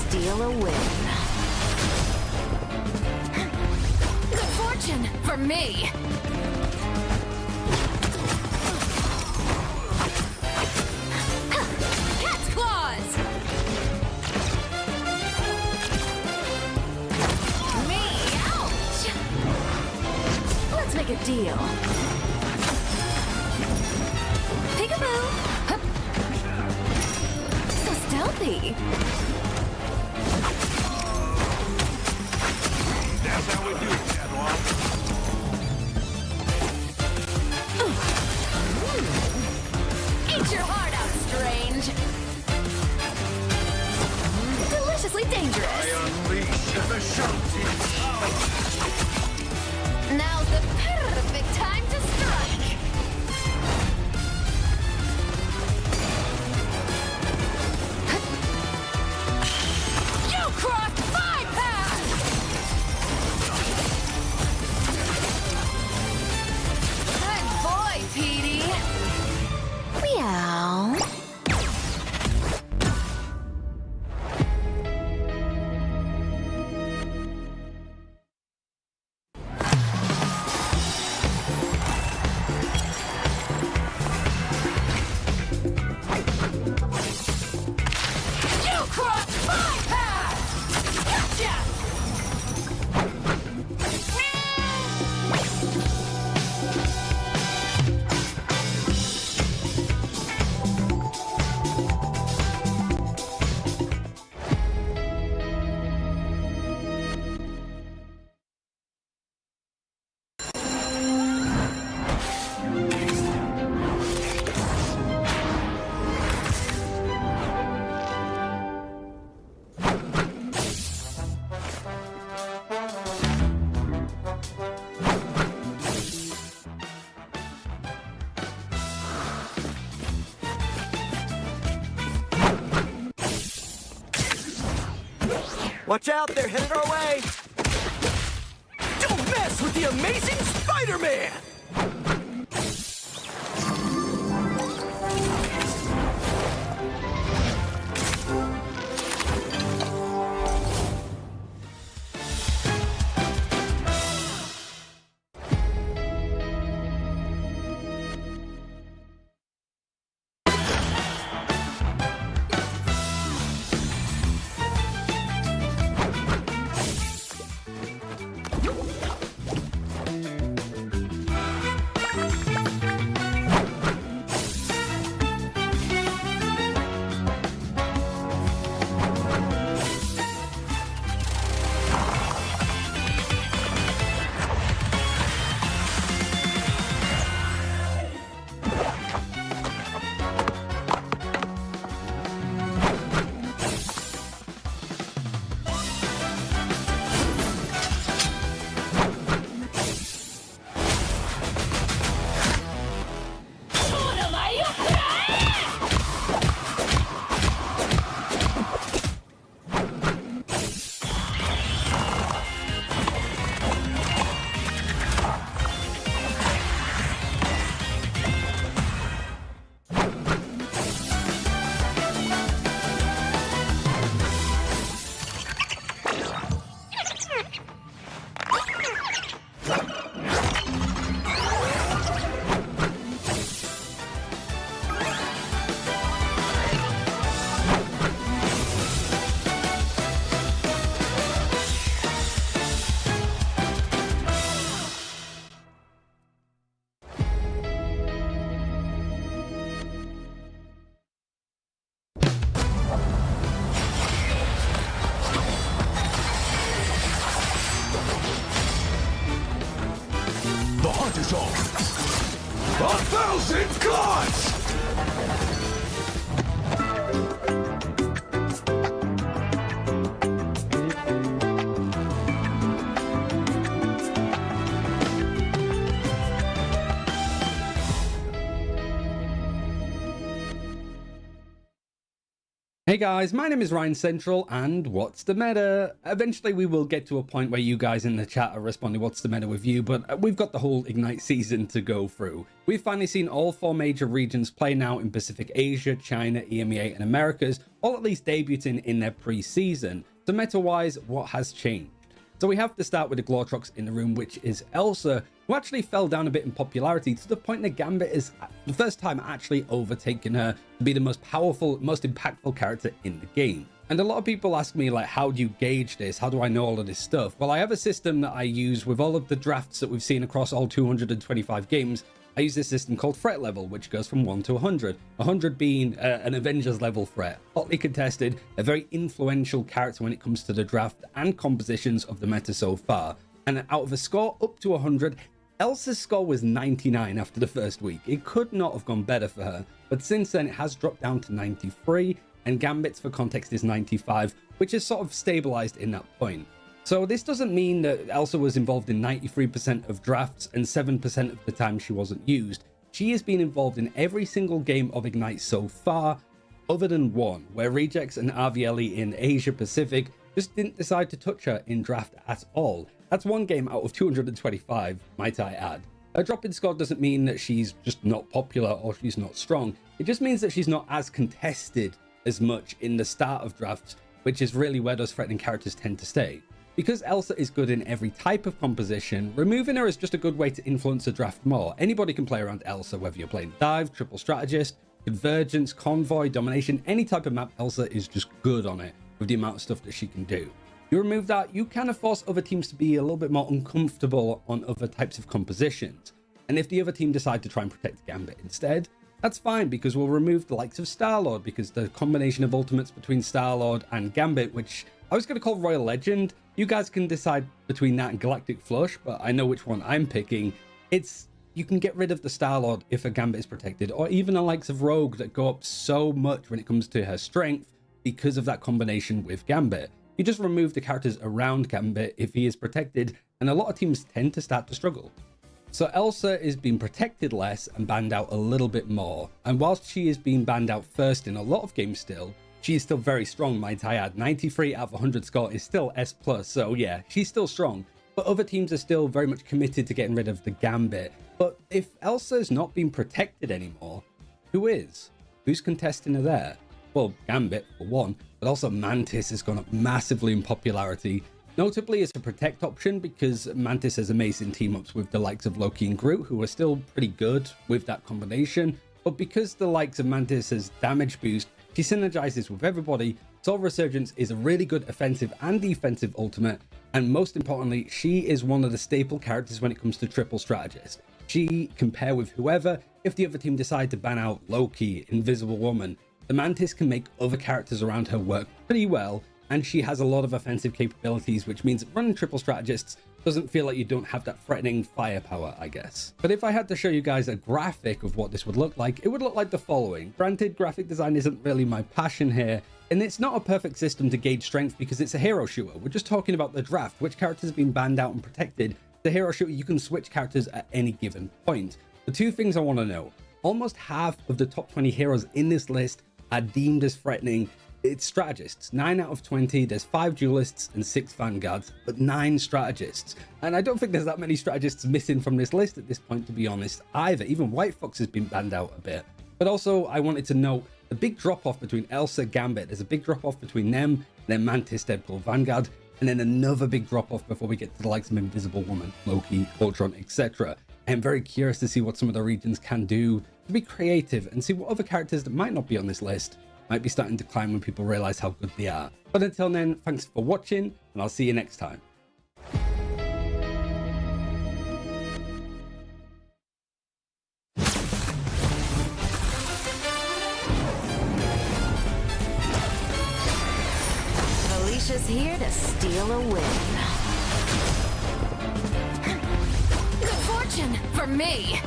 steal a win. Good fortune for me! Cat's claws! Me, ouch! Let's make a deal. Peekaboo! Hup. So stealthy. That's how we do it, Catwalk. Eat your heart out, strange. Deliciously dangerous. I unleash the shouting. Now's the perfect time to strike. You crossed my path! Good boy, Petey. Meow. You crossed my path! Gotcha! Watch out, they're headed our way! Don't mess with the amazing Spider-Man! Is on. 1,000 gods! Hey Hey guys, my name is Ryan Central, and what's the meta? Eventually we will get to a point where you guys in the chat are responding what's the meta with you, but we've got the whole Ignite season to go through. We've finally seen all 4 major regions play now in Pacific Asia, China, EMEA, and Americas, all at least debuting in their pre-season. So meta-wise, what has changed? So we have to start with the Glortrox in the room, which is Elsa, who actually fell down a bit in popularity to the point that Gambit is the first time actually overtaking her to be the most powerful, most impactful character in the game. And a lot of people ask me, like, how do you gauge this? How do I know all of this stuff? Well, I have a system that I use with all of the drafts that we've seen across all 225 games. I use this system called threat level, which goes from 1 to 100. 100 being an Avengers level threat, hotly contested, a very influential character when it comes to the draft and compositions of the meta so far. And out of a score up to 100, Elsa's score was 99 after the first week. It could not have gone better for her, but since then it has dropped down to 93, and Gambit's, for context, is 95, which is sort of stabilized in that point. So this doesn't mean that Elsa was involved in 93% of drafts and 7% of the time she wasn't used. She has been involved in every single game of Ignite so far, other than one, where Rejects and RVLE in Asia Pacific just didn't decide to touch her in draft at all. That's one game out of 225, might I add. Her drop in score doesn't mean that she's just not popular or she's not strong. It just means that she's not as contested as much in the start of drafts, which is really where those threatening characters tend to stay. Because Elsa is good in every type of composition, removing her is just a good way to influence the draft more. Anybody can play around Elsa, whether you're playing Dive, Triple Strategist, Convergence, Convoy, Domination, any type of map. Elsa is just good on it with the amount of stuff that she can do. You remove that, you kind of force other teams to be a little bit more uncomfortable on other types of compositions. And if the other team decide to try and protect Gambit instead, that's fine, because we'll remove the likes of Star-Lord, because the combination of ultimates between Star-Lord and Gambit, which I was going to call Royal Legend, you guys can decide between that and Galactic Flush, but I know which one I'm picking. You can get rid of the Star-Lord if a Gambit is protected, or even the likes of Rogue that go up so much when it comes to her strength because of that combination with Gambit. You just remove the characters around Gambit if he is protected, and a lot of teams tend to start to struggle. So Elsa is being protected less and banned out a little bit more, and whilst she is being banned out first in a lot of games still, she is still very strong, might I add. 93 out of 100 score is still S+, so yeah, she's still strong. But other teams are still very much committed to getting rid of the Gambit. But if Elsa is not being protected anymore, who is? Who's contesting her there? Well, Gambit for one, but also Mantis has gone up massively in popularity. Notably as a protect option, because Mantis has amazing team-ups with the likes of Loki and Groot, who are still pretty good with that combination. But because the likes of Mantis has damage boost, she synergizes with everybody. Soul Resurgence is a really good offensive and defensive ultimate, and most importantly, she is one of the staple characters when it comes to Triple Strategist. She can pair with whoever. If the other team decide to ban out Loki, Invisible Woman, the Mantis can make other characters around her work pretty well, and she has a lot of offensive capabilities, which means running Triple Strategists doesn't feel like you don't have that threatening firepower, I guess. But if I had to show you guys a graphic of what this would look like, it would look like the following. Granted, graphic design isn't really my passion here, and it's not a perfect system to gauge strength because it's a hero shooter. We're just talking about the draft, which characters have been banned out and protected. The hero shooter, you can switch characters at any given point. The two things I want to know: almost half of the top 20 heroes in this list are deemed as threatening. It's strategists. 9 out of 20. There's 5 duelists and 6 vanguards, but 9 strategists. And I don't think there's that many strategists missing from this list at this point, to be honest, either. Even White Fox has been banned out a bit. But also, I wanted to note the big drop-off between Elsa, Gambit. There's a big drop-off between them, then Mantis, Deadpool, Vanguard, and then another big drop-off before we get to the likes of Invisible Woman, Loki, Ultron, etc. I'm very curious to see what some of the regions can do to be creative and see what other characters that might not be on this list might be starting to climb when people realize how good they are. But until then, thanks for watching, and I'll see you next time. Alicia's here to steal a win. Good fortune for me.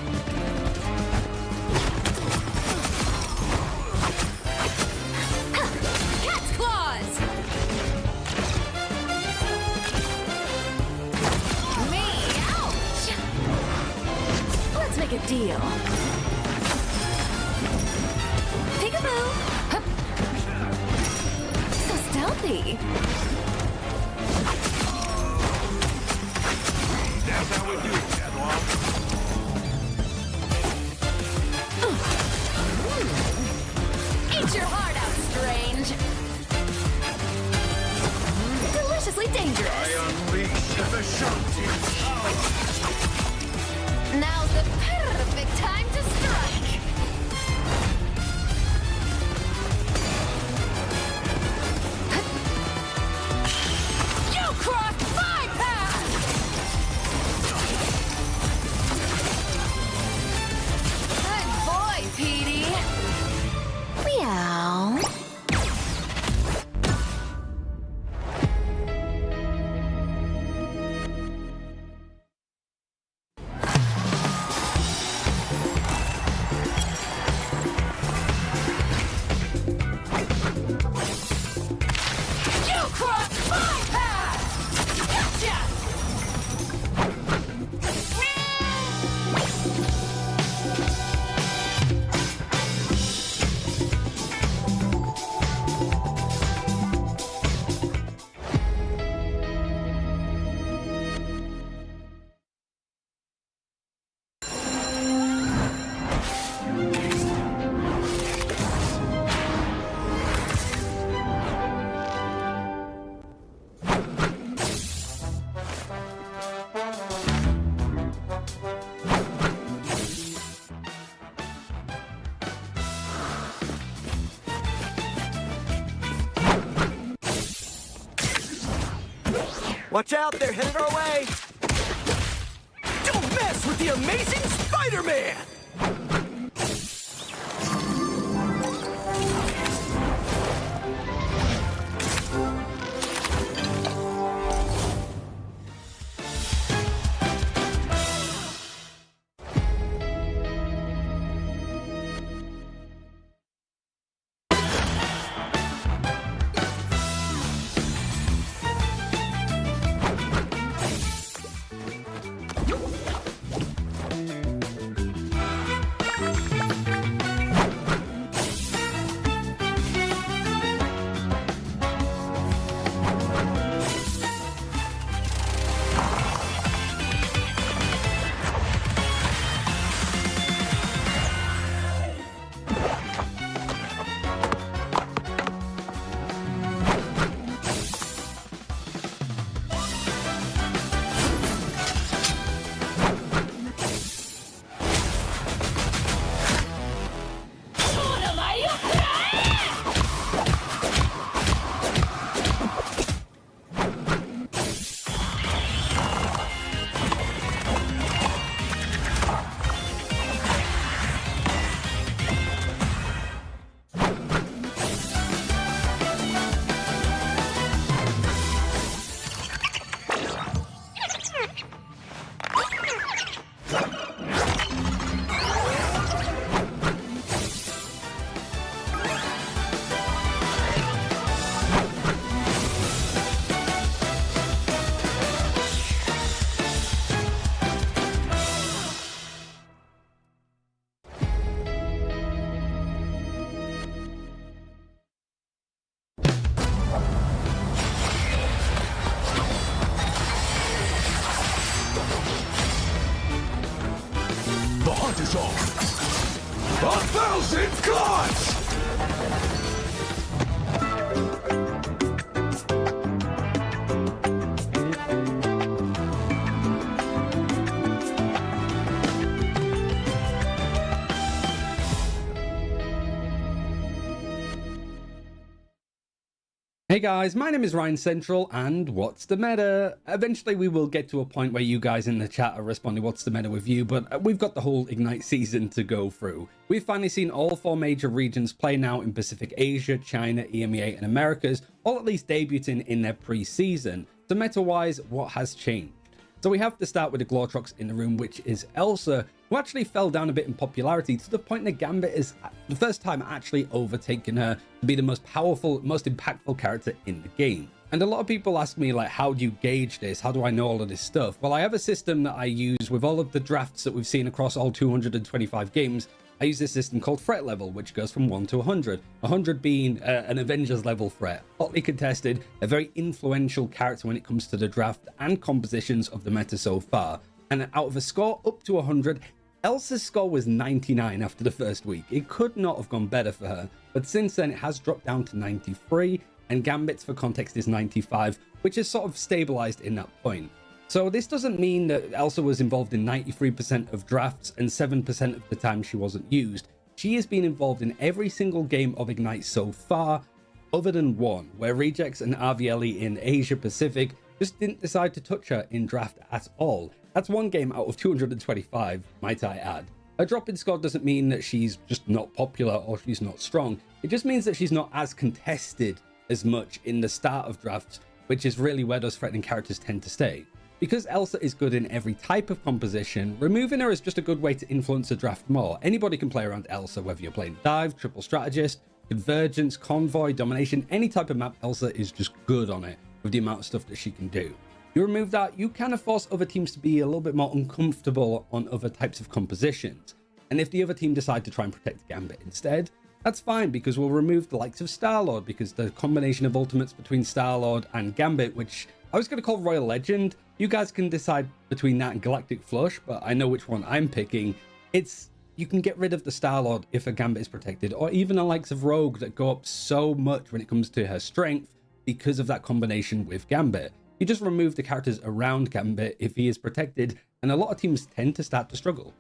Cat's claws. Me, ouch. Let's make a deal. Peekaboo. Hup. ready. That's how we do it, Admiral. Eat your heart out, strange. Deliciously dangerous. I unleash the Shanties. Now's the perfect time to strike. You crossed my path! Good boy, Petey. Meow. You crossed my path! Gotcha! Watch out, they're headed our way! Don't mess with the amazing Spider-Man! The hunt is on. 1,000 gods! Hey guys, my name is Ryan Central, and what's the meta? Eventually we will get to a point where you guys in the chat are responding what's the meta with you, but we've got the whole Ignite season to go through. We've finally seen all 4 major regions play now in Pacific Asia, China, EMEA and Americas, all at least debuting in their pre-season. So meta-wise, what has changed? So we have to start with the Glortrox in the room, which is Elsa, who actually fell down a bit in popularity to the point that Gambit is the first time actually overtaking her to be the most powerful, most impactful character in the game. And a lot of people ask me, like, how do you gauge this? How do I know all of this stuff? Well, I have a system that I use with all of the drafts that we've seen across all 225 games I use this system called threat level, which goes from 1 to 100. 100 being an Avengers level threat, hotly contested, a very influential character when it comes to the draft and compositions of the meta so far. And out of a score up to 100, Elsa's score was 99 after the first week. It could not have gone better for her, but since then it has dropped down to 93, and Gambit's for context is 95, which is sort of stabilized in that point. So this doesn't mean that Elsa was involved in 93% of drafts and 7% of the time she wasn't used. She has been involved in every single game of Ignite so far, other than one, where Rejects and RVLE in Asia Pacific just didn't decide to touch her in draft at all. That's one game out of 225, might I add. Her drop in score doesn't mean that she's just not popular or she's not strong. It just means that she's not as contested as much in the start of drafts, which is really where those threatening characters tend to stay. Because Elsa is good in every type of composition, removing her is just a good way to influence a draft more. Anybody can play around Elsa, whether you're playing Dive, Triple Strategist, Convergence, Convoy, Domination, any type of map, Elsa is just good on it with the amount of stuff that she can do. You remove that, you kind of force other teams to be a little bit more uncomfortable on other types of compositions. And if the other team decide to try and protect Gambit instead, that's fine, because we'll remove the likes of Star-Lord, because the combination of ultimates between Star-Lord and Gambit, which I was going to call Royal Legend, you guys can decide between that and Galactic Flush, but I know which one I'm picking. You can get rid of the Star-Lord if a Gambit is protected, or even the likes of Rogue that go up so much when it comes to her strength because of that combination with Gambit. You just remove the characters around Gambit if he is protected, and a lot of teams tend to start to struggle.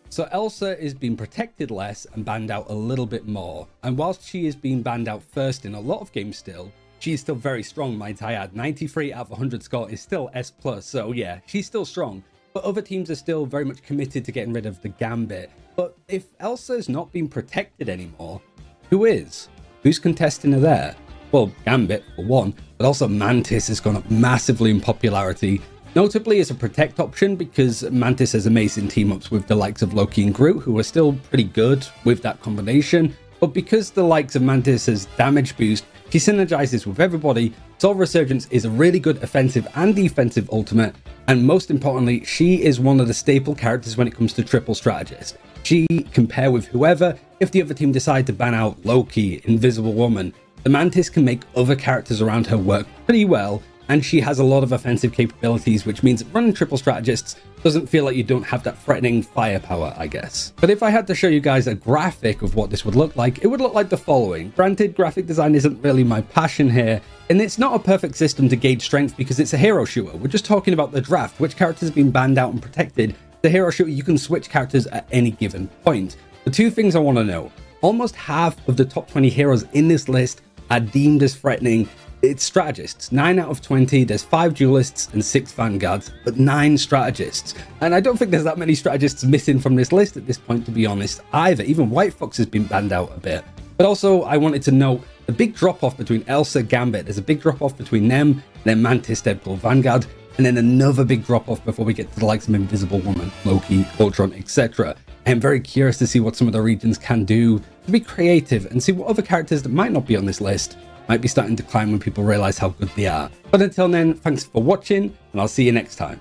So Elsa is being protected less and banned out a little bit more, and whilst she is being banned out first in a lot of games still, she is still very strong, might I add. 93 out of 100 score is still S+, so yeah, she's still strong. But other teams are still very much committed to getting rid of the Gambit. But if Elsa is not being protected anymore, who is? Who's contesting her there? Well, Gambit for one, but also Mantis has gone up massively in popularity. Notably as a protect option, because Mantis has amazing team-ups with the likes of Loki and Groot, who are still pretty good with that combination. But because the likes of Mantis has damage boost, she synergizes with everybody. Soul Resurgence is a really good offensive and defensive ultimate, and most importantly, she is one of the staple characters when it comes to Triple Strategist. She can pair with whoever. If the other team decide to ban out Loki, Invisible Woman, the Mantis can make other characters around her work pretty well, and she has a lot of offensive capabilities, which means running Triple Strategists doesn't feel like you don't have that threatening firepower, I guess. But if I had to show you guys a graphic of what this would look like, it would look like the following. Granted, graphic design isn't really my passion here, and it's not a perfect system to gauge strength because it's a hero shooter. We're just talking about the draft, which characters have been banned out and protected. The hero shooter, you can switch characters at any given point. The two things I want to know: almost half of the top 20 heroes in this list are deemed as threatening. It's strategists. 9 out of 20, there's 5 duelists and 6 vanguards, but 9 strategists. And I don't think there's that many strategists missing from this list at this point, to be honest, either. Even White Fox has been banned out a bit. But also, I wanted to note the big drop-off between Elsa, Gambit. There's a big drop-off between them, then Mantis, Deadpool, Vanguard, and then another big drop-off before we get to the likes of Invisible Woman, Loki, Ultron, etc. I'm very curious to see what some of the regions can do to be creative and see what other characters that might not be on this list might be starting to climb when people realize how good they are. But until then, thanks for watching, and I'll see you next time.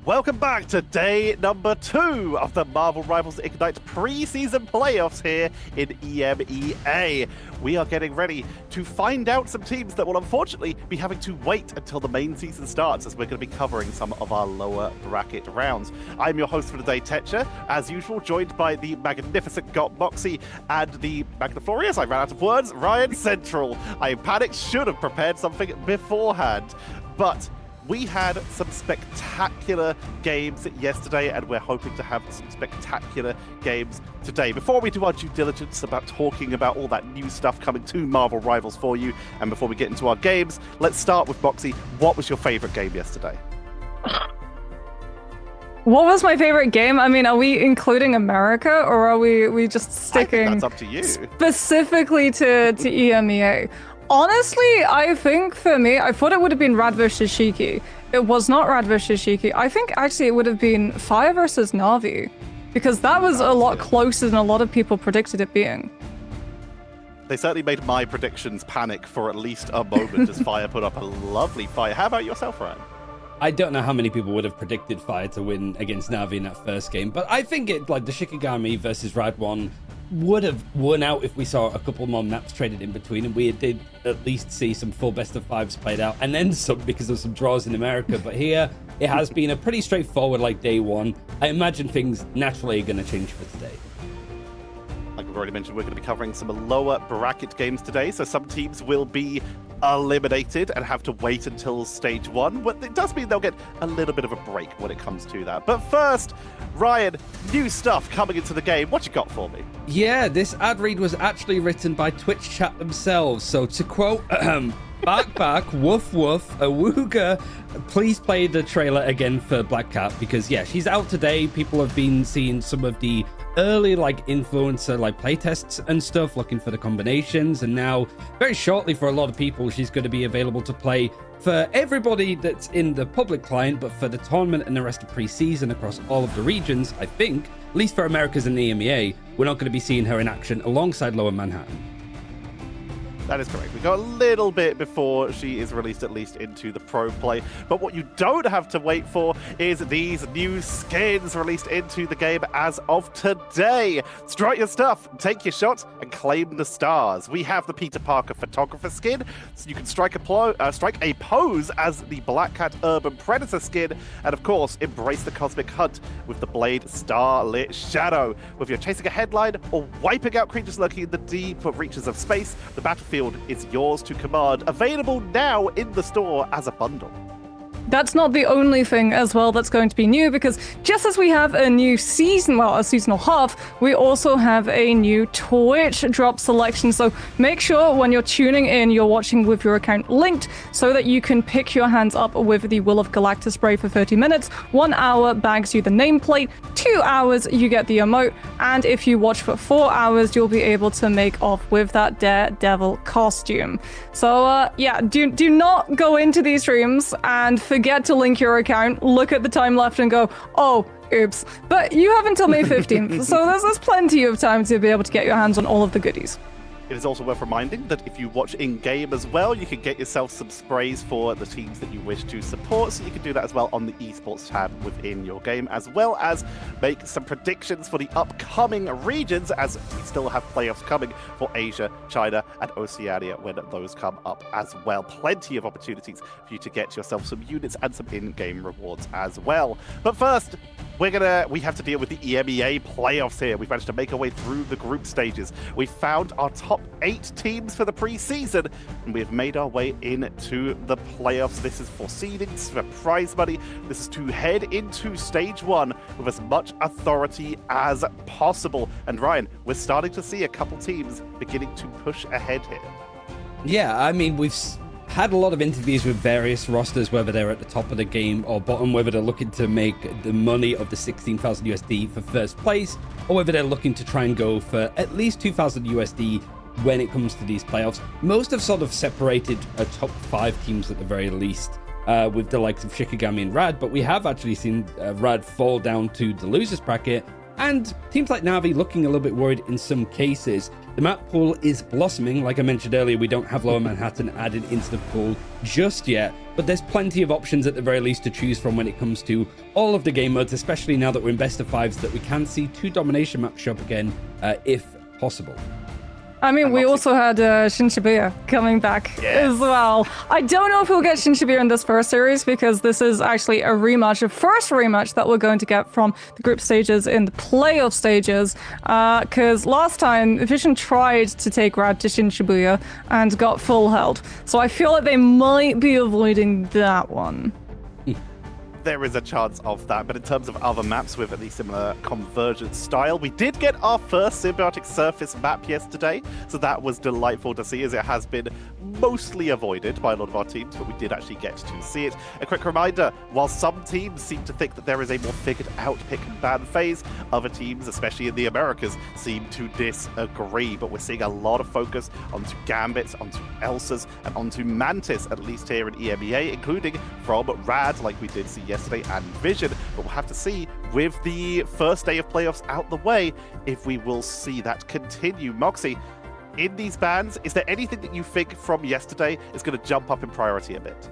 Welcome back to day number 2 of the Marvel Rivals Ignite preseason playoffs here in EMEA. We are getting ready to find out some teams that will unfortunately be having to wait until the main season starts, as we're going to be covering some of our lower bracket rounds. I'm your host for today, Tetcher, as usual, joined by the magnificent Got Moxie and the Magniflorious, I ran out of words, Ryan Central. I panicked, should have prepared something beforehand, but we had some spectacular games yesterday, and we're hoping to have some spectacular games today. Before we do our due diligence about talking about all that new stuff coming to Marvel Rivals for you, and before we get into our games, let's start with Moxie. What was your favorite game yesterday? What was my favorite game? I mean, are we including America, or are we just sticking that's up to you. Specifically to EMEA? Honestly, I think for me, I thought it would have been Rad vs Shiki. It was not Rad vs Shiki. I think actually it would have been Fire versus Na'Vi, because that was a lot closer than a lot of people predicted it being. They certainly made my predictions panic for at least a moment as Fire put up a lovely fight. How about yourself, Ryan? I don't know how many people would have predicted Fire to win against Na'Vi in that first game, but I think it, like, the Shikigami versus Rad one would have won out if we saw a couple more maps traded in between, and we did at least see some full best of fives played out, and then some because of some draws in America. But here, it has been a pretty straightforward, like, day one. I imagine things naturally are going to change for today. Like we've already mentioned, we're going to be covering some lower bracket games today, so some teams will be eliminated and have to wait until stage one, but it does mean they'll get a little bit of a break when it comes to that. But first, Ryan, new stuff coming into the game. What you got for me? Yeah, this ad read was actually written by Twitch chat themselves. So to quote, back, woof woof, awooga, please play the trailer again for Black Cat, because yeah, she's out today. People have been seeing some of the early like influencer like playtests and stuff, looking for the combinations, and now very shortly for a lot of people she's going to be available to play for everybody that's in the public client, but for the tournament and the rest of preseason across all of the regions, I think, at least for Americas and the EMEA, we're not going to be seeing her in action alongside Lower Manhattan. That is correct. We got a little bit before she is released, at least into the pro play. But what you don't have to wait for is these new skins released into the game as of today. Strike your stuff, take your shot, and claim the stars. We have the Peter Parker photographer skin, so you can strike a pose as the Black Cat Urban Predator skin, and of course, embrace the cosmic hunt with the Blade Starlit Shadow. Whether you're chasing a headline or wiping out creatures lurking in the deep reaches of space, the battlefield is yours to command. Available now in the store as a bundle. That's not the only thing as well that's going to be new, because just as we have a new season, well, a seasonal half, we also have a new Twitch drop selection. So make sure when you're tuning in, you're watching with your account linked so that you can pick your hands up with the Will of Galactus spray for 30 minutes. 1 hour bags you the nameplate, 2 hours you get the emote, and if you watch for 4 hours, you'll be able to make off with that Daredevil costume. So yeah, do not go into these streams and forget to link your account, look at the time left and go, oh, oops. But you have until May 15th, so there's plenty of time to be able to get your hands on all of the goodies. It is also worth reminding that if you watch in-game as well, you can get yourself some sprays for the teams that you wish to support, so you can do that as well on the esports tab within your game, as well as make some predictions for the upcoming regions, as we still have playoffs coming for Asia, China, and Oceania when those come up as well. Plenty of opportunities for you to get yourself some units and some in-game rewards as well. But first, we have to deal with the EMEA playoffs here. We've managed to make our way through the group stages. We found our top 8 teams for the preseason, and we have made our way into the playoffs. This is for seedings, for prize money. This is to head into stage 1 with as much authority as possible. And Ryan, we're starting to see a couple teams beginning to push ahead here. Yeah, I mean, we've had a lot of interviews with various rosters, whether they're at the top of the game or bottom, whether they're looking to make the money of the 16,000 USD for first place, or whether they're looking to try and go for at least 2,000 USD when it comes to these playoffs. Most have sort of separated a top 5 teams at the very least, with the likes of Shikigami and Rad, but we have actually seen Rad fall down to the losers bracket, and teams like Na'Vi looking a little bit worried in some cases. The map pool is blossoming. Like I mentioned earlier, we don't have Lower Manhattan added into the pool just yet, but there's plenty of options at the very least to choose from when it comes to all of the game modes, especially now that we're in best of 5s, that we can see 2 domination maps show up again, if possible. I mean, we also had Shinshibuya coming back as well. I don't know if we'll get Shinshibuya in this first series, because this is actually a rematch, a first rematch that we're going to get from the group stages in the playoff stages. Because last time, Vision tried to take Rad to Shinshibuya and got full held. So I feel like they might be avoiding that one. There is a chance of that, but in terms of other maps with at least similar convergence style, we did get our first symbiotic surface map yesterday, so that was delightful to see, as it has been mostly avoided by a lot of our teams, but we did actually get to see it. A quick reminder, while some teams seem to think that there is a more figured out pick and ban phase, other teams, especially in the Americas, seem to disagree, but we're seeing a lot of focus onto Gambits, onto Elsas, and onto Mantis, at least here in EMEA, including from Rad, like we did see yesterday, and Vision. But we'll have to see, with the first day of playoffs out the way, if we will see that continue. Moxie, in these bans, is there anything that you think from yesterday is going to jump up in priority a bit?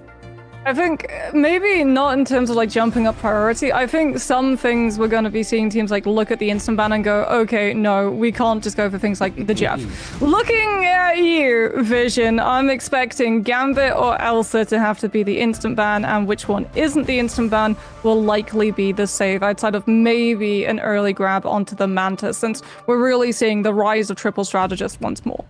I think maybe not in terms of like jumping up priority. I think some things we're going to be seeing teams like look at the instant ban and go, okay, no, we can't just go for things like the Jeff. Looking at you, Vision, I'm expecting Gambit or Elsa to have to be the instant ban, and which one isn't the instant ban will likely be the save, outside of maybe an early grab onto the Mantis, since we're really seeing the rise of triple strategists once more.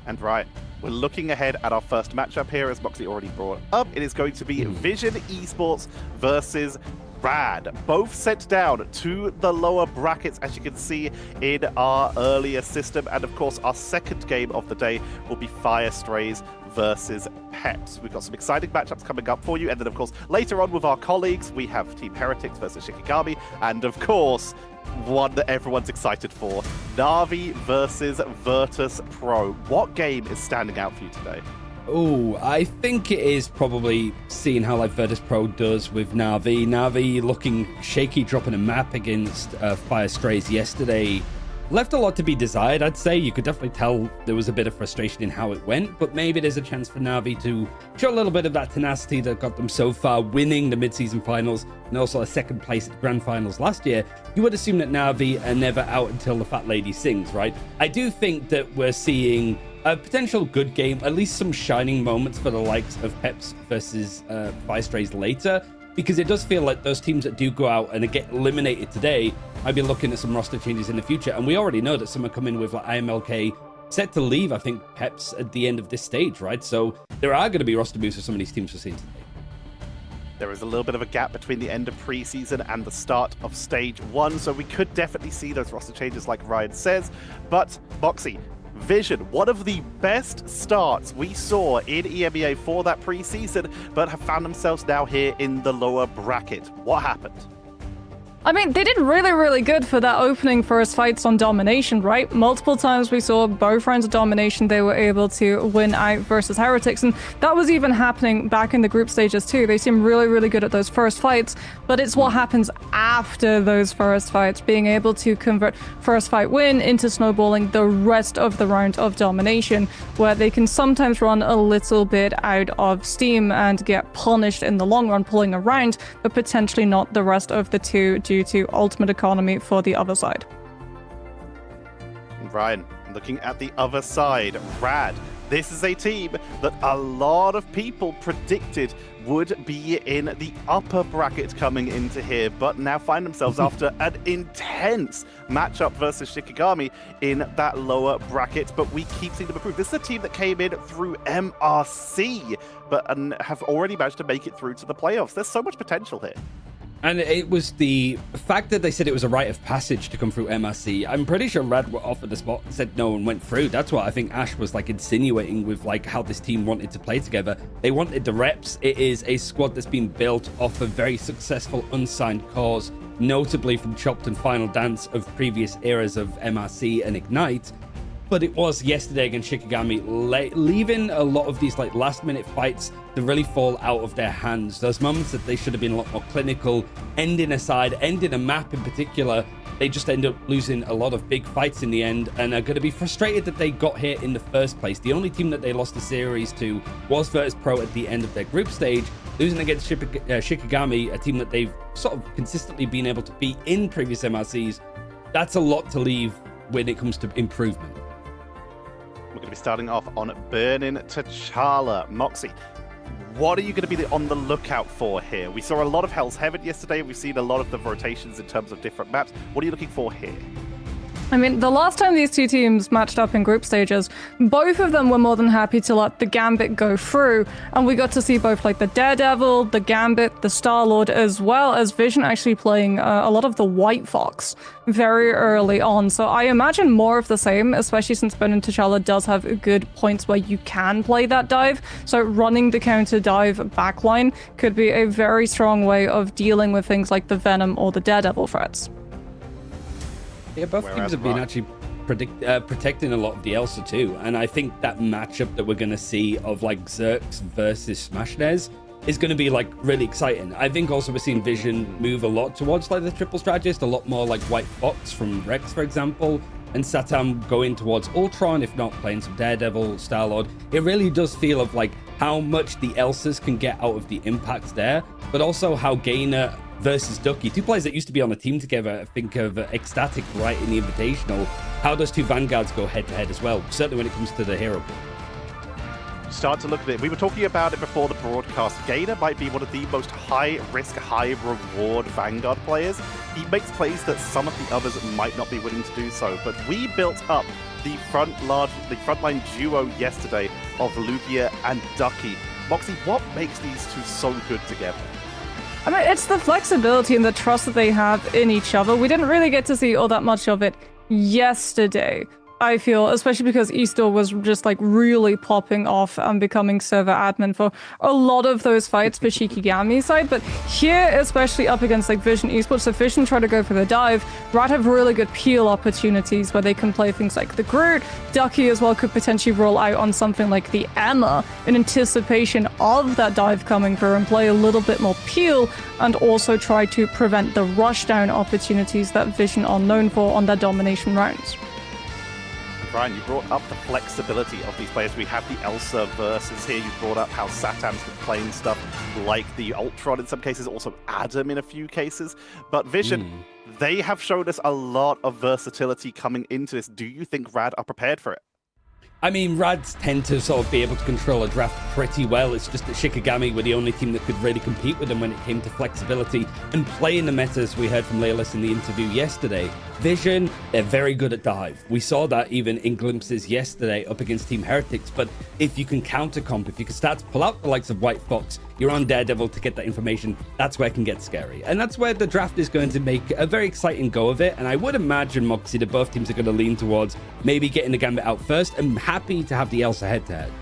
And right, we're looking ahead at our first matchup here, as Moxie already brought up. It is going to be Vision Esports versus Rad, both sent down to the lower brackets, as you can see in our earlier system. And of course, our second game of the day will be Fire Strays versus Pets. We've got some exciting matchups coming up for you. And then, of course, later on with our colleagues, we have Team Heretics versus Shikigami. And of course, one that everyone's excited for, Na'Vi versus Virtus Pro. What game is standing out for you today? Oh, I think it is probably seeing how like Virtus Pro does with Na'Vi. Na'Vi looking shaky, dropping a map against Fire Strays yesterday. Left a lot to be desired, I'd say. You could definitely tell there was a bit of frustration in how it went, but maybe there's a chance for Na'Vi to show a little bit of that tenacity that got them so far, winning the mid-season finals and also a second place at grand finals last year. You would assume that Na'Vi are never out until the fat lady sings, right? I do think that we're seeing a potential good game, at least some shining moments for the likes of Peps versus Fire Strays later, because it does feel like those teams that do go out and get eliminated today might be looking at some roster changes in the future. And we already know that some are coming with like IMLK set to leave, I think, Peps at the end of this stage, right? So there are going to be roster moves for some of these teams we're seeing today. There is a little bit of a gap between the end of preseason and the start of stage 1, so we could definitely see those roster changes like Ryan says. But Moxie, Vision, one of the best starts we saw in EMEA for that preseason, but have found themselves now here in the lower bracket. What happened? I mean, they did really, really good for that opening first fights on Domination, right? Multiple times we saw both rounds of Domination, they were able to win out versus Heretics, and that was even happening back in the group stages too. They seem really, really good at those first fights, but it's what happens after those first fights, being able to convert first fight win into snowballing the rest of the round of Domination, where they can sometimes run a little bit out of steam and get punished in the long run pulling a round, but potentially not the rest of the two due to ultimate economy for the other side. Ryan, looking at the other side, Rad. This is a team that a lot of people predicted would be in the upper bracket coming into here, but now find themselves after an intense matchup versus Shikigami in that lower bracket. But we keep seeing them improve. This is a team that came in through MRC, but have already managed to make it through to the playoffs. There's so much potential here. And it was the fact that they said it was a rite of passage to come through MRC. I'm pretty sure Rad were offered the spot and said no and went through. That's what I think Ash was like insinuating with like how this team wanted to play together. They wanted the reps. It is a squad that's been built off a very successful unsigned cause, notably from Chopped and Final Dance of previous eras of MRC and Ignite. But it was yesterday against Shikigami, leaving a lot of these like last minute fights to really fall out of their hands. Those moments that they should have been a lot more clinical, ending a side, ending a map in particular, they just end up losing a lot of big fights in the end and are going to be frustrated that they got here in the first place. The only team that they lost the series to was Virtus Pro at the end of their group stage, losing against Shikigami, a team that they've sort of consistently been able to beat in previous MRCs. That's a lot to leave when it comes to improvement. We're going to be starting off on Burning T'Challa. Moxie, what are you going to be on the lookout for here? We saw a lot of Hell's Heaven yesterday. We've seen a lot of the rotations in terms of different maps. What are you looking for here? I mean, the last time these two teams matched up in group stages, both of them were more than happy to let the Gambit go through, and we got to see both like the Daredevil, the Gambit, the Star-Lord, as well as Vision actually playing a lot of the White Fox very early on. So I imagine more of the same, especially since Burning T'Challa does have good points where you can play that dive. So running the counter dive backline could be a very strong way of dealing with things like the Venom or the Daredevil threats. Yeah, both teams have been actually protecting a lot of the Elsa too, and I think that matchup that we're going to see of like Zerx versus Smashnes is going to be like really exciting. I think also we're seeing Vision move a lot towards like the triple strategist, a lot more like White Fox from Rex, for example, and Satam going towards Ultron, if not playing some Daredevil, Star-Lord. It really does feel of like how much the Elsas can get out of the impacts there, but also how Gainer versus Ducky, two players that used to be on a team together, think of Ecstatic right in the Invitational. How does two Vanguards go head-to-head as well, certainly when it comes to the hero pool? Start to look at it. We were talking about it before the broadcast. Gainer might be one of the most high-risk, high-reward Vanguard players. He makes plays that some of the others might not be willing to do so, but we built up the frontline duo yesterday of Lugia and Ducky. Moxie, what makes these two so good together? I mean, it's the flexibility and the trust that they have in each other. We didn't really get to see all that much of it yesterday, I feel, especially because Easter was just like really popping off and becoming server admin for a lot of those fights for Shikigami's side. But here, especially up against like Vision Esports, so Vision try to go for the dive. Rad have really good peel opportunities where they can play things like the Groot. Ducky as well could potentially roll out on something like the Emma in anticipation of that dive coming through and play a little bit more peel, and also try to prevent the rushdown opportunities that Vision are known for on their domination rounds. Brian, you brought up the flexibility of these players. We have the Elsa versus here. You brought up how Satam's been playing stuff like the Ultron in some cases, also Adam in a few cases. But Vision, they have shown us a lot of versatility coming into this. Do you think Rad are prepared for it? I mean, Rads tend to sort of be able to control a draft pretty well. It's just that Shikigami were the only team that could really compete with them when it came to flexibility and playing the metas. We heard from Leolis in the interview yesterday. Vision, they're very good at dive. We saw that even in glimpses yesterday up against Team Heretics. But if you can counter comp, if you can start to pull out the likes of White Fox, you're on Daredevil to get that information, that's where it can get scary. And that's where the draft is going to make a very exciting go of it. And I would imagine, Moxie, that both teams are going to lean towards maybe getting the Gambit out first. I'm happy to have the Elsa head-to-head.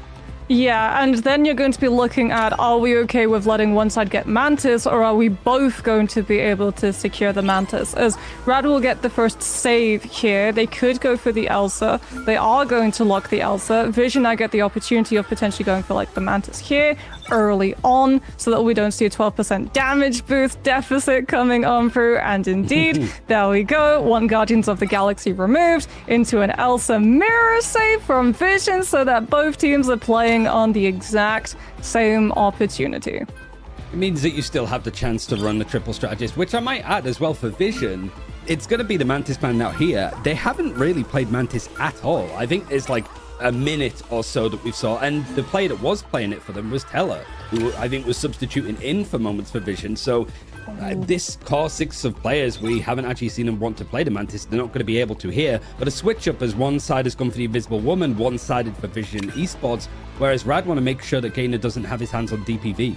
Yeah, and then you're going to be looking at, are we okay with letting one side get Mantis, or are we both going to be able to secure the Mantis? As Rad will get the first save here, they could go for the Elsa. They are going to lock the Elsa. Vision, I get the opportunity of potentially going for like the Mantis here early on, so that we don't see a 12% damage boost deficit coming on through. And indeed, there we go. One Guardians of the Galaxy removed into an Elsa mirror save from Vision, so that both teams are playing on the exact same opportunity. It means that you still have the chance to run the triple strategist, which I might add as well for Vision. It's going to be the Mantis plan out here. They haven't really played Mantis at all. I think it's like a minute or so that we saw, and the player that was playing it for them was Teller, who I think was substituting in for moments for Vision. So this core six of players, we haven't actually seen them want to play the Mantis. They're not going to be able to here, but a switch up as one side has gone for the Invisible Woman, one-sided for Vision Esports, whereas Rad want to make sure that Gainer doesn't have his hands on DPV.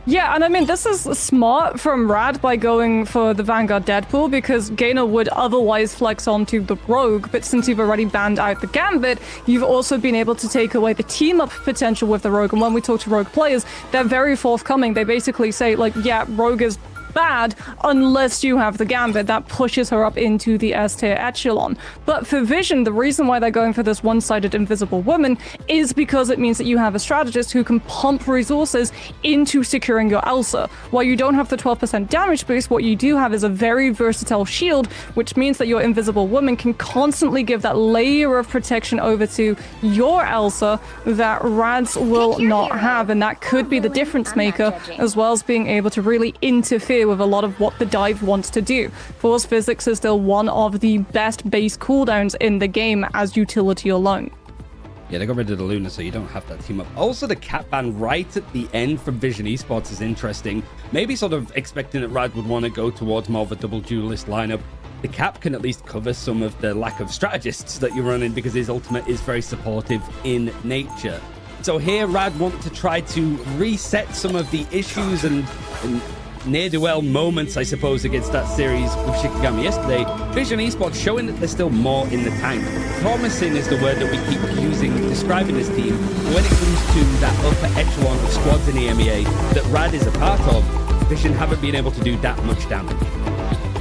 Yeah, and I mean, this is smart from Rad by going for the Vanguard Deadpool, because Gainer would otherwise flex onto the Rogue, but since you've already banned out the Gambit, you've also been able to take away the team-up potential with the Rogue. And when we talk to Rogue players, they're very forthcoming. They basically say, like, yeah, Rogue is bad unless you have the Gambit. That pushes her up into the S-tier echelon. But for Vision, the reason why they're going for this one-sided Invisible Woman is because it means that you have a strategist who can pump resources into securing your Elsa. While you don't have the 12% damage boost, what you do have is a very versatile shield, which means that your Invisible Woman can constantly give that layer of protection over to your Elsa that Rads will not have, and that could be the difference maker, as well as being able to really interfere with a lot of what the dive wants to do. Force Physics is still one of the best base cooldowns in the game as utility alone. Yeah, they got rid of the Luna, so you don't have that team up. Also, the cap ban right at the end from Vision Esports is interesting. Maybe sort of expecting that Rad would want to go towards more of a double duelist lineup. The cap can at least cover some of the lack of strategists that you're running, because his ultimate is very supportive in nature. So here, Rad want to try to reset some of the issues and near-duel moments, I suppose, against that series with Shikigami yesterday. Vision Esports showing that there's still more in the tank. Promising is the word that we keep using describing this team. When it comes to that upper echelon of squads in EMEA that Rad is a part of, Vision haven't been able to do that much damage.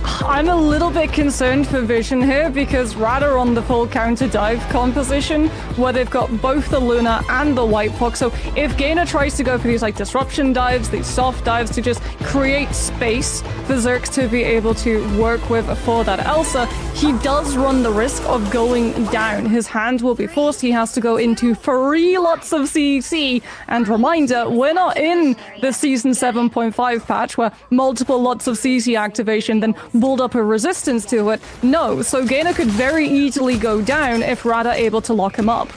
I'm a little bit concerned for Vision here because Rad are on the full counter dive composition where they've got both the Luna and the White Fox. So if Gainer tries to go for these like disruption dives, these soft dives to just create space for Zerx to be able to work with for that Elsa, he does run the risk of going down. His hand will be forced. He has to go into 3 lots of CC. And reminder, we're not in the Season 7.5 patch where multiple lots of CC activation then build up a resistance to it. No, so Gainer could very easily go down if Rad are able to lock him up.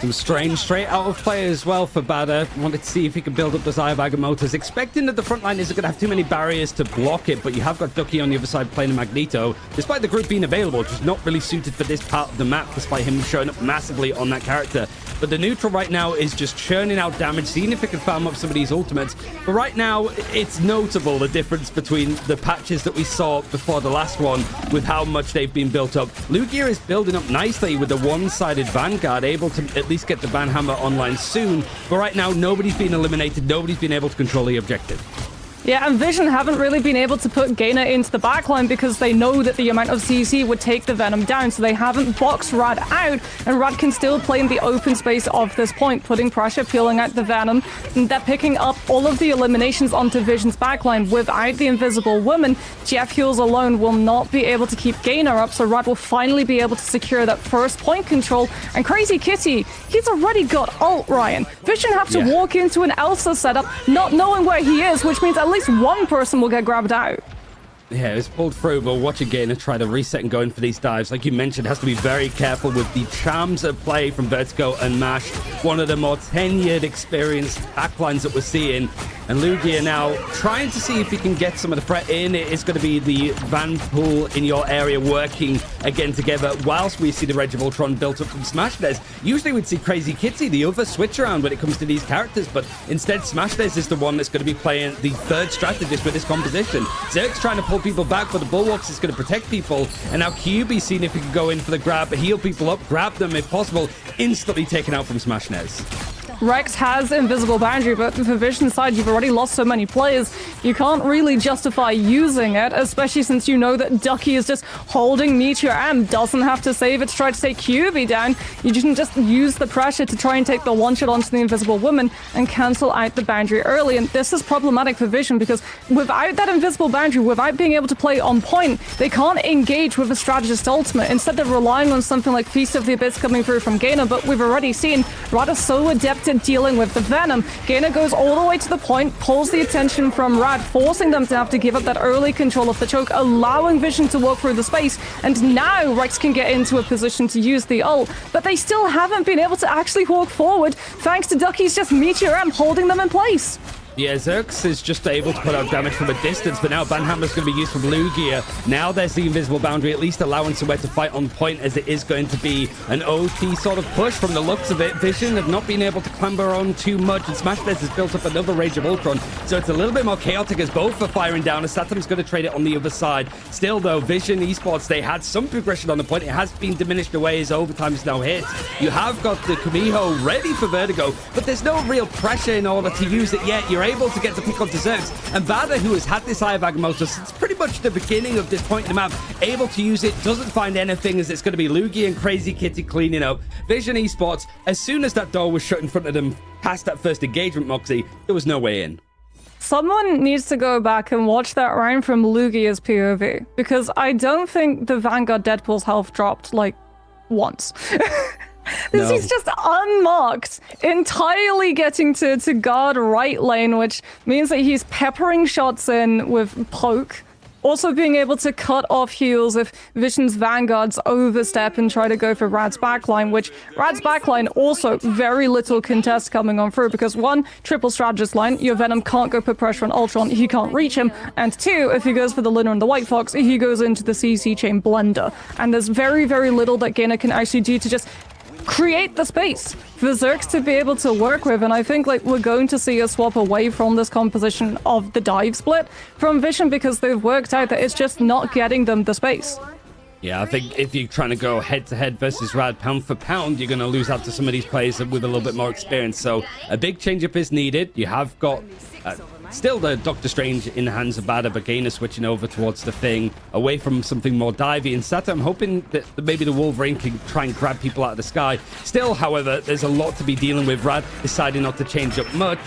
Some strange straight out of play as well for Bada. Wanted to see if he could build up the Eye of Agamottos, expecting that the front line isn't going to have too many barriers to block it, but you have got Ducky on the other side playing a Magneto. Despite the group being available, just not really suited for this part of the map, despite him showing up massively on that character. But the neutral right now is just churning out damage, seeing if it can farm up some of these ultimates. But right now, it's notable the difference between the patches that we saw before the last one with how much they've been built up. Lugia is building up nicely with a one-sided Vanguard, able to at least get the Banhammer online soon. But right now, nobody's been eliminated. Nobody's been able to control the objective. Yeah, and Vision haven't really been able to put Gainer into the backline because they know that the amount of CC would take the Venom down, so they haven't boxed Rad out, and Rad can still play in the open space of this point, putting pressure, peeling out the Venom, and they're picking up all of the eliminations onto Vision's backline. Without the Invisible Woman, Jeff Hughes alone will not be able to keep Gainer up, so Rad will finally be able to secure that first point control, and Crazy Kitty, he's already got ult, Ryan. Vision have to walk into an Elsa setup, not knowing where he is, which means at least one person will get grabbed out. Yeah, it's pulled through, but watch again and try to reset and go in for these dives. Like you mentioned, has to be very careful with the charms of play from Vertigo and Mash. One of the more tenured, experienced backlines that we're seeing. And Lugia now trying to see if he can get some of the threat in. It is going to be the Van Pool in your area working again together whilst we see the Reg of Ultron built up from Smashnez. Usually we'd see Crazy Kitty, the other switch around when it comes to these characters, but instead Smashnez is the one that's going to be playing the third strategist with this composition. Zerk's trying to pull people back, but the Bulwarks is going to protect people. And now QB seeing if he can go in for the grab, heal people up, grab them if possible, instantly taken out from Smashnez. Rex has Invisible Boundary, but for Vision's side, you've already lost so many players, you can't really justify using it, especially since you know that Ducky is just holding Meteor M, doesn't have to save it to try to take QB down. You can just use the pressure to try and take the one-shot onto the Invisible Woman and cancel out the boundary early, and this is problematic for Vision because without that Invisible Boundary, without being able to play on point, they can't engage with a Strategist Ultimate. Instead, they're relying on something like Feast of the Abyss coming through from Gainer, but we've already seen Rad is so adept at dealing with the Venom. Gainer goes all the way to the point, pulls the attention from Rad, forcing them to have to give up that early control of the choke, allowing Vision to walk through the space, and now Rex can get into a position to use the ult, but they still haven't been able to actually walk forward thanks to Ducky's just Meteor M holding them in place. Yeah, Zerx is just able to put out damage from a distance, but now Banhammer's going to be used from Lugia. Now there's the Invisible Boundary, at least allowing somewhere to fight on point, as it is going to be an OT sort of push from the looks of it. Vision have not been able to clamber on too much, and Smashnez has built up another Rage of Ultron, so it's a little bit more chaotic as both are firing down, as Saturn's going to trade it on the other side. Still though, Vision Esports, they had some progression on the point. It has been diminished away as overtime is now hit. You have got the Kumiho ready for Vertigo, but there's no real pressure in order to use it yet. You're able to get the pick on desserts, and Bada, who has had this Eye of Agamotto since pretty much the beginning of this point in the map, able to use it, doesn't find anything, as it's going to be Lugia and Crazy Kitty cleaning up. Vision Esports, as soon as that door was shut in front of them past that first engagement, Moxie, there was no way in. Someone needs to go back and watch that round from Lugia's POV, because I don't think the Vanguard Deadpool's health dropped, like, once. No. He's just unmarked, entirely getting to guard right lane, which means that he's peppering shots in with poke. Also being able to cut off heals if Vision's Vanguards overstep and try to go for Rad's backline, which Rad's backline also very little contest coming on through, because one, triple strategist line, your Venom can't go put pressure on Ultron, he can't reach him, and two, if he goes for the Luna and the White Fox, he goes into the CC chain blender. And there's very, very little that Gainer can actually do to just create the space for Zerx to be able to work with, and I think like we're going to see a swap away from this composition of the dive split from Vision, because they've worked out that it's just not getting them the space. Yeah, I think if you're trying to go head-to-head versus Rad, pound for pound, you're going to lose out to some of these players with a little bit more experience. So a big change-up is needed. You have got still the Doctor Strange in the hands of Bada, but Gainer switching over towards the Thing, away from something more divey. And Sata, I'm hoping that maybe the Wolverine can try and grab people out of the sky. Still, however, there's a lot to be dealing with. Rad deciding not to change up much.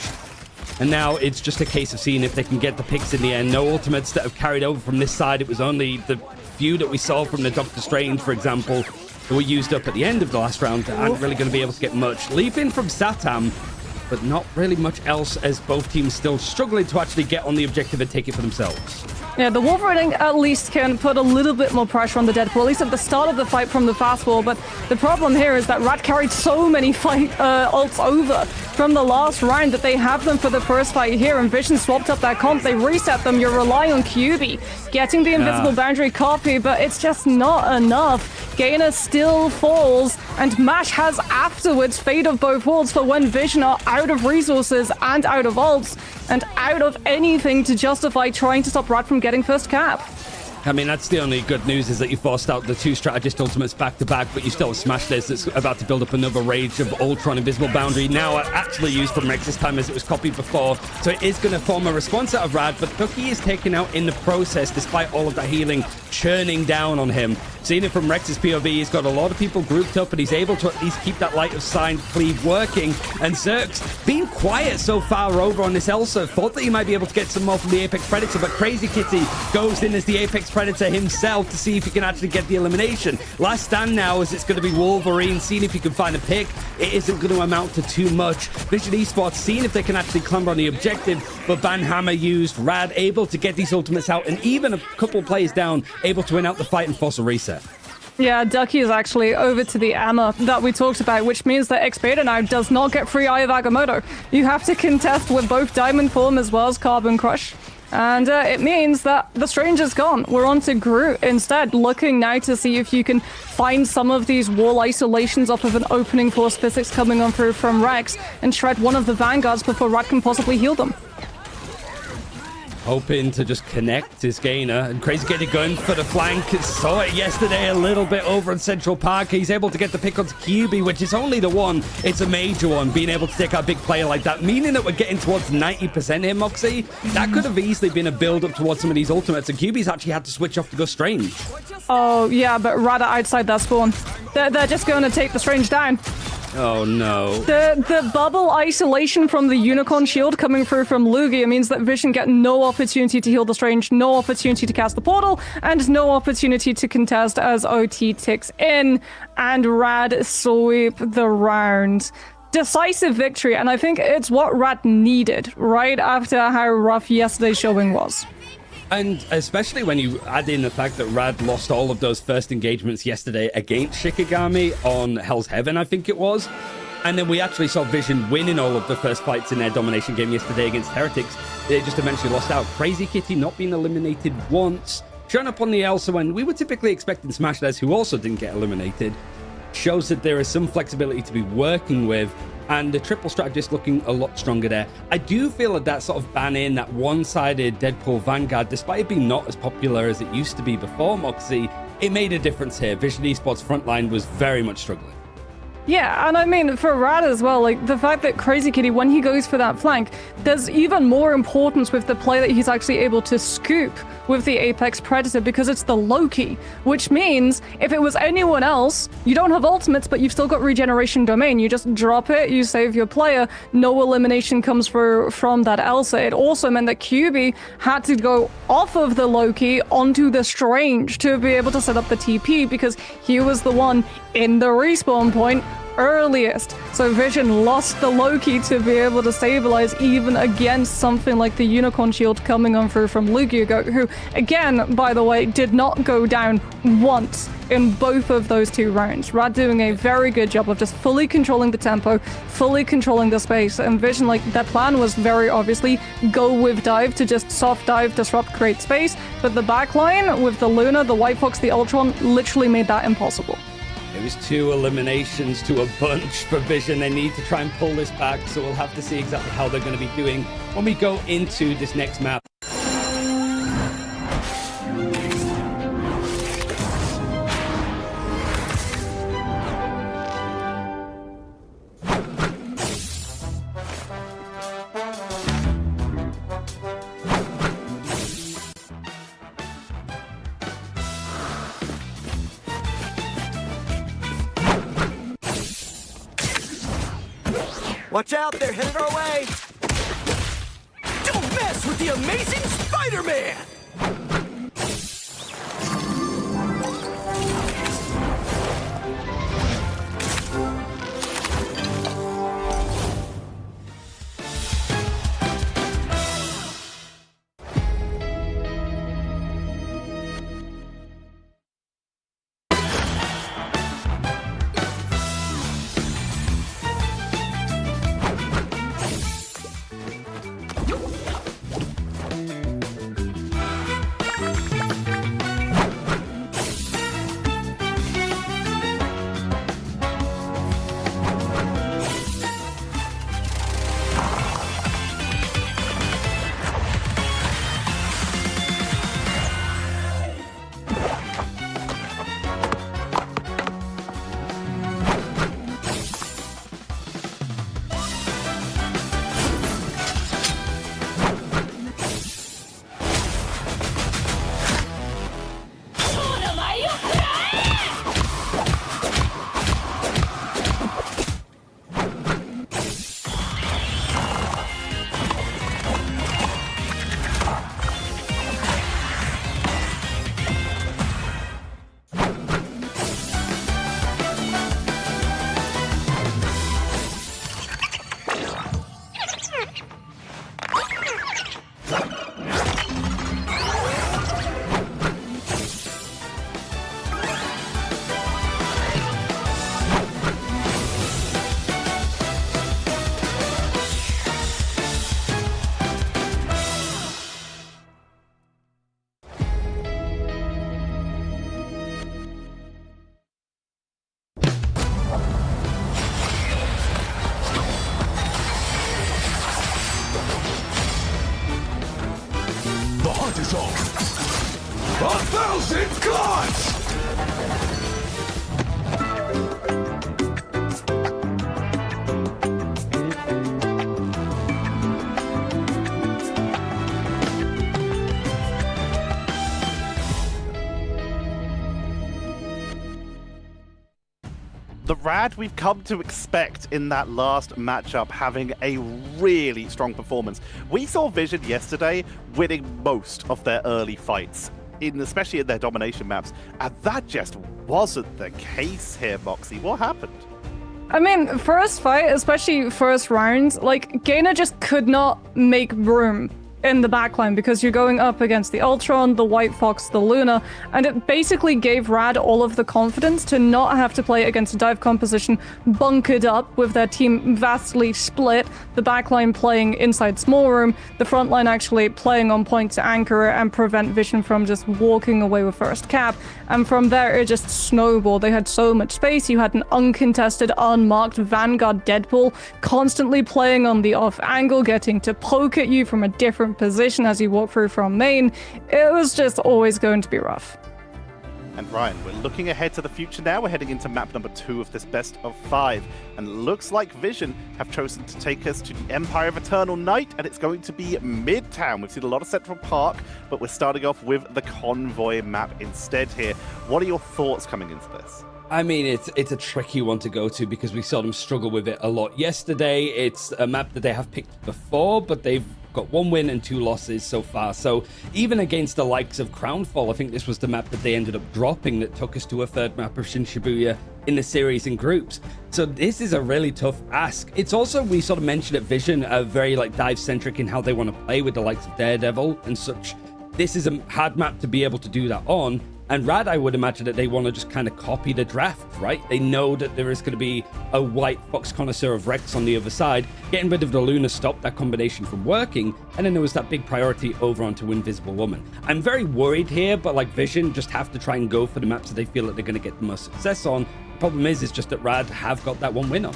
And now it's just a case of seeing if they can get the picks in the end. No ultimates that have carried over from this side. It was only the few that we saw from the Doctor Strange, for example, that were used up at the end of the last round that aren't really going to be able to get much. Leaping from Satam, but not really much else, as both teams still struggling to actually get on the objective and take it for themselves. Yeah, the Wolverine at least can put a little bit more pressure on the Deadpool, at least at the start of the fight from the fastball. But the problem here is that Rad carried so many fight ults over from the last round that they have them for the first fight here, and Vision swapped up that comp. They reset them. You're relying on QB getting the invisible boundary copy, but it's just not enough. Gainer still falls, and Mash has afterwards Fate of both worlds for when Vision are out of resources and out of ults and out of anything to justify trying to stop Rad from getting first cap. I mean, that's the only good news, is that you forced out the two strategist ultimates back to back, but you still have Smash this that's about to build up another Rage of Ultron Invisible Boundary, now actually used from Rex this time as it was copied before. So it is going to form a response out of Rad, but Ducky is taken out in the process despite all of that healing churning down on him. Seeing it from Rex's POV, he's got a lot of people grouped up, and he's able to at least keep that light of sight cleave working. And Zerk's being quiet so far over on this Elsa. Thought that he might be able to get some more from the Apex Predator, but Crazy Kitty goes in as the Apex Predator himself to see if he can actually get the elimination. Last stand now is it's going to be Wolverine, seeing if he can find a pick. It isn't going to amount to too much. Vision Esports seeing if they can actually clamber on the objective, but Banhammer used. Rad able to get these ultimates out, and even a couple players down, able to win out the fight and force a reset. Yeah, Ducky is actually over to the Amma that we talked about, which means that X-Beta now does not get free Eye of Agamotto. You have to contest with both Diamond Form as well as Carbon Crush. And it means that the Strange is gone. We're on to Groot instead, looking now to see if you can find some of these wall isolations off of an opening force physics coming on through from Rex and shred one of the Vanguards before Rad can possibly heal them. Hoping to just connect his Gainer, and Crazy Kitty going for the flank. Saw it yesterday a little bit over in Central Park. He's able to get the pick onto QB, which is only the one. It's a major one, being able to take out a big player like that, meaning that we're getting towards 90% here, Moxie. That could have easily been a build up towards some of these ultimates, and QB's actually had to switch off to go Strange. Oh, yeah, but rather outside that spawn. They're just going to take the Strange down. Oh no. The bubble isolation from the Unicorn Shield coming through from Lugia means that Vision get no opportunity to heal the Strange, no opportunity to cast the portal, and no opportunity to contest as OT ticks in, and Rad sweep the round. Decisive victory, and I think it's what Rad needed right after how rough yesterday's showing was. And especially when you add in the fact that Rad lost all of those first engagements yesterday against Shikigami on Hell's Heaven, I think it was. And then we actually saw Vision winning all of the first fights in their domination game yesterday against Heretics. They just eventually lost out. Crazy Kitty not being eliminated once. Showing up on the Elsa when we were typically expecting Smash Des, who also didn't get eliminated. Shows that there is some flexibility to be working with. And the triple strategist looking a lot stronger there. I do feel that sort of ban-in, that one-sided Deadpool Vanguard, despite it being not as popular as it used to be before Moxie, it made a difference here. Vision Esports frontline was very much struggling. Yeah, and I mean, for Rad as well, like, the fact that Crazy Kitty, when he goes for that flank, there's even more importance with the play that he's actually able to scoop with the Apex Predator, because it's the Loki, which means if it was anyone else, you don't have ultimates, but you've still got regeneration domain. You just drop it, you save your player, no elimination comes through from that Elsa. It also meant that QB had to go off of the Loki onto the Strange to be able to set up the TP, because he was the one in the respawn point earliest. So Vision lost the Loki to be able to stabilize even against something like the Unicorn Shield coming on through from Lugia, who, again, by the way, did not go down once in both of those two rounds. Rad doing a very good job of just fully controlling the tempo, fully controlling the space, and Vision, like, their plan was very obviously go with dive to just soft dive, disrupt, create space, but the backline with the Luna, the White Fox, the Ultron literally made that impossible. It was 2 eliminations to a bunch for Vision. They need to try and pull this back, so we'll have to see exactly how they're going to be doing when we go into this next map. Watch out, they're headed our way! Don't mess with the amazing Spider-Man! Is on. 1,000 gods! The Rad we've come to expect in that last matchup, having a really strong performance. We saw Vision yesterday winning most of their early fights, especially in their domination maps, and that just wasn't the case here, Moxie. What happened? I mean, first fight, especially first round, like, Gaina just could not make room in the backline because you're going up against the Ultron, the White Fox, the Luna, and it basically gave Rad all of the confidence to not have to play against a dive composition bunkered up with their team vastly split, the backline playing inside small room, the front line actually playing on point to anchor and prevent Vision from just walking away with first cap, and from there it just snowballed. They had so much space. You had an uncontested, unmarked Vanguard Deadpool constantly playing on the off angle, getting to poke at you from a different position as you walk through from main. It was just always going to be rough. And Ryan, we're looking ahead to the future now. We're heading into map number 2 of this best of 5. And it looks like Vision have chosen to take us to the Empire of Eternal Night, and it's going to be Midtown. We've seen a lot of Central Park, but we're starting off with the Convoy map instead here. What are your thoughts coming into this? I mean, it's a tricky one to go to because we saw them struggle with it a lot yesterday. It's a map that they have picked before, but they've got 1 win and 2 losses so far. So even against the likes of Crownfall, I think this was the map that they ended up dropping that took us to a 3rd map of Shin Shibuya in the series in groups. So this is a really tough ask. It's also, we sort of mentioned at Vision, very like dive centric in how they want to play with the likes of Daredevil and such. This is a hard map to be able to do that on. And Rad, I would imagine that they want to just kind of copy the draft, right? They know that there is going to be a White Fox connoisseur of Rex on the other side. Getting rid of the Luna stopped that combination from working. And then there was that big priority over onto Invisible Woman. I'm very worried here, but like Vision just have to try and go for the maps that they feel that they're going to get the most success on. The problem is just that Rad have got that 1 win on.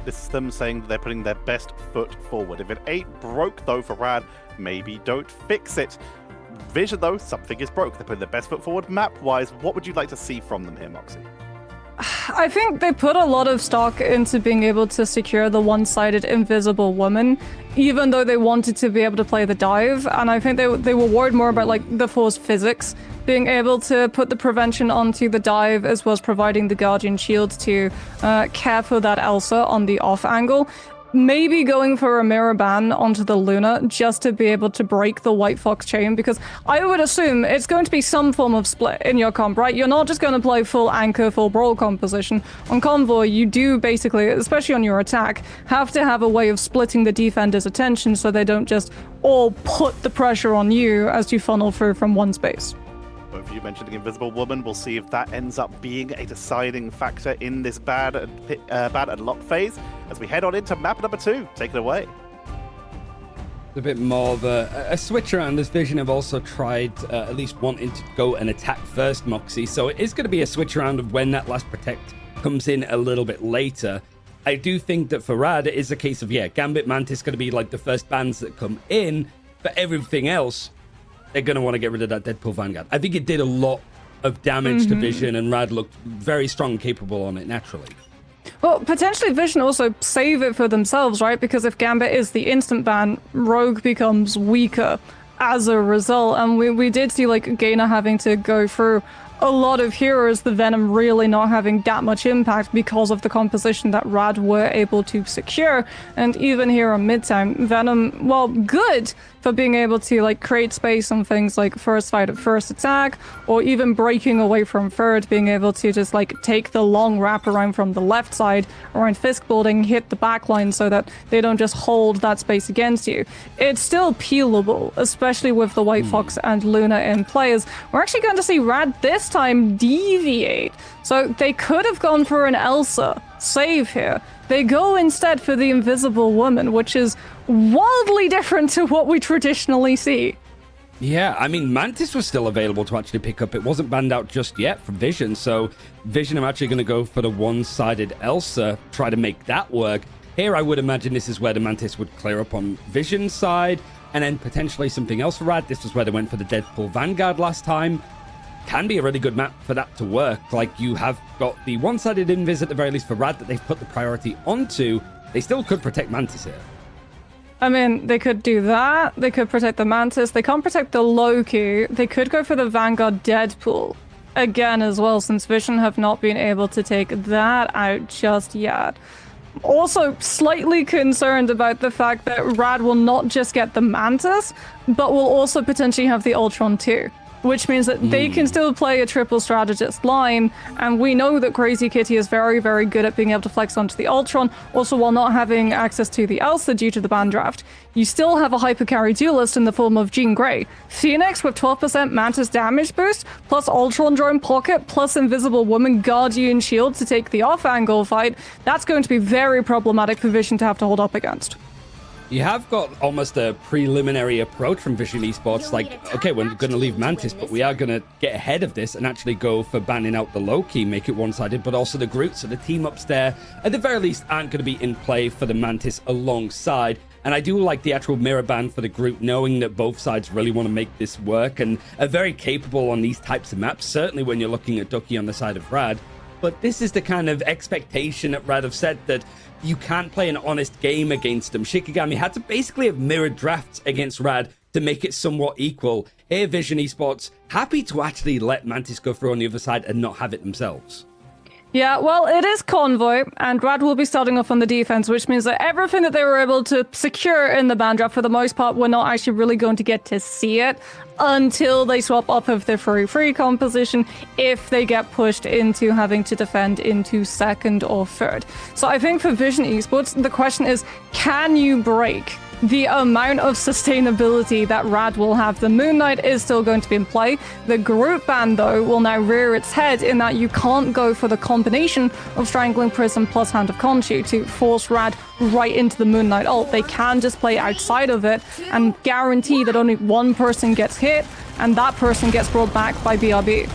This is them saying that they're putting their best foot forward. If it ain't broke, though, for Rad, maybe don't fix it. Vision, though, something is broke. They're putting their best foot forward map-wise. What would you like to see from them here, Moxie? I think they put a lot of stock into being able to secure the one-sided Invisible Woman, even though they wanted to be able to play the dive, and I think they were worried more about like the force physics being able to put the prevention onto the dive as well as providing the Guardian Shield to care for that Elsa on the off angle. Maybe going for a mirror ban onto the Luna just to be able to break the White Fox chain, because I would assume it's going to be some form of split in your comp, right? You're not just going to play full anchor, full brawl composition. On Convoy, you do basically, especially on your attack, have to have a way of splitting the defender's attention so they don't just all put the pressure on you as you funnel through from one space. Both of you mentioned the Invisible Woman. We'll see if that ends up being a deciding factor in this ban and lock phase as we head on into map number 2. Take it away. A bit more of a switch around, as Vision have also tried at least wanting to go and attack first Moxie, so it is going to be a switch around of when that last protect comes in a little bit later. I do think that for Rad it is a case of, yeah, Gambit Mantis going to be like the first bans that come in, but everything else they're going to want to get rid of that Deadpool Vanguard. I think it did a lot of damage to Vision, and Rad looked very strong and capable on it naturally. Well, potentially Vision also save it for themselves, right? Because if Gambit is the instant ban, Rogue becomes weaker as a result. And we did see, like, Gaina having to go through a lot of heroes, the Venom really not having that much impact because of the composition that Rad were able to secure. And even here on mid-time, Venom, well, good for being able to, like, create space on things like first fight at first attack, or even breaking away from third, being able to just, like, take the long wraparound from the left side around Fisk building, hit the backline so that they don't just hold that space against you. It's still peelable, especially with the White Fox and Luna in players. We're actually going to see Rad this time deviate. So they could have gone for an Elsa save here. They go instead for the Invisible Woman, which is wildly different to what we traditionally see. Yeah, I mean, Mantis was still available to actually pick up. It wasn't banned out just yet from Vision, so Vision are actually going to go for the one-sided Elsa, try to make that work. Here, I would imagine this is where the Mantis would clear up on Vision's side, and then potentially something else for Rad. This was where they went for the Deadpool Vanguard last time. Can be a really good map for that to work. Like, you have got the one-sided invis at the very least for Rad that they've put the priority onto. They still could protect Mantis here. I mean, they could do that. They could protect the Mantis. They can't protect the Loki. They could go for the Vanguard Deadpool again as well, since Vision have not been able to take that out just yet. Also, slightly concerned about the fact that Rad will not just get the Mantis, but will also potentially have the Ultron too. Which means that they can still play a triple strategist line, and we know that Crazy Kitty is very, very good at being able to flex onto the Ultron, also while not having access to the Elsa due to the ban draft. You still have a hypercarry duelist in the form of Jean Grey. Phoenix with 12% Mantis damage boost, plus Ultron drone pocket, plus Invisible Woman Guardian Shield to take the off-angle fight. That's going to be very problematic for Vision to have to hold up against. You have got almost a preliminary approach from Vision Esports, like, okay, we're going to leave Mantis, but we are going to get ahead of this and actually go for banning out the Loki, make it one-sided, but also the Groot, so the team ups there, at the very least, aren't going to be in play for the Mantis alongside. And I do like the actual mirror ban for the Groot, knowing that both sides really want to make this work and are very capable on these types of maps, certainly when you're looking at Ducky on the side of Rad. But this is the kind of expectation that Rad have said, that you can't play an honest game against them. Shikigami had to basically have mirrored drafts against Rad to make it somewhat equal. Here, Vision Esports, happy to actually let Mantis go through on the other side and not have it themselves. Yeah, well, it is Convoy, and Rad will be starting off on the defense, which means that everything that they were able to secure in the ban draft, for the most part, we're not actually really going to get to see it until they swap off of their free composition, if they get pushed into having to defend into second or third. So I think for Vision Esports, the question is, can you break the amount of sustainability that Rad will have? The Moon Knight is still going to be in play. The Groot ban, though, will now rear its head in that you can't go for the combination of Strangling Prism plus Hand of Khonshu to force Rad right into the Moon Knight ult. They can just play outside of it and guarantee that only one person gets hit, and that person gets brought back by BRB.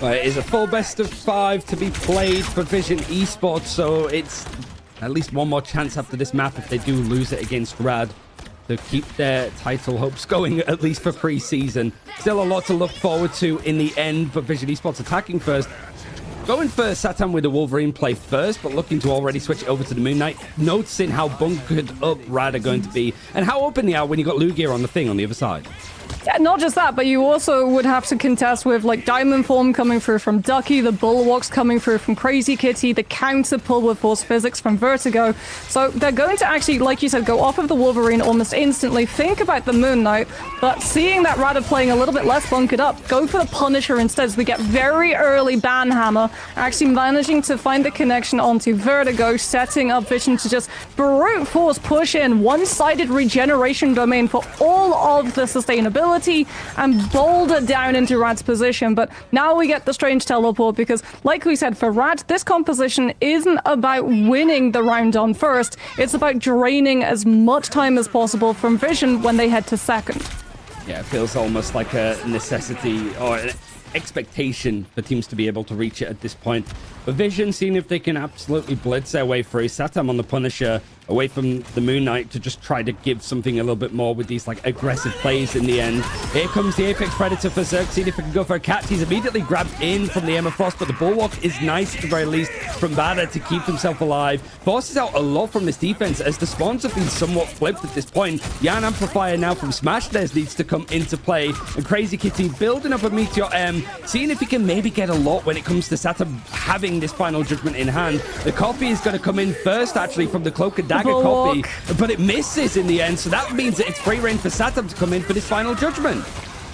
It is a full best of 5 to be played for Vision Esports, so it's at least one more chance after this map if they do lose it against Rad to keep their title hopes going, at least for pre-season. Still a lot to look forward to in the end, but Vision Esports attacking first. Going for Satan with the Wolverine play first, but looking to already switch over to the Moon Knight, noticing how bunkered up Rad are going to be, and how open they are when you got Lugia on the thing on the other side. Yeah, not just that, but you also would have to contest with like Diamond Form coming through from Ducky, the Bulwarks coming through from Crazy Kitty, the counter pull with Force Physics from Vertigo. So they're going to actually, like you said, go off of the Wolverine almost instantly, think about the Moon Knight, but seeing that Rada playing a little bit less bunkered up, go for the Punisher instead. So we get very early Banhammer, actually managing to find the connection onto Vertigo, setting up Vision to just brute force push in one-sided regeneration domain for all of the sustainability and boulder down into Rad's position. But now we get the strange teleport because, like we said, for Rad, this composition isn't about winning the round on first. It's about draining as much time as possible from Vision when they head to second. Yeah, it feels almost like a necessity or an expectation for teams to be able to reach it at this point. But Vision seeing if they can absolutely blitz their way through. Satam on the Punisher away from the Moon Knight to just try to give something a little bit more with these like aggressive plays in the end. Here comes the Apex Predator for Zerg. See if he can go for a catch. He's immediately grabbed in from the Emma Frost, but the Bulwark is nice at the very least from Bada to keep himself alive. Forces out a lot from this defense as the spawns have been somewhat flipped at this point. Yan Amplifier now from Smash Dares needs to come into play, and Crazy Kitty building up a Meteor M, seeing if he can maybe get a lot when it comes to Satam having this final judgment in hand. The copy is going to come in first actually from the Cloak and Dagger copy, but it misses in the end, so that means that it's free reign for Satam to come in for this final judgment.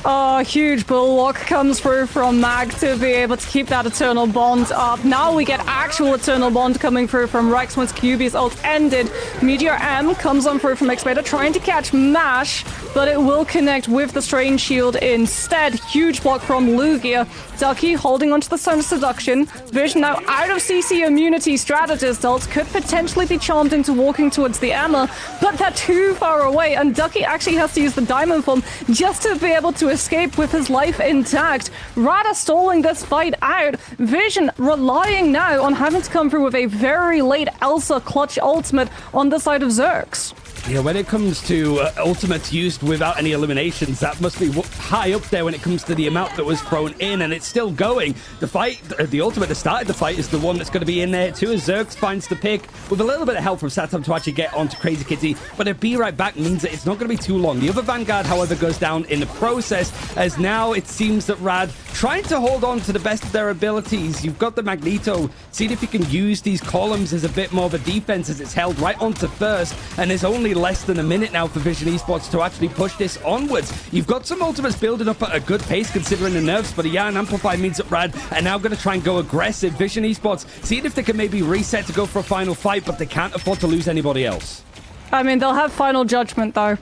Oh, huge Bulwark comes through from Mag to be able to keep that Eternal Bond up. Now we get actual Eternal Bond coming through from Rex once QB's ult ended. Meteor M comes on through from Xvader trying to catch Mash, but it will connect with the Strange Shield instead. Huge block from Lugia. Ducky holding onto the Stone of Seduction. Vision now out of CC immunity. Strategist ult could potentially be charmed into walking towards the Emma, but they're too far away, and Ducky actually has to use the Diamond Form just to be able to escape with his life intact. Rada stalling this fight out. Vision relying now on having to come through with a very late Elsa clutch ultimate on the side of Zerx. Yeah, when it comes to ultimates used without any eliminations, that must be high up there when it comes to the amount that was thrown in, and it's still going. The fight, the ultimate that started the fight is the one that's going to be in there too, as Zerx finds the pick with a little bit of help from Satam to actually get onto Crazy Kitty, but a be right back means that it's not going to be too long. The other Vanguard, however, goes down in the process, as now it seems that Rad trying to hold on to the best of their abilities. You've got the Magneto, seeing if you can use these columns as a bit more of a defense as it's held right onto first, and there's only less than a minute now for Vision Esports to actually push this onwards. You've got some ultimates building up at a good pace considering the nerfs, but a Yan Amplify means that Rad are now going to try and go aggressive. Vision Esports seeing if they can maybe reset to go for a final fight, but they can't afford to lose anybody else. I mean, they'll have final judgment though.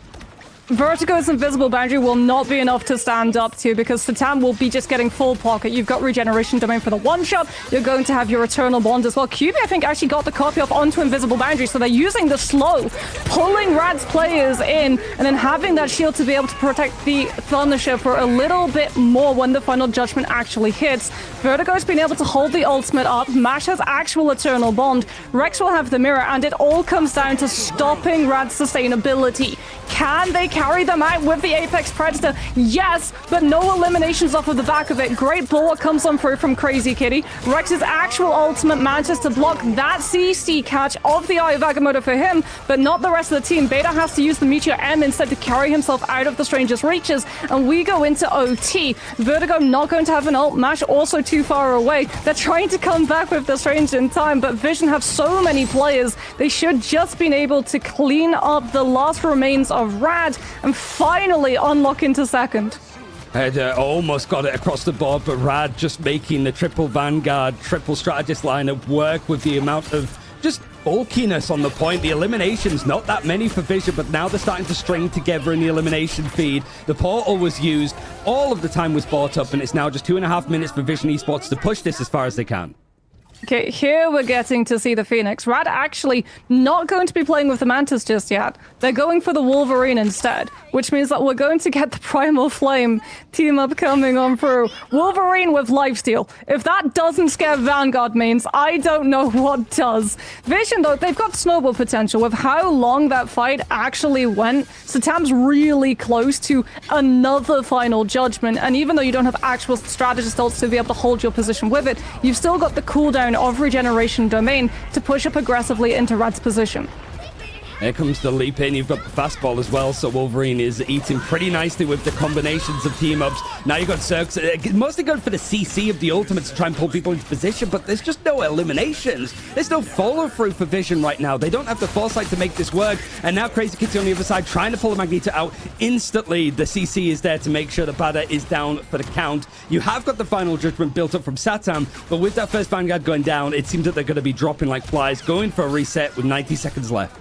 Vertigo's invisible boundary will not be enough to stand up to because Satam will be just getting full pocket. You've got regeneration domain for the one shot. You're going to have your eternal bond as well. QB, I think, actually got the copy off onto invisible boundary, so they're using the slow, pulling Rad's players in, and then having that shield to be able to protect the Thunder for a little bit more when the final judgment actually hits. Vertigo's been able to hold the ultimate up. Mash has actual eternal bond. Rex will have the mirror, and it all comes down to stopping Rad's sustainability. Can they carry them out with the Apex Predator? Yes, but no eliminations off of the back of it. Great Bulwark comes on through from Crazy Kitty. Rex's actual ultimate manages to block that CC catch of the Eye of Agamotto for him, but not the rest of the team. Beta has to use the Meteor M instead to carry himself out of the Stranger's reaches, and we go into OT. Vertigo not going to have an ult. Mash also too far away. They're trying to come back with the Stranger in time, but Vision have so many players. They should just been able to clean up the last remains of Rad and finally unlock into second. Had almost got it across the board, but Rad just making the triple Vanguard, triple strategist lineup work with the amount of just bulkiness on the point. The eliminations, not that many for Vision, but now they're starting to string together in the elimination feed. The portal was used, all of the time was bought up, and it's now just 2.5 minutes for Vision Esports to push this as far as they can. Okay, here we're getting to see the Phoenix. Rad actually not going to be playing with the Mantis just yet. They're going for the Wolverine instead, which means that we're going to get the Primal Flame team up coming on through. Wolverine with Lifesteal. If that doesn't scare Vanguard mains, I don't know what does. Vision, though, they've got snowball potential with how long that fight actually went. Satam's really close to another final judgment, and even though you don't have actual strategist ults to be able to hold your position with it, you've still got the cooldown of regeneration domain to push up aggressively into Rad's position. There comes the leap in. You've got the fastball as well, so Wolverine is eating pretty nicely with the combinations of team-ups. Now you've got Zerx, mostly good for the CC of the ultimate to try and pull people into position, but there's just no eliminations. There's no follow-through for Vision right now. They don't have the foresight to make this work, and now Crazy Kitty on the other side trying to pull the Magneto out. Instantly, the CC is there to make sure the Bada is down for the count. You have got the final judgment built up from Satam, but with that first Vanguard going down, it seems that they're going to be dropping like flies, going for a reset with 90 seconds left.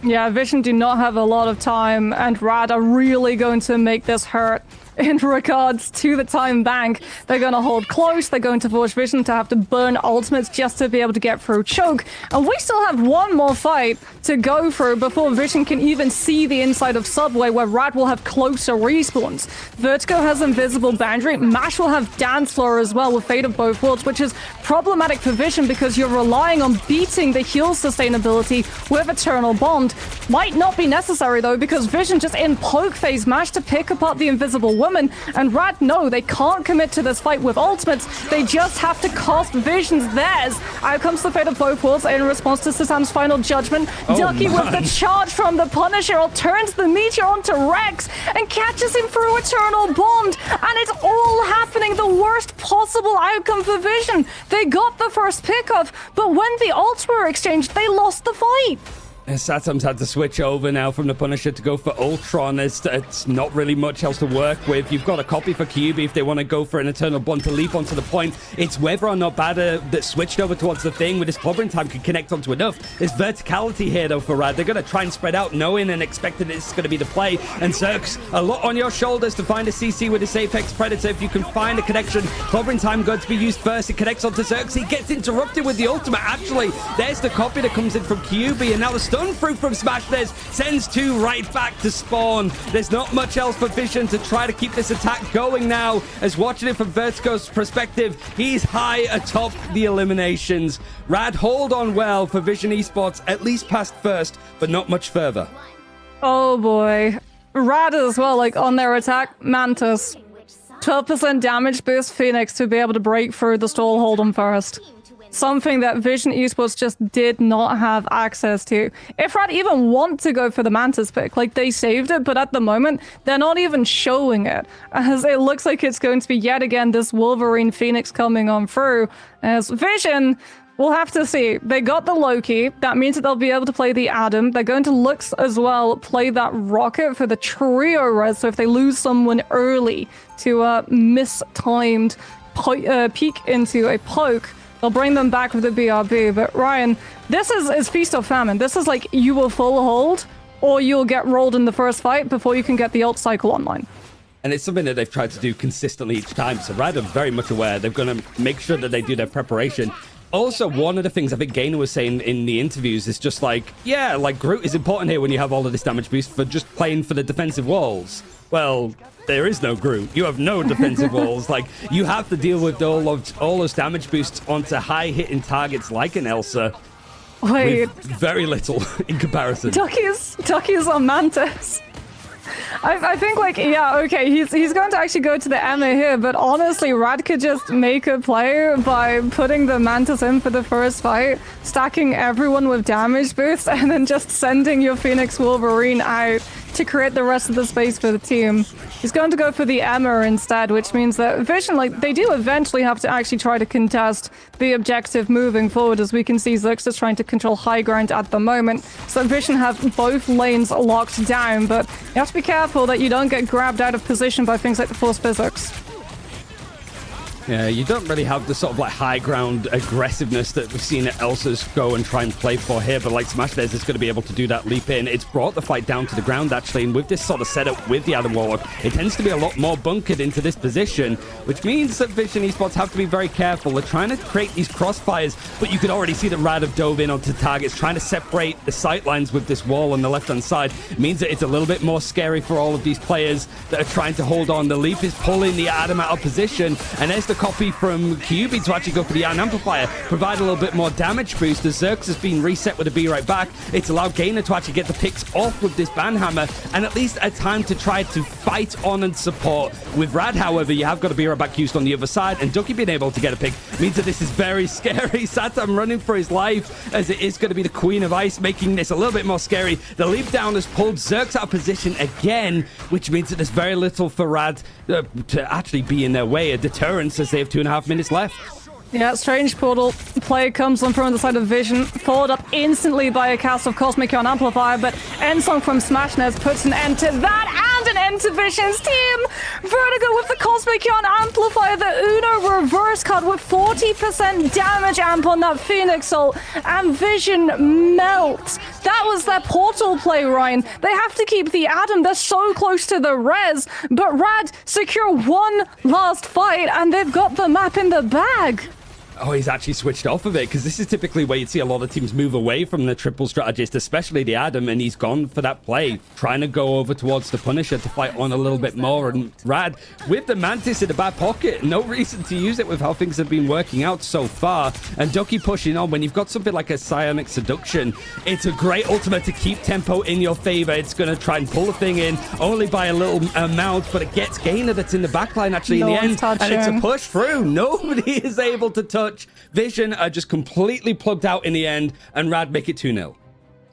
Yeah, Vision do not have a lot of time, and Rad are really going to make this hurt. In regards to the time bank, they're going to hold close. They're going to force Vision to have to burn ultimates just to be able to get through choke. And we still have one more fight to go through before Vision can even see the inside of Subway, where Rad will have closer respawns. Vertigo has Invisible Boundary. Mash will have Dance Floor as well with Fate of Both Worlds, which is problematic for Vision because you're relying on beating the heal sustainability with Eternal Bond. Might not be necessary though, because Vision just in poke phase Mash to pick apart the Invisible Woman. And Rad, no, they can't commit to this fight with ultimates. They just have to cost Vision's theirs. Out comes the Fate of Both Worlds in response to Satam's final judgment. Ducky with the charge from the Punisher turns the Meteor onto Rex and catches him through Eternal Bond. And it's all happening the worst possible outcome for Vision. They got the first pickoff, but when the ults were exchanged, they lost the fight. Satam's had to switch over now from the Punisher to go for Ultron. It's not really much else to work with. You've got a copy for QB if they want to go for an Eternal Bond to leap onto the point. It's whether or not Bada that switched over towards the thing with his clobbering time can connect onto enough. There's verticality here though for Rad. They're going to try and spread out, knowing and expecting it's going to be the play. And Zerx, a lot on your shoulders to find a CC with this Apex Predator. If you can find a connection, clobbering time going to be used first. It connects onto Zerx. He gets interrupted with the ultimate. Actually, there's the copy that comes in from QB, and now the stun through from Smashnez sends two right back to spawn. There's not much else for Vision to try to keep this attack going now, as watching it from Vertigo's perspective, he's high atop the eliminations. Rad hold on well for Vision Esports, at least past first, but not much further. Oh boy. Rad as well, like on their attack, Mantis. 12% damage boost Phoenix to be able to break through the stall, hold them first. Something that Vision Esports just did not have access to. If Rad even want to go for the Mantis pick, like they saved it, but at the moment, they're not even showing it. As it looks like it's going to be yet again this Wolverine Phoenix coming on through. As Vision, we'll have to see. They got the Loki. That means that they'll be able to play the Adam. They're going to look as well play that Rocket for the trio res. So if they lose someone early to mistimed peek into a poke, they'll bring them back with the BRB. But Ryan, this is Feast or Famine. This is like you will full hold or you'll get rolled in the first fight before you can get the ult cycle online. And it's something that they've tried to do consistently each time. So Rad are very much aware. They're going to make sure that they do their preparation. Also, one of the things I think Gainer was saying in the interviews is just like, yeah, like Groot is important here when you have all of this damage boost for just playing for the defensive walls. Well, there is no Groot. You have no defensive walls. Like, you have to deal with all those damage boosts onto high-hitting targets like an Elsa. Wait. With very little in comparison. Ducky's on Mantis. I think, like, yeah, okay, he's going to actually go to the EMEA here, but honestly, Rad could just make a play by putting the Mantis in for the first fight, stacking everyone with damage boosts, and then just sending your Phoenix Wolverine out to create the rest of the space for the team. He's going to go for the EMEA instead, which means that Vision, like, they do eventually have to actually try to contest the objective moving forward, as we can see Zerx is trying to control high ground at the moment. So Vision have both lanes locked down, but you have to be careful that you don't get grabbed out of position by things like the force physics. Yeah, you don't really have the sort of like high ground aggressiveness that we've seen Elsa's go and try and play for here, but like Smashnez is going to be able to do that leap in. It's brought the fight down to the ground actually, and with this sort of setup with the Adam Warlock, it tends to be a lot more bunkered into this position, which means that Vision Esports have to be very careful. They're trying to create these crossfires, but you could already see that Rad have dove in onto targets, trying to separate the sightlines with this wall on the left-hand side. It means that it's a little bit more scary for all of these players that are trying to hold on. The leap is pulling the Adam out of position, and there's the copy from QB to actually go for the Iron Amplifier, provide a little bit more damage boost. The Zerx has been reset with a be right back. It's allowed Gainer to actually get the picks off with this Banhammer, and at least a time to try to fight on and support. With Rad, however, you have got a be right back used on the other side, and Ducky being able to get a pick means that this is very scary. Satam running for his life, as it is going to be the Queen of Ice, making this a little bit more scary. The leap down has pulled Zerx out of position again, which means that there's very little for Rad to actually be in their way, a deterrence, as they have 2.5 minutes left. Yeah, strange portal play comes on from the side of Vision, followed up instantly by a cast of Cosmic Ion Amplifier, but Endsong from Smashness puts an end to that and an end to Vision's team. Vertigo with the Cosmic Ion Amplifier, the Uno reverse card with 40% damage amp on that Phoenix ult, and Vision melts. That was their portal play, Ryan. They have to keep the Atom. They're so close to the res, but Rad secure one last fight, and they've got the map in the bag. Oh, he's actually switched off of it, because this is typically where you'd see a lot of teams move away from the triple strategist, especially the Adam, and he's gone for that play, trying to go over towards the Punisher to fight on a little bit more. And Rad, with the Mantis in the back pocket, no reason to use it with how things have been working out so far. And Ducky pushing on. When you've got something like a Psionic Seduction, it's a great ultimate to keep tempo in your favor. It's going to try and pull the thing in, only by a little amount, but it gets Gainer that's in the backline actually in the end. And it's a push through. Nobody is able to touch. Vision are just completely plugged out in the end, and Rad make it 2-0.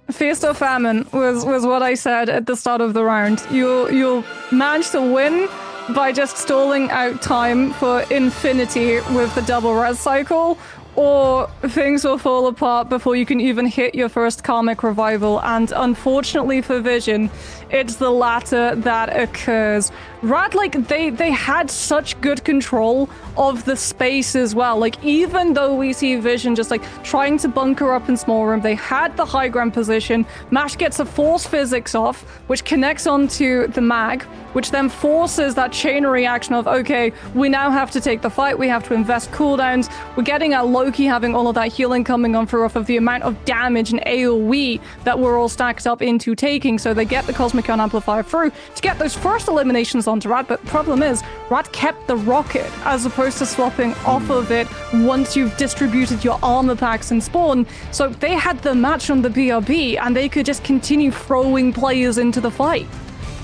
Feast or famine was what I said at the start of the round. You'll manage to win by just stalling out time for infinity with the double res cycle, or things will fall apart before you can even hit your first karmic revival. And unfortunately for Vision, it's the latter that occurs. Rad, like, they had such good control of the space as well. Like, even though we see Vision just, like, trying to bunker up in small room, they had the high ground position. Mash gets a force physics off, which connects onto the mag, which then forces that chain reaction of, okay, we now have to take the fight, we have to invest cooldowns. We're getting at Loki having all of that healing coming on through off of the amount of damage and AoE that we're all stacked up into taking, so they get the Cosmic Ion Amplifier through to get those first eliminations onto Rad. But the problem is, Rad kept the rocket as opposed to swapping off of it once you've distributed your armor packs and spawn. So they had the match on the BRB, and they could just continue throwing players into the fight.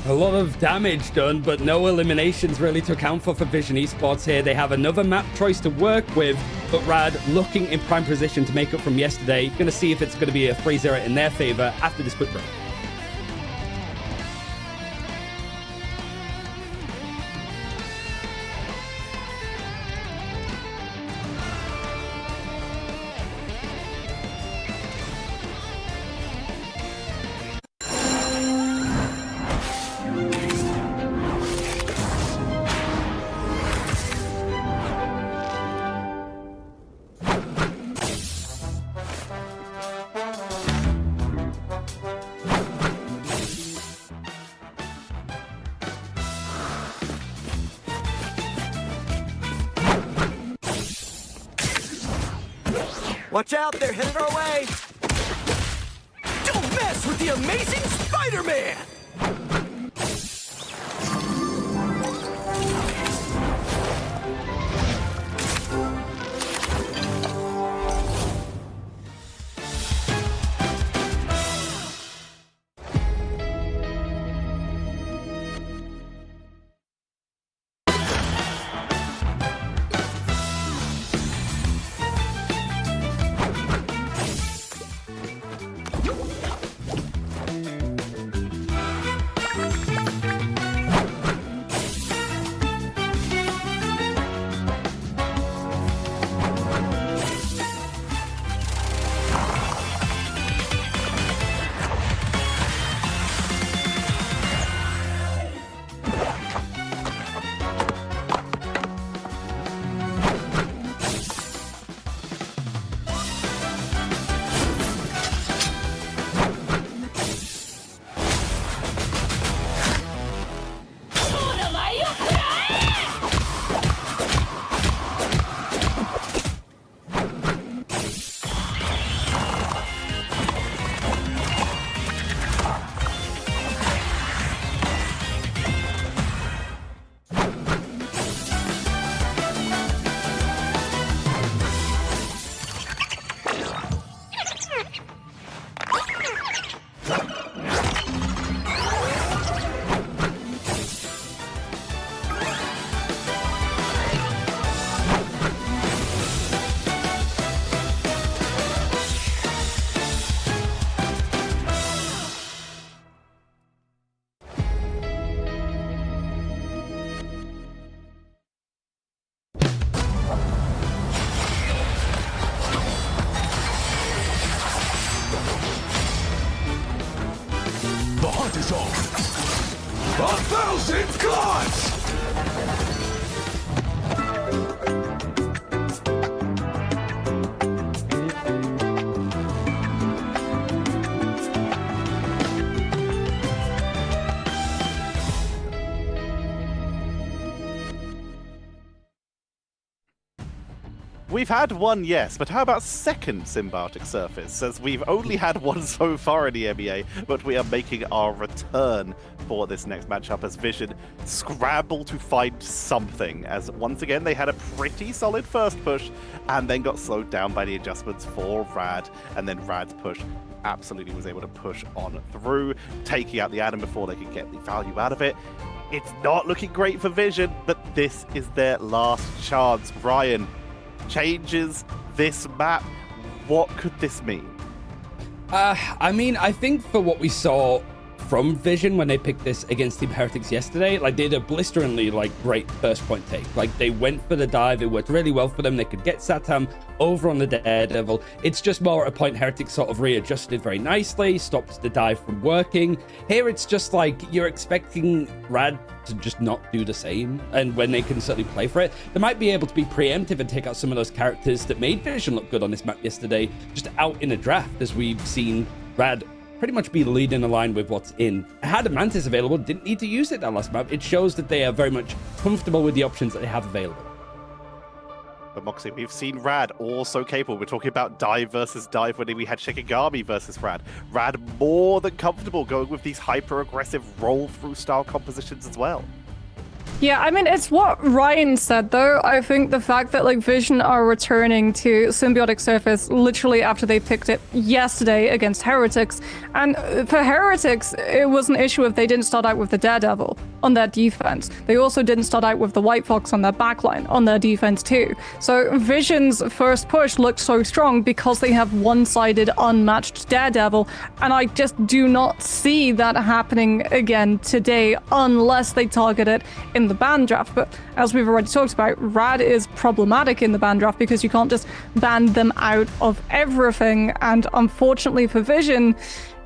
A lot of damage done, but no eliminations really to account for Vision Esports here. They have another map choice to work with, but Rad looking in prime position to make up from yesterday. Going to see if it's going to be a 3-0 in their favor after this quick break. Watch out, they're headed our way! Don't mess with the amazing Spider-Man! hunt is on! 1,000 gods! We've had one, yes, but how about second Symbiotic Surface? As we've only had one so far in the EMEA, but we are making our return for this next matchup as Vision scramble to find something. As once again, they had a pretty solid first push and then got slowed down by the adjustments for Rad, and then Rad's push absolutely was able to push on through, taking out the Adam before they could get the value out of it. It's not looking great for Vision, but this is their last chance. Ryan, changes this map, what could this mean? I mean, I think for what we saw from Vision when they picked this against Team Heretics yesterday, like they did a blisteringly great first point take. Like they went for the dive, it worked really well for them. They could get Satam over on the Daredevil. It's just more at a point Heretics sort of readjusted very nicely, stopped the dive from working. Here it's just like you're expecting Rad to just not do the same, and when they can certainly play for it, they might be able to be preemptive and take out some of those characters that made Vision look good on this map yesterday, just out in a draft, as we've seen Rad pretty much be leading the line with what's in. Had a Mantis available, didn't need to use it that last map. It shows that they are very much comfortable with the options that they have available. But Moxie, we've seen Rad also capable. We're talking about dive versus dive when we had Shikigami versus Rad. Rad more than comfortable going with these hyper-aggressive roll-through style compositions as well. Yeah, I mean, it's what Ryan said, though. I think the fact that, Vision are returning to Symbiotic Surface literally after they picked it yesterday against Heretics. And for Heretics, it was an issue if they didn't start out with the Daredevil on their defense. They also didn't start out with the White Fox on their backline on their defense, too. So Vision's first push looked so strong because they have one-sided, unmatched Daredevil. And I just do not see that happening again today unless they target it in the ban draft. But as we've already talked about, Rad is problematic in the ban draft because you can't just ban them out of everything. And unfortunately for Vision,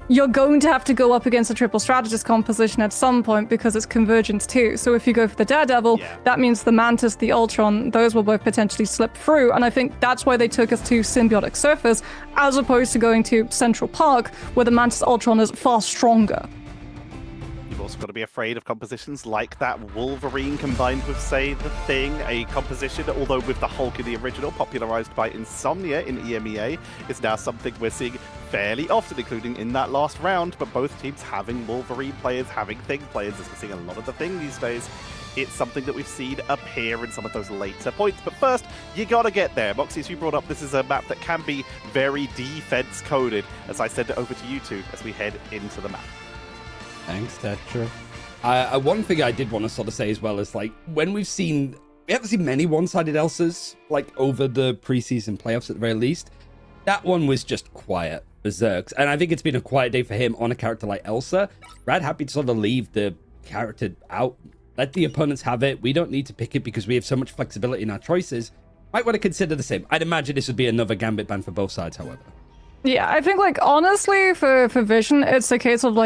you're going to have to go up against a triple strategist composition at some point because it's convergence too. So if you go for the Daredevil, that means the Mantis, the Ultron, those will both potentially slip through. And I think that's why they took us to Symbiotic Surface as opposed to going to Central Park, where the Mantis Ultron is far stronger. You've also got to be afraid of compositions like that Wolverine combined with, say, the Thing, a composition, although with the Hulk in the original, popularized by Insomnia in EMEA, is now something we're seeing fairly often, including in that last round, but both teams having Wolverine players, having Thing players, as we're seeing a lot of the Thing these days. It's something that we've seen appear in some of those later points. But first, you gotta get there. Moxie, as you brought up, this is a map that can be very defense-coded, as I send it over to you two as we head into the map. Thanks, Tetra. One thing I did want to sort of say as well is, when we haven't seen many one-sided Elsas, over the preseason playoffs at the very least. That one was just quiet for Zerx, and I think it's been a quiet day for him on a character like Elsa. Rad happy to sort of leave the character out, let the opponents have it. We don't need to pick it because we have so much flexibility in our choices. Might want to consider the same. I'd imagine this would be another Gambit ban for both sides, however. Yeah, I think, honestly, for Vision, it's a case of,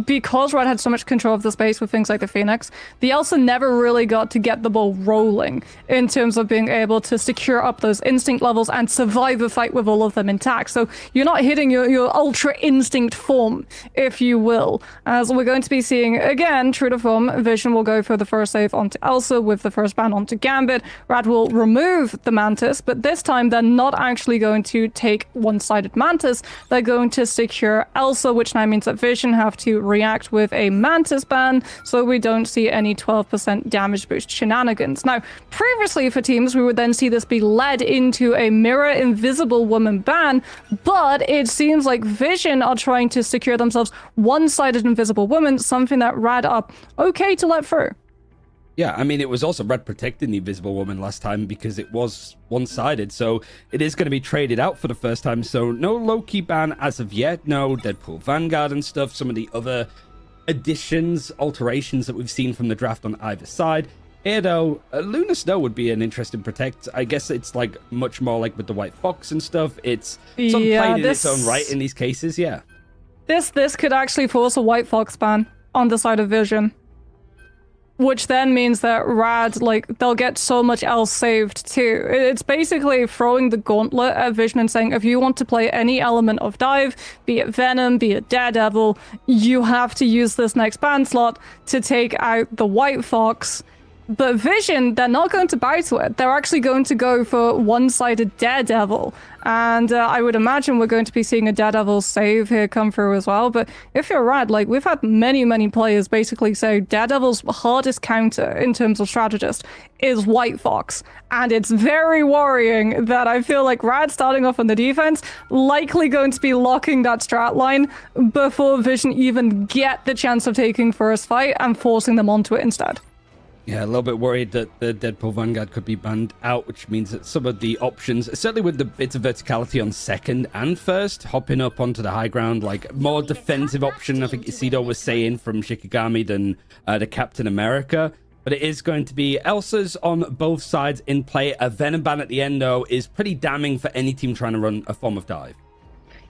because Red had so much control of the space with things like the Phoenix, the Elsa never really got to get the ball rolling in terms of being able to secure up those instinct levels and survive a fight with all of them intact. So you're not hitting your ultra instinct form, if you will. As we're going to be seeing, again, true to form, Vision will go for the first save onto Elsa with the first ban onto Gambit. Rad will remove the Mantis, but this time they're not actually going to take one-sided Mantis. They're going to secure Elsa, which now means that Vision have to react with a Mantis ban, so we don't see any 12% damage boost shenanigans. Now, previously for teams, we would then see this be led into a Mirror Invisible Woman ban, but it seems like Vision are trying to secure themselves one-sided Invisible Woman, something that Rad are okay to let through. Yeah, I mean, it was also Red protecting the Invisible Woman last time because it was one-sided, so it is going to be traded out for the first time, so no low-key ban as of yet, no Deadpool Vanguard and stuff, some of the other additions, alterations that we've seen from the draft on either side. Here, though, Luna Snow would be an interesting protect. I guess it's, much more like with the White Fox and stuff. It's sort of played in its own right in these cases, yeah. This could actually force a White Fox ban on the side of Vision. Which then means that Rad, like, they'll get so much else saved too. It's basically throwing the gauntlet at Vision and saying, if you want to play any element of dive, be it Venom, be it Daredevil, you have to use this next ban slot to take out the White Fox. But Vision, they're not going to bow to it. They're actually going to go for one-sided Daredevil. And I would imagine we're going to be seeing a Daredevil save here come through as well. But if you're Rad, like, we've had many players basically say Daredevil's hardest counter in terms of strategist is White Fox. And it's very worrying that I feel like Rad starting off on the defense, likely going to be locking that strat line before Vision even get the chance of taking first fight and forcing them onto it instead. Yeah, a little bit worried that the Deadpool Vanguard could be banned out, which means that some of the options, certainly with the bits of verticality on second and first, hopping up onto the high ground, like more defensive option, I think Isido was saying, from Shikigami than the Captain America. But it is going to be Elsa's on both sides in play. A Venom ban at the end, though, is pretty damning for any team trying to run a form of dive.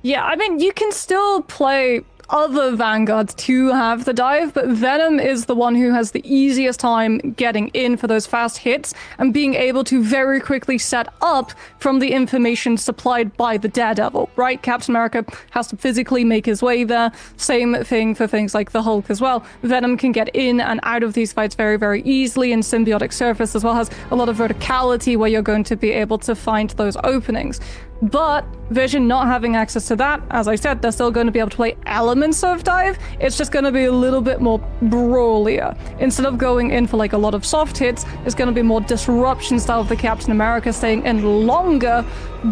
Yeah, I mean, you can still play other Vanguards to have the dive, but Venom is the one who has the easiest time getting in for those fast hits and being able to very quickly set up from the information supplied by the Daredevil, right? Captain America has to physically make his way there. Same thing for things like the Hulk as well. Venom can get in and out of these fights very easily, and Symbiotic Surface as well has a lot of verticality where you're going to be able to find those openings. But Vision not having access to that, as I said, they're still going to be able to play elements of dive. It's just going to be a little bit more brawlier. Instead of going in for like a lot of soft hits, it's going to be more disruption style of the Captain America, staying in longer,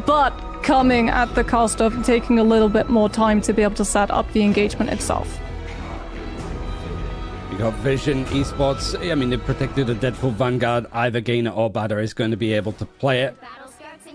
but coming at the cost of taking a little bit more time to be able to set up the engagement itself. You got Vision Esports. I mean, they've protected the Deadpool Vanguard. Either Gainer or Badder is going to be able to play it.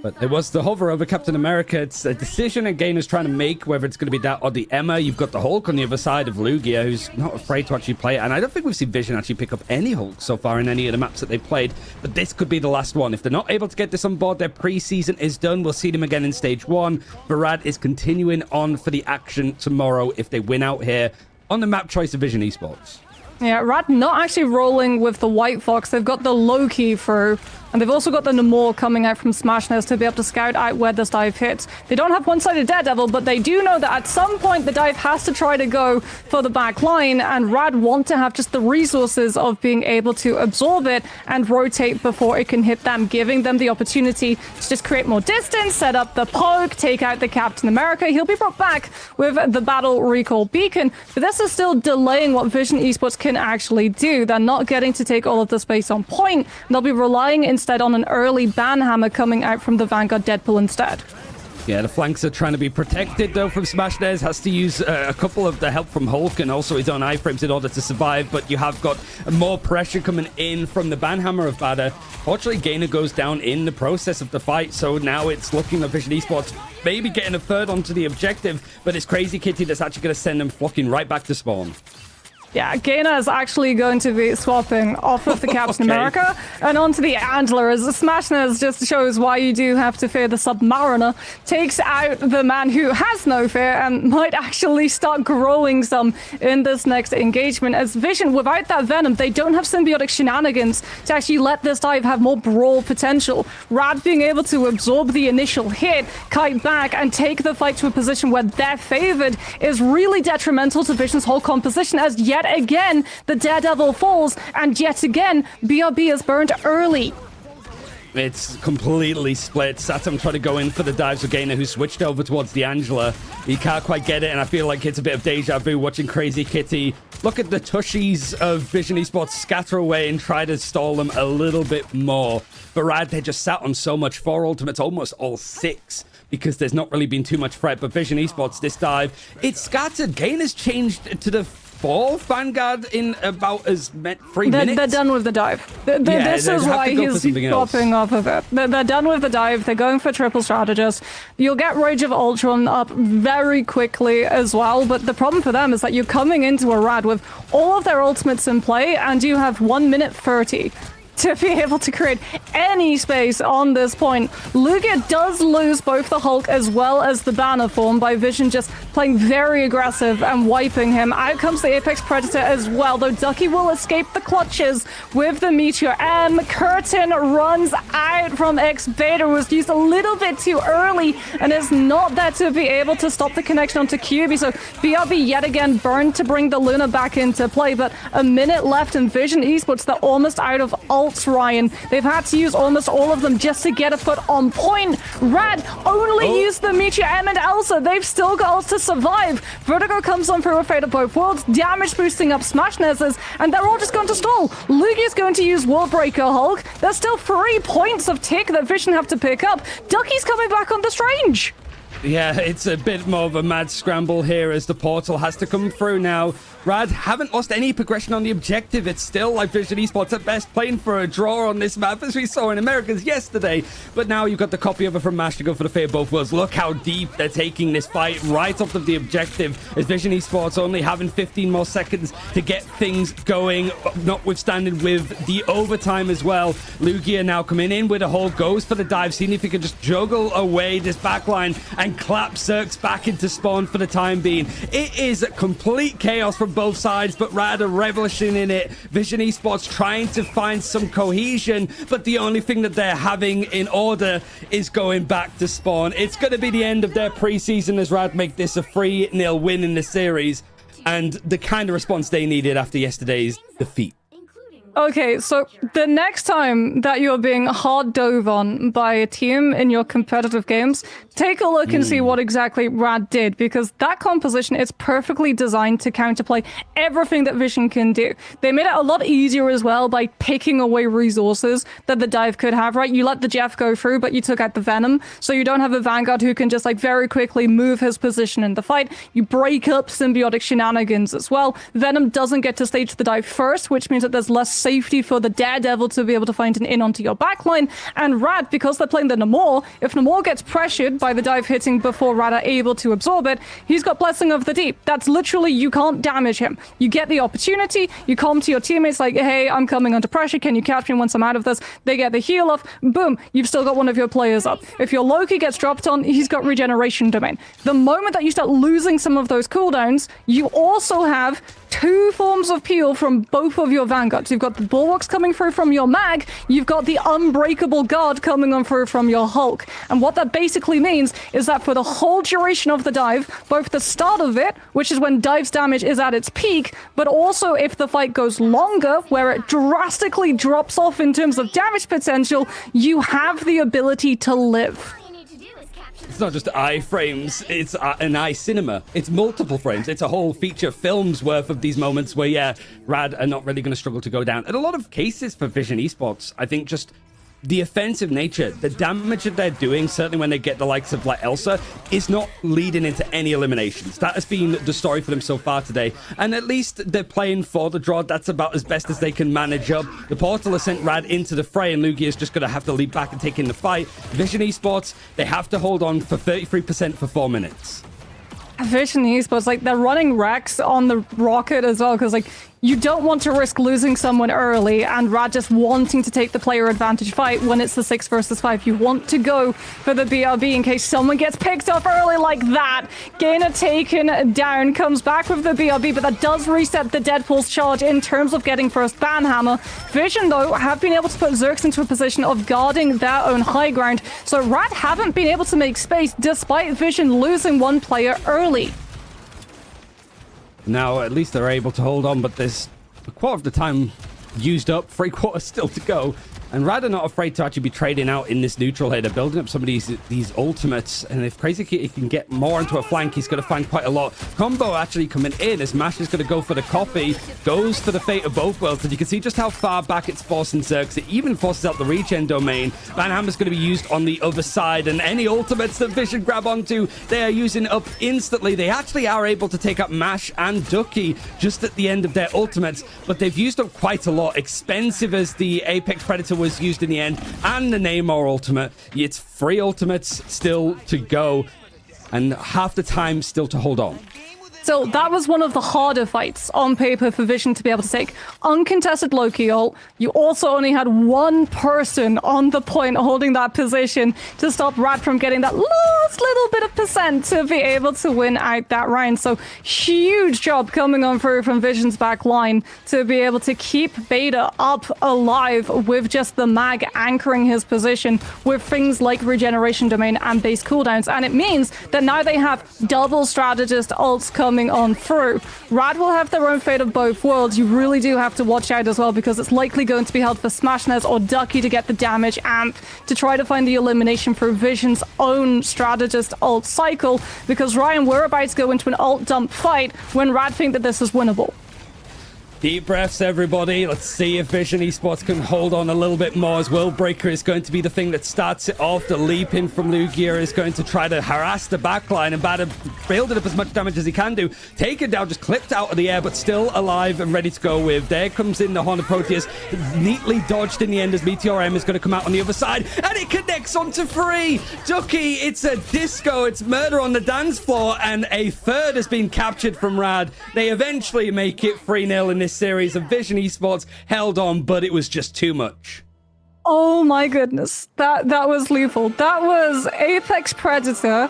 But there was the hover over Captain America. It's a decision that Gainer's trying to make, whether it's going to be that or the EMEA. You've got the Hulk on the other side of Lugia, who's not afraid to actually play it. And I don't think we've seen Vision actually pick up any Hulk so far in any of the maps that they've played. But this could be the last one. If they're not able to get this on board, their preseason is done. We'll see them again in stage 1. Barad is continuing on for the action tomorrow if they win out here on the map choice of Vision Esports. Yeah, Rad not actually rolling with the White Fox. They've got the Loki through, and they've also got the Namor coming out from Smashness to be able to scout out where this dive hits. They don't have one-sided Daredevil, but they do know that at some point the dive has to try to go for the back line, and Rad want to have just the resources of being able to absorb it and rotate before it can hit them, giving them the opportunity to just create more distance, set up the poke, take out the Captain America. He'll be brought back with the Battle Recall Beacon, but this is still delaying what Vision Esports can actually do. They're not getting to take all of the space on point. They'll be relying instead on an early ban hammer coming out from the Vanguard Deadpool instead. Yeah, the flanks are trying to be protected, though, from Smashness. Has to use a couple of the help from Hulk and also his own iframes in order to survive, but you have got more pressure coming in from the banhammer of Badder. Fortunately, Gainer goes down in the process of the fight, so now it's looking at Vision Esports maybe getting a third onto the objective, but it's Crazy Kitty that's actually going to send them flocking right back to spawn. Yeah, Gainer is actually going to be swapping off of the Captain America and onto the Antler, as the Smashness just shows why you do have to fear the Submariner. Takes out the man who has no fear and might actually start growing some in this next engagement. As Vision, without that Venom, they don't have symbiotic shenanigans to actually let this dive have more brawl potential. Rad being able to absorb the initial hit, kite back, and take the fight to a position where they're favored is really detrimental to Vision's whole composition, as yet again the Daredevil falls, and yet again BRB is burned early. It's completely split. Satam tried to go in for the dives with Gainer, who switched over towards the Angela. He can't quite get it, and I feel like it's a bit of deja vu watching Crazy Kitty look at the tushies of Vision Esports scatter away and try to stall them a little bit more. Barad, they just sat on so much 4 ultimates, almost all 6, because there's not really been too much threat. But Vision Esports, this dive, it's scattered. Gainer's changed to the 4th Vanguard in about 3 minutes. They're done with the dive. This is why he's popping off of it. They're done with the dive. They're going for triple strategist. You'll get Rage of Ultron up very quickly as well, but the problem for them is that you're coming into a Rad with all of their ultimates in play, and you have 1 minute 30 to be able to create any space on this point. Lugia does lose both the Hulk as well as the banner form by Vision just playing very aggressive and wiping him. Out comes the Apex Predator as well, though Ducky will escape the clutches with the Meteor M. Curtain runs out from X-Beta, was used a little bit too early and is not there to be able to stop the connection onto QB. So BRB yet again burned to bring the Luna back into play, but a minute left in Vision Esports. They're almost out of ults, Ryan. They've had to use almost all of them just to get a foot on point. Rad only used the Meteor M and Elsa. They've still got ults to survive. Vertigo comes on through a Fate of Both Worlds, damage boosting up Smash Nezzers, and they're all just going to stall. Lugia's going to use World Breaker Hulk. There's still 3 points of tick that Vision have to pick up. Ducky's coming back on the Strange. Yeah, it's a bit more of a mad scramble here as the portal has to come through now. Rad haven't lost any progression on the objective. It's still like Vision Esports at best, playing for a draw on this map, as we saw in Americas yesterday. But now you've got the copy over from Mash to go for the Fate of Both Worlds. Look how deep they're taking this fight right off of the objective, as Vision Esports only having 15 more seconds to get things going, notwithstanding with the overtime as well. Lugia now coming in with a hole, goes for the dive, seeing if he can just juggle away this backline and clap Zerx back into spawn for the time being. It is complete chaos from both sides, but Rad are relishing in it. Vision Esports trying to find some cohesion, but the only thing that they're having in order is going back to spawn. It's going to be the end of their preseason as Rad make this a 3-0 win in the series, and the kind of response they needed after yesterday's defeat. Okay, so the next time that you're being hard dove on by a team in your competitive games, take a look and see what exactly Rad did, because that composition is perfectly designed to counterplay everything that Vision can do. They made it a lot easier as well by picking away resources that the dive could have, right? You let the Jeff go through, but you took out the Venom, so you don't have a Vanguard who can just like very quickly move his position in the fight. You break up symbiotic shenanigans as well. Venom doesn't get to stage the dive first, which means that there's less safety for the Daredevil to be able to find an in onto your backline. And Rad, because they're playing the Namor, if Namor gets pressured by the dive hitting before Rad are able to absorb it, he's got Blessing of the Deep. That's literally, you can't damage him. You get the opportunity, you come to your teammates like, hey, I'm coming under pressure, can you catch me once I'm out of this? They get the heal off, boom, you've still got one of your players up. If your Loki gets dropped on, he's got regeneration domain. The moment that you start losing some of those cooldowns, you also have 2 forms of peel from both of your Vanguards. You've got the Bulwarks coming through from your Mag, you've got the Unbreakable Guard coming on through from your Hulk. And what that basically means is that for the whole duration of the dive, both the start of it, which is when dive's damage is at its peak, but also if the fight goes longer, where it drastically drops off in terms of damage potential, you have the ability to live. It's not just iframes, it's an iCinema. It's multiple frames. It's a whole feature film's worth of these moments where, yeah, Rad are not really going to struggle to go down. In a lot of cases for Vision Esports, I think just the offensive nature, the damage that they're doing, certainly when they get the likes of like Elsa, is not leading into any eliminations. That has been the story for them so far today. And at least they're playing for the draw. That's about as best as they can manage up. The portal has sent Rad into the fray, and Lugia is just going to have to lead back and take in the fight. Vision Esports, they have to hold on for 33% for 4 minutes. Vision Esports, like, they're running Rex on the rocket as well, because, like, you don't want to risk losing someone early and Rad just wanting to take the player advantage fight when it's the 6 versus 5. You want to go for the BRB in case someone gets picked off early like that. Gainer taken down, comes back with the BRB, but that does reset the Deadpool's charge in terms of getting first Banhammer. Vision, though, have been able to put Zerx into a position of guarding their own high ground, so Rad haven't been able to make space despite Vision losing one player early. Now, at least they're able to hold on, but there's a quarter of the time used up, 3 quarters still to go. And Rad are not afraid to actually be trading out in this neutral here. They're building up some of these ultimates. And if Crazy Kitty can get more into a flank, he's going to find quite a lot. Combo actually coming in as Mash is going to go for the copy. Goes for the Fate of Both Worlds. And you can see just how far back it's forcing Zerx. It even forces out the regen domain. Van Hammer's going to be used on the other side. And any ultimates that Vision grab onto, they are using up instantly. They actually are able to take up Mash and Ducky just at the end of their ultimates. But they've used up quite a lot. Expensive as the Apex Predator was used in the end, and the Namor ultimate. It's 3 ultimates still to go, and half the time still to hold on. So that was one of the harder fights on paper for Vision to be able to take. Uncontested Loki ult. You also only had one person on the point holding that position to stop Rad from getting that last little bit of percent to be able to win out that round. So huge job coming on through from Vision's back line to be able to keep Beta up alive with just the mag anchoring his position with things like regeneration domain and base cooldowns. And it means that now they have double strategist ults coming on through. Rad will have their own fate of both worlds. You really do have to watch out as well, because it's likely going to be held for Smashnez or Ducky to get the damage amp to try to find the elimination through Vision's own strategist ult cycle, because Ryan, we're about to go into an ult dump fight when Rad think that this is winnable. Deep breaths, everybody. Let's see if Vision Esports can hold on a little bit more, as World Breaker is going to be the thing that starts it off. The leap in from Lugia is going to try to harass the backline, and Bada building up as much damage as he can do. Taken down, just clipped out of the air, but still alive and ready to go with. There comes in the Horn of Proteus. Neatly dodged in the end as Meteor M is going to come out on the other side, and it connects onto 3. Ducky, it's a disco. It's murder on the dance floor, and a third has been captured from Rad. They eventually make it 3-0 in this series, of Vision Esports held on, but it was just too much. Oh my goodness, that was lethal. That was Apex Predator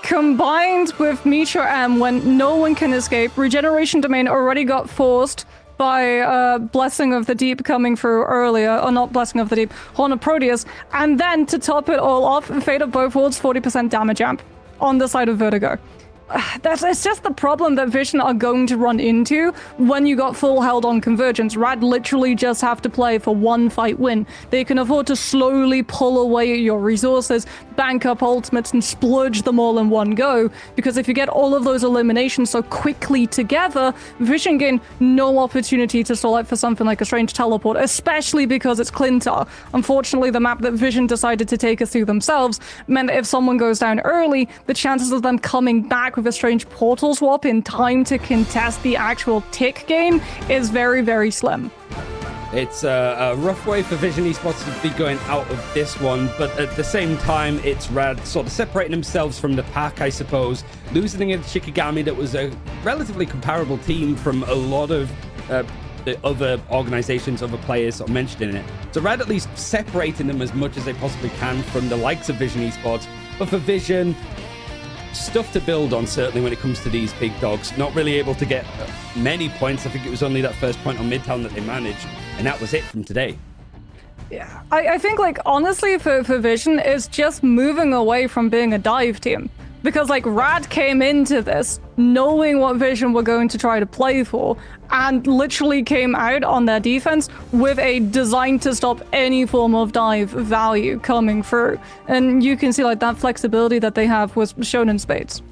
combined with Meteor M when no one can escape. Regeneration domain already got forced by Blessing of the Deep coming through earlier, or not Blessing of the Deep, Horn of Proteus, and then to top it all off, Fate of both worlds, 40% damage amp on the side of Vertigo. It's just the problem that Vision are going to run into when you got full held on convergence. Rad literally just have to play for one fight win. They can afford to slowly pull away your resources, bank up ultimates, and splurge them all in one go, because if you get all of those eliminations so quickly together, Vision gain no opportunity to stall out for something like a strange teleport, especially because it's Clintar. Unfortunately, the map that Vision decided to take us through themselves meant that if someone goes down early, the chances of them coming back with a strange portal swap in time to contest the actual tick game is very, very slim. It's a rough way for Vision Esports to be going out of this one, but at the same time, it's Rad sort of separating themselves from the pack, I suppose. Losing against Shikigami, that was a relatively comparable team from a lot of the other organizations, other players sort of mentioned in it. So Rad at least separating them as much as they possibly can from the likes of Vision Esports. But for Vision, stuff to build on, certainly, when it comes to these big dogs. Not really able to get many points. I think it was only that first point on Midtown that they managed, and that was it from today. Yeah, I think, like, honestly, for Vision, it's just moving away from being a dive team. Because, like, Rad came into this knowing what Vision were going to try to play for, and literally came out on their defense with a design to stop any form of dive value coming through. And you can see, like, that flexibility that they have was shown in spades.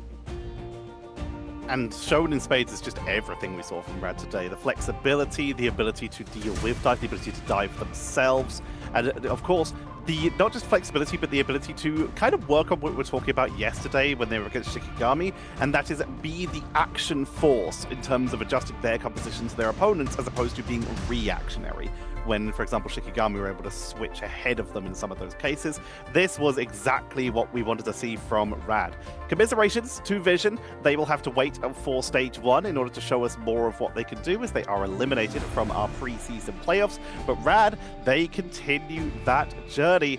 And shown in spades is just everything we saw from Rad today. The flexibility, the ability to deal with dive, the ability to dive themselves, and of course, the not just flexibility, but the ability to kind of work on what we were talking about yesterday when they were against Shikigami, and that is be the action force in terms of adjusting their composition to their opponents, as opposed to being reactionary. When, for example, Shikigami were able to switch ahead of them in some of those cases. This was exactly what we wanted to see from Rad. Commiserations to Vision. They will have to wait for Stage 1 in order to show us more of what they can do, as they are eliminated from our preseason playoffs. But Rad, they continue that journey.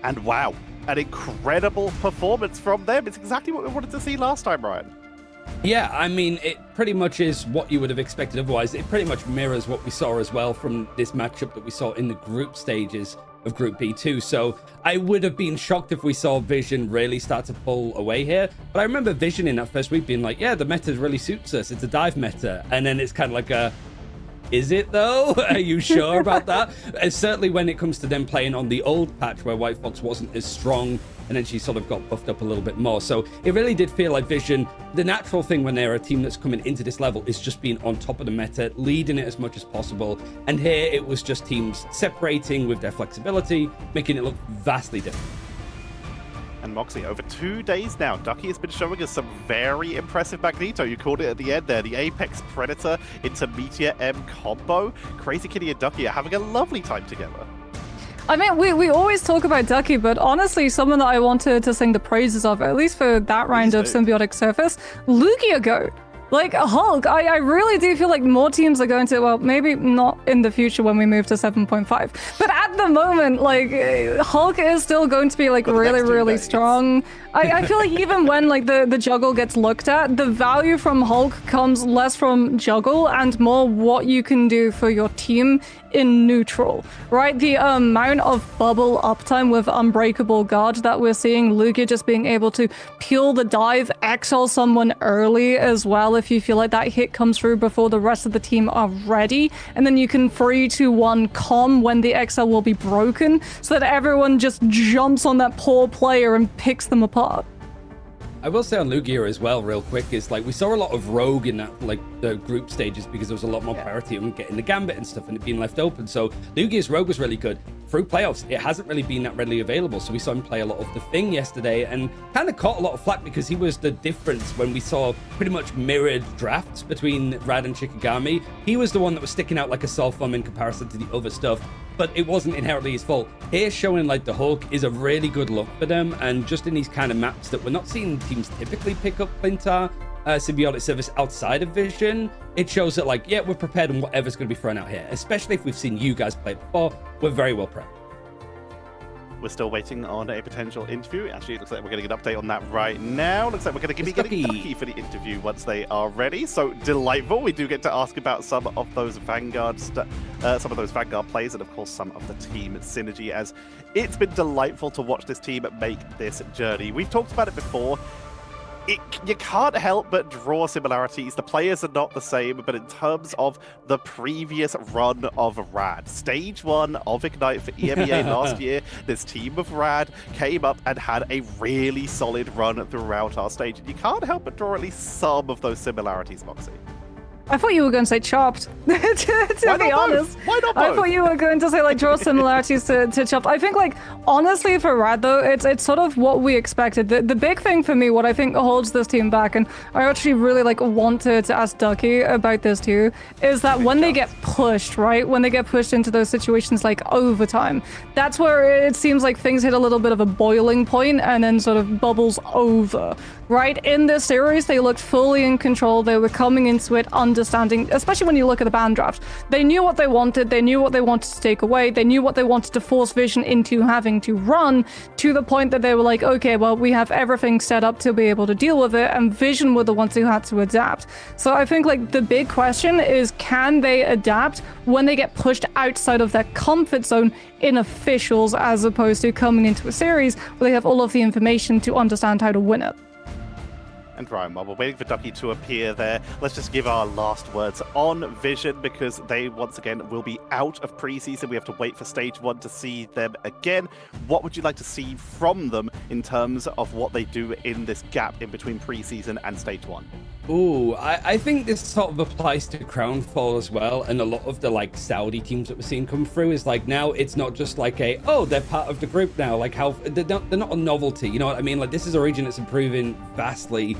And wow, an incredible performance from them. It's exactly what we wanted to see last time, Ryan. Yeah, I mean, it pretty much is what you would have expected otherwise. It pretty much mirrors what we saw as well from this matchup that we saw in the group stages of Group B2. So I would have been shocked if we saw Vision really start to pull away here. But I remember Vision in that first week being like, yeah, the meta really suits us. It's a dive meta. And then it's kind of like a, is it though? Are you sure about that? And certainly when it comes to them playing on the old patch where White Fox wasn't as strong, and then she sort of got buffed up a little bit more. So it really did feel like Vision, the natural thing when they're a team that's coming into this level is just being on top of the meta, leading it as much as possible. And here it was just teams separating with their flexibility, making it look vastly different. And Moxie, over 2 days now, Ducky has been showing us some very impressive Magneto. You called it at the end there, the Apex Predator into Meteor M combo. Crazy Kitty and Ducky are having a lovely time together. I mean, we always talk about Ducky, but honestly, someone that I wanted to sing the praises of, at least for that round of Symbiotic Surface, Lugia Goat. Like Hulk, I really do feel like more teams are going to, well, maybe not in the future when we move to 7.5, but at the moment, like Hulk is still going to be like really strong. I feel like even when like the juggle gets looked at, the value from Hulk comes less from juggle and more what you can do for your team in neutral, right? The amount of bubble uptime with Unbreakable Guard that we're seeing, Lugia just being able to peel the dive, exile someone early as well if you feel like that hit comes through before the rest of the team are ready, and then you can 3-2-1 calm when the exile will be broken so that everyone just jumps on that poor player and picks them apart. I will say on Lugia as well, real quick, is like we saw a lot of Rogue in that, like the group stages, because there was a lot more priority on getting the Gambit and stuff and it being left open. So Lugia's Rogue was really good. Through playoffs, it hasn't really been that readily available. So we saw him play a lot of the Thing yesterday and kind of caught a lot of flack because he was the difference when we saw pretty much mirrored drafts between Rad and Shikigami. He was the one that was sticking out like a sore thumb in comparison to the other stuff, but it wasn't inherently his fault. Here showing like the Hulk is a really good look for them, and just in these kind of maps that we're not seeing teams typically pick up Plintar, Symbiotic Service outside of Vision, it shows that like, yeah, we're prepared on whatever's going to be thrown out here, especially if we've seen you guys play before. We're very well prepped. We're still waiting on a potential interview. Actually, it looks like we're getting an update on that right now. Looks like we're going to be getting Ducky for the interview once they are ready. So delightful. We do get to ask about some of those Vanguard plays, and of course some of the team synergy, as it's been delightful to watch this team make this journey. We've talked about it before. You can't help but draw similarities. The players are not the same, but in terms of the previous run of Rad, stage 1 of Ignite for EMEA last year, this team of Rad came up and had a really solid run throughout our stage. And you can't help but draw at least some of those similarities, Moxie. I thought you were going to say Chopped, to be honest. Why not both? I thought you were going to say, like, draw similarities to Chopped. I think, like, honestly, for Rad, though, it's sort of what we expected. The big thing for me, what I think holds this team back, and I actually really, like, wanted to ask Ducky about this, too, is that when they get pushed, right? When they get pushed into those situations, like, overtime, that's where it seems like things hit a little bit of a boiling point and then sort of bubbles over, right? In this series, they looked fully in control. They were coming into it understanding, especially when you look at the ban draft. They knew what they wanted. They knew what they wanted to take away. They knew what they wanted to force Vision into having to run, to the point that they were like, okay, well, we have everything set up to be able to deal with it, and Vision were the ones who had to adapt. So I think, like, the big question is, can they adapt when they get pushed outside of their comfort zone in officials, as opposed to coming into a series where they have all of the information to understand how to win it? And Ryan, while we're waiting for Ducky to appear there, let's just give our last words on Vision, because they, once again, will be out of preseason. We have to wait for stage 1 to see them again. What would you like to see from them in terms of what they do in this gap in between preseason and stage 1? Ooh, I think this sort of applies to Crownfall as well, and a lot of the like Saudi teams that we're seeing come through is like, now it's not just like a, oh, they're part of the group now, like how they're not a novelty, you know what I mean? Like, this is a region that's improving vastly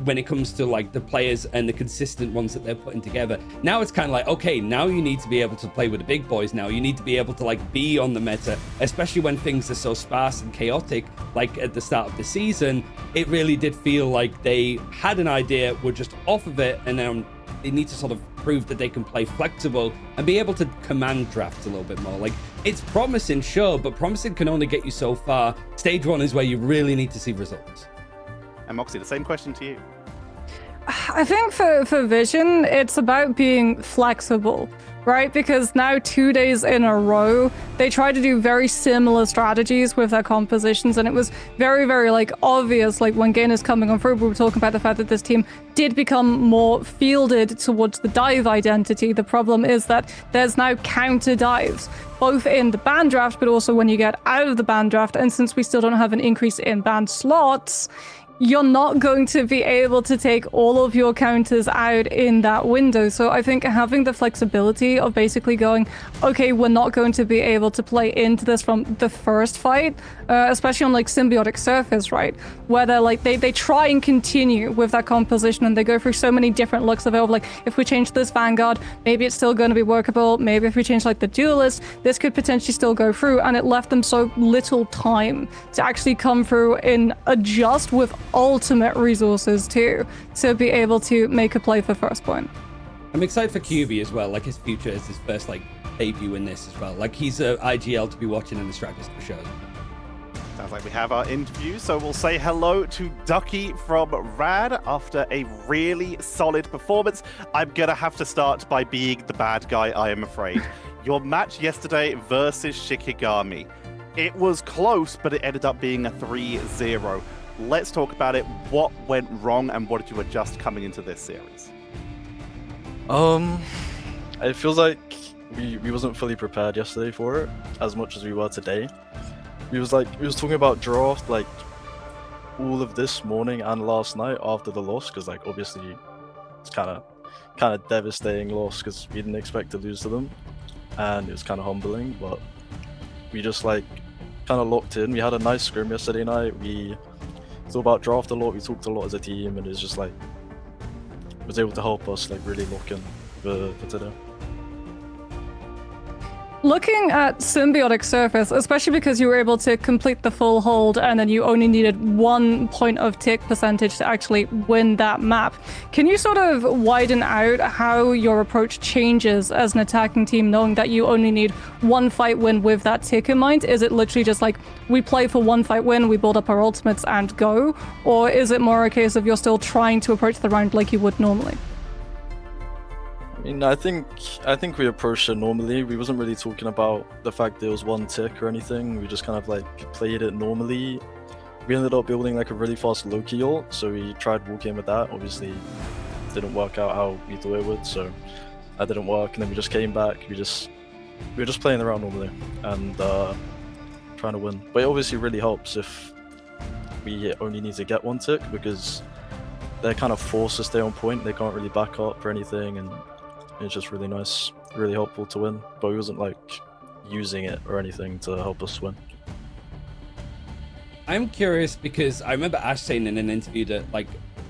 when it comes to like the players and the consistent ones that they're putting together. Now it's kind of like, okay, now you need to be able to play with the big boys. Now you need to be able to like be on the meta, especially when things are so sparse and chaotic. Like at the start of the season, it really did feel like they had an idea, were just off of it, and now they need to sort of prove that they can play flexible and be able to command drafts a little bit more. Like, it's promising, sure, but promising can only get you so far. Stage 1 is where you really need to see results. And Moxie, the same question to you. I think for Vision, it's about being flexible, right? Because now 2 days in a row, they try to do very similar strategies with their compositions, and it was very, very like obvious, like when Gain is coming on through, we were talking about the fact that this team did become more fielded towards the dive identity. The problem is that there's now counter dives, both in the ban draft, but also when you get out of the ban draft, and since we still don't have an increase in ban slots, you're not going to be able to take all of your counters out in that window. So I think having the flexibility of basically going, okay, we're not going to be able to play into this from the first fight, especially on like Symbiotic Surface, right? Where they're like, they try and continue with that composition, and they go through so many different looks of it, of like, if we change this Vanguard, maybe it's still going to be workable. Maybe if we change like the Duelist, this could potentially still go through. And it left them so little time to actually come through and adjust with ultimate resources too to be able to make a play for first point. I'm excited for QB as well, like his future as his first like debut in this as well. Like he's a IGL to be watching in the strategist for sure. Sounds like we have our interview, so we'll say hello to Ducky from Rad after a really solid performance. I'm gonna have to start by being the bad guy, I am afraid. Your match yesterday versus Shikigami. It was close, but it ended up being a 3-0. Let's talk about it. What went wrong and what did you adjust coming into this series? It feels like we wasn't fully prepared yesterday for it as much as we were today. We was talking about draft like all of this morning and last night after the loss, because like obviously it's kind of devastating loss because we didn't expect to lose to them, and it was kind of humbling. But we just like kind of locked in. We had a nice scrim yesterday night. We thought about draft a lot. We talked a lot as a team, and it's just like it was able to help us like really lock in for today. Looking at Symbiotic Surface, especially because you were able to complete the full hold and then you only needed 1 point of tick percentage to actually win that map, can you sort of widen out how your approach changes as an attacking team, knowing that you only need 1 fight win with that tick in mind? Is it literally just like, we play for 1 fight win, we build up our ultimates and go? Or is it more a case of you're still trying to approach the round like you would normally? I mean, I think we approached it normally. We wasn't really talking about the fact there was 1 tick or anything. We just kind of like played it normally. We ended up building like a really fast Loki ult, so we tried walking with that. Obviously, it didn't work out how we thought it would, so that didn't work. And then we just came back. We were just playing around normally and trying to win. But it obviously really helps if we only need to get 1 tick, because they're kind of forced to stay on point. They can't really back up or anything, and it's just really nice, really helpful to win. But we wasn't like using it or anything to help us win. I'm curious because I remember Ash saying in an interview that like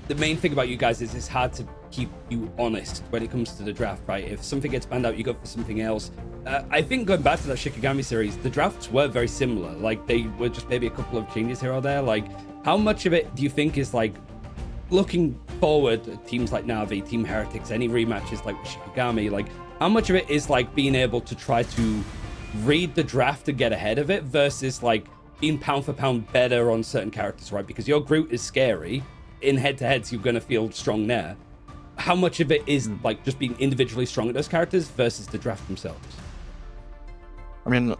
the main thing about you guys is it's hard to keep you honest when it comes to the draft, right? If something gets banned out, you go for something else. I think going back to that Shikigami series, the drafts were very similar. Like they were just maybe a couple of changes here or there. Like how much of it do you think is like looking forward, teams like Na'Vi, Team Heretics, any rematches like Shikigami, like how much of it is like being able to try to read the draft to get ahead of it versus like being pound for pound better on certain characters, right? Because your Groot is scary. In head-to-heads, you're going to feel strong there. How much of it is like just being individually strong at those characters versus the draft themselves? I mean,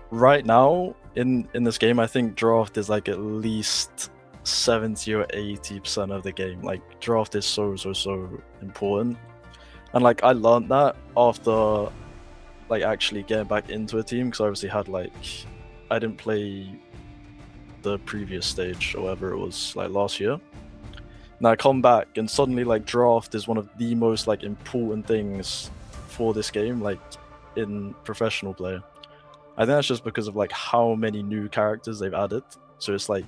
right now in this game, I think draft is like at least 70 or 80% of the game. Like draft is so important, and like I learned that after like actually getting back into a team, because I obviously had like I didn't play the previous stage or whatever it was like last year. Now I come back and suddenly like draft is one of the most like important things for this game, like in professional play. I think that's just because of like how many new characters they've added. So it's like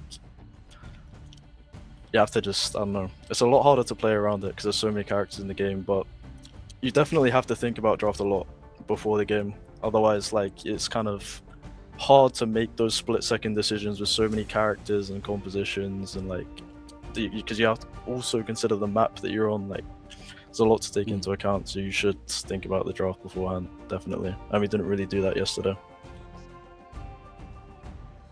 you have to just, I don't know, it's a lot harder to play around it because there's so many characters in the game, but you definitely have to think about draft a lot before the game. Otherwise, like, it's kind of hard to make those split-second decisions with so many characters and compositions, and like, because you have to also consider the map that you're on. Like, there's a lot to take into account, so you should think about the draft beforehand, definitely. And we didn't really do that yesterday.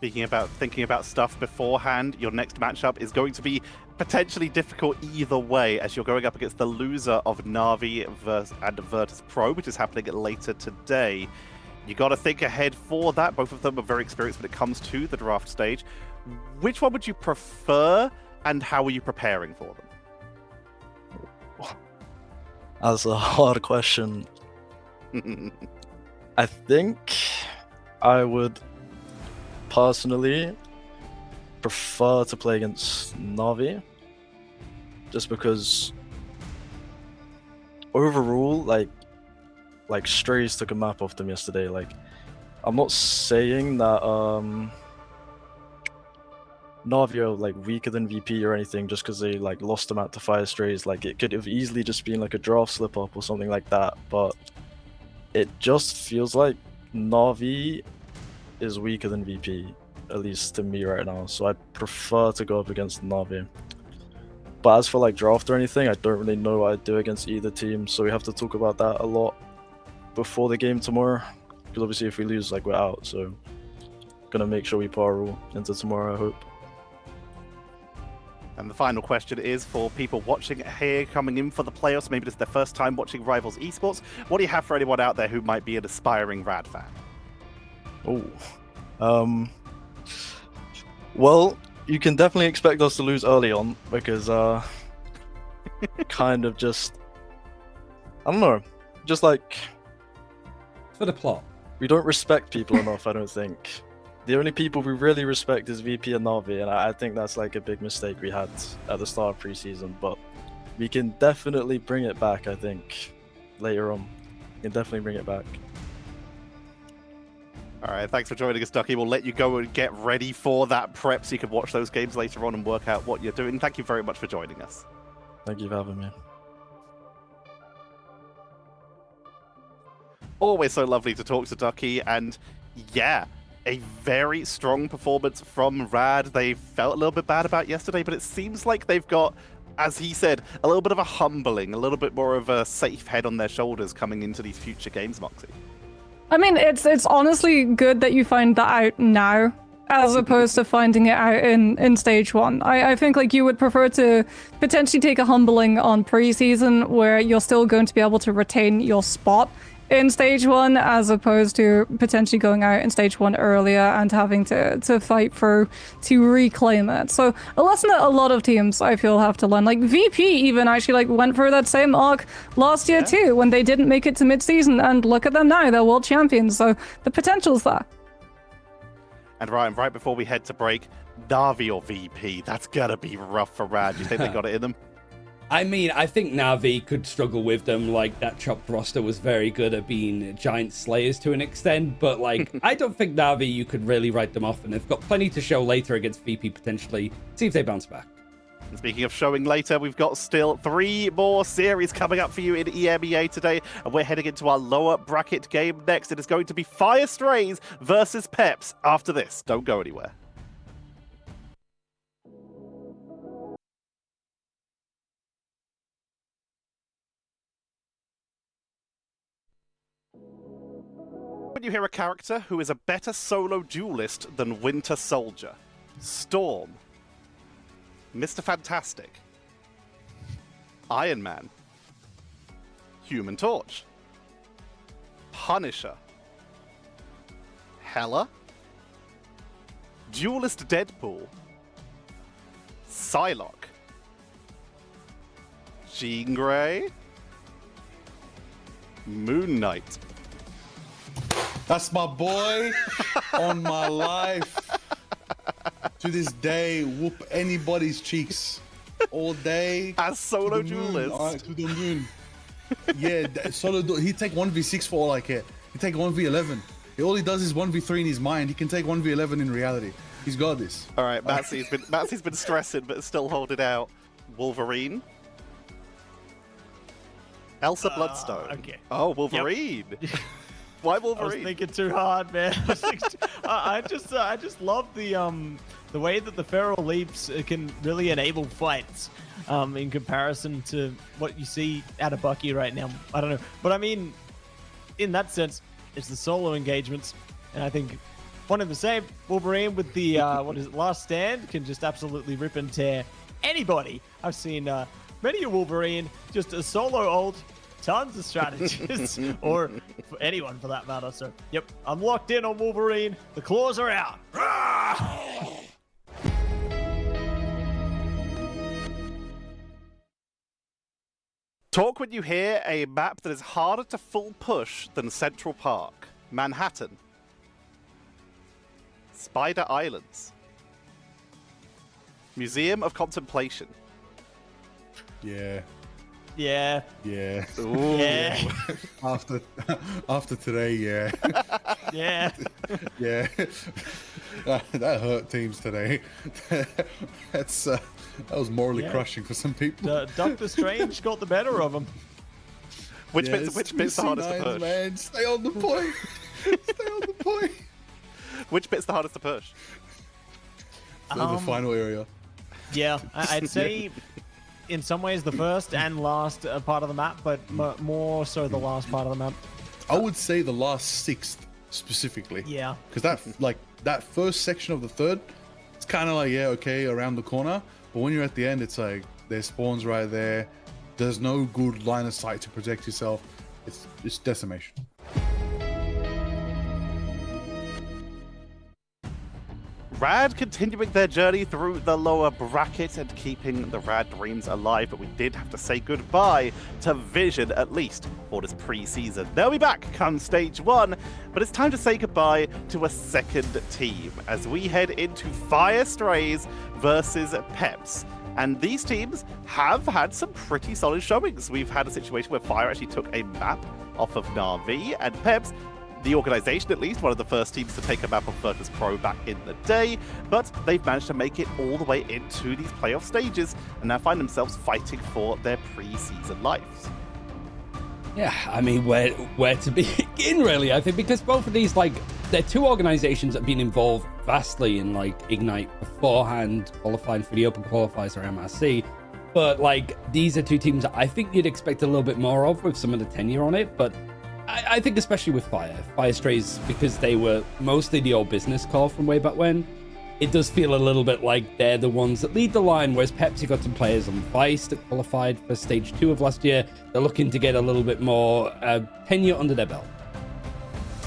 Thinking about stuff beforehand, your next matchup is going to be potentially difficult either way, as you're going up against the loser of Na'Vi and Virtus Pro, which is happening later today. You got to think ahead for that. Both of them are very experienced when it comes to the draft stage. Which one would you prefer, and how are you preparing for them? That's a hard question. I think I would personally prefer to play against Na'Vi, just because overall, like Strays took a map off them yesterday. Like, I'm not saying that Na'Vi are like weaker than VP or anything just because they like lost the map to Fire Strays. Like, it could have easily just been like a draft slip up or something like that, but it just feels like Na'Vi is weaker than VP, at least to me right now. So I prefer to go up against Na'Vi. But as for like draft or anything, I don't really know what I'd do against either team. So we have to talk about that a lot before the game tomorrow. Because obviously if we lose, like, we're out. So gonna make sure we put our all into tomorrow, I hope. And the final question is for people watching here, coming in for the playoffs. Maybe this is their first time watching Rivals Esports. What do you have for anyone out there who might be an aspiring Rad fan? Oh, well, you can definitely expect us to lose early on because, kind of just, I don't know, just like For the plot. we don't respect people enough. I don't think. The only people we really respect is VP and Na'Vi, and I think that's like a big mistake we had at the start of preseason. But we can definitely bring it back. I think later on, we can definitely bring it back. All right, thanks for joining us, Ducky. We'll let you go and get ready for that prep so you can watch those games later on and work out what you're doing. Thank you very much for joining us. Thank you for having me. Always so lovely to talk to Ducky, and yeah, a very strong performance from Rad. They felt a little bit bad about yesterday, but it seems like they've got, as he said, a little bit of a humbling, a little bit more of a safe head on their shoulders coming into these future games, Moxie. I mean, it's honestly good that you find that out now, as opposed to finding it out in stage one. I think like you would prefer to potentially take a humbling on preseason where you're still going to be able to retain your spot in stage one, as opposed to potentially going out in stage one earlier and having to fight through to reclaim it. So a lesson that a lot of teams I feel have to learn. Like VP even actually like went through that same arc last year too, when they didn't make it to mid-season, and look at them now, they're world champions. So the potential's there. And Ryan, right before we head to break, Na'Vi or VP, that's gotta be rough for Rad. You think they got it in them? I mean, I think Na'Vi could struggle with them. Like, that chopped roster was very good at being giant slayers to an extent, but like, I don't think Na'Vi, you could really write them off, and they've got plenty to show later against VP potentially. See if they bounce back. And speaking of showing later, we've got still 3 more series coming up for you in EMEA today, and we're heading into our lower bracket game next. It is going to be Fire Strays versus Peps after this. Don't go anywhere. When you hear a character who is a better solo duelist than Winter Soldier, Storm, Mr. Fantastic, Iron Man, Human Torch, Punisher, Hela, Duelist Deadpool, Psylocke, Jean Grey, Moon Knight. That's my boy on my life. To this day, whoop anybody's cheeks all day. As solo to the moon, duelist. all right, to the moon. Yeah, he take 1v6 for all I care. He take 1v11. All he does is 1v3 in his mind. He can take 1v11 in reality. He's got this. All right, Matsie's been stressing, but still holding out. Wolverine. Elsa Bloodstone. Okay. Oh, Wolverine. Yep. Why I was Wolverine? thinking too hard, man. I just love the way that the feral leaps can really enable fights. In comparison to what you see out of Bucky right now. I don't know, but I mean, in that sense, it's the solo engagements, and I think one and the same. Wolverine with the what is it, Last Stand can just absolutely rip and tear anybody. I've seen many a Wolverine just a solo ult. Tons of strategists, or for anyone for that matter. So, yep, I'm locked in on Wolverine. The claws are out. Talk when you hear a map that is harder to full push than Central Park, Manhattan, Spider Islands, Museum of Contemplation. Yeah. Yeah. Yeah. Ooh. Yeah. After today, yeah. Yeah. Yeah. That hurt teams today. That was morally crushing for some people. Doctor Strange got the better of him. Which bit's the hardest to push? Man, stay on the point. Stay on the point. Which bit's the hardest to push? the final area. Yeah, I'd say in some ways the first and last part of the map, but more so the last part of the map. I would say the last 6th specifically. Yeah. Because that first section of the 3rd, it's kind of like, yeah, okay, around the corner. But when you're at the end, it's like there's spawns right there. There's no good line of sight to protect yourself. It's decimation. Rad continuing their journey through the lower bracket and keeping the Rad dreams alive, but we did have to say goodbye to Vision, at least for this preseason. They'll be back come stage 1, but it's time to say goodbye to a second team as we head into Fire Strays versus Peps. And these teams have had some pretty solid showings. We've had a situation where Fire actually took a map off of Na'Vi, and Peps, the organization at least, one of the first teams to take a map of Virtus Pro back in the day, but they've managed to make it all the way into these playoff stages and now find themselves fighting for their preseason lives. Yeah, I mean, where to begin, really? I think because both of these, like, they're two organizations that have been involved vastly in, like, Ignite beforehand, qualifying for the Open Qualifiers or MRC, but, like, these are two teams that I think you'd expect a little bit more of with some of the tenure on it, but I think especially with Fire Strays, because they were mostly the old business core from way back when, it does feel a little bit like they're the ones that lead the line, whereas Pepsi got some players on Vice that qualified for Stage 2 of last year. They're looking to get a little bit more tenure under their belt.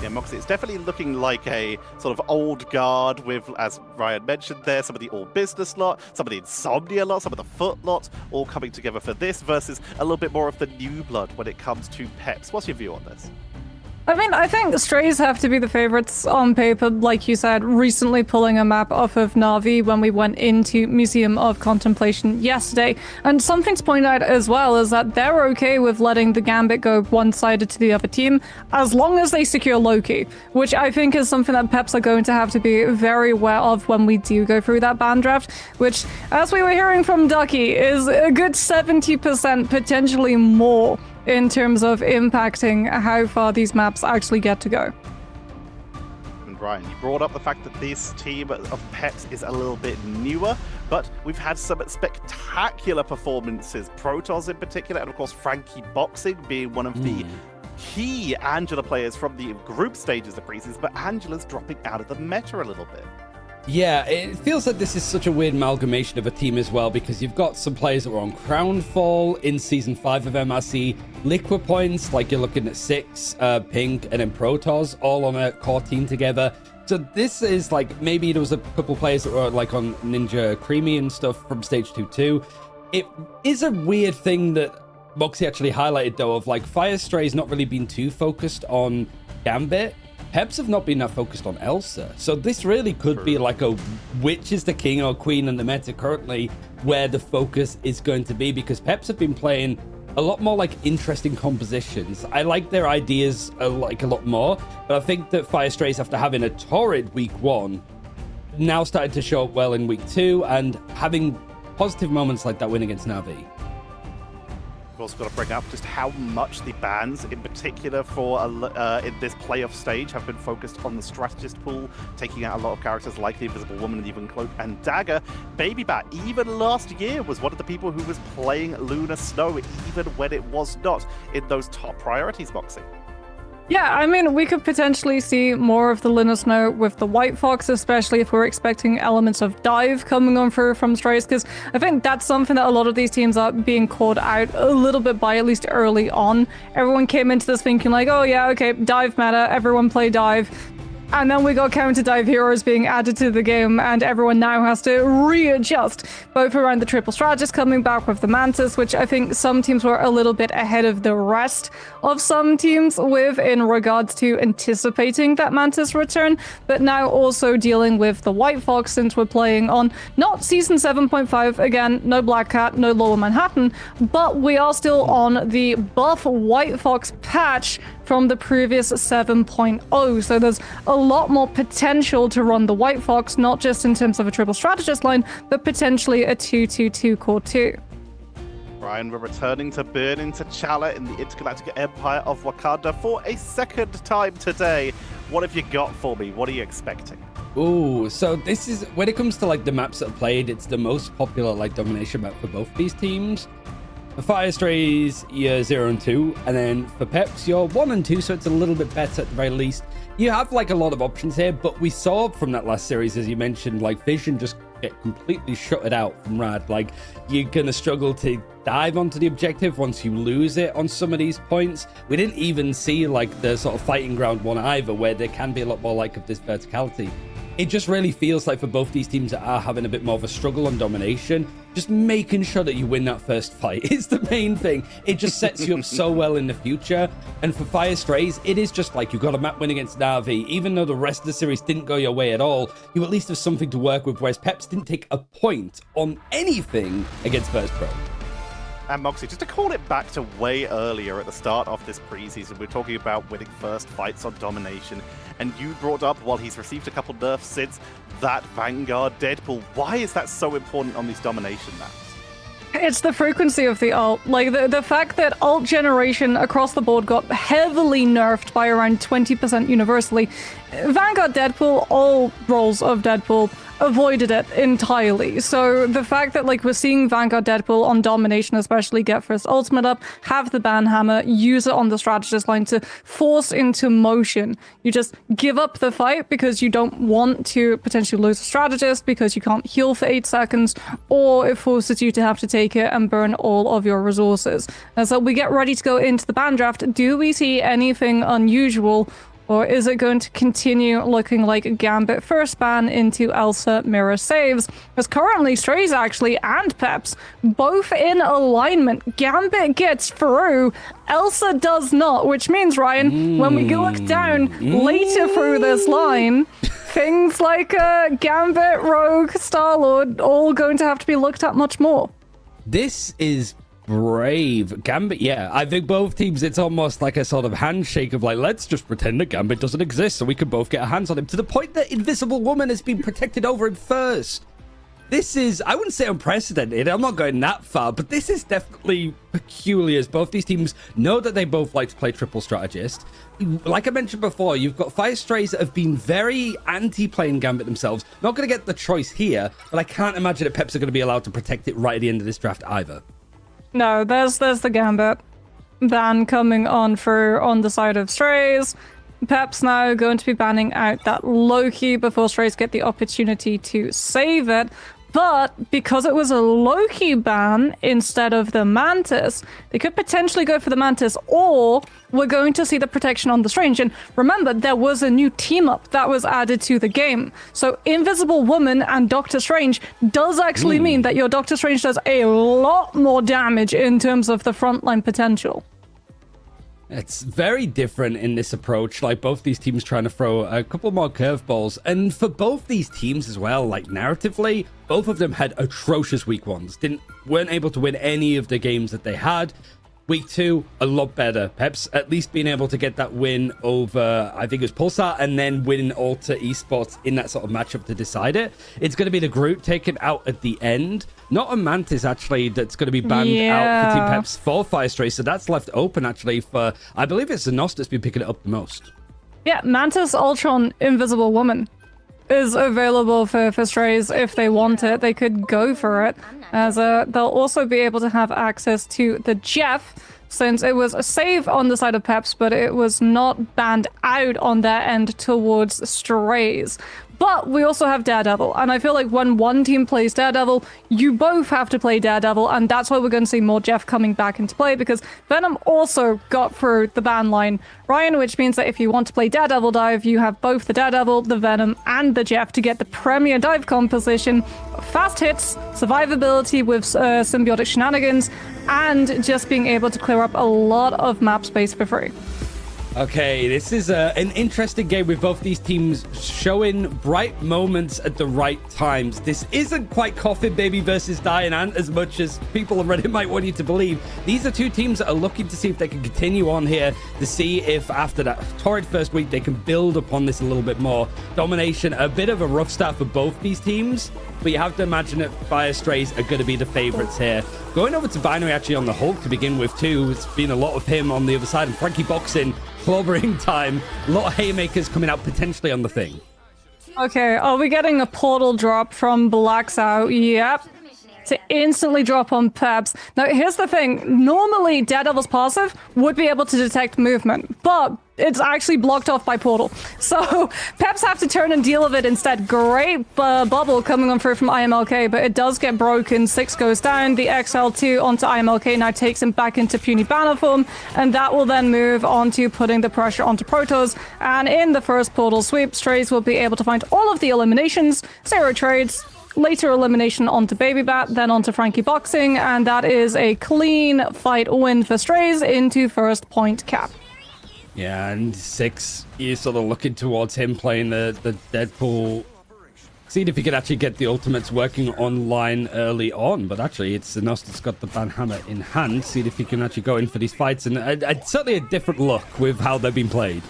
Yeah, Moxie, it's definitely looking like a sort of old guard with, as Ryan mentioned there, some of the all-business lot, some of the Insomnia lot, some of the Foot lot, all coming together for this versus a little bit more of the new blood when it comes to Peps. What's your view on this? I mean, I think Strays have to be the favorites on paper, like you said, recently pulling a map off of Na'Vi when we went into Museum of Contemplation yesterday. And something to point out as well is that they're okay with letting the Gambit go one-sided to the other team as long as they secure Loki, which I think is something that Peps are going to have to be very aware of when we do go through that ban draft, which, as we were hearing from Ducky, is a good 70%, potentially more, in terms of impacting how far these maps actually get to go. And Ryan, you brought up the fact that this team of Peps is a little bit newer, but we've had some spectacular performances. Protoss in particular, and of course Frankie Boxing being one of the key Angela players from the group stages of preseason, but Angela's dropping out of the meta a little bit. Yeah, it feels like this is such a weird amalgamation of a team as well, because you've got some players that were on Crownfall in Season 5 of MRC, Liquid Points, like you're looking at 6, Pink, and then Protoss, all on a core team together. So this is like, maybe there was a couple players that were like on Ninja Creamy and stuff from Stage 2 too. It is a weird thing that Moxie actually highlighted, though, of like Fire Stray's not really been too focused on Gambit. Peps have not been that focused on Elsa, so this really could be like a which is the king or queen in the meta currently, where the focus is going to be, because Peps have been playing a lot more like interesting compositions. I like their ideas like a lot more, but I think that Fire Strays, after having a torrid week 1, now started to show up well in week 2 and having positive moments like that win against Na'Vi. We've also got to bring up just how much the bans, in particular for in this playoff stage, have been focused on the strategist pool, taking out a lot of characters like the Invisible Woman and even Cloak and Dagger. Baby Bat, even last year, was one of the people who was playing Lunar Snow, even when it was not in those top priorities boxing. Yeah, I mean, we could potentially see more of the Lunar Snow with the White Fox, especially if we're expecting elements of dive coming on through from Strays, because I think that's something that a lot of these teams are being called out a little bit by, at least early on. Everyone came into this thinking like, oh yeah, okay, dive meta, everyone play dive. And then we got counter dive heroes being added to the game, and everyone now has to readjust, both around the triple strategist coming back with the Mantis, which I think some teams were a little bit ahead of the rest of some teams with in regards to anticipating that Mantis return, but now also dealing with the White Fox, since we're playing on not Season 7.5, again, no Black Cat, no Lower Manhattan, but we are still on the buff White Fox patch from the previous 7.0, so there's a lot more potential to run the White Fox, not just in terms of a triple strategist line, but potentially a 2-2-2 core 2. Ryan, we're returning to Burning T'Challa in the Intergalactic Empire of Wakanda for a second time today. What have you got for me? What are you expecting? Ooh, so this is when it comes to like the maps that are played, it's the most popular like domination map for both these teams. For Fire Strays, you're 0 and 2, and then for Peps, you're 1 and 2, so it's a little bit better at the very least. You have like a lot of options here, but we saw from that last series, as you mentioned, like Vision just get completely shutted out from Rad. Like, you're gonna struggle to dive onto the objective once you lose it on some of these points. We didn't even see like the sort of fighting ground one either, where there can be a lot more like of this verticality. It just really feels like for both these teams that are having a bit more of a struggle on domination, just making sure that you win that first fight is the main thing. It just sets you up so well in the future. And for Fire Strays, it is just like you got a map win against Na'Vi. Even though the rest of the series didn't go your way at all, you at least have something to work with, whereas Peps didn't take a point on anything against First Pro. And Moxie, just to call it back to way earlier at the start of this preseason, we're talking about winning first fights on domination, and you brought up, while he's received a couple nerfs since, that Vanguard Deadpool. Why is that so important on these domination maps? It's the frequency of the ult. Like, the fact that ult generation across the board got heavily nerfed by around 20% universally. Vanguard Deadpool, all roles of Deadpool, avoided it entirely. So the fact that like we're seeing Vanguard Deadpool on domination especially get first ultimate up, have the ban hammer, use it on the strategist line to force into motion. You just give up the fight because you don't want to potentially lose a strategist because you can't heal for 8 seconds, or it forces you to have to take it and burn all of your resources. And so we get ready to go into the ban draft. Do we see anything unusual? Or is it going to continue looking like Gambit first ban into Elsa mirror saves? Because currently Strays actually and Peps both in alignment. Gambit gets through, Elsa does not, which means, Ryan, when we look down later through this line, things like Gambit, Rogue, Star-Lord, all going to have to be looked at much more. This is brave. Gambit, yeah. I think both teams, it's almost like a sort of handshake of like, let's just pretend that Gambit doesn't exist so we can both get our hands on him, to the point that Invisible Woman has been protected over him first. This is, I wouldn't say unprecedented, I'm not going that far, but this is definitely peculiar, as both these teams know that they both like to play triple strategist. Like I mentioned before, you've got Fire Strays that have been very anti-playing Gambit themselves. Not going to get the choice here, but I can't imagine that Peps are going to be allowed to protect it right at the end of this draft either. No, there's the Gambit ban coming on through on the side of Strays. Peps now going to be banning out that Loki before Strays get the opportunity to save it. But because it was a Loki ban instead of the Mantis, they could potentially go for the Mantis, or we're going to see the protection on the Strange. And remember, there was a new team up that was added to the game. So Invisible Woman and Doctor Strange does actually mean that your Doctor Strange does a lot more damage in terms of the frontline potential. It's very different in this approach, like both these teams trying to throw a couple more curveballs. And for both these teams as well, like narratively, both of them had atrocious week ones. Weren't able to win any of the games that they had. Week 2, a lot better. Peps at least being able to get that win over, I think it was Pulsar, and then win Alter Esports in that sort of matchup to decide it. It's going to be the Groot taken out at the end. Not a Mantis, actually, that's going to be banned out for Team Peps for Fire Stray. So that's left open, actually, for, I believe it's Zenos that's been picking it up the most. Yeah, Mantis, Ultron, Invisible Woman is available for Strays if they want it. They could go for it, as they'll also be able to have access to the Jeff, since it was a save on the side of Peps, but it was not banned out on their end towards Strays. But we also have Daredevil, and I feel like when one team plays Daredevil, you both have to play Daredevil, and that's why we're going to see more Jeff coming back into play, because Venom also got through the ban line, Ryan, which means that if you want to play Daredevil dive, you have both the Daredevil, the Venom, and the Jeff to get the premier dive composition, fast hits, survivability with symbiotic shenanigans, and just being able to clear up a lot of map space for free. Okay, this is an interesting game with both these teams showing bright moments at the right times. This isn't quite Coffin Baby versus Dying Ant as much as people on Reddit might want you to believe. These are two teams that are looking to see if they can continue on here, to see if after that torrid first week they can build upon this a little bit more. Domination, a bit of a rough start for both these teams, but you have to imagine that Fire Strays are going to be the favorites here. Going over to Binary actually on the Hulk to begin with too. It's been a lot of him on the other side, and Frankie boxing, clobbering time. A lot of haymakers coming out potentially on the Thing. Okay, are we getting a portal drop from Blacksow? Yep. To instantly drop on Peps. Now, here's the thing. Normally, Daredevil's passive would be able to detect movement, but it's actually blocked off by Portal. So, Peps have to turn and deal with it instead. Great bubble coming on through from IMLK, but it does get broken. 6 goes down. The XL2 onto IMLK now takes him back into puny banner form, and that will then move on to putting the pressure onto Protoss. And in the first Portal sweep, Strays will be able to find all of the eliminations, 0 trades, later elimination onto Baby Bat, then onto Frankie Boxing, and that is a clean fight win for Strays into first point cap. Yeah, and 6, you're sort of looking towards him playing the Deadpool. Seeing if he could actually get the ultimates working online early on, but actually it's Zenos that's got the Banhammer in hand. See if he can actually go in for these fights, and certainly a different look with how they've been played.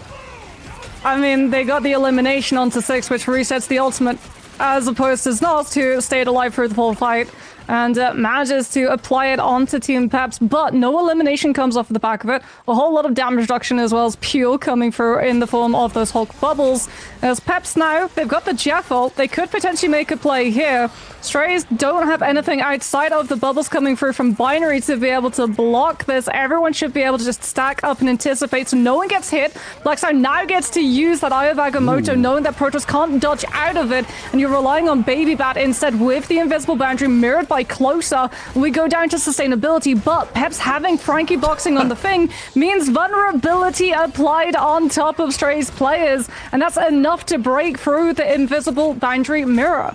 I mean, they got the elimination onto 6, which resets the ultimate, as opposed to Zenos, who stayed alive through the whole fight and manages to apply it onto Team Peps, but no elimination comes off the back of it. A whole lot of damage reduction as well as Pure coming through in the form of those Hulk bubbles. As Peps now, they've got the Jeff ult. They could potentially make a play here. Strays don't have anything outside of the bubbles coming through from Binary to be able to block this. Everyone should be able to just stack up and anticipate so no one gets hit. Blackstar now gets to use that Eye of Agamotto, knowing that Protoss can't dodge out of it, and you're relying on Baby Bat instead with the invisible boundary mirrored by Closer. We go down to sustainability, but Peps having Frankie Boxing on the thing means vulnerability applied on top of Strays players, and that's enough to break through the invisible boundary mirror.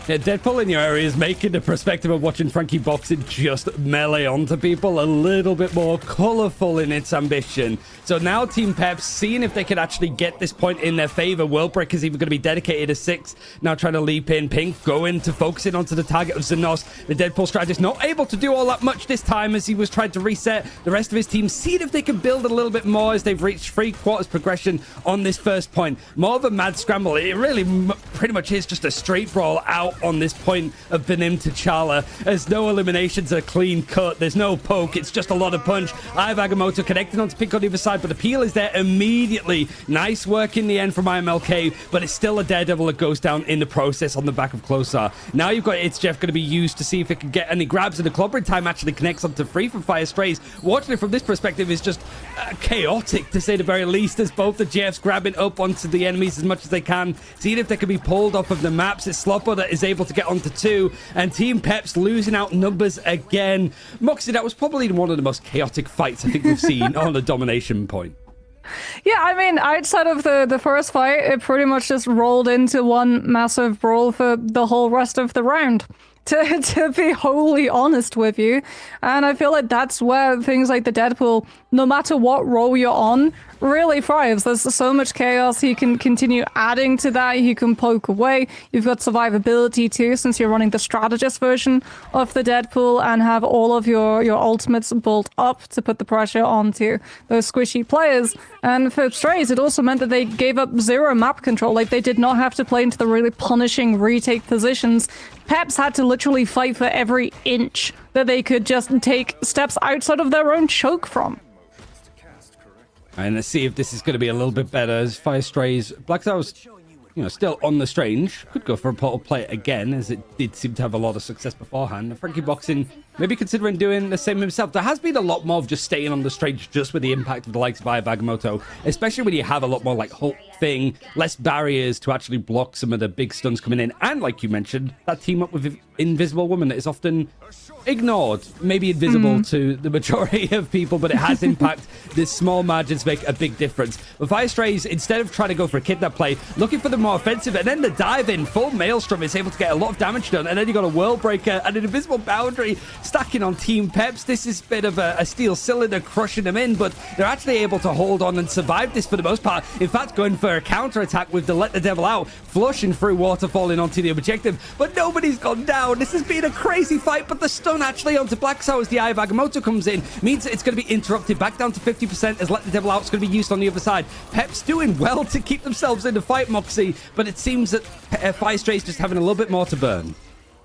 Yeah, Deadpool in your area is making the perspective of watching Frankie Boxing just melee onto people a little bit more colourful in its ambition. So now Team Peps, seeing if they could actually get this point in their favour. Worldbreak is even going to be dedicated to 6. Now trying to leap in. Pink going to focusing onto the target of Zenos. The Deadpool strategist not able to do all that much this time as he was trying to reset the rest of his team. Seeing if they can build a little bit more as they've reached 3/4 progression on this first point. More of a mad scramble. It really pretty much is just a straight brawl out on this point of Benim T'Challa. There's no eliminations, a clean cut. There's no poke. It's just a lot of punch. Eye of Agamotto connected onto Pink on the other side, but the peel is there immediately. Nice work in the end from IMLK, but it's still a Daredevil that goes down in the process on the back of Closar. Now you've got It's Jeff going to be used to see if it can get any grabs, and the clobbering time actually connects onto 3 from Fire Strays. Watching it from this perspective is just chaotic, to say the very least, as both the Jeffs grabbing up onto the enemies as much as they can, seeing if they can be pulled off of the maps. It's Slopper that is able to get onto 2, and Team Peps losing out numbers again. Moxie, that was probably one of the most chaotic fights I think we've seen on a domination point. Yeah, I mean, outside of the first fight, it pretty much just rolled into one massive brawl for the whole rest of the round. To be wholly honest with you. And I feel like that's where things like the Deadpool, no matter what role you're on, really thrives. There's so much chaos. He can continue adding to that. He can poke away. You've got survivability too, since you're running the strategist version of the Deadpool and have all of your ultimates built up to put the pressure onto those squishy players. And for Strays, it also meant that they gave up 0 map control. Like, they did not have to play into the really punishing retake positions. Peps had to literally fight for every inch that they could just take steps outside of their own choke from. And let's see if this is going to be a little bit better as Fire Strays. Black Stars, still on the Strange. Could go for a portal play again, as it did seem to have a lot of success beforehand. Frankie Boxing maybe considering doing the same himself. There has been a lot more of just staying on the Strange just with the impact of the likes of Eye of Agamotto, especially when you have a lot more like Hulk thing, less barriers to actually block some of the big stuns coming in. And like you mentioned, that team up with Invisible Woman that is often ignored, maybe invisible to the majority of people, but it has impact. These small margins make a big difference. But Fire Strays, instead of trying to go for a kidnap play, looking for the more offensive, and then the dive in full Maelstrom is able to get a lot of damage done, and then you got a World Breaker and an invisible boundary stacking on Team Peps. This is a bit of a steel cylinder crushing them in, but they're actually able to hold on and survive this for the most part. In fact, going for a counter attack with the Let the Devil Out, flushing through water, falling onto the objective, but nobody's gone down. This has been a crazy fight, but the stun actually onto Black Sow as the Eye of Agamotto comes in means that it's going to be interrupted back down to 50% as Let the Devil Out is going to be used on the other side. Peps doing well to keep themselves in the fight, Moxie, but it seems that Fire Strays just having a little bit more to burn.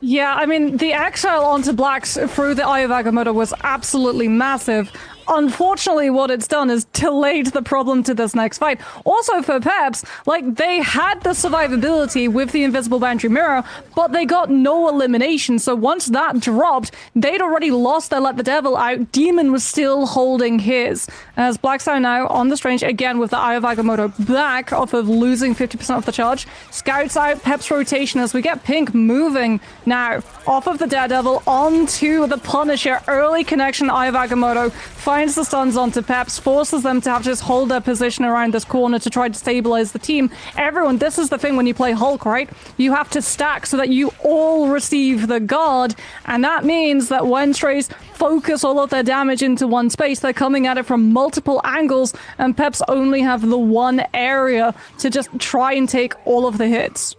Yeah, I mean, the exile onto Blacks through the Eye of Agamotto was absolutely massive. unfortunately, what it's done is delayed the problem to this next fight. Also for Peps, like, they had the survivability with the invisible boundary mirror, but they got no elimination. So once that dropped, they'd already lost their Let the Devil out. Demon was still holding his. As Blackstar now on the Strange, again with the Eye of Agamotto back off of losing 50% of the charge. Scouts out Pep's rotation as we get Pink moving now off of the Daredevil onto the Punisher. Early connection, Eye of Agamotto finds the stuns onto Peps, forces them to have to just hold their position around this corner to try to stabilize the team. Everyone, this is the thing when you play Hulk, right? You have to stack so that you all receive the guard, and that means that when Strays focus all of their damage into one space, they're coming at it from multiple angles, and Peps only have the one area to just try and take all of the hits.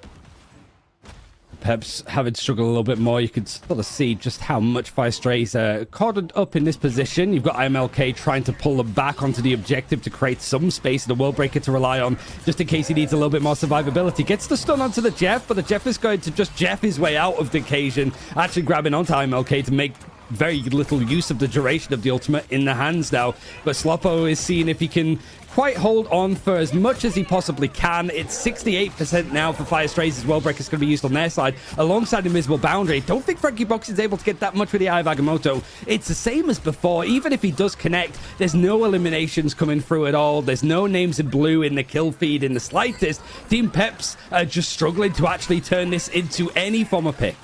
Peps having struggled a little bit more. You could sort of see just how much Fire Strays are cordoned up in this position. You've got IMLK trying to pull them back onto the objective to create some space in the World Breaker to rely on, just in case he needs a little bit more survivability. Gets the stun onto the Jeff, but the Jeff is going to just Jeff his way out of the occasion, actually grabbing onto IMLK to make very little use of the duration of the ultimate in the hands now. But Sloppo is seeing if he can quite hold on for as much as he possibly can. It's 68% now for Fire Strays as World Breaker is going to be used on their side alongside Invisible Boundary. Don't think Frankie Box is able to get that much with the Eye of Agamotto. It's the same as before. Even if he does connect, there's no eliminations coming through at all. There's no names in blue in the kill feed in the slightest. Team Peps are just struggling to actually turn this into any form of pick.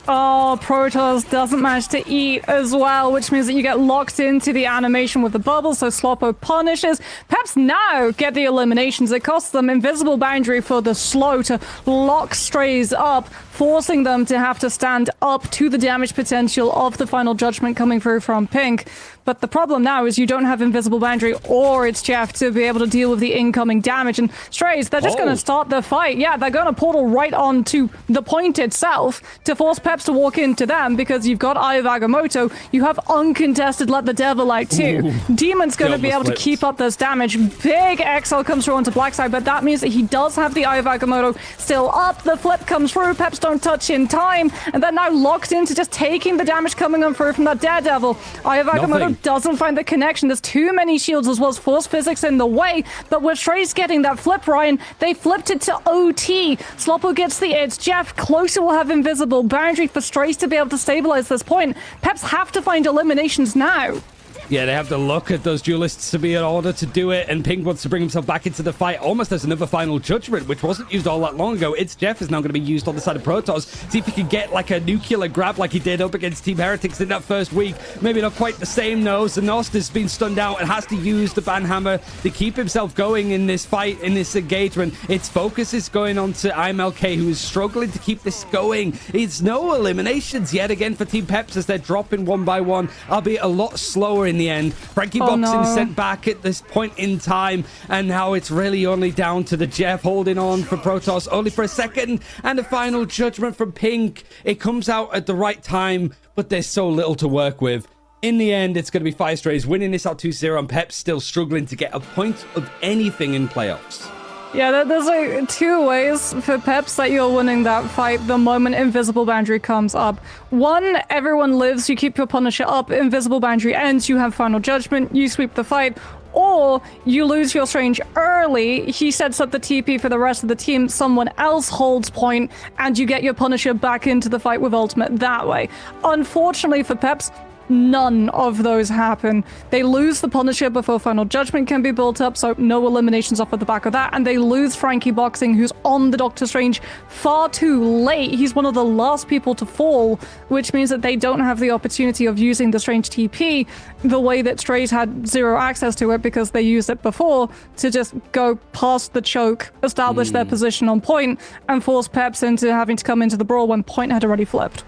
Oh, Protoss doesn't manage to eat as well, which means that you get locked into the animation with the bubble, so Sloppo punishes. Peps now get the eliminations. It costs them Invisible Boundary for the slow to lock Strays up, forcing them to have to stand up to the damage potential of the Final Judgment coming through from Pink. But the problem now is you don't have Invisible Boundary or its Jeff to be able to deal with the incoming damage. And Strays, they're just going to start the fight. Yeah, they're going to portal right onto the point itself to force Peps to walk into them, because you've got Eye of Agamotto. You have uncontested Let the Devil out too. Demon's going to be able to keep up this damage. Big XL comes through onto Blackside, but that means that he does have the Eye of Agamotto still up. The flip comes through. Peps don't touch in time, and they're now locked into just taking the damage coming on through from that Daredevil. Eye of Agamotto doesn't find the connection. There's too many shields as well as force physics in the way, but with Strays getting that flip, Ryan, they flipped it to OT. Sloppo gets the edge. Jeff closer will have Invisible Boundary for Strays to be able to stabilize this point. Peps have to find eliminations now. Yeah, they have to look at those duelists to be in order to do it, and Pink wants to bring himself back into the fight almost as another Final Judgment, which wasn't used all that long ago. It's Jeff is now going to be used on the side of Protoss. See if he can get like a nuclear grab like he did up against Team Heretics in that first week. Maybe not quite the same though. Zenost has been stunned out and has to use the Banhammer to keep himself going in this fight, in this engagement. Its focus is going on to IMLK, who is struggling to keep this going. It's no eliminations yet again for Team Peps as they're dropping one by one, albeit a lot slower in the end. Frankie Boxing sent back at this point in time, and now it's really only down to the Jeff holding on for Protoss only for a second, and a Final Judgment from Pink. It comes out at the right time, but there's so little to work with. In the end, it's going to be Fire Strays winning this out 2-0, and Peps still struggling to get a point of anything in playoffs. Yeah, there's like two ways for Peps that you're winning that fight the moment Invisible Boundary comes up. One, everyone lives, you keep your Punisher up, Invisible Boundary ends, you have Final Judgment, you sweep the fight. Or you lose your Strange early, he sets up the TP for the rest of the team, someone else holds point, and you get your Punisher back into the fight with ultimate that way. Unfortunately for Peps, none of those happen. They lose the Punisher before Final Judgment can be built up, so no eliminations off of the back of that, and they lose Frankie Boxing, who's on the Doctor Strange far too late. He's one of the last people to fall, which means that they don't have the opportunity of using the Strange TP the way that Strays had zero access to it, because they used it before to just go past the choke, establish their position on point, and force Peps into having to come into the brawl when point had already flipped.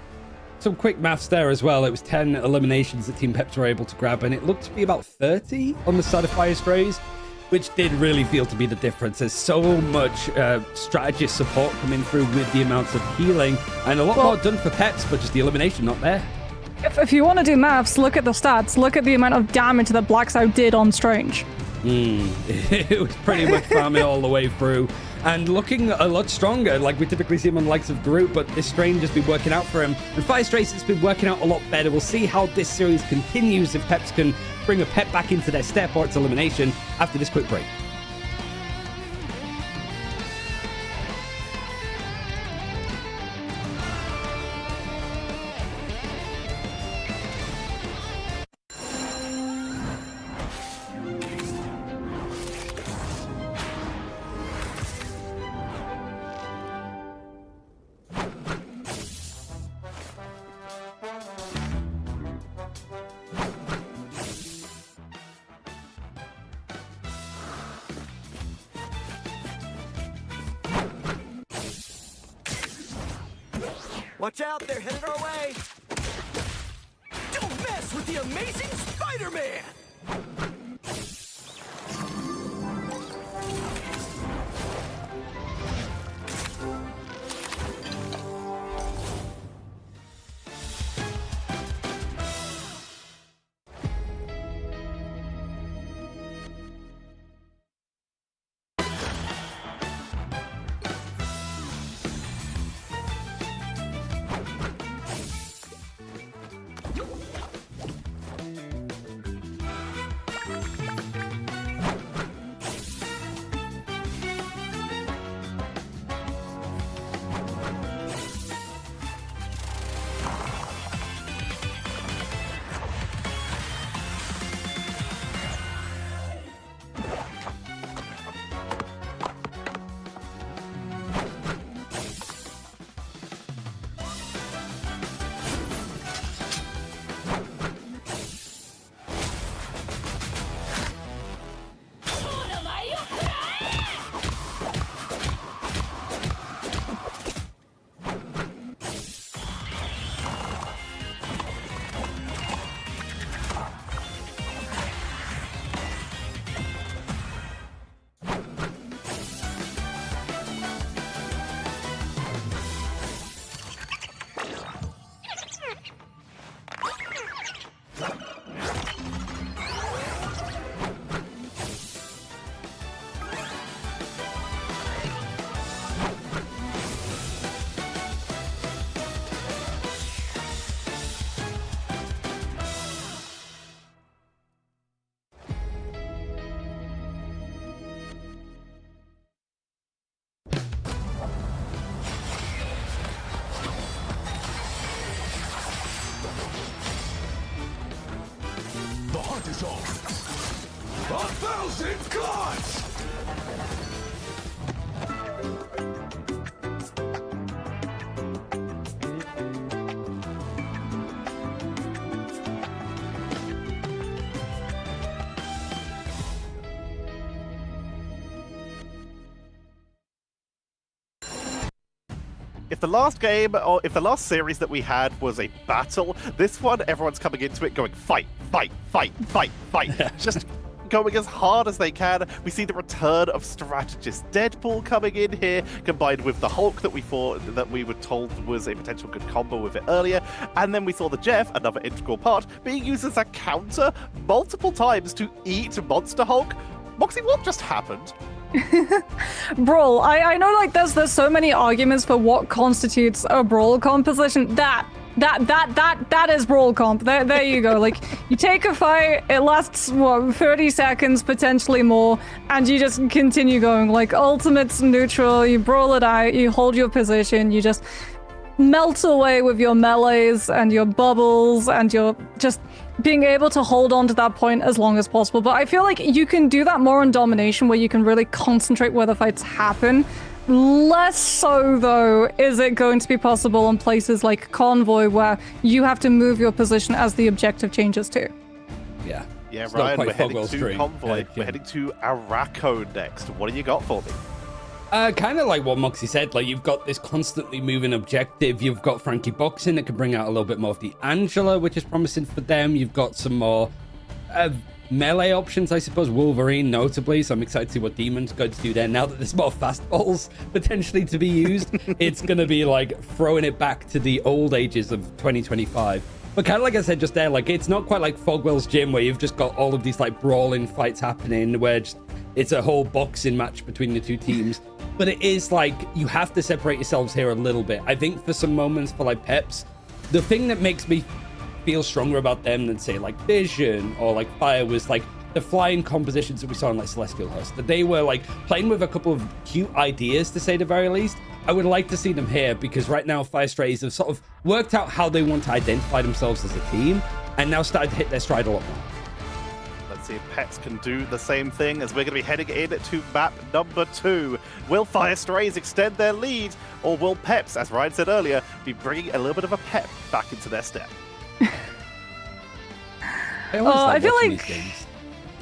Some quick maths there as well. It was 10 eliminations that Team Peps were able to grab, and it looked to be about 30 on the side of Fire Strays, which did really feel to be the difference. There's so much strategist support coming through with the amounts of healing, and a lot more done for Peps, but just the elimination not there. If you want to do maths, look at the stats. Look at the amount of damage that Blackside did on Strange. It was pretty much farming all the way through, and looking a lot stronger, like we typically see him on the likes of Groot, but this Strange has been working out for him, and Fire Strays has been working out a lot better. We'll see how this series continues if Peps can bring a pet back into their step or its elimination after this quick break. Watch out, they're headed our way! Don't mess with the amazing Spider-Man! The hunt is on. 1,000 gods! If the last game, or if the last series that we had was a battle, this one, everyone's coming into it going, fight, fight, fight, fight, fight. Just going as hard as they can. We see the return of strategist Deadpool coming in here, combined with the Hulk that we were told was a potential good combo with it earlier. And then we saw the Jeff, another integral part, being used as a counter multiple times to eat Monster Hulk. Moxie, what just happened? Brawl. I know, like, there's so many arguments for what constitutes a brawl composition. That is brawl comp. There you go. Like, you take a fight, it lasts, what, 30 seconds, potentially more, and you just continue going. Like, ultimate's neutral, you brawl it out, you hold your position, you just melt away with your melees and your bubbles, and you're just being able to hold on to that point as long as possible. But I feel like you can do that more in domination, where you can really concentrate where the fights happen. Less so, though, is it going to be possible on places like Convoy, where you have to move your position as the objective changes too. Yeah. Yeah, It's not Ryan, quite we're heading Fogwell's to dream. Convoy. We're heading to Araco next. What do you got for me? Kind of like what Moxie said, like, you've got this constantly moving objective. You've got Frankie Boxing that can bring out a little bit more of the Angela, which is promising for them. You've got some more melee options, I suppose, Wolverine notably, so I'm excited to see what Demon's going to do there. Now that there's more fastballs potentially to be used, it's going to be like throwing it back to the old ages of 2025. But kind of like I said just there, like, it's not quite like Fogwell's Gym, where you've just got all of these like brawling fights happening, where it's a whole boxing match between the two teams. But it is like, you have to separate yourselves here a little bit. I think for some moments for like Peps, the thing that makes me feel stronger about them than say like Vision or like Fire was like the flying compositions that we saw in like Celestial Husk, that they were like playing with a couple of cute ideas to say the very least. I would like to see them here because right now Fire Strays have sort of worked out how they want to identify themselves as a team and now started to hit their stride a lot more. Let's see if Peps can do the same thing as we're going to be heading in to map number 2. Will Fire Strays extend their lead, or will Peps, as Ryan said earlier, be bringing a little bit of a pep back into their step? I feel like...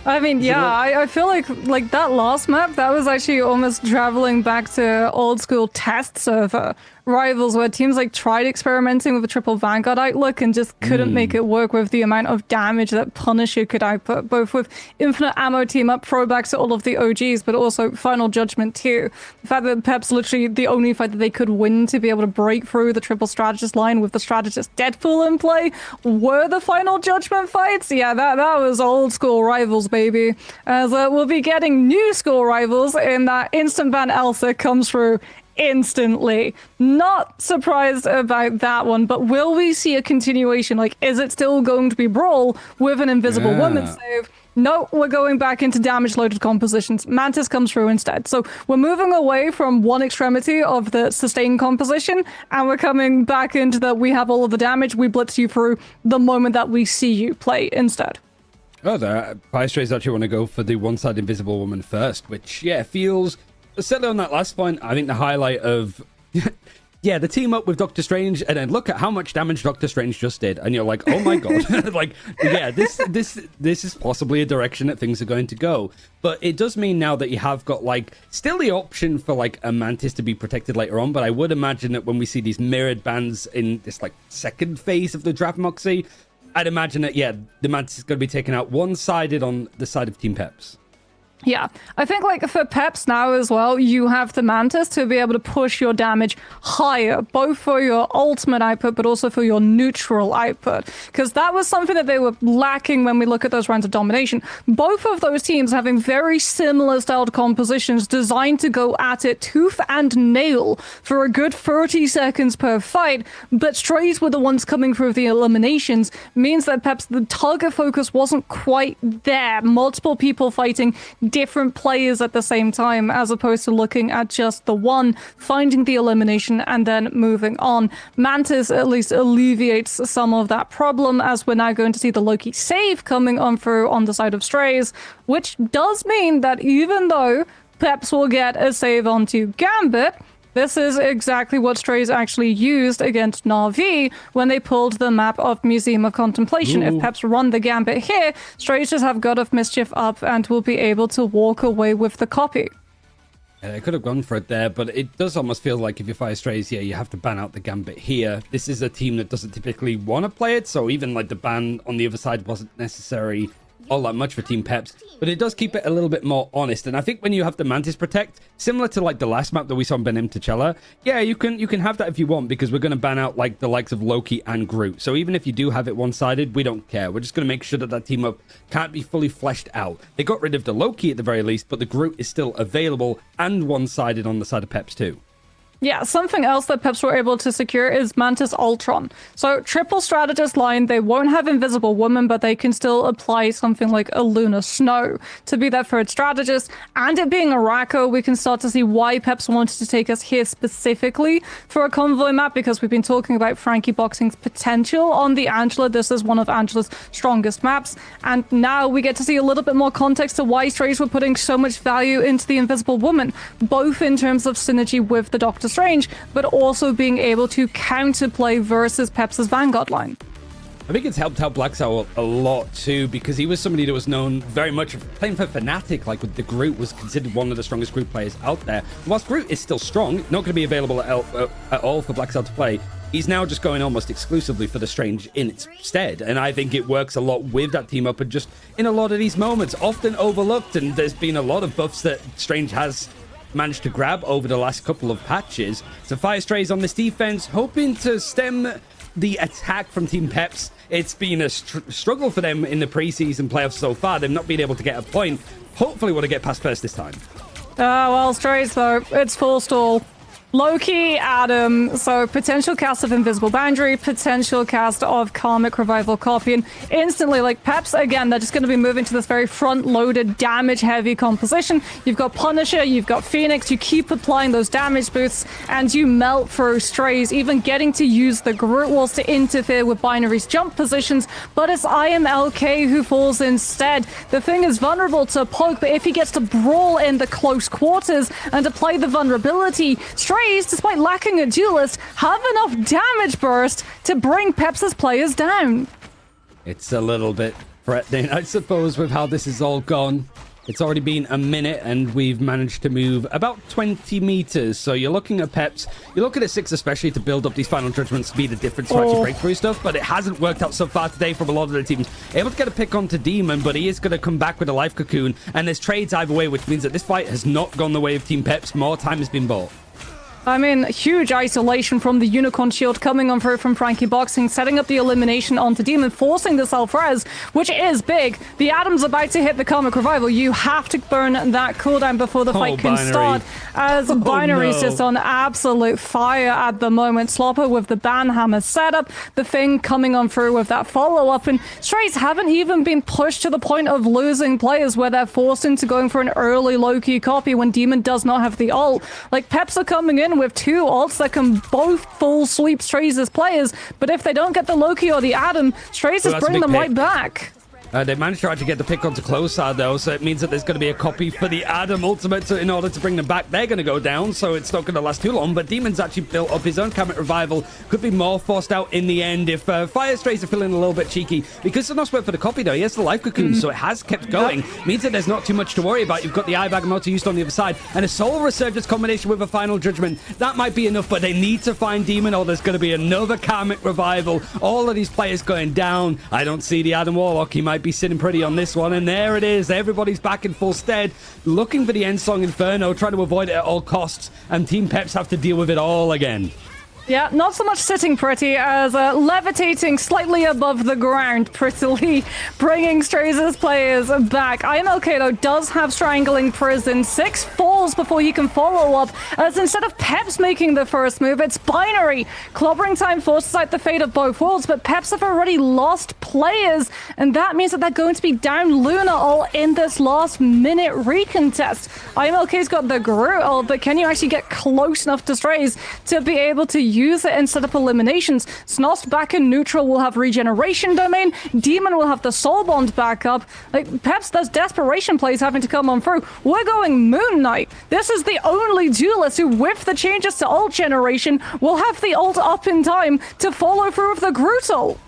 I mean, yeah, I feel like that last map, that was actually almost traveling back to old school test server Rivals, where teams like tried experimenting with a triple Vanguard outlook and just couldn't make it work with the amount of damage that Punisher could output, both with Infinite Ammo team up, throwbacks to all of the OGs, but also Final Judgment too. The fact that Pep's literally the only fight that they could win to be able to break through the triple strategist line with the strategist Deadpool in play were the Final Judgment fights. Yeah, that was old school Rivals, baby. As we'll be getting new school Rivals in that instant ban Elsa comes through instantly. Not surprised about that one, but will we see a continuation? Like, is it still going to be Brawl with an Invisible Woman save? No, we're going back into damage-loaded compositions. Mantis comes through instead. So we're moving away from one extremity of the sustain composition, and we're coming back into the we have all of the damage, we blitz you through the moment that we see you play instead. Oh, the Fire Strays actually want to go for the one-side Invisible Woman first, which, yeah, feels... Certainly on that last point, I think the highlight of... yeah, the team up with Doctor Strange, and then look at how much damage Doctor Strange just did, and you're like, oh my god. Like, yeah, this is possibly a direction that things are going to go. But it does mean now that you have got, like, still the option for, like, a Mantis to be protected later on, but I would imagine that when we see these mirrored bans in this, like, second phase of the draft Moxie, I'd imagine that, yeah, the Mantis is going to be taken out one-sided on the side of Team Peps. Yeah, I think like for Peps now as well, you have the Mantis to be able to push your damage higher, both for your ultimate output, but also for your neutral output. Because that was something that they were lacking when we look at those rounds of domination. Both of those teams having very similar styled compositions designed to go at it tooth and nail for a good 30 seconds per fight, but Strays were the ones coming through the eliminations, means that Peps, the target focus wasn't quite there. Multiple people fighting different players at the same time, as opposed to looking at just the one, finding the elimination and then moving on. Mantis at least alleviates some of that problem, as we're now going to see the Loki save coming on through on the side of Strays, which does mean that even though Peps will get a save onto Gambit, this is exactly what Strays actually used against Na'Vi when they pulled the map of Museum of Contemplation. If Peps run the Gambit here, Strays just have God of Mischief up and will be able to walk away with the copy. I could have gone for it there, but it does almost feel like if you Fire Strays, yeah, you have to ban out the Gambit here. This is a team that doesn't typically want to play it, so even like the ban on the other side wasn't necessary all that much for Team Peps, but it does keep it a little bit more honest. And I think when you have the Mantis Protect, similar to like the last map that we saw in Benim T'Challa, yeah, you can have that if you want, because we're going to ban out like the likes of Loki and Groot. So even if you do have it one-sided, we don't care. We're just going to make sure that that team up can't be fully fleshed out. They got rid of the Loki at the very least, but the Groot is still available and one-sided on the side of Peps too. Yeah, something else that Peps were able to secure is Mantis Ultron. So triple strategist line, they won't have Invisible Woman, but they can still apply something like a Lunar Snow to be that third strategist. And it being a Racco, we can start to see why Peps wanted to take us here specifically for a convoy map, because we've been talking about Frankie Boxing's potential on the Angela. This is one of Angela's strongest maps. And now we get to see a little bit more context to why Strays were putting so much value into the Invisible Woman, both in terms of synergy with the Doctor Strange, but also being able to counterplay versus Peps' Vanguard line. I think it's helped out Black Soul a lot too, because he was somebody that was known very much for playing for Fnatic, like with the Groot, was considered one of the strongest Groot players out there. Whilst Groot is still strong, not going to be available at all for Black Soul to play, he's now just going almost exclusively for the Strange in its stead. And I think it works a lot with that team up, and just in a lot of these moments, often overlooked, and there's been a lot of buffs that Strange has managed to grab over the last couple of patches. So Fire Strays on this defense, hoping to stem the attack from Team Peps. It's been a struggle for them in the preseason playoffs so far. They've not been able to get a point. Hopefully want to get past first this time. Well, Strays though, it's full stall. Loki, Adam, so potential cast of Invisible Boundary, potential cast of Karmic Revival Copy, and instantly, like, Peps, again, they're just going to be moving to this very front-loaded, damage-heavy composition. You've got Punisher, you've got Phoenix, you keep applying those damage boosts, and you melt through Strays, even getting to use the Groot Walls to interfere with Binary's jump positions, but it's IMLK who falls instead. The thing is vulnerable to Poke, but if he gets to brawl in the close quarters and apply the vulnerability, Strays, despite lacking a duelist, have enough damage burst to bring Peps' players down. It's a little bit threatening, I suppose, with how this has all gone. It's already been a minute, and we've managed to move about 20 meters. So you're looking at Peps. You're looking at 6 especially to build up these final judgments to be the difference to actually break through stuff. But it hasn't worked out so far today from a lot of the teams. Able to get a pick onto Demon, but he is going to come back with a life cocoon. And there's trades either way, which means that this fight has not gone the way of Team Peps. More time has been bought. I mean, huge isolation from the Unicorn Shield coming on through from Frankie Boxing, setting up the elimination onto Demon, forcing the self-res, which is big. The Atom's about to hit the Karmic Revival. You have to burn that cooldown before the fight can start, as Binary's just on absolute fire at the moment. Slopper with the Banhammer setup, the Thing coming on through with that follow-up, and Strays haven't even been pushed to the point of losing players where they're forced into going for an early low-key copy when Demon does not have the ult. Like, Peps are coming in with 2 ults that can both full sweep Strays as players, but if they don't get the Loki or the Atom, Strays just bring them right back. They managed to actually get the pick onto Closar, though, so it means that there's going to be a copy for the Adam ultimate. So in order to bring them back, they're going to go down, so it's not going to last too long. But Demon's actually built up his own Karmic Revival. Could be more forced out in the end if Fire Strays are feeling a little bit cheeky. Because Sonos went for the copy, though. He has the Life Cocoon, so it has kept going. Means that there's not too much to worry about. You've got the Eye Bag Motor used on the other side, and a Soul Resurgence combination with a Final Judgment. That might be enough, but they need to find Demon, or there's going to be another Karmic Revival. All of these players going down. I don't see the Adam Warlock. He might be sitting pretty on this one, and there it is. Everybody's back in full stead, looking for the End Song Inferno, trying to avoid it at all costs, and Team Peps have to deal with it all again. Yeah, not so much sitting pretty as levitating slightly above the ground prettily, bringing Strays' players back. IMLK, though, does have Strangling Prison. 6 falls before he can follow up, as instead of Peps making the first move, it's Binary. Clobbering Time forces out the fate of both worlds, but Peps have already lost players, and that means that they're going to be down Luna all in this last-minute recontest. IMLK's got the Groot ult, but can you actually get close enough to Strays to be able to use it and set up eliminations? Snost back in neutral will have regeneration domain. Demon will have the soul bond back up. Like, Peps, there's desperation plays having to come on through. We're going Moon Knight. This is the only duelist who, with the changes to ult generation, will have the ult up in time to follow through with the Groot ult.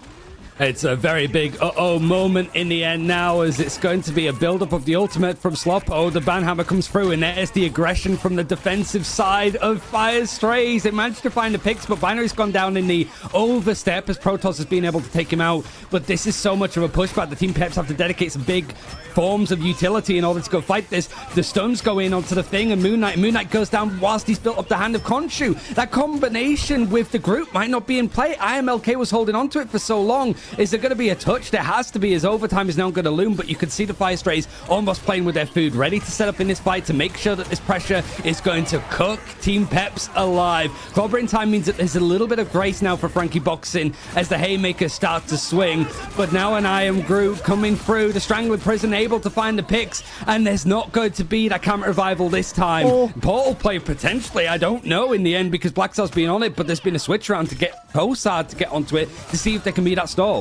It's a very big uh-oh moment in the end now, as it's going to be a build-up of the ultimate from Slop. Oh, the Banhammer comes through, and there's the aggression from the defensive side of Fire Strays. They managed to find the picks, but Binary's gone down in the overstep as Protoss has been able to take him out. But this is so much of a pushback. The Team Peps have to dedicate some big forms of utility in order to go fight this. The stuns go in onto the Thing, and Moon Knight goes down whilst he's built up the Hand of Khonshu. That combination with the group might not be in play. IMLK was holding on to it for so long. Is there going to be a touch? There has to be, as overtime is now going to loom, but you can see the Fire Strays almost playing with their food, ready to set up in this fight to make sure that this pressure is going to cook Team Peps alive. Clobbering Time means that there's a little bit of grace now for Frankie Boxing as the Haymakers start to swing, but now an I Am Groot coming through, the Strangling Prison able to find the picks, and there's not going to be that Karmic Revival this time. Portal play potentially, I don't know in the end, because Black Star's been on it, but there's been a switch around to get Hosard to get onto it to see if there can be that stall.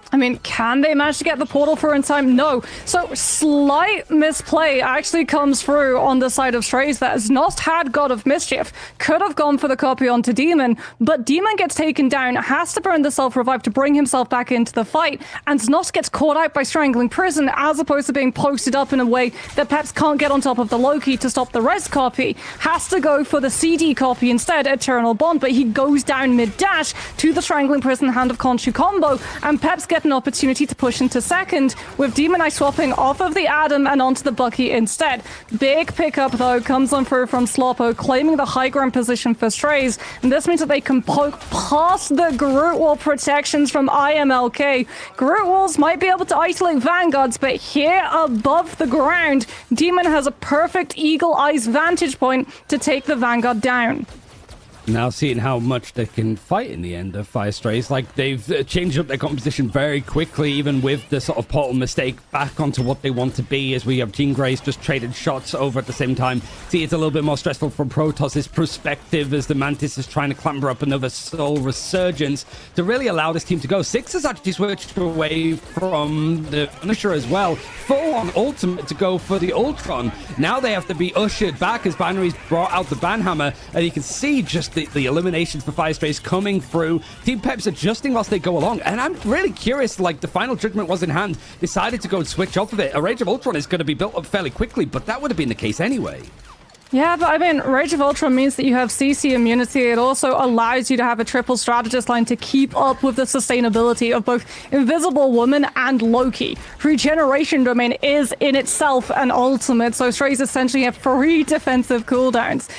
I mean, can they manage to get the portal through in time? No. So, slight misplay actually comes through on the side of Strays that Znost had God of Mischief. Could have gone for the copy onto Demon, but Demon gets taken down, has to burn the self-revive to bring himself back into the fight, and Znost gets caught out by Strangling Prison as opposed to being posted up in a way that Peps can't get on top of the Loki to stop the res copy. Has to go for the CD copy instead, Eternal Bond, but he goes down mid-dash to the Strangling Prison Hand of Khonshu combo, and Peps gets get an opportunity to push into second, with Demon Eye swapping off of the Adam and onto the Bucky instead. Big pickup, though, comes on through from Sloppo, claiming the high ground position for Strays, and this means that they can poke past the Groot Wall protections from IMLK. Groot Walls might be able to isolate Vanguards, but here above the ground, Demon has a perfect Eagle Eyes vantage point to take the Vanguard down. Now seeing how much they can fight in the end of Fire Strays, like they've changed up their composition very quickly, even with the sort of portal mistake back onto what they want to be, as we have Jean Grey's just traded shots over at the same time. See, it's a little bit more stressful from Protoss' perspective as the Mantis is trying to clamber up another Soul Resurgence to really allow this team to go. Six has actually switched away from the Punisher as well, full on ultimate to go for the Ultron. Now they have to be ushered back as Binary's brought out the Banhammer, and you can see just the eliminations for Fire Strays coming through. Team Pep's adjusting whilst they go along, and I'm really curious, like the final judgment was in hand, decided to go and switch off of it. A Rage of Ultron is going to be built up fairly quickly, but that would have been the case anyway. Yeah, but I mean, Rage of Ultron means that you have CC immunity. It also allows you to have a triple strategist line to keep up with the sustainability of both Invisible Woman and Loki. Regeneration Domain is in itself an ultimate, so Strays essentially have 3 defensive cooldowns.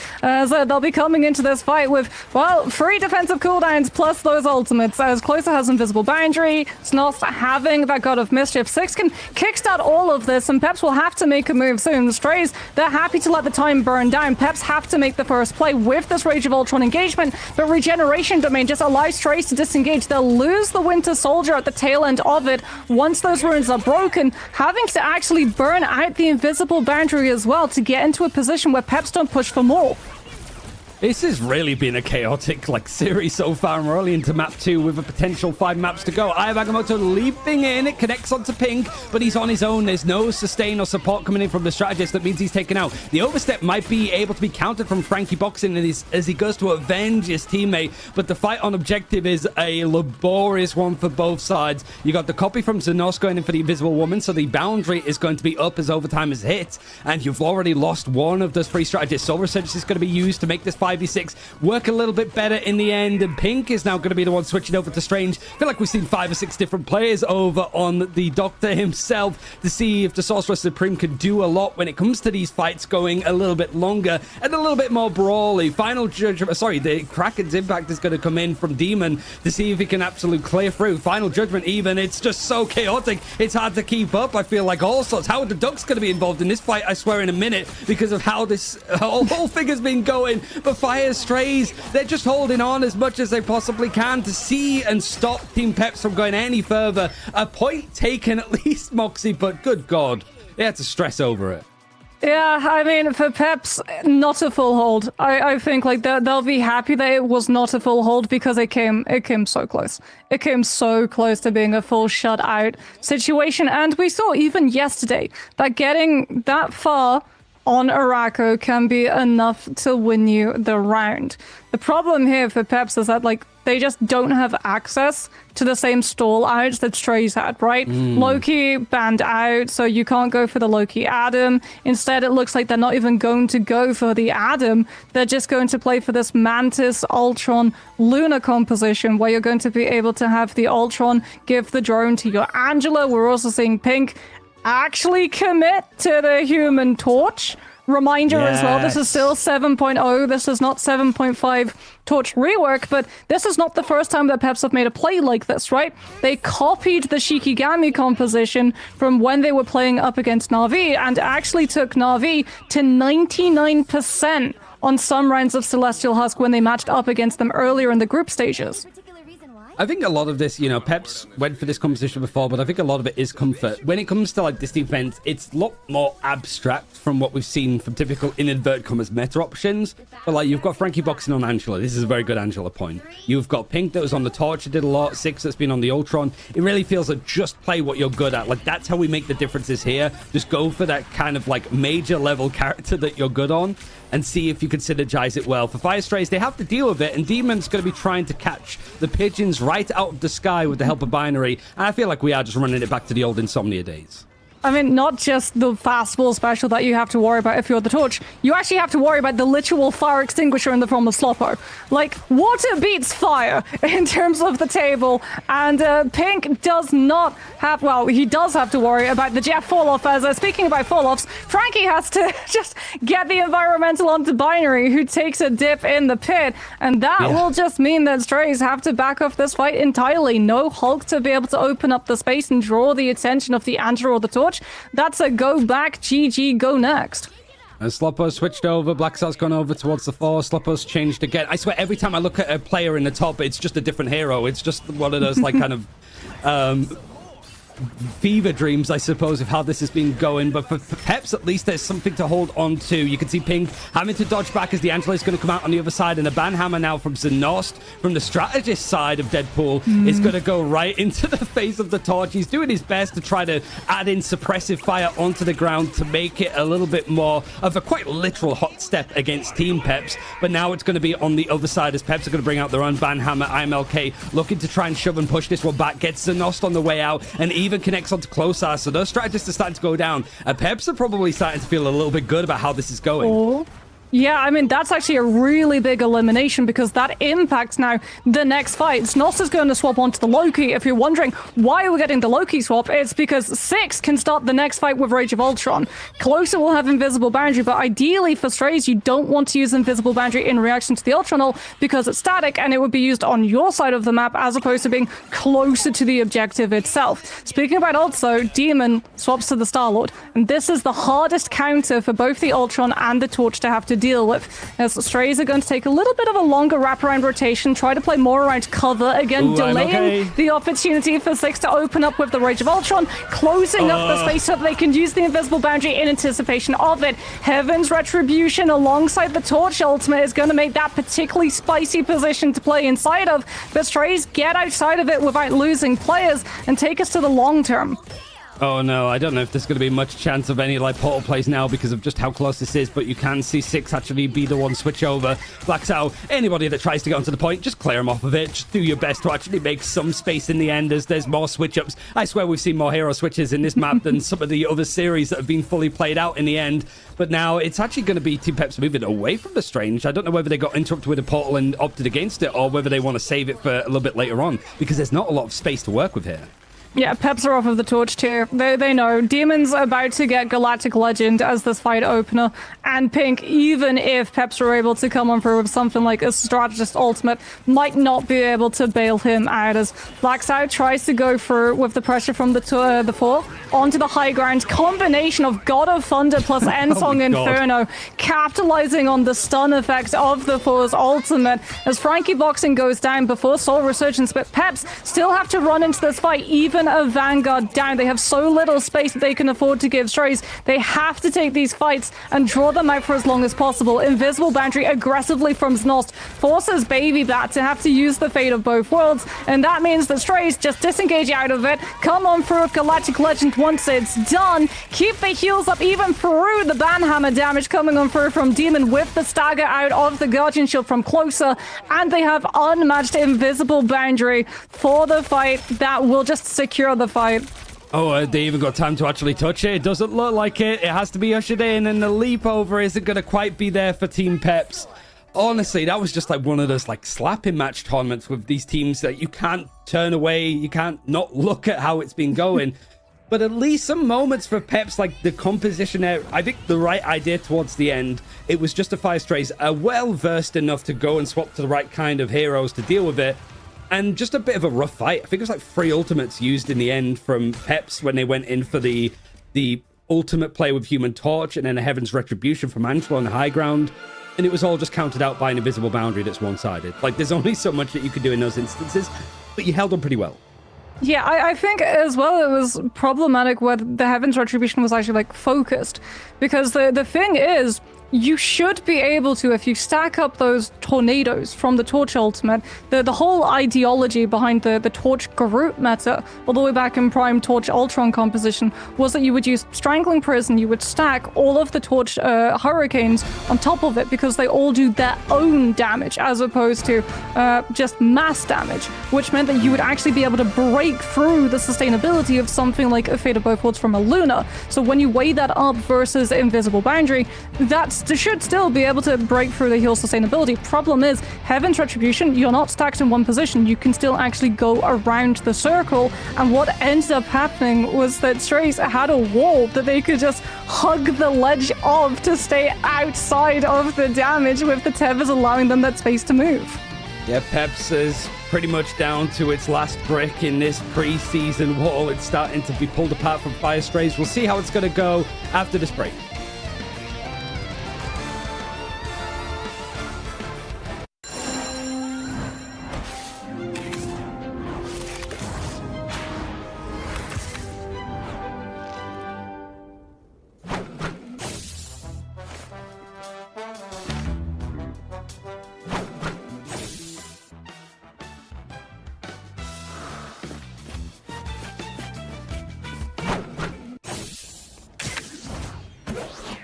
So they'll be coming into this fight with, well, 3 defensive cooldowns plus those ultimates, as Closer has Invisible Boundary, Snost having that God of Mischief. Six can kickstart all of this, and Peps will have to make a move soon. Strays, they're happy to let the time burn down. Peps have to make the first play with this Rage of Ultron engagement, but Regeneration Domain just allows Strays to disengage. They'll lose the Winter Soldier at the tail end of it once those runes are broken, having to actually burn out the Invisible Boundary as well to get into a position where Peps don't push for more. This has really been a chaotic series so far, and we're only into map 2 with a potential 5 maps to go. Eye of Agamotto leaping in, it connects onto Pink, but he's on his own. There's no sustain or support coming in from the strategist. That means he's taken out. The overstep might be able to be countered from Frankie Boxing as he goes to avenge his teammate, but the fight on objective is a laborious one for both sides. You got the copy from Xenos going in for the Invisible Woman, so the boundary is going to be up as overtime is hit, and you've already lost one of those 3 strategists. Soul Resurgence is going to be used to make this 5v6 work a little bit better in the end, and Pink is now going to be the one switching over to Strange. I feel like we've seen 5 or 6 different players over on the Doctor himself to see if the Sorcerer Supreme can do a lot when it comes to these fights going a little bit longer and a little bit more brawly. Final Judgment, sorry, the Kraken's Impact is going to come in from Demon to see if he can absolutely clear through. Final Judgment even, it's just so chaotic, it's hard to keep up. I feel like all sorts. How are the Ducks going to be involved in this fight? I swear in a minute, because of how this whole thing has been going. But Fire Strays, they're just holding on as much as they possibly can to see and stop Team Peps from going any further. A point taken at least, Moxie, but good God, they had to stress over it. Yeah, I mean, for Peps, not a full hold. I think like they'll be happy that it was not a full hold, because it came so close. It came so close to being a full shut out situation, and we saw even yesterday that getting that far on Araco can be enough to win you the round. The problem here for Peps is that they just don't have access to the same stall outs that Strays had, right? Loki banned out, so you can't go for the Loki Adam. Instead, it looks like they're not even going to go for the Adam. They're just going to play for this Mantis Ultron Luna composition, where you're going to be able to have the Ultron give the drone to your Angela. We're also seeing Pink actually commit to the Human Torch. Reminder as well, this is still 7.0. This is not 7.5 Torch rework, but this is not the first time that Peps have made a play like this, right? They copied the Shikigami composition from when they were playing up against Na'Vi, and actually took Na'Vi to 99% on some rounds of Celestial Husk when they matched up against them earlier in the group stages. I think a lot of this, Peps went for this composition before, but I think a lot of it is comfort. When it comes to this defense, it's a lot more abstract from what we've seen from typical, in inverted commas, meta options. But you've got Frankie Boxing on Angela. This is a very good Angela point. You've got Pink that was on the Torch, did a lot. Six that's been on the Ultron. It really feels like just play what you're good at. That's how we make the differences here. Just go for that kind of major level character that you're good on, and see if you can synergize it well. For Fire Strays, they have to deal with it, and Demon's going to be trying to catch the pigeons right out of the sky with the help of Binary, and I feel like we are just running it back to the old Insomnia days. I mean, not just the fastball special that you have to worry about if you're the Torch. You actually have to worry about the literal fire extinguisher in the form of Sloppo. Like, water beats fire in terms of the table, and Pink does not have, well, he does have to worry about the Jeff fall-off, as speaking about fall-offs, Frankie has to just get the environmental onto Binary, who takes a dip in the pit, and that will just mean that Strays have to back off this fight entirely. No Hulk to be able to open up the space and draw the attention of the Andrew or the Torch. That's a go back, GG, go next. And Sloppo's switched over, Blackstar's gone over towards the 4, Sloppo's changed again. I swear, every time I look at a player in the top, it's just a different hero. It's just one of those, like, kind of fever dreams, I suppose, of how this has been going. But for Peps, at least there's something to hold on to. You can see Pink having to dodge back as the Angela's going to come out on the other side, and a banhammer now from Zenost, from the strategist side of Deadpool, is going to go right into the face of the Torch. He's doing his best to try to add in suppressive fire onto the ground to make it a little bit more of a quite literal hot step against Team Peps. But now it's going to be on the other side as Peps are going to bring out their own banhammer. IMLK looking to try and shove and push this one back, gets Zenost on the way out, and even connects onto Closar, so those strategists are starting to go down. Peps are probably starting to feel a little bit good about how this is going. Yeah, I mean, that's actually a really big elimination because that impacts now the next fight. Snos is going to swap onto the Loki. If you're wondering why we're getting the Loki swap, it's because 6 can start the next fight with Rage of Ultron. Closer will have Invisible Boundary, but ideally for Strays, you don't want to use Invisible Boundary in reaction to the Ultron ult because it's static and it would be used on your side of the map as opposed to being closer to the objective itself. Speaking about ults though, Demon swaps to the Star-Lord, and this is the hardest counter for both the Ultron and the Torch to have to deal with, as Strays are going to take a little bit of a longer wraparound rotation, try to play more around cover, again delaying the opportunity for 6 to open up with the Rage of Ultron, closing up the space so that they can use the Invisible Boundary in anticipation of it. Heaven's Retribution alongside the Torch ultimate is going to make that particularly spicy position to play inside of, but Strays get outside of it without losing players and take us to the long term. Oh no, I don't know if there's going to be much chance of any like portal plays now because of just how close this is, but you can see 6 actually be the one switch over. Blacks out anybody that tries to get onto the point, just clear them off of it. Just do your best to actually make some space in the end as there's more switch ups. I swear we've seen more hero switches in this map than some of the other series that have been fully played out in the end. But now it's actually going to be Team Peps moving away from the Strange. I don't know whether they got interrupted with a portal and opted against it or whether they want to save it for a little bit later on because there's not a lot of space to work with here. Yeah, Peps are off of the Torch tier. They know. Demon's about to get Galactic Legend as this fight opener. And Pink, even if Peps are able to come on through with something like a Strategist Ultimate, might not be able to bail him out as Blackside tries to go through with the pressure from the 4 onto the high ground. Combination of God of Thunder plus Ensong Inferno, capitalizing on the stun effect of the 4's ultimate as Frankie Boxing goes down before Soul Resurgence. But Peps still have to run into this fight, even a Vanguard down. They have so little space that they can afford to give Strays. They have to take these fights and draw them out for as long as possible. Invisible Boundary aggressively from Znost forces Baby Bat to have to use the Fate of Both Worlds, and that means that Strays just disengage out of it, come on through with Galactic Legend once it's done, keep the heals up even through the Banhammer damage coming on through from Demon with the stagger out of the Guardian Shield from Closer, and they have unmatched Invisible Boundary for the fight that will just secure the fight. Oh, they even got time to actually touch it. It doesn't look like it. It has to be ushered in, and the leap over isn't going to quite be there for Team Peps. Honestly, that was just like one of those like slapping match tournaments with these teams that you can't turn away. You can't not look at how it's been going. But at least some moments for Peps, like the composition there, I think the right idea towards the end. It was justify Strays are well versed enough to go and swap to the right kind of heroes to deal with it. And just a bit of a rough fight. I think it was like 3 ultimates used in the end from Peps when they went in for the ultimate play with Human Torch and then a Heaven's Retribution from Angelo on the high ground. And it was all just counted out by an Invisible Boundary that's one-sided. Like, there's only so much that you could do in those instances, but you held on pretty well. Yeah, I think as well it was problematic where the Heaven's Retribution was actually like focused. Because the thing is, you should be able to, if you stack up those tornadoes from the Torch ultimate, the whole ideology behind the Torch group meta, all the way back in Prime Torch Ultron composition, was that you would use Strangling Prison, you would stack all of the Torch Hurricanes on top of it because they all do their own damage as opposed to just mass damage, which meant that you would actually be able to break through the sustainability of something like a Fate of Both Worlds from a Luna. So when you weigh that up versus Invisible Boundary, they should still be able to break through the heal sustainability. Problem is, Heaven's Retribution, you're not stacked in one position. You can still actually go around the circle. And what ended up happening was that Strays had a wall that they could just hug the ledge of to stay outside of the damage, with the tethers allowing them that space to move. Yeah, Peps is pretty much down to its last brick in this preseason wall. It's starting to be pulled apart from Fire Strays. We'll see how it's going to go after this break.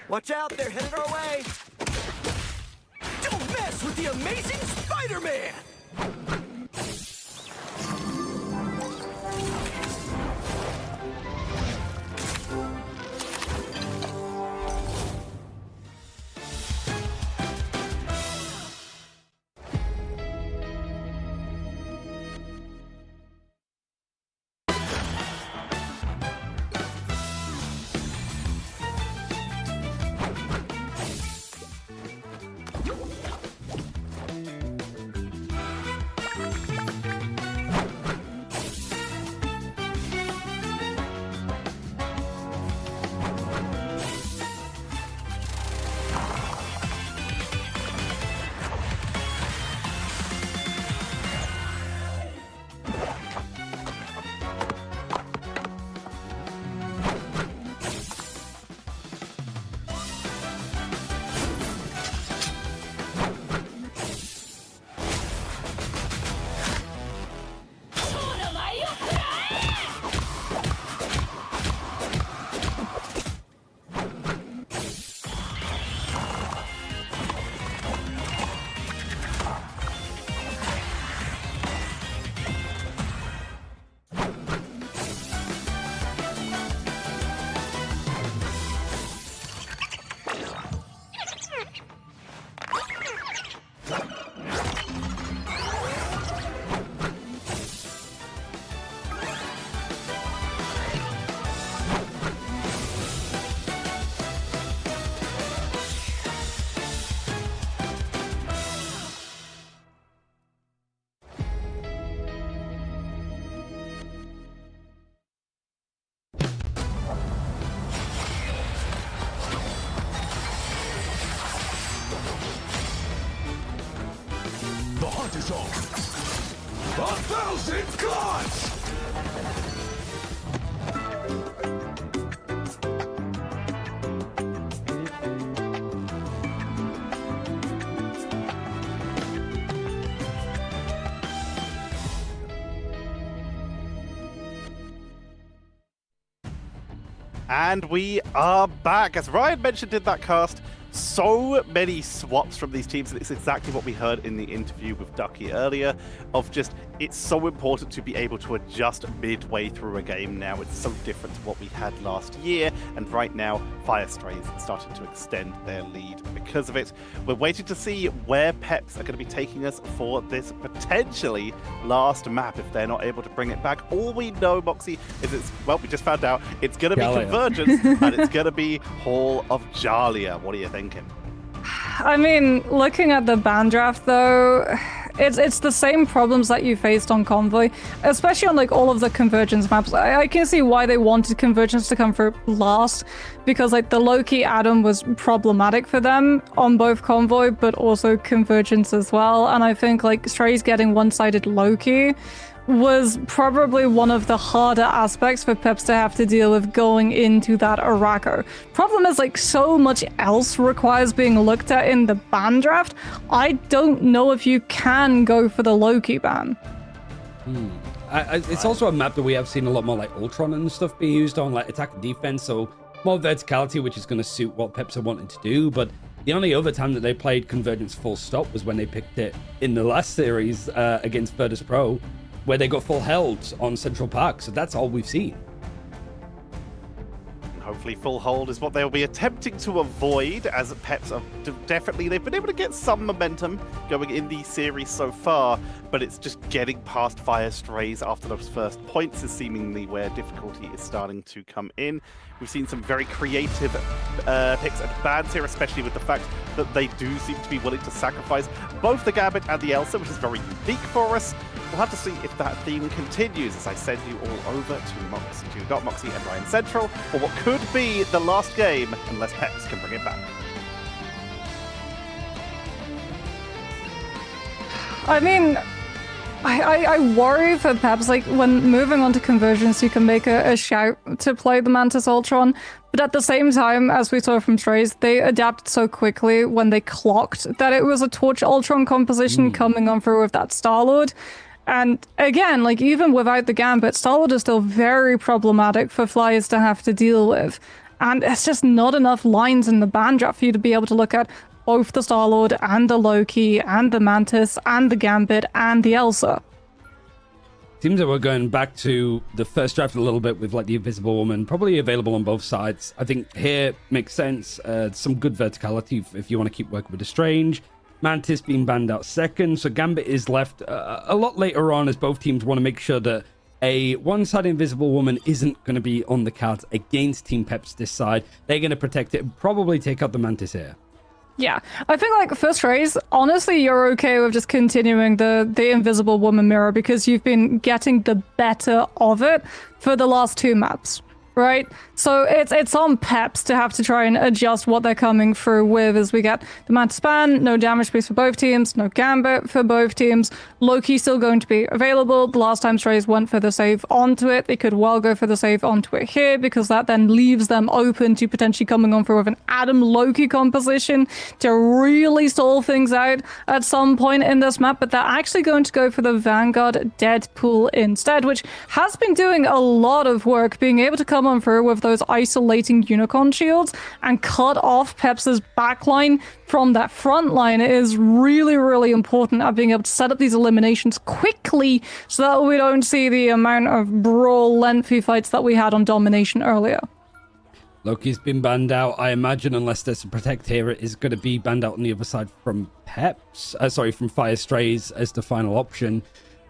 Watch out, they're headed our way! Don't mess with the amazing Spider-Man! The hunt is on. 1,000 gods! And we are back. As Ryan mentioned in that cast, so many swaps from these teams, and it's exactly what we heard in the interview with Ducky earlier, of just, it's so important to be able to adjust midway through a game now. It's so different to what we had last year, and right now, Fire Strays started to extend their lead because of it. We're waiting to see where Peps are going to be taking us for this potentially last map if they're not able to bring it back. All we know, Moxie, is it's, well, we just found out, it's going to be Convergence, and it's going to be Hall of Jalia. What are you thinking? I mean, looking at the ban draft though, it's the same problems that you faced on Convoy, especially on like all of the Convergence maps. I can see why they wanted Convergence to come through last, because like the Loki Adam was problematic for them on both Convoy, but also Convergence as well. And I think like Strays getting one-sided Loki was probably one of the harder aspects for Peps to have to deal with going into that Arako. Problem is, like, so much else requires being looked at in the ban draft. I don't know if you can go for the Loki ban. It's also a map that we have seen a lot more like Ultron and stuff being used on, like attack and defense, so more verticality, which is going to suit what Peps are wanting to do. But the only other time that they played Convergence full stop was when they picked it in the last series against Virtus Pro, where they got full held on Central Park. So that's all we've seen. Hopefully full hold is what they'll be attempting to avoid, as Peps are definitely, they've been able to get some momentum going in the series so far, but it's just getting past Fire Strays after those first points is seemingly where difficulty is starting to come in. We've seen some very creative picks and bans here, especially with the fact that they do seem to be willing to sacrifice both the Gambit and the Elsa, which is very unique for us. We'll have to see if that theme continues as I send you all over to Dot Moxie and Ryan Central for what could be the last game, unless Peps can bring it back. I mean, I worry for Peps, like, when moving on to Convergence, you can make a shout to play the Mantis Ultron, but at the same time, as we saw from Strays, they adapted so quickly when they clocked that it was a Torch Ultron composition coming on through with that Star-Lord. And again, like, even without the Gambit, Star-Lord is still very problematic for Flyers to have to deal with. And it's just not enough lines in the ban draft for you to be able to look at both the Star-Lord and the Loki and the Mantis and the Gambit and the Elsa. Seems that we're going back to the first draft a little bit with like the Invisible Woman, probably available on both sides. I think here makes sense. Some good verticality if you want to keep working with the Strange. Mantis being banned out second, so Gambit is left a lot later on as both teams want to make sure that a one-sided Invisible Woman isn't going to be on the cards against Team Peps this side. They're going to protect it and probably take out the Mantis here. Yeah, I think, like, first race, honestly, you're okay with just continuing the Invisible Woman mirror because you've been getting the better of it for the last two maps, right? So it's on Peps to have to try and adjust what they're coming through with as we get the Mantis ban, no damage boost for both teams, no Gambit for both teams. Loki still going to be available. The last time Strays went for the save onto it, they could well go for the save onto it here because that then leaves them open to potentially coming on through with an Adam Loki composition to really stall things out at some point in this map, but they're actually going to go for the Vanguard Deadpool instead, which has been doing a lot of work, being able to come on through with those isolating unicorn shields and cut off Peps's backline from that front line is really, really important at being able to set up these eliminations quickly so that we don't see the amount of brawl lengthy fights that we had on Domination earlier. Loki's been banned out. I imagine unless there's a protect here, it is going to be banned out on the other side from Peps. From Fire Strays as the final option.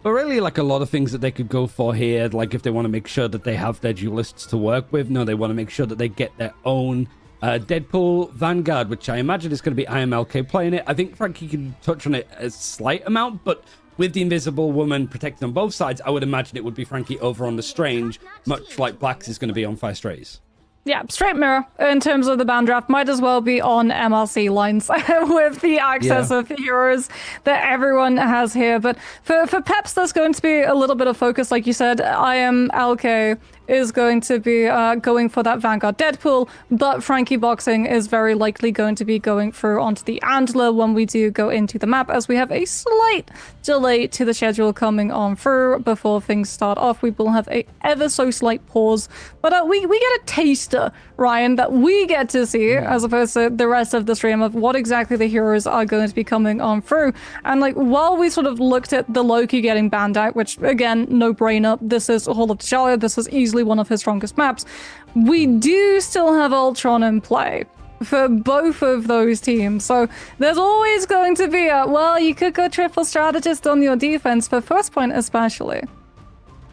But really, like, a lot of things that they could go for here, like if they want to make sure that they have their duelists to work with. No, they want to make sure that they get their own Deadpool Vanguard, which I imagine is going to be IMLK playing it. I think Frankie can touch on it a slight amount, but with the Invisible Woman protected on both sides, I would imagine it would be Frankie over on the Strange, much like Black's is going to be on Fire Strays. Yeah, straight mirror in terms of the ban draft. Might as well be on MRC lines with the access of heroes that everyone has here. But for Peps, there's going to be a little bit of focus. Like you said, IMLK is going to be going for that Vanguard Deadpool, but Frankie Boxing is very likely going to be going through onto the Angela when we do go into the map, as we have a slight delay to the schedule coming on through before things start off. We will have a ever so slight pause, but we get a taster, Ryan, that we get to see as opposed to the rest of the stream of what exactly the heroes are going to be coming on through. And like, while we sort of looked at the Loki getting banned out, which again, no brainer, this is Hall of T'Challa, this is easily one of his strongest maps, we do still have Ultron in play for both of those teams. So there's always going to be well, you could go triple strategist on your defense for first point especially.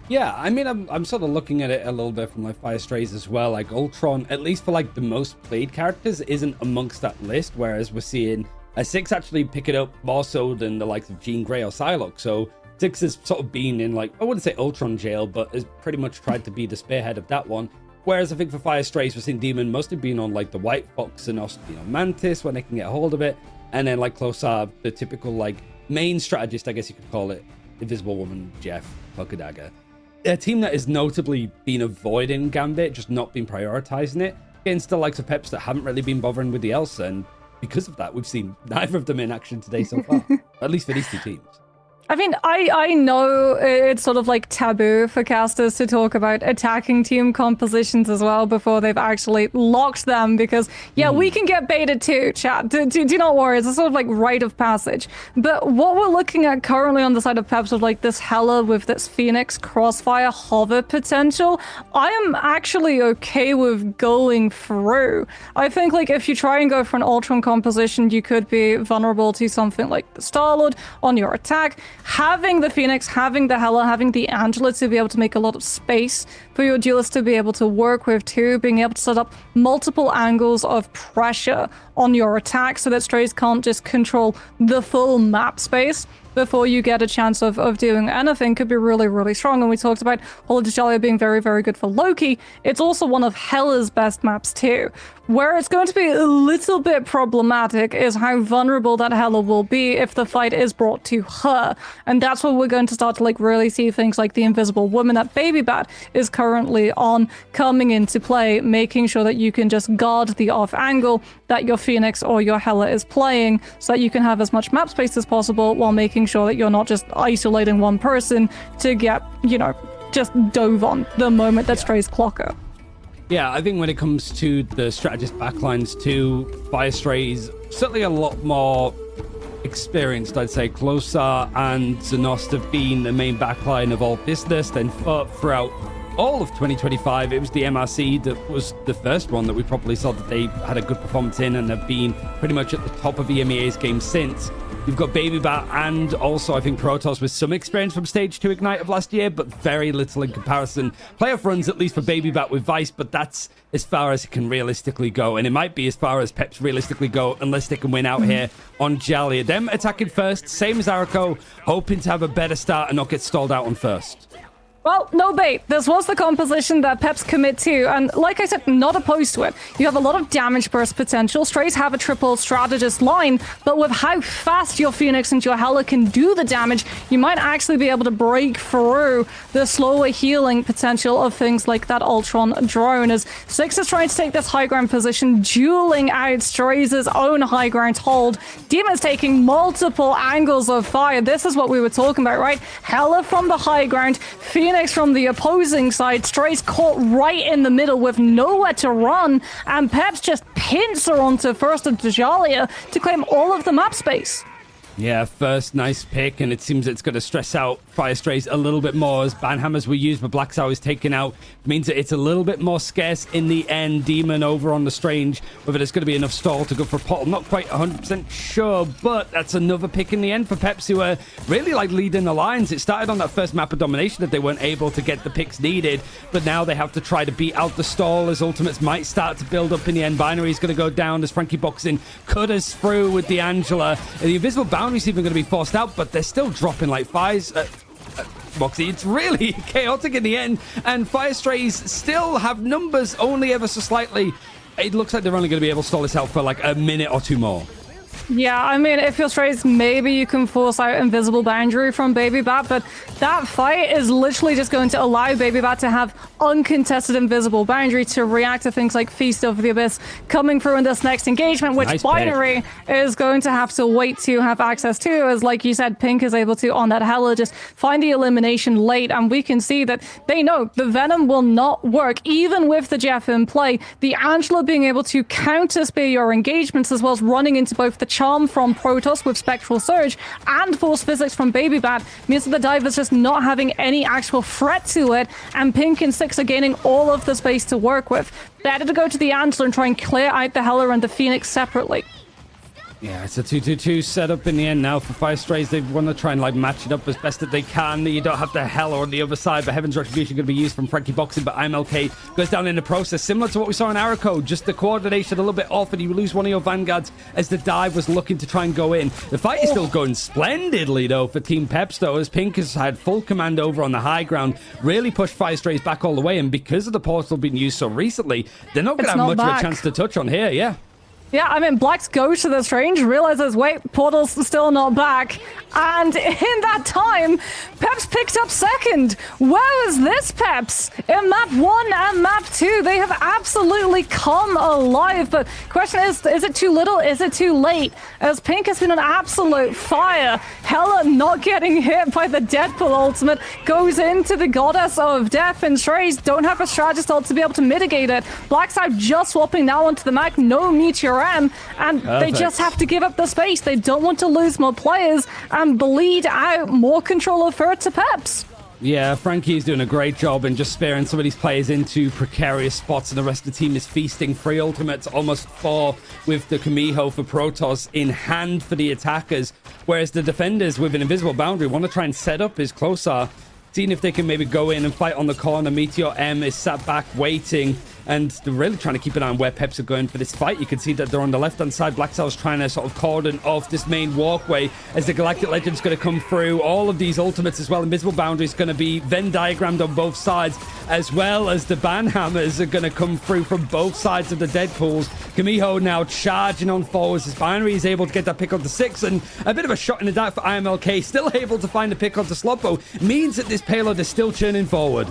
Yeah, I mean, I'm sort of looking at it a little bit from like Fire Strays as well. Like Ultron, at least for like the most played characters, isn't amongst that list, whereas we're seeing Six actually pick it up more so than the likes of Jean Grey or Psylocke. So Six has sort of been in, like, I wouldn't say Ultron jail, but has pretty much tried to be the spearhead of that one. Whereas I think for Fire Strays, we're seeing Demon mostly being on like the White Fox and also, Mantis when they can get a hold of it. And then like Closar, the typical like main strategist, I guess you could call it. Invisible Woman, Jeff, Poker Dagger. A team that has notably been avoiding Gambit, just not been prioritizing it, against the likes of Peps that haven't really been bothering with the Elsa, and because of that, we've seen neither of them in action today so far, at least for these two teams. I mean, I know it's sort of like taboo for casters to talk about attacking team compositions as well before they've actually locked them because, yeah, we can get baited too, chat. Do not worry. It's a sort of like rite of passage. But what we're looking at currently on the side of Peps with like this Hela with this Phoenix Crossfire hover potential, I am actually okay with going through. I think like if you try and go for an Ultron composition, you could be vulnerable to something like the Star-Lord on your attack. Having the Phoenix, having the Hela, having the Angela to be able to make a lot of space for your duelist to be able to work with too, being able to set up multiple angles of pressure on your attack so that Strays can't just control the full map space before you get a chance of doing anything could be really, really strong. And we talked about Holy Jalia being very, very good for Loki. It's also one of Hela's best maps too. Where it's going to be a little bit problematic is how vulnerable that Hela will be if the fight is brought to her. And that's where we're going to start to like really see things like the Invisible Woman that Baby Bat is currently on coming into play, making sure that you can just guard the off angle that your Phoenix or your Hela is playing so that you can have as much map space as possible while making sure that you're not just isolating one person to get, you know, just dove on the moment that Strays clock her. Yeah, I think when it comes to the strategist backlines too, Fire Strays certainly a lot more experienced, I'd say. Closer and Zenost have been the main backline of all business. Then throughout all of 2025, it was the MRC that was the first one that we probably saw that they had a good performance in and have been pretty much at the top of EMEA's game since. You've got Baby Bat and also I think Protoss with some experience from Stage 2 Ignite of last year, but very little in comparison. Playoff runs at least for Baby Bat with Vice, but that's as far as it can realistically go. And it might be as far as Peps realistically go unless they can win out here on Jalia. Them attacking first, same as Arako, hoping to have a better start and not get stalled out on first. Well, no bait. This was the composition that Peps commit to, and like I said, not opposed to it. You have a lot of damage burst potential. Strays have a triple strategist line, but with how fast your Phoenix and your Hela can do the damage, you might actually be able to break through the slower healing potential of things like that Ultron drone. As Six is trying to take this high ground position, dueling out Strays' own high ground hold. Demon's taking multiple angles of fire. This is what we were talking about, right? Hela from the high ground, Phoenix from the opposing side. Strays caught right in the middle with nowhere to run, and Peps just pins her onto first of Jalia to claim all of the map space. Yeah, first nice pick, and it seems it's going to stress out Fire Strays a little bit more as Banhammers were used, but Black Sow is taken out. It means that it's a little bit more scarce in the end. Demon over on the Strange, whether there's going to be enough stall to go for a pot. I'm not quite 100% sure, but that's another pick in the end for Peps, who are really like leading the lines. It started on that first map of domination that they weren't able to get the picks needed, but now they have to try to beat out the stall as ultimates might start to build up in the end. Binary is going to go down as Frankie Boxing cutters through with the Angela. And the Invisible Boundary's even going to be forced out, but they're still dropping like fires. Moxie, it's really chaotic in the end, and Fire Strays still have numbers only ever so slightly. It looks like they're only going to be able to stall this out for like a minute or two more. Yeah, I mean, if you're Strays, maybe you can force out Invisible Boundary from Baby Bat, but that fight is literally just going to allow Baby Bat to have uncontested Invisible Boundary to react to things like Feast of the Abyss coming through in this next engagement, which Nice Binary is going to have to wait to have access to, as like you said, Pink is able to, on that Hela, just find the elimination late, and we can see that they know the Venom will not work, even with the Jeff in play. The Angela being able to counter-spear your engagements, as well as running into both the Charm from Protoss with Spectral Surge and Force Physics from Baby Bat, means that the Diver's just not having any actual threat to it, and Pink and Six are gaining all of the space to work with. Better to go to the Angela and try and clear out the Hela and the Phoenix separately. Yeah, it's a 2-2-2 setup in the end now for Fire Strays. They want to try and like match it up as best that they can. You don't have the Hela on the other side, but Heaven's Retribution going to be used from Frankie Boxing, but IMLK goes down in the process. Similar to what we saw in Arako, just the coordination a little bit off, and you lose one of your Vanguards as the dive was looking to try and go in. The fight is still going splendidly though for Team Peps though, as Pink has had full command over on the high ground, really pushed Fire Strays back all the way, and because of the portal being used so recently, they're not going to have much of a chance to touch on here, yeah. Yeah, I mean, Blacks go to this range, realizes, wait, Portal's still not back. And in that time, Peps picked up second. Where was this Peps? In map 1 and map 2, they have absolutely come alive. But question is it too little? Is it too late? As Pink has been an absolute fire. Hella not getting hit by the Deadpool ultimate, goes into the Goddess of Death, and Strays don't have a strategist ult to be able to mitigate it. Blackside just swapping now onto the Mac, no Meteor M, and they just have to give up the space. They don't want to lose more players and bleed out more control of her to Peps. Yeah, Frankie's doing a great job in just sparing some of these players into precarious spots, and the rest of the team is feasting 3 ultimates, almost 4, with the Kumiho for Protoss in hand for the attackers, whereas the defenders with an invisible boundary want to try and set up his Closar, seeing if they can maybe go in and fight on the corner. Meteor M is sat back waiting, and they're really trying to keep an eye on where Peps are going for this fight. You can see that they're on the left-hand side. Black Cell's trying to sort of cordon off this main walkway as the Galactic Legend's going to come through. All of these ultimates as well. Invisible Boundary is going to be Venn diagrammed on both sides, as well as the Banhammers are going to come through from both sides of the Deadpools. Kumiho now charging on forwards as Binary is able to get that pick onto 6, and a bit of a shot in the dark for IMLK. Still able to find a pick onto Sloppo. Means that this payload is still churning forward.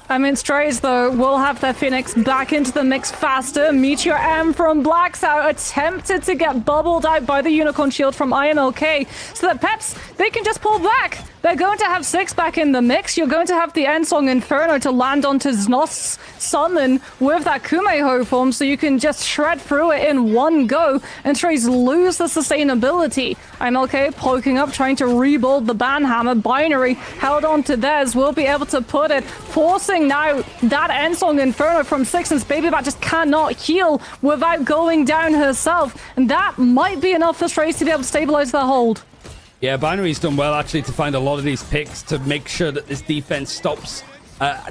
I mean, Strays, though, will have their Phoenix back into the mix faster. Meteor M from Blacksout attempted to get bubbled out by the Unicorn Shield from IMLK, so that Peps, they can just pull back. They're going to have 6 back in the mix. You're going to have the Endsong Inferno to land onto Znos's summon with that Kumeho form, so you can just shred through it in one go, and Strays lose the sustainability. IMLK poking up, trying to rebuild the Banhammer. Binary held on to theirs, will be able to put it, forcing now that Endsong Inferno from 6, since Baby Bat just cannot heal without going down herself, and that might be enough for Strays to be able to stabilize their hold. Yeah, Binary's done well, actually, to find a lot of these picks to make sure that this defense stops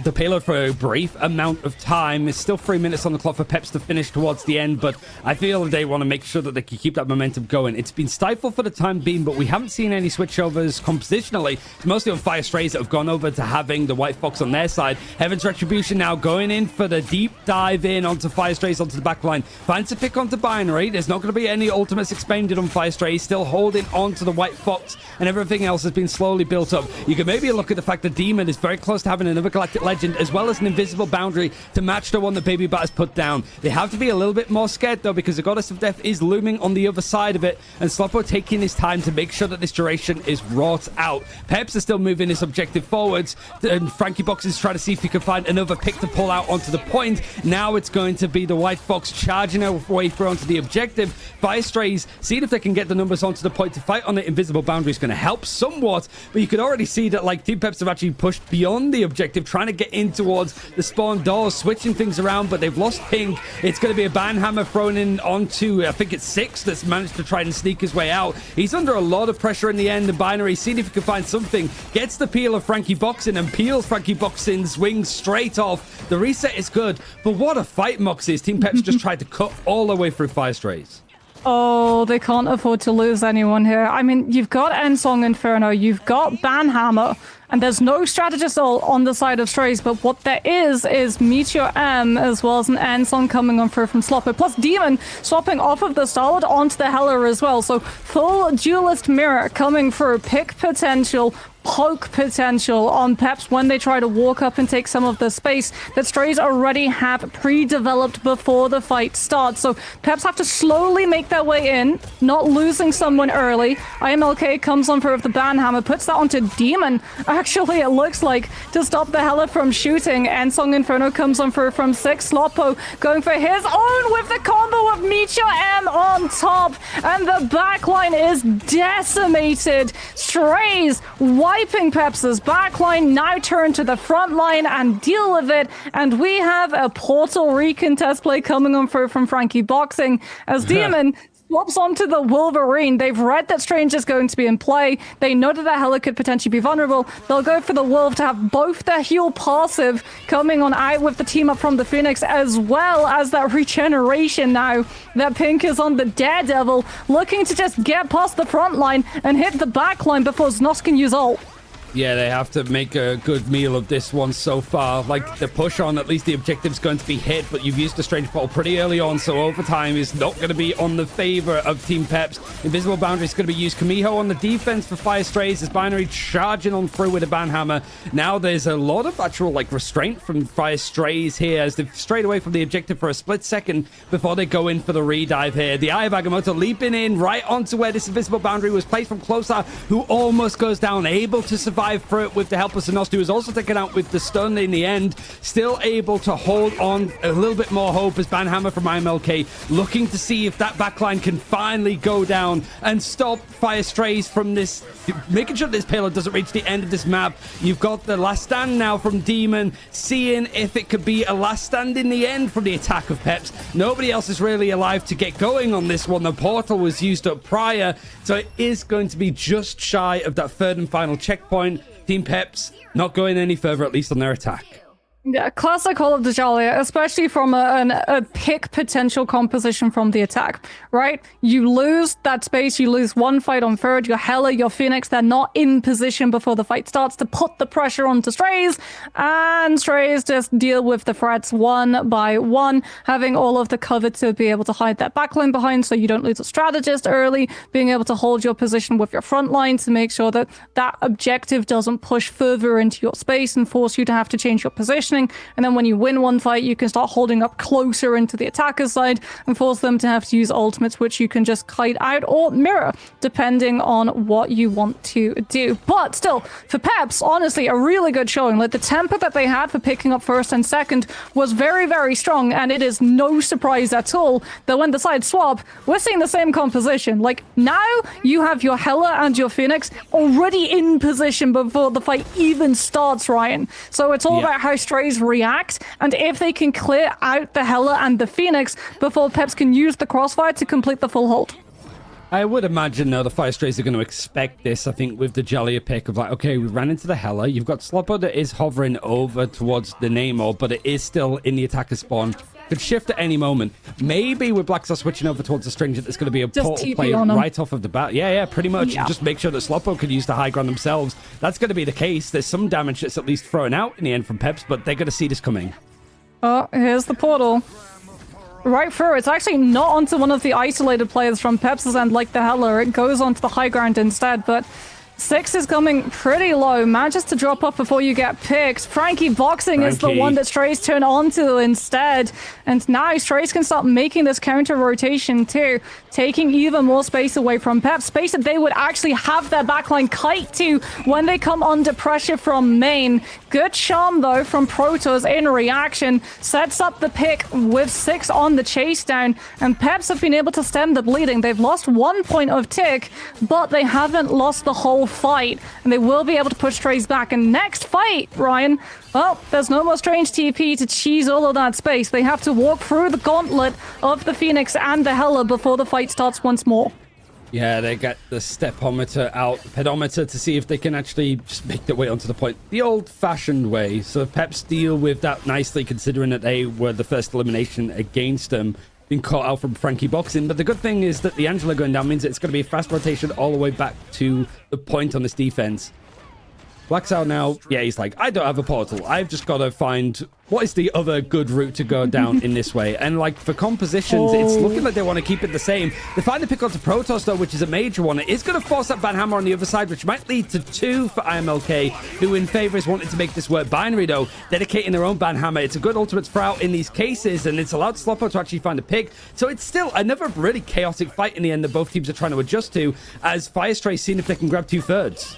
the payload for a brief amount of time. It's still 3 minutes on the clock for Peps to finish towards the end, but I feel they want to make sure that they can keep that momentum going. It's been stifled for the time being, but we haven't seen any switchovers compositionally. It's mostly on Fire Strays that have gone over to having the White Fox on their side. Heaven's Retribution now going in for the deep dive in onto Fire Strays, onto the back line. Finds a pick onto Binary. There's not going to be any ultimates expended on Fire Strays. Still holding on to the White Fox, and everything else has been slowly built up. You can maybe look at the fact that Demon is very close to having another Galactic Legend, as well as an invisible boundary to match the one that Baby Bat has put down. They have to be a little bit more scared, though, because the Goddess of Death is looming on the other side of it, and Sloppo taking his time to make sure that this duration is wrought out. Peps is still moving his objective forwards, and Frankie Box is trying to see if he can find another pick to pull out onto the point. Now it's going to be the White Fox charging her way through onto the objective. Fire Strays, seeing if they can get the numbers onto the point to fight on it. Invisible boundary is going to help somewhat, but you can already see that, like, Team Peps have actually pushed beyond the objective, trying to get in towards the spawn doors, switching things around, but they've lost Pink. It's going to be a Banhammer thrown in onto, I think it's 6, that's managed to try and sneak his way out. He's under a lot of pressure in the end, and Binary, seeing if he can find something, gets the peel of Frankie Boxing and peels Frankie Boxing's wings straight off. The reset is good, but what a fight Moxie's. Team Peps just tried to cut all the way through Fire Strays. Oh, they can't afford to lose anyone here. I mean, you've got Endsong Inferno, you've got Banhammer, and there's no strategist on the side of Strays, but what there is Meteor M, as well as an Endsong coming on through from Slopper, plus Demon swapping off of the Starlord onto the Heller as well. So full duelist mirror coming through, pick potential, poke potential on Peps when they try to walk up and take some of the space that Strays already have pre-developed before the fight starts. So Peps have to slowly make their way in, not losing someone early. IMLK comes on through with the Banhammer, puts that onto Demon. Actually, it looks like, to stop the Hella from shooting. Endsong Inferno comes on through from 6. Sloppo going for his own with the combo of Meteor M on top, and the backline is decimated. Strays wiping Peps' backline, now turn to the front line and deal with it, and we have a Portal recontest play coming on through from Frankie Boxing as Demon swaps onto the Wolverine. They've read that Strange is going to be in play. They know that the Hella could potentially be vulnerable. They'll go for the Wolf to have both their heal passive coming on out with the team up from the Phoenix, as well as that regeneration now that Pink is on the Daredevil, looking to just get past the front line and hit the back line before Znos can use ult. Yeah, they have to make a good meal of this one so far. Like, the push on, at least the objective's going to be hit, but you've used a strange portal pretty early on, so overtime is not going to be on the favor of Team Peps. Invisible Boundary is going to be used. Kamiho on the defense for Fire Strays as Binary charging on through with a Banhammer. Now there's a lot of actual, like, restraint from Fire Strays here as they've strayed away from the objective for a split second before they go in for the redive here. The Eye of Agamotto leaping in right onto where this Invisible Boundary was placed from Closer, who almost goes down, able to survive through it with the help of Sinosti, who was also taken out with the stun in the end. Still able to hold on a little bit more hope as Banhammer from IMLK looking to see if that backline can finally go down and stop Fire Strays from this, making sure this payload doesn't reach the end of this map. You've got the last stand now from Demon, seeing if it could be a last stand in the end from the attack of Peps. Nobody else is really alive to get going on this one. The portal was used up prior, so it is going to be just shy of that third and final checkpoint. Team Peps not going any further, at least on their attack. Yeah, classic Call of Djalia, especially from a pick potential composition from the attack, right? You lose that space, you lose one fight on third, your Hela, your Phoenix, they're not in position before the fight starts to put the pressure onto Strays, and Strays just deal with the threats one by one, having all of the cover to be able to hide that backline behind so you don't lose a strategist early, being able to hold your position with your front line to make sure that that objective doesn't push further into your space and force you to have to change your position. And then when you win one fight, you can start holding up closer into the attacker's side and force them to have to use ultimates, which you can just kite out or mirror, depending on what you want to do. But still, for Peps, honestly, a really good showing. Like, the tempo that they had for picking up first and second was very, very strong, and it is no surprise at all that when the sides swap, we're seeing the same composition. Like, now you have your Hela and your Phoenix already in position before the fight even starts, Ryan. So it's all about how Strays react, and if they can clear out the Hela and the Phoenix before Peps can use the crossfire to complete the full hold. I would imagine now the Fire Strays are going to expect this, I think, with the Jalia pick of like, okay, we ran into the Hela, you've got Sloppo that is hovering over towards the Namor, but it is still in the attacker spawn. Could shift at any moment. Maybe with Blackstar switching over towards the Stranger, there's going to be a portal play right off of the bat. Yeah, pretty much. Yeah. Just make sure that Sloppo could use the high ground themselves. That's going to be the case. There's some damage that's at least thrown out in the end from Peps, but they're going to see this coming. Oh, here's the portal. Right through. It's actually not onto one of the isolated players from Peps' end like the Hela. It goes onto the high ground instead, but 6 is coming pretty low. Manages to drop off before you get picked. Frankie boxing is the one that Strays turn onto instead. And now Strays can start making this counter rotation too, taking even more space away from Pep. Space that they would actually have their backline kite to when they come under pressure from main. Good charm though from Protoss in reaction. Sets up the pick with 6 on the chase down. And Peps have been able to stem the bleeding. They've lost 1 point of tick, but they haven't lost the whole fight, and they will be able to push Strays back. And next fight, Ryan, well, there's no more strange TP to cheese all of that space. They have to walk through the gauntlet of the Phoenix and the Hela before the fight starts once more. Yeah, they get the stepometer out, pedometer, to see if they can actually just make their way onto the point the old-fashioned way. So Peps deal with that nicely, considering that they were the first elimination against them, being caught out from Frankie boxing. But the good thing is that the Angela going down means it's going to be a fast rotation all the way back to the point on this defense. Blacksow now, yeah, he's like, I don't have a portal. I've just got to find what is the other good route to go down in this way. And like for compositions, it's looking like they want to keep it the same. They find the pick onto Protoss though, which is a major one. It is going to force that Banhammer on the other side, which might lead to 2 for IMLK, who in favor is wanting to make this work. Binary though, dedicating their own Banhammer. It's a good ultimate throw out in these cases, and it's allowed Sloppo to actually find a pick. So it's still another really chaotic fight in the end that both teams are trying to adjust to, as Firestray seeing if they can grab 2/3.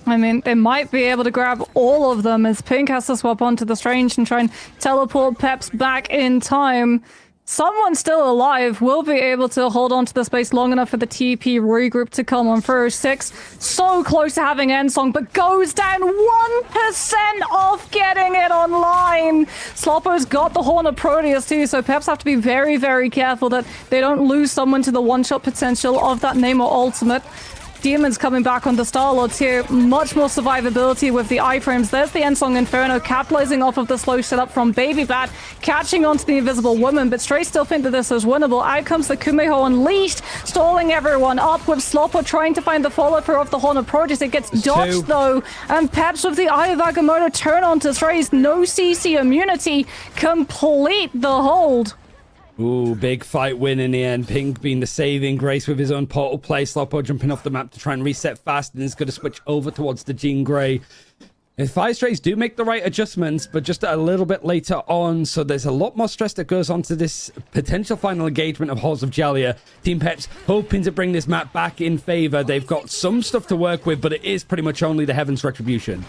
I mean, they might be able to grab all of them as Pink has to swap onto the Strange and try and teleport Peps back in time. Someone still alive will be able to hold on to the space long enough for the TP regroup to come on first. 6 so close to having Endsong, but goes down 1% off getting it online. Sloppo's got the Horn of Proteus too, so Peps have to be very, very careful that they don't lose someone to the one-shot potential of that Namor ultimate. Demons coming back on the Star-Lords here. Much more survivability with the iframes. There's the Ensong Inferno capitalizing off of the slow setup from Baby Bat, catching onto the Invisible Woman, but Stray still think that this is winnable. Out comes the Kumeho Unleashed, stalling everyone up with Slopper trying to find the follow-through of the Horn of Proteus. It gets dodged though, and Peps with the Eye of Agamotto turn onto Stray's no CC immunity, complete the hold. Ooh, big fight win in the end. Pink being the saving grace with his own portal play. Slowpo jumping off the map to try and reset fast, and is going to switch over towards the Jean Grey. If Fire Strays do make the right adjustments, but just a little bit later on, so there's a lot more stress that goes onto this potential final engagement of Halls of Jalia. Team Peps hoping to bring this map back in favor. They've got some stuff to work with, but it is pretty much only the Heaven's Retribution.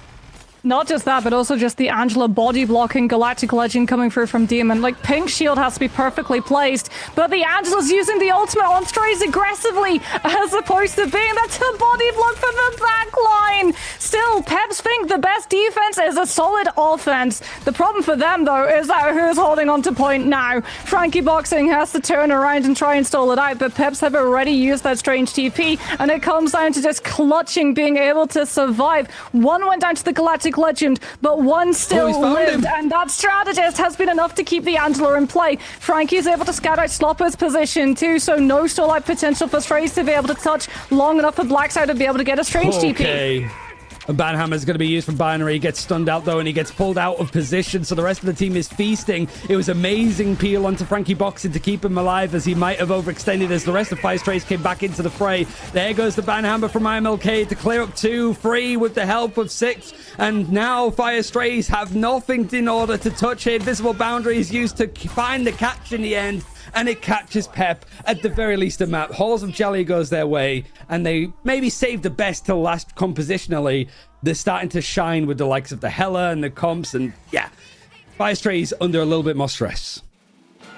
Not just that, but also just the Angela body blocking Galactic Legend coming through from Demon. Like, Pink's shield has to be perfectly placed, but the Angela's using the ultimate on Strays aggressively, as opposed to being that's a body block for the back line. Still, Peps think the best defense is a solid offense. The problem for them, though, is that who's holding on to point now? Frankie Boxing has to turn around and try and stall it out, but Peps have already used that strange TP, and it comes down to just clutching, being able to survive. One went down to the Galactic Legend, but one still lived, and that strategist has been enough to keep the Angela in play. Frankie is able to scout out Slopper's position too, so no stall out potential for Strays to be able to touch long enough for Blackside to be able to get a strange TP. A Banhammer is going to be used from Binary. He gets stunned out, though, and he gets pulled out of position, so the rest of the team is feasting. It was amazing peel onto Frankie Boxing to keep him alive, as he might have overextended as the rest of Fire Strays came back into the fray. There goes the Banhammer from IMLK to clear up 2, 3 with the help of 6, and now Fire Strays have nothing in order to touch it. Invisible Boundary is used to find the catch in the end, and it catches Pep, at the very least a map. Halls of Jelly goes their way, and they maybe save the best till last compositionally. They're starting to shine with the likes of the Hella and the comps, and yeah, Fire Strays under a little bit more stress.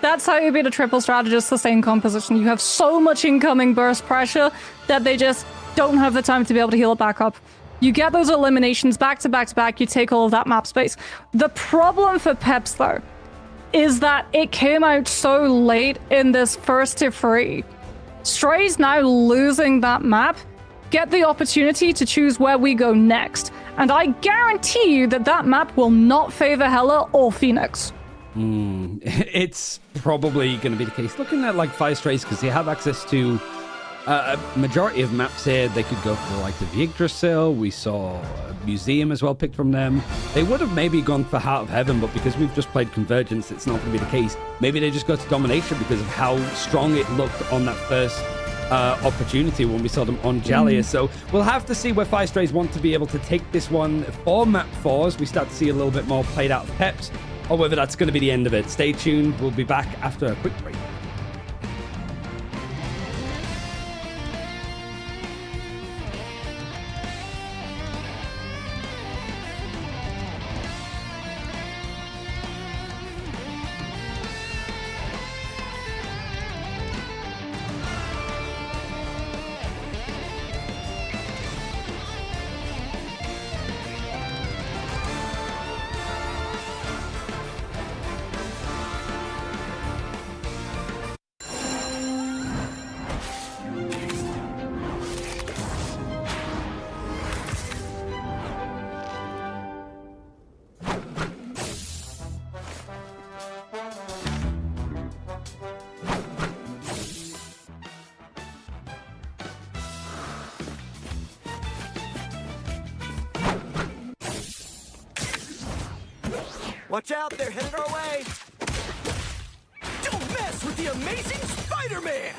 That's how you beat a triple strategist sustain composition. You have so much incoming burst pressure that they just don't have the time to be able to heal it back up. You get those eliminations back to back to back, you take all of that map space. The problem for Peps, though, is that it came out so late in this first to 3. Strays now losing that map get the opportunity to choose where we go next, and I guarantee you that that map will not favor Hella or Phoenix. It's probably going to be the case. Looking at like Fire Strays, because they have access to a majority of maps here. They could go for like the Yggdrasil. We saw a Museum as well picked from them. They would have maybe gone for Heart of Heaven, but because we've just played Convergence, it's not going to be the case. Maybe they just go to Domination because of how strong it looked on that first opportunity when we saw them on Jalia. So we'll have to see where Fire Strays want to be able to take this one for map 4 as we start to see a little bit more played out of Peps, or whether that's going to be the end of it. Stay tuned. We'll be back after a quick break. Watch out, they're headed our way! Don't mess with the amazing Spider-Man!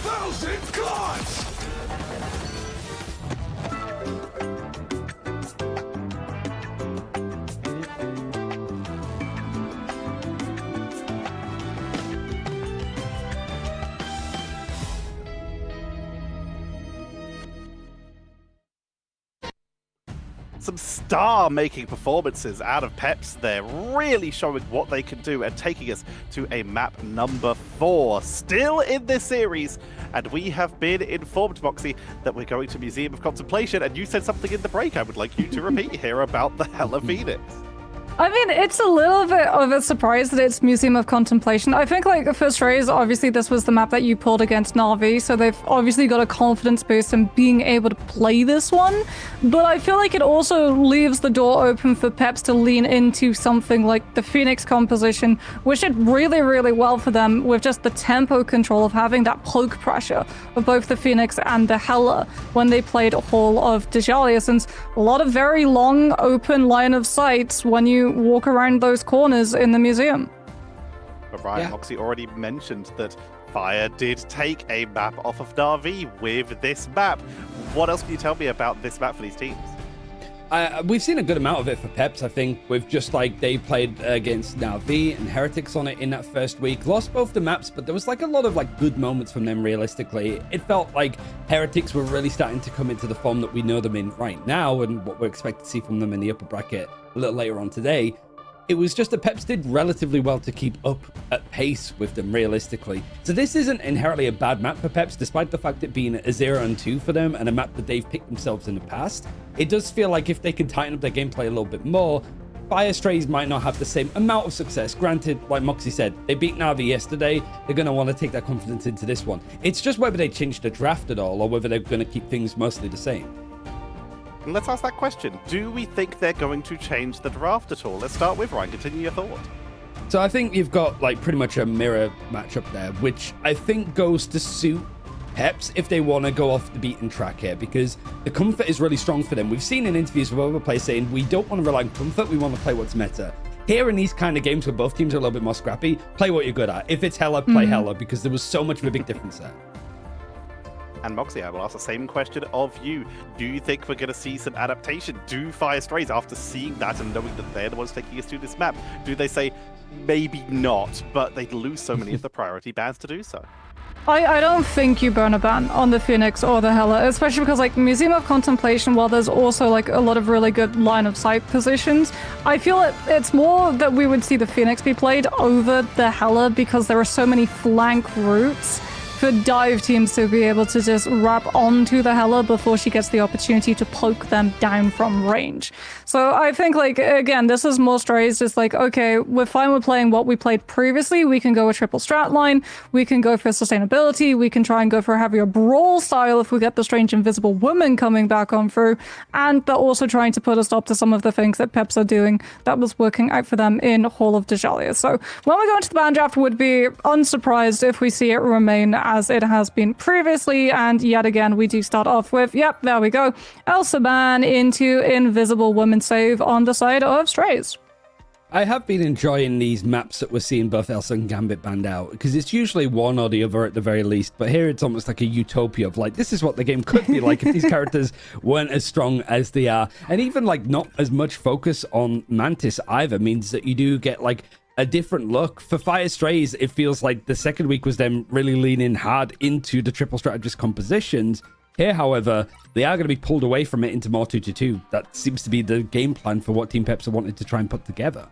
1,000 gods! Some star-making performances out of Peps there, really showing what they can do and taking us to a map number 4, still in this series. And we have been informed, Moxie, that we're going to Museum of Contemplation, and you said something in the break I would like you to repeat here about the Hella Phoenix. I mean, it's a little bit of a surprise that it's Museum of Contemplation. I think, like, for Strays, obviously this was the map that you pulled against Na'Vi, so they've obviously got a confidence boost in being able to play this one. But I feel like it also leaves the door open for Peps to lean into something like the Phoenix composition, which did really, really well for them with just the tempo control of having that poke pressure of both the Phoenix and the Hela when they played Hall of Djalia, since a lot of very long, open line of sights when you walk around those corners in the museum. But Ryan, Moxie already mentioned that Fire did take a map off of Na'Vi with this map. What else can you tell me about this map for these teams? We've seen a good amount of it for Peps, I think, with just like they played against Na'Vi and Heretics on it in that first week. Lost both the maps, but there was like a lot of like good moments from them realistically. It felt like Heretics were really starting to come into the form that we know them in right now and what we're expected to see from them in the upper bracket a little later on today. It was just that Peps did relatively well to keep up at pace with them realistically. So this isn't inherently a bad map for Peps, despite the fact it being a 0-2 for them and a map that they've picked themselves in the past. It does feel like if they can tighten up their gameplay a little bit more, Fire Strays might not have the same amount of success. Granted, like Moxie said, they beat Na'Vi yesterday. They're going to want to take that confidence into this one. It's just whether they change the draft at all or whether they're going to keep things mostly the same. And let's ask that question. Do we think they're going to change the draft at all? Let's start with Ryan. Continue your thought. So I think you've got like pretty much a mirror matchup there, which I think goes to suit Peps if they want to go off the beaten track here, because the comfort is really strong for them. We've seen in interviews with other players saying we don't want to rely on comfort, we want to play what's meta. Here in these kind of games where both teams are a little bit more scrappy, play what you're good at. If it's Hella, play Hella, because there was so much of a big difference there. And Moxie, I will ask the same question of you. Do you think we're going to see some adaptation? Do Fire Strays, after seeing that and knowing that they're the ones taking us to this map, do they say, maybe not, but they'd lose so many of the priority bans to do so? I don't think you burn a ban on the Phoenix or the Hela, especially because, like, Museum of Contemplation, while there's also, like, a lot of really good line of sight positions, I feel it's more that we would see the Phoenix be played over the Hela because there are so many flank routes for dive teams to be able to just wrap onto the Hela before she gets the opportunity to poke them down from range. So I think, like, again, this is more Strays, just like, okay, we're fine with playing what we played previously. We can go a triple strat line. We can go for sustainability. We can try and go for a heavier brawl style if we get the strange invisible woman coming back on through. And they're also trying to put a stop to some of the things that Peps are doing that was working out for them in Hall of Djalia. So when we go into the ban draft, would be unsurprised if we see it remain as it has been previously. And yet again, we do start off with, yep, there we go, Elsa ban into Invisible Woman save on the side of Strays. I have been enjoying these maps that we're seeing both Elsa and Gambit banned out, because it's usually one or the other at the very least, but here it's almost like a utopia of like, this is what the game could be like if these characters weren't as strong as they are. And even like not as much focus on Mantis either means that you do get like a different look. For Fire Strays, it feels like the second week was them really leaning hard into the triple strategist compositions. Here, however, they are going to be pulled away from it into more 2-2. That seems to be the game plan for what Team Peps are wanting to try and put together.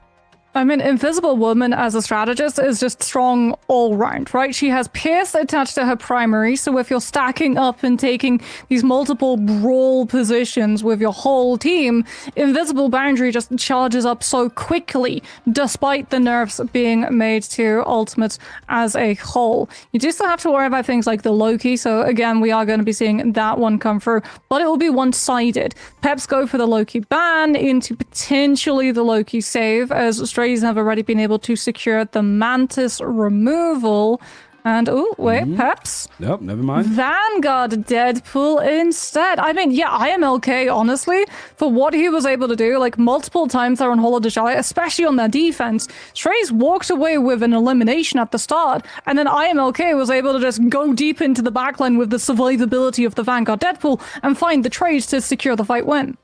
I mean, Invisible Woman as a strategist is just strong all round, right? She has Pierce attached to her primary, so if you're stacking up and taking these multiple brawl positions with your whole team, Invisible Boundary just charges up so quickly, despite the nerfs being made to Ultimate as a whole. You do still have to worry about things like the Loki, so again, we are going to be seeing that one come through, but it will be one-sided. Peps go for the Loki ban into potentially the Loki save, as Strays have already been able to secure the Mantis removal. And, oh, wait, Peps. Nope, never mind. Vanguard Deadpool instead. I mean, yeah, IMLK, honestly, for what he was able to do, like, multiple times there on Holo de Jale, especially on their defense, Strays walked away with an elimination at the start, and then IMLK was able to just go deep into the backline with the survivability of the Vanguard Deadpool and find the trades to secure the fight win.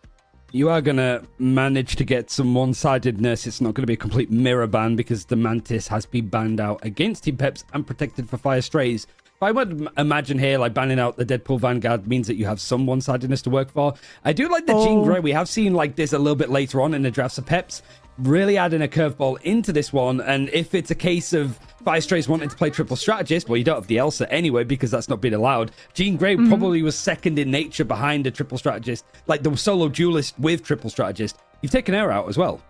You are going to manage to get some one-sidedness. It's not going to be a complete mirror ban because the Mantis has been banned out against Team Peps and protected for Fire Strays. I would imagine here, like, banning out the Deadpool Vanguard means that you have some one-sidedness to work for. I do like the Jean Grey. We have seen, like, this a little bit later on in the drafts of Peps, really adding a curveball into this one. And if it's a case of Fire Strays wanting to play triple strategist, well, you don't have the Elsa anyway because that's not been allowed. Jean Grey probably was second in nature behind a triple strategist, like the solo duelist with triple strategist. You've taken her out as well.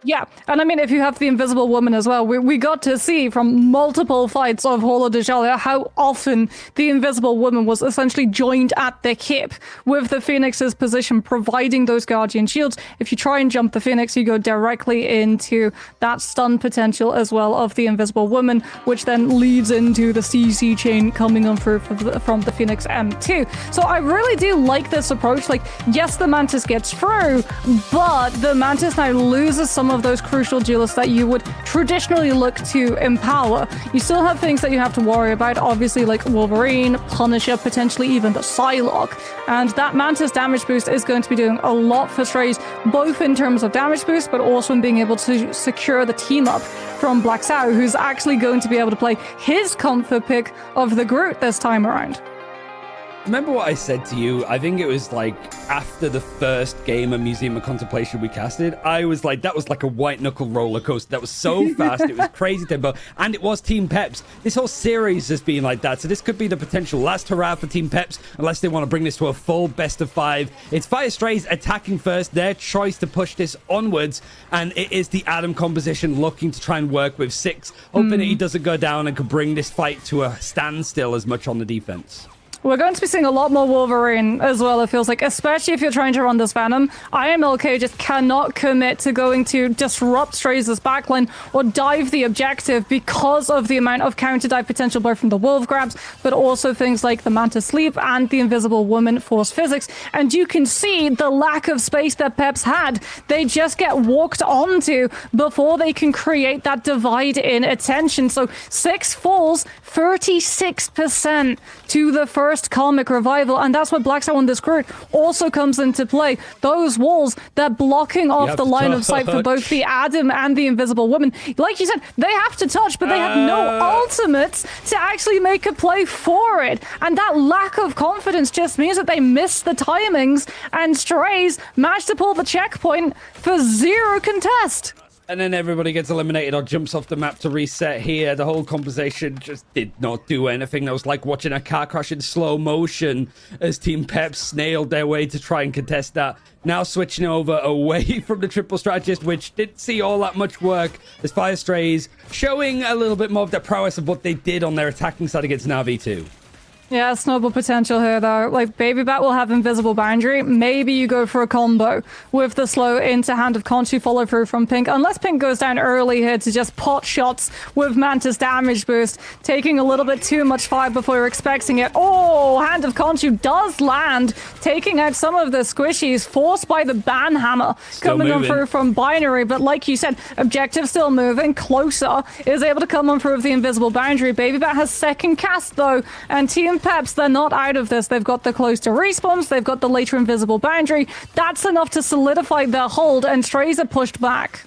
Yeah, and I mean, if you have the Invisible Woman as well, we got to see from multiple fights of Holo de Jale how often the Invisible Woman was essentially joined at the hip with the Phoenix's position, providing those Guardian shields. If you try and jump the Phoenix, you go directly into that stun potential as well of the Invisible Woman, which then leads into the CC chain coming on through from the Phoenix M2. So I really do like this approach. Like, yes, the Mantis gets through, but the Mantis now loses some of those crucial duelists that you would traditionally look to empower. You still have things that you have to worry about, obviously, like Wolverine, Punisher, potentially even the Psylocke. And that Mantis damage boost is going to be doing a lot for Strays, both in terms of damage boost, but also in being able to secure the team up from Black Sao, who's actually going to be able to play his comfort pick of the Groot this time around. Remember what I said to you? I think it was like after the first game of Museum of Contemplation we casted. I was like, that was like a white knuckle roller coaster. That was so fast. It was crazy tempo. And it was Team Peps. This whole series has been like that. So this could be the potential last hurrah for Team Peps, unless they want to bring this to a full best of 5. It's Fire Strays attacking first, their choice to push this onwards. And it is the Adam composition looking to try and work with 6, hoping that he doesn't go down and can bring this fight to a standstill as much on the defense. We're going to be seeing a lot more Wolverine as well, it feels like, especially if you're trying to run this Venom. IMLK just cannot commit to going to disrupt Strays' backline or dive the objective because of the amount of counter-dive potential both from the Wolf grabs, but also things like the Mantis Sleep and the Invisible Woman Force Physics. And you can see the lack of space that Peps had. They just get walked onto before they can create that divide in attention. So 6 falls, 36% to the first Karmic Revival, and that's what Black Star on this Groot also comes into play. Those walls, they're blocking off the line of sight for both the Adam and the Invisible Woman. Like you said, they have to touch, but they have no ultimates to actually make a play for it. And that lack of confidence just means that they miss the timings, and Strays manage to pull the checkpoint for 0 contest. And then everybody gets eliminated or jumps off the map to reset here. The whole composition just did not do anything. That was like watching a car crash in slow motion as Team Peps snailed their way to try and contest that. Now switching over away from the triple strategist, which didn't see all that much work as Fire Strays showing a little bit more of their prowess of what they did on their attacking side against Na'Vi too. Yeah, snowball potential here, though. Like, Baby Bat will have Invisible Boundary. Maybe you go for a combo with the slow into Hand of Khonshu follow through from Pink. Unless Pink goes down early here to just pot shots with Mantis damage boost, taking a little bit too much fire before you're expecting it. Oh, Hand of Khonshu does land, taking out some of the squishies, forced by the ban hammer coming on through from Binary. But like you said, objective still moving. Closer is able to come on through with the Invisible Boundary. Baby Bat has second cast, though, and Team Peps, they're not out of this. They've got the close to respawns, they've got the later Invisible Boundary. That's enough to solidify their hold, and Strays are pushed back.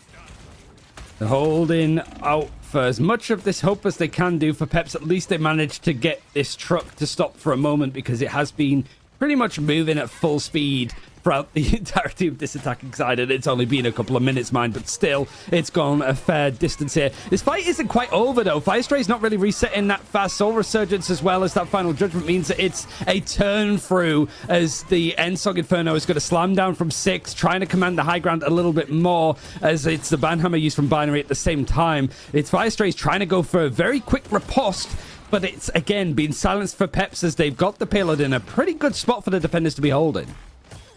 They're holding out for as much of this hope as they can do for Peps. At least they managed to get this truck to stop for a moment because it has been pretty much moving at full speed throughout the entirety of this attacking side, and it's only been a couple of minutes, mind, but still, it's gone a fair distance here. This fight isn't quite over, though. Fire Stray's not really resetting that fast. Soul Resurgence, as well as that final judgment, means that it's a turn through as the Ensog Inferno is going to slam down from 6, trying to command the high ground a little bit more, as it's the Banhammer used from Binary at the same time. It's Fire Stray's trying to go for a very quick riposte, but it's, again, been silenced for Peps as they've got the payload in a pretty good spot for the defenders to be holding.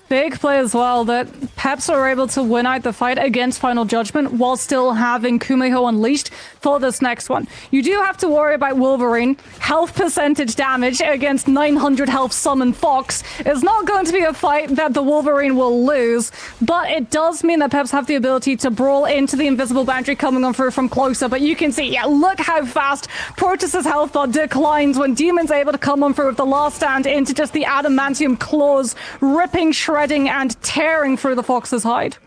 big play as well that Peps are able to win out the fight against Final Judgment while still having Kumeho unleashed for this next one. You do have to worry about Wolverine. Health percentage damage against 900 health Summon Fox is not going to be a fight that the Wolverine will lose, but it does mean that Peps have the ability to brawl into the invisible boundary coming on through from closer. But you can see, yeah, look how fast Protoss's health bar declines when Demon's able to come on through with the last stand into just the adamantium claws, ripping, shredding, and tearing through the Fox's hide.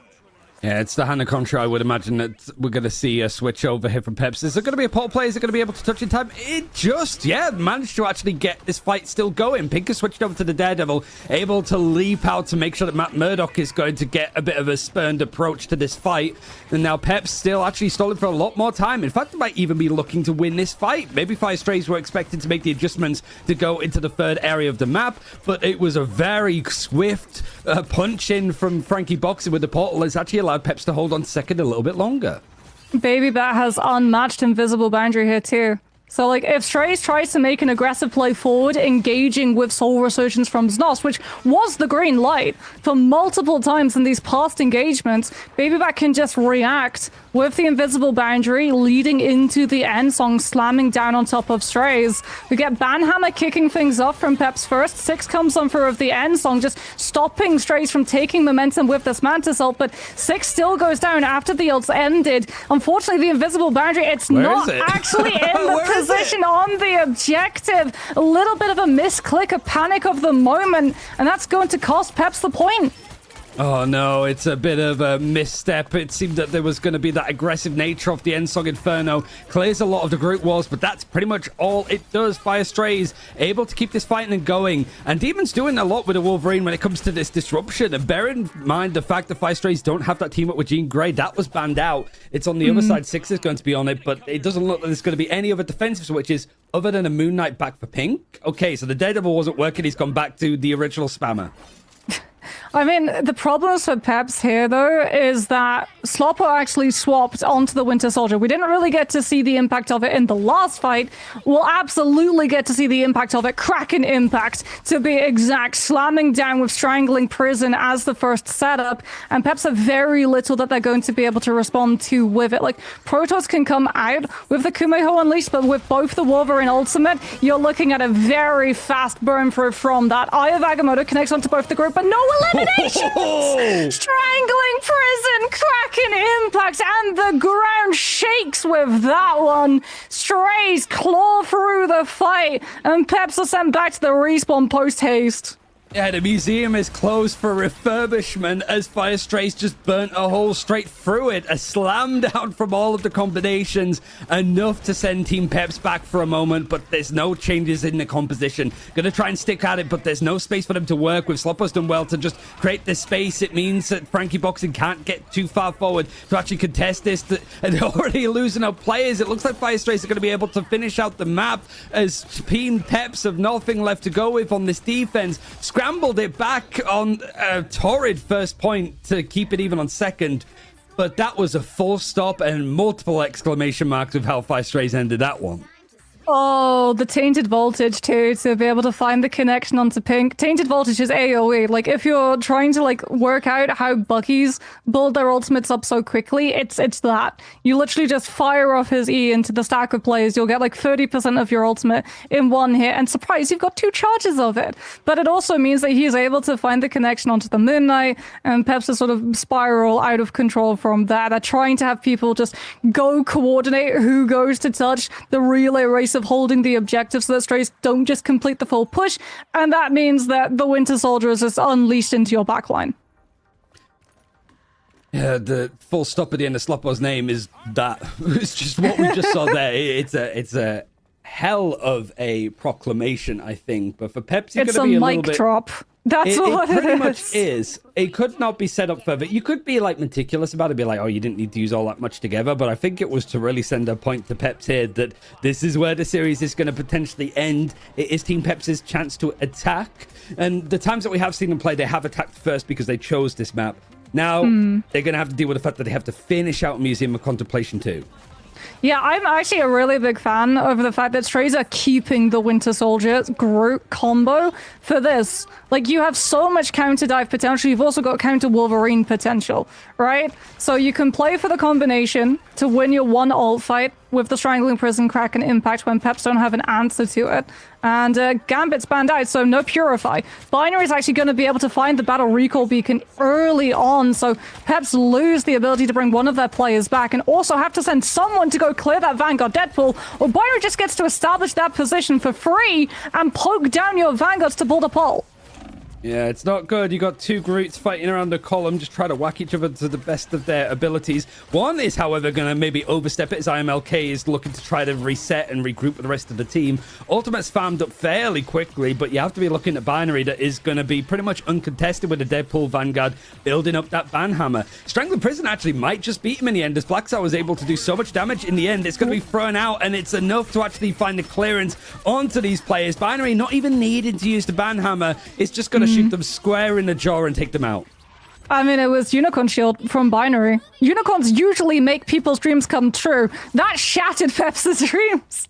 Yeah, it's the Hana Contra. I would imagine that we're going to see a switch over here from Peps. Is there going to be a portal play? Is it going to be able to touch in time? It just, managed to actually get this fight still going. Pink has switched over to the Daredevil, able to leap out to make sure that Matt Murdock is going to get a bit of a spurned approach to this fight. And now Peps still actually stalling for a lot more time. In fact, they might even be looking to win this fight. Maybe Fire Strays were expected to make the adjustments to go into the third area of the map, but it was a very swift punch in from Frankie Boxing with the portal. It's actually allowed Peps to hold on second a little bit longer. Baby Bat has unmatched invisible boundary here too. So, like, if Strays tries to make an aggressive play forward, engaging with Soul Resurgence from Znos, which was the green light for multiple times in these past engagements, Baby Bat can just react with the invisible boundary leading into the end song, slamming down on top of Strays. We get Banhammer kicking things off from Peps first. Six comes on through of the end song, just stopping Strays from taking momentum with this Mantis ult, but Six still goes down after the ult's ended. Unfortunately, the invisible boundary, it's not actually in the position on the objective. A little bit of a misclick, a panic of the moment, and that's going to cost Peps the point. Oh no, it's a bit of a misstep. It seemed that there was going to be that aggressive nature of the Ensong Inferno. Clears a lot of the group walls, but that's pretty much all it does. Fire Strays able to keep this fighting and going. And Demon's doing a lot with the Wolverine when it comes to this disruption. And bear in mind the fact that Fire Strays don't have that team up with Jean Grey. That was banned out. It's on the other side. Six is going to be on it, but it doesn't look like there's going to be any other defensive switches other than a Moon Knight back for Pink. Okay, so the Daredevil wasn't working. He's gone back to the original spammer. I mean, the problems for Peps here, though, is that Slopper actually swapped onto the Winter Soldier. We didn't really get to see the impact of it in the last fight. We'll absolutely get to see the impact of it. Kraken impact, to be exact. Slamming down with Strangling Prison as the first setup. And Peps have very little that they're going to be able to respond to with it. Like, Protoss can come out with the Kumeho Unleashed, but with both the Wolverine Ultimate, you're looking at a very fast burn through from that. Eye of Agamotto connects onto both the group, but no eliminations! Strangling Prison, Kraken impact, and the ground shakes with that one. Strays claw through the fight, and Peps are sent back to the respawn post-haste. Yeah, the museum is closed for refurbishment as Fire Strays just burnt a hole straight through it. A slam down from all of the combinations, enough to send Team Peps back for a moment, but there's no changes in the composition. Gonna try and stick at it, but there's no space for them to work with. Slopper's done well to just create this space. It means that Frankie Boxing can't get too far forward to actually contest this, and they're already losing out players. It looks like Fire Strays are going to be able to finish out the map as Team Peps have nothing left to go with on this defense. Scrambled it back on a torrid first point to keep it even on second, but that was a full stop and multiple exclamation marks with how Fire Strays ended that one. Oh, the Tainted Voltage too, to be able to find the connection onto Pink. Tainted Voltage is AoE. Like, if you're trying to, like, work out how Buckies build their ultimates up so quickly, it's that. You literally just fire off his E into the stack of players. You'll get, like, 30% of your ultimate in one hit, and surprise, you've got 2 charges of it. But it also means that he's able to find the connection onto the Moon Knight, and Peps is sort of spiral out of control from that. They're trying to have people just go coordinate who goes to touch the relay race of holding the objective so that Strays don't just complete the full push, and that means that the Winter Soldier is just unleashed into your backline. Yeah, the full stop at the end of Slopper's name is that. It's just what we just saw there. It's a hell of a proclamation, I think, but for Pepsi, it's going to be a little mic bit... drop. That's what it pretty is. much is. It could not be set up further. You could be like meticulous about it, be like, oh, you didn't need to use all that much together. But I think it was to really send a point to Peps here that this is where the series is going to potentially end. It is Team Peps' chance to attack. And the times that we have seen them play, they have attacked first because they chose this map. Now, they're going to have to deal with the fact that they have to finish out Museum of Contemplation too. Yeah, I'm actually a really big fan of the fact that Strays are keeping the Winter Soldier Groot combo for this. Like, you have so much counter dive potential, you've also got counter Wolverine potential, right? So you can play for the combination to win your one ult fight with the Strangling Prison, Crack, and Impact when Peps don't have an answer to it. And Gambit's banned out, so no Purify. Binary's actually going to be able to find the Battle Recall Beacon early on, so Peps lose the ability to bring one of their players back and also have to send someone to go clear that Vanguard Deadpool, or Binary just gets to establish that position for free and poke down your Vanguards to build a pole. Yeah, it's not good. You got two Groots fighting around the column, just trying to whack each other to the best of their abilities. One is, however, going to maybe overstep it as IMLK is looking to try to reset and regroup with the rest of the team. Ultimate's farmed up fairly quickly, but you have to be looking at Binary that is going to be pretty much uncontested with the Deadpool Vanguard building up that Banhammer. Strangling Prison actually might just beat him in the end, as Blackstar was able to do so much damage in the end. It's going to be thrown out, and it's enough to actually find the clearance onto these players. Binary not even needing to use the Banhammer. It's just going to shoot them square in the jaw and take them out. I mean, it was Unicorn Shield from Binary. Unicorns usually make people's dreams come true. That shattered Peps' dreams.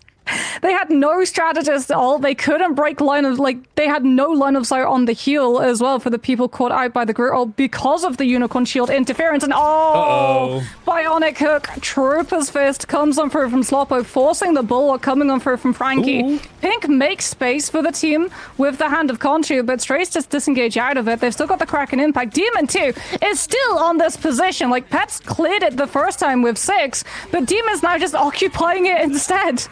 They had no strategist at all. They couldn't break line of, they had no line of sight on the heal as well for the people caught out by the Groot ult because of the Unicorn Shield interference. And Bionic Hook, Trooper's Fist comes on through from Sloppo, forcing the Bulwark coming on through from Frankie. Ooh. Pink makes space for the team with the Hand of Khonshu, but Strays just disengage out of it. They've still got the Kraken Impact. Demon 2 is still on this position. Like, Peps cleared it the first time with 6, but Demon's now just occupying it instead.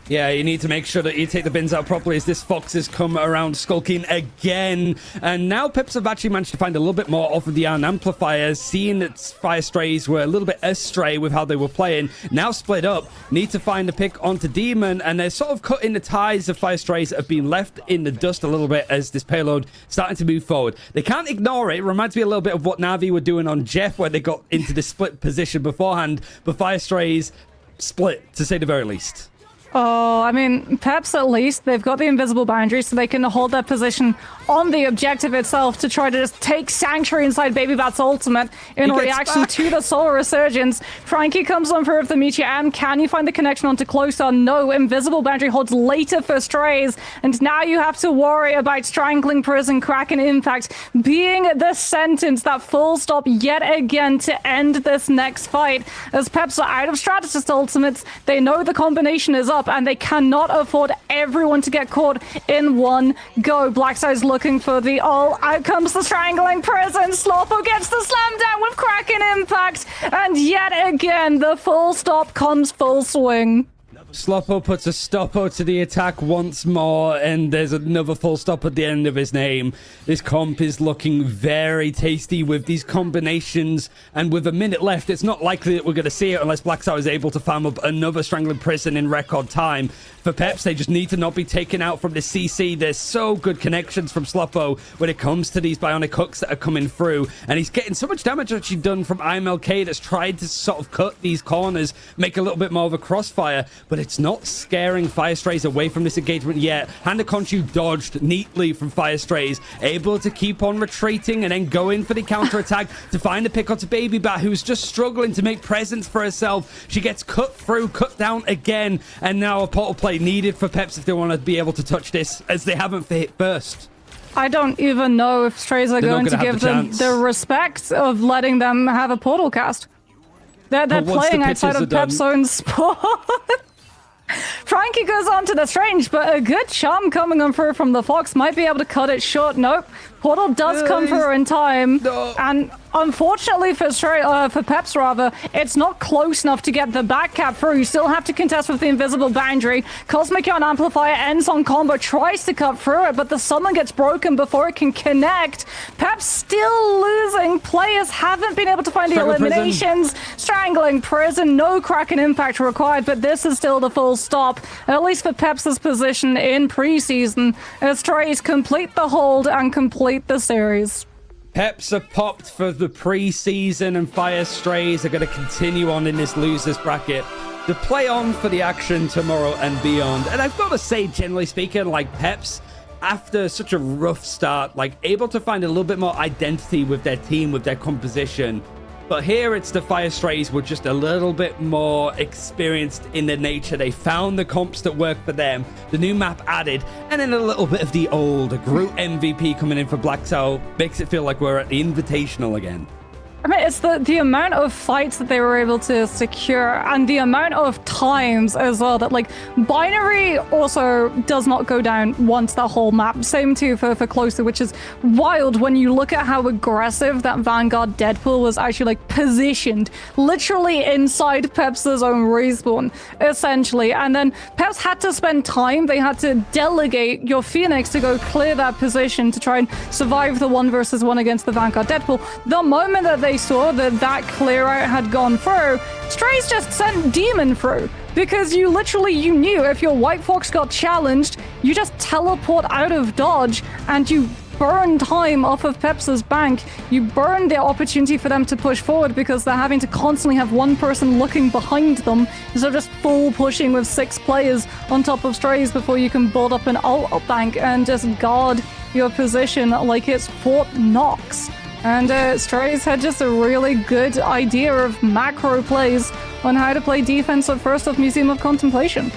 Yeah, you need to make sure that you take the bins out properly as this Fox has come around skulking again. And now Pips have actually managed to find a little bit more off of the Iron Amplifiers, seeing that Fire Strays were a little bit astray with how they were playing. Now split up, need to find a pick onto Demon, and they're sort of cutting the ties of Fire Strays that have been left in the dust a little bit as this payload starting to move forward. They can't ignore it. It reminds me a little bit of what Na'Vi were doing on Jeff, where they got into this split position beforehand, but Fire Strays split, to say the very least. Oh, I mean, Peps at least, they've got the invisible boundary so they can hold their position on the objective itself to try to just take Sanctuary inside Baby Bat's ultimate in reaction to the Solar Resurgence. Frankie comes on through with the Meteor, and can you find the connection onto Closer? No, invisible boundary holds later for Strays, and now you have to worry about Strangling Prison, Kraken Impact being the sentence, that full stop yet again to end this next fight. As Peps are out of strategist ultimates, they know the combination is up, and they cannot afford everyone to get caught in one go. Blackstar's looking for the ult. Out comes the Strangling Prison. Sloppo gets the slam down with Kraken Impact, and yet again the full stop comes full swing. Sloppo puts a stoppo to the attack once more, and there's another full stop at the end of his name. This comp is looking very tasty with these combinations, and with a minute left, it's not likely that we're going to see it unless Blackstar is able to farm up another Strangling Prison in record time. For Peps, they just need to not be taken out from the CC. There's so good connections from Sloppo when it comes to these bionic hooks that are coming through, and he's getting so much damage actually done from IMLK that's tried to sort of cut these corners, make a little bit more of a crossfire, but it's not scaring Fire Strays away from this engagement yet. Hand of Khonshu dodged neatly from Fire Strays, able to keep on retreating and then go in for the counterattack to find a pick onto Baby Bat, who's just struggling to make presence for herself. She gets cut through, cut down again, and now a portal play needed for Peps if they want to be able to touch this, as they haven't hit first. I don't even know if Strays are going to give them the respect of letting them have a portal cast. They're playing outside of Pep's own spot. Frankie goes on to the Strange, but a good charm coming on through from the Fox might be able to cut it short. Nope. Portal does come through in time, and unfortunately for Peps, rather, it's not close enough to get the back cap through. You still have to contest with the invisible boundary. Cosmic Yarn Amplifier ends on combo, tries to cut through it, but the summon gets broken before it can connect. Peps still losing. Players haven't been able to find the eliminations. Strangling Prison, no Kraken Impact required, but this is still the full stop, at least for Peps' position in preseason, as Strays complete the hold and complete the series. Peps are popped for the preseason, and Fire Strays are going to continue on in this losers bracket to play on for the action tomorrow and beyond. And I've got to say, generally speaking, like, Peps, after such a rough start, like, able to find a little bit more identity with their team, with their composition, But here it's the Fire Strays were just a little bit more experienced in their nature. They found the comps that work for them, the new map added, and then a little bit of the old Groot MVP coming in for Black Soul makes it feel like we're at the Invitational again. I mean, it's the amount of fights that they were able to secure and the amount of times as well that, like, Binary also does not go down once that whole map. Same too for Closer, which is wild when you look at how aggressive that Vanguard Deadpool was actually, like, positioned literally inside Pep's own respawn, essentially. And then Peps had to spend time. They had to delegate your Phoenix to go clear that position to try and survive the 1v1 against the Vanguard Deadpool. The moment that they saw that clear out had gone through, Strays just sent Demon through, because you knew if your White Fox got challenged, you just teleport out of dodge and you burn time off of Peps's bank. You burn the opportunity for them to push forward because they're having to constantly have one person looking behind them instead of just full pushing with 6 players on top of Strays before you can build up an ult bank and just guard your position like it's Fort Knox. And Strays had just a really good idea of macro plays on how to play defense at first of Museum of Contemplation.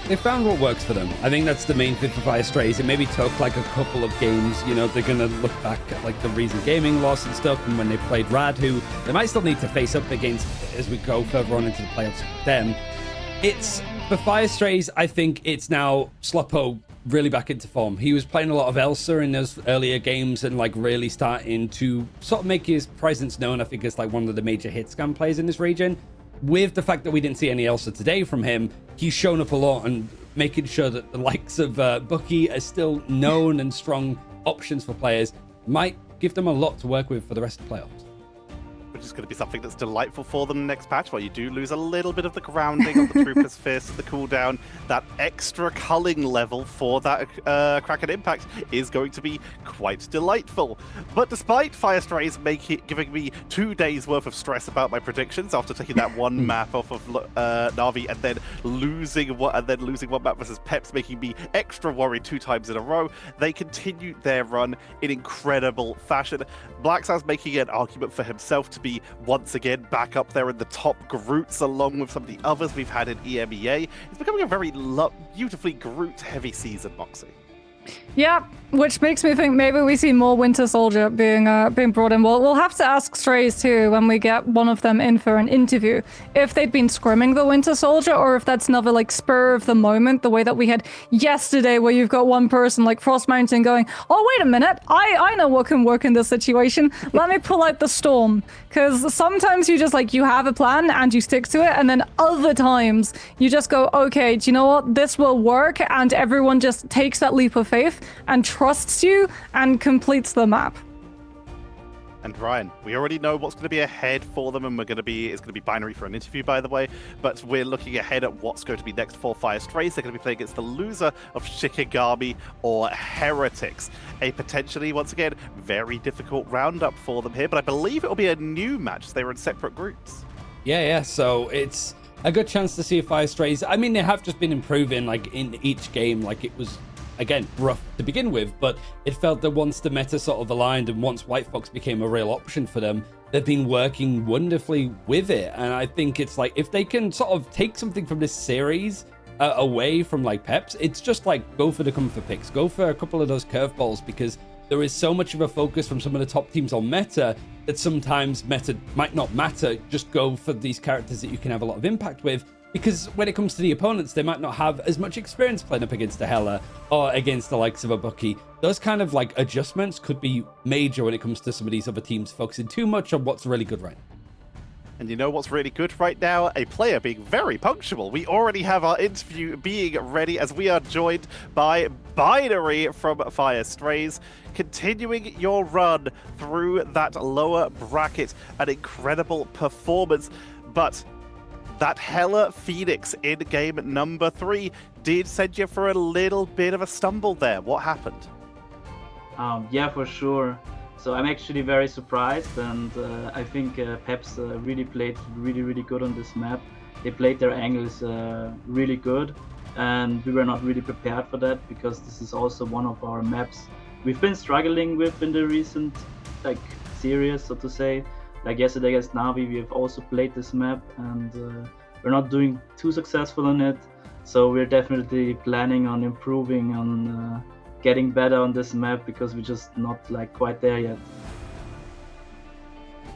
They found what works for them. I think that's the main thing for Fire Strays. It maybe took like a couple of games. You know, they're going to look back at like the Reason Gaming loss and stuff, and when they played Rad, who they might still need to face up against as we go further on into the playoffs with them. It's for Fire Strays, I think it's now Sloppo really back into form. He was playing a lot of Elsa in those earlier games and like really starting to sort of make his presence known. I think as like one of the major hit scan players in this region. With the fact that we didn't see any Elsa today from him, he's shown up a lot and making sure that the likes of Bucky are still known and strong options for players might give them a lot to work with for the rest of the playoffs. Which is going to be something that's delightful for them next patch, where you do lose a little bit of the grounding of the Trooper's Fist, the cooldown. That extra culling level for that Kraken Impact is going to be quite delightful. But despite Fire Strays giving me 2 days worth of stress about my predictions after taking that one map off of Na'Vi and then losing one map versus Peps, making me extra worried 2 times in a row, they continued their run in incredible fashion. Blackstar's making an argument for himself to be once again back up there in the top Groots along with some of the others we've had in EMEA. It's becoming a very beautifully Groot-heavy season, Moxie. Yeah, which makes me think maybe we see more Winter Soldier being brought in. We'll have to ask Strays too when we get one of them in for an interview if they've been scrimming the Winter Soldier or if that's another like spur of the moment, the way that we had yesterday where you've got one person like Frost Mountain going, oh wait a minute, I know what can work in this situation. Let me pull out the Storm. Because sometimes you just like you have a plan and you stick to it, and then other times you just go, okay, do you know what, this will work, and everyone just takes that leap of faith and trusts you and completes the map. And Ryan, we already know what's going to be ahead for them, and it's going to be Binary for an interview, by the way, but we're looking ahead at what's going to be next for Fire Strays. They're going to be playing against the loser of Shikigami or Heretics. A potentially, once again, very difficult roundup for them here, but I believe it will be a new match. They were in separate groups. Yeah, so it's a good chance to see Fire Strays. I mean, they have just been improving like in each game. Like it was, again, rough to begin with, but it felt that once the meta sort of aligned and once White Fox became a real option for them, they've been working wonderfully with it. And I think it's like, if they can sort of take something from this series away from like Peps, it's just like go for the comfort picks, go for a couple of those curveballs, because there is so much of a focus from some of the top teams on meta that sometimes meta might not matter. Just go for these characters that you can have a lot of impact with. Because when it comes to the opponents, they might not have as much experience playing up against a Hela or against the likes of a Bucky. Those kind of like adjustments could be major when it comes to some of these other teams focusing too much on what's really good right now. And you know what's really good right now? A player being very punctual. We already have our interview being ready as we are joined by Binary from Fire Strays. Continuing your run through that lower bracket, an incredible performance, but that Hela Phoenix in game number 3 did send you for a little bit of a stumble there. What happened? Yeah, for sure. So I'm actually very surprised, and I think Peps really played really good on this map. They played their angles really good, and we were not really prepared for that because this is also one of our maps we've been struggling with in the recent series, so to say. like yesterday against Navi, we have also played this map, and we're not doing too successful on it. So we're definitely planning on improving, on getting better on this map, because we're just not like quite there yet.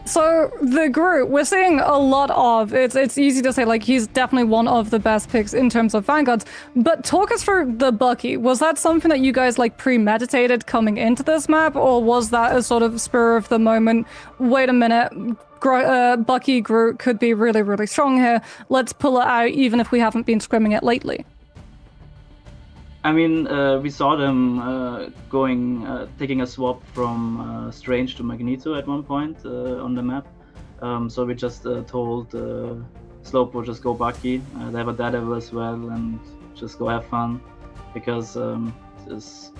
So the group we're seeing a lot of, it's easy to say like he's definitely one of the best picks in terms of Vanguards, but talk us through the Bucky. Was that something that you guys like premeditated coming into this map, or was that a sort of spur of the moment, wait a minute, Bucky Groot could be really, really strong here, let's pull it out even if we haven't been scrimming it lately? I mean, we saw them taking a swap from Strange to Magneto at one point on the map. So we just told Slowpoke just go Bucky. They have a Daredevil as well, and just go have fun, because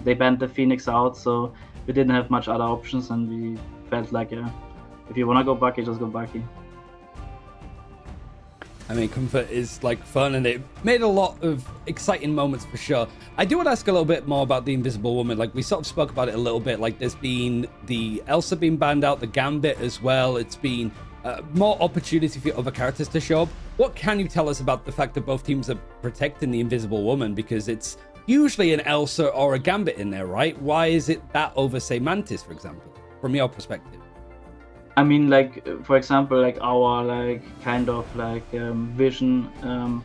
they banned the Phoenix out, so we didn't have much other options, and we felt like, if you want to go Bucky, just go Bucky. I mean, Comfort is like fun, and it made a lot of exciting moments for sure. I do want to ask a little bit more about the Invisible Woman. Like, we sort of spoke about it a little bit. Like, there's been the Elsa being banned out, the Gambit as well. It's been more opportunity for other characters to show up. What can you tell us about the fact that both teams are protecting the Invisible Woman? Because it's usually an Elsa or a Gambit in there, right? Why is it that over, say, Mantis, for example, from your perspective? I mean, like, for example, like our like kind of like vision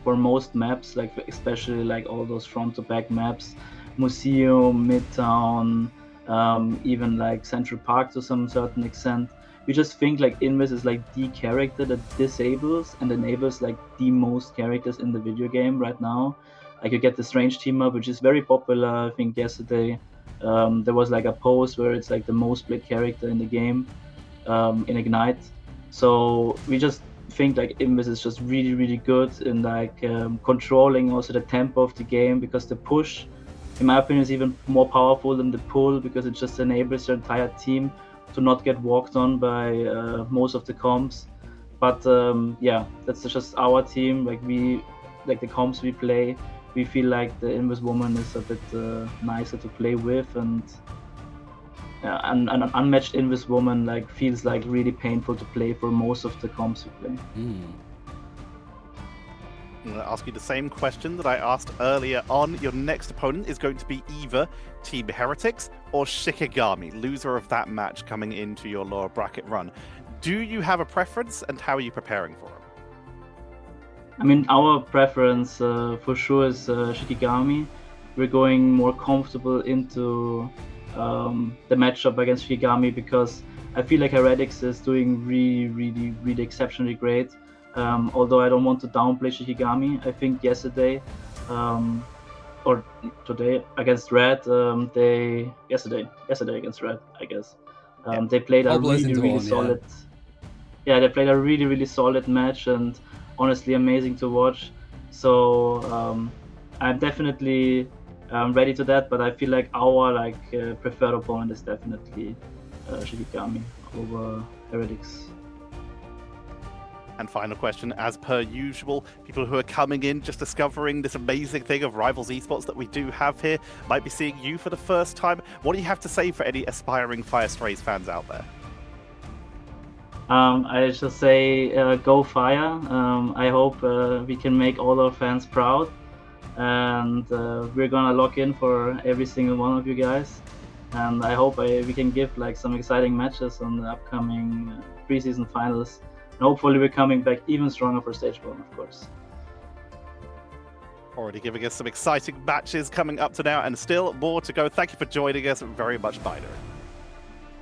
for most maps, like especially like all those front to back maps, Museum, Midtown, even like Central Park to some certain extent. We just think like Invis is like the character that disables and enables like the most characters in the video game right now. Like, you get the Strange team up, which is very popular. I think yesterday there was like a post where it's like the most played character in the game. In Ignite, so we just think like Invis is just really, really good in like controlling also the tempo of the game, because the push, in my opinion, is even more powerful than the pull, because it just enables your entire team to not get walked on by most of the comps. But yeah, that's just our team. Like, we like the comps we play, we feel like the Invis Woman is a bit nicer to play with, and an unmatched Invis Woman like feels like really painful to play for most of the comps we play. I'm going to ask you the same question that I asked earlier on. Your next opponent is going to be either Team Heretics or Shikigami, loser of that match coming into your lower bracket run. Do you have a preference, and how are you preparing for him? I mean, our preference for sure is Shikigami. We're going more comfortable into the matchup against Shikigami, because I feel like Heretics is doing really exceptionally great. Although I don't want to downplay Shikigami, I think yesterday or today against Red, yesterday against Red, I guess, they played a really solid. Yeah, they played a really solid match, and honestly amazing to watch. So I'm definitely ready to that, but I feel like our preferred opponent is definitely Shikigami over Heretics. And final question, as per usual, people who are coming in just discovering this amazing thing of Rivals Esports that we do have here might be seeing you for the first time. What do you have to say for any aspiring Fire Strays fans out there? I just say go Fire. I hope we can make all our fans proud, and we're gonna lock in for every single one of you guys, and I hope we can give like some exciting matches on the upcoming preseason finals, and hopefully we're coming back even stronger for stage 1, of course. Already giving us some exciting matches coming up to now, and still more to go. Thank you for joining us very much, Binary.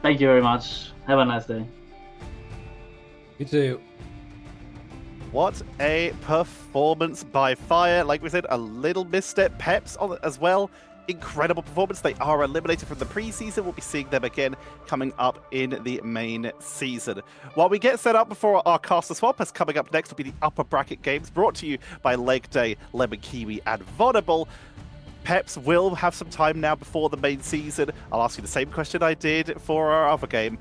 Thank you very much. Have a nice day. You too. What a performance by Fire. Like we said, a little misstep. Peps on it as well. Incredible performance. They are eliminated from the preseason. We'll be seeing them again coming up in the main season. While we get set up before our caster swap, as coming up next will be the upper bracket games brought to you by Leg Day, Lemon Kiwi, and Vonable. Peps will have some time now before the main season. I'll ask you the same question I did for our other game.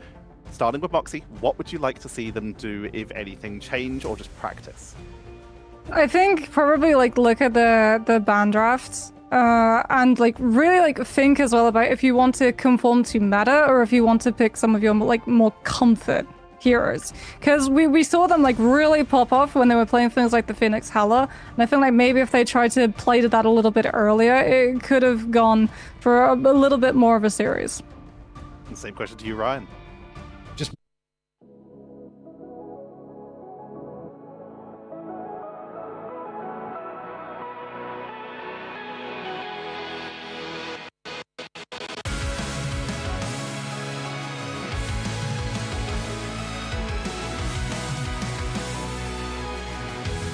Starting with Moxie, what would you like to see them do, if anything, change or just practice? I think probably look at the ban drafts and really think as well about if you want to conform to meta or if you want to pick some of your more comfort heroes, because we saw them like really pop off when they were playing things like the Phoenix Hella, and I feel like maybe if they tried to play to that a little bit earlier, it could have gone for a little bit more of a series. And same question to you, Ryan.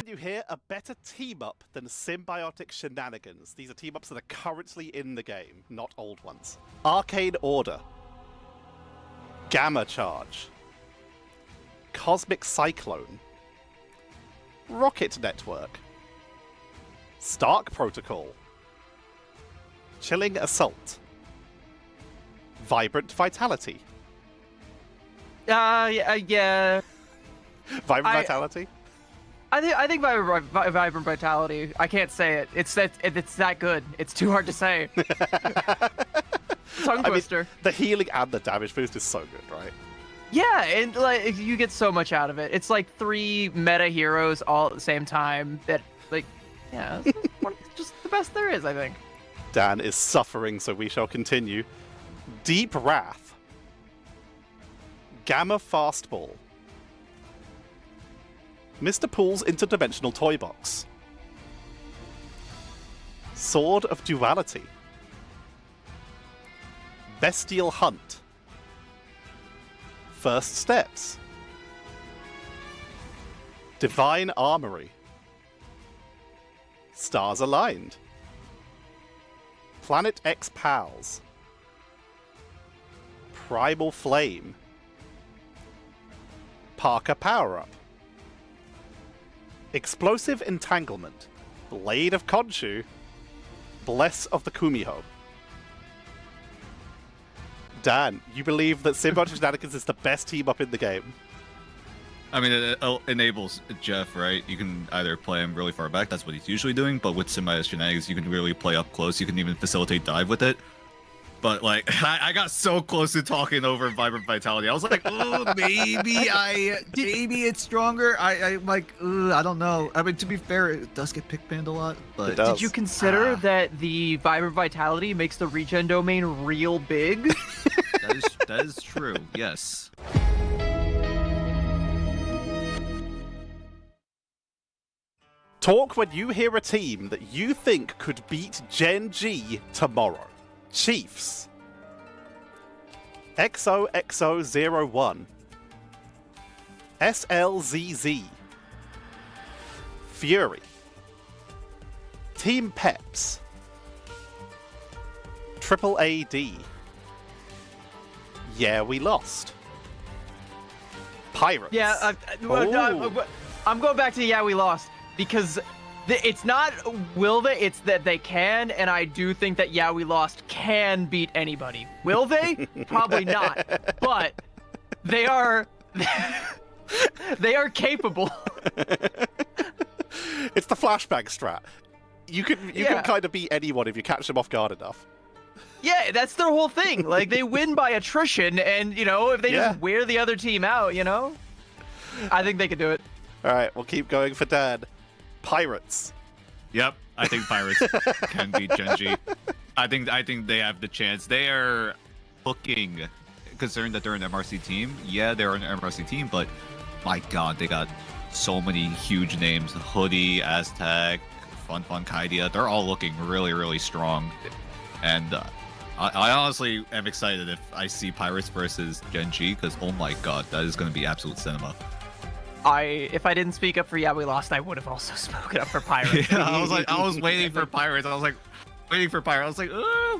You hear a better team up than Symbiotic Shenanigans. These are team ups that are currently in the game, not old ones. Arcane Order, Gamma Charge, Cosmic Cyclone, Rocket Network, Stark Protocol, Chilling Assault, Vibrant Vitality. Yeah. Vibrant Vitality? I think Vibrant Vitality. I can't say it. It's that good. It's too hard to say. Tongue twister. I mean, the healing and the damage boost is so good, right? Yeah, and like you get so much out of it. It's like 3 meta heroes all at the same time. That like, yeah, it's just the best there is, I think. Dan is suffering, so we shall continue. Deep Wrath, Gamma Fastball, Mr. Pool's Interdimensional Toy Box, Sword of Duality, Bestial Hunt, First Steps, Divine Armory, Stars Aligned, Planet X Pals, Primal Flame, Parker Power-Up, Explosive Entanglement, Blade of Khonshu, Bless of the Kumiho. Dan, you believe that Symbiotic Shenanigans is the best team up in the game? I mean, it enables Jeff, right? You can either play him really far back, that's what he's usually doing, but with Symbiotic Shenanigans, you can really play up close, you can even facilitate dive with it. But, like, I got so close to talking over Vibrant Vitality. I was like, oh, maybe it's stronger. I'm like, I don't know. I mean, to be fair, it does get pick banned a lot, but... Did you consider that the Vibrant Vitality makes the regen domain real big? That is true, yes. Talk when you hear a team that you think could beat Gen G tomorrow. Chiefs, XOXO01, SLZZ, Fury, Team Peps, Triple AD, Yeah, We Lost, Pirates. Yeah, I'm going back to Yeah, We Lost, because it's not will they, it's that they can, and I do think that Yeah, We Lost can beat anybody. Will they? Probably not. But they are capable. It's the flashbang strat. You can kind of beat anyone if you catch them off guard enough. Yeah, that's their whole thing. Like, they win by attrition, and, you know, if they just wear the other team out, you know? I think they could do it. All right, we'll keep going for Dan. Pirates. Yep, I think Pirates can beat Gen G. I think they have the chance. They are looking, considering that they're an MRC team. Yeah, they're an MRC team, but my God, they got so many huge names. Hoodie, Aztec, Fun Kaidia. They're all looking really, really strong. And I honestly am excited if I see Pirates versus Gen G, because oh my God, that is going to be absolute cinema. If I didn't speak up for Yeah, We Lost, I would have also spoken up for Pirates. Yeah, I was waiting for Pirates. I was like,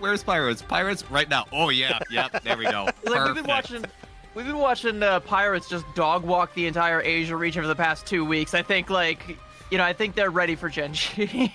where's Pirates? Pirates right now. Oh yeah, there we go. Like, we've been watching Pirates just dog walk the entire Asia region for the past 2 weeks. I think, like, you know, I think they're ready for Gen G.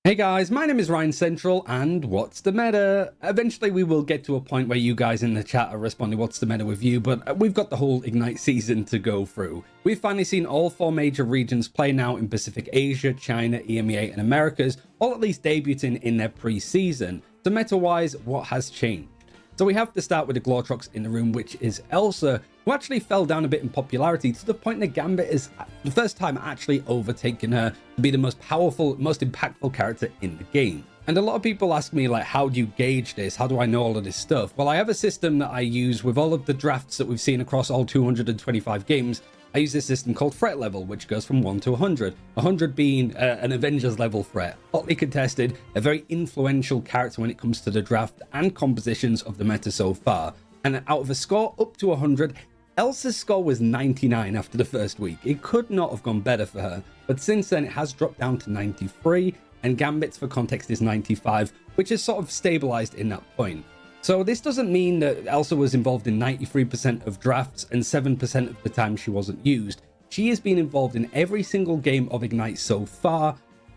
Hey guys, my name is Ryan Central, and what's the meta? Eventually we will get to a point where you guys in the chat are responding what's the meta with you, but we've got the whole Ignite season to go through. We've finally seen all 4 major regions play now in Pacific Asia, China, EMEA, and Americas, all at least debuting in their pre-season. So meta-wise, what has changed? So we have to start with the Glortrox in the room, which is Elsa, who actually fell down a bit in popularity to the point that Gambit is the first time actually overtaken her to be the most powerful, most impactful character in the game. And a lot of people ask me, like, how do you gauge this? How do I know all of this stuff? Well, I have a system that I use with all of the drafts that we've seen across all 225 games. I use this system called threat level, which goes from 1 to 100. 100 being an Avengers level threat, hotly contested, a very influential character when it comes to the draft and compositions of the meta so far. And out of a score up to 100, Elsa's score was 99 after the first week. It could not have gone better for her, but since then it has dropped down to 93, and Gambit's, for context, is 95, which is sort of stabilized in that point. So this doesn't mean that Elsa was involved in 93% of drafts and 7% of the time she wasn't used. She has been involved in every single game of Ignite so far,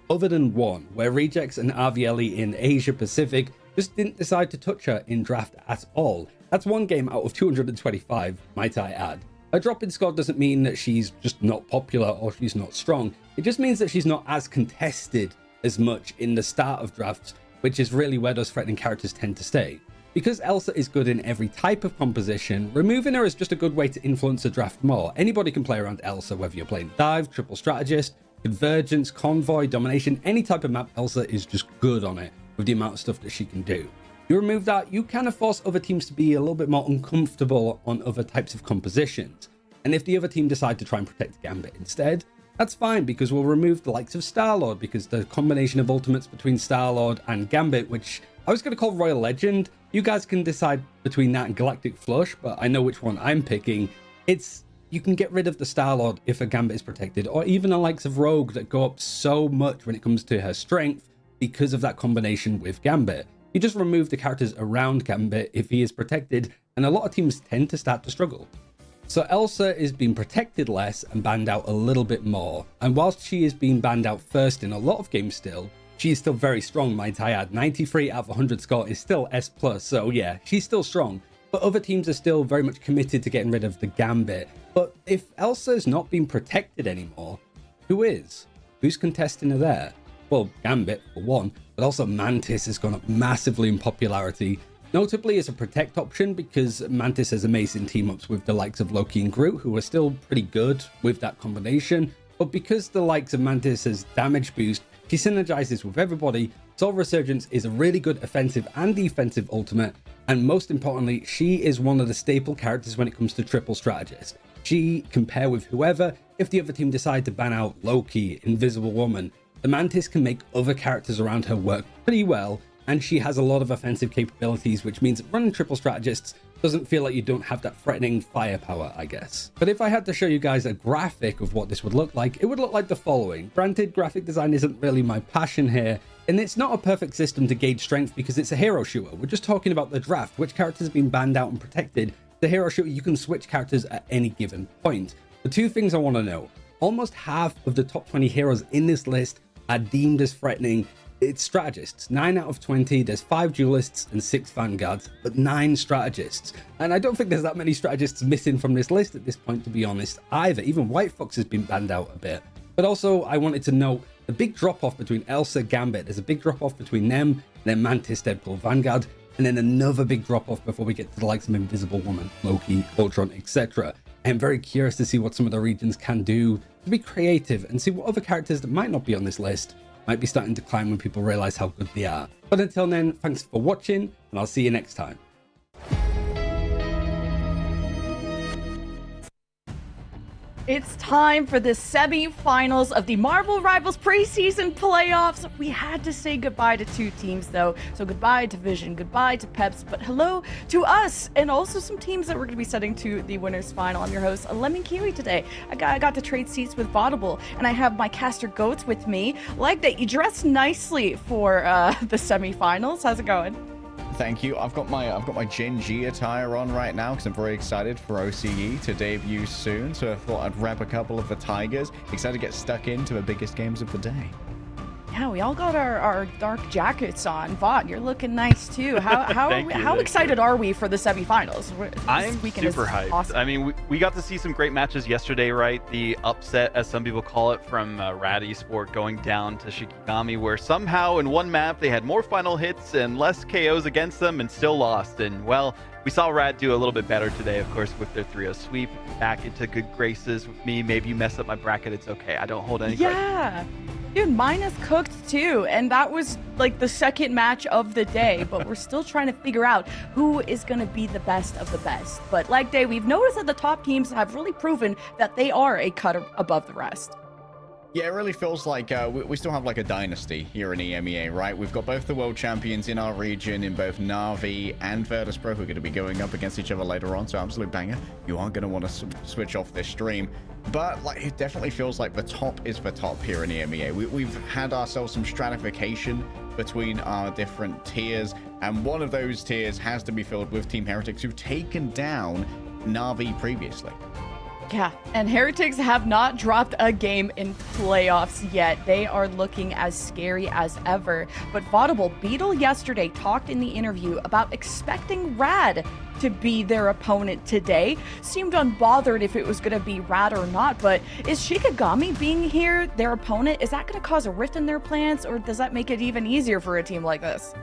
other than one, where Rejects and RVLE in Asia Pacific just didn't decide to touch her in draft at all. That's one game out of 225, might I add. Her drop in score doesn't mean that she's just not popular or she's not strong. It just means that she's not as contested as much in the start of drafts, which is really where those threatening characters tend to stay. Because Elsa is good in every type of composition, removing her is just a good way to influence the draft more. Anybody can play around Elsa, whether you're playing Dive, Triple Strategist, Convergence, Convoy, Domination, any type of map, Elsa is just good on it with the amount of stuff that she can do. You remove that, you kind of force other teams to be a little bit more uncomfortable on other types of compositions. And if the other team decide to try and protect Gambit instead, that's fine, because we'll remove the likes of Star-Lord, because the combination of ultimates between Star-Lord and Gambit, which I was going to call Royal Legend, you guys can decide between that and Galactic Flush, but I know which one I'm picking. You can get rid of the Star-Lord if a Gambit is protected, or even the likes of Rogue that go up so much when it comes to her strength because of that combination with Gambit. You just remove the characters around Gambit if he is protected, and a lot of teams tend to start to struggle. So Elsa is being protected less and banned out a little bit more, and whilst she is being banned out first in a lot of games still, she is still very strong, might I add. 93 out of 100 score is still S+, so yeah, she's still strong. But other teams are still very much committed to getting rid of the Gambit. But if Elsa is not being protected anymore, who is? Who's contesting her there? Well, Gambit, for one, but also Mantis has gone up massively in popularity. Notably as a protect option, because Mantis has amazing team-ups with the likes of Loki and Groot, who are still pretty good with that combination. But because the likes of Mantis has damage boost, she synergizes with everybody. Soul Resurgence is a really good offensive and defensive ultimate, and most importantly, she is one of the staple characters when it comes to Triple Strategist. She can pair with whoever. If the other team decide to ban out Loki, Invisible Woman, the Mantis can make other characters around her work pretty well, and she has a lot of offensive capabilities, which means running Triple Strategists doesn't feel like you don't have that threatening firepower, I guess. But if I had to show you guys a graphic of what this would look like, it would look like the following. Granted, graphic design isn't really my passion here, and it's not a perfect system to gauge strength because it's a hero shooter. We're just talking about the draft, which characters have been banned out and protected. The hero shooter, you can switch characters at any given point. The two things I want to know: almost half of the top 20 heroes in this list are deemed as threatening. It's strategists. 9 out of 20. There's 5 duelists and 6 vanguards, but 9 strategists. And I don't think there's that many strategists missing from this list at this point, to be honest, either. Even White Fox has been banned out a bit. But also, I wanted to note the big drop-off between Elsa, Gambit. There's a big drop-off between them, then Mantis, Deadpool, Vanguard, and then another big drop-off before we get to the likes of Invisible Woman, Loki, Ultron, etc. I'm very curious to see what some of the regions can do to be creative and see what other characters that might not be on this list might be starting to climb when people realize how good they are. But until then, thanks for watching, and I'll see you next time. It's time for the semi-finals of the Marvel Rivals preseason playoffs. We had to say goodbye to 2 teams though. So goodbye to Vision, goodbye to Peps, but hello to us and also some teams that we're going to be setting to the winners final. I'm your host, Lemon Kiwi today. I got to trade seats with Vaudable, and I have my caster goats with me. Like that, you dressed nicely for the semi-finals. How's it going? Thank you. I've got my Gen G attire on right now because I'm very excited for OCE to debut soon. So I thought I'd rep a couple of the Tigers. Excited to get stuck into the biggest games of the day. Yeah, we all got our dark jackets on. Vaught, you're looking nice too. How excited are we for the semifinals? I'm super hyped. Awesome. I mean, we got to see some great matches yesterday, right? The upset, as some people call it, from Rad Esport going down to Shikigami, where somehow in one map they had more final hits and less KOs against them and still lost. And well, we saw Rad do a little bit better today, of course, with their 3-0 sweep. Back into good graces with me. Maybe you mess up my bracket, it's okay. I don't hold any grudges. Yeah. Dude, mine is cooked too, and that was like the second match of the day, but we're still trying to figure out who is going to be the best of the best. But like Day, we've noticed that the top teams have really proven that they are a cut above the rest. Yeah, it really feels like we still have like a dynasty here in EMEA, right? We've got both the world champions in our region in both Na'Vi and Virtus.pro who are going to be going up against each other later on, so absolute banger. You aren't going to want to switch off this stream. But like, it definitely feels like the top is the top here in EMEA. We've had ourselves some stratification between our different tiers, and one of those tiers has to be filled with Team Heretics, who've taken down Na'Vi previously. Yeah, and Heretics have not dropped a game in playoffs yet. They are looking as scary as ever. But Vaudable Beetle yesterday talked in the interview about expecting Rad to be their opponent today. Seemed unbothered if it was going to be Rad or not, but is Shikigami being here their opponent? Is that going to cause a rift in their plans, or does that make it even easier for a team like this?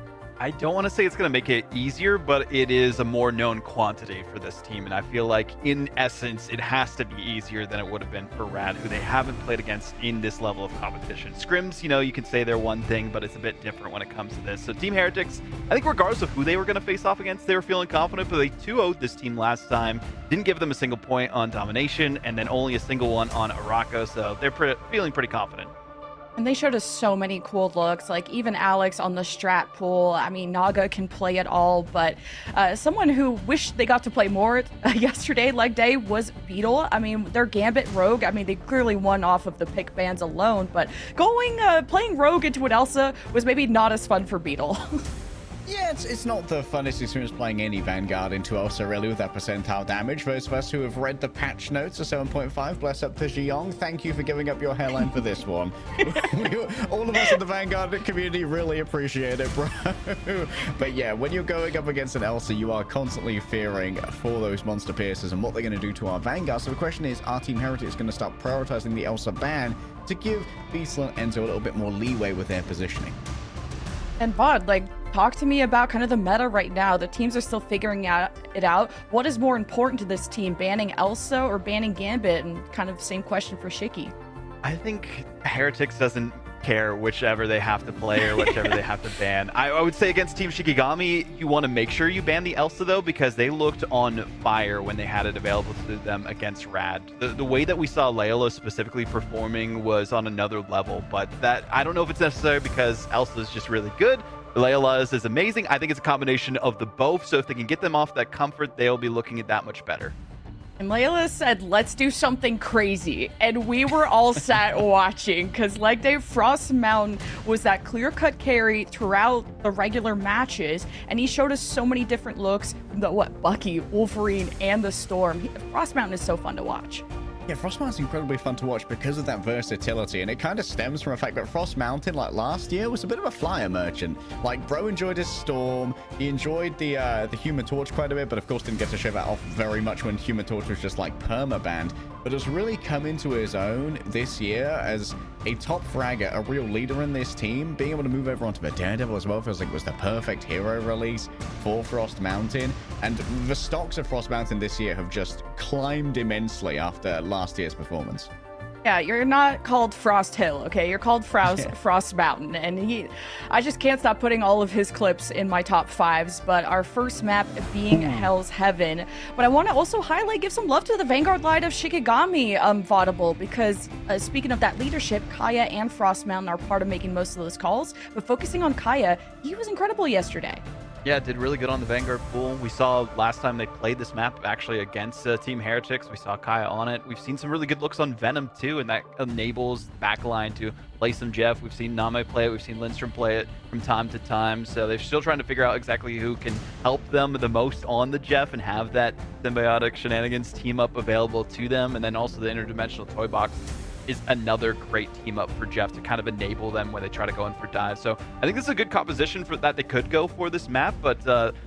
I don't want to say it's going to make it easier, but it is a more known quantity for this team. And I feel like, in essence, it has to be easier than it would have been for Rad, who they haven't played against in this level of competition. Scrims, you know, you can say they're one thing, but it's a bit different when it comes to this. So Team Heretics, I think regardless of who they were going to face off against, they were feeling confident, but they 2-0'd this team last time. Didn't give them a single point on domination, and then only a single one on Arako, so they're feeling pretty confident. And they showed us so many cool looks, like even Alex on the strat pool. I mean, Naga can play it all, but someone who wished they got to play more yesterday, leg day, was Beetle. I mean, their Gambit Rogue, I mean, they clearly won off of the pick bans alone, but playing Rogue into an Elsa was maybe not as fun for Beetle. Yeah, it's not the funnest experience playing any Vanguard into Elsa, really, with that percentile damage. Those of us who have read the patch notes are 7.5. Bless up to Jiyoung. Thank you for giving up your hairline for this one. All of us in the Vanguard community really appreciate it, bro. But yeah, when you're going up against an Elsa, you are constantly fearing for those monster piercers and what they're going to do to our Vanguard. So the question is, are Team Heretics going to start prioritizing the Elsa ban to give Beasel and Enzo a little bit more leeway with their positioning? And Vod, like, talk to me about kind of the meta right now. The teams are still figuring it out. What is more important to this team, banning Elsa or banning Gambit? And kind of same question for Shiki. I think Heretics doesn't care whichever they have to play or whichever they have to ban. I would say against Team Shikigami, you want to make sure you ban the Elsa, though, because they looked on fire when they had it available to them against Rad. The way that we saw Layla specifically performing was on another level, but that I don't know if it's necessary because Elsa is just really good. Layla is amazing. I think it's a combination of the both, so if they can get them off that comfort, they'll be looking at that much better. And Layla said, let's do something crazy. And we were all sat watching because, like Dave, Frost Mountain was that clear-cut carry throughout the regular matches. And he showed us so many different looks from the, Bucky, Wolverine, and the Storm. Frost Mountain is so fun to watch. Yeah, Frost Mountain's incredibly fun to watch because of that versatility, and it kind of stems from the fact that Frost Mountain, like last year, was a bit of a flyer merchant. Like, bro enjoyed his Storm, he enjoyed the Human Torch quite a bit, but of course didn't get to show that off very much when Human Torch was just like perma-banned. But has really come into his own this year as a top fragger, a real leader in this team. Being able to move over onto the Daredevil as well feels like it was the perfect hero release for Frost Mountain. And the stocks of Frost Mountain this year have just climbed immensely after last year's performance. Yeah, you're not called Frost Hill, okay? You're called Frost Mountain. And I just can't stop putting all of his clips in my top fives, but our first map being Hell's Heaven. But I want to also give some love to the Vanguard line of Shikigami Vaudable, because speaking of that leadership, Kaya and Frost Mountain are part of making most of those calls. But focusing on Kaya, he was incredible yesterday. Yeah, did really good on the Vanguard pool. We saw last time they played this map actually against Team Heretics. We saw Kaya on it. We've seen some really good looks on Venom too, and that enables the backline to play some Jeff. We've seen Name play it. We've seen Lindstrom play it from time to time. So they're still trying to figure out exactly who can help them the most on the Jeff and have that symbiotic shenanigans team up available to them. And then also the interdimensional toy box is another great team up for Jeff to kind of enable them when they try to go in for dives. So I think this is a good composition for that they could go for this map, but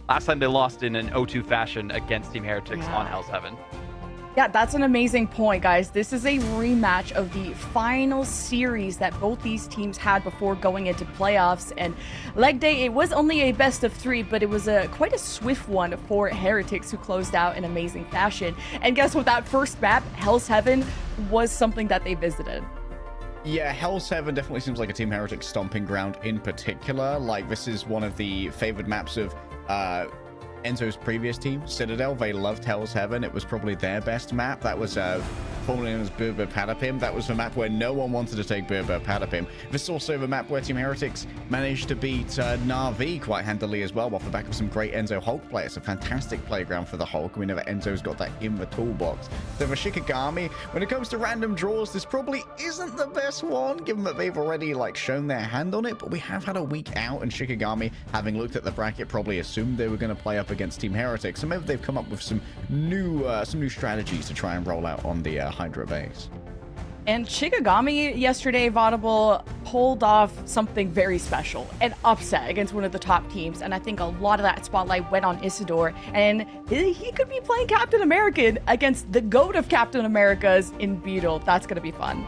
last time they lost in an 0-2 fashion against Team Heretics on Hell's Heaven. Yeah, that's an amazing point, guys. This is a rematch of the final series that both these teams had before going into playoffs. And leg day, it was only a best of 3, but it was quite a swift one for Heretics, who closed out in amazing fashion. And guess what? That first map, Hell's Heaven, was something that they visited. Yeah, Hell's Heaven definitely seems like a Team Heretics stomping ground in particular. Like, this is one of the favored maps of Enzo's previous team, Citadel. They loved Hell's Heaven. It was probably their best map. That was formerly known as Burba Patapim. That was the map where no one wanted to take Burba Patapim. This is also the map where Team Heretics managed to beat Na'Vi quite handily as well, off the back of some great Enzo Hulk play. It's a fantastic playground for the Hulk. We know that Enzo's got that in the toolbox. So for Shikigami, when it comes to random draws, this probably isn't the best one, given that they've already shown their hand on it, but we have had a week out, and Shikigami, having looked at the bracket, probably assumed they were going to play up against Team Heretics, so maybe they've come up with some new strategies to try and roll out on the Hydra base. And Shikigami yesterday, Vaudable, pulled off something very special, an upset against one of the top teams, and I think a lot of that spotlight went on Isidore, and he could be playing Captain America against the GOAT of Captain Americas in Beetle. That's going to be fun.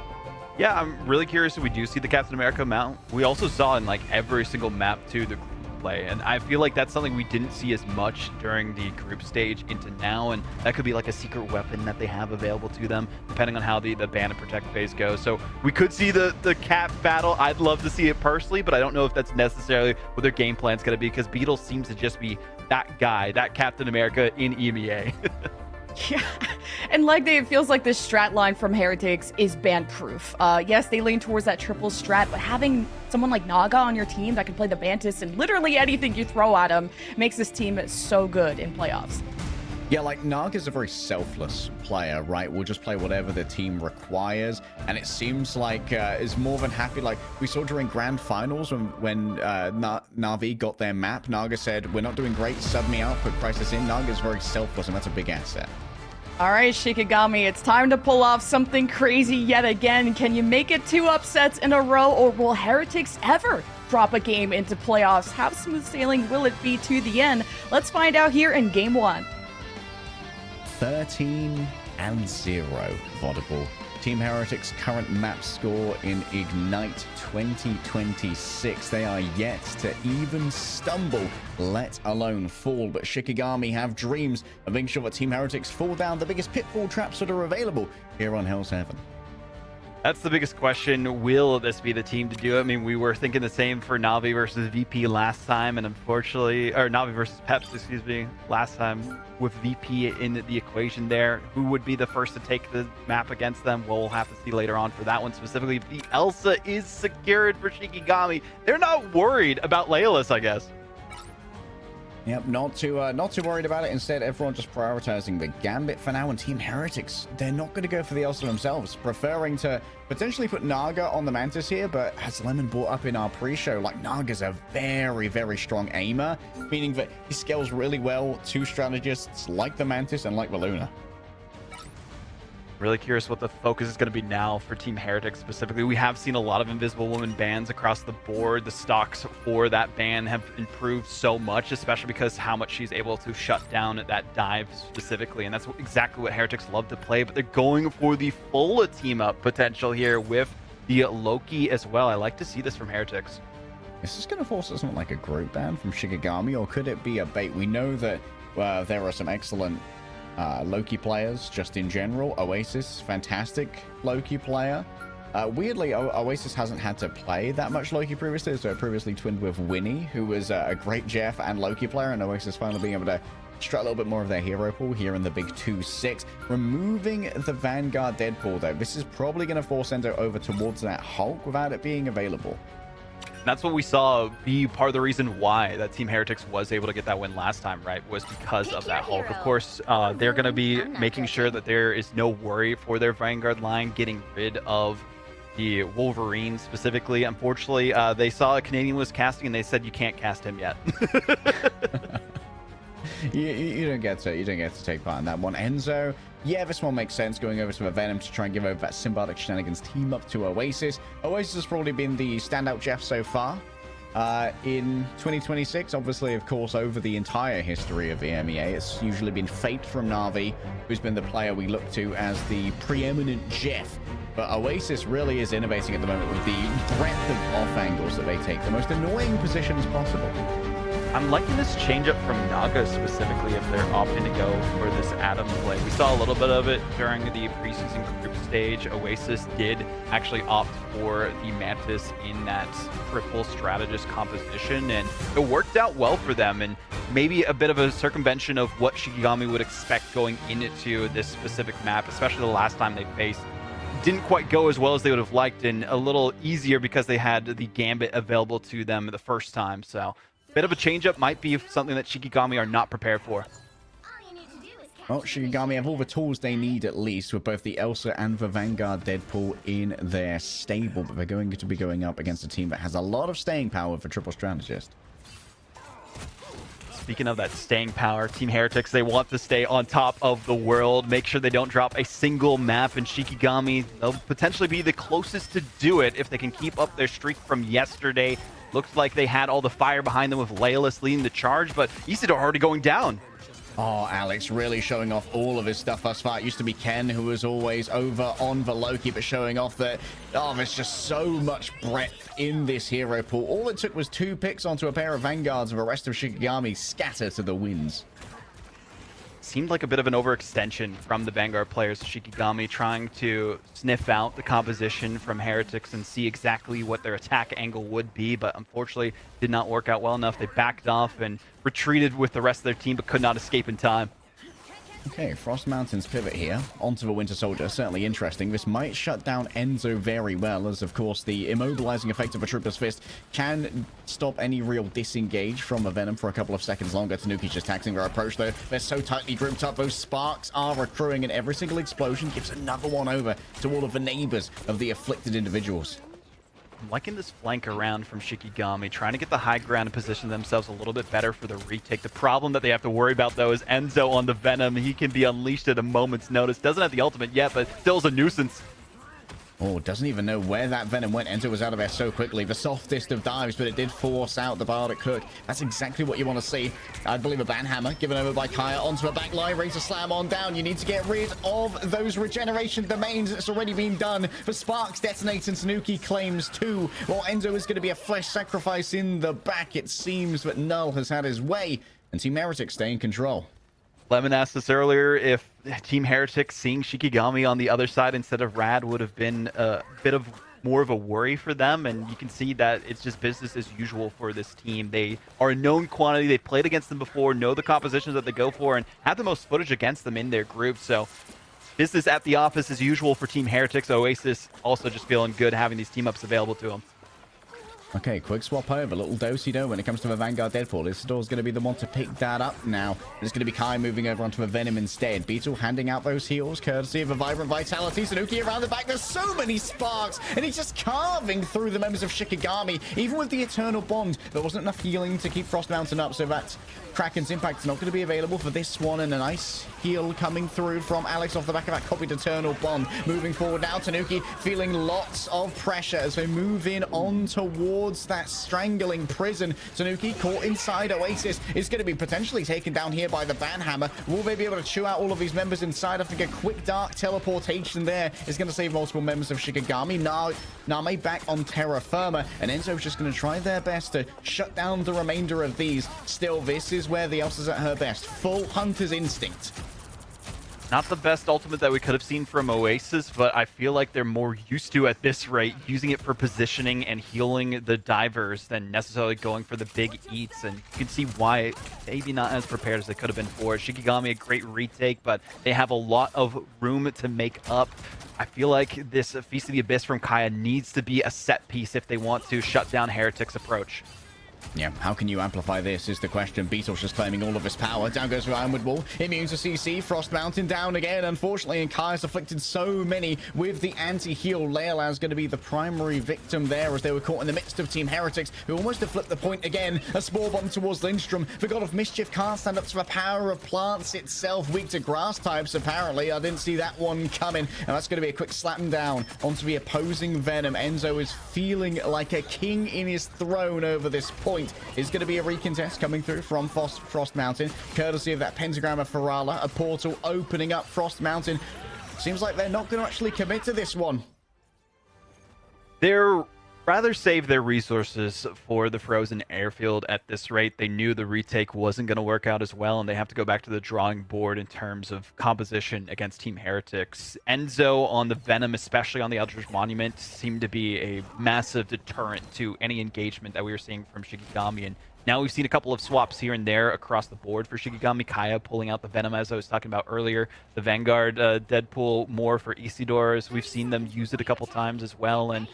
Yeah, I'm really curious if we do see the Captain America mount. We also saw in every single map too the play, and I feel like that's something we didn't see as much during the group stage into now, and that could be a secret weapon that they have available to them depending on how the ban and protect phase goes. So we could see the Cap battle. I'd love to see it personally, but I don't know if that's necessarily what their game plan's going to be, because Beetle seems to just be that guy, that Captain America in EMEA. Yeah, and it feels like this strat line from Heretics is ban-proof. Yes, they lean towards that triple strat, but having someone like Naga on your team that can play the Bantis and literally anything you throw at him makes this team so good in playoffs. Yeah, Naga's a very selfless player, right? We'll just play whatever the team requires, and it seems like is more than happy. We saw during grand finals when Na'Vi got their map, Naga said, "We're not doing great, sub me out, put Crisis in." Naga's very selfless, and that's a big asset. All right, Shikigami, it's time to pull off something crazy yet again. Can you make it 2 upsets in a row, or will Heretics ever drop a game into playoffs? How smooth sailing will it be to the end? Let's find out here in Game 1. 13-0, Vaudable. Team Heretics' current map score in Ignite 2026. They are yet to even stumble, let alone fall. But Shikigami have dreams of making sure that Team Heretics fall down the biggest pitfall traps that are available here on Hell's Heaven. That's the biggest question. Will this be the team to do it? I mean, we were thinking the same for Na'Vi versus VP last time, and unfortunately, or Na'Vi versus Peps, excuse me, last time with VP in the equation there. Who would be the first to take the map against them? Well, we'll have to see later on for that one specifically. The Elsa is secured for Shikigami. They're not worried about Leyless, I guess. Yep, not too worried about it. Instead, everyone just prioritizing the Gambit for now. And Team Heretics, they're not going to go for the Elsa themselves, preferring to potentially put Naga on the Mantis here. But as Lemon brought up in our pre-show, Naga's a very, very strong aimer, meaning that he scales really well to strategists like the Mantis and like the Luna. Really curious what the focus is going to be now for Team Heretics specifically. We have seen a lot of Invisible Woman bans across the board. The stocks for that ban have improved so much, especially because how much she's able to shut down that dive specifically. And that's exactly what Heretics love to play, but they're going for the full team up potential here with the Loki as well. I like to see this from Heretics. Is this going to force something like a group ban from Shikigami, or could it be a bait? We know that there are some excellent Loki players just in general. Oasis, fantastic Loki player. Weirdly, Oasis hasn't had to play that much Loki previously, so previously twinned with Winnie, who was a great Jeff and Loki player, and Oasis finally being able to strut a little bit more of their hero pool here in the big 2-6. Removing the Vanguard Deadpool, though, this is probably going to force Enzo over towards that Hulk without it being available. That's what we saw be part of the reason why that Team Heretics was able to get that win last time, right? Was because of that Hulk. Of course, they're going to be making sure that there is no worry for their Vanguard line, getting rid of the Wolverine specifically. Unfortunately, they saw a Canadian was casting and they said you can't cast him yet. you don't get to take part in that one. Enzo, yeah, this one makes sense, going over to a Venom to try and give over that Symbiotic Shenanigans team up to Oasis. Oasis has probably been the standout Jeff so far. In 2026, obviously, of course, over the entire history of the EMEA, it's usually been Fate from Na'Vi, who's been the player we look to as the preeminent Jeff. But Oasis really is innovating at the moment with the breadth of off angles that they take, the most annoying positions possible. I'm liking this changeup from Naga specifically if they're opting to go for this Atom play. We saw a little bit of it during the preseason group stage. Oasis did actually opt for the Mantis in that triple strategist composition, and it worked out well for them, and maybe a bit of a circumvention of what Shikigami would expect going into this specific map, especially the last time they faced. Didn't quite go as well as they would have liked, and a little easier because they had the Gambit available to them the first time, so bit of a change-up might be something that Shikigami are not prepared for. Well, Shikigami have all the tools they need, at least, with both the Elsa and the Vanguard Deadpool in their stable, but they're going to be going up against a team that has a lot of staying power for Triple Strategist. Speaking of that staying power, Team Heretics, they want to stay on top of the world, make sure they don't drop a single map, and Shikigami, they'll potentially be the closest to do it if they can keep up their streak from yesterday. Looks like they had all the fire behind them with Leolus leading the charge, but Isidore already going down. Oh, Alex really showing off all of his stuff thus far. It used to be Ken who was always over on the Loki, but showing off that, oh, there's just so much breadth in this hero pool. All it took was 2 picks onto a pair of Vanguards, and the rest of Shikigami scatter to the winds. Seemed like a bit of an overextension from the Vanguard players. Shikigami trying to sniff out the composition from Heretics and see exactly what their attack angle would be, but unfortunately did not work out well enough. They backed off and retreated with the rest of their team, but could not escape in time. Okay, Frost Mountain's pivot here onto the Winter Soldier. Certainly interesting. This might shut down Enzo very well, as of course the immobilizing effect of a Trooper's Fist can stop any real disengage from a Venom for a couple of seconds longer. Tanuki's just taxing their approach though. They're so tightly grouped up. Those sparks are accruing, and every single explosion gives another one over to all of the neighbors of the afflicted individuals. I'm liking this flank around from Shikigami, trying to get the high ground and position themselves a little bit better for the retake. The problem that they have to worry about, though, is Enzo on the Venom. He can be unleashed at a moment's notice. Doesn't have the ultimate yet, but still is a nuisance. Oh, doesn't even know where that Venom went. Enzo was out of there so quickly. The softest of dives, but it did force out the Bardic Cook. That's exactly what you want to see. I believe a Banhammer given over by Kaya onto a back line, ready to slam on down. You need to get rid of those regeneration domains. It's already been done. The sparks detonate and Tanuki claims 2. Well, Enzo is going to be a flesh sacrifice in the back, it seems, but Null has had his way, and Team Heretic stay in control. Lemon asked us earlier if Team Heretics seeing Shikigami on the other side instead of Rad would have been a bit of more of a worry for them, and you can see that it's just business as usual for this team. They are a known quantity. They've played against them before, know the compositions that they go for, and have the most footage against them in their group. So business at the office as usual for Team Heretics. Oasis also just feeling good having these team-ups available to them. Okay, quick swap over. Little do-si-do when it comes to the Vanguard Deadpool. Isidore's going to be the one to pick that up now. It's going to be Kai moving over onto the Venom instead. Beetle handing out those heals, courtesy of a Vibrant Vitality. Tanuki around the back. There's so many sparks, and he's just carving through the members of Shikigami. Even with the Eternal Bond, there wasn't enough healing to keep Frost Mountain up, so that Kraken's Impact is not going to be available for this one, and a nice heal coming through from Alex off the back of that copied Eternal Bond. Moving forward now, Tanuki feeling lots of pressure as they move in on towards that strangling prison. Tanuki caught inside Oasis is going to be potentially taken down here by the Banhammer. Will they be able to chew out all of these members inside? I think a quick dark teleportation there is going to save multiple members of Shikigami. Name back on terra firma, and Enzo's just going to try their best to shut down the remainder of these. Still, this is where the Elsa's at her best. Full Hunter's Instinct. Not the best ultimate that we could have seen from Oasis, but I feel like they're more used to, at this rate, using it for positioning and healing the divers than necessarily going for the big eats, and you can see why maybe not as prepared as they could have been for it. Shikigami, a great retake, but they have a lot of room to make up. I feel like this Feast of the Abyss from Kaya needs to be a set piece if they want to shut down Heretic's approach. Yeah, how can you amplify this is the question. Beetle's just claiming all of his power. Down goes the Ironwood Wall. Immune to CC. Frost Mountain down again, unfortunately. And Kai's afflicted so many with the anti-heal. Leola's going to be the primary victim there as they were caught in the midst of Team Heretics, who almost have flipped the point again. A Spore Bomb towards Lindstrom. The God of Mischief can't stand up to the power of plants itself. Weak to grass types, apparently. I didn't see that one coming. And that's going to be a quick slapping down onto the opposing Venom. Enzo is feeling like a king in his throne over this point. Is going to be a recontest coming through from Frost Mountain, courtesy of that pentagram of Ferala. A portal opening up Frost Mountain. Seems like they're not going to actually commit to this one. They're rather save their resources for the frozen airfield at this rate. They knew the retake wasn't going to work out as well, and they have to go back to the drawing board in terms of composition against Team Heretics. Enzo on the Venom, especially on the Eldritch Monument, seemed to be a massive deterrent to any engagement that we were seeing from Shikigami. And now we've seen a couple of swaps here and there across the board for Shikigami. Kaya pulling out the Venom, as I was talking about earlier. The Vanguard Deadpool more for Isidore. We've seen them use it a couple times as well. And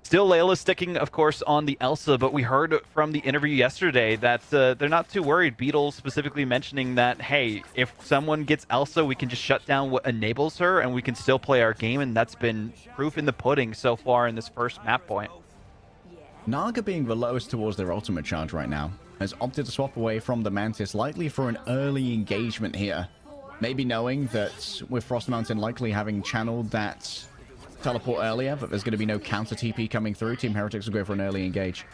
still, Layla sticking, of course, on the Elsa, but we heard from the interview yesterday that they're not too worried. Beetle specifically mentioning that, hey, if someone gets Elsa, we can just shut down what enables her, and we can still play our game, and that's been proof in the pudding so far in this first map point. Naga, being the lowest towards their ultimate charge right now, has opted to swap away from the Mantis, likely for an early engagement here. Maybe knowing that with Frost Mountain likely having channeled that teleport earlier, but there's going to be no counter TP coming through. Team Heretics will go for an early engage.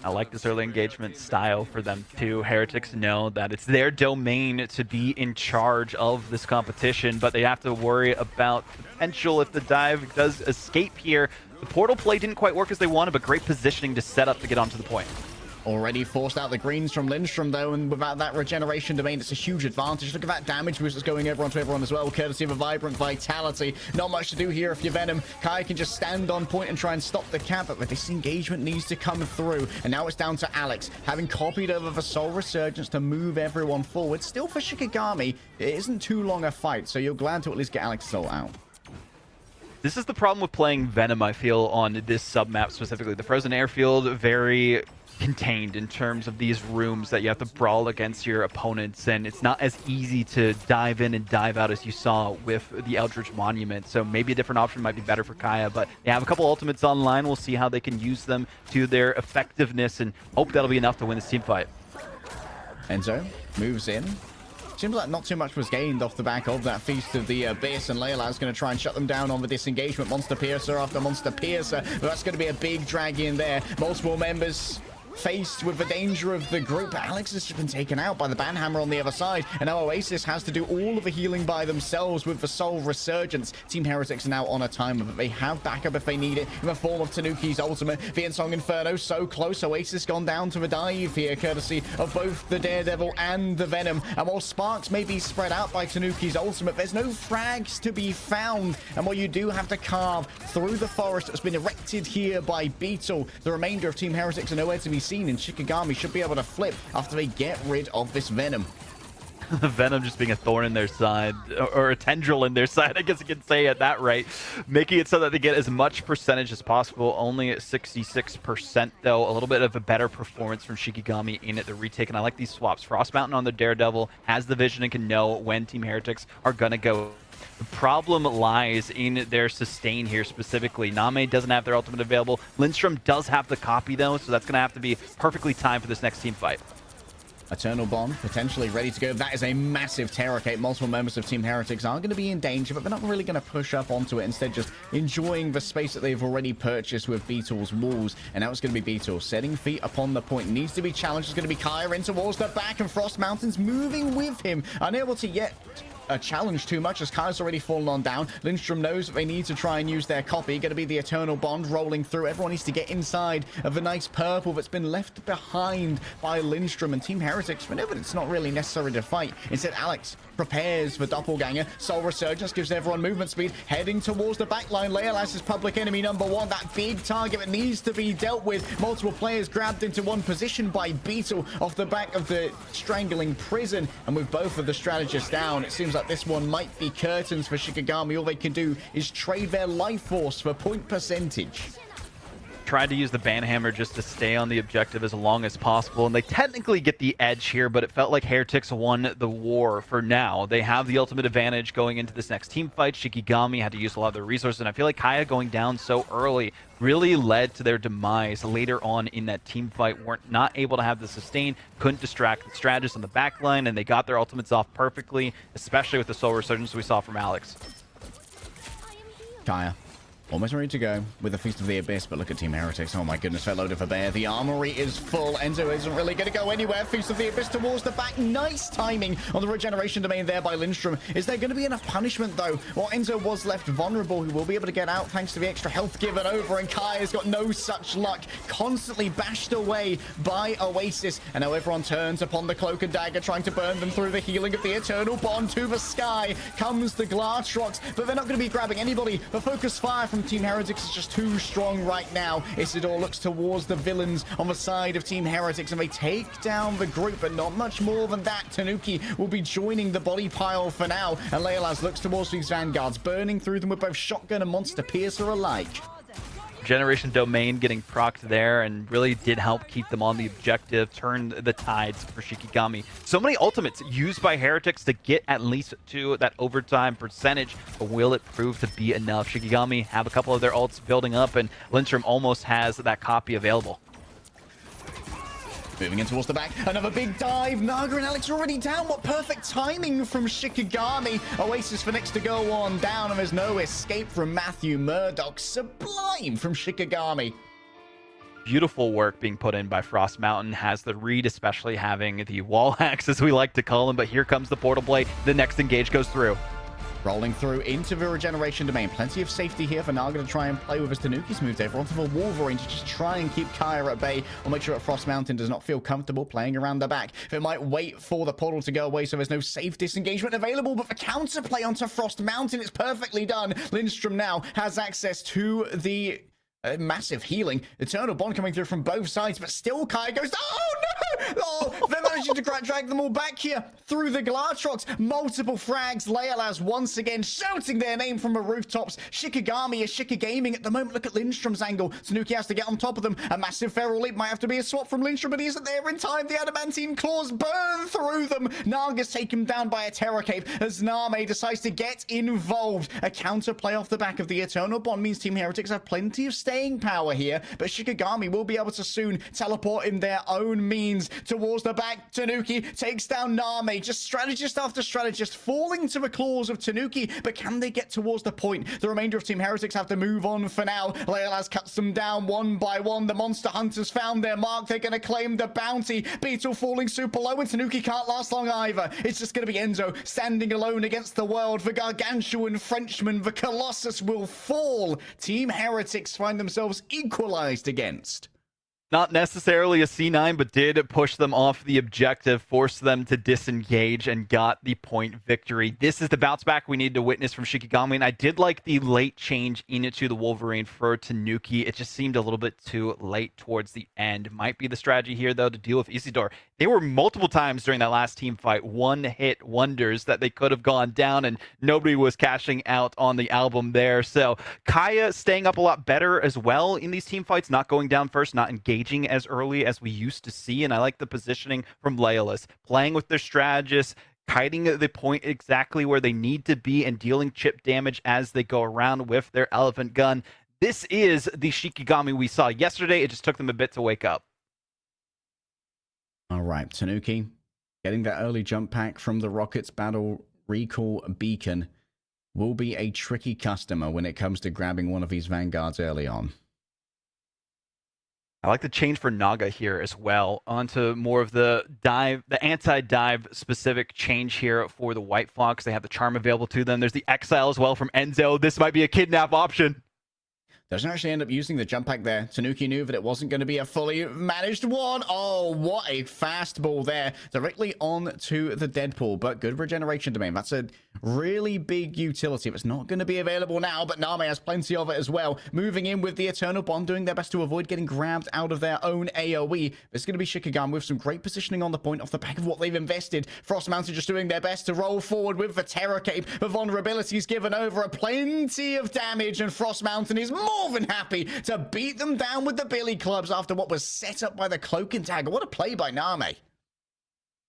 I like this early engagement style for them too. Heretics know that it's their domain to be in charge of this competition, but they have to worry about potential if the dive does escape here. The portal play didn't quite work as they wanted, but great positioning to set up to get onto the point. Already forced out the greens from Lindstrom, though, and without that regeneration domain, it's a huge advantage. Look at that damage boost that's going onto everyone as well, courtesy of a Vibrant Vitality. Not much to do here if you're Venom. Kai can just stand on point and try and stop the cap, but this engagement needs to come through. And now it's down to Alex, having copied over the Soul Resurgence to move everyone forward. Still for Shikigami, it isn't too long a fight, so you're glad to at least get Alex's soul out. This is the problem with playing Venom, I feel, on this sub-map specifically. The Frozen Airfield, very contained in terms of these rooms that you have to brawl against your opponents, and it's not as easy to dive in and dive out as you saw with the Eldritch Monument. So maybe a different option might be better for Kaya, but they have a couple ultimates online. We'll see how they can use them to their effectiveness and hope that'll be enough to win this team fight. Enzo moves in. Seems like not too much was gained off the back of that Feast of the Abyss, and Layla's going to try and shut them down on the disengagement. Monster Piercer after Monster Piercer, but that's going to be a big drag in there. Multiple members faced with the danger of the group. Alex has just been taken out by the Banhammer on the other side, and now Oasis has to do all of the healing by themselves with the Soul Resurgence. Team Heretics are now on a timer, but they have backup if they need it in the form of Tanuki's ultimate. Viensong Inferno so close. Oasis gone down to the dive here, courtesy of both the Daredevil and the Venom. And while sparks may be spread out by Tanuki's ultimate, there's no frags to be found. And while you do have to carve through the forest that's been erected here by Beetle, the remainder of Team Heretics are nowhere to be seen, and Shikigami should be able to flip after they get rid of this Venom. Venom just being a thorn in their side, or a tendril in their side, I guess you can say it that right. Making it so that they get as much percentage as possible, only at 66% though. A little bit of a better performance from Shikigami in at the retake, and I like these swaps. Frost Mountain on the Daredevil has the vision and can know when Team Heretics are gonna go. The problem lies in their sustain here specifically. Name doesn't have their ultimate available. Lindstrom does have the copy though, so that's going to have to be perfectly timed for this next team fight. Eternal Bond potentially ready to go. That is a massive terror cape. Multiple members of Team Heretics are going to be in danger, but they're not really going to push up onto it. Instead, just enjoying the space that they've already purchased with Beetle's walls. And now it's going to be Beetle setting feet upon the point. Needs to be challenged. It's going to be Kaya in towards the back, and Frost Mountain's moving with him. Unable to yet a challenge too much as Kaya's already fallen on down. Lindstrom knows that they need to try and use their copy. Going to be the Eternal Bond rolling through. Everyone needs to get inside of the nice purple that's been left behind by Lindstrom, and Team Heretics, whenever it's not really necessary to fight. Instead, Alex prepares for Doppelganger. Soul Resurgence gives everyone movement speed, heading towards the backline. Leolas is public enemy number one. That big target that needs to be dealt with. Multiple players grabbed into one position by Beetle off the back of the strangling prison, and with both of the strategists down, it seems like this one might be curtains for Shikigami. All they can do is trade their life force for point percentage. tried to use the Banhammer just to stay on the objective as long as possible, and they technically get the edge here, but it felt like Heretics won the war for now. They have the ultimate advantage going into this next team fight. Shikigami had to use a lot of their resources, and I feel like Kaya going down so early really led to their demise later on in that team fight. Weren't not able to have the sustain, couldn't distract the strategists on the back line, and they got their ultimates off perfectly, especially with the soul resurgence we saw from Alex. Kaya, almost ready to go with the Feast of the Abyss, but look at Team Heretics. Oh my goodness, they're loaded for bear. The armory is full. Enzo isn't really going to go anywhere. Feast of the Abyss towards the back. Nice timing on the regeneration domain there by Lindstrom. Is there going to be enough punishment, though? Well, Enzo was left vulnerable. He will be able to get out thanks to the extra health given over, and Kaya's got no such luck. Constantly bashed away by Oasis, and now everyone turns upon the Cloak and Dagger, trying to burn them through the healing of the Eternal Bond. To the sky comes the Glatrox, but they're not going to be grabbing anybody. The focus fire from Team Heretics is just too strong right now. Isidore looks towards the villains on the side of Team Heretics, and they take down the group, but not much more than that. Tanuki will be joining the body pile for now, and Leolaz looks towards these vanguards, burning through them with both shotgun and monster piercer alike. Generation Domain getting procced there and really did help keep them on the objective, turned the tides for Shikigami. So many ultimates used by Heretics to get at least to that overtime percentage, but will it prove to be enough? Shikigami have a couple of their ults building up, and Lindstrom almost has that copy available. Moving in towards the back, another big dive. Naga and Alex are already down. What perfect timing from Shikigami. Oasis for next to go on down, and there's no escape from Matthew Murdoch. Sublime from Shikigami. Beautiful work being put in by Frost Mountain. Has the read, especially having the wall hacks, as we like to call them. But here comes the portal blade. The next engage goes through. Rolling through into the regeneration domain. Plenty of safety here for Naga to try and play with as Tanuki's moved over onto the Wolverine to just try and keep Kaya at bay, or make sure that Frost Mountain does not feel comfortable playing around the back. They might wait for the portal to go away so there's no safe disengagement available, but the counterplay onto Frost Mountain is perfectly done. Lindstrom now has access to the massive healing. Eternal Bond coming through from both sides, but still Kaya goes, oh no! Oh, they're managing to drag them all back here through the Glatrox. Multiple frags. Leolaz once again shouting their name from the rooftops. Shikigami is Shikigaming at the moment. Look at Lindstrom's angle. Tanuki has to get on top of them. A massive feral leap. Might have to be a swap from Lindstrom, but he isn't there in time. The adamantine claws burn through them. Naga's taken down by a Terror Cape as Name decides to get involved. A counterplay off the back of the Eternal Bond means Team Heretics have plenty of staying power here, but Shikigami will be able to soon teleport in their own means towards the back. Tanuki takes down Name. Just strategist after strategist falling to the claws of Tanuki, but can they get towards the point? The remainder of Team Heretics have to move on for now. Leolaz cuts them down one by one. The Monster Hunters found their mark. They're going to claim the bounty. Beetle falling super low, and Tanuki can't last long either. It's just going to be Enzo standing alone against the world. The Gargantuan Frenchman, the Colossus, will fall. Team Heretics find themselves equalized against. Not necessarily a C9, but did push them off the objective, forced them to disengage, and got the point victory. This is the bounce back we need to witness from Shikigami, and I did like the late change into the Wolverine for Tanuki. It just seemed a little bit too late towards the end. Might be the strategy here, though, to deal with Isidore. They were multiple times during that last team fight one-hit wonders that they could have gone down, and nobody was cashing out on the album there. So Kaya staying up a lot better as well in these team fights, not going down first, not engaging as early as we used to see, and I like the positioning from Leolaz, playing with their strategists, kiting the point exactly where they need to be, and dealing chip damage as they go around with their elephant gun. This is the Shikigami we saw yesterday. It just took them a bit to wake up. All right, Tanuki getting that early jump pack from the Rockets Battle Recall Beacon will be a tricky customer when it comes to grabbing one of these vanguards early on. I like the change for Naga here as well, onto more of the dive, the anti-dive specific change here for the White Fox. They have the charm available to them. There's the Exile as well from Enzo. This might be a kidnap option. Doesn't actually end up using the jump pack there. Tanuki knew that it wasn't going to be a fully managed one. Oh, what a fastball there. Directly on to the Deadpool, but good regeneration domain. That's a really big utility. It's not going to be available now, but Name has plenty of it as well. Moving in with the Eternal Bond, doing their best to avoid getting grabbed out of their own AoE. It's going to be Shikigami with some great positioning on the point off the back of what they've invested. Frost Mountain just doing their best to roll forward with the Terror Cape. The vulnerability is given over, plenty of damage, and Frost Mountain is more more than happy to beat them down with the billy clubs after what was set up by the Cloak and Dagger. What a play by Name.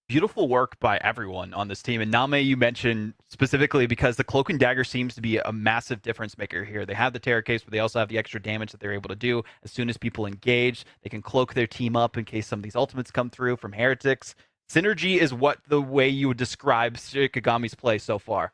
Beautiful work by everyone on this team. And Name, you mentioned specifically because the Cloak and Dagger seems to be a massive difference maker here. They have the Terror Case, but they also have the extra damage that they're able to do. As soon as people engage, they can cloak their team up in case some of these ultimates come through from Heretics. Synergy is what the way you would describe Shikigami's play so far.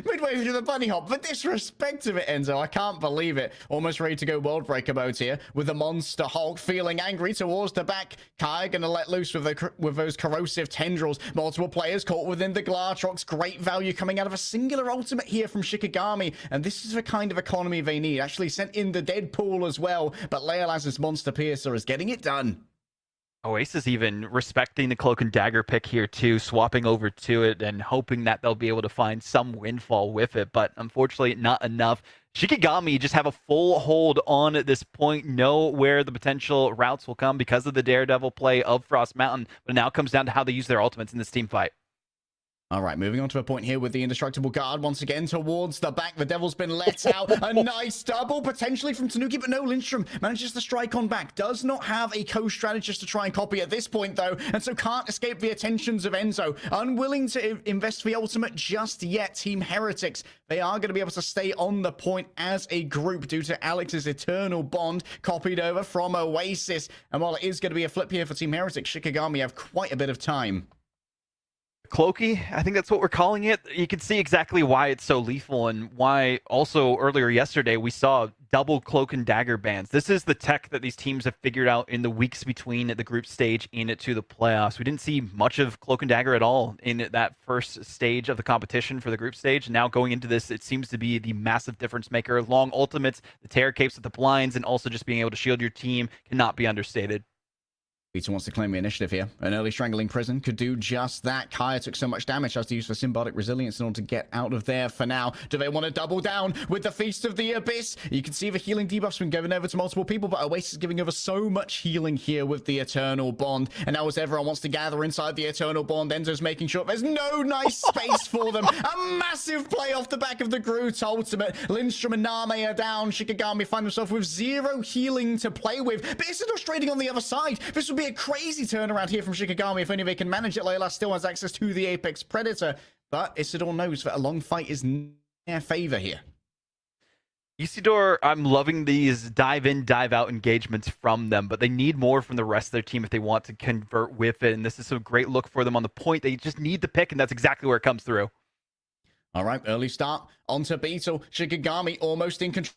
Midway through the bunny hop, the disrespect of it, Enzo. I can't believe it. Almost ready to go World Breaker mode here with the Monster Hulk feeling angry towards the back. Kai gonna let loose with those corrosive tendrils. Multiple players caught within the Glartrox. Great value coming out of a singular ultimate here from Shikigami. And this is the kind of economy they need. Actually sent in the Deadpool as well. But Leolaz's Monster Piercer is getting it done. Oasis even respecting the Cloak and Dagger pick here too, swapping over to it and hoping that they'll be able to find some windfall with it, but unfortunately not enough. Shikigami just have a full hold on at this point, know where the potential routes will come because of the Daredevil play of Frost Mountain, but it now comes down to how they use their ultimates in this team fight. All right, moving on to a point here with the Indestructible Guard once again towards the back. The Devil's been let out. A nice double potentially from Tanuki, but no, Lindstrom manages to strike on back. Does not have a co-strategist to try and copy at this point, though, and so can't escape the attentions of Enzo. Unwilling to invest the ultimate just yet, Team Heretics. They are going to be able to stay on the point as a group due to Alex's Eternal Bond copied over from Oasis. And while it is going to be a flip here for Team Heretics, Shikigami have quite a bit of time. Cloaky, I think that's what we're calling it. You can see exactly why it's so lethal and why also earlier yesterday we saw double Cloak and Dagger bans. This is the tech that these teams have figured out in the weeks between the group stage into the playoffs. We didn't see much of Cloak and Dagger at all in that first stage of the competition for the group stage. Now going into this, it seems to be the massive difference maker. Long ultimates, the Terror Capes with the blinds, and also just being able to shield your team cannot be understated. Peter wants to claim the initiative here. An early Strangling Prison could do just that. Kaya took so much damage, has to use for Symbiotic Resilience in order to get out of there for now. Do they want to double down with the Feast of the Abyss? You can see the healing debuffs been given over to multiple people, but Oasis is giving over so much healing here with the Eternal Bond. And now as everyone wants to gather inside the Eternal Bond, Enzo's making sure there's no nice space for them. A massive play off the back of the Groot ultimate. Lindstrom and Name are down. Shikigami find himself with zero healing to play with. But Isidore's trading on the other side. This would be a crazy turnaround here from Shikigami if only they can manage it. Layla still has access to the Apex Predator, but Isidore knows that a long fight is in their favor here. Isidore, I'm loving these dive in, dive out engagements from them, but they need more from the rest of their team if they want to convert with it, and this is a great look for them on the point. They just need the pick, and that's exactly where it comes through. All right, early start onto Beetle. Shikigami almost in control.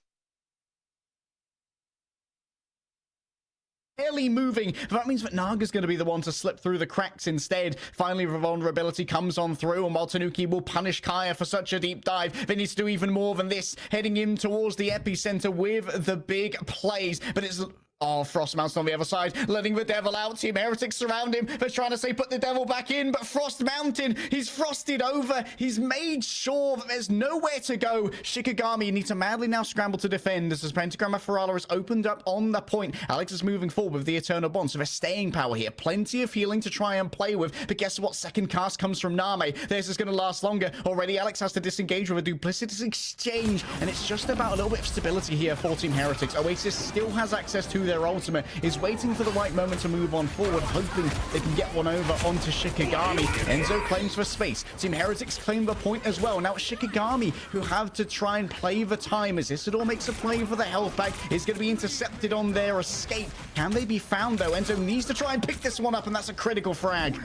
Barely moving. That means that Naga's going to be the one to slip through the cracks instead. Finally, the vulnerability comes on through, and while Tanuki will punish Kaya for such a deep dive, they need to do even more than this. Heading in towards the epicenter with the big plays, but it's... Oh, Frost Mountain on the other side, letting the Devil out. Team Heretics surround him. They're trying to say, put the Devil back in, but Frost Mountain, he's frosted over. He's made sure that there's nowhere to go. Shikigami needs to madly now scramble to defend. As Pentagram of Ferala has opened up on the point. Alex is moving forward with the Eternal Bond, so there's staying power here. Plenty of healing to try and play with, but guess what? Second cast comes from Name. This is going to last longer. Already, Alex has to disengage with a duplicitous exchange, and it's just about a little bit of stability here for Team Heretics. Oasis still has access to their ultimate, is waiting for the right moment to move on forward, hoping they can get one over onto Shikigami. Enzo claims for space. Team Heretics claim the point as well. Now it's Shikigami who have to try and play the time as Isidore makes a play for the health pack. Is going to be intercepted on their escape. Can they be found though? Enzo needs to try and pick this one up, and that's a critical frag.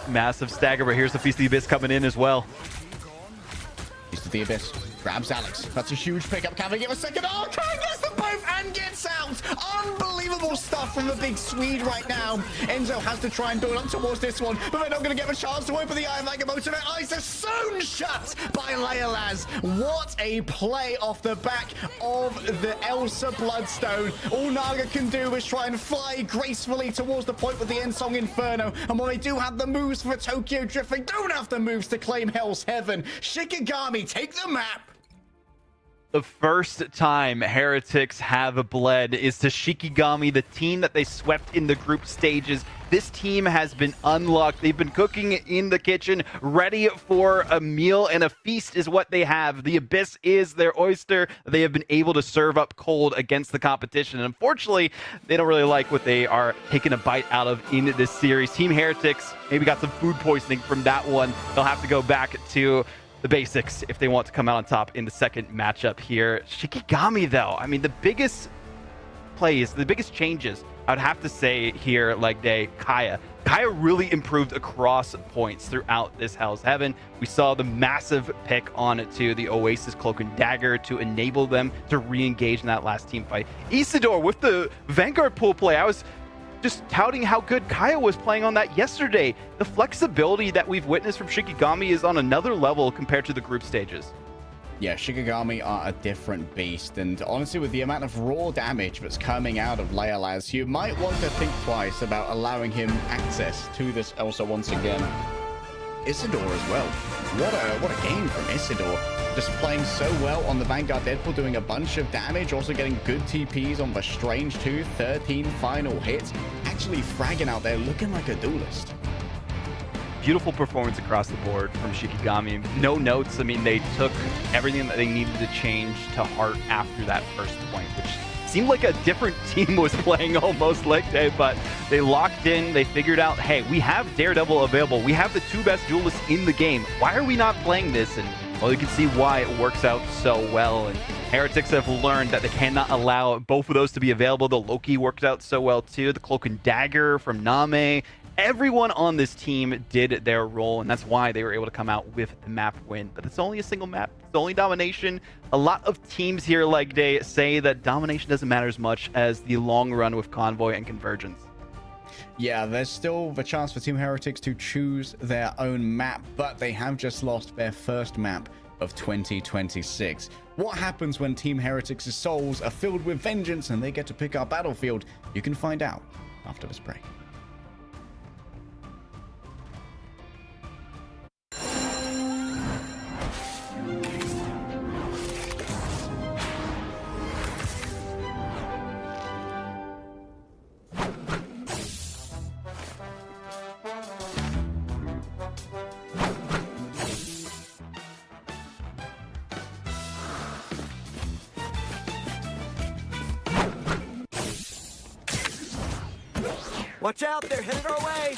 Massive stagger, but here's the Feast of the Abyss coming in as well. Feast of the Abyss grabs Alex. That's a huge pickup. Can they give a second? Oh, Kang gets them both and gets out. Unbelievable stuff from the big Swede right now. Enzo has to try and build up towards this one, but they're not going to get a chance to open the eye of Agamotto. Their eyes are sewn shut by Leolaz. What a play off the back of the Elsa Bloodstone. All Naga can do is try and fly gracefully towards the point with the Ensong Inferno. And while they do have the moves for Tokyo Drift, they don't have the moves to claim Hell's Heaven. Shikigami take the map. The first time Heretics have bled is to Shikigami, the team that they swept in the group stages. This team has been unlocked. They've been cooking in the kitchen, ready for a meal, and a feast is what they have. The Abyss is their oyster. They have been able to serve up cold against the competition. And unfortunately, they don't really like what they are taking a bite out of in this series. Team Heretics maybe got some food poisoning from that one. They'll have to go back to the basics if they want to come out on top in the second matchup here. Shikigami, though, I mean, the biggest plays, the biggest changes, I would have to say here, like Kaya. Kaya really improved across points throughout this Hell's Heaven. We saw the massive pick on to the Oasis Cloak and Dagger to enable them to re-engage in that last team fight. Isidore with the Vanguard pool play. I was just touting how good Kaya was playing on that yesterday. The flexibility that we've witnessed from Shikigami is on another level compared to the group stages. Yeah, Shikigami are a different beast, and honestly, with the amount of raw damage that's coming out of Leolaz, you might want to think twice about allowing him access to this Elsa once again. Isidore as well. What a game from Isidore. Just playing so well on the Vanguard Deadpool, doing a bunch of damage, also getting good TPs on the Strange 2, 13 final hits, actually fragging out there, looking like a duelist. Beautiful performance across the board from Shikigami. No notes. I mean, they took everything that they needed to change to heart after that first point, which seemed like a different team was playing almost like that, but they locked in. They figured out, hey, we have Daredevil available. We have the two best duelists in the game. Why are we not playing this? And well, you can see why it works out so well. And Heretics have learned that they cannot allow both of those to be available. The Loki worked out so well too. The Cloak and Dagger from Name. Everyone on this team did their role, and that's why they were able to come out with the map win. But it's only a single map. It's only domination. A lot of teams here, like they say, that domination doesn't matter as much as the long run with Convoy and Convergence. Yeah, there's still the chance for Team Heretics to choose their own map, but they have just lost their first map of 2026. What happens when Team Heretics' souls are filled with vengeance and they get to pick our battlefield? You can find out after this break. Watch out, they're headed our way!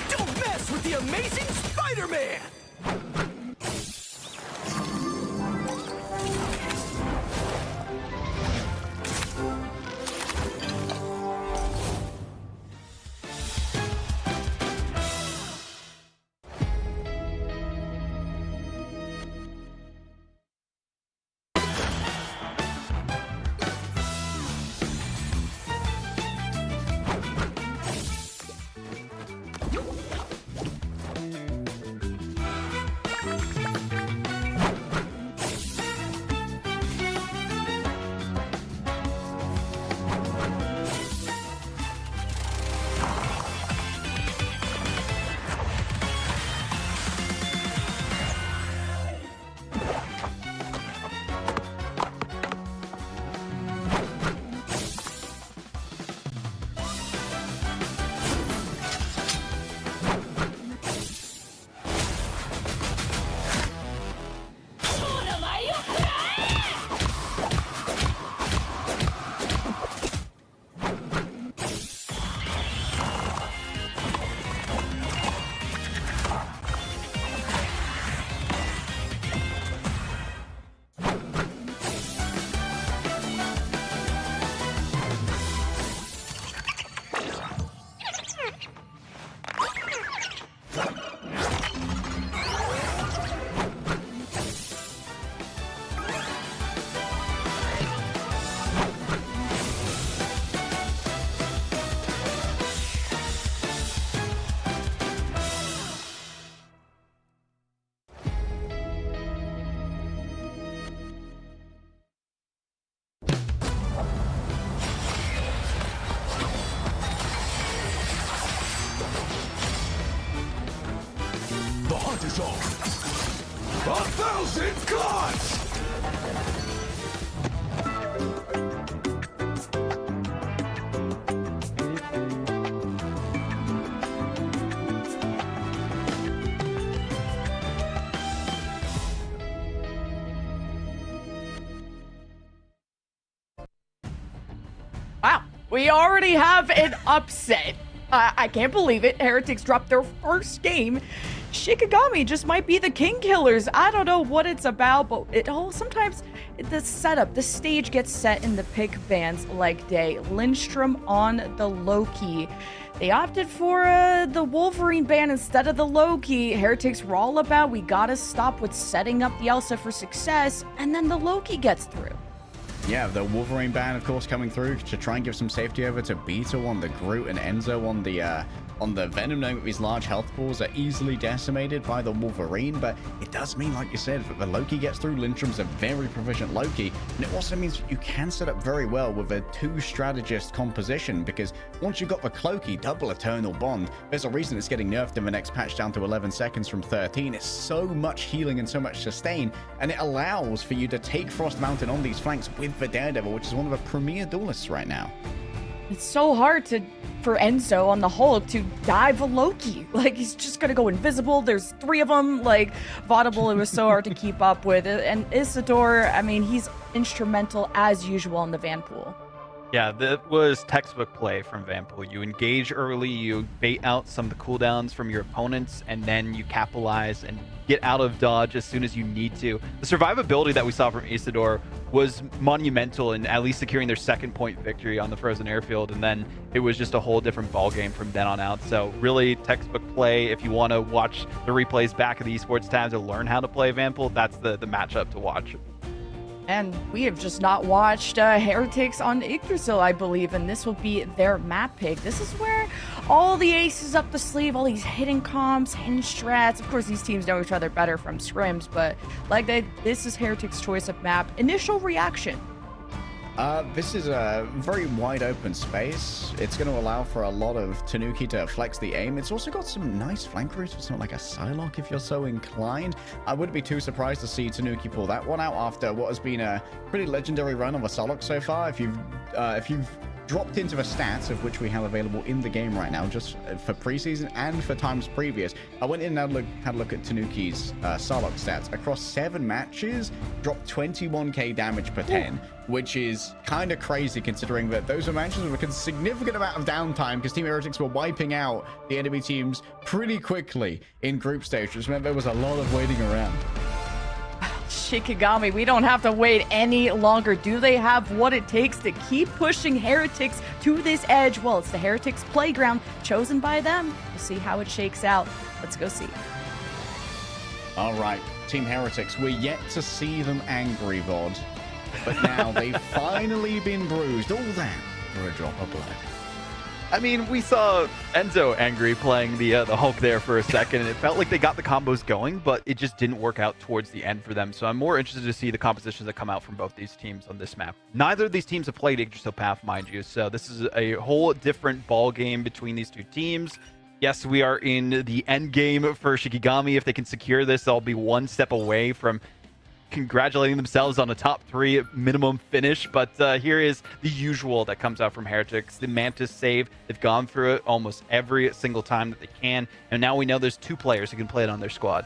Don't mess with the amazing Spider-Man! The hunt is on. 1,000 gods! We already have an upset. I can't believe it. Heretics dropped their first game. Shikigami just might be the king killers. I don't know what it's about, but sometimes the setup, the stage gets set in the pick bans like day. Lindstrom on the Loki. They opted for the Wolverine ban instead of the Loki. Heretics were all about, we gotta stop with setting up the Elsa for success, and then the Loki gets through. Yeah, the Wolverine ban, of course, coming through to try and give some safety over to Beetle on the Groot and Enzo on the Venom, knowing that these large health pools are easily decimated by the Wolverine. But it does mean, like you said, that the Loki gets through. Lindstrom's a very proficient Loki, and it also means you can set up very well with a two-strategist composition, because once you've got the Cloaky double Eternal Bond, there's a reason it's getting nerfed in the next patch down to 11 seconds from 13. It's so much healing and so much sustain, and it allows for you to take Frost Mountain on these flanks with the Daredevil, which is one of the premier duelists right now. It's so hard for Enzo on the Hulk to dive a Loki. Like, he's just gonna go invisible. There's 3 of them. Like, Vaudeville, it was so hard to keep up with. And Isidore, I mean, he's instrumental as usual in the Vanpool. Yeah, that was textbook play from Vanpool. You engage early, you bait out some of the cooldowns from your opponents, and then you capitalize and get out of dodge as soon as you need to. The survivability that we saw from Isidore was monumental in at least securing their second point victory on the Frozen Airfield, and then it was just a whole different ballgame from then on out. So really textbook play. If you want to watch the replays back of the esports tab to learn how to play Vanpool, that's the matchup to watch. And we have just not watched Heretics on Yggdrasil, I believe, and this will be their map pick. This is where all the aces up the sleeve, all these hidden comps, hidden strats. Of course, these teams know each other better from scrims, but this is Heretics' choice of map. Initial reaction. This is a very wide open space. It's going to allow for a lot of Tanuki to flex the aim. It's also got some nice flank routes. It's not like a Psylocke if you're so inclined. I wouldn't be too surprised to see Tanuki pull that one out after what has been a pretty legendary run of a Psylocke so far. If you've dropped into the stats of which we have available in the game right now, just for preseason and for times previous, I went in and had a look at Tanuki's Psylocke stats. Across 7 matches, dropped 21k damage per 10, which is kind of crazy considering that those were matches with a significant amount of downtime because Team Heretics were wiping out the enemy teams pretty quickly in group stage, which meant there was a lot of waiting around. Shikigami, we don't have to wait any longer. Do they have what it takes to keep pushing Heretics to this edge? Well, it's the Heretics playground chosen by them. We'll see how it shakes out. Let's go see. All right, Team Heretics, we're yet to see them angry, Vod, but now they've finally been bruised. All that for a drop of blood. I mean, we saw Enzo angry playing the Hulk there for a second, and it felt like they got the combos going, but it just didn't work out towards the end for them. So I'm more interested to see the compositions that come out from both these teams on this map. Neither of these teams have played Yggdrasil Path, mind you, so this is a whole different ball game between these two teams. Yes, we are in the end game for Shikigami. If they can secure this, they'll be one step away from congratulating themselves on a top 3 minimum finish, but here is the usual that comes out from Heretics. The Mantis save, they've gone through it almost every single time that they can, and now we know there's 2 players who can play it on their squad.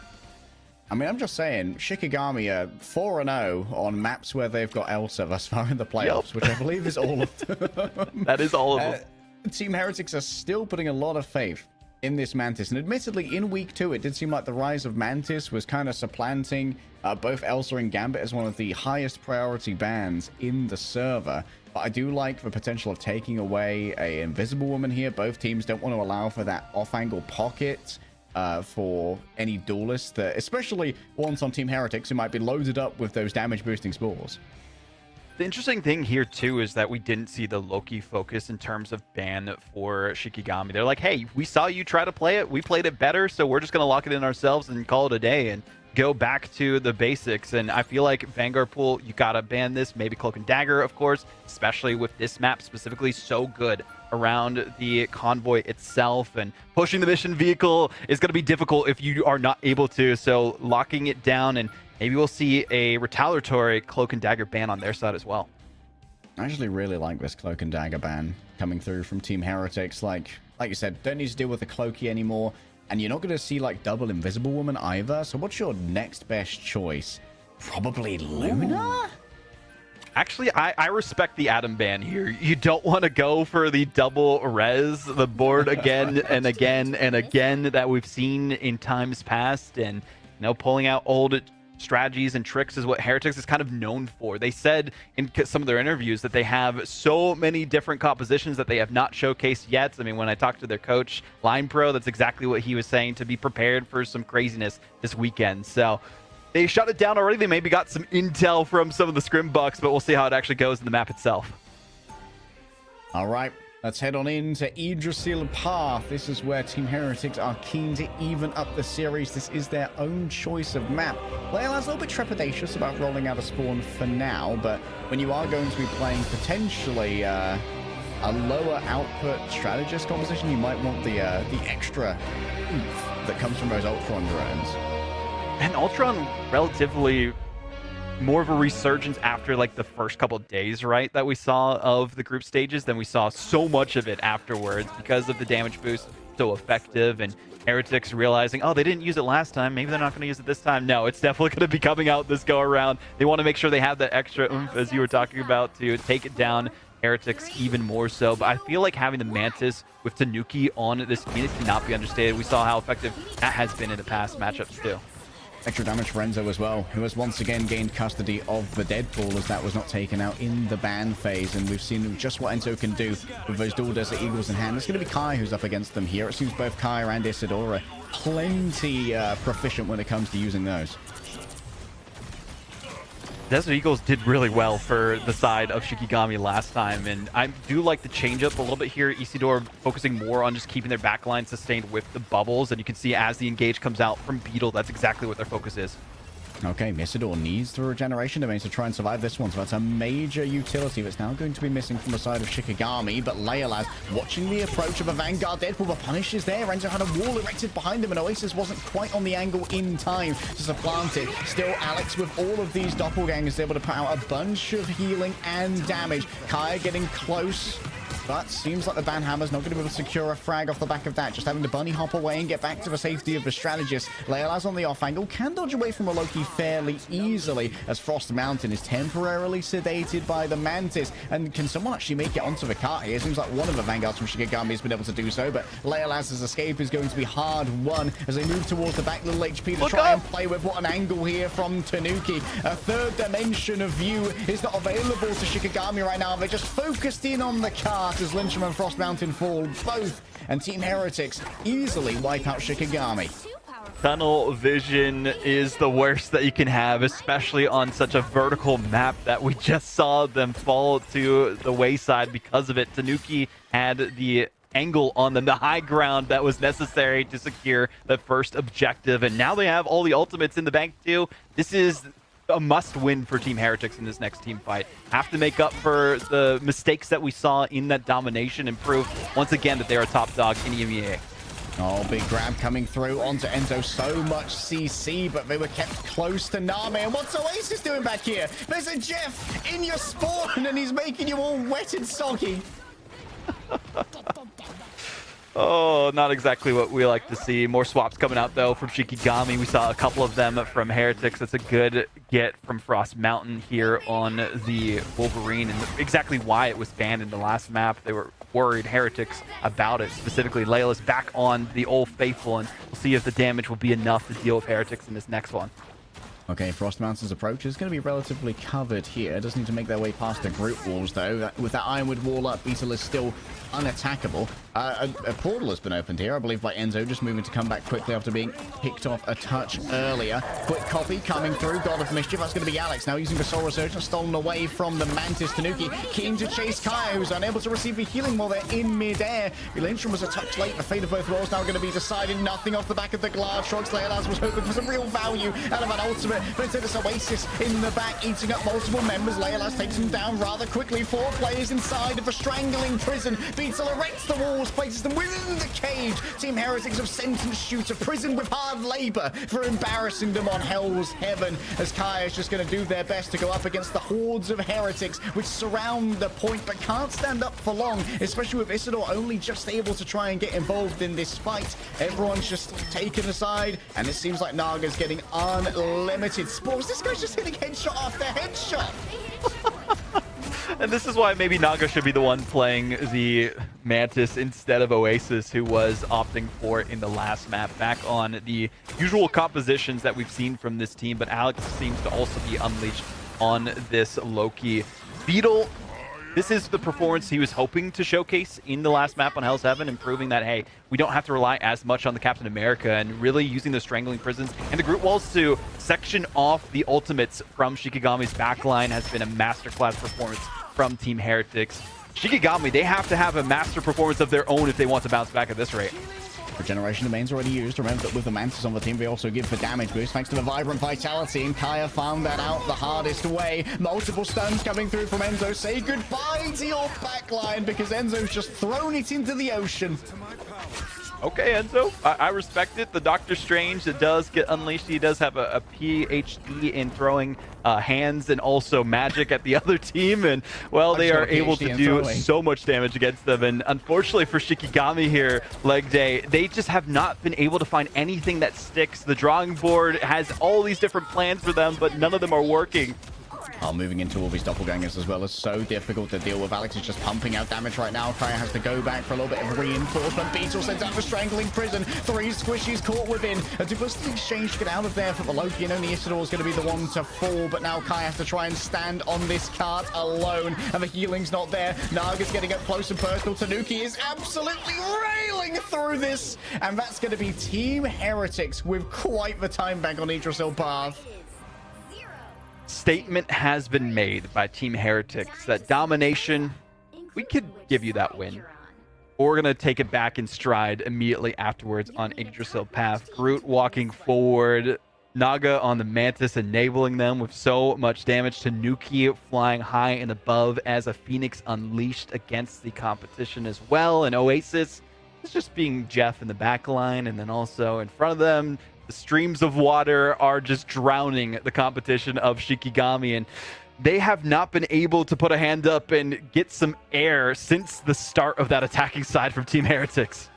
I mean, I'm just saying, Shikigami are 4-0 on maps where they've got Elsa thus far in the playoffs, which I believe is all of them. That is all of them. Team Heretics are still putting a lot of faith in this Mantis, and admittedly in week 2 it did seem like the rise of Mantis was kind of supplanting both Elsa and Gambit as one of the highest priority bans in the server, but I do like the potential of taking away a Invisible Woman here. Both teams don't want to allow for that off-angle pocket for any duelists, that, especially ones on Team Heretics who might be loaded up with those damage boosting spores. The interesting thing here, too, is that we didn't see the Loki focus in terms of ban for Shikigami. They're like, hey, we saw you try to play it. We played it better, so we're just going to lock it in ourselves and call it a day and go back to the basics. And I feel like Vanguard Pool, you got to ban this. Maybe Cloak and Dagger, of course, especially with this map specifically so good around the convoy itself. And pushing the mission vehicle is going to be difficult if you are not able to. So locking it down, and maybe we'll see a retaliatory Cloak and Dagger ban on their side as well. I actually really like this Cloak and Dagger ban coming through from Team Heretics. Like you said, don't need to deal with the Cloaky anymore, and you're not going to see like double Invisible Woman either. So what's your next best choice? Probably Luna? Actually, I respect the Adam ban here. You don't want to go for the double res, the board again and again and again that we've seen in times past. And, pulling out old strategies and tricks is what Heretics is kind of known for. They said in some of their interviews that they have so many different compositions that they have not showcased yet. I mean, when I talked to their coach, Line Pro, that's exactly what he was saying, to be prepared for some craziness this weekend. So they shut it down already. They maybe got some intel from some of the scrim bucks, but we'll see how it actually goes in the map itself. All right, let's head on into Yggdrasil Path. This is where Team Heretics are keen to even up the series. This is their own choice of map. Leila's a little bit trepidatious about rolling out a spawn for now, but when you are going to be playing potentially a lower output strategist composition, you might want the extra oomph that comes from those Ultron drones. And Ultron, relatively more of a resurgence after like the first couple of days, right, that we saw of the group stages. Then we saw so much of it afterwards because of the damage boost, so effective. And Heretics realizing, oh, they didn't use it last time, maybe they're not going to use it this time. No, it's definitely going to be coming out this go around. They want to make sure they have that extra oomph, as you were talking about, to take it down Heretics even more so. But I feel like having the Mantis with Tanuki on this unit cannot be understated. We saw how effective that has been in the past matchups too. Extra damage for Enzo as well, who has once again gained custody of the Deadpool, as that was not taken out in the ban phase. And we've seen just what Enzo can do with those Dual Desert Eagles in hand. It's going to be Kai who's up against them here. It seems both Kai and Isidora plenty proficient when it comes to using those. Desert Eagles did really well for the side of Shikigami last time, and I do like the change up a little bit here. Isidore focusing more on just keeping their backline sustained with the bubbles, and you can see as the engage comes out from Beetle, that's exactly what their focus is. Okay, Isidore needs the regeneration domain to try and survive this one, so that's a major utility that's now going to be missing from the side of Shikigami. But Leolaz watching the approach of a Vanguard Deadpool. The punish is there. Enzo had a wall erected behind him, and Oasis wasn't quite on the angle in time to supplant it. Still, Alex with all of these doppelgangers able to put out a bunch of healing and damage. Kaya getting close, but seems like the Banhammer's not going to be able to secure a frag off the back of that. Just having to bunny hop away and get back to the safety of the strategist. Leolaz on the off angle can dodge away from a Loki fairly easily, as Frost Mountain is temporarily sedated by the Mantis. And can someone actually make it onto the cart here? It seems like one of the Vanguards from Shikigami has been able to do so, but Leolaz's escape is going to be hard won as they move towards the back. Little HP to try and play with. What an angle here from Tanuki. A third dimension of view is not available to Shikigami right now. They're just focused in on the cart as Lyncham and Frost Mountain fall both, and Team Heretics easily wipe out Shikigami. Tunnel vision is the worst that you can have, especially on such a vertical map that we just saw them fall to the wayside because of it. Tanuki had the angle on them, the high ground that was necessary to secure the first objective, and now they have all the ultimates in the bank too. This is a must-win for Team Heretics in this next team fight. Have to make up for the mistakes that we saw in that domination and prove once again that they are a top dog in EMEA. Oh, big grab coming through onto Enzo. So much CC, but they were kept close to Name. And what's Oasis doing back here? There's a Jeff in your spawn, and he's making you all wet and soggy. Oh, not exactly what we like to see. More swaps coming out, though, from Shikigami. We saw a couple of them from Heretics. That's a good get from Frost Mountain here on the Wolverine, and exactly why it was banned in the last map. They were worried, Heretics, about it. Specifically, Layla's back on the Old Faithful, and we'll see if the damage will be enough to deal with Heretics in this next one. Okay, Frost Mountain's approach is going to be relatively covered here. Does need to make their way past the group walls, though. With that Ironwood wall up, Beetle is still unattackable. A portal has been opened here, I believe, by Enzo, just moving to come back quickly after being picked off a touch earlier. Quick copy coming through. God of Mischief. That's going to be Alex now using the Soul Resurgence, stolen away from the Mantis. Tanuki keen to chase Kaya, who's unable to receive the healing while they're in midair. Lyncham was a touch late. The fate of both roles now going to be decided. Nothing off the back of the Glad Shrugs. Leolaz was hoping for some real value out of an ultimate, but instead it's Oasis in the back, eating up multiple members. Leolaz takes him down rather quickly. 4 players inside of a strangling prison. Beetle erects the walls, places them within the cage. Team Heretics have sentenced you to prison with hard labor for embarrassing them on Hell's Heaven, as Kai is just going to do their best to go up against the hordes of Heretics which surround the point but can't stand up for long, especially with Isidore only just able to try and get involved in this fight. Everyone's just taken aside, and it seems like Naga's getting unlimited spores. This guy's just hitting headshot after headshot. And this is why maybe Naga should be the one playing the Mantis instead of Oasis, who was opting for it in the last map, back on the usual compositions that we've seen from this team. But Alex seems to also be unleashed on this Loki. Beetle, this is the performance he was hoping to showcase in the last map on Hell's Heaven, and proving that, hey, we don't have to rely as much on the Captain America, and really using the Strangling Prisons and the Groot Walls to section off the ultimates from Shikigami's backline has been a masterclass performance from Team Heretics. Shikigami, they have to have a master performance of their own if they want to bounce back at this rate. Regeneration domain's already used. Remember that with the Mantis on the team, they also give the damage boost thanks to the Vibrant Vitality, and Kaya found that out the hardest way. Multiple stuns coming through from Enzo. Say goodbye to your backline, because Enzo's just thrown it into the ocean. Okay, Enzo, I respect it. The Doctor Strange that does get unleashed, he does have a PhD in throwing hands and also magic at the other team, and well, they are able to do so much damage against them. And unfortunately for Shikigami here, leg day, they just have not been able to find anything that sticks. The drawing board has all these different plans for them, but none of them are working. Moving into all these doppelgangers as well is so difficult to deal with. Alex is just pumping out damage right now. Kaya has to go back for a little bit of reinforcement. Beetle sends out the Strangling Prison. 3 squishies caught within. A Duplicity exchange to get out of there for the Loki, and only Isidore is going to be the one to fall. But now Kaya has to try and stand on this cart alone, and the healing's not there. Naga's getting up close and personal. Tanuki is absolutely railing through this, and that's going to be Team Heretics with quite the time back on Yggdrasil path. Statement has been made by Team Heretics that domination, we could give you that win. But we're going to take it back in stride immediately afterwards on Yggdrasil path. Groot walking forward, Naga on the Mantis enabling them with so much damage. Tanuki flying high and above as a Phoenix unleashed against the competition as well. And Oasis is just being Jeff in the back line, and then also in front of them, the streams of water are just drowning the competition of Shikigami, and they have not been able to put a hand up and get some air since the start of that attacking side from Team Heretics.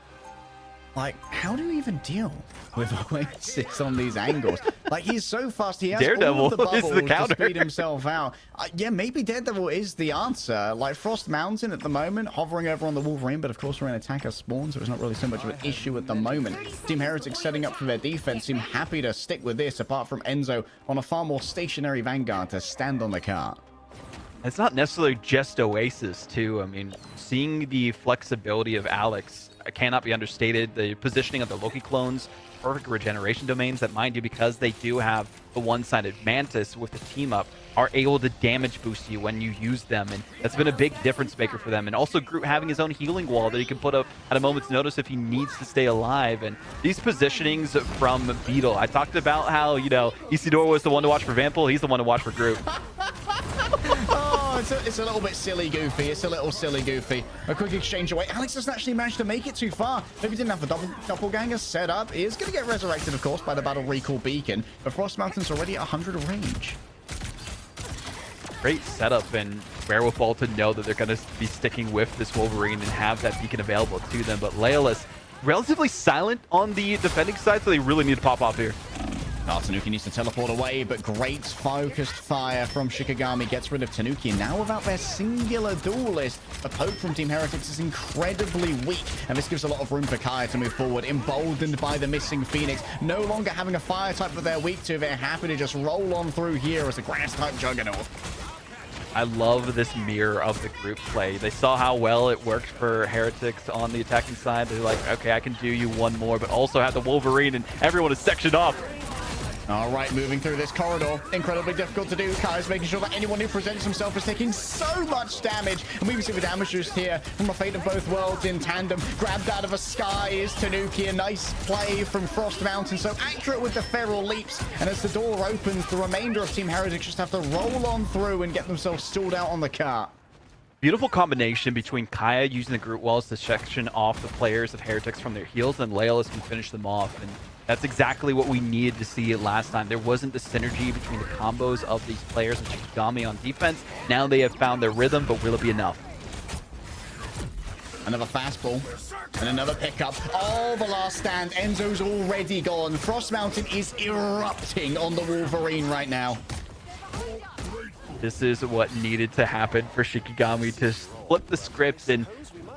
Like, how do you even deal with Oasis on these angles? Like, he's so fast. He has Daredevil all of the bubbles is the counter. to speed himself out. Yeah, maybe Daredevil is the answer. Like, Frost Mountain at the moment, hovering over on the Wolverine, but of course we're in attacker spawn, so it's not really so much of an issue at the moment. Team Heretics setting up for their defense seem happy to stick with this, apart from Enzo on a far more stationary Vanguard to stand on the cart. It's not necessarily just Oasis, too. I mean, seeing the flexibility of Alex cannot be understated. The positioning of the Loki clones, perfect regeneration domains that, mind you, because they do have the one-sided Mantis with the team up, are able to damage boost you when you use them, and that's been a big difference maker for them. And also Groot having his own healing wall that he can put up at a moment's notice if he needs to stay alive. And these positionings from Beetle, I talked about how, you know, Isidore was the one to watch for Vampel, he's the one to watch for Groot. Oh, it's a little bit silly goofy. It's a little silly goofy. A quick exchange away. Alex doesn't actually manage to make it too far. Maybe didn't have the doppelganger set up. He is going to get resurrected, of course, by the Battle Recall Beacon. But Frost Mountain's already at 100 of range. Great setup, and Werewolf all to know that they're going to be sticking with this Wolverine and have that beacon available to them. But Leolus relatively silent on the defending side, so they really need to pop off here. Tanuki needs to teleport away, but great focused fire from Shikigami gets rid of Tanuki. And now without their singular duelist, the poke from Team Heretics is incredibly weak, and this gives a lot of room for Kaya to move forward, emboldened by the missing Phoenix. No longer having a fire type that they're weak to, they're happy to just roll on through here as a grass type juggernaut. I love this mirror of the group play. They saw how well it worked for Heretics on the attacking side. They're like, okay, I can do you one more, but also have the Wolverine, and everyone is sectioned off. All right, moving through this corridor. Incredibly difficult to do. Kaya's making sure that anyone who presents himself is taking so much damage. And we see the damage just here from a Fate of Both Worlds in tandem. Grabbed out of the sky is Tanuki. A nice play from Frost Mountain. So accurate with the feral leaps. And as the door opens, the remainder of Team Heretics just have to roll on through and get themselves stalled out on the cart. Beautiful combination between Kaya using the Groot Walls to section off the players of Heretics from their heals, and Leolus can finish them off. And that's exactly what we needed to see last time. There wasn't the synergy between the combos of these players and Shikigami on defense. Now they have found their rhythm, but will it be enough? Another fastball and another pickup. Oh, the last stand. Enzo's already gone. Frost Mountain is erupting on the Wolverine right now. This is what needed to happen for Shikigami to flip the script, and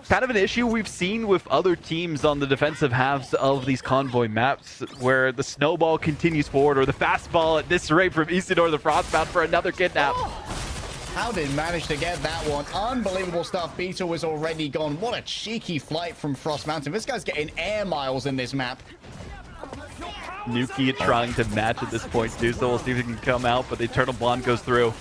kind of an issue we've seen with other teams on the defensive halves of these convoy maps, where the snowball continues forward, or the fastball at this rate from Isidore the Frostbound for another kidnap. How did manage to get that one? Unbelievable stuff. Beetle was already gone. What a cheeky flight from Frost Mountain. This guy's getting air miles in this map. Nuki trying to match at this point too, so we'll see if he can come out, but the Eternal Blonde goes through.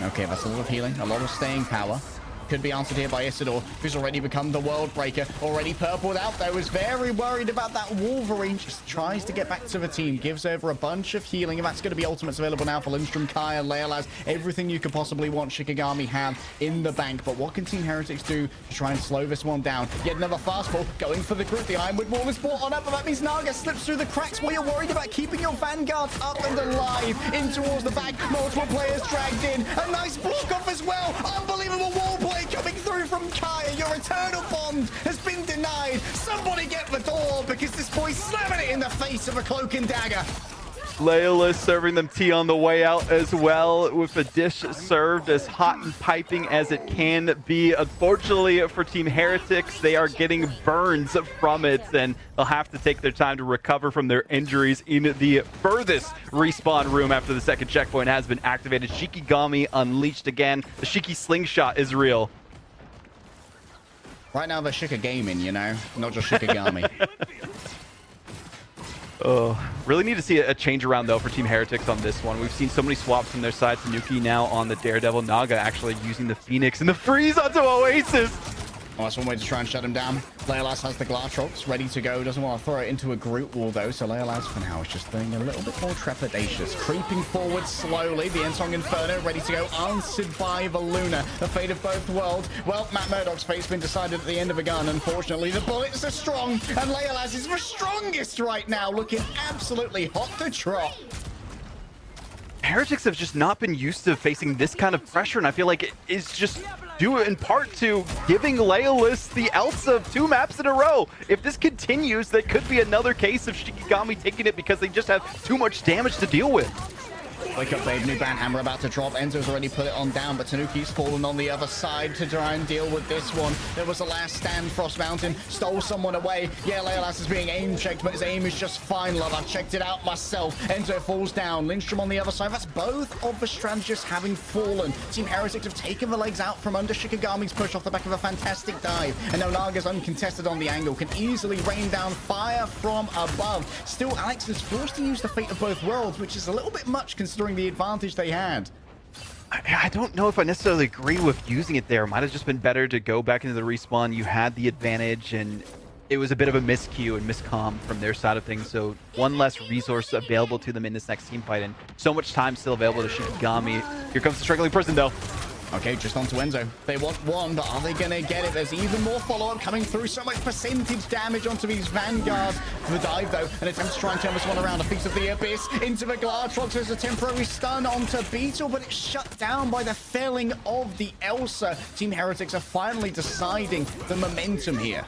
Okay, that's a lot of healing, a lot of staying power. Could be answered here by Isidore, who's already become the World Breaker. Already purpled out, though. Was very worried about that Wolverine. Just tries to get back to the team. Gives over a bunch of healing. And that's going to be ultimates available now for Lindstrom, Kaya, Leolaz. Everything you could possibly want Shikigami have in the bank. But what can Team Heretics do to try and slow this one down? Yet another fastball going for the group. The Ironwood Wall is brought on up, but that means Naga slips through the cracks while you're worried about keeping your Vanguards up and alive. In towards the back. Multiple players dragged in. A nice block off as well. Unbelievable wall play coming through from Kaya. Your Eternal Bond has been denied. Somebody get the door, because this boy's slamming it in the face of a Cloak and Dagger. Leola serving them tea on the way out as well, with a dish served as hot and piping as it can be. Unfortunately for Team Heretics, they are getting burns from it, and they'll have to take their time to recover from their injuries in the furthest respawn room after the second checkpoint has been activated. Shikigami unleashed again. The Shiki slingshot is real. Right now, they're Shika gaming, you know, not just Shikigami. Oh, really need to see a change around, though, for Team Heretics on this one. We've seen so many swaps from their side. Tanuki now on the Daredevil. Naga actually using the Phoenix and the freeze onto Oasis. Well, that's one way to try and shut him down. Leolaz has the Glatrox ready to go. Doesn't want to throw it into a group wall, though. So Leolaz, for now, is just being a little bit more trepidatious. Creeping forward slowly. The Ensong Inferno ready to go. Answered by the Luna. The fate of both worlds. Well, Matt Murdoch's fate's been decided at the end of a gun. Unfortunately, the bullets are strong. And Leolaz is the strongest right now. Looking absolutely hot to trot. Heretics have just not been used to facing this kind of pressure, and I feel like it is just due in part to giving Leolis the Elsa of 2 maps in a row. If this continues, that could be another case of Shikigami taking it because they just have too much damage to deal with. Wake up, babe. New Banhammer about to drop. Enzo's already put it on down, but Tanuki's fallen on the other side to try and deal with this one. There was a last stand. Frost Mountain stole someone away. Yeah, Leolas is being aim checked, but his aim is just fine, love. I've checked it out myself. Enzo falls down. Lindstrom on the other side. That's both of the strategists having fallen. Team Heretics have taken the legs out from under Shikigami's push off the back of a fantastic dive. And now Naga's uncontested on the angle. Can easily rain down fire from above. Still, Alex is forced to use the fate of both worlds, which is a little bit much considering the advantage they had. I don't know if I necessarily agree with using it there. Might have just been better to go back into the respawn. You had the advantage, and it was a bit of a miscue and miscomm from their side of things. So one less resource available to them in this next team fight, and so much time still available to Shikigami. Here comes the struggling person, though. Okay, just onto Enzo. They want one, but are they going to get it? There's even more follow-up coming through. So much percentage damage onto these Vanguards. The dive, though, an attempt to try and turn this one around. A piece of the Abyss into the Glatrox. There's a temporary stun onto Beetle, but it's shut down by the felling of the Elsa. Team Heretics are finally deciding the momentum here.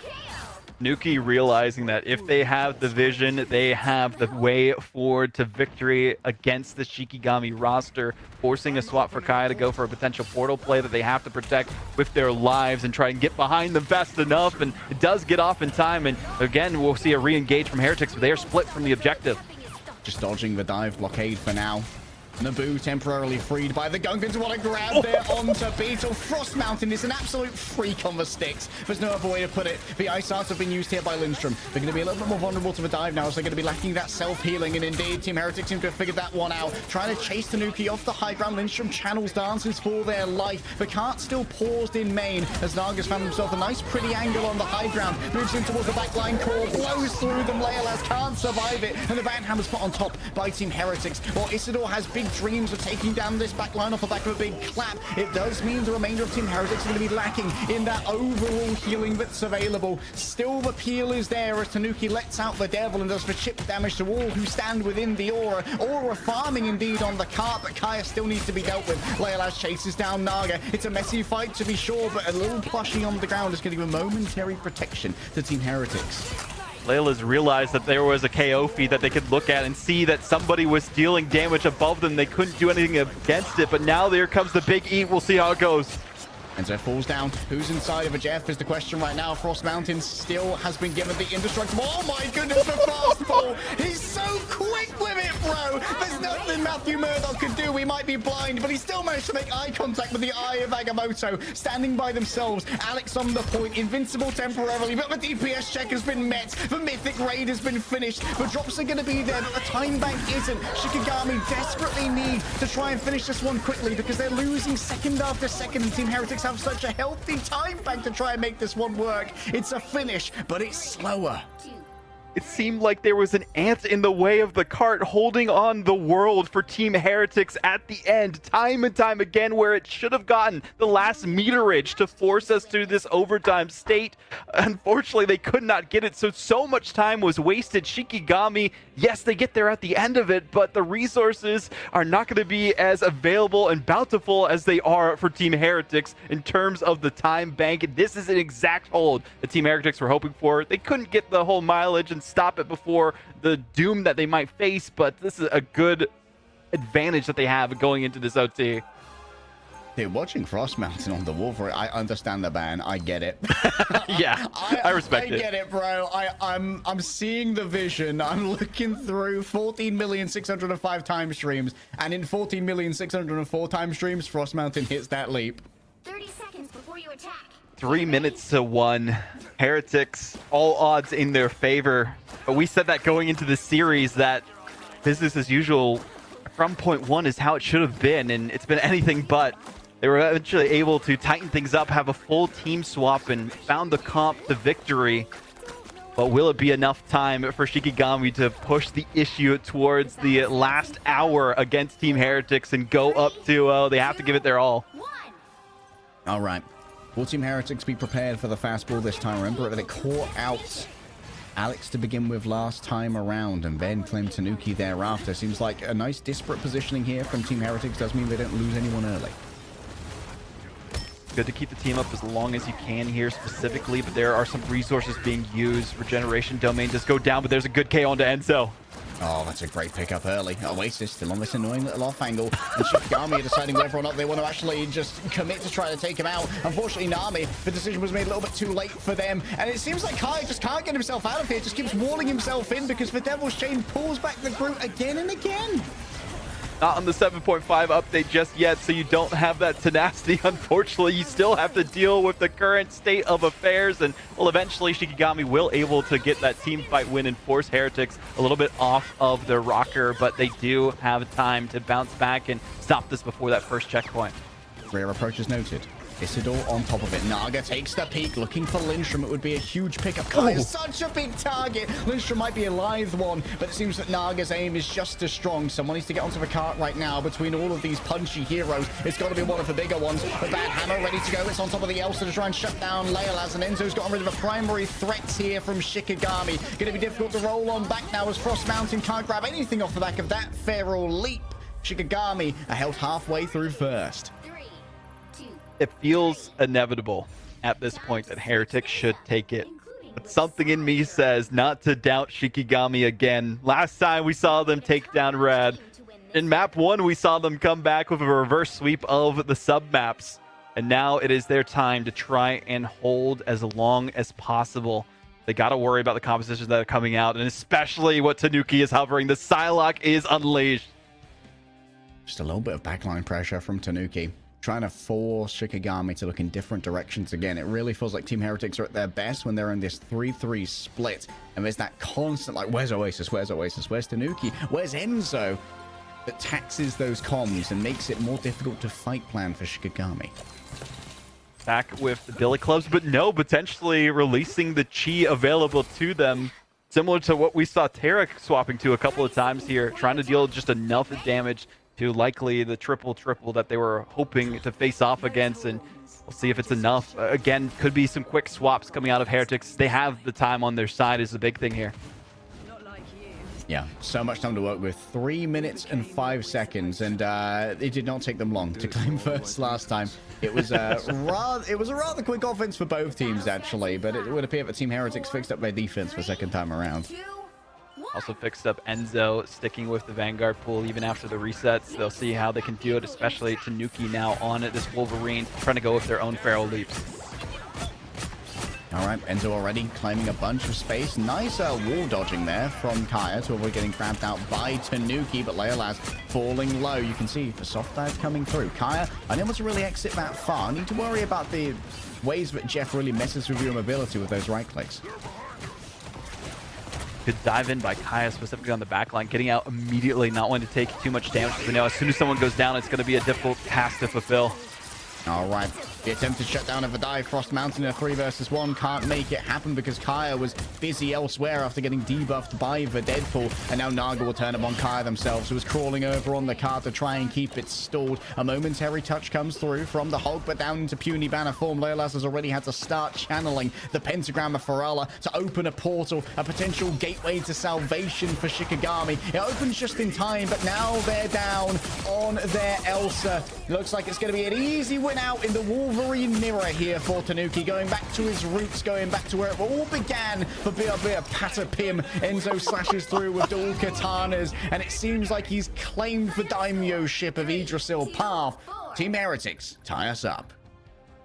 Nuki realizing that if they have the vision, they have the way forward to victory against the Shikigami roster, forcing a swap for Kaya to go for a potential portal play that they have to protect with their lives and try and get behind them fast enough, and it does get off in time, and again, we'll see a re-engage from Heretics, but they are split from the objective. Just dodging the dive blockade for now. Naboo temporarily freed by the Gungans. What a grab there onto Beetle. Frost Mountain is an absolute freak on the sticks. There's no other way to put it. The Ice Arts have been used here by Lindstrom. They're going to be a little bit more vulnerable to the dive now, so they're going to be lacking that self-healing, and indeed, Team Heretics seem to have figured that one out. Trying to chase Tanuki off the high ground. Lindstrom channels dances for their life. The cart still paused in main as Naga's found himself a nice pretty angle on the high ground. Moves in towards the backline core, blows through them. Leolas can't survive it, and the Vanhammer's put on top by Team Heretics. While Isidore has big dreams of taking down this back line off the back of a big clap, it does mean the remainder of Team Heretics are going to be lacking in that overall healing that's available. Still, the peel is there as Tanuki lets out the devil and does the chip damage to all who stand within the aura. Aura farming indeed on the cart, but Kaya still needs to be dealt with. Leolas chases down Naga. It's a messy fight to be sure, but a little plushie on the ground is going to give a momentary protection to Team Heretics. Layla's realized that there was a KO feed that they could look at and see that somebody was dealing damage above them. They couldn't do anything against it, but now there comes the big eat. We'll see how it goes. Enzo falls down. Who's inside of a Jeff is the question right now. Frost Mountain still has been given the indestructible. Oh my goodness, the fastball. He's so quick with it, bro. There's nothing Matthew Murdoch could do. We might be blind, but he still managed to make eye contact with the eye of Agamotto. Standing by themselves. Alex on the point. Invincible temporarily, but the DPS check has been met. The Mythic Raid has been finished. The drops are going to be there, but the time bank isn't. Shikigami desperately need to try and finish this one quickly because they're losing second after second, and Team Heretics have such a healthy time bank to try and make this one work. It's a finish, but it's slower. It seemed like there was an ant in the way of the cart holding on the world for Team Heretics at the end, time and time again, where it should have gotten the last meterage to force us to this overtime state. Unfortunately, they could not get it, so much time was wasted. Shikigami, yes, they get there at the end of it, but the resources are not going to be as available and bountiful as they are for Team Heretics in terms of the time bank. This is an exact hold that Team Heretics were hoping for. They couldn't get the whole mileage and stop it before the doom that they might face, but this is a good advantage that they have going into this OT. Dude, watching Frost Mountain on the Wolverine, I understand the ban. I get it. Yeah, I respect it. I get it, bro. I'm seeing the vision. I'm looking through 14,605 time streams, and in 14,604 time streams, Frost Mountain hits that leap. 30 seconds before you attack. 3 minutes to 1. Heretics, all odds in their favor. But we said that going into the series that business as usual from point one is how it should have been, and it's been anything but. They were eventually able to tighten things up, have a full team swap, and found the comp to victory. But will it be enough time for Shikigami to push the issue towards the last hour against Team Heretics and go up to, they have to give it their all. All right. Will Team Heretics be prepared for the fastball this time? Remember that they caught out Alex to begin with last time around, and then claimed Tanuki thereafter. Seems like a nice disparate positioning here from Team Heretics. Does mean they don't lose anyone early. Good to keep the team up as long as you can here specifically, but there are some resources being used. Regeneration Domain does go down, but there's a good K onto Enzo. Oh, that's a great pickup early. Oasis still on this annoying little off angle. And Shikigami are deciding whether or not they want to actually just commit to try to take him out. Unfortunately, Nami, the decision was made a little bit too late for them. And it seems like Kai just can't get himself out of here. Just keeps walling himself in because the Devil's Chain pulls back the group again and again. Not on the 7.5 update just yet, so you don't have that tenacity. Unfortunately, you still have to deal with the current state of affairs, and well, eventually Shikigami will able to get that team fight win and force Heretics a little bit off of their rocker, but they do have time to bounce back and stop this before that first checkpoint. Rear approach is noted. Isidore on top of it. Naga takes the peek, looking for Lindstrom. It would be a huge pickup. Kai is such a big target. Lindstrom might be a live one, but it seems that Naga's aim is just as strong. Someone needs to get onto the cart right now between all of these punchy heroes. It's got to be one of the bigger ones. The Bad Hammer ready to go. It's on top of the Elsa to try and shut down Leolas, and Enzo's gotten rid of the primary threats here from Shikigami. Going to be difficult to roll on back now as Frost Mountain can't grab anything off the back of that feral leap. Shikigami are held halfway through first. It feels inevitable at this point that Heretics should take it. But something in me says not to doubt Shikigami again. Last time we saw them take down Red. In map 1, we saw them come back with a reverse sweep of the sub-maps. And now it is their time to try and hold as long as possible. They got to worry about the compositions that are coming out, and especially what Tanuki is hovering. The Psylocke is unleashed. Just a little bit of backline pressure from Tanuki, trying to force Shikigami to look in different directions again. It really feels like Team Heretics are at their best when they're in this 3-3 split. And there's that constant, like, where's Oasis? Where's Oasis? Where's Tanuki? Where's Enzo? That taxes those comms and makes it more difficult to fight plan for Shikigami. Back with the Billy Clubs, but no, potentially releasing the Chi available to them. Similar to what we saw Tarek swapping to a couple of times here, trying to deal just enough damage to likely the triple that they were hoping to face off against, and we'll see if it's enough. Again, could be some quick swaps coming out of Heretics. They have the time on their side is the big thing here. Yeah, so much time to work with. 3 minutes and 5 seconds, and it did not take them long to claim first last time. It was a rather quick offense for both teams, actually, but it would appear that Team Heretics fixed up their defense for second time around. Also fixed up Enzo, sticking with the Vanguard pool even after the resets. They'll see how they can do it, especially Tanuki now on this Wolverine, trying to go with their own Feral Leaps. All right, Enzo already claiming a bunch of space. Nice wall dodging there from Kaya to avoid getting cramped out by Tanuki, but Leolaz falling low. You can see the soft dive coming through. Kaya unable to really exit that far. Need to worry about the ways that Jeff really messes with your mobility with those right clicks. Good dive in by Kaya, specifically on the back line, getting out immediately, not wanting to take too much damage. We know as soon as someone goes down, it's going to be a difficult task to fulfill. All right, the attempted shutdown of a dive. Frost Mountain in a 3 versus 1 can't make it happen because Kaya was busy elsewhere after getting debuffed by the Deadpool. And now Naga will turn upon Kaya themselves, who is crawling over on the card to try and keep it stalled. A momentary touch comes through from the Hulk, but down into puny banner form. Leolaz has already had to start channeling the pentagram of Farala to open a portal, a potential gateway to salvation for Shikigami. It opens just in time, but now they're down on their Elsa. Looks like it's going to be an easy win out in the Wolverine mirror here for Tanuki, going back to his roots, going back to where it all began for BRB Patapim. Enzo slashes through with dual katanas, and it seems like he's claimed the Daimyo ship of Yggdrasil Path. Team Heretics tie us up.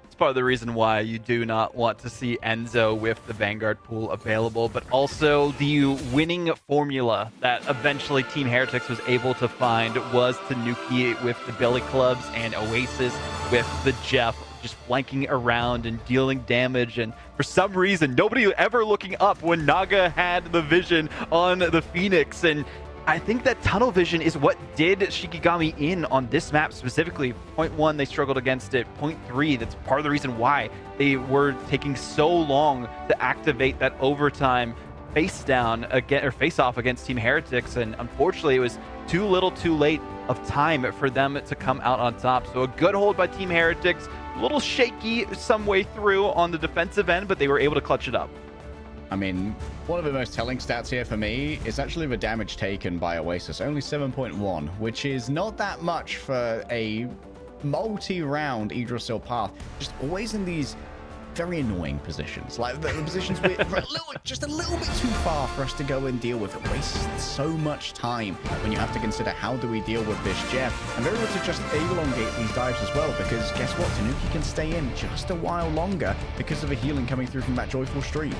It's part of the reason why you do not want to see Enzo with the Vanguard pool available, but also the winning formula that eventually Team Heretics was able to find was Tanuki with the Billy Clubs and Oasis with the Jeff just flanking around and dealing damage. And for some reason, nobody ever looking up when Naga had the vision on the Phoenix. And I think that tunnel vision is what did Shikigami in on this map specifically. Point 1, they struggled against it. Point 3, that's part of the reason why they were taking so long to activate that overtime face down again, or face off against Team Heretics. And unfortunately, it was too little too late of time for them to come out on top. So a good hold by Team Heretics, a little shaky some way through on the defensive end, but they were able to clutch it up. I mean, one of the most telling stats here for me is actually the damage taken by Oasis, only 7.1, which is not that much for a multi-round Yggdrasil Path, just always in these very annoying positions. Like the positions we're just a little bit too far for us to go and deal with. It wastes so much time when you have to consider how do we deal with this Jeff. And they're able to just elongate these dives as well, because guess what? Tanuki can stay in just a while longer because of the healing coming through from that joyful stream.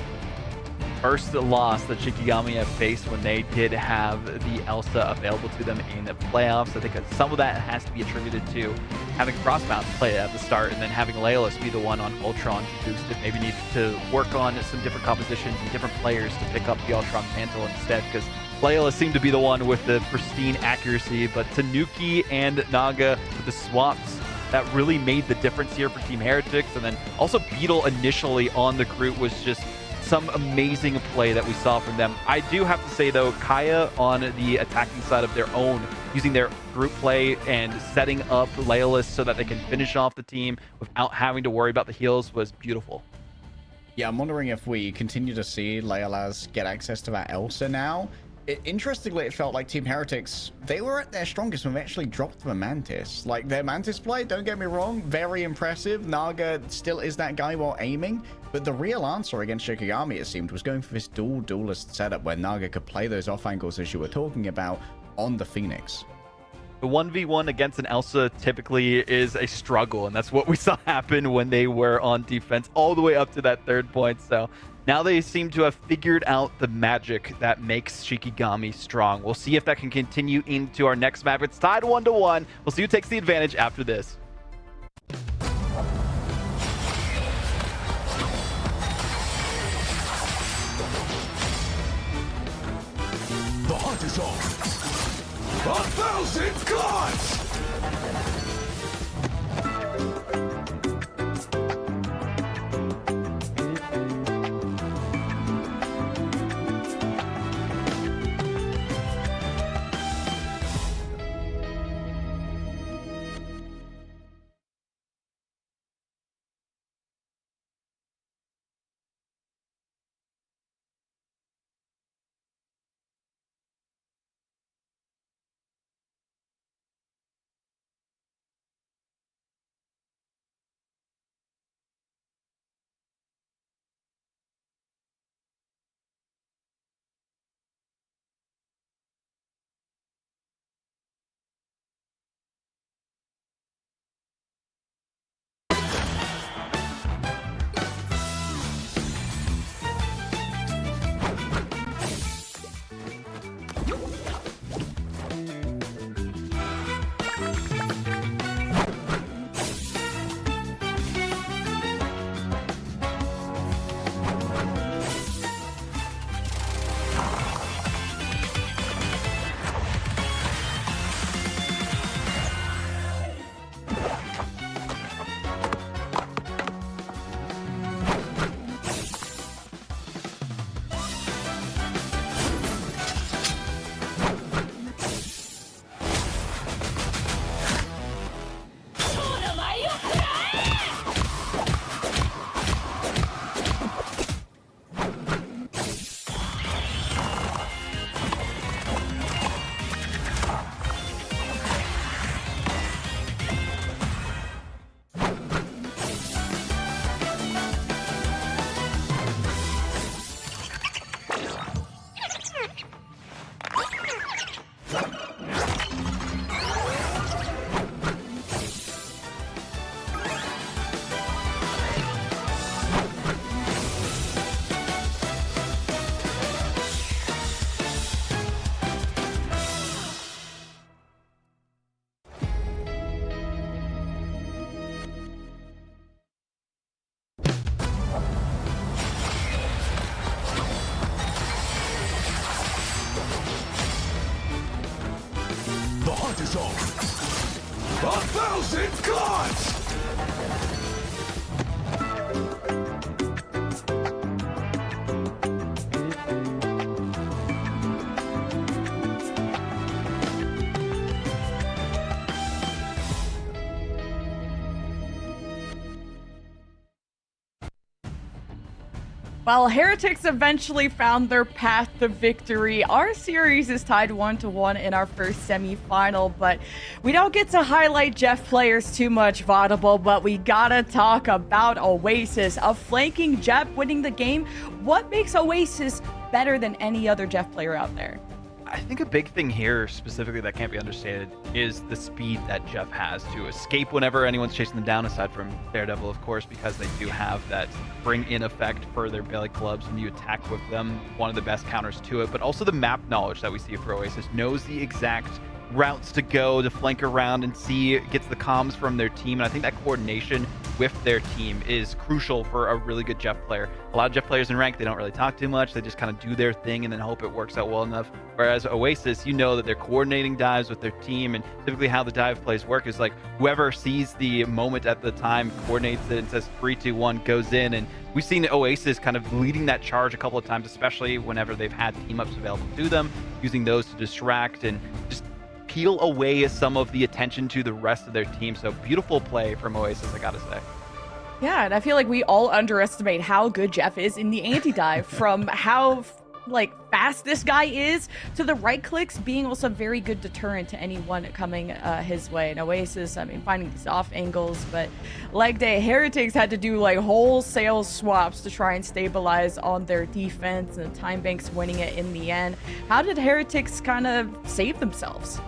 First loss that Shikigami have faced when they did have the Elsa available to them in the playoffs. I think that some of that has to be attributed to having Frostmount play at the start and then having Leolus be the one on Ultron to boost it. Maybe need to work on some different compositions and different players to pick up the Ultron mantle instead, because Leolus seemed to be the one with the pristine accuracy, but Tanuki and Naga with the swaps that really made the difference here for Team Heretics. And then also Beetle initially on the group was just some amazing play that we saw from them. I do have to say though, Kaya on the attacking side of their own, using their group play and setting up Leolus so that they can finish off the team without having to worry about the heals was beautiful. Yeah, I'm wondering if we continue to see Leolaz get access to that Elsa now. Interestingly, it felt like Team Heretics, they were at their strongest when they actually dropped the Mantis. Like, their Mantis play, don't get me wrong, very impressive. Naga still is that guy while aiming, but the real answer against Shikigami, it seemed, was going for this duelist setup where Naga could play those off angles as you were talking about on the Phoenix. The 1v1 against an Elsa typically is a struggle, and that's what we saw happen when they were on defense all the way up to that third point. So now they seem to have figured out the magic that makes Shikigami strong. We'll see if that can continue into our next map. It's tied 1-1. We'll see who takes the advantage after this. The hunt is on. 1,000 gods! song. 1,000 gods! Well, Heretics eventually found their path to victory. Our series is tied 1-1 in our first semi-final, but we don't get to highlight Jeff players too much, Vaudable, but we gotta talk about Oasis. A flanking Jeff winning the game. What makes Oasis better than any other Jeff player out there? I think a big thing here specifically that can't be understated is the speed that Jeff has to escape whenever anyone's chasing them down, aside from Daredevil, of course, because they do have that bring in effect for their belly clubs when you attack with them. One of the best counters to it, but also the map knowledge that we see for Oasis, knows the exact routes to go to flank around and see, gets the comms from their team, and I think that coordination with their team is crucial for a really good Jeff player. A lot of Jeff players in rank, they don't really talk too much, they just kind of do their thing and then hope it works out well enough. Whereas Oasis, you know that they're coordinating dives with their team, and typically how the dive plays work is like whoever sees the moment at the time coordinates it and says 3, 2, 1, goes in. And we've seen Oasis kind of leading that charge a couple of times, especially whenever they've had team ups available to them, using those to distract and just peel away some of the attention to the rest of their team. So beautiful play from Oasis, I gotta say. Yeah, and I feel like we all underestimate how good Jeff is in the anti-dive, from how fast this guy is to the right clicks being also a very good deterrent to anyone coming his way. And Oasis, I mean, finding these off angles, but leg day, Heretics had to do wholesale swaps to try and stabilize on their defense, and Time Banks winning it in the end. How did Heretics kind of save themselves?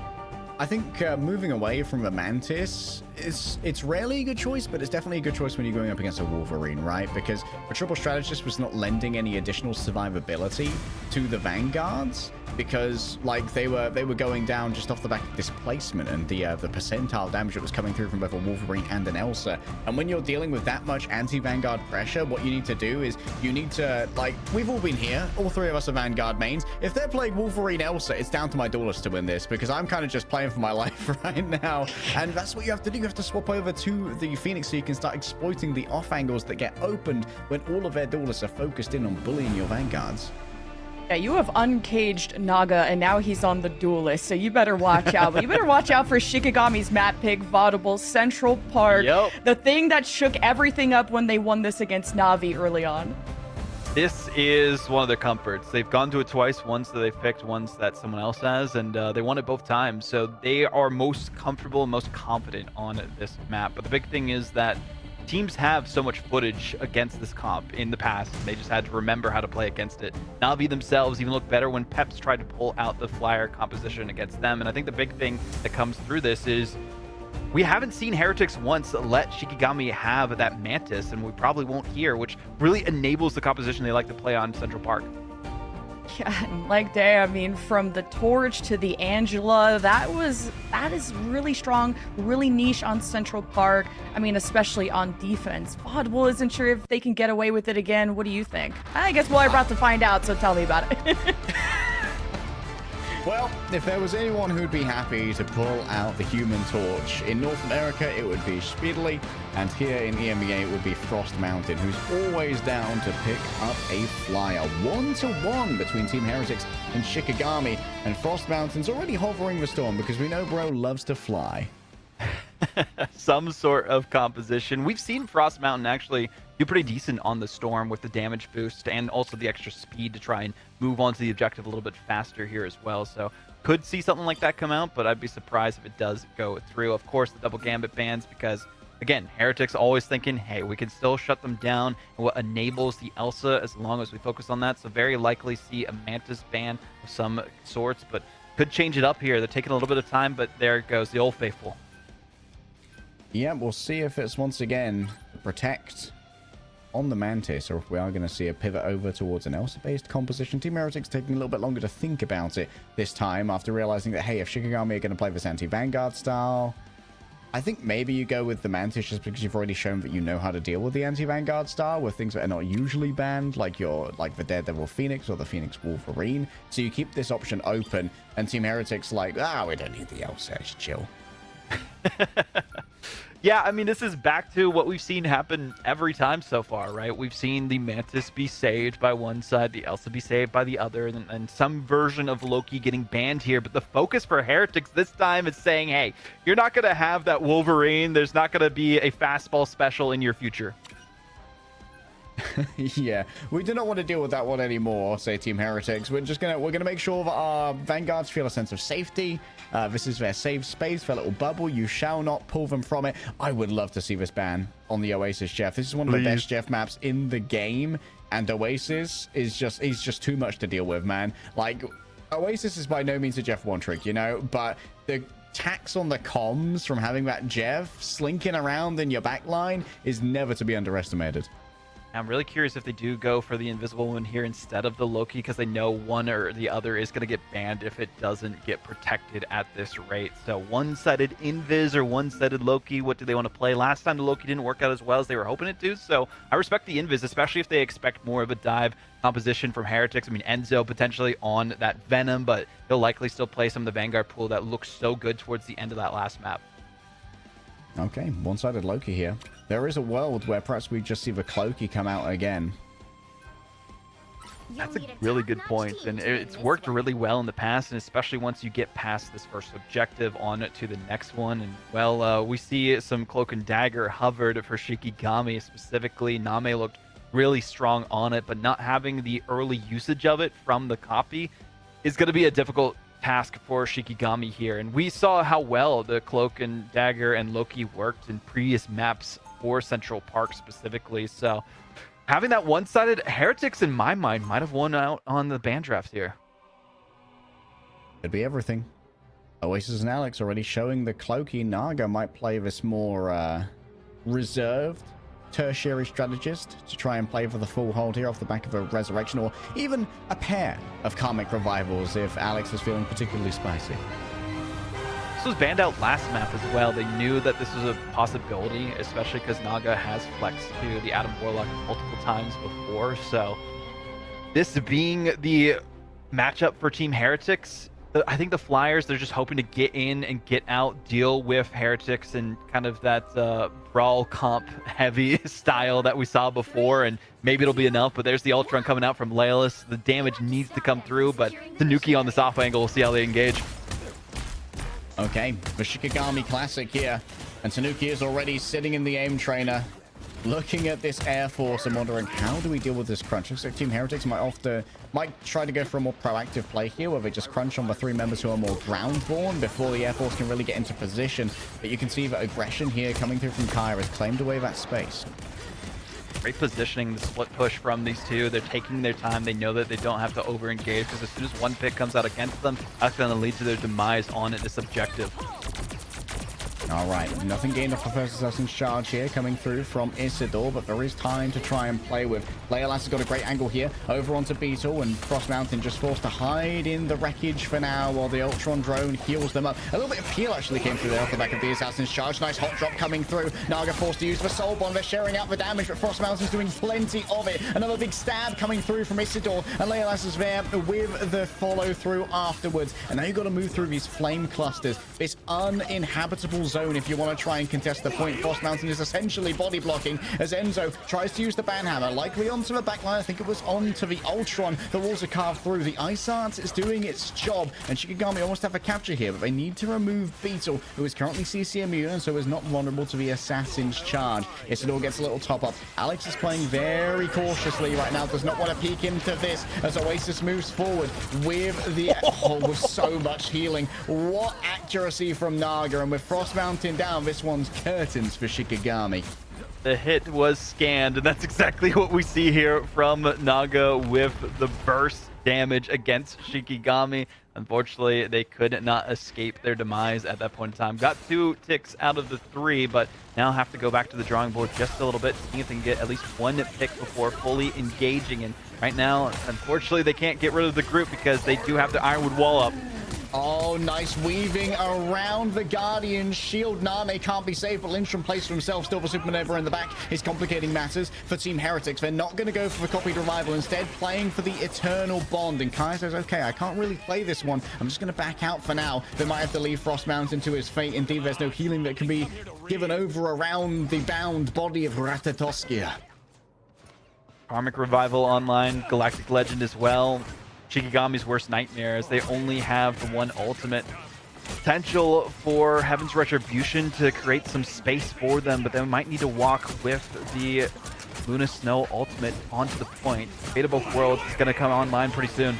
I think moving away from the Mantis, it's rarely a good choice, but it's definitely a good choice when you're going up against a Wolverine, right? Because the Triple Strategist was not lending any additional survivability to the Vanguards, because they were going down just off the back of displacement and the percentile damage that was coming through from both a Wolverine and an Elsa. And when you're dealing with that much anti-Vanguard pressure, what you need to do is you need to, we've all been here, all three of us are Vanguard mains. If they're playing Wolverine Elsa, it's down to my duelist to win this, because I'm kind of just playing for my life right now. And that's what you have to do. You have to swap over to the Phoenix so you can start exploiting the off angles that get opened when all of their duelists are focused in on bullying your Vanguards. Yeah, you have uncaged Naga, and now he's on the duelist, so you better watch out. But you better watch out for Shikigami's map pick, Vaudable, Central Park. Yep. The thing that shook everything up when they won this against Na'Vi early on. This is one of their comforts. They've gone to it twice, once that they've picked, once that someone else has, and they won it both times. So they are most comfortable and most confident on this map. But the big thing is that teams have so much footage against this comp in the past. They just had to remember how to play against it. Na'Vi themselves even looked better when Peps tried to pull out the flyer composition against them. And I think the big thing that comes through this is we haven't seen Heretics once let Shikigami have that Mantis, and we probably won't here, which really enables the composition they like to play on Central Park. Yeah, and leg day, I mean, from the Torch to the Angela, that is really strong, really niche on Central Park. I mean, especially on defense. Vaudable isn't sure if they can get away with it again. What do you think? I guess we're about to find out, so tell me about it. Well, if there was anyone who'd be happy to pull out the Human Torch, in North America it would be Speedily, and here in EMEA it would be Frost Mountain, who's always down to pick up a flyer. 1-1 between Team Heretics and Shikigami, and Frost Mountain's already hovering the storm because we know bro loves to fly. Some sort of composition. We've seen Frost Mountain actually do pretty decent on the Storm with the damage boost and also the extra speed to try and move on to the objective a little bit faster here as well. So could see something like that come out, but I'd be surprised if it does go through. Of course, the double gambit bans, because again, Heretics always thinking, hey, we can still shut them down, and what enables the Elsa as long as we focus on that. So very likely see a Mantis ban of some sorts, but could change it up here. They're taking a little bit of time, but there it goes, the Old Faithful. Yeah, we'll see if it's once again Protect on the Mantis, or if we are going to see a pivot over towards an Elsa-based composition. Team Heretics taking a little bit longer to think about it this time after realizing that, hey, if Shikigami are going to play this anti-Vanguard style, I think maybe you go with the Mantis just because you've already shown that you know how to deal with the anti-Vanguard style with things that are not usually banned, like the Daredevil Phoenix or the Phoenix Wolverine. So you keep this option open, and Team Heretics like, we don't need the Elsa, just chill. Yeah, I mean, this is back to what we've seen happen every time so far, right? We've seen the Mantis be saved by one side, the Elsa be saved by the other, and some version of Loki getting banned here. But the focus for Heretics this time is saying, hey, you're not going to have that Wolverine. There's not going to be a fastball special in your future. Yeah, we do not want to deal with that one anymore, say Team Heretics. We're gonna make sure that our Vanguards feel a sense of safety. This is their safe space, their little bubble. You shall not pull them from it. I would love to see this ban on the Oasis Jeff. This is one of the best Jeff maps in the game, and Oasis is just too much to deal with, man. Like, Oasis is by no means a Jeff one trick, you know, but the tax on the comms from having that Jeff slinking around in your backline is never to be underestimated. I'm really curious if they do go for the Invisible Woman here instead of the Loki, because they know one or the other is going to get banned if it doesn't get protected at this rate. So one-sided Invis or one-sided Loki, what do they want to play? Last time the Loki didn't work out as well as they were hoping it to, so I respect the Invis, especially if they expect more of a dive composition from Heretics. I mean, Enzo potentially on that Venom, but he'll likely still play some of the Vanguard pool that looks so good towards the end of that last map. Okay, one-sided Loki here. There is a world where perhaps we just see the Cloaky come out again. That's a really good point, and it's worked really well in the past, and especially once you get past this first objective on to the next one. And well, we see some Cloak and Dagger hovered for Shikigami specifically. Name looked really strong on it, but not having the early usage of it from the copy is going to be a difficult task for Shikigami here. And we saw how well the Cloak and Dagger and Loki worked in previous maps for Central Park specifically. So having that one-sided, Heretics in my mind might have won out on the ban draft here. Could be everything. Oasis and Alex already showing the Cloaky. Naga might play this more reserved tertiary strategist to try and play for the full hold here off the back of a resurrection, or even a pair of karmic revivals if Alex is feeling particularly spicy. This was banned out last map as well. They knew that this was a possibility, especially because Naga has flexed to the Adam Warlock multiple times before. So this being the matchup for Team Heretics, I think the Flyers, they're just hoping to get in and get out, deal with Heretics and kind of that brawl comp heavy style that we saw before, and maybe it'll be enough. But there's the Ultron coming out from Leolis. The damage needs to come through, but Tanuki on this off angle, we'll see how they engage. Okay, the Shikigami Classic here, and Tanuki is already sitting in the aim trainer, looking at this Air Force and wondering, how do we deal with this crunch? Looks like Team Heretics might try to go for a more proactive play here, where they just crunch on the three members who are more ground-born before the Air Force can really get into position. But you can see that aggression here coming through from Kaya has claimed away that space. Great positioning, the split push from these two. They're taking their time. They know that they don't have to over-engage, because as soon as one pick comes out against them, that's going to lead to their demise on this objective. All right, nothing gained off the first Assassin's Charge here coming through from Isidore, but there is time to try and play with. Leolas has got a great angle here over onto Beetle, and Frost Mountain just forced to hide in the wreckage for now while the Ultron drone heals them up. A little bit of heal actually came through there off the back of the Assassin's Charge. Nice hot drop coming through. Naga forced to use the Soul Bond. They're sharing out the damage, but Frost Mountain's doing plenty of it. Another big stab coming through from Isidore, and Leolas is there with the follow through afterwards. And now you've got to move through these flame clusters, this uninhabitable zone if you want to try and contest the point. Frost Mountain is essentially body blocking as Enzo tries to use the banhammer, likely onto the backline. I think it was onto the Ultron. The walls are carved through. The Ice Art is doing its job, and Shikigami almost have a capture here, but they need to remove Beetle, who is currently CC immune and so is not vulnerable to the Assassin's Charge. Isidore gets a little top up. Alex is playing very cautiously right now, does not want to peek into this as Oasis moves forward with the with so much healing. What accuracy from Naga, and with Frost Mountain down, this one's curtains for Shikigami. The hit was scanned, and that's exactly what we see here from Naga with the burst damage against Shikigami. Unfortunately, they could not escape their demise at that point in time. Got 2 ticks out of the 3, but now have to go back to the drawing board just a little bit, see if they can get at least 1 pick before fully engaging. And right now, unfortunately, they can't get rid of the group because they do have the Ironwood wall up. Oh, Oh, nice weaving around the Guardian shield. Nane can't be saved, but Lindstrom plays for himself. Still for Supernova in the back is complicating matters for Team Heretics. They're not going to go for the copied revival, instead playing for the Eternal Bond. And Kai says, okay, I can't really play this one. I'm just going to back out for now. They might have to leave Frost Mountain to his fate. Indeed, there's no healing that can be given over around the bound body of Ratatoskia. Karmic Revival online, Galactic Legend as well. Shikigami's worst nightmares. They only have the one ultimate. Potential for Heaven's Retribution to create some space for them, but they might need to walk with the Luna Snow ultimate onto the point. Fate of Both Worlds is going to come online pretty soon.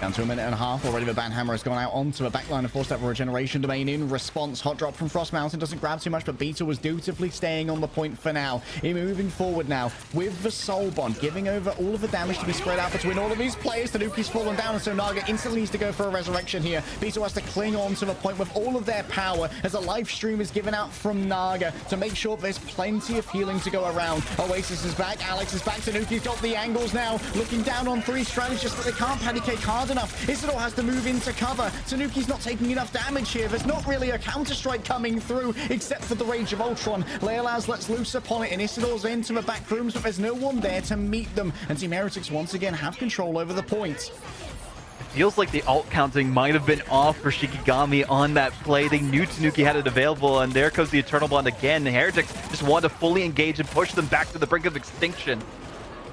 Down to a minute and a half already. The Banhammer has gone out onto a backline of four-step regeneration domain. In response, hot drop from Frost Mountain doesn't grab too much, but Beta was dutifully staying on the point for now. Moving forward now with the Soul Bond, giving over all of the damage to be spread out between all of these players. Tanuki's fallen down, and so Naga instantly needs to go for a resurrection here. Beta has to cling on to the point with all of their power as a live stream is given out from Naga to make sure there's plenty of healing to go around. Oasis is back, Alex is back, Tanuki's got the angles now, looking down on three strategists, but they can't patty cake hard enough. Isidore has to move into cover. Tanuki's not taking enough damage here. There's not really a counter-strike coming through except for the Rage of Ultron. Leolaz lets loose upon it, and Isidore's into the back rooms, but there's no one there to meet them. And Team Heretics once again have control over the point. Feels like the alt counting might have been off for Shikigami on that play. They knew Tanuki had it available, and there comes the Eternal Bond again. The Heretics just want to fully engage and push them back to the brink of extinction.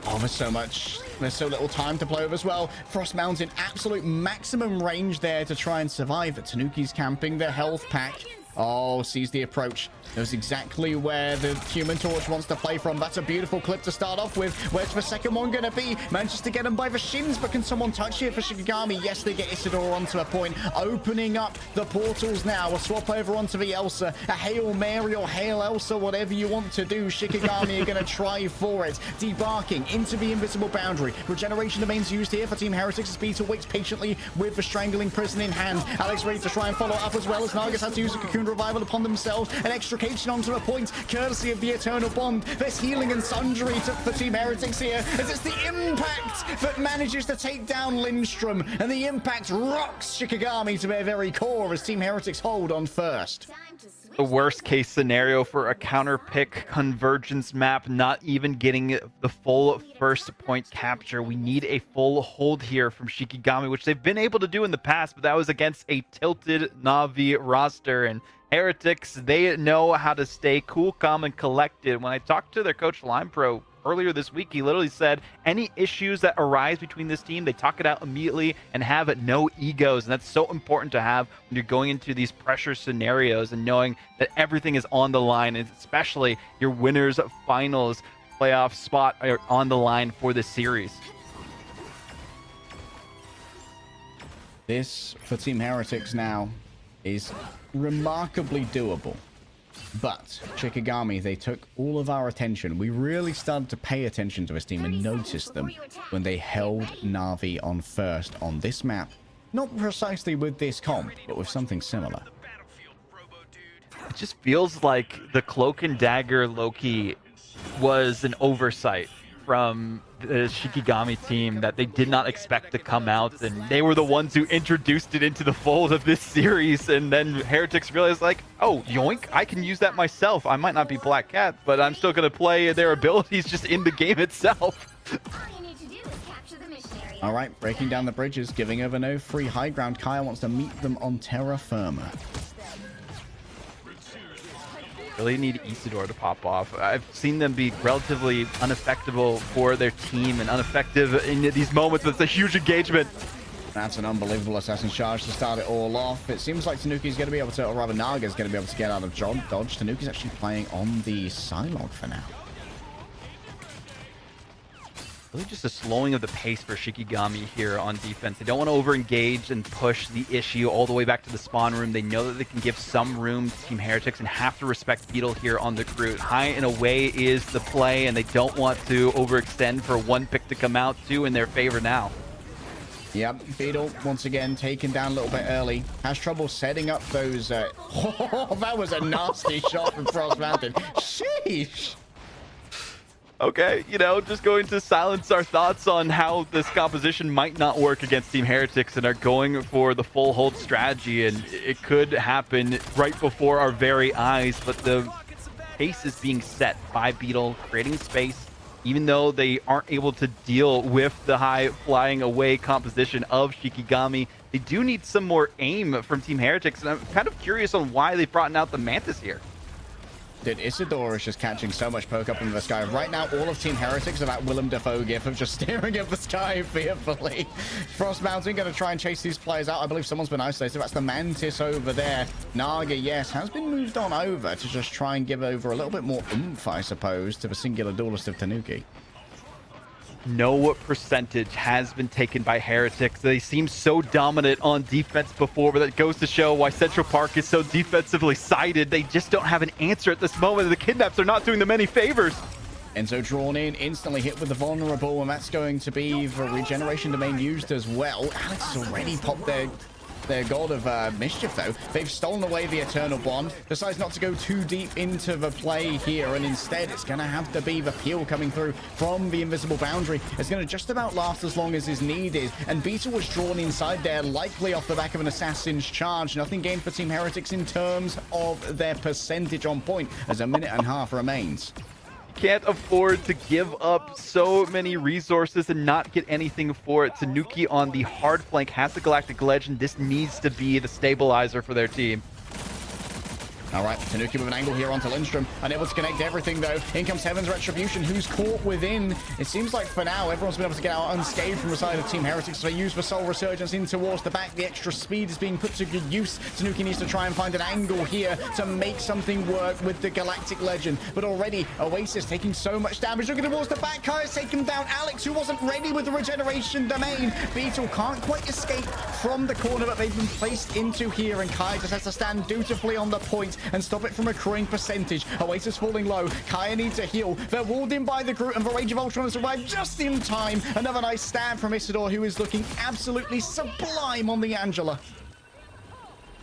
Oh, there's so much. There's so little time to play with as well. Frost Mountain, absolute maximum range there to try and survive. But Tanuki's camping their health pack. Oh, sees the approach. Knows exactly where the Human Torch wants to play from. That's a beautiful clip to start off with. Where's the second one going to be? Manages to get him by the shins, but can someone touch here for Shikigami? Yes, they get Isidore onto a point. Opening up the portals now. A swap over onto the Elsa. A Hail Mary or Hail Elsa, whatever you want to do. Shikigami are going to try for it. Debarking into the invisible boundary. Regeneration domains used here for Team Heretics as Beta waits patiently with the Strangling Prison in hand. Alex ready to try and follow up as well as Nagas has to use a Cocoon Revival upon themselves. An extrication onto a point, courtesy of the Eternal Bond. There's healing and sundry for Team Heretics here, as it's the Impact that manages to take down Lindstrom, and the Impact rocks Shikigami to their very core as Team Heretics hold on first. The worst case scenario for a counter pick convergence map, not even getting the full first point capture. We need a full hold here from Shikigami, which they've been able to do in the past, but that was against a tilted Na'Vi roster. And Heretics, they know how to stay cool, calm, and collected. When I talked to their coach, Lime Pro, earlier this week, he literally said any issues that arise between this team, they talk it out immediately and have no egos. And that's so important to have when you're going into these pressure scenarios and knowing that everything is on the line, and especially your winners finals playoff spot are on the line for this series. This, for Team Heretics now, is remarkably doable. But Shikigami, they took all of our attention. We really started to pay attention to this team and notice them when they held Na'Vi on first on this map. Not precisely with this comp, but with something similar. It just feels like the Cloak and Dagger Loki was an oversight from the Shikigami team that they did not expect to come out, and they were the ones who introduced it into the fold of this series. And then Heretics realized, like, oh, yoink, I can use that myself. I might not be Black Cat, but I'm still going to play their abilities just in the game itself. All right, breaking down the bridges, giving over no free high ground. Kaya wants to meet them on terra firma. Really need Isidore to pop off. I've seen them be relatively ineffective for their team and ineffective in these moments, but it's a huge engagement. That's an unbelievable assassin charge to start it all off. It seems like Tanuki's going to be able to, or rather Naga's going to be able to get out of dodge. Tanuki's actually playing on the Psylocke for now. Really just a slowing of the pace for Shikigami here on defense. They don't want to over-engage and push the issue all the way back to the spawn room. They know that they can give some room to Team Heretics and have to respect Beetle here on the Groot. High and away is the play, and they don't want to overextend for one pick to come out, two in their favor now. Yep, Beetle once again taken down a little bit early. Has trouble setting up those... Oh, that was a nasty shot from Frost Mountain. Sheesh! Okay, you know, just going to silence our thoughts on how this composition might not work against Team Heretics and are going for the full hold strategy, and it could happen right before our very eyes, but the pace is being set by Beetle, creating space, even though they aren't able to deal with the high flying away composition of Shikigami. They do need some more aim from Team Heretics, and I'm kind of curious on why they've brought out the Mantis here. Dude, Isidore is just catching so much poke up in the sky. Right now, all of Team Heretics are that Willem Dafoe gif of just staring at the sky fearfully. Frost Mountain going to try and chase these players out. I believe someone's been isolated. That's the Mantis over there. Naga, yes, has been moved on over to just try and give over a little bit more oomph, I suppose, to the singular duelist of Tanuki. No percentage has been taken by Heretics. They seem so dominant on defense before, but that goes to show why Central Park is so defensively sided. They just don't have an answer at this moment. The kidnaps are not doing them any favors. And so drawn in, instantly hit with the vulnerable, and that's going to be the regeneration domain used as well. Alex has already popped their god of mischief, though. They've stolen away the Eternal Bond, decides not to go too deep into the play here, and instead it's going to have to be the peel coming through from the invisible boundary. It's going to just about last as long as is needed, and Beetle was drawn inside there, likely off the back of an assassin's charge. Nothing gained for Team Heretics in terms of their percentage on point, as a minute and a half remains. Can't afford to give up so many resources and not get anything for it. Tanuki on the hard flank has the Galactic Legend. This needs to be the stabilizer for their team. All right, Tanuki with an angle here onto Lindstrom. Unable to connect everything, though. In comes Heaven's Retribution, who's caught within. It seems like for now, everyone's been able to get out unscathed from the side of Team Heretics. So they use the Soul Resurgence in towards the back. The extra speed is being put to good use. Tanuki needs to try and find an angle here to make something work with the Galactic Legend. But already, Oasis taking so much damage. Looking towards the back, Kaya's taken down Alex, who wasn't ready with the regeneration domain. Beetle can't quite escape from the corner that they've been placed into here. And Kaya just has to stand dutifully on the point and stop it from accruing percentage. Oasis falling low. Kaya needs a heal. They're walled in by the Groot, and the Rage of Ultron has arrived just in time. Another nice stab from Isidore, who is looking absolutely sublime on the Angela.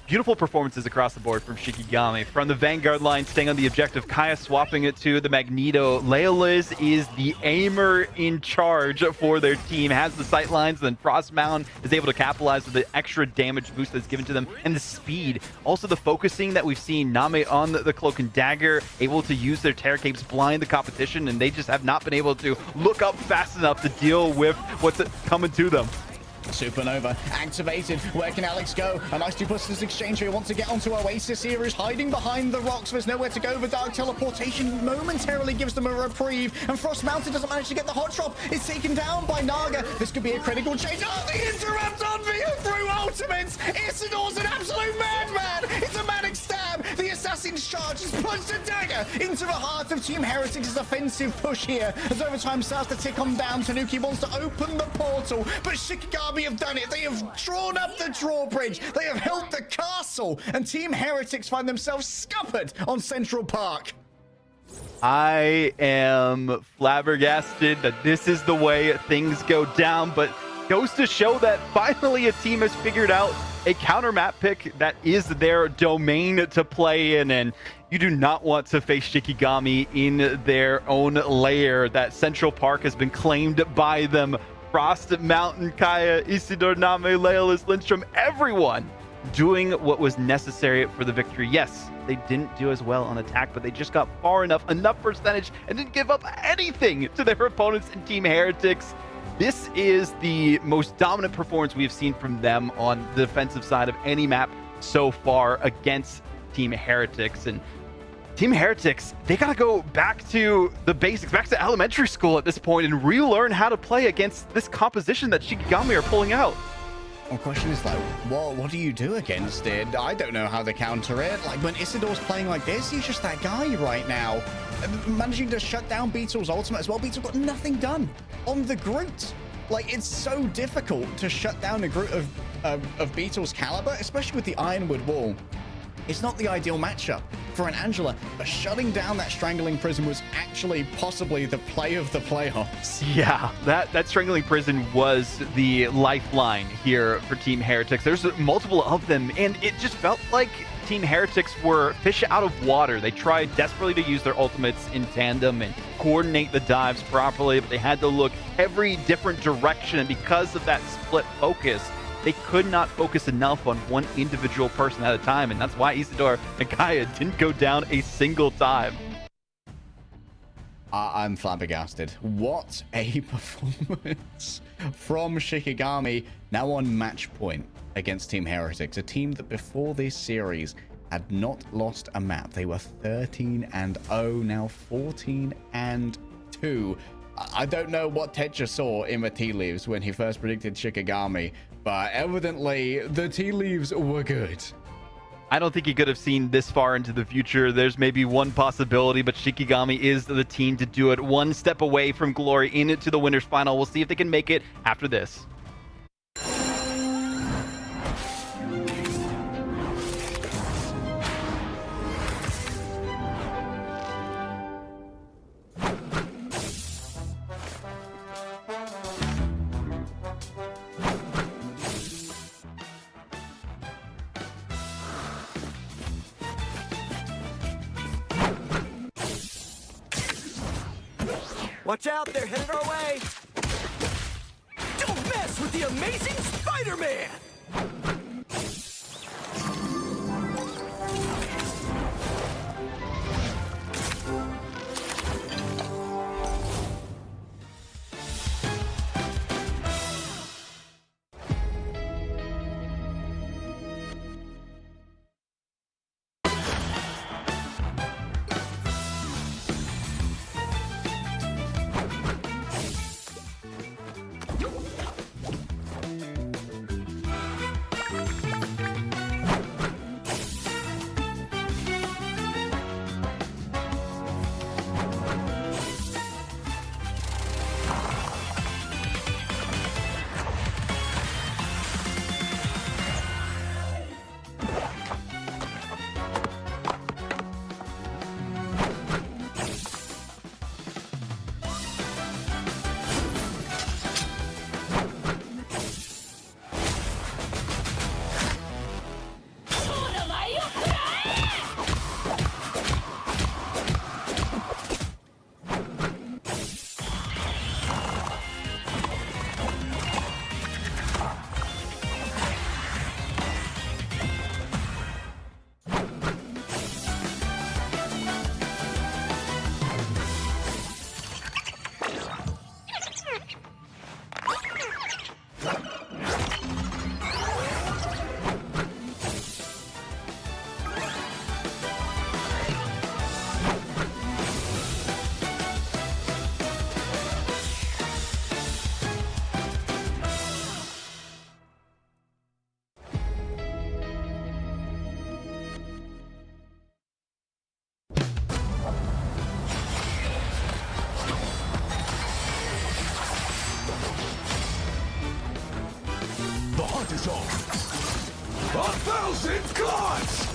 Beautiful performances across the board from Shikigami. From the Vanguard line, staying on the objective. Kaya swapping it to the Magneto. Leolis is the aimer in charge for their team. Has the sight lines, then Frost Mountain is able to capitalize with the extra damage boost that's given to them, and the speed. Also the focusing that we've seen. Name on the Cloak and Dagger, able to use their Terror Capes, blind the competition, and they just have not been able to look up fast enough to deal with what's coming to them. Supernova activated. Where can Alex go? A nice duplicitous exchange here. Wants to get onto Oasis here. Is hiding behind the rocks. There's nowhere to go. The Dark Teleportation momentarily gives them a reprieve. And Frost Mountain doesn't manage to get the hot drop. It's taken down by Naga. This could be a critical change. Oh, the interrupt on view through ultimates. Isidore's an absolute madman. It's a manic stab. The assassin's charge has plunged a dagger into the heart of Team Heretics' offensive push here. As overtime starts to tick on down, Tanuki wants to open the portal, but Shikigami have done it. They have drawn up the drawbridge. They have held the castle, and Team Heretics find themselves scuppered on Central Park. I am flabbergasted that this is the way things go down, but goes to show that finally a team has figured out a counter map pick that is their domain to play in, and you do not want to face Shikigami in their own lair. That Central Park has been claimed by them. Frost Mountain, Kaya, Isidore, Name, Leolis, Lindstrom, everyone doing what was necessary for the victory. Yes, they didn't do as well on attack, but they just got far enough percentage, and didn't give up anything to their opponents in Team Heretics. This is the most dominant performance we've seen from them on the defensive side of any map so far against Team Heretics. And Team Heretics, they gotta go back to the basics, back to elementary school at this point, and relearn how to play against this composition that Shikigami are pulling out. The question is, like, what do you do against it? I don't know how to counter it. Like, when Isidore's playing like this, he's just that guy right now. Managing to shut down Beetle's ultimate as well. Beetle got nothing done on the Groot. Like, it's so difficult to shut down a Groot of Beetle's caliber, especially with the Ironwood Wall. It's not the ideal matchup for an Angela, but shutting down that Strangling Prison was actually possibly the play of the playoffs. Yeah, that Strangling Prison was the lifeline here for Team Heretics. There's multiple of them, and it just felt like Team Heretics were fish out of water. They tried desperately to use their ultimates in tandem, and coordinate the dives properly, but they had to look every different direction. And because of that split focus, they could not focus enough on one individual person at a time. And that's why Isidore and Kaya didn't go down a single time. I'm flabbergasted. What a performance from Shikigami, now on match point against Team Heretics, a team that before this series had not lost a map. They were 13-0, now 14-2. I don't know what Tetra saw in the tea leaves when he first predicted Shikigami, but evidently the tea leaves were good. I don't think he could have seen this far into the future. There's maybe one possibility, but Shikigami is the team to do it. One step away from glory into the winners final. We'll see if they can make it after this. Watch out, they're headed our way! Don't mess with the amazing Spider-Man! The hunt is on. 1,000 gods!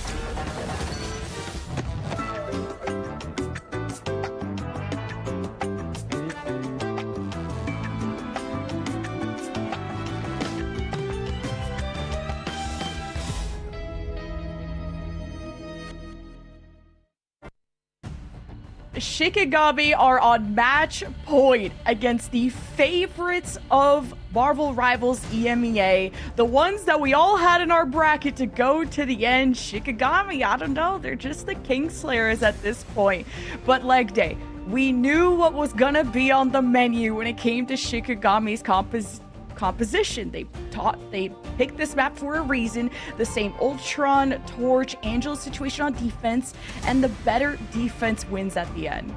Shikigami are on match point against the favorites of Marvel Rivals EMEA, the ones that we all had in our bracket to go to the end. Shikigami, I don't know, they're just the Kingslayers at this point. But leg day, we knew what was gonna be on the menu when it came to Shikigami's composition. They picked this map for a reason. The same Ultron, Torch, Angel situation on defense, and the better defense wins at the end.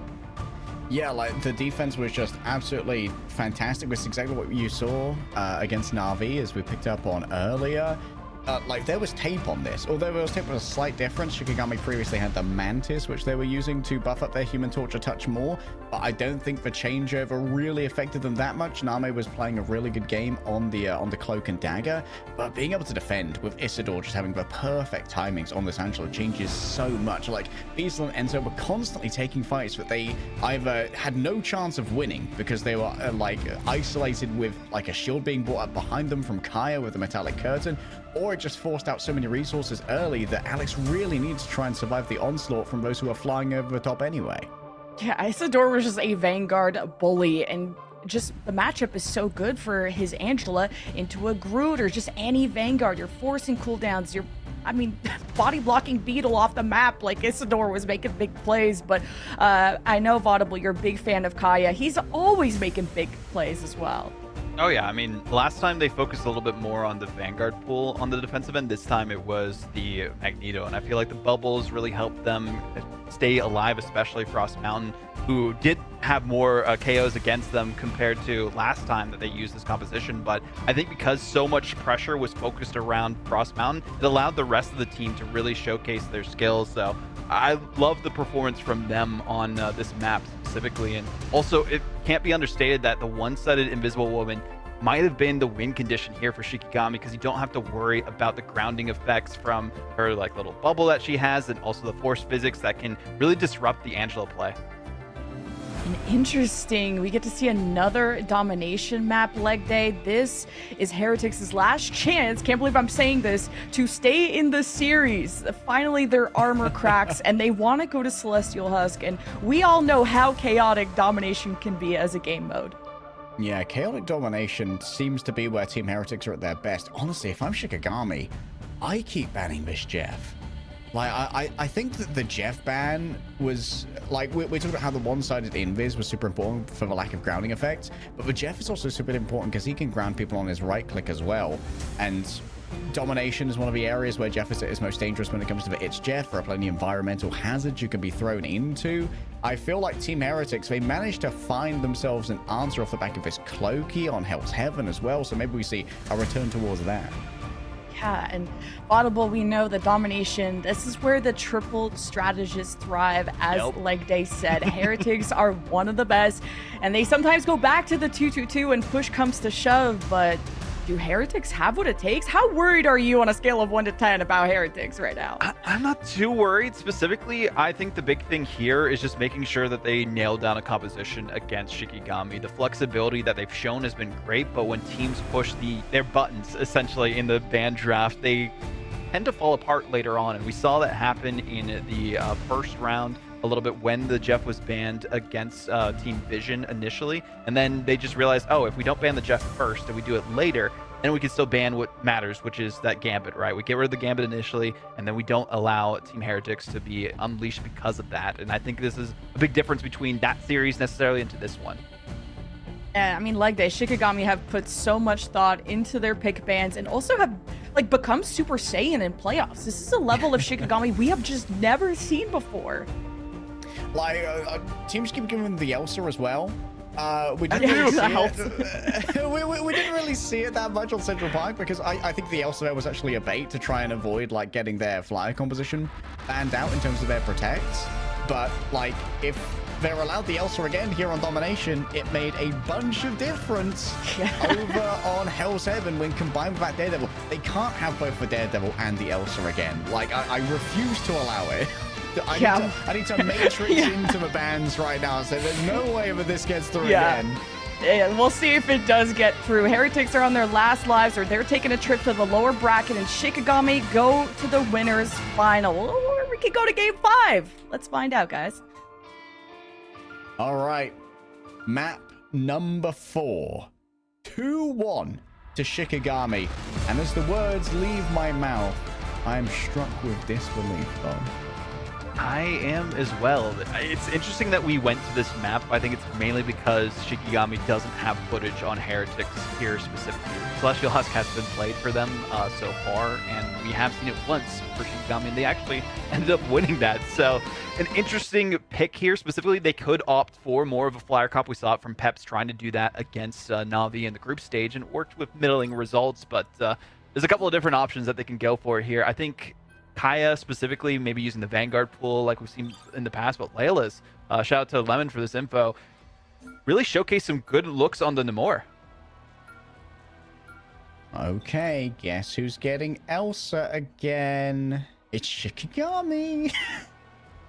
Yeah, like the defense was just absolutely fantastic. It's exactly what you saw against Na'Vi, as we picked up on earlier. Like there was tape on this, although there was tape with a slight difference. Shikigami previously had the Mantis, which they were using to buff up their Human Torch a touch more, but I don't think the changeover really affected them that much. Name was playing a really good game on the Cloak and Dagger, but being able to defend with Isidore just having the perfect timings on this Angela changes so much. Like Beazle and Enzo were constantly taking fights that they either had no chance of winning because they were like isolated with like a shield being brought up behind them from Kaya with the metallic curtain, or it just forced out so many resources early that Alex really needs to try and survive the onslaught from those who are flying over the top anyway. Yeah, Isidore was just a Vanguard bully, and just the matchup is so good for his Angela into a Groot or just any Vanguard. You're forcing cooldowns. Body blocking Beetle off the map like Isidore was making big plays. But I know, Vaudible, you're a big fan of Kaya. He's always making big plays as well. Oh yeah, I mean, last time they focused a little bit more on the Vanguard pool on the defensive end. This time it was the Magneto, and I feel like the bubbles really helped them stay alive, especially Frost Mountain, who did have more KOs against them compared to last time that they used this composition. But I think because so much pressure was focused around Frost Mountain, it allowed the rest of the team to really showcase their skills. So I love the performance from them on this map specifically. And also, it can't be understated that the one-sided Invisible Woman might have been the win condition here for Shikigami, because you don't have to worry about the grounding effects from her little bubble that she has, and also the force physics that can really disrupt the Angela play. Interesting. We get to see another domination map leg day. This is Heretics' last chance, can't believe I'm saying this, to stay in the series. Finally, their armor cracks and they want to go to Celestial Husk, and we all know how chaotic domination can be as a game mode. Yeah, chaotic domination seems to be where Team Heretics are at their best. Honestly, if I'm Shikigami, I keep banning this Jeff. I think that the Jeff ban was, we're talking about how the one-sided invis was super important for the lack of grounding effect, but the Jeff is also super important because he can ground people on his right-click as well. And domination is one of the areas where Jeff is most dangerous when it comes to the It's Jeff. There are plenty of environmental hazards you can be thrown into. I feel like Team Heretics, they managed to find themselves an answer off the back of this Cloaky on Hell's Heaven as well, so maybe we see a return towards that. Yeah, and Audible, we know that domination, this is where the triple strategists thrive, as Leg Day said. Heretics are one of the best, and they sometimes go back to the 2-2-2 when push comes to shove, but do Heretics have what it takes? How worried are you on a scale of 1 to 10 about Heretics right now? I'm not too worried specifically. I think the big thing here is just making sure that they nail down a composition against Shikigami. The flexibility that they've shown has been great, but when teams push their buttons essentially in the ban draft, they tend to fall apart later on. And we saw that happen in the first round a little bit when the Jeff was banned against Team Vision initially, and then they just realized, oh, if we don't ban the Jeff first and we do it later, then we can still ban what matters, which is that Gambit, right? We get rid of the Gambit initially, and then we don't allow Team Heretics to be unleashed because of that. And I think this is a big difference between that series necessarily into this one. I mean, Leg Day, Shikigami have put so much thought into their pick bans and also have become Super Saiyan in playoffs. This is a level of Shikigami we have just never seen before. Teams keep giving the Elsa as well. We didn't really see it. we didn't really see it that much on Central Park because I think the Elsa was actually a bait to try and avoid getting their flyer composition banned out in terms of their protects. But if they're allowed the Elsa again here on Domination, it made a bunch of difference over on Hell's Heaven when combined with that Daredevil. They can't have both the Daredevil and the Elsa again. I refuse to allow it. I need to matrix into the bans right now, so there's no way that this gets through again. Yeah, we'll see if it does get through. Heretics are on their last lives, or they're taking a trip to the lower bracket, and Shikigami go to the winners final. Or we could go to game 5. Let's find out, guys. All right. Map number 4. 2-1 to Shikigami. And as the words leave my mouth, I am struck with disbelief, Bob. I am as well. It's interesting that we went to this map. I think it's mainly because Shikigami doesn't have footage on Heretics here specifically. Celestial Husk has been played for them so far, and we have seen it once for Shikigami, and they actually ended up winning that. So an interesting pick here. Specifically, they could opt for more of a flyer comp. We saw it from Peps trying to do that against Na'Vi in the group stage and worked with middling results, but there's a couple of different options that they can go for here. I think Kaya specifically, maybe using the Vanguard pool like we've seen in the past, but Layla's, shout out to Lemon for this info, really showcased some good looks on the Namor. Okay, guess who's getting Elsa again? It's Shikigami.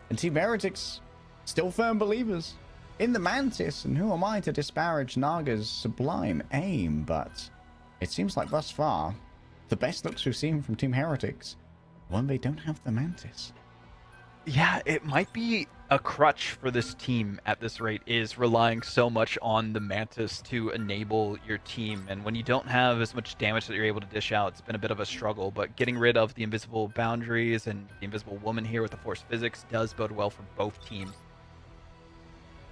And Team Heretics, still firm believers in the Mantis, and who am I to disparage Naga's sublime aim, but it seems like thus far, the best looks we've seen from Team Heretics when they don't have the Mantis. Yeah, it might be a crutch for this team at this rate, is relying so much on the Mantis to enable your team. And when you don't have as much damage that you're able to dish out, it's been a bit of a struggle. But getting rid of the invisible boundaries and the invisible woman here with the force physics does bode well for both teams.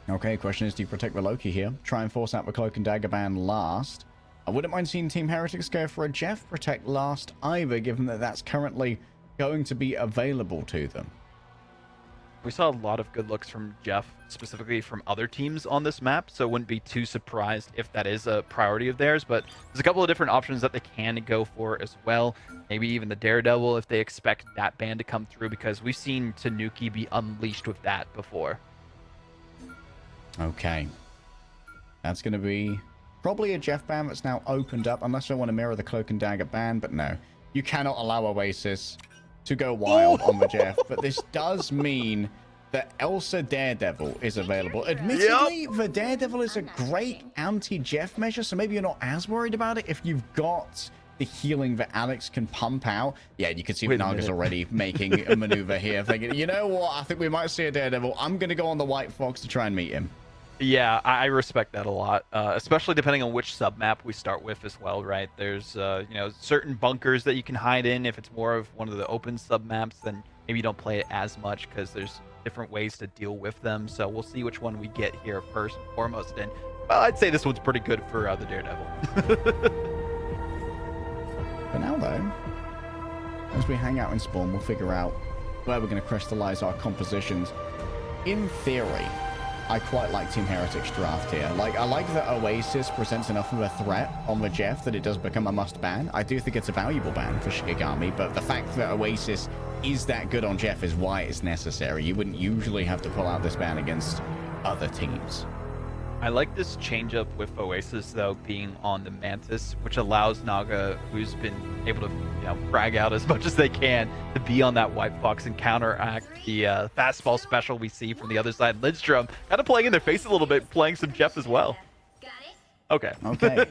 Okay, question is, do you protect the Loki here? Try and force out the Cloak and Dagger ban last. I wouldn't mind seeing Team Heretics go for a Jeff protect last either, given that that's currently going to be available to them. We saw a lot of good looks from Jeff, specifically from other teams on this map, so wouldn't be too surprised if that is a priority of theirs. But there's a couple of different options that they can go for as well. Maybe even the Daredevil if they expect that ban to come through, because we've seen Tanuki be unleashed with that before. Okay. That's going to be probably a Jeff ban that's now opened up, unless I want to mirror the Cloak and Dagger ban, but no. You cannot allow Oasis to go wild on the Jeff, but this does mean that Elsa Daredevil is available. Admittedly, the Daredevil is a great anti-Jeff measure, so maybe you're not as worried about it if you've got the healing that Alex can pump out. Yeah, you can see that Naga's already making a maneuver here, thinking, you know what, I think we might see a Daredevil. I'm going to go on the White Fox to try and meet him. Yeah, I respect that a lot, especially depending on which submap we start with as well, right? There's, you know, certain bunkers that you can hide in. If it's more of one of the open submaps, then maybe you don't play it as much because there's different ways to deal with them. So we'll see which one we get here first and foremost. And, well, I'd say this one's pretty good for the Daredevil. For now, though, as we hang out in spawn, we'll figure out where we're going to crystallize our compositions. In theory, I quite like Team Heretics draft here. I like that Oasis presents enough of a threat on the Jeff that it does become a must ban. I do think it's a valuable ban for Shikigami, but the fact that Oasis is that good on Jeff is why it's necessary. You wouldn't usually have to pull out this ban against other teams. I like this change up with Oasis, though, being on the Mantis, which allows Naga, who's been able to, you know, frag out as much as they can, to be on that White Fox and counteract the fastball special we see from the other side. Lidstrom kind of playing in their face a little bit, playing some Jeff as well. Okay. Okay.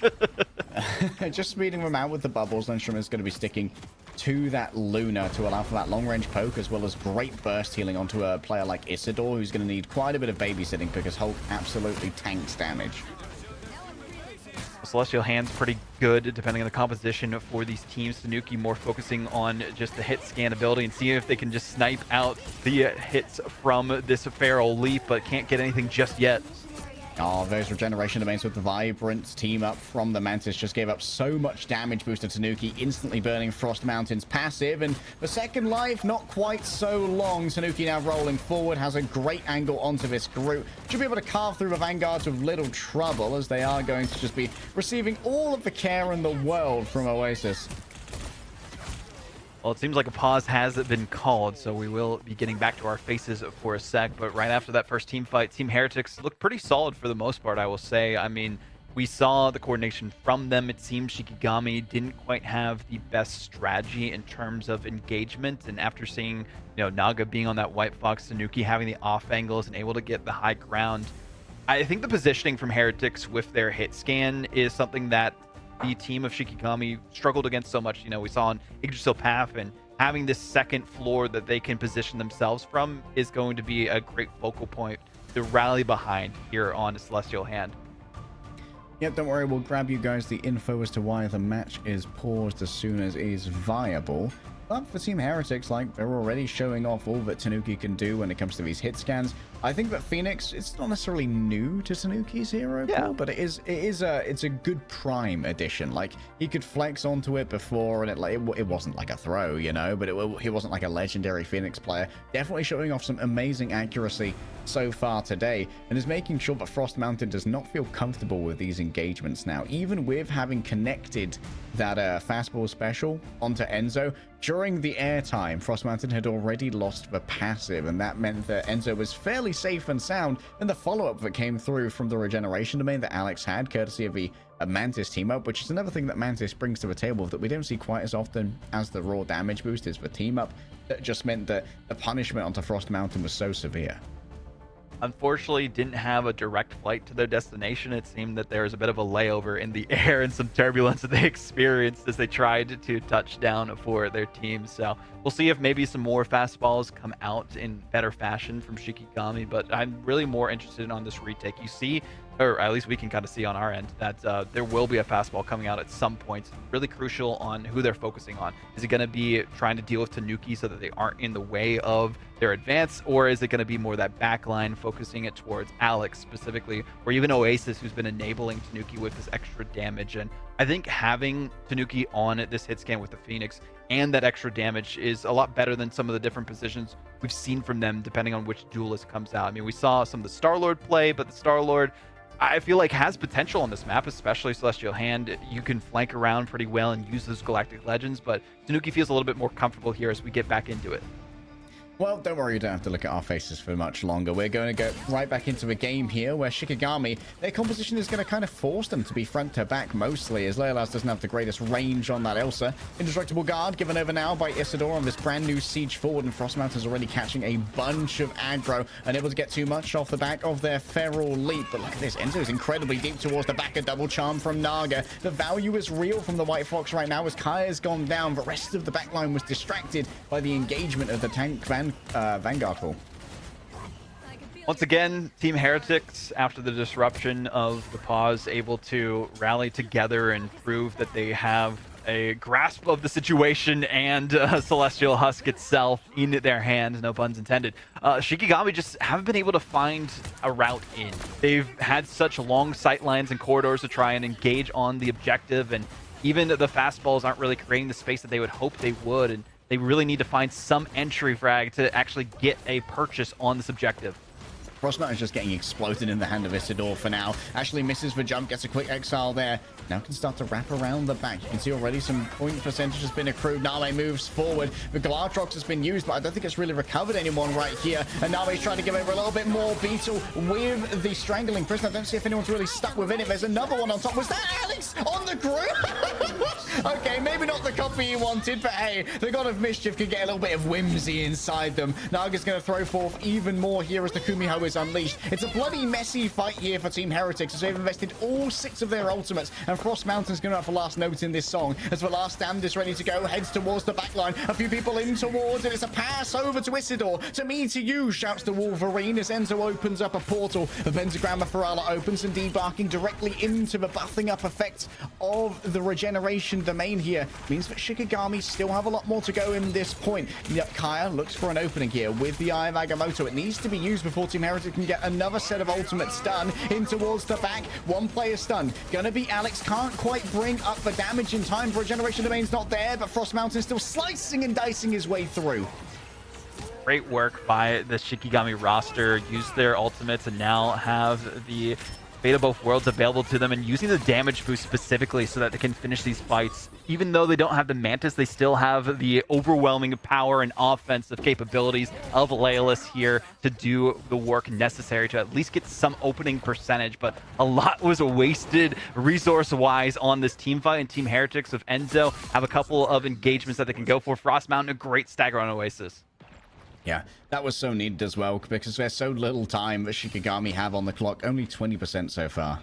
Just speeding them out with the bubbles, Lidstrom is going to be sticking to that Luna to allow for that long-range poke, as well as great burst healing onto a player like Isidore, who's going to need quite a bit of babysitting because Hulk absolutely tanks damage. Celestial Hand's pretty good, depending on the composition for these teams. Tanuki more focusing on just the hit scan ability and seeing if they can just snipe out the hits from this Feral Leap, but can't get anything just yet. Oh, those regeneration domains with the Vibrant team up from the Mantis just gave up so much damage boost to Tanuki, instantly burning Frost Mountain's passive, and the second life, not quite so long. Tanuki now rolling forward, has a great angle onto this group. Should be able to carve through the Vanguards with little trouble, as they are going to just be receiving all of the care in the world from Oasis. Well, it seems like a pause has been called, so we will be getting back to our faces for a sec. But right after that first team fight, Team Heretics looked pretty solid for the most part, I will say. I mean, we saw the coordination from them. It seems Shikigami didn't quite have the best strategy in terms of engagement. And after seeing, you know, Naga being on that White Fox, Tanuki having the off angles and able to get the high ground, I think the positioning from Heretics with their hit scan is something that the team of Shikigami struggled against so much. You know, we saw on Yggdrasil Path, and having this second floor that they can position themselves from is going to be a great focal point to rally behind here on Celestial Hand. Yep, don't worry, we'll grab you guys the info as to why the match is paused as soon as it is viable. But for Team Heretics, like, they're already showing off all that Tanuki can do when it comes to these hit scans. I think that Phoenix, it's not necessarily new to Tanuki's hero pool, but it's a good prime addition. Like, he could flex onto it before, and it wasn't like a throw, you know, but he wasn't like a legendary Phoenix player. Definitely showing off some amazing accuracy so far today, and is making sure that Frost Mountain does not feel comfortable with these engagements now, even with having connected that fastball special onto Enzo. During the airtime, Frost Mountain had already lost the passive, and that meant that Enzo was fairly safe and sound, and the follow-up that came through from the regeneration domain that Alex had, courtesy of the Mantis team-up, which is another thing that Mantis brings to the table that we don't see quite as often as the raw damage boost is for team-up. That just meant that the punishment onto Frost Mountain was so severe. unfortunately didn't have a direct flight to their destination. It seemed that there was a bit of a layover in the air and some turbulence that they experienced as they tried to touch down for their team. So we'll see if maybe some more fastballs come out in better fashion from Shikigami, but I'm really more interested on this retake. You see, or at least we can kind of see on our end, that there will be a fastball coming out at some point. Really crucial on who they're focusing on. Is it going to be trying to deal with Tanuki so that they aren't in the way of their advance, or is it going to be more that backline, focusing it towards Alex specifically, or even Oasis, who's been enabling Tanuki with this extra damage? And I think having Tanuki on this hit scan with the Phoenix and that extra damage is a lot better than some of the different positions we've seen from them, depending on which duelist comes out. I mean, we saw some of the Star-Lord play, but the Star-Lord, I feel like, has potential on this map, especially Celestial Hand. You can flank around pretty well and use those Galactic Legends, but Tanuki feels a little bit more comfortable here as we get back into it. Well, don't worry, you don't have to look at our faces for much longer. We're going to go right back into a game here where Shikigami, their composition is going to kind of force them to be front to back mostly, as Leolas doesn't have the greatest range on that Elsa. Indestructible Guard given over now by Isidore on this brand new siege forward, and Frost Mountain's already catching a bunch of aggro, unable to get too much off the back of their Feral Leap. But look at this, Enzo is incredibly deep towards the back, a double charm from Naga. The value is real from the White Fox right now as Kaya's gone down. The rest of the backline was distracted by the engagement of the tank Vanguard pool. Once again, Team Heretics, after the disruption of the pause, able to rally together and prove that they have a grasp of the situation and Celestial Husk itself in their hands, no puns intended. Shikigami just haven't been able to find a route in. They've had such long sight lines and corridors to try and engage on the objective, and even the fastballs aren't really creating the space that they would hope they would, and they really need to find some entry frag to actually get a purchase on this objective. Frostnut is just getting exploded in the hand of Isidore for now. Actually misses the jump, gets a quick exile there. Now can start to wrap around the back. You can see already some point percentage has been accrued. Name moves forward. The Gladrox has been used, but I don't think it's really recovered anyone right here. And Name's trying to give over a little bit more. Beetle with the Strangling Prisoner. I don't see if anyone's really stuck within it. There's another one on top. Was that Alex on the group? Okay, maybe not the copy he wanted, but hey, the God of Mischief can get a little bit of whimsy inside them. Naga's going to throw forth even more here as the Kumiho is unleashed. It's a bloody messy fight here for Team Heretics as they've invested all 6 of their ultimates, and Frost Mountain's going to have the last note in this song as the last stand is ready to go, heads towards the backline. A few people in towards it. It's a pass over to Isidore. To me, to you, shouts the Wolverine as Enzo opens up a portal. The Pentagram of Ferala opens and debarking directly into the buffing up effect of the regeneration domain here. Means that Shikigami still have a lot more to go in this point. Yep, Kaya looks for an opening here with the Eye of Agamotto. It needs to be used before Team Heretics can get another set of ultimates done. In towards the back. One player stunned. Gonna be Alex. Can't quite bring up the damage in time. Regeneration domain's not there, but Frost Mountain still slicing and dicing his way through. Great work by the Shikigami roster. Use their ultimates and now have the Fate of Both Worlds available to them, and using the damage boost specifically so that they can finish these fights. Even though they don't have the Mantis, they still have the overwhelming power and offensive capabilities of Leolas here to do the work necessary to at least get some opening percentage, but a lot was wasted resource-wise on this team fight, and Team Heretics with Enzo have a couple of engagements that they can go for. Frost Mountain, a great stagger on Oasis. Yeah, that was so needed as well because there's so little time that Shikigami have on the clock. Only 20% so far.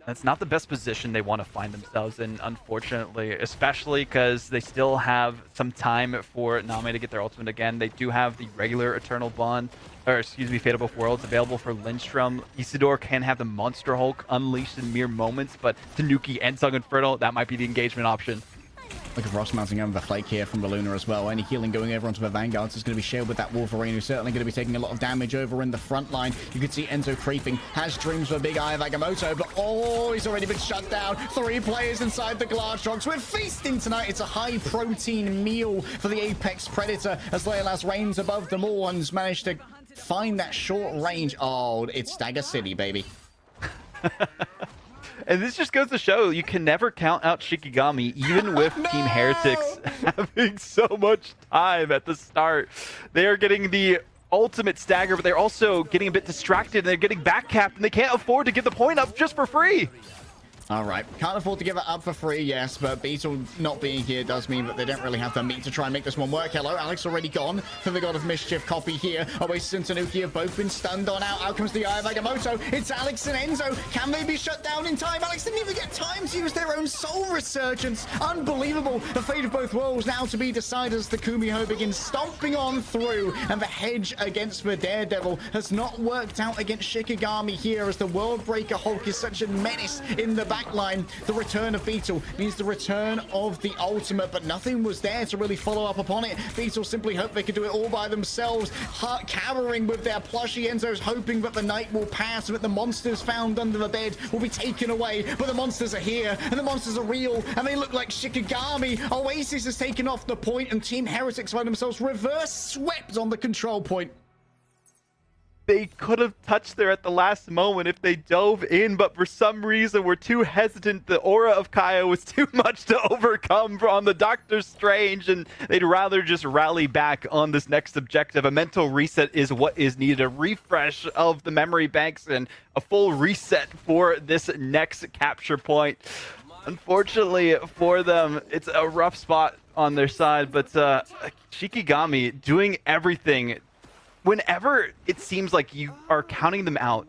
That's not the best position they want to find themselves in, unfortunately, especially because they still have some time for Name to get their ultimate again. They do have the regular Eternal Bond, or excuse me, Fate of Both Worlds available for Lindstrom. Isidore can have the Monster Hulk unleashed in mere moments, but Tanuki and Sung Infernal, that might be the engagement option. Look at Frost mounting over the flake here from the Luna as well. Any healing going over onto the Vanguards is going to be shared with that Wolverine, who's certainly going to be taking a lot of damage over in the front line. You can see Enzo creeping, has dreams for a big Eye of Agamotto, but oh, he's already been shut down. 3 players inside the Gladrox. We're feasting tonight. It's a high-protein meal for the Apex Predator as Leolas reigns above them all and has managed to find that short range. Oh, it's Stagger City, baby. And this just goes to show you can never count out Shikigami, even with Team Heretics having so much time at the start. They are getting the ultimate stagger, but they're also getting a bit distracted, and they're getting back capped, and they can't afford to give the point up just for free. All right, can't afford to give it up for free, yes, but Beetle not being here does mean that they don't really have the meat to try and make this one work. Hello, Alex already gone for the God of Mischief copy here. Oasis and Tanuki have both been stunned on out. Out comes the Eye of Agamotto. It's Alex and Enzo. Can they be shut down in time? Alex didn't even get time to use their own soul resurgence. Unbelievable. The fate of both worlds now to be decided as the Kumiho begins stomping on through, and the hedge against the Daredevil has not worked out against Shikigami here, as the World Breaker Hulk is such a menace in the backline. The return of Beetle means the return of the ultimate, but nothing was there to really follow up upon it. Beetle simply hoped they could do it all by themselves, cowering with their plushie. Enzo's hoping that the night will pass, that the monsters found under the bed will be taken away, but the monsters are here, and the monsters are real, and they look like Shikigami. Oasis has taken off the point, and Team Heretics find themselves reverse swept on the control point. They could have touched there at the last moment if they dove in, but for some reason were too hesitant. The aura of Kaya was too much to overcome on the Doctor Strange, and they'd rather just rally back on this next objective. A mental reset is what is needed, a refresh of the memory banks, and a full reset for this next capture point. Unfortunately for them, it's a rough spot on their side, but Shikigami doing everything. Whenever it seems like you are counting them out,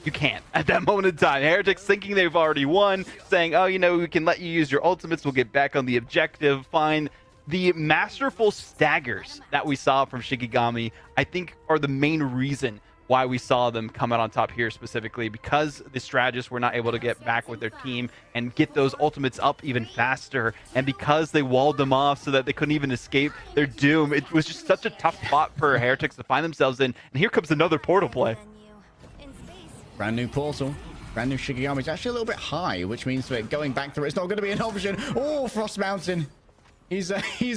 you can't at that moment in time. Heretics thinking they've already won, saying, oh, you know, we can let you use your ultimates, we'll get back on the objective, fine. The masterful staggers that we saw from Shikigami, I think, are the main reason why we saw them come out on top here specifically, because the strategists were not able to get back with their team and get those ultimates up even faster, and because they walled them off so that they couldn't even escape their doom. It was just such a tough spot for Heretics to find themselves in, and here comes another portal play. Brand new portal. Brand new Shikigami. It's actually a little bit high, which means that going back through it's not going to be an option. Oh, Frost Mountain. He's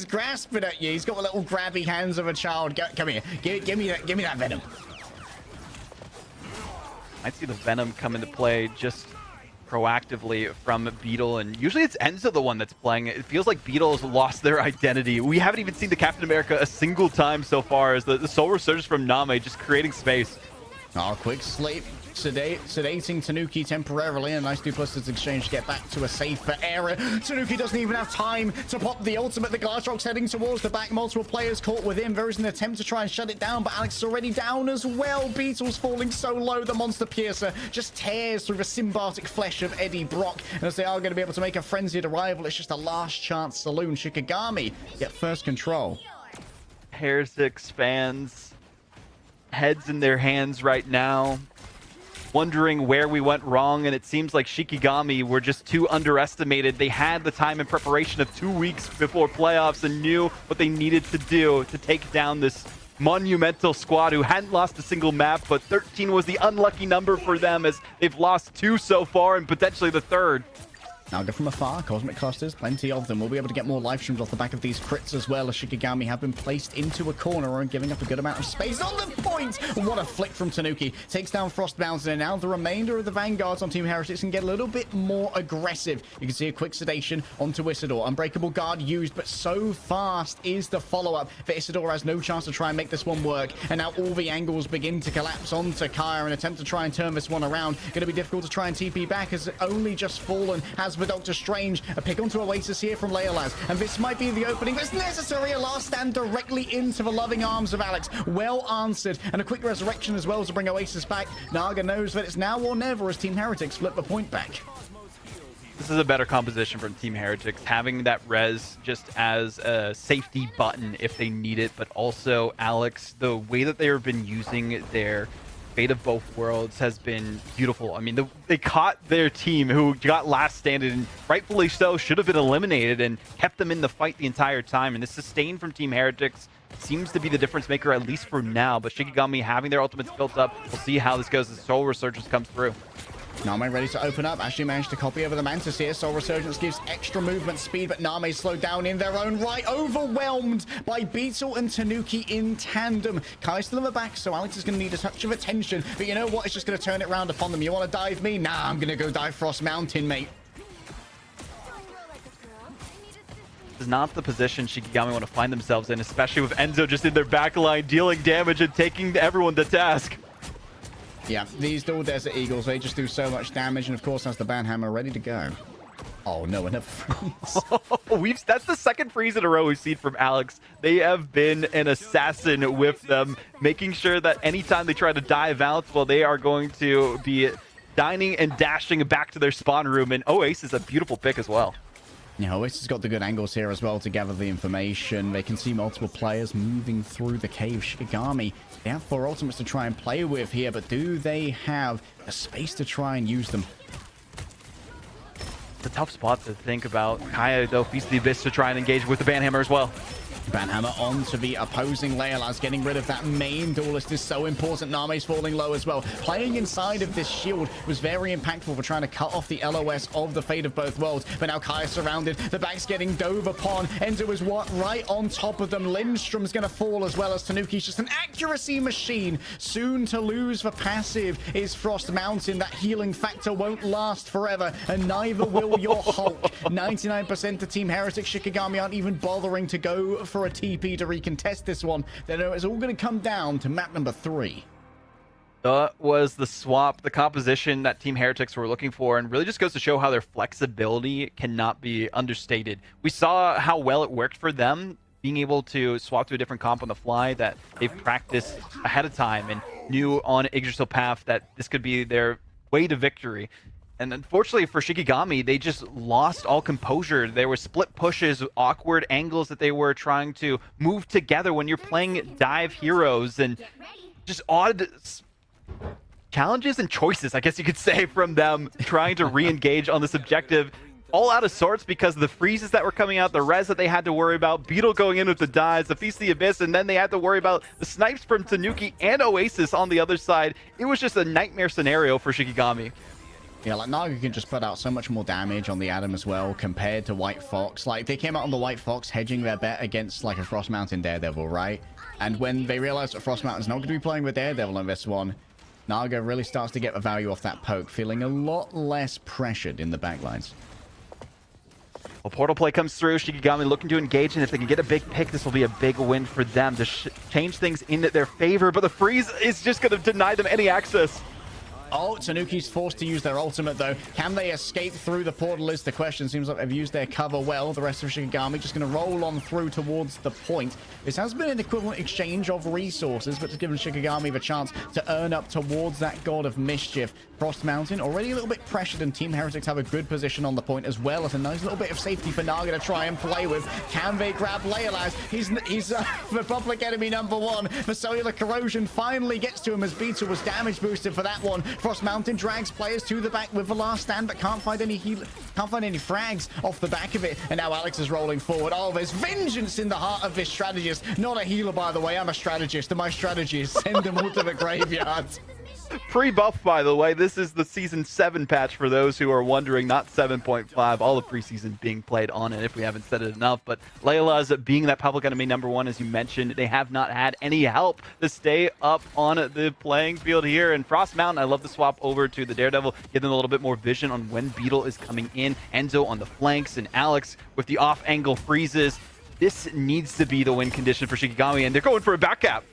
grasping at you. He's got the little grabby hands of a child. Come here. Give me that venom. I'd see the Venom come into play just proactively from Beetle, and usually it's Enzo the one that's playing. It feels like Beetle has lost their identity. We haven't even seen the Captain America a single time so far, as the Soul Resurgence from Name just creating space. Oh, quick sleep. Sedating Tanuki temporarily. A nice duplicitous exchange to get back to a safer area. Tanuki doesn't even have time to pop the ultimate. The Glass Rock's heading towards the back. Multiple players caught with him. There is an attempt to try and shut it down, but Alex is already down as well. Beetle's falling so low. The Monster Piercer just tears through the symbiotic flesh of Eddie Brock. And as they are going to be able to make a frenzied arrival, it's just a last chance saloon. Shikigami get first control. Heretics fans, heads in their hands right now, wondering where we went wrong, and it seems like Shikigami were just too underestimated. They had the time and preparation of 2 weeks before playoffs and knew what they needed to do to take down this monumental squad who hadn't lost a single map, but 13 was the unlucky number for them, as they've lost 2 so far and potentially the 3rd. Now go from afar, Cosmic Clusters, plenty of them. We'll be able to get more live streams off the back of these crits as well, as Shikigami have been placed into a corner and giving up a good amount of space on the point. What a flick from Tanuki. Takes down Frost Mountain, and now the remainder of the Vanguards on Team Heretics can get a little bit more aggressive. You can see a quick sedation onto Isidore. Unbreakable Guard used, but so fast is the follow-up that Isidore has no chance to try and make this one work. And now all the angles begin to collapse onto Kaya, an attempt to try and turn this one around. Going to be difficult to try and TP back, as it only just fallen has the Doctor Strange. A pick onto Oasis here from Leolaz, and this might be the opening that's necessary. A last stand directly into the loving arms of Alex. Well answered, and a quick resurrection as well to bring Oasis back. Naga knows that it's now or never as Team Heretics flip the point back. This is a better composition from Team Heretics, having that res just as a safety button if they need it, but also Alex, the way that they have been using their Fate of Both Worlds has been beautiful. I mean, they caught their team who got last standing, and rightfully so, should have been eliminated, and kept them in the fight the entire time. And the sustain from Team Heretics seems to be the difference maker, at least for now. But Shikigami having their ultimates built up, we'll see how this goes as Soul Resurgence comes through. Name ready to open up. Actually managed to copy over the Mantis here. Soul Resurgence gives extra movement speed, but Name slowed down in their own right. Overwhelmed by Beetle and Tanuki in tandem. Kai's still in the back, so Alex is going to need a touch of attention. But you know what? It's just going to turn it around upon them. You want to dive me? Nah, I'm going to go dive Frost Mountain, mate. This is not the position Shikigami want to find themselves in, especially with Enzo just in their back line, dealing damage and taking everyone to task. Yeah, these dual Desert Eagles, they just do so much damage, and of course has the Banhammer ready to go. Oh no, another freeze. That's the second freeze in a row we've seen from Alex. They have been an assassin with them, making sure that anytime they try to dive out, well, they are going to be dining and dashing back to their spawn room. And Oasis is a beautiful pick as well. Yeah, Oasis has got the good angles here as well to gather the information. They can see multiple players moving through the cave. Shikigami, they have 4 ultimates to try and play with here, but do they have a space to try and use them? It's a tough spot to think about. Kaya, though, Feast of the Abyss to try and engage with the Banhammer as well. Banhammer on to the opposing Leolas. Getting rid of that main duelist is so important. Name's falling low as well. Playing inside of this shield was very impactful for trying to cut off the LOS of the Fate of Both Worlds. But now Kaya's surrounded. The back's getting dove upon. Enzo is right on top of them. Lindstrom's going to fall as well as Tanuki's just an accuracy machine. Soon to lose for passive is Frost Mountain. That healing factor won't last forever, and neither will your Hulk. 99% to Team Heretic. Shikigami aren't even bothering to go for a TP to recontest this one. They know it's all going to come down to map number 3. That was the swap, the composition that Team Heretics were looking for, and really just goes to show how their flexibility cannot be understated. We saw how well it worked for them, being able to swap to a different comp on the fly that they've practiced ahead of time and knew on Yggdrasil path that this could be their way to victory. And unfortunately for Shikigami, they just lost all composure. There were split pushes, awkward angles that they were trying to move together when you're playing dive heroes, and just odd challenges and choices, I guess you could say, from them trying to re-engage on this objective. All out of sorts because of the freezes that were coming out, the res that they had to worry about, Beetle going in with the dives, the Feast of the Abyss, and then they had to worry about the snipes from Tanuki and Oasis on the other side. It was just a nightmare scenario for Shikigami. Yeah, like Naga can just put out so much more damage on the Adam as well compared to White Fox. Like, they came out on the White Fox hedging their bet against like a Frost Mountain Daredevil, right? And when they realized that Frost Mountain's not going to be playing with Daredevil on this one, Naga really starts to get the value off that poke, feeling a lot less pressured in the backlines. Well, Portal play comes through. Shikigami looking to engage, and if they can get a big pick, this will be a big win for them to change things in their favor. But the freeze is just going to deny them any access. Oh, Tanuki's forced to use their ultimate, though. Can they escape through the portal is the question. Seems like they've used their cover well. The rest of Shikigami just going to roll on through towards the point. This has been an equivalent exchange of resources, but it's given Shikigami the chance to earn up towards that God of Mischief. Frost Mountain already a little bit pressured, and Team Heretics have a good position on the point as well as a nice little bit of safety for Naga to try and play with. Can they grab Leolas? He's the public enemy number 1. The cellular corrosion finally gets to him as Beetle was damage boosted for that one. Frost Mountain drags players to the back with the last stand, but can't find any frags off the back of it. And now Alex is rolling forward. Oh, there's vengeance in the heart of this strategist. Not a healer, by the way. I'm a strategist, and my strategy is send them all to the graveyard. Pre-buff, by the way. This is the Season 7 patch for those who are wondering, not 7.5. All the preseason being played on it, if we haven't said it enough. But Leila's being that public enemy number 1, as you mentioned, they have not had any help to stay up on the playing field here. And Frost Mountain, I love the swap over to the Daredevil, give them a little bit more vision on when Beetle is coming in. Enzo on the flanks, and Alex with the off-angle freezes. This needs to be the win condition for Shikigami, and they're going for a back cap.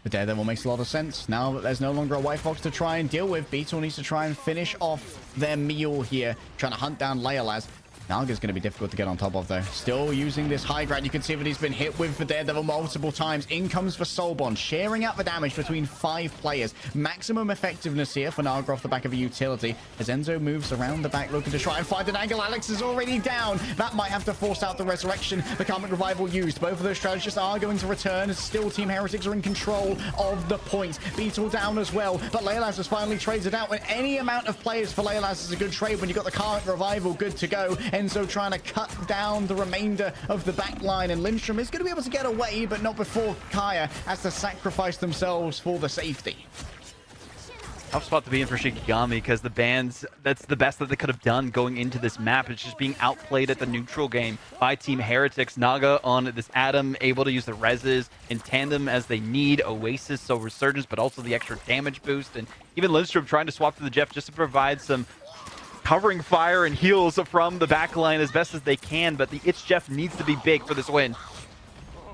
The Daredevil makes a lot of sense. Now that there's no longer a White Fox to try and deal with, Beetle needs to try and finish off their meal here, trying to hunt down Leolas. Naga's going to be difficult to get on top of, though. Still using this high ground. You can see that he's been hit with the Daredevil multiple times. In comes the Soul Bond, sharing out the damage between 5 players. Maximum effectiveness here for Naga off the back of a utility. As Enzo moves around the back, looking to try and find an angle. Alex is already down. That might have to force out the resurrection. The Karmic Revival used. Both of those strategists are going to return. Still, Team Heretics are in control of the point. Beetle down as well. But Leolas has finally traded out. When any amount of players for Leolas is a good trade, when you've got the Karmic Revival good to go. Enzo trying to cut down the remainder of the back line, and Lindstrom is going to be able to get away, but not before Kaya has to sacrifice themselves for the safety. Tough spot to be in for Shikigami because the bands, that's the best that they could have done going into this map. It's just being outplayed at the neutral game by Team Heretics. Naga on this Adam, able to use the reses in tandem as they need. Oasis, so Resurgence, but also the extra damage boost. And even Lindstrom trying to swap to the Jeff just to provide some covering fire and heals from the back line as best as they can, but the Itch Jeff needs to be big for this win.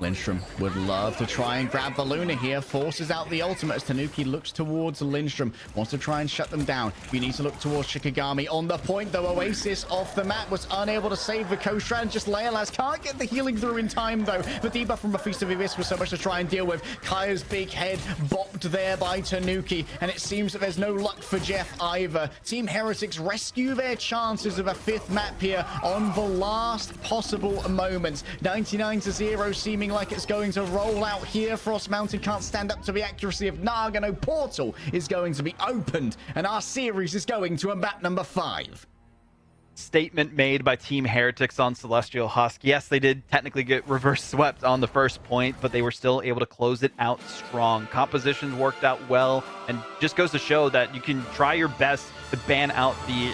Lindstrom would love to try and grab the Luna here, forces out the ultimate as Tanuki looks towards Lindstrom, wants to try and shut them down. You need to look towards Shikigami. On the point, though, Oasis off the map was unable to save the Kostra, and just Leolas can't get the healing through in time, though. The debuff from a Feast of Ibis was so much to try and deal with. Kaya's big head bopped there by Tanuki, and it seems that there's no luck for Jeff either. Team Heretics rescue their chances of a 5th map here on the last possible moments. 99-0 seeming like it's going to roll out here. Frost Mountain can't stand up to the accuracy of Naga. No portal is going to be opened, and our series is going to a map number 5. Statement made by Team Heretics on Celestial Husk. Yes, they did technically get reverse swept on the first point, but they were still able to close it out strong. Compositions worked out well, and just goes to show that you can try your best to ban out the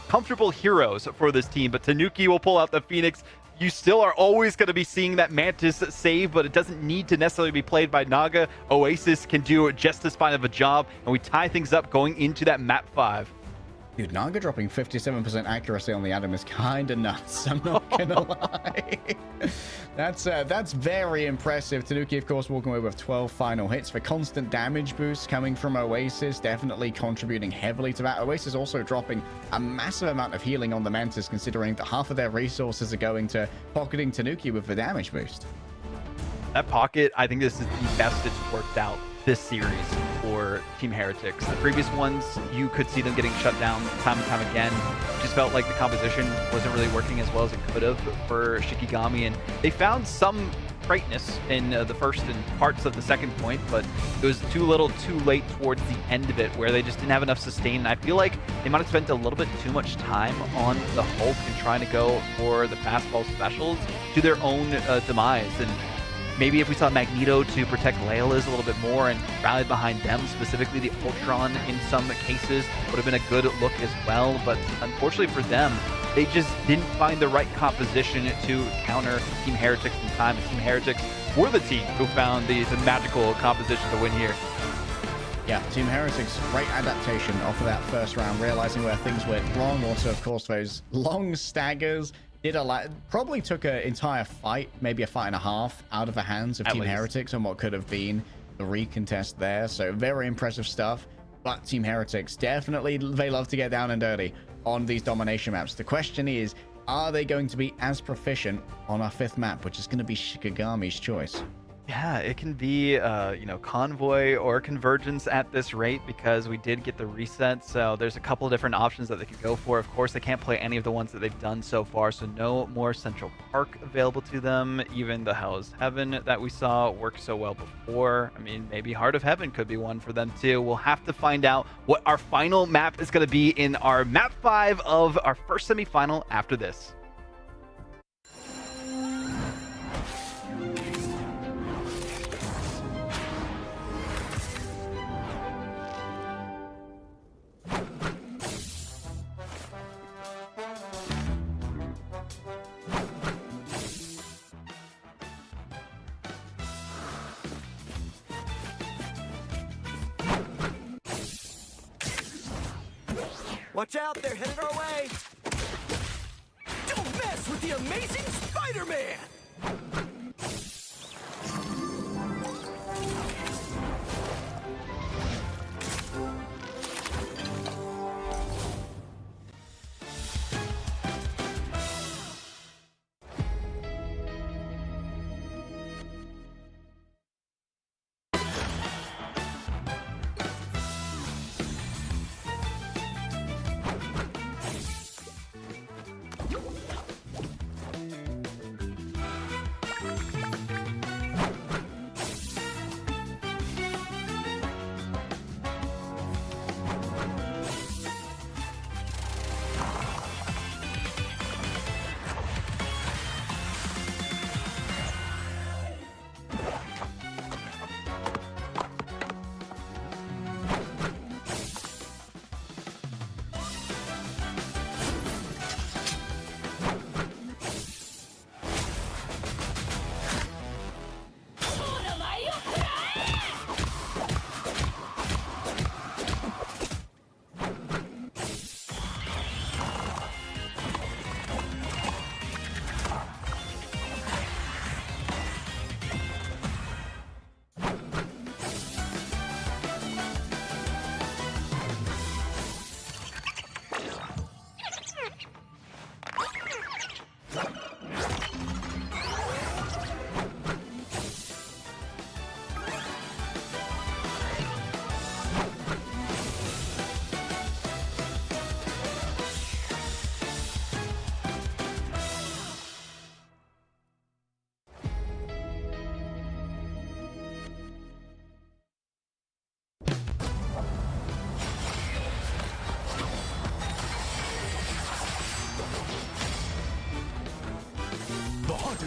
comfortable heroes for this team, but Tanuki will pull out the Phoenix. You still are always going to be seeing that Mantis save, but it doesn't need to necessarily be played by Naga. Oasis can do just as fine of a job, and we tie things up going into that map 5. Dude, Naga dropping 57% accuracy on the Adam is kind of nuts. I'm not gonna lie. That's very impressive. Tanuki, of course, walking away with 12 final hits. For constant damage boost coming from Oasis, definitely contributing heavily to that. Oasis also dropping a massive amount of healing on the Mantis, considering that half of their resources are going to pocketing Tanuki with the damage boost. That pocket, I think this is the best it's worked out this series for Team Heretics. The previous ones, you could see them getting shut down time and time again. It just felt like the composition wasn't really working as well as it could have for Shikigami, and they found some greatness in the first and parts of the second point, but it was too little too late towards the end of it, where they just didn't have enough sustain. And I feel like they might have spent a little bit too much time on the Hulk and trying to go for the fastball specials to their own demise. And maybe if we saw Magneto to protect Leila's a little bit more and rallied behind them, specifically the Ultron in some cases, would have been a good look as well. But unfortunately for them, they just didn't find the right composition to counter Team Heretics in time. And Team Heretics were the team who found the magical composition to win here. Yeah, Team Heretics, great adaptation off of that first round, realizing where things went wrong. Also, of course, those long staggers probably took an entire fight, maybe a fight and a half, out of the hands of Team Heretics on what could have been the recontest there. So very impressive stuff. But Team Heretics, definitely, they love to get down and dirty on these domination maps. The question is, are they going to be as proficient on our 5th map, which is going to be Shikigami's choice? Yeah, it can be, Convoy or Convergence at this rate, because we did get the reset. So there's a couple of different options that they could go for. Of course, they can't play any of the ones that they've done so far, so no more Central Park available to them. Even the Hell's Heaven that we saw worked so well before. I mean, maybe Heart of Heaven could be one for them too. We'll have to find out what our final map is going to be in our map 5 of our first semifinal after this. Watch out, they're headed our way! Don't mess with the amazing Spider-Man!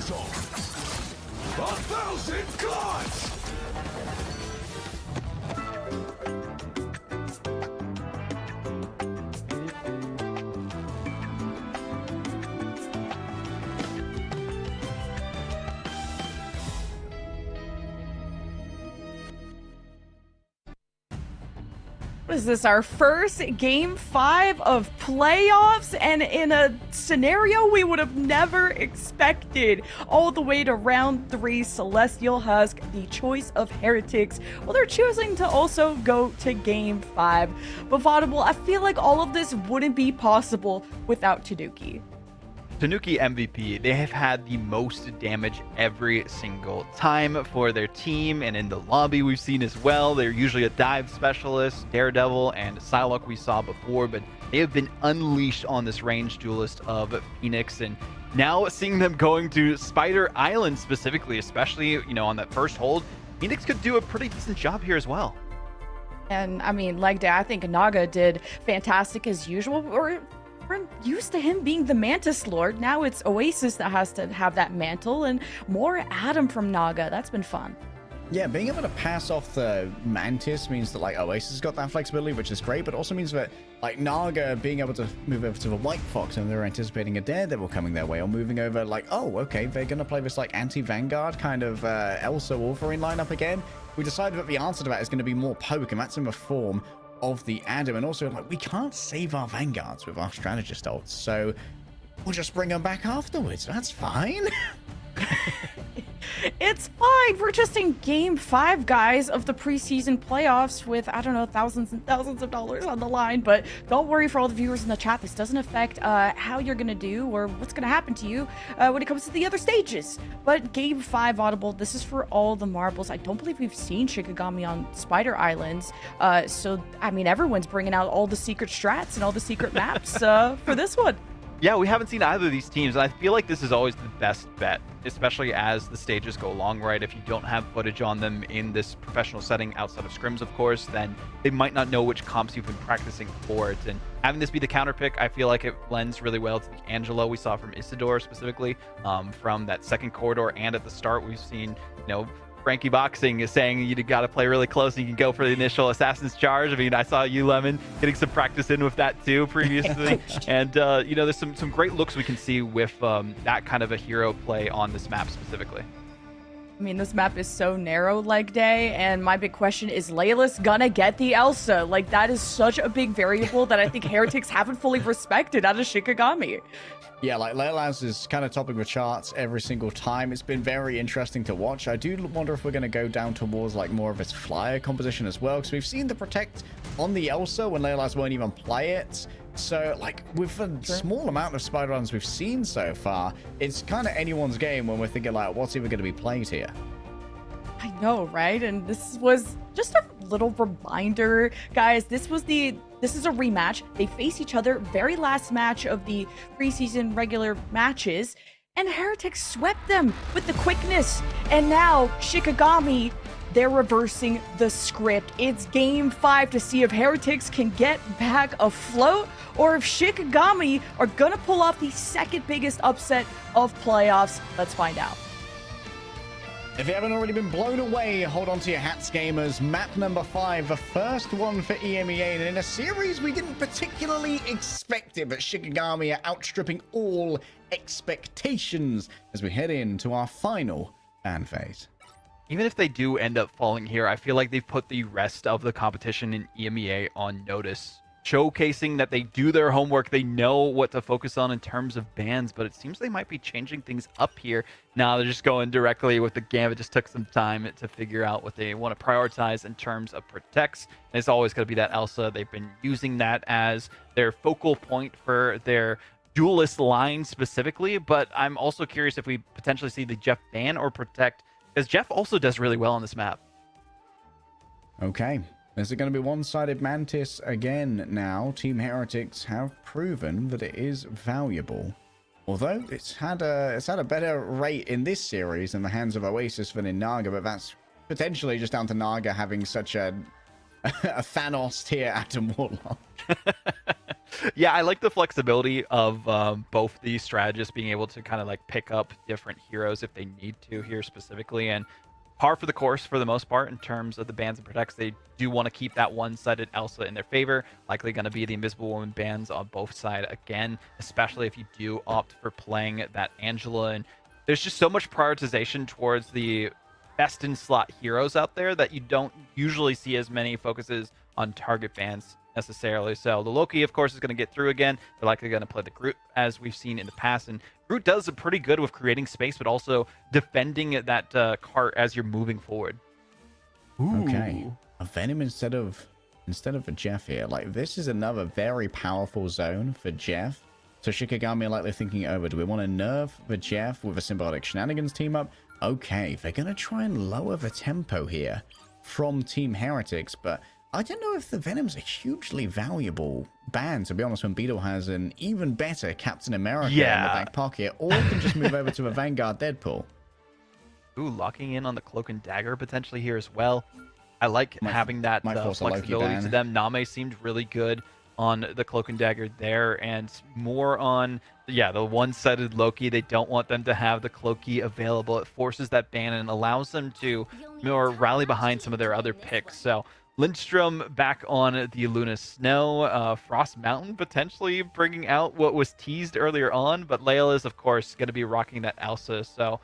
is on. 1,000 gods! What is this, our first game 5 of playoffs, and in a scenario we would have never expected? All the way to round 3, Celestial Husk, the choice of Heretics. Well, they're choosing to also go to game 5. But Vaudable, I feel like all of this wouldn't be possible without Tanuki. Tanuki MVP, they have had the most damage every single time for their team, and in the lobby we've seen as well. They're usually a dive specialist, Daredevil, and Psylocke we saw before, but they have been unleashed on this ranged duelist of Phoenix, and now seeing them going to Spider Island specifically, especially, you know, on that first hold, Phoenix could do a pretty decent job here as well. And I mean, leg day, I think Naga did fantastic as usual. We're used to him being the Mantis Lord. Now it's Oasis that has to have that mantle, and more Adam from Naga. That's been fun. Yeah, being able to pass off the Mantis means that, like, Oasis has got that flexibility, which is great, but also means that, like, Naga being able to move over to the White Fox and they're anticipating a Daredevil coming their way, or moving over, like, oh, okay, they're going to play this, like, anti-Vanguard kind of Elsa Wolverine lineup again. We decided that the answer to that is going to be more poke, and that's in the form of the Adam. And also, like, we can't save our Vanguards with our strategist ults, so we'll just bring them back afterwards. That's fine. It's fine. We're just in game 5, guys, of the preseason playoffs with, I don't know, thousands and thousands of dollars on the line. But don't worry, for all the viewers in the chat, this doesn't affect how you're going to do or what's going to happen to you when it comes to the other stages. But game 5, Audible, this is for all the marbles. I don't believe we've seen Shikigami on Spider Islands. So, I mean, everyone's bringing out all the secret strats and all the secret maps for this one. Yeah, we haven't seen either of these teams, and I feel like this is always the best bet, especially as the stages go along, right? If you don't have footage on them in this professional setting outside of scrims, of course, then they might not know which comps you've been practicing for it. And having this be the counter pick, I feel like it lends really well to the Angelo we saw from Isidore specifically, from that second corridor. And at the start, we've seen, you know, Frankie Boxing is saying you got to play really close and you can go for the initial Assassin's Charge. I mean, I saw you, Lemon, getting some practice in with that too previously. And, you know, there's some great looks we can see with that kind of a hero play on this map specifically. I mean, this map is so narrow, leg day, and my big question is, Layla's gonna get the Elsa? Like, that is such a big variable that I think Heretics haven't fully respected out of Shikigami. Yeah, like, Leila's is kind of topping the charts every single time. It's been very interesting to watch. I do wonder if we're going to go down towards, like, more of its flyer composition as well, because we've seen the Protect on the Elsa when Leila's won't even play it. So, like, with the small amount of spider runs we've seen so far, it's kind of anyone's game when we're thinking, like, what's even going to be played here? I know, right? And this was just a little reminder, guys. This is a rematch. They face each other, very last match of the preseason regular matches, and Heretics swept them with the quickness. And now Shikigami, they're reversing the script. It's game 5 to see if Heretics can get back afloat, or if Shikigami are gonna pull off the second biggest upset of playoffs. Let's find out. If you haven't already been blown away, hold on to your hats, gamers. Map number 5, the first one for EMEA, and in a series we didn't particularly expect it, but Shikigami are outstripping all expectations as we head into our final fan phase. Even if they do end up falling here, I feel like they've put the rest of the competition in EMEA on notice, showcasing that they do their homework. They know what to focus on in terms of bans, but it seems they might be changing things up here. Now they're just going directly with the Gambit. Just took some time to figure out what they want to prioritize in terms of protects. And it's always going to be that Elsa. They've been using that as their focal point for their duelist line specifically, but I'm also curious if we potentially see the Jeff ban or protect, because Jeff also does really well on this map. Okay. Is it going to be one-sided Mantis again now? Team Heretics have proven that it is valuable. Although it's had a better rate in this series in the hands of Oasis than in Naga, but that's potentially just down to Naga having such a Thanos tier Atom Warlock. Yeah, I like the flexibility of both these strategists being able to kind of like pick up different heroes if they need to here specifically, and par for the course for the most part in terms of the bans and protects. They do want to keep that one-sided Elsa in their favor. Likely going to be the Invisible Woman bans on both sides again, especially if you do opt for playing that Angela. And there's just so much prioritization towards the best in slot heroes out there that you don't usually see as many focuses on target bans necessarily. So the Loki, of course, is going to get through again. They're likely going to play the Groot as we've seen in the past, and Groot does a pretty good with creating space, but also defending that cart as you're moving forward. Okay, a Venom instead of a Jeff here. Like, this is another very powerful zone for Jeff. So Shikigami are likely thinking over, do we want to nerf the Jeff with a Symbiotic Shenanigans team up? Okay, they're going to try and lower the tempo here from Team Heretics, but I don't know if the Venom's a hugely valuable ban, to be honest, when Beetle has an even better Captain America in the back pocket, or can just move over to a Vanguard Deadpool. Ooh, locking in on the Cloak and Dagger potentially here as well. I like having that flexibility to them. Name seemed really good on the Cloak and Dagger there, and more on, the one-sided Loki. They don't want them to have the Cloaky available. It forces that ban and allows them to more rally behind some of their other picks. So Lindstrom back on the Luna Snow. Frost Mountain potentially bringing out what was teased earlier on, but Layla is, of course, going to be rocking that Elsa. So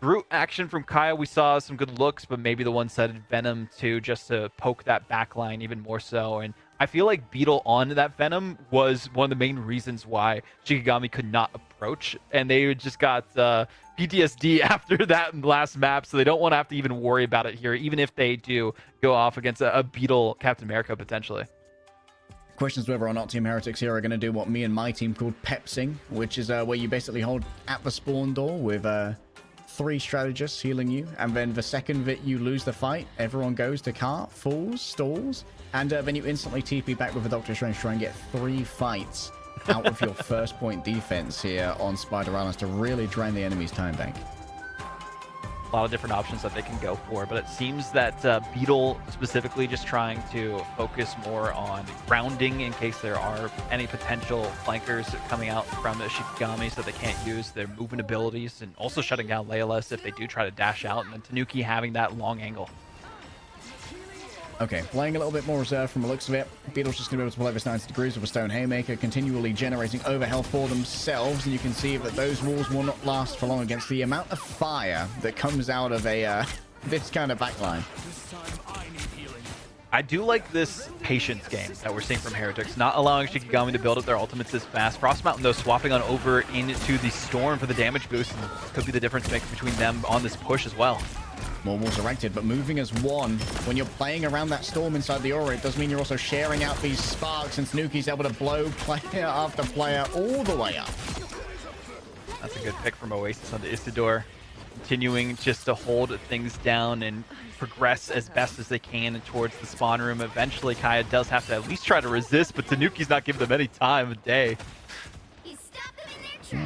Groot action from Kaya, we saw some good looks, but maybe the one-sided Venom too, just to poke that backline even more so. And I feel like Beetle on that Venom was one of the main reasons why Shikigami could not approach, and they just got PTSD after that last map, so they don't want to have to even worry about it here, even if they do go off against a Beetle Captain America potentially. Questions whether or not Team Heretics here are going to do what me and my team called Pepsing, which is where you basically hold at the spawn door with 3 strategists healing you, and then the second that you lose the fight, everyone goes to cart, falls, stalls, and then you instantly TP back with a Doctor Strange, try and get 3 fights out of your first point defense here on Spider Islands to really drain the enemy's time bank. A lot of different options that they can go for, but it seems that Beetle specifically just trying to focus more on grounding in case there are any potential flankers coming out from the Shikigami, so they can't use their movement abilities, and also shutting down Layla if they do try to dash out, and then Tanuki having that long angle. Okay, playing a little bit more reserved from the looks of it. Beetle's just going to be able to play this 90 degrees with a Stone Haymaker, continually generating overhealth for themselves, and you can see that those walls will not last for long against the amount of fire that comes out of a this kind of backline. I do like this patience game that we're seeing from Heretics, not allowing Shikigami to build up their ultimates this fast. Frost Mountain, though, swapping on over into the Storm for the damage boost, and could be the difference maker between them on this push as well. More walls erected, but moving as one. When you're playing around that storm inside the aura, it does mean you're also sharing out these sparks, and Tanuki's able to blow player after player all the way up. That's a good pick from Oasis on the Isidore. Continuing just to hold things down and progress as best as they can towards the spawn room. Eventually, Kaya does have to at least try to resist, but Tanuki's not giving them any time of day.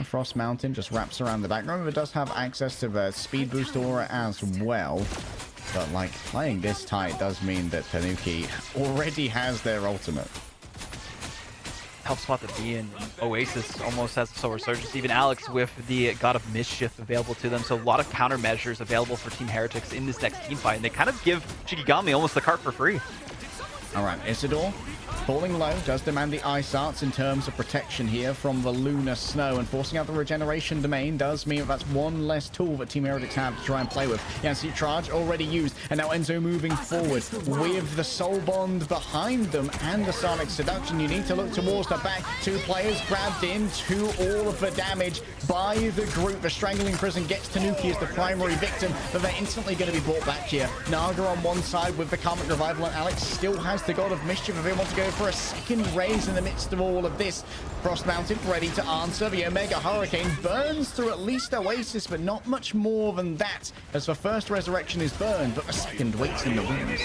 Frost Mountain just wraps around the back. Remember, it does have access to the speed boost aura as well. But, like, playing this tight does mean that Tanuki already has their ultimate. Help spot the B, and Oasis almost has a Soul Resurgence. Even Alex with the God of Mischief available to them. So a lot of countermeasures available for Team Heretics in this next team fight. And they kind of give Shikigami almost the cart for free. All right, Isidore falling low does demand the Ice Arts in terms of protection here from the Lunar Snow, and forcing out the regeneration domain does mean that's one less tool that Team Heretics have to try and play with. Yancy Charge already used, and now Enzo moving forward with the Soul Bond behind them and the Sonic Seduction. You need to look towards the back. 2 players grabbed into all of the damage by the group. The Strangling Prison gets Tanuki as the primary victim, but they're instantly going to be brought back here. Naga on one side with the Karmic Revival, and Alex still has the God of Mischief if they want to go for a second raise in the midst of all of this. Frost Mountain ready to answer. The Omega Hurricane burns through at least Oasis, but not much more than that, as the first resurrection is burned, but the second waits in the wings.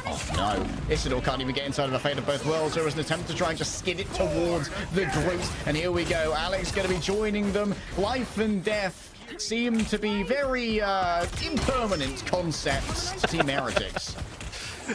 Oh no, Isidore can't even get inside of the Fate of Both Worlds. There was an attempt to try and just skid it towards the Groot, and here we go. Alex going to be joining them. Life and death seem to be very impermanent concepts to Team Heretics.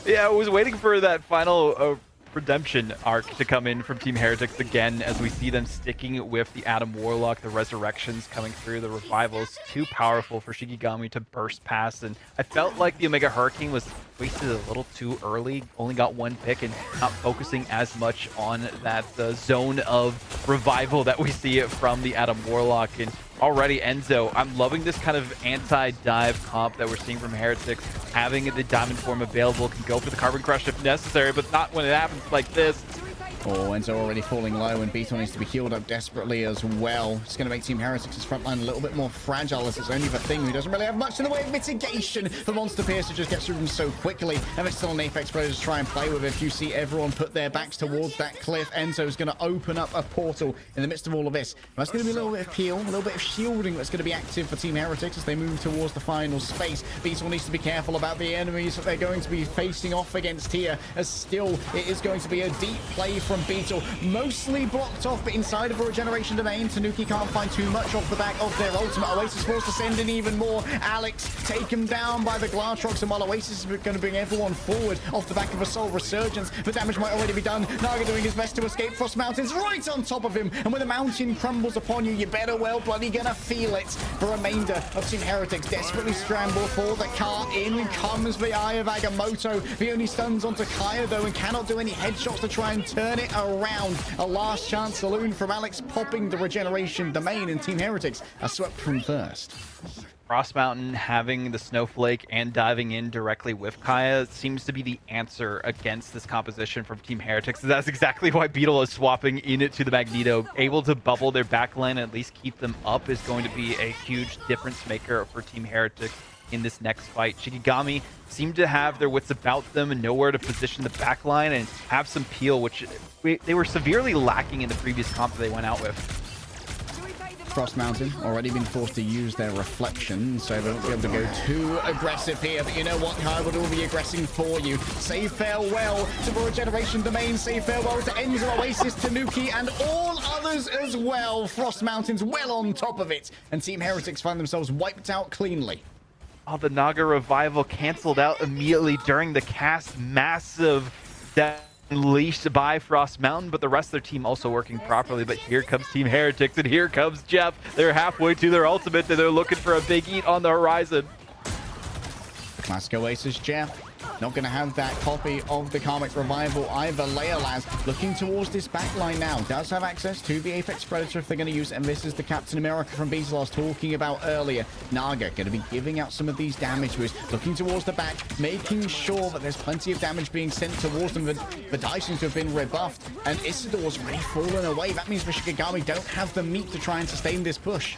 Yeah, I was waiting for that final redemption arc to come in from Team Heretics again, as we see them sticking with the Adam Warlock, the Resurrections coming through, the Revivals, too powerful for Shikigami to burst past. And I felt like the Omega Hurricane was wasted a little too early, only got one pick and not focusing as much on that zone of revival that we see from the Adam Warlock. And already Enzo, I'm loving this kind of anti-dive comp that we're seeing from Heretics. Having the Diamond Form available, can go for the Carbon Crush if necessary, but not when it happens like this. Oh, Enzo already falling low, and Beetle needs to be healed up desperately as well. It's going to make Team Heretics' front line a little bit more fragile, as it's only the Thing who doesn't really have much in the way of mitigation. The Monster Piercer just gets through them so quickly, and it's still an Apex Predator to try and play with. If you see everyone put their backs towards that cliff, Enzo's going to open up a portal in the midst of all of this. And that's going to be a little bit of peel, a little bit of shielding that's going to be active for Team Heretics as they move towards the final space. Beetle needs to be careful about the enemies that they're going to be facing off against here, as still it is going to be a deep play from Beetle, mostly blocked off, but inside of a regeneration domain, Tanuki can't find too much off the back of their ultimate. Oasis forced to send in even more. Alex taken down by the Glatrox, and while Oasis is going to bring everyone forward off the back of a Soul Resurgence, the damage might already be done. Naga doing his best to escape. Frost Mountain's right on top of him, and when the mountain crumbles upon you, you better well bloody gonna feel it. The remainder of Team Heretics desperately scramble for the cart. In comes the Eye of Agamotto. He only stuns onto Kaya though, and cannot do any headshots to try and turn it around. A last chance saloon from Alex, popping the regeneration domain, and Team Heretics are swept from first. Frost Mountain having the Snowflake and diving in directly with Kaya seems to be the answer against this composition from Team Heretics. That's exactly why Beetle is swapping in to the Magneto. Able to bubble their backline and at least keep them up is going to be a huge difference maker for Team Heretics in this next fight. Shikigami seemed to have their wits about them and nowhere to position the backline and have some peel, which they were severely lacking in the previous comp that they went out with. Frost Mountain already been forced to use their reflection, so they won't be able to go too aggressive here. But you know what? Kaya will be aggressing for you. Say farewell to the regeneration domain. Say farewell to Enzo, Oasis, Tanuki, and all others as well. Frost Mountain's well on top of it, and Team Heretics find themselves wiped out cleanly. Oh, the Naga Revival canceled out immediately during the cast. Massive death unleashed by Frost Mountain, but the rest of their team also working properly. But here comes Team Heretics, and here comes Jeff. They're halfway to their ultimate, and they're looking for a big eat on the horizon. Classic Oasis Jeff. Not going to have that copy of the Karmic Revival either. Leolaz looking towards this backline now. Does have access to the Apex Predator if they're going to use it. And this is the Captain America from Beetle I was talking about earlier. Naga going to be giving out some of these damage moves. Looking towards the back, making sure that there's plenty of damage being sent towards them. The dice seems to have been rebuffed. And Issidor's already fallen away. That means the Shikigami don't have the meat to try and sustain this push.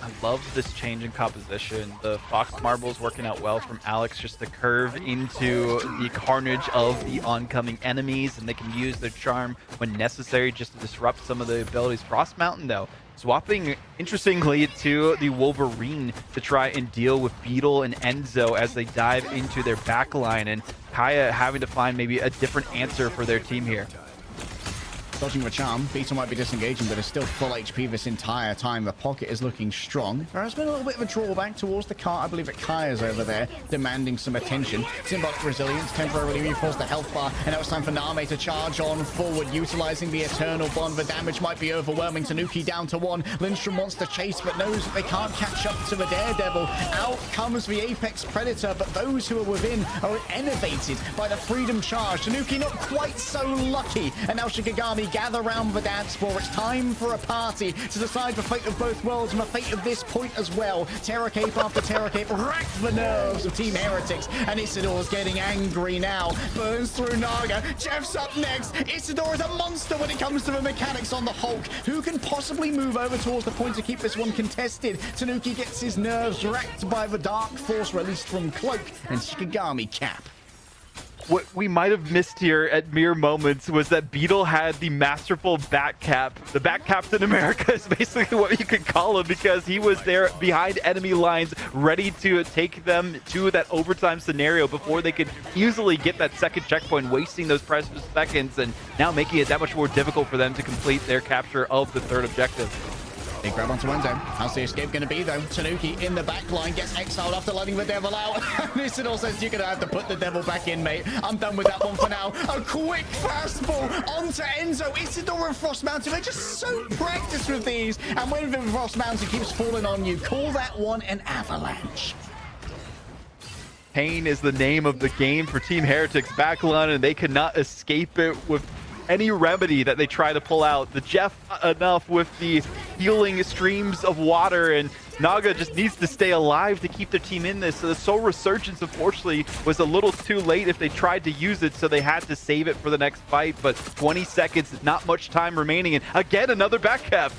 I love this change in composition. The Fox Marbles working out well from Alex, just to curve into the carnage of the oncoming enemies, and they can use their charm when necessary just to disrupt some of the abilities. Frost Mountain, though, swapping, interestingly, to the Wolverine to try and deal with Beetle and Enzo as they dive into their backline, and Kaya having to find maybe a different answer for their team here. Dodging the charm, Beetle might be disengaging, but is still full HP this entire time. The pocket is looking strong. There has been a little bit of a drawback towards the cart. I believe that Kaya's over there, demanding some attention. Symbolic Resilience temporarily reinforced the health bar, and now it's time for Name to charge on forward, utilizing the Eternal Bond. The damage might be overwhelming. Tanuki down to one. Lindstrom wants to chase, but knows that they can't catch up to the Daredevil. Out comes the Apex Predator, but those who are within are enervated by the Freedom Charge. Tanuki not quite so lucky, and now Shikigami gather round the dance floor. It's time for a party to decide the fate of both worlds and the fate of this point as well. Terror Cape after Terror Cape rack the nerves of Team Heretics, and Issidor's getting angry now. Burns through Naga. Jeff's up next. Isidore is a monster when it comes to the mechanics on the Hulk. Who can possibly move over towards the point to keep this one contested? Tanuki gets his nerves racked by the Dark Force released from Cloak, and Shikigami cap. What we might have missed here at mere moments was that Beetle had the masterful back cap. The back Captain America is basically what you could call him, because he was there behind enemy lines, ready to take them to that overtime scenario before they could easily get that second checkpoint, wasting those precious seconds, and now making it that much more difficult for them to complete their capture of the third objective. Big grab onto Enzo. How's the escape going to be, though? Tanuki in the back line gets exiled after letting the devil out. Isidore says, you're going to have to put the devil back in, mate. I'm done with that one for now. A quick fastball onto Enzo. Isidore and Frost Mountain, they're just so practiced with these. And when the Frost Mountain keeps falling on you, call that one an avalanche. Pain is the name of the game for Team Heretics backline, and they cannot escape it with any remedy that they try to pull out. The Jeff enough with the healing streams of water, and Naga just needs to stay alive to keep their team in this. So the Soul Resurgence, unfortunately, was a little too late if they tried to use it, so they had to save it for the next fight. But 20 seconds, not much time remaining, and again, another back cap.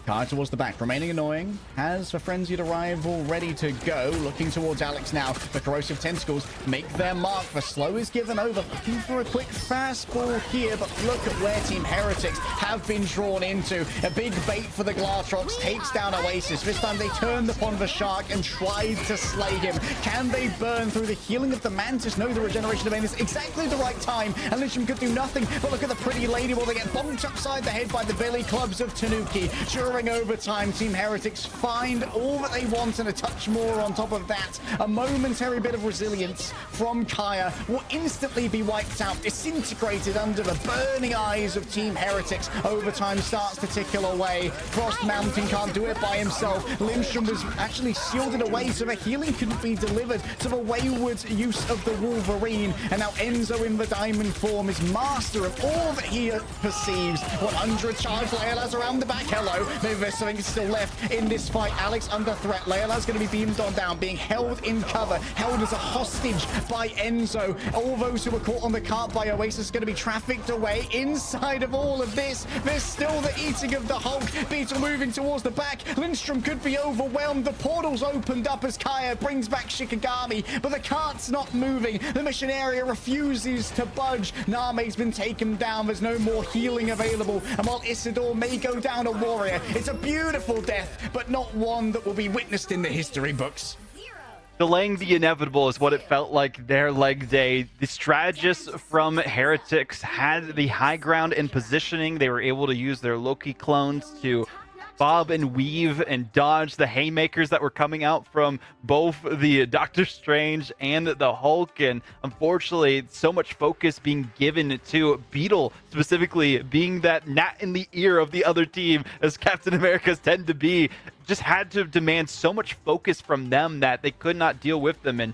Car towards the back, remaining annoying. Has the frenzied arrival ready to go. Looking towards Alex now. The corrosive tentacles make their mark. The slow is given over. Looking for a quick fastball here, but look at where Team Heretics have been drawn into. A big bait for the Glassrocks. Takes down Oasis. This time they turned upon the Shark and tried to slay him. Can they burn through the healing of the Mantis? No, the regeneration of Aim is exactly the right time. And Lyncham could do nothing, but look at the pretty lady while they get bonked upside the head by the billy clubs of Tanuki. During overtime, Team Heretics find all that they want and a touch more on top of that. A momentary bit of resilience from Kaya will instantly be wiped out, disintegrated under the burning eyes of Team Heretics. Overtime starts to tickle away. Frost Mountain can't do it by himself. Lindstrom was actually shielded away so the healing couldn't be delivered to the wayward use of the Wolverine. And now Enzo in the diamond form is master of all that he perceives. 100 charge Leila's around the back. Hello. Maybe there's something still left in this fight. Alex under threat. Leila's going to be beamed on down, being held in cover, held as a hostage by Enzo. All those who were caught on the cart by Oasis going to be trafficked away. Inside of all of this, there's still the eating of the Hulk. Beetle moving towards the back. Lindstrom could be overwhelmed. The portal's opened up as Kaya brings back Shikigami, but the cart's not moving. The mission area refuses to budge. Name's been taken down. There's no more healing available. And while Isidore may go down a warrior, it's a beautiful death, but not one that will be witnessed in the history books. Delaying the inevitable is what it felt like their leg day. The strategists from Heretics had the high ground in positioning. They were able to use their Loki clones to bob and weave and dodge the haymakers that were coming out from both the Doctor Strange and the Hulk. And unfortunately, so much focus being given to Beetle, specifically being that gnat in the ear of the other team, as Captain America's tend to be, just had to demand so much focus from them that they could not deal with them. And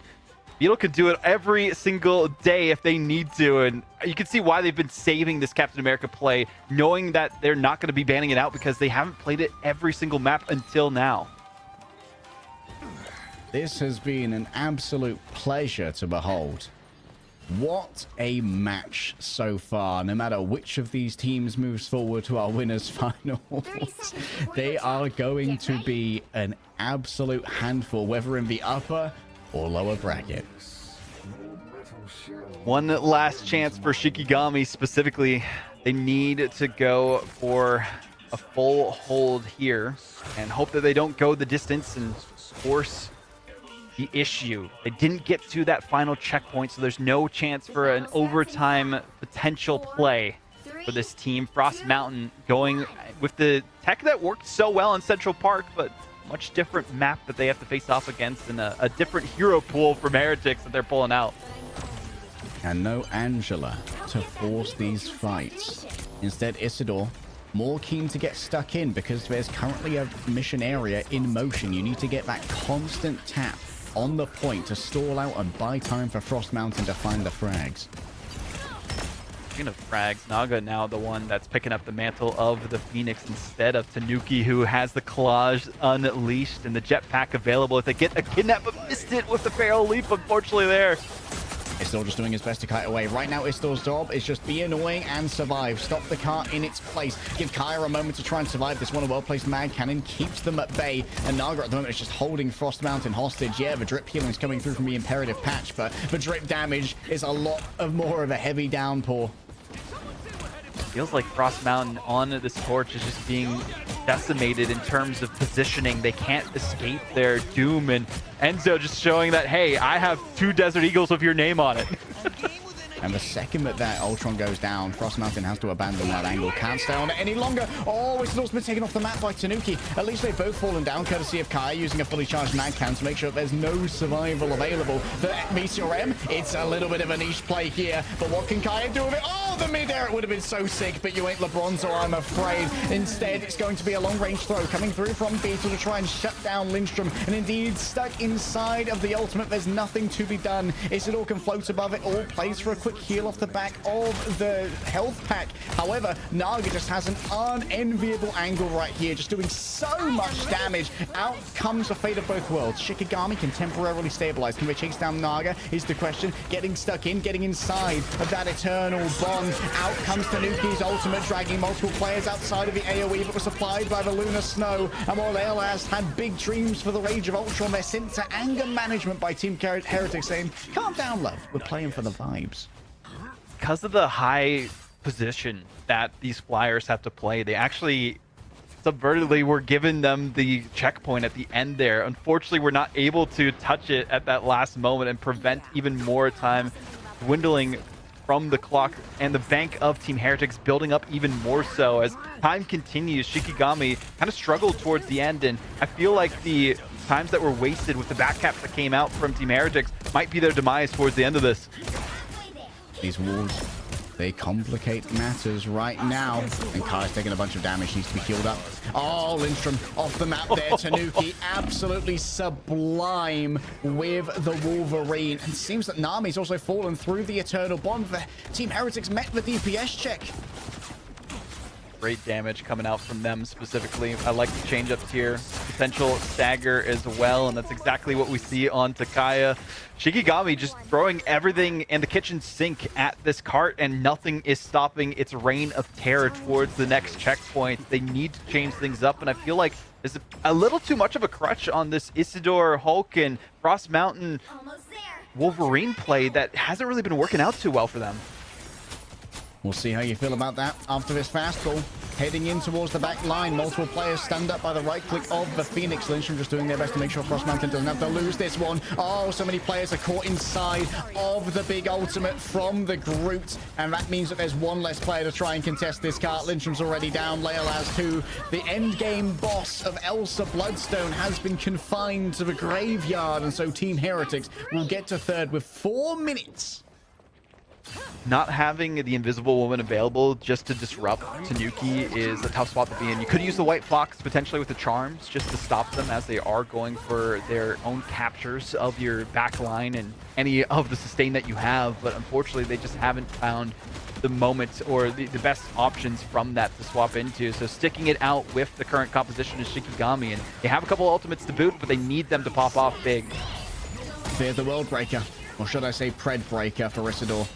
Beetle could do it every single day if they need to, and you can see why they've been saving this Captain America play, knowing that they're not going to be banning it out because they haven't played it every single map until now. This has been an absolute pleasure to behold. What a match so far. No matter which of these teams moves forward to our winners finals, they are going to be an absolute handful, whether in the upper or lower bracket. One last chance for Shikigami specifically. They need to go for a full hold here and hope that they don't go the distance and force the issue. They didn't get to that final checkpoint, so there's no chance for an overtime potential play for this team. Frost Mountain going with the tech that worked so well in Central Park, but much different map that they have to face off against, and a different hero pool from Heretics that they're pulling out. And no Angela to force these fights. Instead, Isidore, more keen to get stuck in because there's currently a mission area in motion. You need to get that constant tap on the point to stall out and buy time for Frost Mountain to find the frags. Speaking of frags, Naga now the one that's picking up the mantle of the Phoenix instead of Tanuki, who has the claws unleashed and the jetpack available if they get a kidnap, but missed it with the barrel leap, unfortunately, there. Isidore just doing his best to kite away. Right now, Isidore's job is just be annoying and survive. Stop the cart in its place. Give Kaya a moment to try and survive this one. A well-placed mag cannon keeps them at bay. And Naga at the moment is just holding Frost Mountain hostage. Yeah, the drip healing is coming through from the imperative patch, but the drip damage is a lot more of a heavy downpour. Feels like Frost Mountain on this torch is just being decimated in terms of positioning. They can't escape their doom, and Enzo just showing that, hey, I have 2 Desert Eagles with your name on it. And the second that Ultron goes down, Frost Mountain has to abandon that angle. Can't stay on it any longer. Oh, Isidor's been taken off the map by Tanuki. At least they've both fallen down, courtesy of Kaya using a fully charged mag can to make sure that there's no survival available. The Meteor M, it's a little bit of a niche play here, but what can Kaya do with it? Oh, the mid-air, it would have been so sick, but you ain't LeBron, so I'm afraid. Instead, it's going to be a long-range throw coming through from Beetle to try and shut down Lindstrom, and indeed, stuck inside of the ultimate, there's nothing to be done. Isidore can float above it, all plays for a quick heal off the back of the health pack. However, Naga just has an unenviable angle right here, just doing so much damage. Out comes the fate of both worlds. Shikigami can temporarily stabilize. Can they chase down Naga is the question. Getting stuck in, getting inside of that eternal bond. Out comes Tanuki's ultimate, dragging multiple players outside of the AoE, but was supplied by the Lunar Snow. And while Leolas had big dreams for the Rage of Ultron, they're sent to anger management by Team Heretic, saying, calm down, love. We're playing for the vibes. Because of the high position that these flyers have to play, they actually subvertedly were given them the checkpoint at the end there. Unfortunately, we're not able to touch it at that last moment and prevent even more time dwindling from the clock, and the bank of Team Heretics building up even more so as time continues. Shikigami kind of struggled towards the end, and I feel like the times that were wasted with the backcaps that came out from Team Heretics might be their demise towards the end of this. These wolves, they complicate matters right now. And Kai's taking a bunch of damage, needs to be healed up. Oh, Lindstrom off the map there. Tanuki absolutely sublime with the Wolverine. And it seems that Nami's also fallen through the Eternal Bond. The Team Heretics met the DPS check. Great damage coming out from them specifically. I like the change-ups here. Potential stagger as well, and that's exactly what we see on Takaya. Shikigami just throwing everything in the kitchen sink at this cart, and nothing is stopping its reign of terror towards the next checkpoint. They need to change things up, and I feel like there's a little too much of a crutch on this Isidore, Hulk, and Frost Mountain Wolverine play that hasn't really been working out too well for them. We'll see how you feel about that after this fastball. Heading in towards the back line. Multiple players stand up by the right click of the Phoenix. Lindstrom just doing their best to make sure Frost Mountain doesn't have to lose this one. Oh, so many players are caught inside of the big ultimate from the Groot. And that means that there's one less player to try and contest this cart. Lindstrom's already down. Leolas too. The end game boss of Elsa Bloodstone has been confined to the graveyard. And so Team Heretics will get to third with 4 minutes. Not having the Invisible Woman available just to disrupt Tanuki is a tough spot to be in. You could use the White Fox potentially with the charms just to stop them as they are going for their own captures of your back line and any of the sustain that you have, but unfortunately they just haven't found the moment or the best options from that to swap into. So sticking it out with the current composition is Shikigami, and they have a couple ultimates to boot, but they need them to pop off big. Fear the World Breaker, or should I say Pred Breaker for Isidore.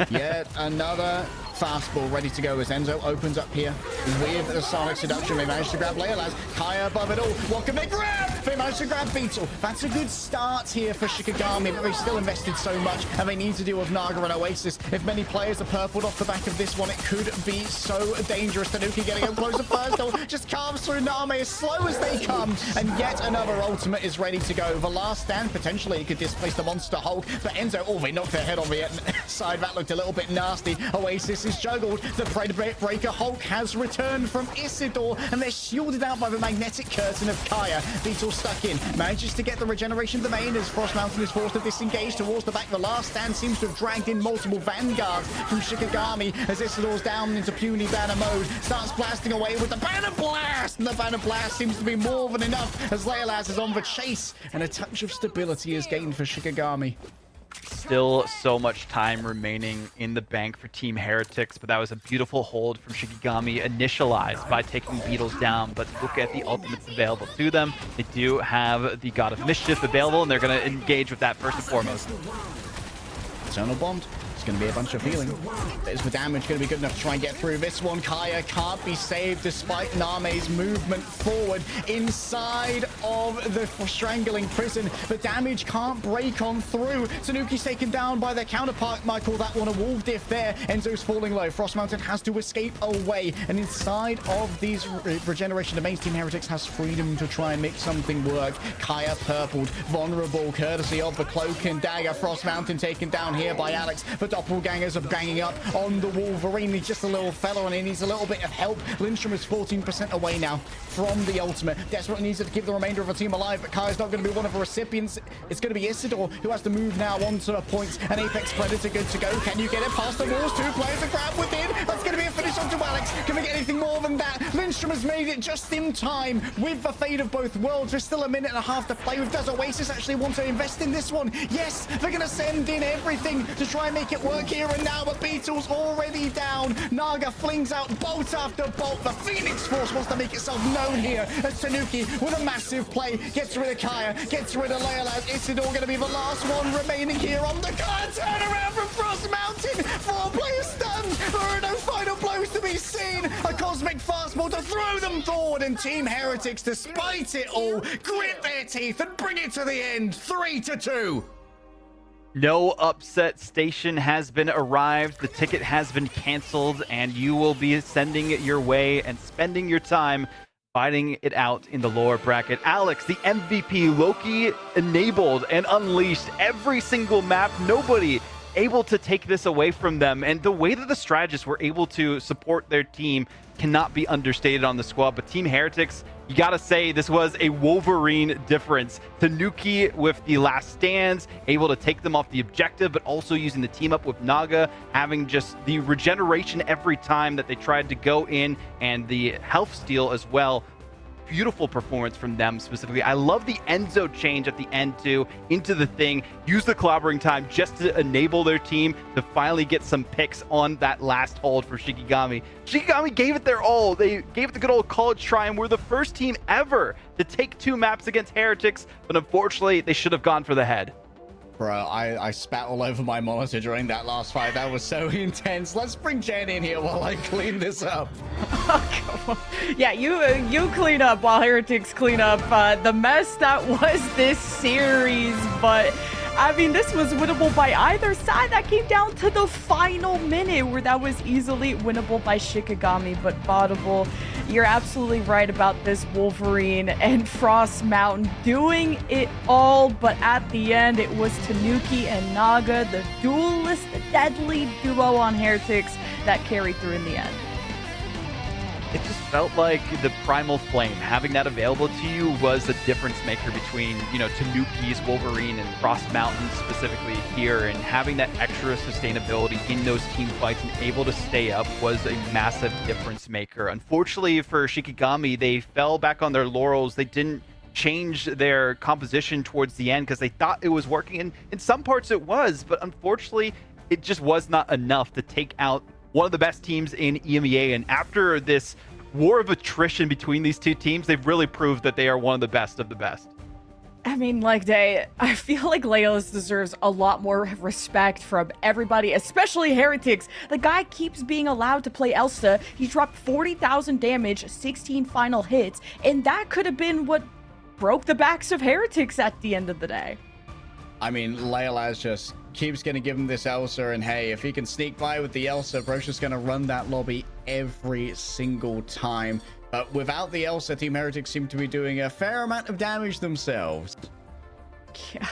Yet another fastball ready to go as Enzo opens up here with the Sonic Seduction. They managed to grab Leolas. Kaya above it all. What can they grab? They managed to grab Beetle. That's a good start here for Shikigami, but they've still invested so much, and they need to deal with Naga and Oasis. If many players are purpled off the back of this one, it could be so dangerous. Tanuki getting up closer first. Just carves through Nami as slow as they come, and yet another ultimate is ready to go. The last stand, potentially, it could displace the Monster Hulk, but Enzo, oh, they knocked their head on the side. That looked a little bit nasty. Oasis is juggled. The Pred Breaker Hulk has returned from Isidore, and they're shielded out by the magnetic curtain of Kaya. Beetle stuck in, manages to get the regeneration of the main as Frost Mountain is forced to disengage towards the back. The last stand seems to have dragged in multiple vanguards from Shikigami as Isidore's down into puny banner mode. Starts blasting away with the banner blast, and the banner blast seems to be more than enough as Leolas is on the chase, and a touch of stability is gained for Shikigami. Still so much time remaining in the bank for Team Heretics, but that was a beautiful hold from Shikigami, initialized by taking Beetles down. But look at the ultimates available to them. They do have the God of Mischief available, and they're going to engage with that first and foremost. Eternal Bond. It's going to be a bunch of healing. Is the damage going to be good enough to try and get through this one? Kaya can't be saved despite Name's movement forward inside of the strangling prison. The damage can't break on through. Tanuki's taken down by their counterpart. Might call that one a wolf diff there. Enzo's falling low. Frost Mountain has to escape away. And inside of these regeneration domains, Team Heretics has freedom to try and make something work. Kaya purpled, vulnerable, courtesy of the cloak and dagger. Frost Mountain taken down here. here by Alex. The doppelgangers are banging up on the Wolverine. He's just a little fellow and he needs a little bit of help. Lindstrom is 14% away now from the ultimate. Desperately needs to keep the remainder of the team alive, but Kai's not going to be one of the recipients. It's going to be Isidore who has to move now onto a point. An Apex Predator good to go. Can you get it past the walls? 2 players to grab within. That's going to be a finish onto Alex. Can we get anything more than that? Lindstrom has made it just in time with the fate of both worlds. There's still a minute and a half to play with. Does Oasis actually want to invest in this one? Yes, they're going to send in everything to try and make it work here and now, but Beetle's already down. Naga flings out bolt after bolt. The Phoenix Force wants to make itself known here as Tanuki with a massive play. Gets rid of Kaya, gets rid of Leolaz. Isidore going to be the last one remaining here on the card. Turn around from Frost Mountain. 4 players stunned. There are no final blows to be seen. A cosmic fastball to throw them forward, and Team Heretics, despite it all, grit their teeth and bring it to the end. 3-2. No upset station has been arrived. The ticket has been canceled, and you will be sending it your way and spending your time fighting it out in the lower bracket. Alex, the MVP, Loki enabled and unleashed every single map. Nobody able to take this away from them, and the way that the strategists were able to support their team cannot be understated on the squad. But Team Heretics, you gotta say, this was a Wolverine difference. Tanuki with the last stands, able to take them off the objective, but also using the team up with Naga, having just the regeneration every time that they tried to go in, and the health steal as well. Beautiful performance from them specifically. I love the Enzo change at the end too, into the thing. Use the clobbering time just to enable their team to finally get some picks on that last hold for Shikigami. Shikigami gave it their all. They gave it the good old college try, and we're the first team ever to take 2 maps against Heretics, but unfortunately they should have gone for the head. Bro, I spat all over my monitor during that last fight. That was so intense. Let's bring Jen in here while I clean this up. Yeah, you clean up while Heretics clean up the mess that was this series. But I mean, this was winnable by either side. That came down to the final minute where that was easily winnable by Shikigami. But Vaudable, you're absolutely right about this Wolverine and Frost Mountain doing it all. But at the end, it was Tanuki and Naga, the duelist, the deadly duo on Heretics, that carried through in the end. It just felt like the Primal Flame, having that available to you was the difference maker between, you know, Tanuki's Wolverine and Frost Mountain specifically here, and having that extra sustainability in those team fights and able to stay up was a massive difference maker. Unfortunately for Shikigami, they fell back on their laurels. They didn't change their composition towards the end because they thought it was working, and in some parts it was, but unfortunately it just was not enough to take out one of the best teams in EMEA. And after this war of attrition between these two teams, they've really proved that they are one of the best of the best. I mean, like, I feel like Leos deserves a lot more respect from everybody, especially Heretics. The guy keeps being allowed to play Elsa. He dropped 40,000 damage, 16 final hits, and that could have been what broke the backs of Heretics at the end of the day. I mean, Leolaz just keeps going to give him this Elsa, and hey, if he can sneak by with the Elsa, bro's just going to run that lobby every single time. But without the Elsa, Team Heretics seem to be doing a fair amount of damage themselves. Yeah,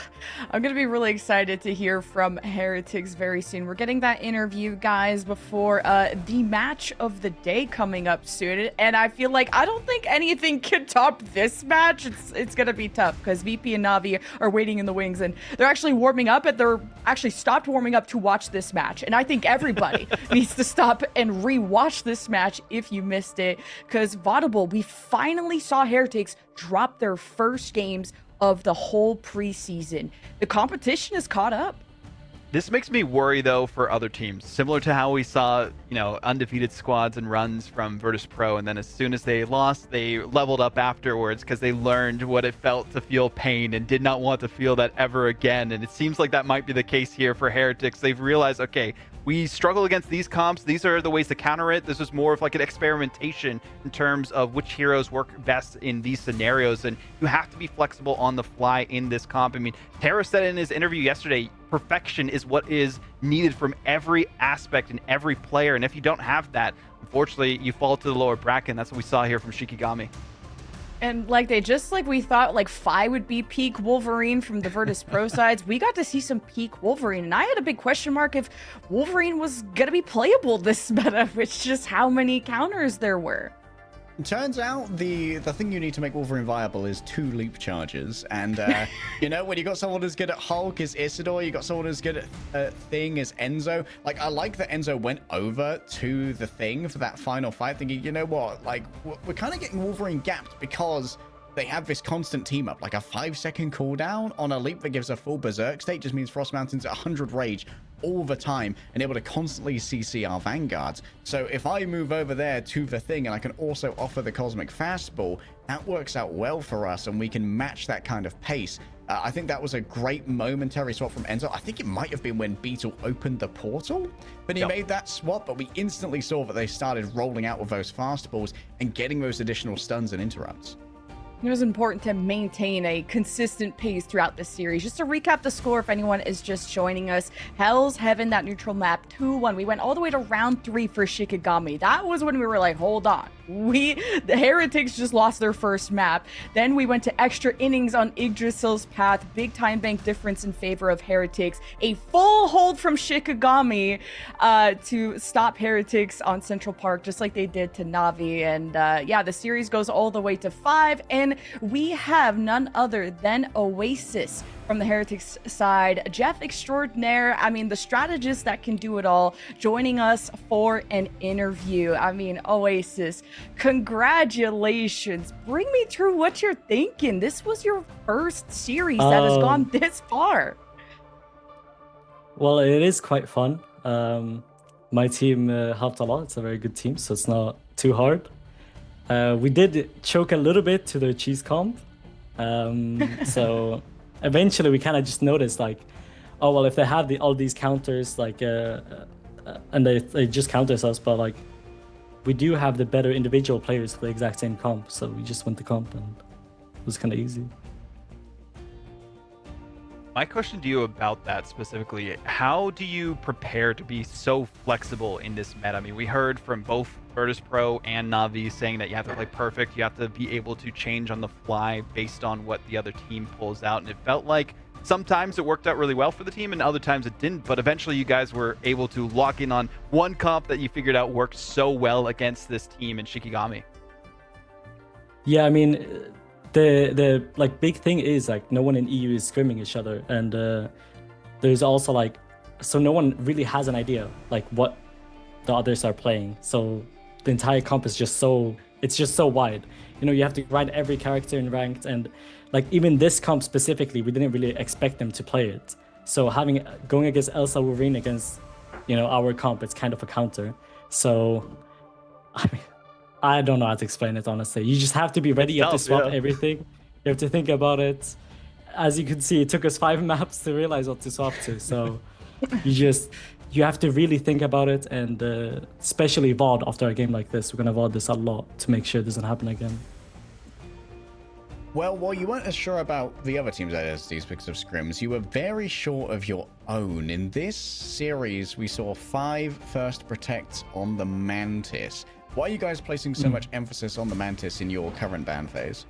I'm going to be really excited to hear from Heretics very soon. We're getting that interview, guys, before the match of the day coming up soon. And I feel like I don't think anything can top this match. It's going to be tough because VP and Navi are waiting in the wings, and they're actually warming up, and they're actually stopped warming up to watch this match. And I think everybody needs to stop and re-watch this match if you missed it, because Vaudable, we finally saw Heretics drop their first games of the whole preseason. The competition is caught up. This makes me worry, though, for other teams. Similar to how we saw, you know, undefeated squads and runs from Virtus Pro, and then as soon as they lost, they leveled up afterwards because they learned what it felt to feel pain and did not want to feel that ever again. And it seems like that might be the case here for Heretics. They've realized, okay, we struggle against these comps. These are the ways to counter it. This is more of like an experimentation in terms of which heroes work best in these scenarios. And you have to be flexible on the fly in this comp. I mean, Tara said in his interview yesterday, perfection is what is needed from every aspect and every player. And if you don't have that, unfortunately, you fall to the lower bracket. And that's what we saw here from Shikigami. And like we thought like Phi would be peak Wolverine from the Virtus Pro sides, we got to see some peak Wolverine. And I had a big question mark if Wolverine was going to be playable this meta, which just how many counters there were. It turns out the thing you need to make Wolverine viable is 2 leap charges. And, you know, when you got someone as good at Hulk as Isidore, you got someone as good at Thing as Enzo. Like, I like that Enzo went over to the Thing for that final fight, thinking, you know what, like, we're kind of getting Wolverine gapped because they have this constant team up. Like, a 5-second cooldown on a leap that gives a full berserk state just means Frost Mountain's at 100 rage all the time and able to constantly CC our vanguards. So if I move over there to the Thing and I can also offer the Cosmic Fastball, that works out well for us and we can match that kind of pace. I think that was a great momentary swap from Enzo. I think it might have been when Beetle opened the portal when he made that swap, but we instantly saw that they started rolling out with those fastballs and getting those additional stuns and interrupts. It was important to maintain a consistent pace throughout the series. Just to recap the score, if anyone is just joining us, Hell's Heaven, that neutral map, 2-1. We went all the way to round 3 for Shikigami. That was when we were like, hold on. The Heretics just lost their first map. Then we went to extra innings on Yggdrasil's path. Big time bank difference in favor of Heretics. A full hold from Shikigami to stop Heretics on Central Park, just like they did to Na'Vi. And yeah, the series goes all the way to 5. And we have none other than Oasis from the Heretics side. Jeff Extraordinaire, I mean, the strategist that can do it all, joining us for an interview. I mean, Oasis, congratulations. Bring me through what you're thinking. This was your first series that has gone this far. Well, it is quite fun. My team helped a lot. It's a very good team, so it's not too hard. We did choke a little bit to the cheese comp. So eventually we kind of just noticed like, oh, well, if they have all these counters, like, and they just counters us, but like, we do have the better individual players for the exact same comp. So we just went the comp and it was kind of easy. My question to you about that specifically, how do you prepare to be so flexible in this meta? I mean, we heard from both Virtus Pro and Na'Vi saying that you have to play perfect, you have to be able to change on the fly based on what the other team pulls out, and it felt like sometimes it worked out really well for the team and other times it didn't, but eventually you guys were able to lock in on one comp that you figured out worked so well against this team in Shikigami. Yeah, I mean, the like big thing is like no one in EU is scrimming each other, and there's also like, so no one really has an idea like what the others are playing. So the entire comp is just so, it's just so wide. You know, you have to write every character in ranked, and like even this comp specifically, we didn't really expect them to play it. So going against Elsa Wolverine against, you know, our comp, it's kind of a counter. So I mean, I don't know how to explain it, honestly. You just have to be ready. You have to swap everything. You have to think about it. As you can see, it took us 5 maps to realize what to swap to. So you have to really think about it. And especially VOD after a game like this, we're going to VOD this a lot to make sure it doesn't happen again. Well, while you weren't as sure about the other teams' ISDs because of scrims, you were very sure of your own. In this series, we saw 5 first protects on the Mantis. Why are you guys placing so much emphasis on the Mantis in your current ban phase?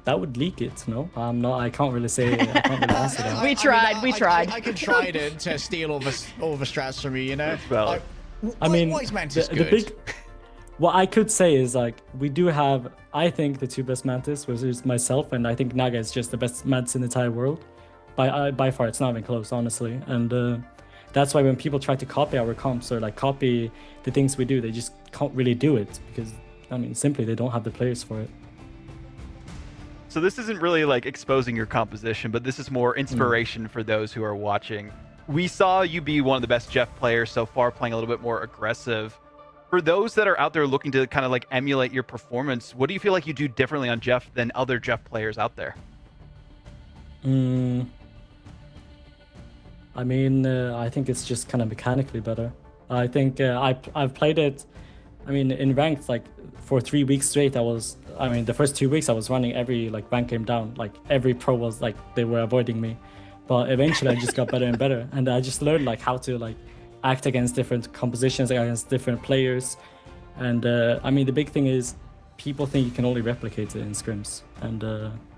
That would leak it, no? I can't really say. I can't really answer that. We tried. I could try to steal all the strats from you, you know? Well, why is Mantis good? What I could say is like we do have, I think, the 2 best Mantis, which is myself, and I think Naga is just the best Mantis in the entire world. By far, it's not even close, honestly. And that's why when people try to copy our comps or like copy the things we do, they just can't really do it because, I mean, simply they don't have the players for it. So this isn't really like exposing your composition, but this is more inspiration for those who are watching. We saw you be one of the best Jeff players so far, playing a little bit more aggressive. For those that are out there looking to kind of like emulate your performance, what do you feel like you do differently on Jeff than other Jeff players out there? I mean, I think it's just kind of mechanically better. I think I've played it, I mean, in ranked, like for 3 weeks straight, the first 2 weeks I was running every like rank game down, like every pro was like, they were avoiding me. But eventually I just got better and better. And I just learned like how to like act against different compositions, against different players. And I mean, the big thing is people think you can only replicate it in scrims, and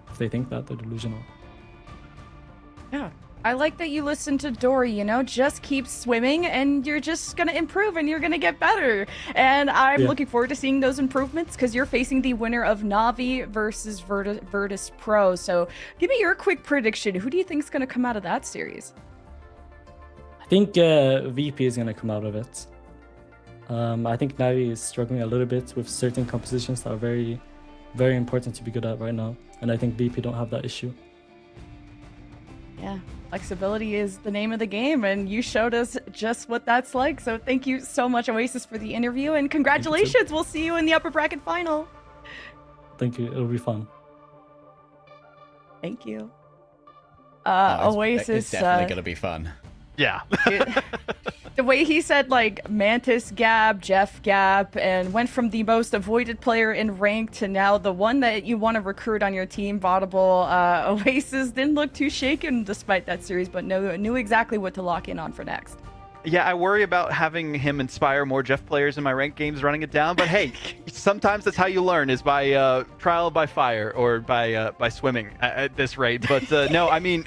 if they think that, they're delusional. Yeah. I like that you listen to Dory, you know, just keep swimming and you're just going to improve and you're going to get better. And I'm looking forward to seeing those improvements because you're facing the winner of Na'Vi versus Virtus Pro. So give me your quick prediction. Who do you think is going to come out of that series? I think VP is going to come out of it. I think Na'Vi is struggling a little bit with certain compositions that are very, very important to be good at right now. And I think VP don't have that issue. Yeah, flexibility is the name of the game, and you showed us just what that's like. So thank you so much, Oasis, for the interview, and congratulations. We'll see you in the upper bracket final. Thank you. It'll be fun. Thank you. Oasis. Oasis. It's definitely going to be fun. Yeah. The way he said, like, Mantis Gap, Jeff Gap, and went from the most avoided player in rank to now the one that you want to recruit on your team, Vaudable. Oasis didn't look too shaken despite that series, but knew exactly what to lock in on for next. Yeah, I worry about having him inspire more Jeff players in my ranked games running it down, but hey, sometimes that's how you learn, is by trial by fire or by swimming at this rate. But no, I mean...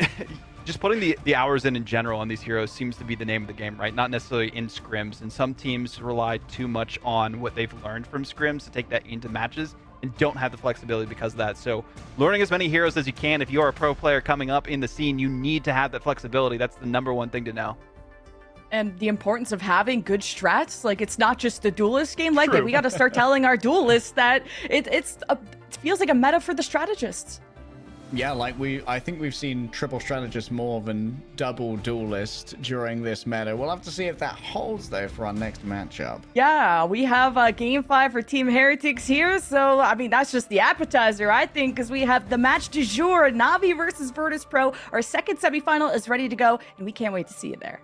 Just putting the hours in general on these heroes seems to be the name of the game, right? Not necessarily in scrims. And some teams rely too much on what they've learned from scrims to take that into matches and don't have the flexibility because of that. So learning as many heroes as you can. If you are a pro player coming up in the scene, you need to have that flexibility. That's the #1 thing to know. And the importance of having good strats. Like, it's not just a duelist game. Like, we got to start telling our duelists that it feels like a meta for the strategists. Yeah, like I think we've seen triple strategist more than double duelist during this meta. We'll have to see if that holds, though, for our next matchup. Yeah, we have Game 5 for Team Heretics here. So, I mean, that's just the appetizer, I think, because we have the match du jour, Na'Vi versus Virtus Pro. Our second semifinal is ready to go, and we can't wait to see you there.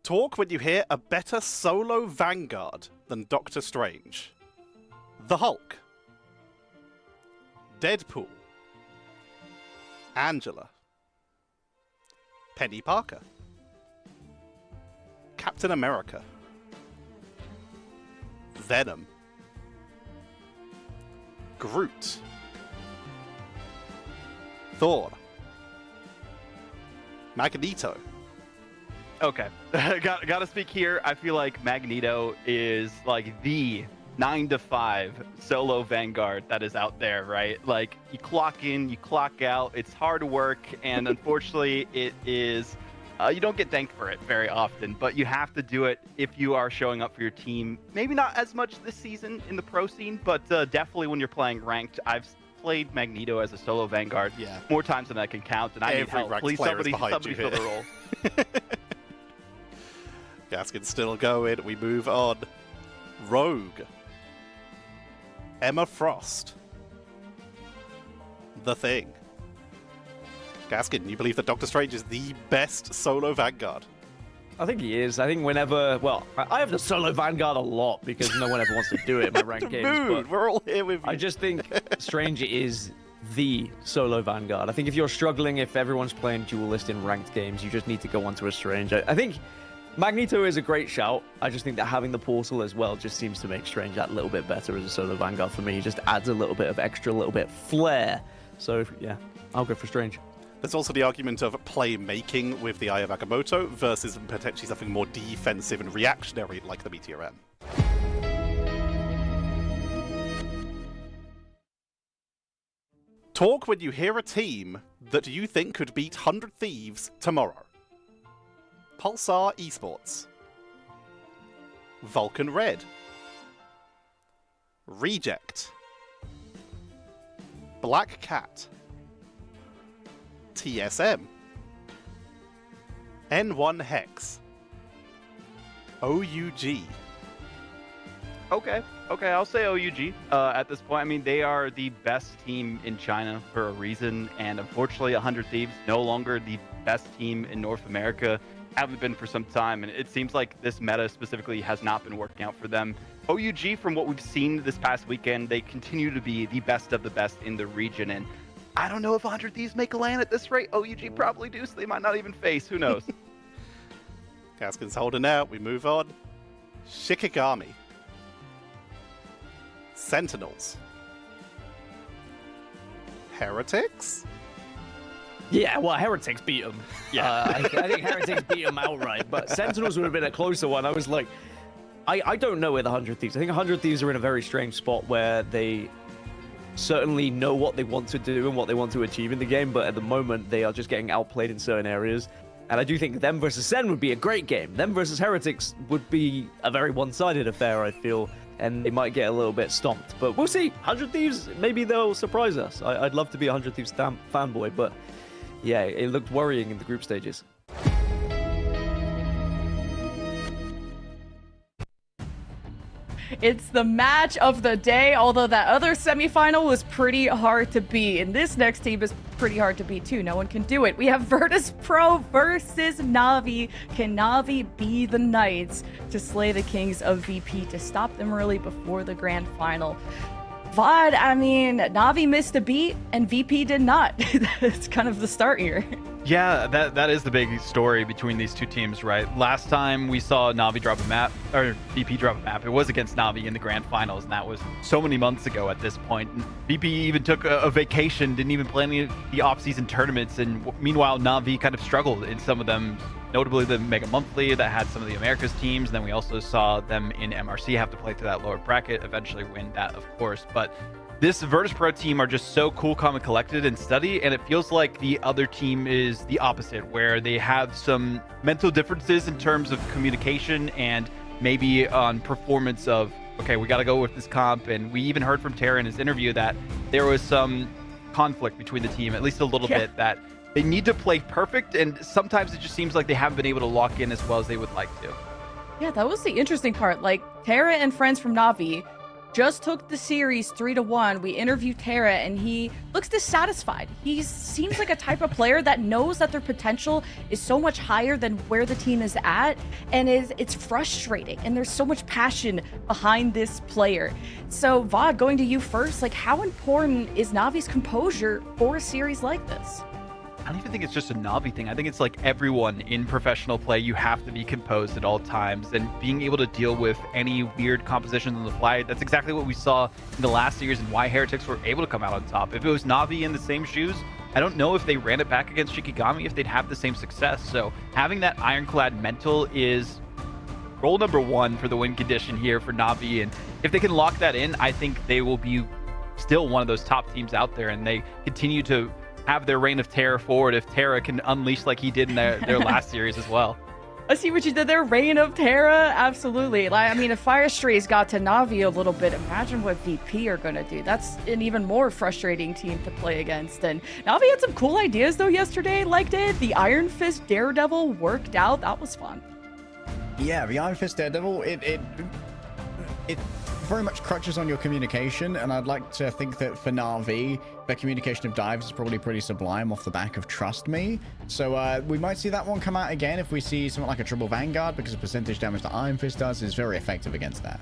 Talk when you hear a better solo Vanguard than Doctor Strange. The Hulk. Deadpool. Angela. Penny Parker. Captain America. Venom. Groot. Thor. Magneto. Okay, gotta speak here. I feel like Magneto is like the 9 to 5 solo Vanguard that is out there, right? Like, you clock in, you clock out. It's hard work, and unfortunately, it is. You don't get thanked for it very often, but you have to do it if you are showing up for your team. Maybe not as much this season in the pro scene, but definitely when you're playing ranked. I've played Magneto as a solo Vanguard more times than I can count, and I need help. Please, somebody fill the role. Gaskin's still going. We move on. Rogue. Emma Frost. The Thing. Gaskin, you believe that Doctor Strange is the best solo Vanguard? I think he is. I think whenever, well, I have the solo Vanguard a lot because no one ever wants to do it in my ranked games. But we're all here with you. I just think Strange is the solo Vanguard. I think if you're struggling, if everyone's playing duelist in ranked games, you just need to go onto a Strange. I think Magneto is a great shout. I just think that having the portal as well just seems to make Strange that little bit better as a solo Vanguard for me. He just adds a little bit of extra, little bit flair. So yeah, I'll go for Strange. There's also the argument of playmaking with the Eye of Agamotto versus potentially something more defensive and reactionary like the Meteor M. Talk when you hear a team that you think could beat 100 Thieves tomorrow. Pulsar Esports. Vulcan Red. Reject. Black Cat. TSM. N1 Hex. OUG. Okay, I'll say OUG at this point. I mean, they are the best team in China for a reason, and unfortunately, 100 Thieves no longer the best team in North America. Haven't been for some time, and it seems like this meta specifically has not been working out for them. OUG, from what we've seen this past weekend, they continue to be the best of the best in the region, and I don't know if 100 Thieves make a land at this rate. OUG probably do, so they might not even face. Who knows? Gaskin's holding out. We move on. Shikigami. Sentinels. Heretics? Yeah, well, Heretics beat them. Yeah, I think Heretics beat them outright, but Sentinels would have been a closer one. I was like, I don't know with 100 Thieves. I think 100 Thieves are in a very strange spot where they certainly know what they want to do and what they want to achieve in the game, but at the moment they are just getting outplayed in certain areas. And I do think them versus Sen would be a great game. Them versus Heretics would be a very one-sided affair, I feel, and they might get a little bit stomped. But we'll see. 100 Thieves, maybe they'll surprise us. I'd love to be a 100 Thieves fanboy, but yeah, it looked worrying in the group stages. It's the match of the day, although that other semifinal was pretty hard to beat. And this next team is pretty hard to beat too. No one can do it. We have Virtus Pro versus Na'Vi. Can Na'Vi be the Knights to slay the Kings of VP, to stop them really before the grand final? VOD, I mean, Na'Vi missed a beat and VP did not. It's kind of the start here. Yeah, that is the big story between these two teams, right? Last time we saw Na'Vi drop a map, or VP drop a map, it was against Na'Vi in the grand finals, and that was so many months ago at this point. And VP even took a vacation, didn't even play any of the off-season tournaments, and meanwhile, Na'Vi kind of struggled in some of them, notably the Mega Monthly that had some of the Americas teams, and then we also saw them in MRC have to play to that lower bracket, eventually win that, of course. But this Virtus Pro team are just so cool, calm, and collected and steady, and it feels like the other team is the opposite, where they have some mental differences in terms of communication and maybe on performance of, okay, we got to go with this comp. And we even heard from Tara in his interview that there was some conflict between the team, at least a little bit, that they need to play perfect, and sometimes it just seems like they haven't been able to lock in as well as they would like to. Yeah, that was the interesting part. Like, Tara and friends from Na'Vi just took the series 3-1. We interviewed Tara and he looks dissatisfied. He seems like a type of player that knows that their potential is so much higher than where the team is at, and it's frustrating, and there's so much passion behind this player. So VOD, going to you first, like, how important is Na'Vi's composure for a series like this? I don't even think it's just a Na'Vi thing. I think it's like everyone in professional play, you have to be composed at all times, and being able to deal with any weird compositions on the fly. That's exactly what we saw in the last series and why Heretics were able to come out on top. If it was Na'Vi in the same shoes, I don't know if they ran it back against Shikigami if they'd have the same success. So having that ironclad mental is goal number one for the win condition here for Na'Vi. And if they can lock that in, I think they will be still one of those top teams out there, and they continue to have their reign of terror forward if Terra can unleash like he did in their last series as well. I see what you did there. Reign of Terra, absolutely. Like, I mean, if Fire Strays got to Na'Vi a little bit, imagine what VP are going to do. That's an even more frustrating team to play against. And Na'Vi had some cool ideas, though, yesterday. Like, the Iron Fist Daredevil worked out. That was fun. Yeah, the Iron Fist Daredevil, it very much crutches on your communication, and I'd like to think that for Na'Vi, the communication of dives is probably pretty sublime off the back of Trust Me. So we might see that one come out again if we see something like a triple Vanguard, because the percentage damage that Iron Fist does is very effective against that.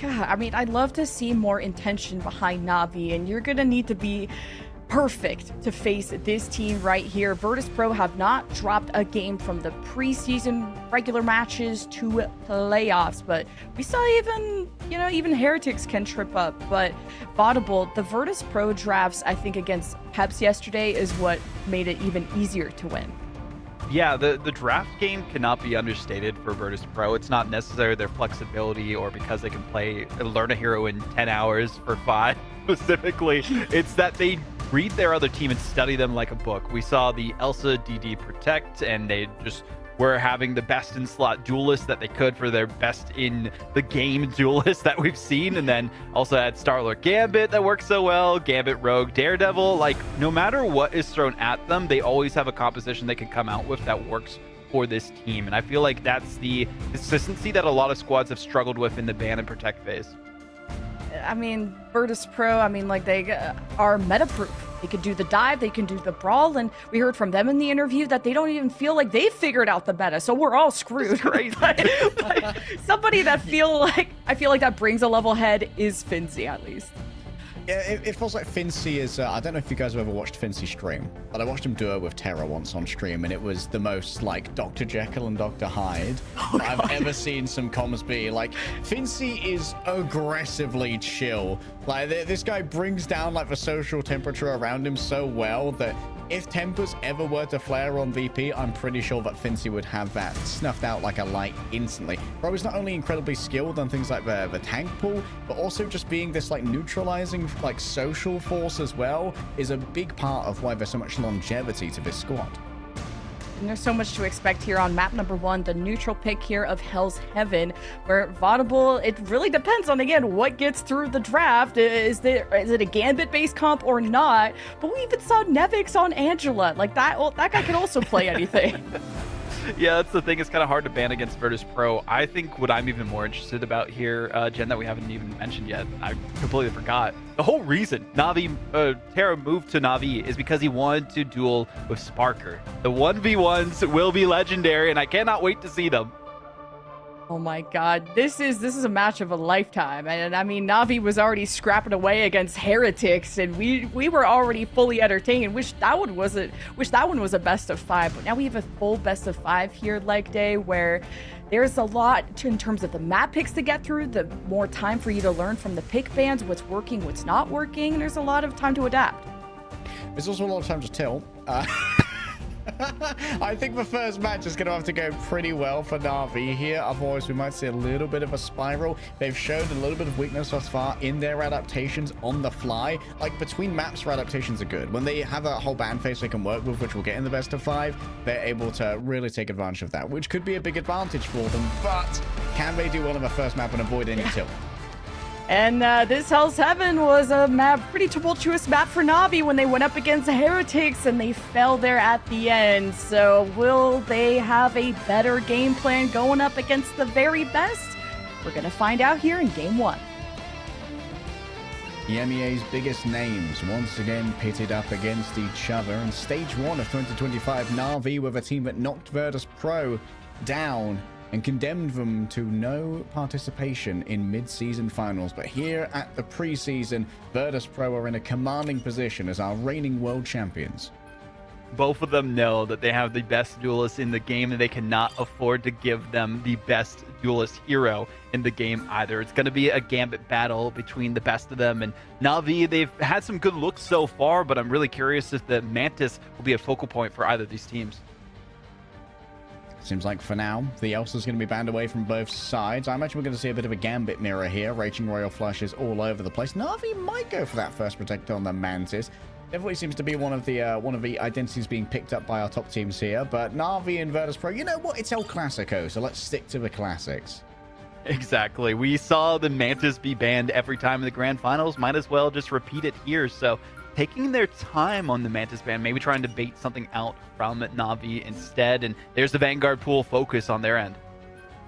Yeah, I mean, I'd love to see more intention behind Na'Vi, and you're going to need to be perfect to face this team right here. Virtus Pro have not dropped a game from the preseason regular matches to playoffs, but we saw even Heretics can trip up. But Vaudable, the Virtus Pro drafts, I think, against Peps yesterday is what made it even easier to win. Yeah, the draft game cannot be understated for Virtus Pro. It's not necessarily their flexibility or because they can learn a hero in 10 hours for 5 specifically. It's that they read their other team and study them like a book. We saw the Elsa DD Protect, and they just were having the best in slot duelists that they could for their best in the game duelists that we've seen. And then also had Starlord Gambit that works so well, Gambit Rogue, Daredevil. Like, no matter what is thrown at them, they always have a composition they can come out with that works for this team. And I feel like that's the consistency that a lot of squads have struggled with in the ban and protect phase. I mean, Virtus Pro, I mean, like, they are meta-proof. They could do the dive, they can do the brawl, and we heard from them in the interview that they don't even feel like they've figured out the meta, so we're all screwed. Crazy. but somebody that I feel like that brings a level head is Finzi, at least. Yeah, it feels like Fincy is... I don't know if you guys have ever watched Fincy stream, but I watched him duo with Terra once on stream, and it was the most, like, Dr. Jekyll and Dr. Hyde I've ever seen some comms be. Like, Fincy is aggressively chill. Like, this guy brings down, like, the social temperature around him so well that if tempers ever were to flare on VP, I'm pretty sure that Fincy would have that snuffed out like a light instantly. Bro is not only incredibly skilled on things like the tank pool, but also just being this like neutralizing like social force as well is a big part of why there's so much longevity to this squad. And there's so much to expect here on map number 1, the neutral pick here of Hell's Heaven, where Vaudable, it really depends on, again, what gets through the draft. Is it a Gambit-based comp or not? But we even saw Nevix on Angela. Like, that guy can also play anything. Yeah, that's the thing. It's kind of hard to ban against Virtus Pro. I think what I'm even more interested about here, Jen, that we haven't even mentioned yet, I completely forgot. The whole reason Terra moved to Na'Vi is because he wanted to duel with Sparker. The 1v1s will be legendary, and I cannot wait to see them. Oh my god, this is a match of a lifetime. And I mean, Na'Vi was already scrapping away against Heretics, and we were already fully entertained. Wish that one was a best of 5, but now we have a full best of 5 here, leg day, where there's a lot in terms of the map picks to get through, the more time for you to learn from the pick bands, what's working, what's not working, and there's a lot of time to adapt. There's also a lot of time to tilt. I think the first match is going to have to go pretty well for Na'Vi here. Otherwise, we might see a little bit of a spiral. They've shown a little bit of weakness thus far in their adaptations on the fly. Like, between maps, their adaptations are good. When they have a whole ban phase they can work with, which we'll get in the best of 5, they're able to really take advantage of that, which could be a big advantage for them. But can they do well on the first map and avoid any tilt? And this Hell's Heaven was a pretty tumultuous map for Na'Vi when they went up against the Heretics, and they fell there at the end. So will they have a better game plan going up against the very best? We're going to find out here in Game 1. EMEA's biggest names once again pitted up against each other in Stage 1 of 2025. Na'Vi with a team that knocked Virtus Pro down and condemned them to no participation in mid-season finals. But here at the preseason, Virtus Pro are in a commanding position as our reigning world champions. Both of them know that they have the best duelist in the game, and they cannot afford to give them the best duelist hero in the game either. It's going to be a Gambit battle between the best of them, and Na'Vi, they've had some good looks so far, but I'm really curious if the Mantis will be a focal point for either of these teams. Seems like for now, the Elsa's going to be banned away from both sides. I imagine we're going to see a bit of a Gambit mirror here. Raging Royal Flushes all over the place. Na'Vi might go for that first protect on the Mantis. Definitely seems to be one of the identities being picked up by our top teams here. But Na'Vi and Virtus Pro, you know what? It's El Clasico, so let's stick to the classics. Exactly. We saw the Mantis be banned every time in the Grand Finals. Might as well just repeat it here. So taking their time on the Mantis ban, maybe trying to bait something out from Na'Vi instead. And there's the Vanguard pool focus on their end.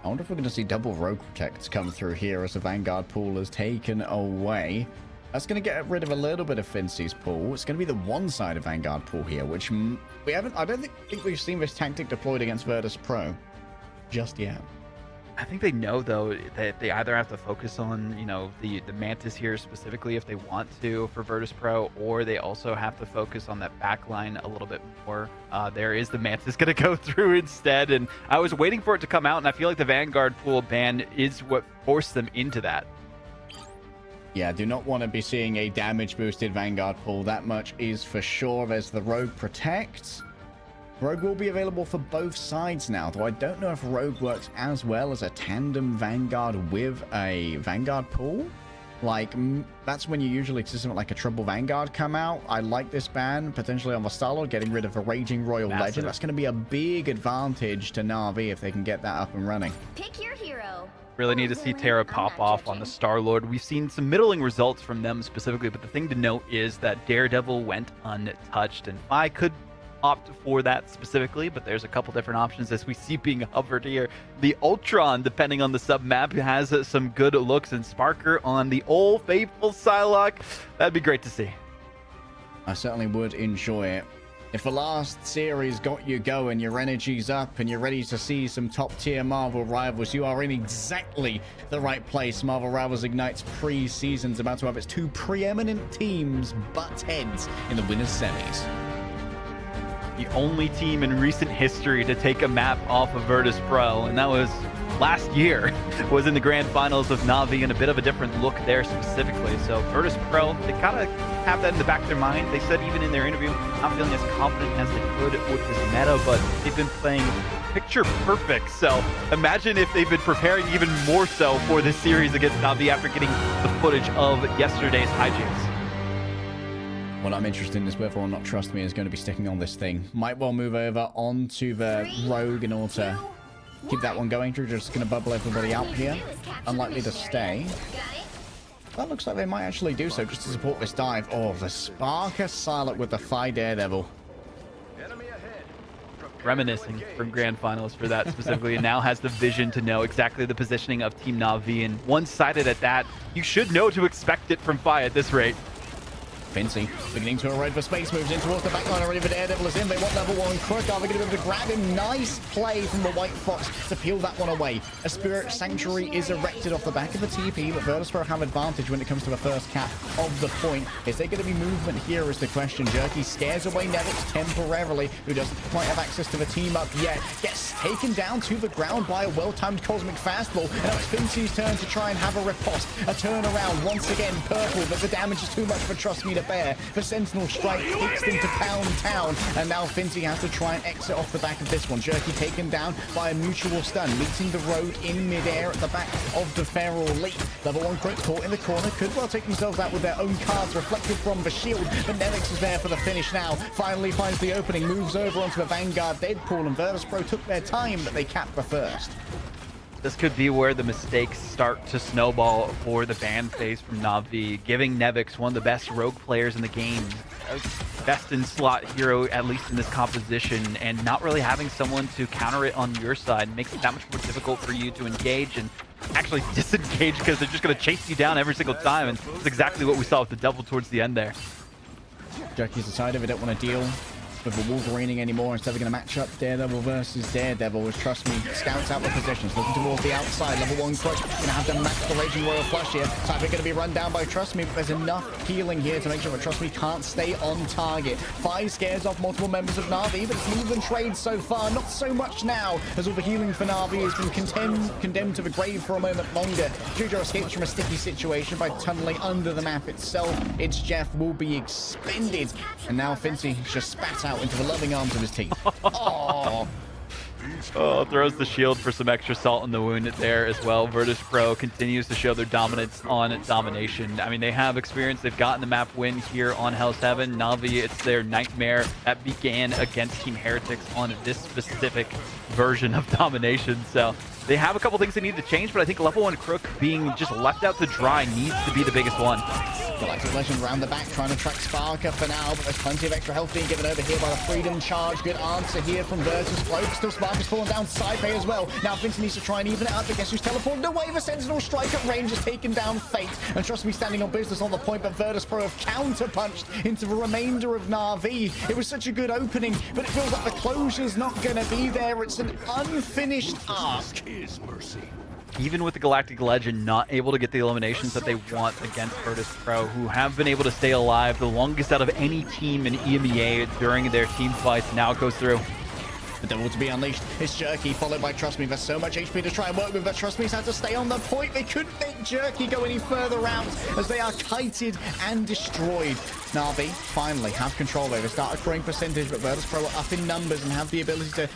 I wonder if we're going to see double Rogue Protects come through here as the Vanguard pool is taken away. That's going to get rid of a little bit of Fincy's pool. It's going to be the one-sided Vanguard pool here, which we haven't... I don't think we've seen this tactic deployed against Virtus Pro just yet. I think they know, though, that they either have to focus on, you know, the Mantis here specifically if they want to for Virtus Pro, or they also have to focus on that back line a little bit more. There is the Mantis going to go through instead, and I was waiting for it to come out, and I feel like the Vanguard pool ban is what forced them into that. Yeah, do not want to be seeing a damage-boosted Vanguard pool. That much is for sure. There's the Rogue Protect. Rogue will be available for both sides now, though I don't know if Rogue works as well as a tandem Vanguard with a Vanguard pool. Like, that's when you usually see something like a triple Vanguard come out. I like this ban, potentially on the Starlord, getting rid of a Raging Royal Legend. That's going to be a big advantage to Na'Vi if they can get that up and running. Pick your hero. Really need to see Terra pop off on the Star-Lord. We've seen some middling results from them specifically, but the thing to note is that Daredevil went untouched, and I could opt for that specifically, but there's a couple different options as we see being hovered here. The Ultron, depending on the sub-map, has some good looks, and Sparker on the old faithful Psylocke. That'd be great to see. I certainly would enjoy it. If the last series got you going, your energy's up, and you're ready to see some top-tier Marvel Rivals, you are in exactly the right place. Marvel Rivals Ignite's pre-season's about to have its two preeminent teams butt heads in the winners' semis. The only team in recent history to take a map off of Virtus Pro, and that was last year, was in the grand finals of Na'Vi, and a bit of a different look there specifically. So Virtus Pro, they kind of have that in the back of their mind. They said even in their interview, not feeling as confident as they could with this meta, but they've been playing picture perfect. So imagine if they've been preparing even more so for this series against Na'Vi after getting the footage of yesterday's hijinks. What I'm interested in is whether or not Trust Me is going to be sticking on this thing. Might well move over onto the Rogue in order to keep that one going. They're just going to bubble everybody out here. Unlikely to stay. That looks like they might actually do so just to support this dive. Oh, the Sparker Psylocke with the Phi Daredevil. Reminiscing from grand finals for that specifically, and now has the vision to know exactly the positioning of Team Na'Vi, and one-sided at that. You should know to expect it from Phi at this rate. Fincy beginning to erode for space, moves in towards the back line already. The Daredevil is in. They want level 1 Crook. Are they going to be able to grab him? Nice play from the White Fox to peel that one away. A Spirit Sanctuary is erected off the back of the TP, but Virtus Pro have advantage when it comes to the first cap of the point. Is there going to be movement here is the question. Jerky scares away Nevix temporarily, who doesn't quite have access to the team up yet. Gets taken down to the ground by a well-timed Cosmic Fastball. And now it's Fincy's turn to try and have a riposte. A turnaround once again. Purple, but the damage is too much for Trust Me to bear. The Sentinel Strike takes them to Pound Town, and now Fincy has to try and exit off the back of this one. Jerky taken down by a mutual stun, meeting the Rogue in midair at the back of the Feral Leap. Level 1 Crook caught in the corner, could well take themselves out with their own cards reflected from the shield, but Nevix is there for the finish now. Finally finds the opening, moves over onto the Vanguard Deadpool, and Virtus Pro took their time, but they capped the first. This could be where the mistakes start to snowball for the ban phase from Na'Vi, giving Nevix one of the best rogue players in the game, best in slot hero, at least in this composition, and not really having someone to counter it on your side makes it that much more difficult for you to engage and actually disengage, because they're just going to chase you down every single time, and that's exactly what we saw with the Devil towards the end there. Jerky's decided they don't want to deal with the Wolverining anymore. Instead, they're going to match up Daredevil versus Daredevil, which, trust me, scouts out the positions, looking towards the outside. Level 1 Crook going to have to match the Raging Royal Flush here. Typing going to be run down by Trust Me, but there's enough healing here to make sure that Trust Me can't stay on target. Phi scares off multiple members of Na'Vi, but it's an even trade so far. Not so much now, as all the healing for Na'Vi has been condemned to the grave for a moment longer. Jujo escapes from a sticky situation by tunneling under the map itself. Its Jeff will be expended, and now Fincy just spat out into the loving arms of his team. Oh. Oh, throws the shield for some extra salt in the wound there as well. Virtus Pro continues to show their dominance on domination. I mean, they have experience. They've gotten the map win here on Hell's Heaven. Na'Vi, it's their nightmare that began against Team Heretics on this specific version of domination. So they have a couple things they need to change, but I think level 1 Crook being just left out to dry needs to be the biggest one. Galactic Legend round the back, trying to track Sparker for now, but there's plenty of extra health being given over here by the Freedom Charge. Good answer here from Virtus Pro. Still Sparker Sparker's fallen down, Saipe as well. Now Vincent needs to try and even it up, but guess who's teleported away? The Sentinel strike at range has taken down Fate. And trust me, standing on business on the point, but Virtus.pro have counterpunched into the remainder of Na'Vi. It was such a good opening, but it feels like the closure's not going to be there. It's an unfinished arc. Even with the Galactic Legend not able to get the eliminations that they want against Virtus.pro, who have been able to stay alive the longest out of any team in EMEA during their team fights, now it goes through. The devil to be unleashed is Jerky, followed by Trust Me. There's so much HP to try and work with, but Trust Me's had to stay on the point. They couldn't make Jerky go any further out as they are kited and destroyed. Na'Vi finally have control over. Start accruing percentage, but Virtus.pro are up in numbers and have the ability to...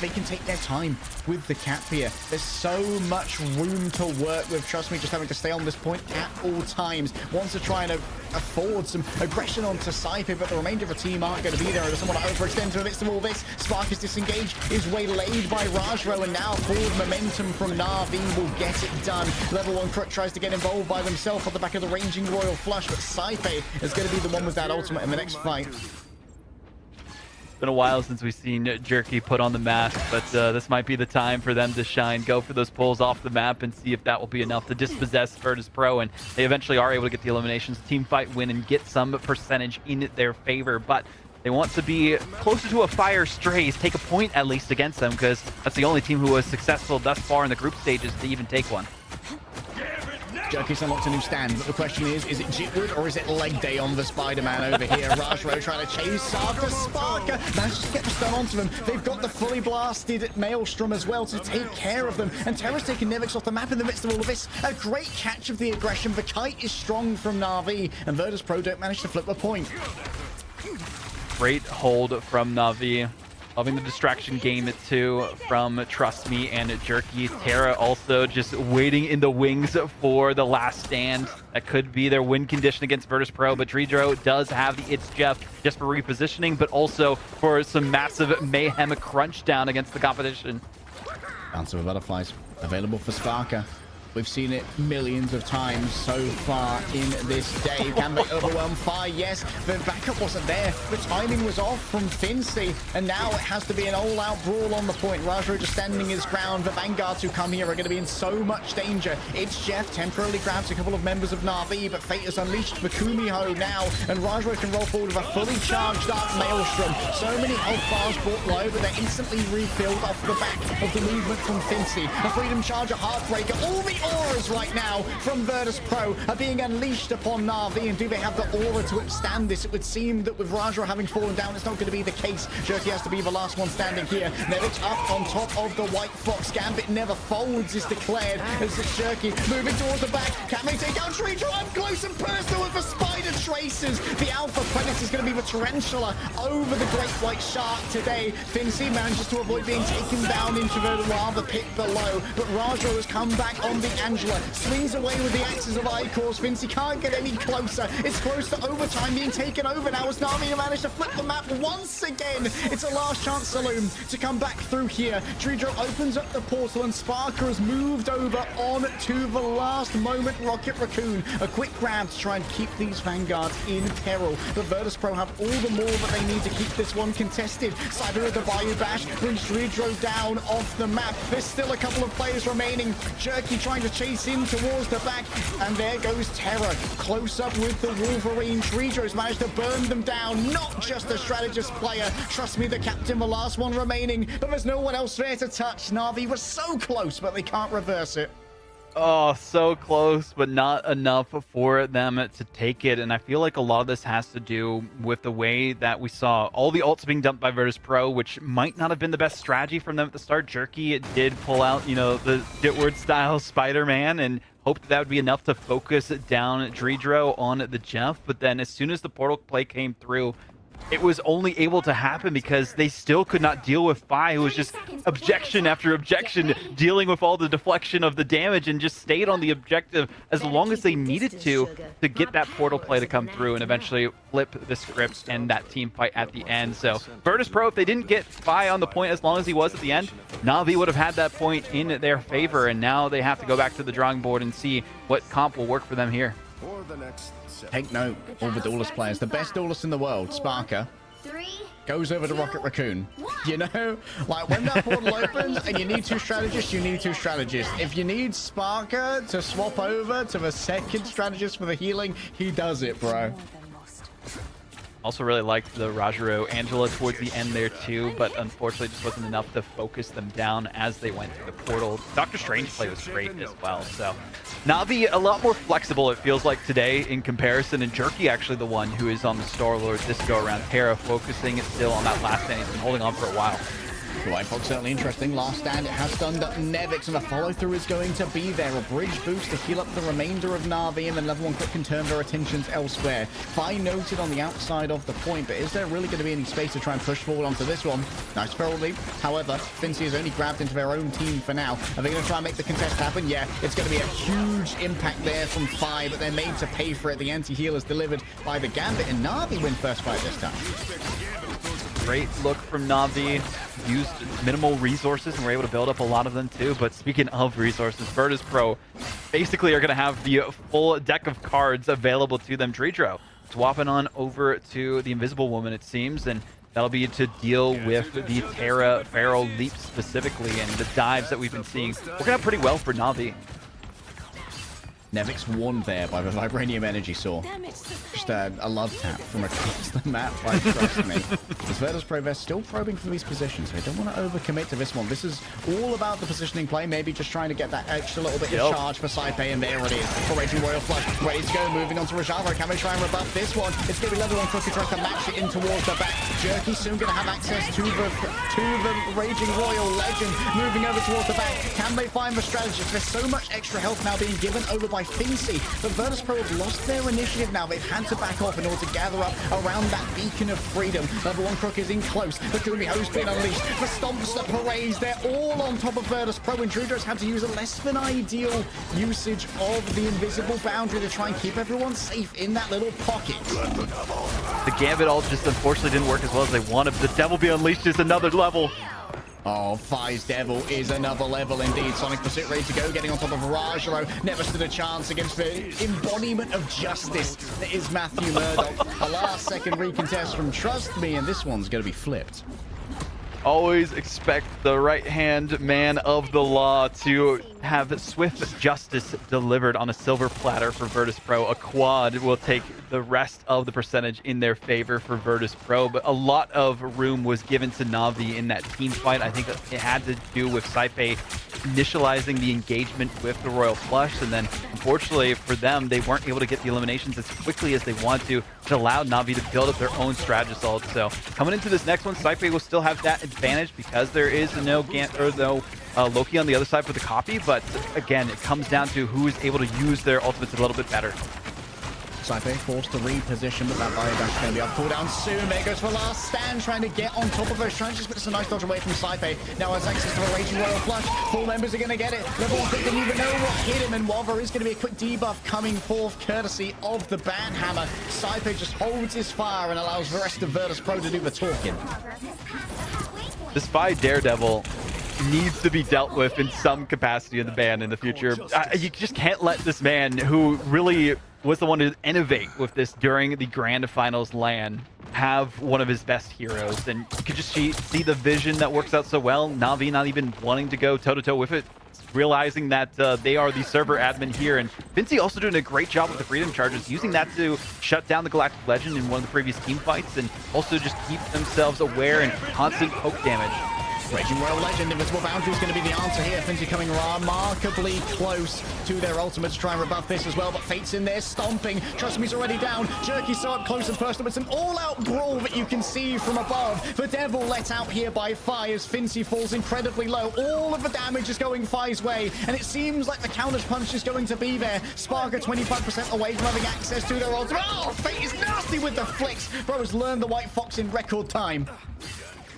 they can take their time with the cap here. There's so much room to work with. Trust Me just having to stay on this point at all times. Wants to try and afford some aggression onto Saipe, but the remainder of the team aren't going to be there. There's someone to overextend to the midst of all this. Spark is disengaged, is waylaid by Rajro, and now forward momentum from Na'Vi will get it done. Level 1 Crook tries to get involved by themselves on the back of the ranging Royal Flush, but Saipe is going to be the one with that ultimate in the next fight. It's been a while since we've seen Jerky put on the mask, but this might be the time for them to shine, go for those pulls off the map and see if that will be enough to dispossess Virtus.pro, and they eventually are able to get the eliminations, team fight win, and get some percentage in their favor. But they want to be closer to a Fire Strays, take a point at least against them, because that's the only team who was successful thus far in the group stages to even take one. Jerky's unlocked a new stand, but the question is it Jitwood or is it leg day on the Spider-Man over here? Rajro trying to chase after Sparker. Manages to get the stun onto them. They've got the fully blasted Maelstrom as well to take care of them. And Terra's taking Nevix off the map in the midst of all of this. A great catch of the aggression. The kite is strong from Na'Vi, and Virtus.pro don't manage to flip the point. Great hold from Na'Vi. Loving the distraction game too from Trust Me and Jerky. Terra also just waiting in the wings for the last stand. That could be their win condition against Virtus.pro, but Dredro does have the It's Jeff just for repositioning, but also for some massive mayhem crunch down against the competition. Bounce of Butterflies available for Sparker. We've seen it millions of times so far in this day. Can they overwhelm Fire? Yes. The backup wasn't there. The timing was off from Fincy, and now it has to be an all-out brawl on the point. Rajro just standing his ground. The Vanguards who come here are going to be in so much danger. It's Jeff temporarily grabs a couple of members of Na'Vi, but Fate has unleashed the Kumiho now, and Rajro can roll forward with a fully charged up Maelstrom. So many health bars brought low, but they're instantly refilled off the back of the movement from Fincy. A Freedom Charger, Heartbreaker, all the auras right now from Virtus.pro are being unleashed upon Na'Vi, and do they have the aura to withstand this? It would seem that with Rajro having fallen down, it's not going to be the case. Jerky has to be the last one standing here. Nevich up on top of the White Fox. Gambit never folds is declared as it's Jerky moving towards the back. Can they take out Dredro up close and personal with the Spider Tracers? The Alpha Predator is going to be the Tarantula over the Great White Shark today. Fincy manages to avoid being taken down into the lava pit below, but Rajro has come back on the Angela, swings away with the axes of Icors. Vinci can't get any closer. It's close to overtime, being taken over now as Na'Vi have managed to flip the map once again. It's a last chance Saloon to come back through here. Dredro opens up the portal, and Sparker has moved over on to the last moment Rocket Raccoon. A quick grab to try and keep these Vanguards in peril. But Virtus.pro have all the more that they need to keep this one contested. Cyber with the Bayou Bash brings Dredro down off the map. There's still a couple of players remaining. Jerky trying to chase in towards the back, and there goes Terra close up with the Wolverine. Dredro's managed to burn them down. Not just a strategist player. Trust me, the captain, the last one remaining, but there's no one else there to touch. Na'Vi was so close, but they can't reverse it. Oh, so close, but not enough for them to take it. And I feel like a lot of this has to do with the way that we saw all the ults being dumped by Virtus.pro, which might not have been the best strategy from them at the start. Jerky did pull out, you know, the Jitward style Spider-Man and hoped that would be enough to focus down Dredro on the Jeff. But then as soon as the portal play came through, it was only able to happen because they still could not deal with Fi, who was just objection after objection, dealing with all the deflection of the damage, and just stayed on the objective as long as they needed to get that portal play to come through and eventually flip the script and that team fight at the end. So Virtus.pro, if they didn't get Fi on the point as long as he was at the end, Na'Vi would have had that point in their favor, and now they have to go back to the drawing board and see what comp will work for them here. Take note, all the duelist players, the best duelist in the world, Sparker. 3, goes over to Rocket Raccoon. You know, like when that portal opens and you need two strategists, you need two strategists. If you need Sparker to swap over to the second strategist for the healing, he does it, bro. Also really liked the Rajaro Angela towards the end there too, but unfortunately just wasn't enough to focus them down as they went through the portal. Doctor Strange play was great as well, so Na'Vi a lot more flexible it feels like today in comparison, and Jerky actually the one who is on the Star-Lord this go around. Terra focusing still on that last stand. He's been holding on for a while. The White Fox certainly interesting. Last stand, it has stunned up Nevix, and the follow-through is going to be there. A bridge boost to heal up the remainder of Na'Vi, and then level 1 quick can turn their attentions elsewhere. Fine noted on the outside of the point, but is there really going to be any space to try and push forward onto this one? Nice feral leap. However, Fincy has only grabbed into their own team for now. Are they going to try and make the contest happen? Yeah, it's going to be a huge impact there from Fi, but they're made to pay for it. The anti-heal is delivered by the Gambit, and Na'Vi win first fight this time. Great look from Na'Vi. Used minimal resources and were able to build up a lot of them too. But speaking of resources, Virtus Pro basically are going to have the full deck of cards available to them. Dredro swapping on over to the Invisible Woman, it seems, and that'll be to deal with the Terra Feral Leap specifically and the dives that we've been seeing. Working out pretty well for Na'Vi. Nevix won there by the Vibranium Energy Saw. Just a love tap from across the map, like, trust me. As Virtus Pro, they're still probing for these positions. They don't want to overcommit to this one. This is all about the positioning play, maybe just trying to get that extra little bit of charge for Saipei, and there it is. For Raging Royal Flush, ready to go, moving on to Rajaro. Can they try and rebuff this one? It's going to be level 1 quickly, trying to match it in towards the back. Jerky soon going to have access to the Raging Royal Legend, moving over towards the back. Can they find the strategist? There's so much extra health now being given over by Fincy, but Virtus Pro have lost their initiative now. They've had to back off in order to gather up around that beacon of freedom. Level 1 Crook is in close. The Kumi Host being unleashed. The stomps, the parades, they're all on top of Virtus Pro, and Drudro's had to use a less than ideal usage of the invisible boundary to try and keep everyone safe in that little pocket. The Gambit all just unfortunately didn't work as well as they wanted. The Devil Be Unleashed is another level. Oh, Fi's Devil is another level indeed. Sonic Pursuit ready to go, getting on top of Rajaro. Never stood a chance against the embodiment of justice that is Matthew Murdoch. A last-second recontest from Trust Me, and this one's going to be flipped. Always expect the right-hand man of the law to have swift justice delivered on a silver platter for Virtus Pro. A quad will take the rest of the percentage in their favor for Virtus Pro, but a lot of room was given to Na'Vi in that team fight. I think that it had to do with Saipei initializing the engagement with the Royal Flush, and then unfortunately for them, they weren't able to get the eliminations as quickly as they wanted to, which allowed Na'Vi to build up their own Stratusalt. So coming into this next one, Saipei will still have that advantage because there is no Loki on the other side for the copy, but again, it comes down to who is able to use their ultimates a little bit better. Saipei forced to reposition, but that bio dash is going to be up. Cool down soon. There goes for last stand, trying to get on top of those strategists, but it's a nice dodge away from Saipei. Now has access to a Raging Royal Flush. Full members are going to get it. Level 1 didn't even know what hit him, and while there is going to be a quick debuff coming forth courtesy of the Banhammer, Saipei just holds his fire and allows the rest of Virtus Pro to do the talking. This Fi Daredevil needs to be dealt with in some capacity in the ban in the future. You just can't let this man, who really was the one to innovate with this during the Grand Finals LAN, have one of his best heroes. And you could just see the vision that works out so well. Na'Vi not even wanting to go toe-to-toe with it, realizing that they are the server admin here. And Vinci also doing a great job with the Freedom Charges, using that to shut down the Galactic Legend in one of the previous team fights, and also just keep themselves aware and constant poke damage. Raging Royal Legend, Invisible Boundary is going to be the answer here. Finzy coming remarkably close to their ultimate to try and rebuff this as well, but Fate's in there stomping. Trust Me's already down. Jerky's so up close and personal. It's an all-out brawl that you can see from above. The Devil let out here by Fi as Finzy falls incredibly low. All of the damage is going Fi's way, and it seems like the counter punch is going to be there. Sparker 25% away from having access to their ultimate. Oh, Fate is nasty with the flicks. Bro has learned the White Fox in record time.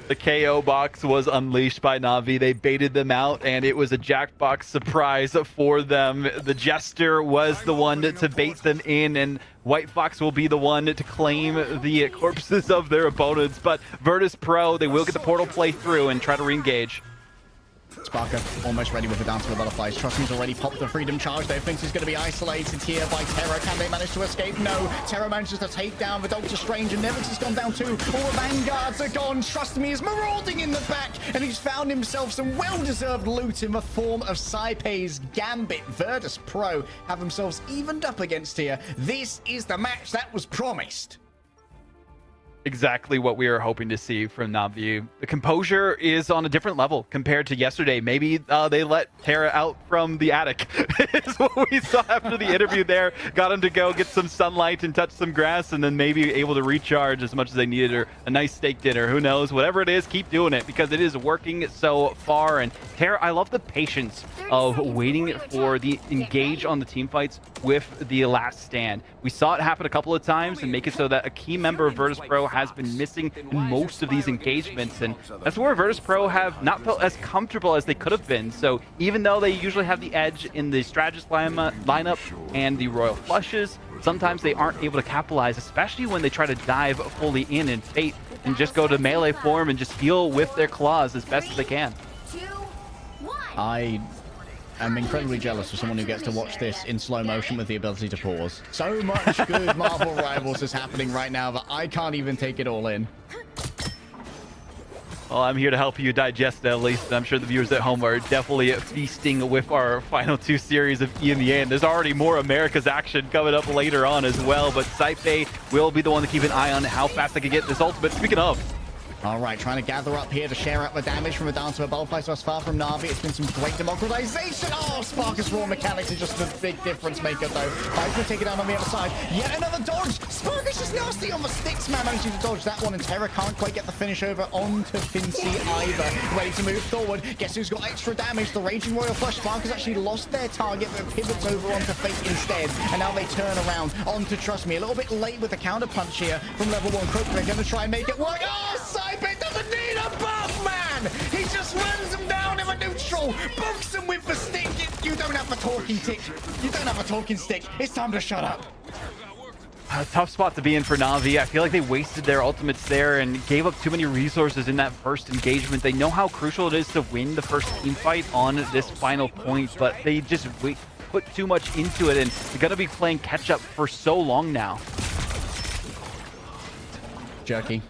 The KO box was unleashed by Na'Vi. They baited them out, and it was a Jackbox surprise for them. The Jester was the one to bait them in, and White Fox will be the one to claim the corpses of their opponents. But Virtus Pro, they will get the portal play through and try to re-engage. Sparker almost ready with the dance of the butterflies. Trust me's already popped the freedom charge though. Thinks he's going to be isolated here by Terra. Can they manage to escape? No. Terra manages to take down the Doctor Strange, and Nevix has gone down too. All the vanguards are gone. Trust me is marauding in the back, and he's found himself some well-deserved loot in the form of Saipei's Gambit. Virtus Pro have themselves evened up against here. This is the match that was promised. Exactly what we were hoping to see from Na'Vi. The composure is on a different level compared to yesterday. Maybe they let Terra out from the attic. Is what we saw after the interview there. Got him to go get some sunlight and touch some grass, and then maybe able to recharge as much as they needed, or a nice steak dinner. Who knows? Whatever it is, keep doing it because it is working so far. And Terra, I love the patience of waiting for the engage on the team fights with the last stand. We saw it happen a couple of times and make it so that a key member of Virtus Pro has been missing in most of these engagements, and that's where Virtus Pro have not felt as comfortable as they could have been. So even though they usually have the edge in the strategist lineup and the Royal Flushes, sometimes they aren't able to capitalize, especially when they try to dive fully in Fate and just go to melee form and just deal with their claws as best as they can. I'm incredibly jealous of someone who gets to watch this in slow motion with the ability to pause. So much good Marvel Rivals is happening right now that I can't even take it all in. Well, I'm here to help you digest it at least. I'm sure the viewers at home are definitely feasting with our final 2 series of EMEA, and there's already more America's action coming up later on as well. But Saipei will be the one to keep an eye on how fast they can get this ultimate. Speaking of, all right, trying to gather up here to share out the damage from the dance of a butterfly thus far from Na'Vi. It's been some great democratization. Oh, Sparkus Raw Mechanics is just the big difference maker, though. Five's going to take it down on the other side. Yet another dodge. Sparkus is nasty on the sticks, man. Managing to dodge that one, and Terra can't quite get the finish over onto Fincy either. Ready to move forward. Guess who's got extra damage? The Raging Royal Flush. Sparkus actually lost their target, but pivots over onto Fate instead. And now they turn around onto Trust Me. A little bit late with the counter punch here from level 1 Crook. They're going to try and make it work. Oh, Saipei doesn't need a buff, man! He just runs them down in a neutral, books them with the stick. You don't have a talking tick. You don't have a talking stick. It's time to shut up. A tough spot to be in for Na'Vi. I feel like they wasted their ultimates there and gave up too many resources in that first engagement. They know how crucial it is to win the first team fight on this final point, but they just put too much into it, and they're going to be playing catch up for so long now. Jerky.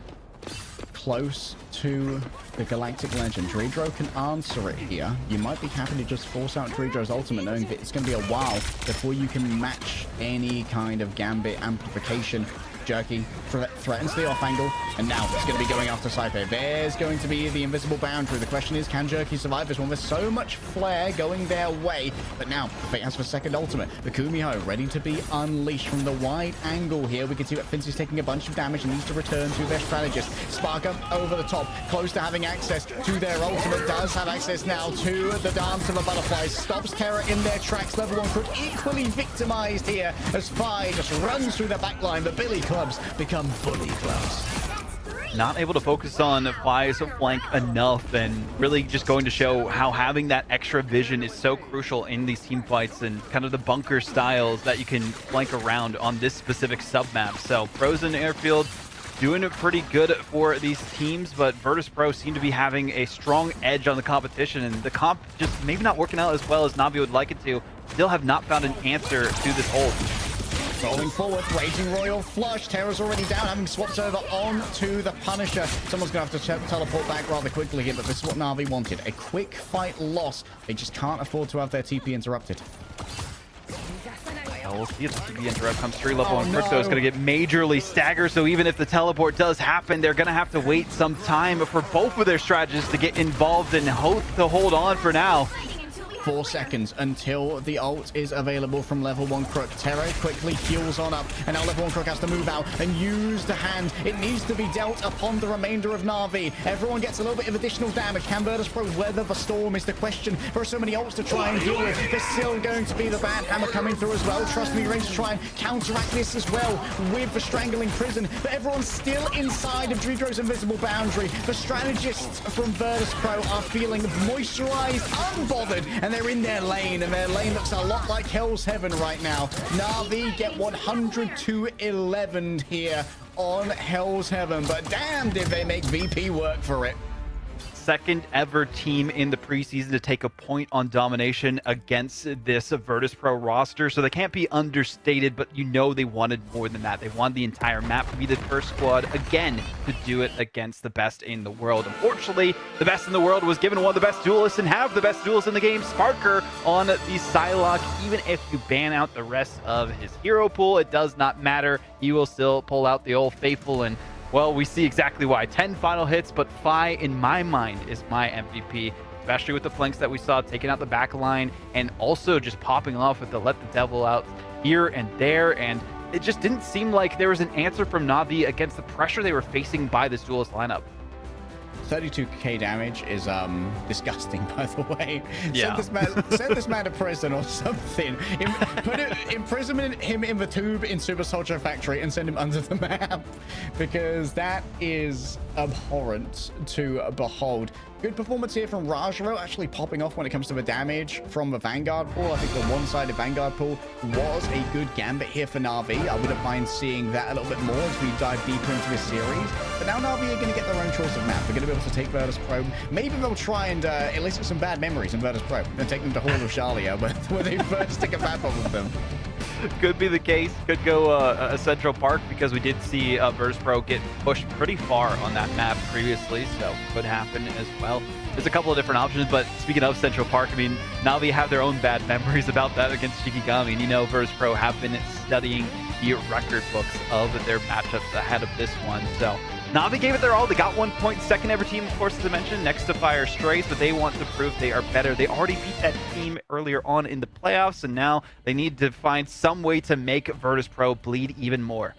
Close to the Galactic Legend. Dreedro can answer it here. You might be happy to just force out Dreedro's ultimate, knowing that it's going to be a while before you can match any kind of Gambit amplification. Jerky threatens the off angle, and now it's going to be going after Saipei. There's going to be the invisible boundary. The question is, can Jerky survive this one? There's so much flare going their way, but now Fate has the second ultimate. The Kumiho ready to be unleashed from the wide angle here. We can see that Fincy's taking a bunch of damage and needs to return to their strategist. Sparker over the top, close to having access to their ultimate. Does have access now to the dance of the butterflies. Stops Terra in their tracks. Level 1 Crook equally victimized here as Fi just runs through the backline. The Billy clubs become bully clubs. Not able to focus on Fi's flank enough, and really just going to show how having that extra vision is so crucial in these team fights and kind of the bunker styles that you can flank around on this specific sub-map. So Frozen Airfield doing it pretty good for these teams, but Virtus Pro seem to be having a strong edge on the competition, and the comp just maybe not working out as well as Na'Vi would like it to. Still have not found an answer to this hold. Rolling forward, Raging Royal Flush. Terra's already down, having swapped over onto the Punisher. Someone's going to have to teleport back rather quickly here, but this is what Na'Vi wanted. A quick fight loss. They just can't afford to have their TP interrupted. We'll see if the TP interrupt comes through. Level 1 Crypto is going to get majorly staggered, so even if the teleport does happen, they're going to have to wait some time for both of their strategists to get involved and hope to hold on for now. 4 seconds until the ult is available from level 1 Crook. Terra quickly heals on up, and now level 1 Crook has to move out and use the hand. It needs to be dealt upon the remainder of Na'Vi. Everyone gets a little bit of additional damage. Can Virtus Pro weather the storm is the question. There are so many ults to try and deal with. There's still going to be the Bad Hammer coming through as well. Trust me, ready to try and counteract this as well with the Strangling Prison. But everyone's still inside of Dreedro's invisible boundary. The strategists from Virtus Pro are feeling moisturized, unbothered, and they're in their lane, and their lane looks a lot like Hell's Heaven right now. Na'Vi get 100 to 11 here on Hell's Heaven, but damn did they make VP work for it. second ever team in the preseason to take a point on domination against this Virtus Pro roster, so they can't be understated, but you know they wanted more than that. They wanted the entire map to be the first squad again to do it against the best in the world. Unfortunately, the best in the world was given one of the best duelists and have the best duelist in the game, Sparker, on the Psylocke. Even if you ban out the rest of his hero pool, it does not matter. He will still pull out the old faithful, and well, we see exactly why. 10 final hits, but Fi, in my mind, is my MVP, especially with the flanks that we saw, taking out the back line, and also just popping off with the let the devil out here and there, and it just didn't seem like there was an answer from Na'Vi against the pressure they were facing by this duelist lineup. 32k damage is disgusting, by the way. Yeah. Send this man to prison or something. Imprison him in the tube in Super Soldier Factory and send him under the map, because that is abhorrent to behold. Good performance here from Rajaro, actually popping off when it comes to the damage from the Vanguard pool. I think the one-sided Vanguard pool was a good gambit here for Na'Vi. I wouldn't mind seeing that a little bit more as we dive deeper into this series. But now Na'Vi are going to get their own choice of map. They're going to be able to take Virtus Pro. Maybe they'll try and elicit some bad memories in Virtus Pro and take them to Hall of Shalia, where they first stick a map on with them. Could be the case. Could go a Central Park, because we did see Virtus Pro get pushed pretty far on that map previously, so could happen as well. There's a couple of different options, but speaking of Central Park, I mean, Na'Vi have their own bad memories about that against Shikigami, and you know Virtus Pro have been studying the record books of their matchups ahead of this one, so Na'Vi gave it their all. They got 1 point, second ever team, of course, as I mentioned, next to Fire Strays, but they want to prove they are better. They already beat that team earlier on in the playoffs, and now they need to find some way to make Virtus Pro bleed even more.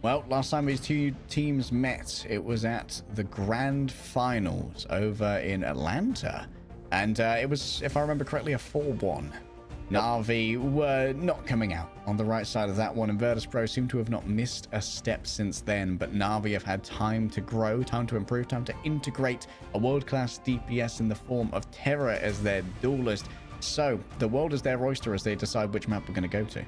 Well, last time these two teams met, it was at the Grand Finals over in Atlanta, and it was, if I remember correctly, a 4-1. Na'Vi were not coming out on the right side of that one, and Virtus Pro seem to have not missed a step since then, but Na'Vi have had time to grow, time to improve, time to integrate a world-class DPS in the form of Terror as their duelist. So the world is their oyster as they decide which map we're going to go to.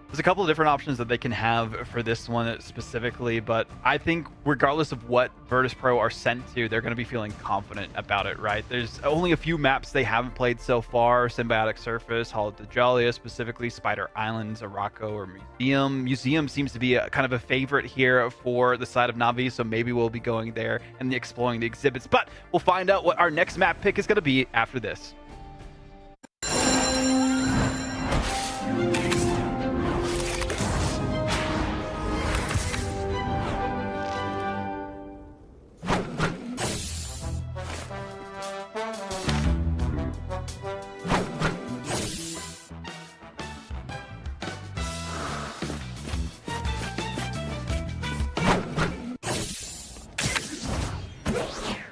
There's a couple of different options that they can have for this one specifically, but I think regardless of what Virtus Pro are sent to, they're going to be feeling confident about it, right? There's only a few maps they haven't played so far: Symbiotic Surface, Hall of Dajalia, specifically Spider Islands, Araco, or Museum. Museum seems to be kind of a favorite here for the side of Na'Vi, so maybe we'll be going there and exploring the exhibits, but we'll find out what our next map pick is going to be after this.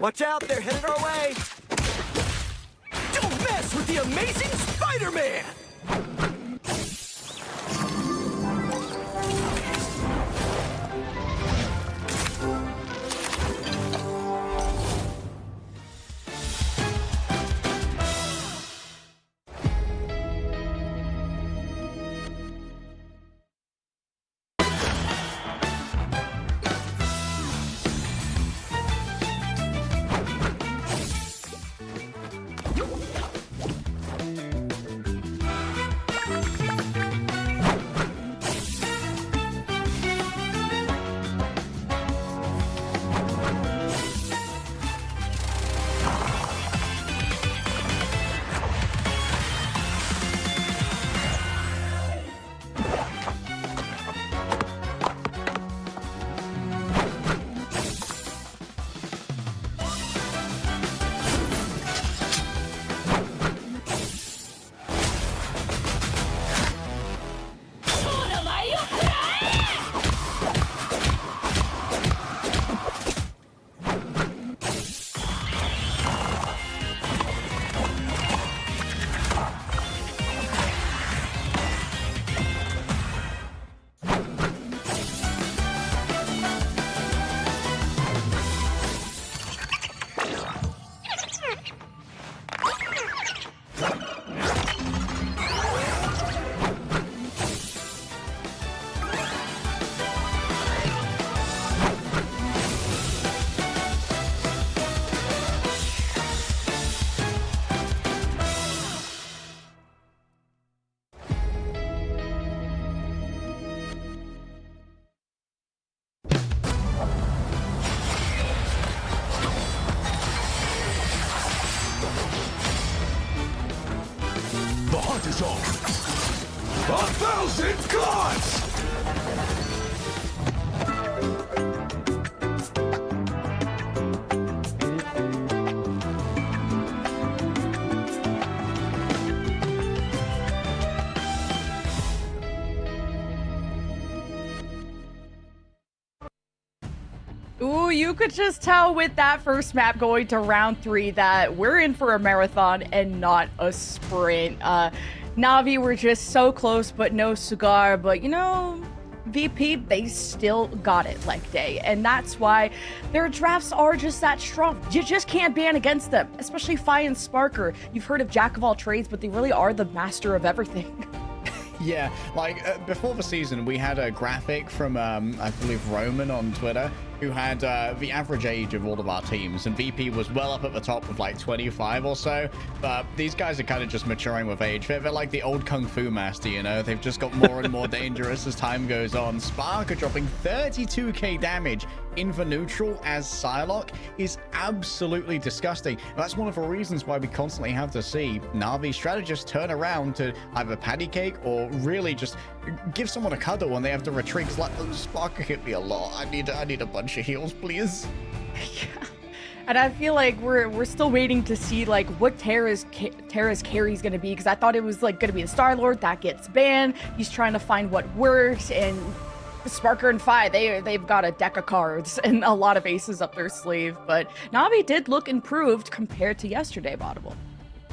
Watch out, they're headed our way! Don't mess with the amazing Spider-Man! is on. 1,000 gods! Ooh, you could just tell with that first map going to round 3 that we're in for a marathon and not a sprint. Na'Vi were just so close, but no cigar. But, you know, VP, they still got it like day. And that's why their drafts are just that strong. You just can't ban against them, especially Fi and Sparker. You've heard of Jack of all trades, but they really are the master of everything. Yeah, like before the season, we had a graphic from, I believe, Roman on Twitter, who had the average age of all of our teams, and VP was well up at the top with like 25 or so. But these guys are kind of just maturing with age. They're like the old Kung Fu master, you know? They've just got more and more dangerous as time goes on. Spark are dropping 32k damage in the neutral as Psylocke is absolutely disgusting. That's one of the reasons why we constantly have to see Na'Vi strategists turn around to either patty cake or really just give someone a cuddle when they have to retreat. It's like, oh, Spark hit me a lot. I need a bunch of heals, please. Yeah. And I feel like we're still waiting to see like what Terra's carry is going to be, because I thought it was like going to be the Star-Lord that gets banned. He's trying to find what works, and Sparker and Fi, they've got a deck of cards and a lot of aces up their sleeve. But Na'Vi did look improved compared to yesterday, Audible.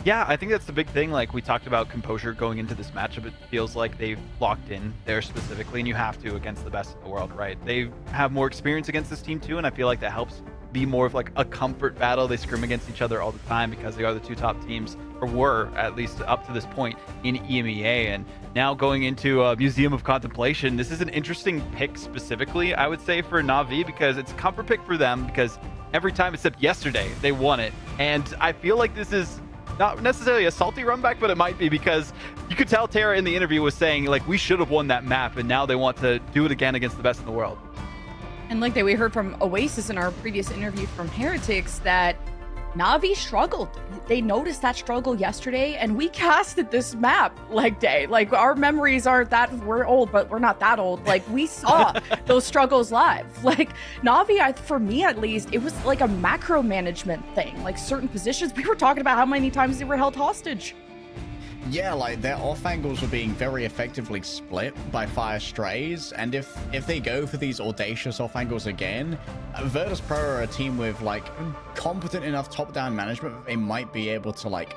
Yeah, I think that's the big thing. Like, we talked about composure going into this matchup. It feels like they've locked in there specifically, and you have to against the best in the world, right? They have more experience against this team too, and I feel like that helps be more of like a comfort battle. They scrim against each other all the time because they are the two top teams, or were at least up to this point in EMEA. And now going into Museum of Contemplation, this is an interesting pick specifically, I would say, for Na'Vi, because it's a comfort pick for them, because every time except yesterday they won it. And I feel like this is not necessarily a salty run back, but it might be, because you could tell Tara in the interview was saying like, we should have won that map, and now they want to do it again against the best in the world. And like that, we heard from Oasis in our previous interview from Heretics that Na'Vi struggled. They noticed that struggle yesterday, and we casted this map like day. Like, our memories aren't that, we're old, but we're not that old. Like, we saw those struggles live. Like, Na'Vi, for me at least, it was like a macro management thing. Like, certain positions, we were talking about how many times they were held hostage. Yeah, like their off angles were being very effectively split by Fire Strays, and if they go for these audacious off angles again, Virtus Pro are a team with like competent enough top-down management that they might be able to like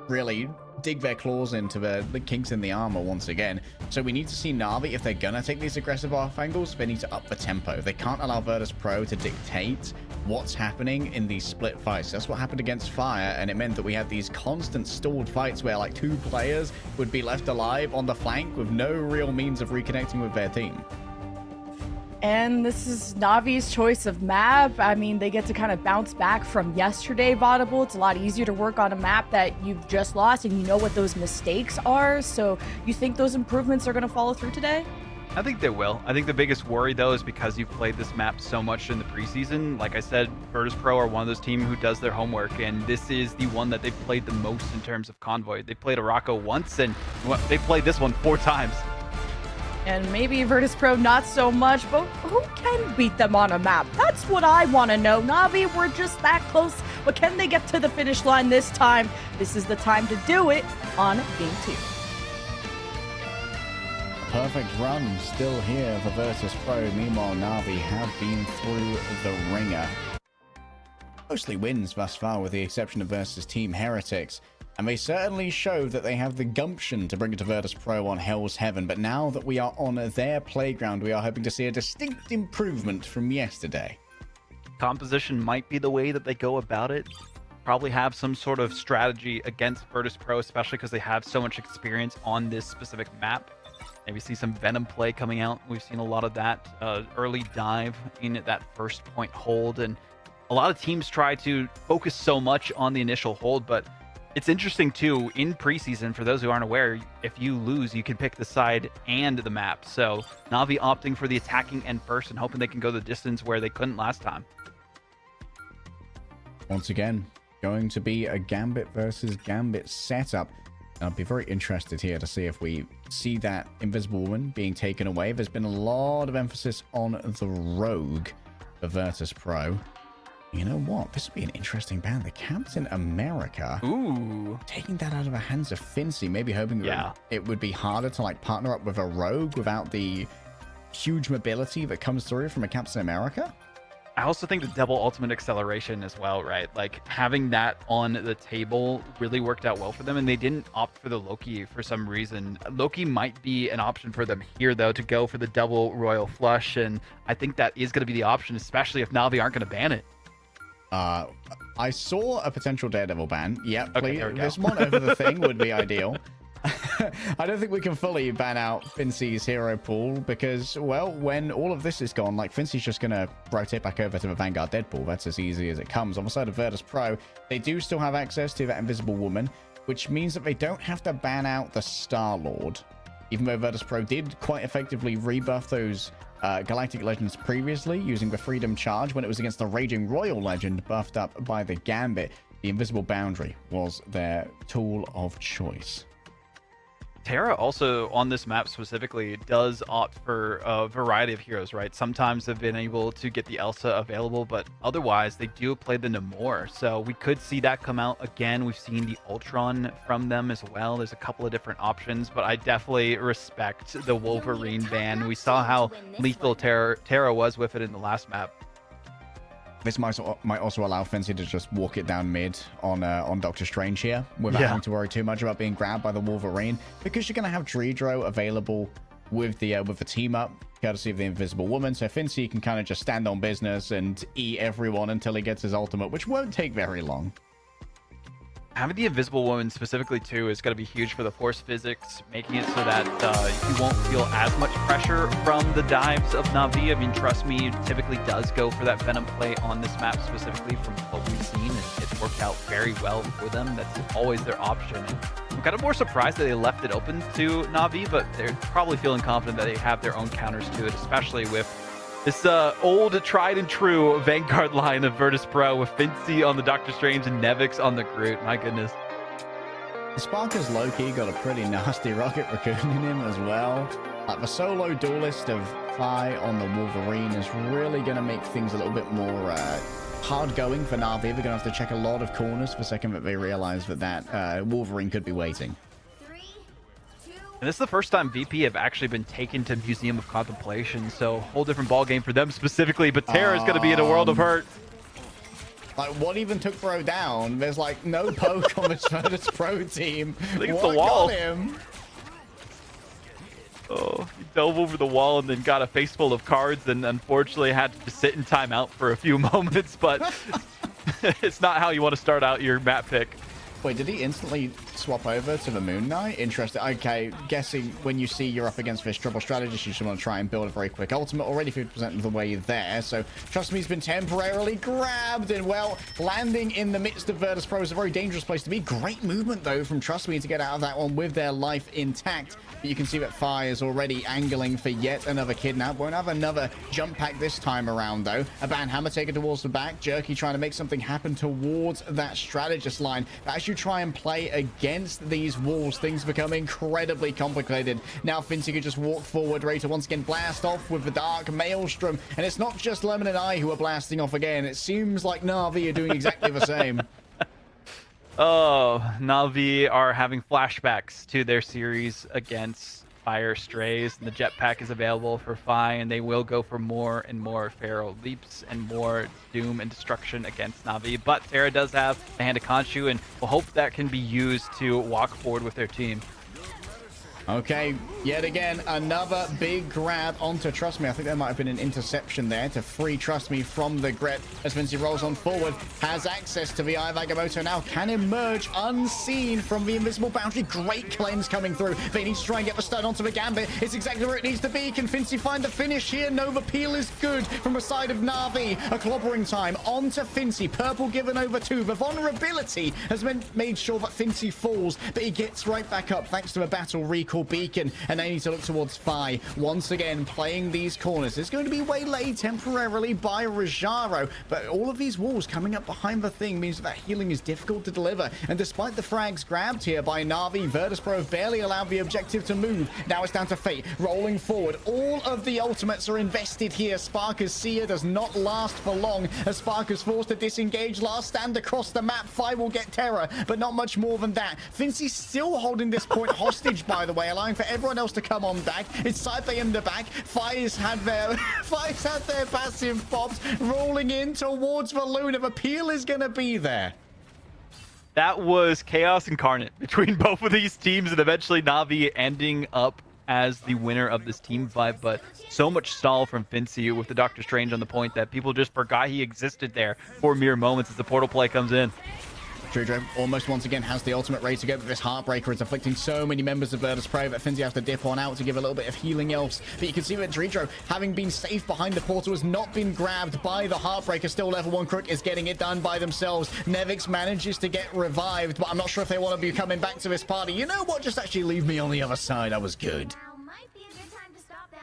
really dig their claws into the kinks in the armor once again. So we need to see Na'Vi, if they're gonna take these aggressive off angles, they need to up the tempo. They can't allow Virtus Pro to dictate what's happening in these split fights. That's what happened against Fire, and it meant that we had these constant stalled fights where like two players would be left alive on the flank with no real means of reconnecting with their team. And this is Na'Vi's choice of map. I mean, they get to kind of bounce back from yesterday, Vaudable. It's a lot easier to work on a map that you've just lost and you know what those mistakes are. So you think those improvements are going to follow through today? I think they will. I think the biggest worry, though, is because you've played this map so much in the preseason. Like I said, Virtus Pro are one of those teams who does their homework, and this is the one that they've played the most in terms of Convoy. They played Araco once, and they played this one 4 times. And maybe Virtus Pro not so much, but who can beat them on a map? That's what I want to know. Na'Vi, we're just that close, but can they get to the finish line this time? This is the time to do it on Game 2. Perfect run still here for Virtus Pro. Meanwhile, Na'Vi have been through the ringer. Mostly wins thus far, with the exception of versus Team Heretics. And they certainly show that they have the gumption to bring it to Virtus Pro on Hell's Heaven. But now that we are on their playground, we are hoping to see a distinct improvement from yesterday. Composition might be the way that they go about it. Probably have some sort of strategy against Virtus Pro, especially because they have so much experience on this specific map. Maybe see some Venom play coming out. We've seen a lot of that early dive in that first point hold. And a lot of teams try to focus so much on the initial hold, but it's interesting too, in preseason, for those who aren't aware, if you lose, you can pick the side and the map. So Na'Vi opting for the attacking end first and hoping they can go the distance where they couldn't last time. Once again, going to be a Gambit versus Gambit setup. I'll be very interested here to see if we see that Invisible Woman being taken away. There's been a lot of emphasis on the Rogue for Virtus Pro. You know what? This would be an interesting ban. The Captain America. Ooh. Taking that out of the hands of Fincy, maybe hoping that it would be harder to like partner up with a Rogue without the huge mobility that comes through from a Captain America. I also think the double ultimate acceleration as well, right? Like having that on the table really worked out well for them, and they didn't opt for the Loki for some reason. Loki might be an option for them here, though, to go for the double Royal Flush, and I think that is going to be the option, especially if Na'Vi aren't going to ban it. I saw a potential Daredevil ban. Yep, Okay, there we go. this one over the thing would be ideal. I don't think we can fully ban out Fincy's hero pool because, well, when all of this is gone, like, Fincy's just going to rotate back over to the Vanguard Deadpool. That's as easy as it comes. On the side of Virtus Pro, they do still have access to that Invisible Woman, which means that they don't have to ban out the Star-Lord. Even though Virtus Pro did quite effectively rebuff those Galactic Legends previously using the Freedom Charge when it was against the Raging Royal Legend buffed up by the Gambit, the Invisible Boundary was their tool of choice. Terra also, on this map specifically, does opt for a variety of heroes, right? Sometimes they've been able to get the Elsa available, but otherwise they do play the Namor. So we could see that come out again. We've seen the Ultron from them as well. There's a couple of different options, but I definitely respect the Wolverine ban. We saw how lethal Terra was with it in the last map. This might also allow Fincy to just walk it down mid on Doctor Strange here without having to worry too much about being grabbed by the Wolverine, because you're going to have Dredro available with the team up, courtesy of the Invisible Woman, so Fincy can kind of just stand on business and eat everyone until he gets his ultimate, which won't take very long. Having the Invisible Woman specifically, too, is going to be huge for the force physics, making it so that you won't feel as much pressure from the dives of Na'Vi. I mean, trust me, it typically does go for that Venom play on this map specifically from what we've seen, and it's worked out very well for them. That's always their option. And I'm kind of more surprised that they left it open to Na'Vi, but they're probably feeling confident that they have their own counters to it, especially with this old, tried and true Vanguard line of Virtus Pro with Fincy on the Doctor Strange and Nevix on the Groot. My goodness. Sparker's low-key got a pretty nasty Rocket Raccoon in him as well. Like, the solo duelist of Fi on the Wolverine is really going to make things a little bit more hard going for Na'Vi. They're going to have to check a lot of corners the second that they realize that Wolverine could be waiting. And this is the first time VP have actually been taken to Museum of Contemplation, so whole different ballgame for them specifically, but Terra is going to be in a world of hurt. Like, what even took Bro down? There's, like, no poke on this Virtus Pro team. I think it's what the wall. got him? Oh, he dove over the wall and then got a face full of cards and unfortunately had to sit in timeout for a few moments, but it's not how you want to start out your map pick. Wait, did he instantly swap over to the Moon Knight? Interesting. Okay, guessing when you see you're up against this triple strategist, you just want to try and build a very quick ultimate. Already 50% of the way there, so trust me, he's been temporarily grabbed, and well, landing in the midst of Virtus Pro is a very dangerous place to be. Great movement, though, from Trust Me to get out of that one with their life intact. But you can see that Fi is already angling for yet another kidnap. Won't have another jump pack this time around, though. A ban hammer taken towards the back. Jerky trying to make something happen towards that strategist line. But as you try and play against these walls, things become incredibly complicated. Now Fincy could just walk forward, ready to once again blast off with the Dark Maelstrom. And it's not just Lemon and I who are blasting off again. It seems like Na'Vi are doing exactly the same. Oh, Na'Vi are having flashbacks to their series against Fire Strays, and the jetpack is available for Fi, and they will go for more and more Pharaoh Leaps and more doom and destruction against Na'Vi. But Terra does have the Hand of Khonshu, and we'll hope that can be used to walk forward with their team. Okay, yet again, another big grab onto Trust Me. I think there might have been an interception there to free Trust Me from the Gret as Fincy rolls on forward, has access to the Eye of Agamotto now, can emerge unseen from the Invisible Boundary. Great cleanse coming through. They need to try and get the stun onto the Gambit. It's exactly where it needs to be. Can Fincy find the finish here? No, the peel is good from the side of Na'Vi. A clobbering time onto Fincy. Purple given over to the vulnerability has made sure that Fincy falls, but he gets right back up thanks to a battle recall called Beacon, and they need to look towards Fi. Once again, playing these corners. It's going to be waylaid temporarily by Rajaro, but all of these walls coming up behind the thing means that healing is difficult to deliver. And despite the frags grabbed here by Na'Vi, Virtus.pro have barely allowed the objective to move. Now it's down to Fate, rolling forward. All of the ultimates are invested here. Sparker's Seer does not last for long, as Sparker's forced to disengage. Last stand across the map. Fi will get Terror, but not much more than that. Fincy's still holding this point hostage, by the way, allowing for everyone else to come on back. It's Saipe in the back. Fi's had their passive pops rolling in towards the Luna. The peel is going to be there. That was chaos incarnate between both of these teams, and eventually Na'Vi ending up as the winner of this team fight. But so much stall from Fincy with the Doctor Strange on the point that people just forgot he existed there for mere moments as the portal play comes in. Drudro almost once again has the ultimate ready to go, but this Heartbreaker is afflicting so many members of Virtus.pro that Finzy has to dip on out to give a little bit of healing else. But you can see that Drudro, having been safe behind the portal, has not been grabbed by the Heartbreaker. Still level 1 Crook is getting it done by themselves. Nevix manages to get revived, but I'm not sure if they want to be coming back to this party. You know what? Just actually leave me on the other side. I was good.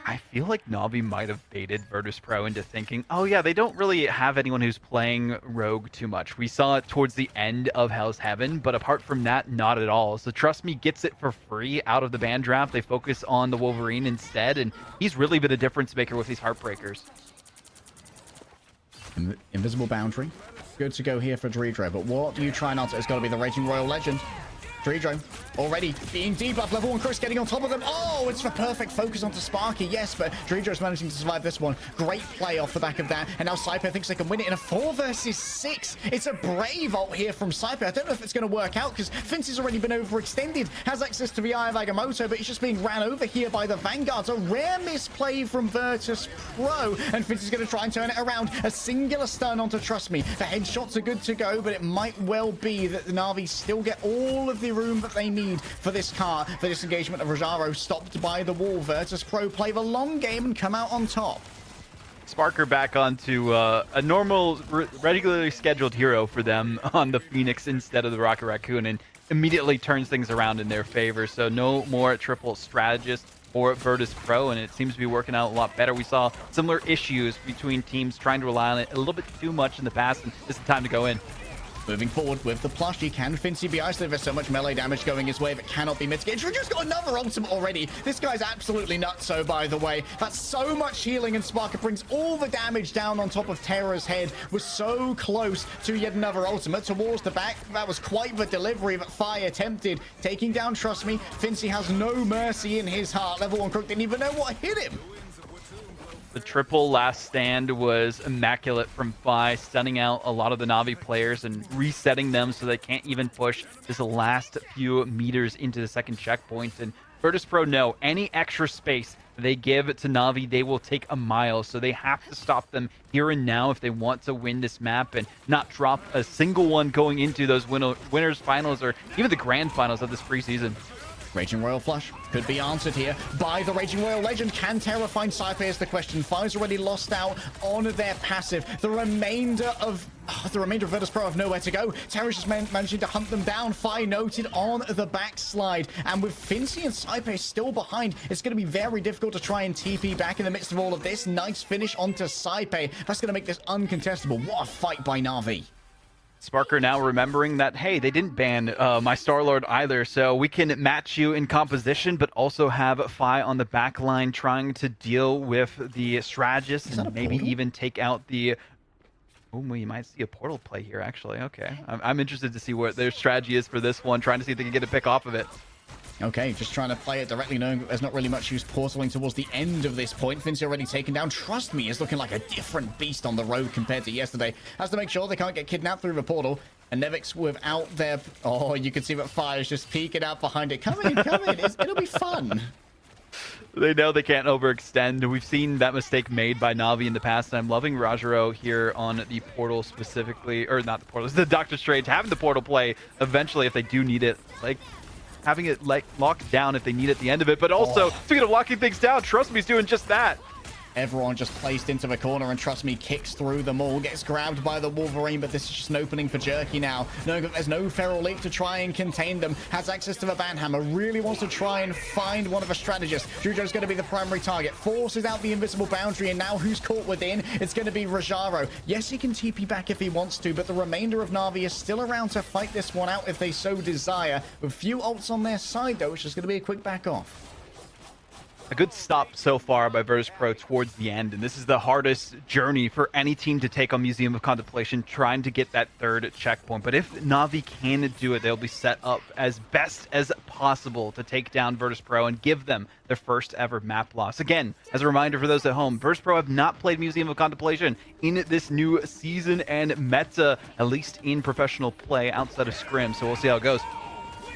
I feel like Na'Vi might have baited Virtus.pro into thinking, oh yeah, they don't really have anyone who's playing Rogue too much. We saw it towards the end of Hell's Heaven, but apart from that, not at all. So Trust Me gets it for free out of the ban draft. They focus on the Wolverine instead, and he's really been a difference maker with these Heartbreakers. Invisible Boundary. Good to go here for Drudro, but what do you try not to? It's got to be the Raging Royal Legend. Drudro already being debuffed. Level 1 Chris getting on top of them. Oh, it's the perfect focus onto Sparky. Yes, but Drudro's managing to survive this one. Great play off the back of that. And now Saipe thinks they can win it in a 4 versus 6. It's a brave ult here from Saipe. I don't know if it's going to work out because Fincy's already been overextended. Has access to the Eye of Agamotto, but he's just being ran over here by the Vanguards. A rare misplay from Virtus.pro. And Fincy's going to try and turn it around. A singular stun onto Trust Me. The headshots are good to go, but it might well be that the Na'Vi still get all of the room that they need for this car. For this engagement of Rajaro stopped by the wall. Virtus.pro play the long game and come out on top. Sparker back onto a normal, regularly scheduled hero for them on the Phoenix instead of the Rocket Raccoon, and immediately turns things around in their favor. So no more triple strategist for Virtus.pro, and it seems to be working out a lot better. We saw similar issues between teams trying to rely on it a little bit too much in the past, and this is the time to go in. Moving forward with the plushie, can Fincy be isolated? There's so much melee damage going his way that cannot be mitigated. Drudro's got another ultimate already. This guy's absolutely nuts, so by the way. That's so much healing, and Sparker brings all the damage down on top of Terra's head. Was so close to yet another ultimate towards the back. That was quite the delivery that Fi attempted. Taking down Trust Me. Fincy has no mercy in his heart. Level 1 Crook didn't even know what hit him. The triple last stand was immaculate from Fi, stunning out a lot of the Na'Vi players and resetting them so they can't even push this last few meters into the second checkpoint. And Virtus.pro know any extra space they give to Na'Vi, they will take a mile. So they have to stop them here and now if they want to win this map and not drop a single one going into those winners finals or even the grand finals of this preseason. Raging Royal Flush could be answered here by the Raging Royal Legend. Can Terra find Saipe is the question. Fi's already lost out on their passive. The remainder of Virtus.pro have nowhere to go. Terra's just managing to hunt them down. Fi noted on the backslide. And with Fincy and Saipe still behind, it's going to be very difficult to try and TP back in the midst of all of this. Nice finish onto Saipe. That's going to make this uncontestable. What a fight by Na'Vi. Sparker now remembering that, hey, they didn't ban my Star-Lord either, so we can match you in composition, but also have Fi on the back line trying to deal with the strategist and maybe even take out the... Oh, we might see a portal play here, actually. Okay. I'm interested to see what their strategy is for this one, trying to see if they can get a pick off of it. Okay, just trying to play it directly, knowing that there's not really much use portaling towards the end of this point. Fincy already taken down. Trust Me is looking like a different beast on the road compared to yesterday. Has to make sure they can't get kidnapped through the portal. And Nevix without their... Oh, you can see that Fire is just peeking out behind it. Come in, come in. It'll be fun. They know they can't overextend. We've seen that mistake made by Na'Vi in the past, and I'm loving Rajaro here on the portal specifically, or not the portal, it's the Doctor Strange, having the portal play eventually if they do need it. Like, having it like locked down if they need it at the end of it, but also speaking of locking things down, Trust Me's doing just that. Everyone just placed into the corner, and trust me, kicks through them all, gets grabbed by the Wolverine, but this is just an opening for Jerky now. Knowing that there's no Feral Leap to try and contain them, has access to the Banhammer, really wants to try and find one of the strategists. Jujo's going to be the primary target, forces out the invisible boundary, and now who's caught within? It's going to be Rajaro. Yes, he can TP back if he wants to, but the remainder of Na'Vi is still around to fight this one out if they so desire. With few ults on their side, though, it's just going to be a quick back off. A good stop so far by Virtus.pro towards the end, and this is the hardest journey for any team to take on Museum of Contemplation, trying to get that third checkpoint. But if Na'Vi can do it, they'll be set up as best as possible to take down Virtus.pro and give them their first ever map loss. Again, as a reminder for those at home, Virtus.pro have not played Museum of Contemplation in this new season and meta, at least in professional play outside of Scrim, so we'll see how it goes.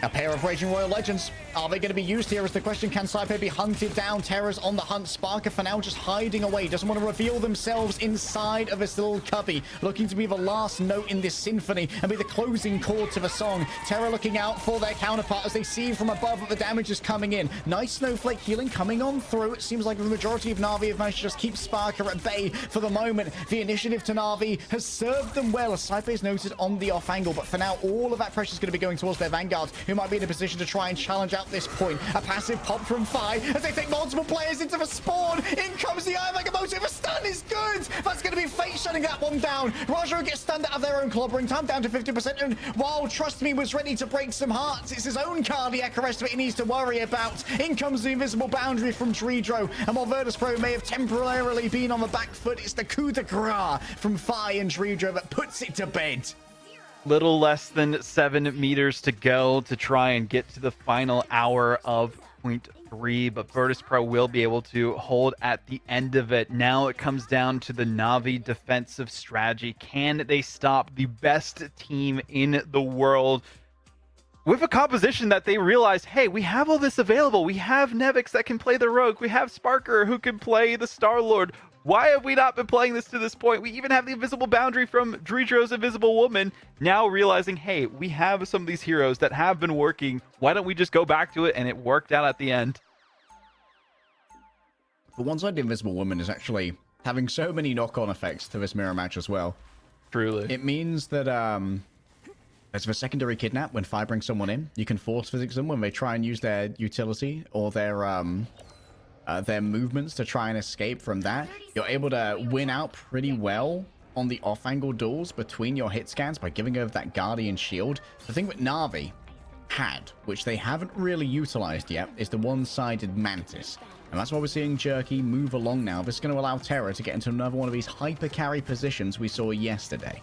A pair of Raging Royal Legends. Are they going to be used here is the question. Can Saipe be hunted down? Terra's on the hunt. Sparker for now just hiding away. Doesn't want to reveal themselves inside of this little cubby. Looking to be the last note in this symphony and be the closing chord to the song. Terra looking out for their counterpart as they see from above that the damage is coming in. Nice snowflake healing coming on through. It seems like the majority of Na'Vi have managed to just keep Sparker at bay for the moment. The initiative to Na'Vi has served them well as Saipe is noted on the off angle. But for now, all of that pressure is going to be going towards their Vanguard, who might be in a position to try and challenge out this point. A passive pop from Fi as they take multiple players into the spawn. In comes the Iron Megamotive. A stun is good. That's going to be Fate shutting that one down. Rajo gets stunned out of their own clobbering time, down to 50%. And while Trust Me was ready to break some hearts, it's his own cardiac arrest that he needs to worry about. In comes the invisible boundary from Dredro. And while Virtus.pro may have temporarily been on the back foot, it's the coup de grace from Fi and Dredro that puts it to bed. Little less than 7 meters to go to try and get to the final hour of point 3, but Virtus.pro will be able to hold at the end of it. Now it comes down to the Na'Vi defensive strategy. Can they stop the best team in the world with a composition that they realize, hey, we have all this available. We have Nevix that can play the Rogue. We have Sparker who can play the Star-Lord. Why have we not been playing this to this point? We even have the invisible boundary from Dredro's Invisible Woman. Now realizing, hey, we have some of these heroes that have been working. Why don't we just go back to it? And it worked out at the end. The one side, the Invisible Woman is actually having so many knock-on effects to this mirror match as well. Truly. It means that as a secondary kidnap, when Fi brings someone in, you can force physics them when they try and use their utility or their movements to try and escape from that. You're able to win out pretty well on the off-angle duels between your hit scans by giving over that Guardian shield. The thing that Na'Vi had, which they haven't really utilized yet, is the one-sided Mantis. And that's why we're seeing Jerky move along now. This is going to allow Terra to get into another one of these hyper carry positions we saw yesterday.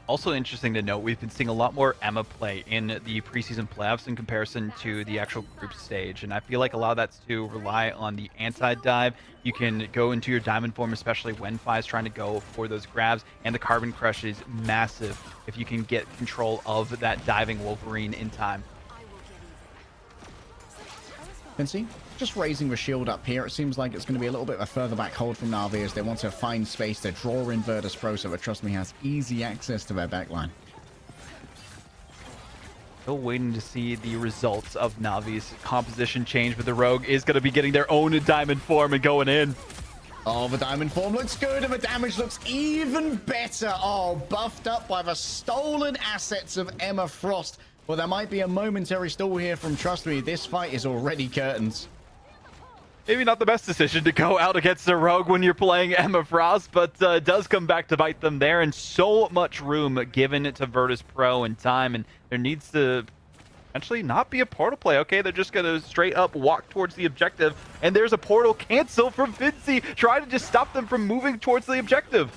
Also interesting to note, we've been seeing a lot more EMEA play in the preseason playoffs in comparison to the actual group stage. And I feel like a lot of that's to rely on the anti-dive. You can go into your diamond form, especially when Fi is trying to go for those grabs. And the Carbon Crush is massive if you can get control of that diving Wolverine in time. Quincy, just raising the shield up here. It seems like it's going to be a little bit of a further back hold from Na'Vi as they want to find space to draw in Virtus.pro so that Trust Me has easy access to their backline. Still waiting to see the results of Na'Vi's composition change, but the Rogue is going to be getting their own diamond form and going in. Oh, the diamond form looks good and the damage looks even better. Oh, buffed up by the stolen assets of Emma Frost. Well, there might be a momentary stall here from Trust Me. This fight is already curtains. Maybe not the best decision to go out against a Rogue when you're playing Emma Frost, but does come back to bite them there. And so much room given to Virtus.pro in time. And there needs to potentially not be a portal play. Okay, they're just going to straight up walk towards the objective. And there's a portal cancel from Vinci, trying to just stop them from moving towards the objective.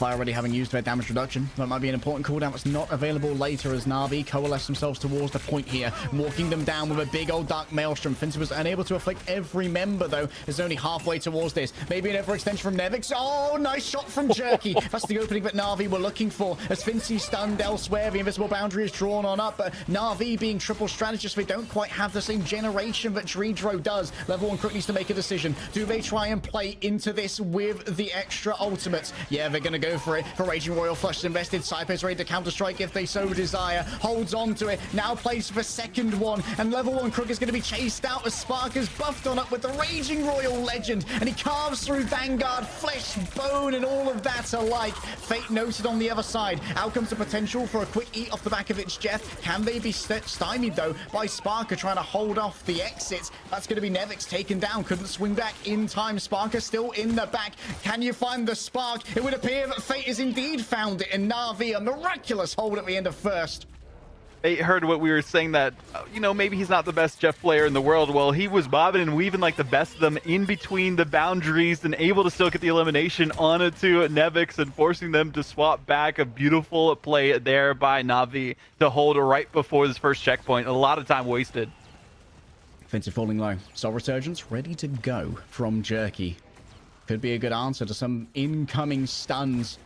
Fi already having used their damage reduction. That might be an important cooldown that's not available later as Na'Vi coalesce themselves towards the point here, walking them down with a big old dark maelstrom. Fincy was unable to afflict every member, though. Is only halfway towards this. Maybe an overextension from Nevix. Oh, nice shot from Jerky. That's the opening that Na'Vi were looking for. As Fincy stunned elsewhere, the invisible boundary is drawn on up, but Na'Vi being triple strategists, they don't quite have the same generation that Dredro does. Level 1 quick needs to make a decision. Do they try and play into this with the extra ultimates? Yeah, they're going to go go for it. For Raging Royal Flush is invested. Saipe's ready to counter-strike if they so desire. Holds on to it. Now plays for second one. And level 1 Crook is going to be chased out as Sparker's buffed on up with the Raging Royal Legend. And he carves through Vanguard, flesh, bone, and all of that alike. Fate noted on the other side. Out comes the potential for a quick eat off the back of its Jeff. Can they be stymied, though, by Sparker trying to hold off the exits? That's going to be Nevix taken down. Couldn't swing back in time. Sparker still in the back. Can you find the spark? It would appear that Fate has indeed found it, and Na'Vi, a miraculous hold at the end of first. I heard what we were saying that, maybe he's not the best Jeff player in the world. Well, he was bobbing and weaving like the best of them in between the boundaries and able to still get the elimination onto Nevix and forcing them to swap back. A beautiful play there by Na'Vi to hold right before this first checkpoint. A lot of time wasted. Offensive falling low. Soul Resurgence ready to go from Jerky. Could be a good answer to some incoming stuns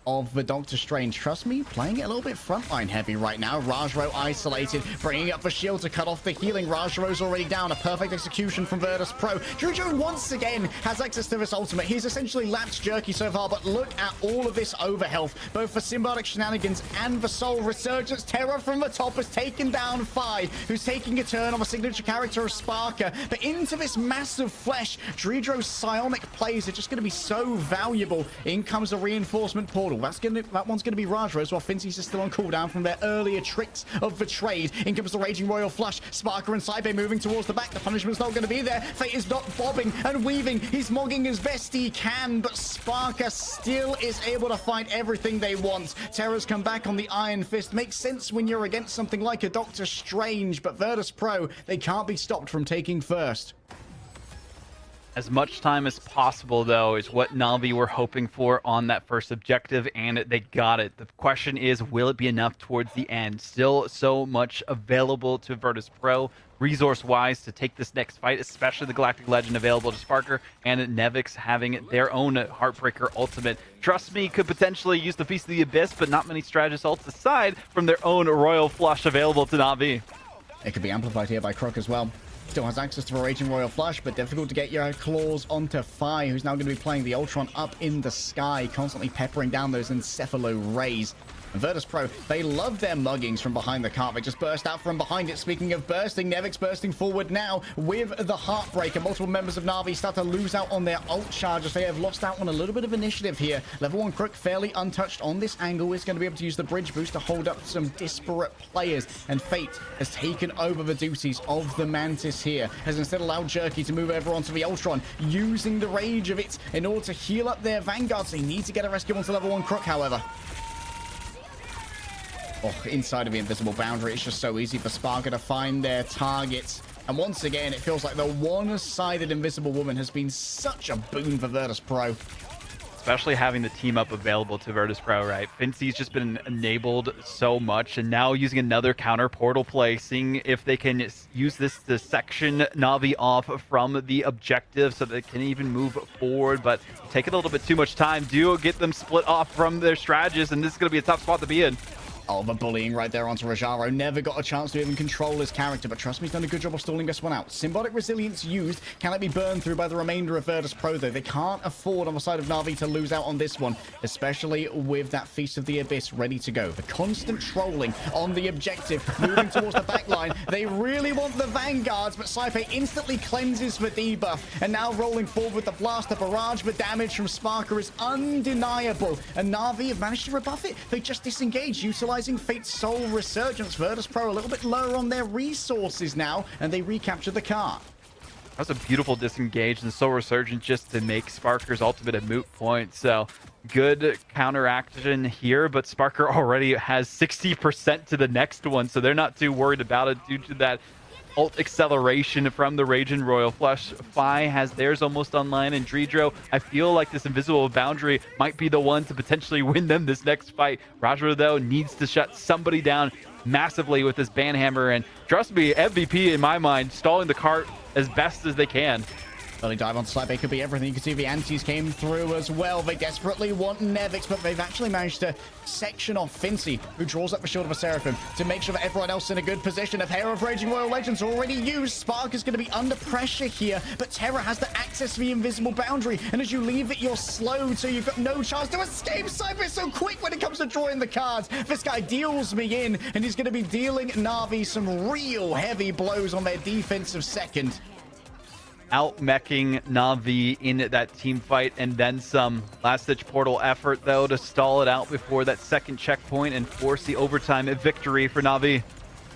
of the Doctor Strange. Trust me, playing it a little bit frontline heavy right now. Rajro isolated, bringing up the shield to cut off the healing. Rajro's already down. A perfect execution from Virtus Pro. Juju once again has access to this ultimate. He's essentially lapped Jerky so far, but look at all of this overhealth, both for Symbiotic Shenanigans and the Soul Resurgence. Terror from the top has taken down Phi, who's taking a turn on the signature character of Sparker. But into this massive flesh, Dredro's psionic plays are just going to be so valuable. In comes a reinforcement portal. That one's going to be Rajro's, while Fincy's is still on cooldown from their earlier tricks of the trade. In comes the Raging Royal Flush. Sparker and Saipe moving towards the back. The punishment's not going to be there. Fate is not bobbing and weaving. He's mogging as best he can, but Sparker still is able to find everything they want. Terror's come back on the Iron Fist. Makes sense when you're against something like a Doctor Strange, but Virtus Pro, they can't be stopped from taking first. As much time as possible, though, is what Na'Vi were hoping for on that first objective, and they got it. The question is, will it be enough towards the end? Still so much available to Virtus Pro, resource-wise, to take this next fight, especially the Galactic Legend available to Sparker, and Nevix having their own Heartbreaker ultimate. Trust me, could potentially use the Feast of the Abyss, but not many strategists ults aside from their own Royal Flush available to Na'Vi. It could be amplified here by Crook as well. Still has access to a Raging Royal Flush, but difficult to get your claws onto Phi, who's now going to be playing the Ultron up in the sky, constantly peppering down those Encephalo rays. And Virtus Pro, they love their muggings from behind the cart. They just burst out from behind it. Speaking of bursting, Nevix bursting forward now with the Heartbreaker. Multiple members of Na'Vi start to lose out on their ult charges. They have lost out on a little bit of initiative here. Level 1 Crook fairly untouched on this angle. Is going to be able to use the bridge boost to hold up some disparate players. And Fate has taken over the duties of the Mantis here. Has instead allowed Jerky to move over onto the Ultron, using the rage of it in order to heal up their Vanguards. They need to get a rescue onto level 1 Crook, however. Oh, inside of the invisible boundary, it's just so easy for Sparker to find their targets. And once again, it feels like the one-sided Invisible Woman has been such a boon for Virtus Pro. Especially having the team up available to Virtus Pro, right? Fincy's just been enabled so much, and now using another counter portal play, seeing if they can use this to section Na'Vi off from the objective so they can even move forward, but taking a little bit too much time. Do get them split off from their strategists, and this is going to be a tough spot to be in. Oh, the bullying right there onto Rajaro. Never got a chance to even control his character, but trust me, he's done a good job of stalling this one out. Symbiotic Resilience used. Can it be burned through by the remainder of Virtus Pro, though? They can't afford on the side of Na'Vi to lose out on this one, especially with that Feast of the Abyss ready to go. The constant trolling on the objective, moving towards the back line. They really want the Vanguards, but Saipe instantly cleanses the debuff, and now rolling forward with the Blaster Barrage. The damage from Sparker is undeniable, and Na'Vi have managed to rebuff it. They just disengage, utilizing Fate's Soul Resurgence. Virtus Pro a little bit lower on their resources now, and they recapture the car. That was a beautiful disengage and Soul Resurgence just to make Sparker's ultimate a moot point. So good counteraction here, but Sparker already has 60% to the next one, so they're not too worried about it due to that ult acceleration from the Raging Royal Flush. Phi has theirs almost online, and Dredro, I feel like this invisible boundary might be the one to potentially win them this next fight. Rajro, though, needs to shut somebody down massively with this Banhammer, and trust me, MVP in my mind, stalling the cart as best as they can. Early dive on Slibe could be everything. You can see the antis came through as well. They desperately want Nevix, but they've actually managed to section off Fincy, who draws up the shield of a Seraphim to make sure that everyone else in a good position. If Hair of Raging Royal Legends already used, Spark is going to be under pressure here, but Terra has to access the invisible boundary, and as you leave it, you're slowed, so you've got no chance to escape. Slibe is so quick when it comes to drawing the cards. This guy deals me in, and he's going to be dealing Na'Vi some real heavy blows on their defensive second. Out-meching Na'Vi in that team fight and then some. Last-ditch portal effort, though, to stall it out before that second checkpoint and force the overtime victory for Na'Vi.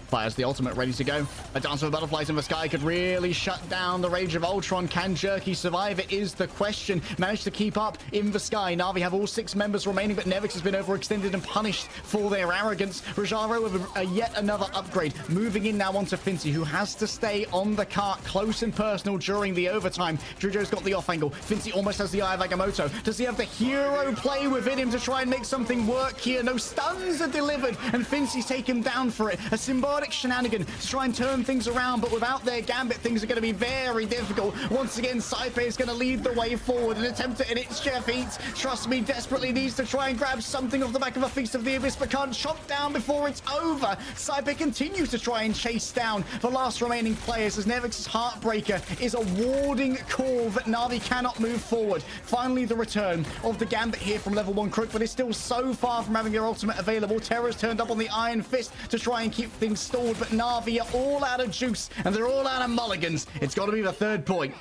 Fires the ultimate ready to go. A Dance of Butterflies in the Sky could really shut down the Rage of Ultron. Can Jerky survive? It is the question. Managed to keep up in the Sky. Na'Vi have all 6 members remaining, but Nevix has been overextended and punished for their arrogance. Rajaro with a yet another upgrade. Moving in now onto Fincy, who has to stay on the cart close and personal during the overtime. Drijo's got the off angle. Fincy almost has the Eye of Agamotto. Does he have the hero play within him to try and make something work here? No stuns are delivered, and Fincy's taken down for it. A symbolic shenanigan to try and turn things around, but without their gambit, things are going to be very difficult. Once again, Saipe is going to lead the way forward. An attempt at an It's Jeff Eats. Trust me, desperately needs to try and grab something off the back of a Feast of the Abyss, but can't chop down before it's over. Saipe continues to try and chase down the last remaining players as Nevix's Heartbreaker is a warding call that Na'Vi cannot move forward. Finally, the return of the gambit here from level 1 Crook, but it's still so far from having their ultimate available. Terra's turned up on the Iron Fist to try and keep things stalled, but Na'Vi are all out of juice and they're all out of mulligans. It's got to be the 3rd point.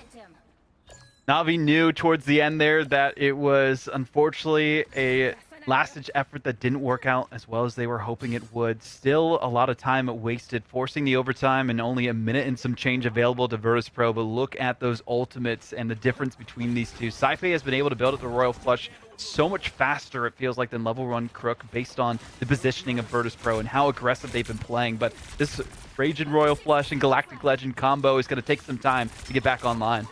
Na'Vi knew towards the end there that it was unfortunately a last-ditch effort that didn't work out as well as they were hoping it would. Still a lot of time wasted, forcing the overtime and only a minute and some change available to Virtus.pro, but look at those ultimates and the difference between these two. Saipe has been able to build up the Royal Flush so much faster, it feels like, than level 1 Crook based on the positioning of Virtus.pro and how aggressive they've been playing, but this Raging Royal Flush and Galactic Legend combo is going to take some time to get back online.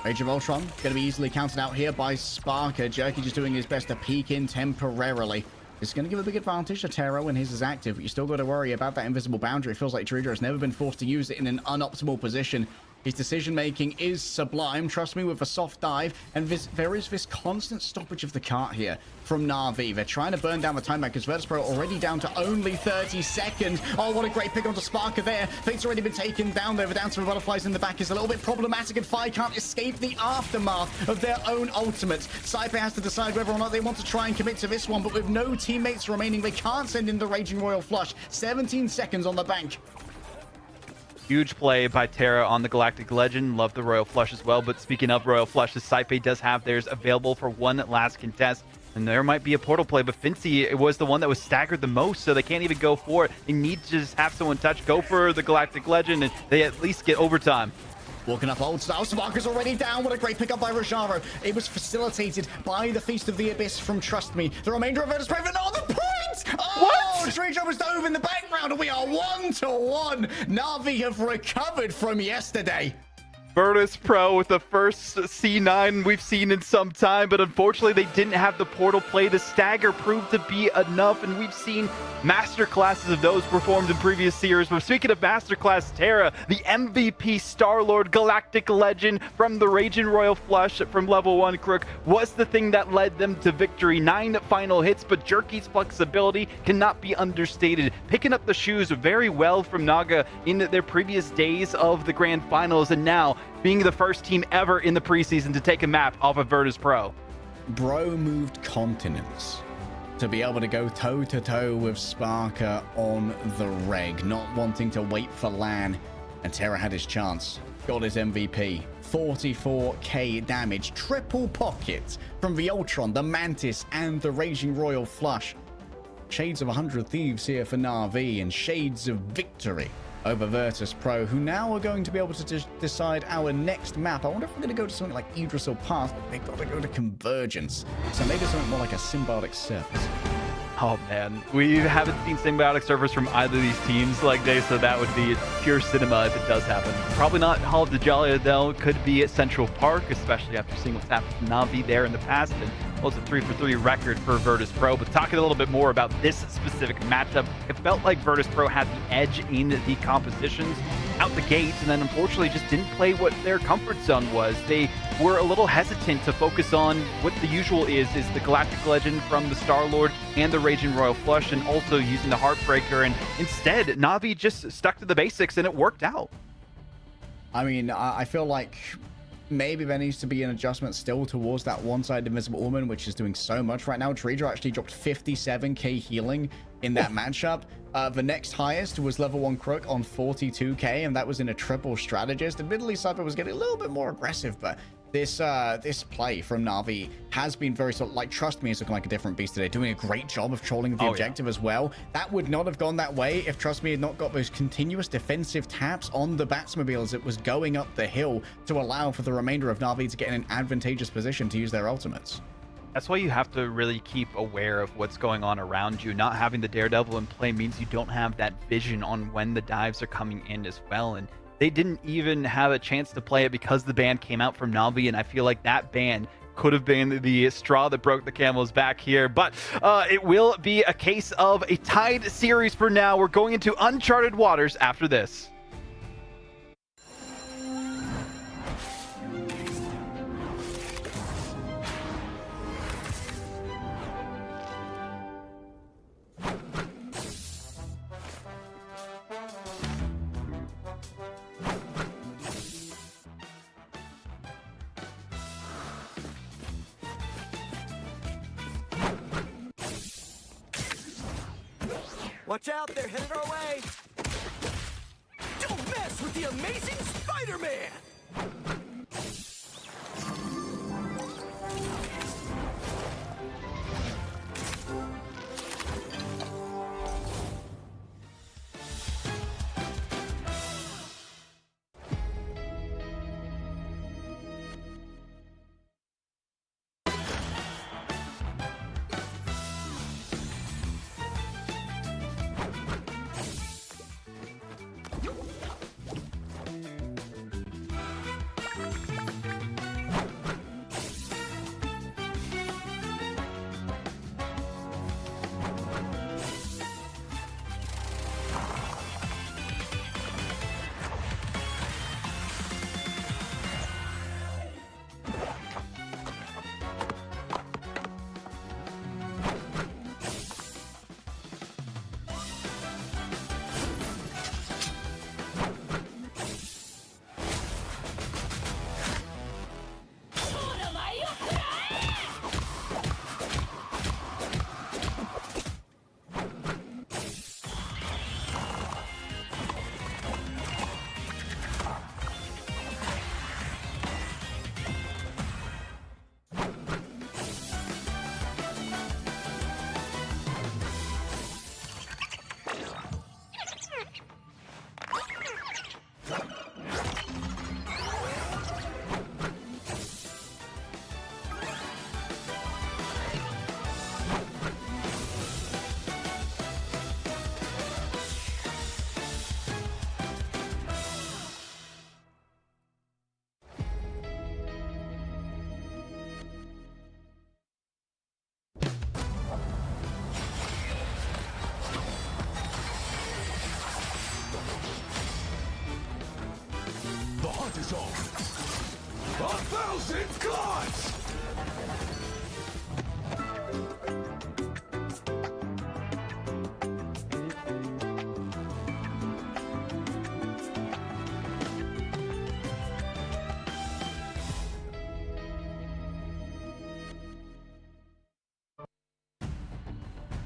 Rage of Ultron going to be easily counted out here by Sparker. Jerky just doing his best to peek in temporarily. It's going to give a big advantage to Terra when his is active, but you still got to worry about that invisible boundary. It feels like Druidra has never been forced to use it in an unoptimal position. His decision-making is sublime, trust me, with a soft dive, and there is this constant stoppage of the cart here from Na'Vi. They're trying to burn down the time back because Virtus.pro already down to only 30 seconds. Oh, what a great pick onto Sparker there. Fate's already been taken down, though. The Dance of the Butterflies in the back is a little bit problematic, and Fi can't escape the aftermath of their own ultimates. Saipe has to decide whether or not they want to try and commit to this one, but with no teammates remaining, they can't send in the Raging Royal Flush. 17 seconds on the bank. Huge play by Terra on the Galactic Legend. Love the Royal Flush as well. But speaking of Royal Flushes, Saipe does have theirs available for one last contest. And there might be a portal play, but Fincy was the one that was staggered the most, so they can't even go for it. They need to just have someone touch, go for the Galactic Legend, and they at least get overtime. Walking up old style, Sparker's already down. What a great pickup by Rajaro. It was facilitated by the Feast of the Abyss from Trust Me. The remainder of Virtus.pro, oh, the point! Oh, Drijo was dove in the background, and we are 1-1. Na'Vi have recovered from yesterday. Virtus.pro with the first C9 we've seen in some time, but unfortunately they didn't have the portal play. The stagger proved to be enough, and we've seen masterclasses of those performed in previous series. But speaking of masterclass, Terra, the MVP Star-Lord Galactic Legend from the Raging Royal Flush from level 1 Crook, was the thing that led them to victory. 9 final hits, but Jerky's flexibility cannot be understated. Picking up the shoes very well from Naga in their previous days of the Grand Finals, and now being the first team ever in the preseason to take a map off of Virtus.pro. Bro moved continents to be able to go toe-to-toe with Sparker on the reg, not wanting to wait for LAN, and Terra had his chance. Got his MVP. 44k damage, triple pockets from the Ultron, the Mantis, and the Raging Royal Flush. Shades of 100 Thieves here for Na'Vi, and shades of victory over Virtus.pro, who now are going to be able to decide our next map. I wonder if we're going to go to something like Idris or Path, but they've got to go to Convergence. So maybe something more like a symbiotic surface. Oh man, we haven't seen symbiotic servers from either of these teams like day, so that would be pure cinema if it does happen. Probably not Hall of Dajalia though, could be at Central Park, especially after seeing what's happened to Na'Vi there in the past, and well, it's a 3-for-3 record for Virtus.pro. But talking a little bit more about this specific matchup, it felt like Virtus.pro had the edge in the compositions. out the gate, and then unfortunately just didn't play what their comfort zone was. They were a little hesitant to focus on what the usual is the Galactic Legend from the Star-Lord and the Raging Royal Flush, and also using the Heartbreaker, and instead Na'Vi just stuck to the basics and it worked out. I mean, I feel like maybe there needs to be an adjustment still towards that one-sided Invisible Woman, which is doing so much right now. Treedra actually dropped 57k healing in that matchup. The next highest was level 1 Crook on 42k, and that was in a triple strategist. Admittedly, Cypher was getting a little bit more aggressive, but this play from Na'Vi has been very sort of like, trust me, it's looking like a different beast today, doing a great job of trolling the objective as well. That would not have gone that way if Trust Me had not got those continuous defensive taps on the Batsmobile as it was going up the hill to allow for the remainder of Na'Vi to get in an advantageous position to use their ultimates. That's why you have to really keep aware of what's going on around you. Not having the Daredevil in play means you don't have that vision on when the dives are coming in as well, and they didn't even have a chance to play it because the ban came out from Na'Vi, and I feel like that ban could have been the straw that broke the camel's back here. But it will be a case of a tied series for now. We're going into uncharted waters after this. Watch out, they're headed our way! Don't mess with the amazing Spider-Man! The hunt is on. 1,000 gods!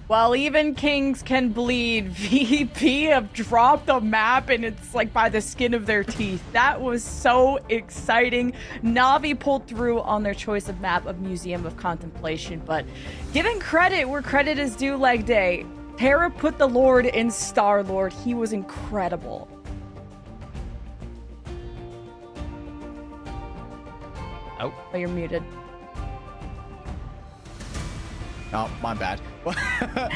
Well, even kings can bleed. VP have dropped the map, and it's like by the skin of their teeth. That was so exciting. Na'Vi pulled through on their choice of map of Museum of Contemplation, but giving credit where credit is due, leg day. Terra put the Lord in Star-Lord. He was incredible. Oh, you're muted. Oh, my bad.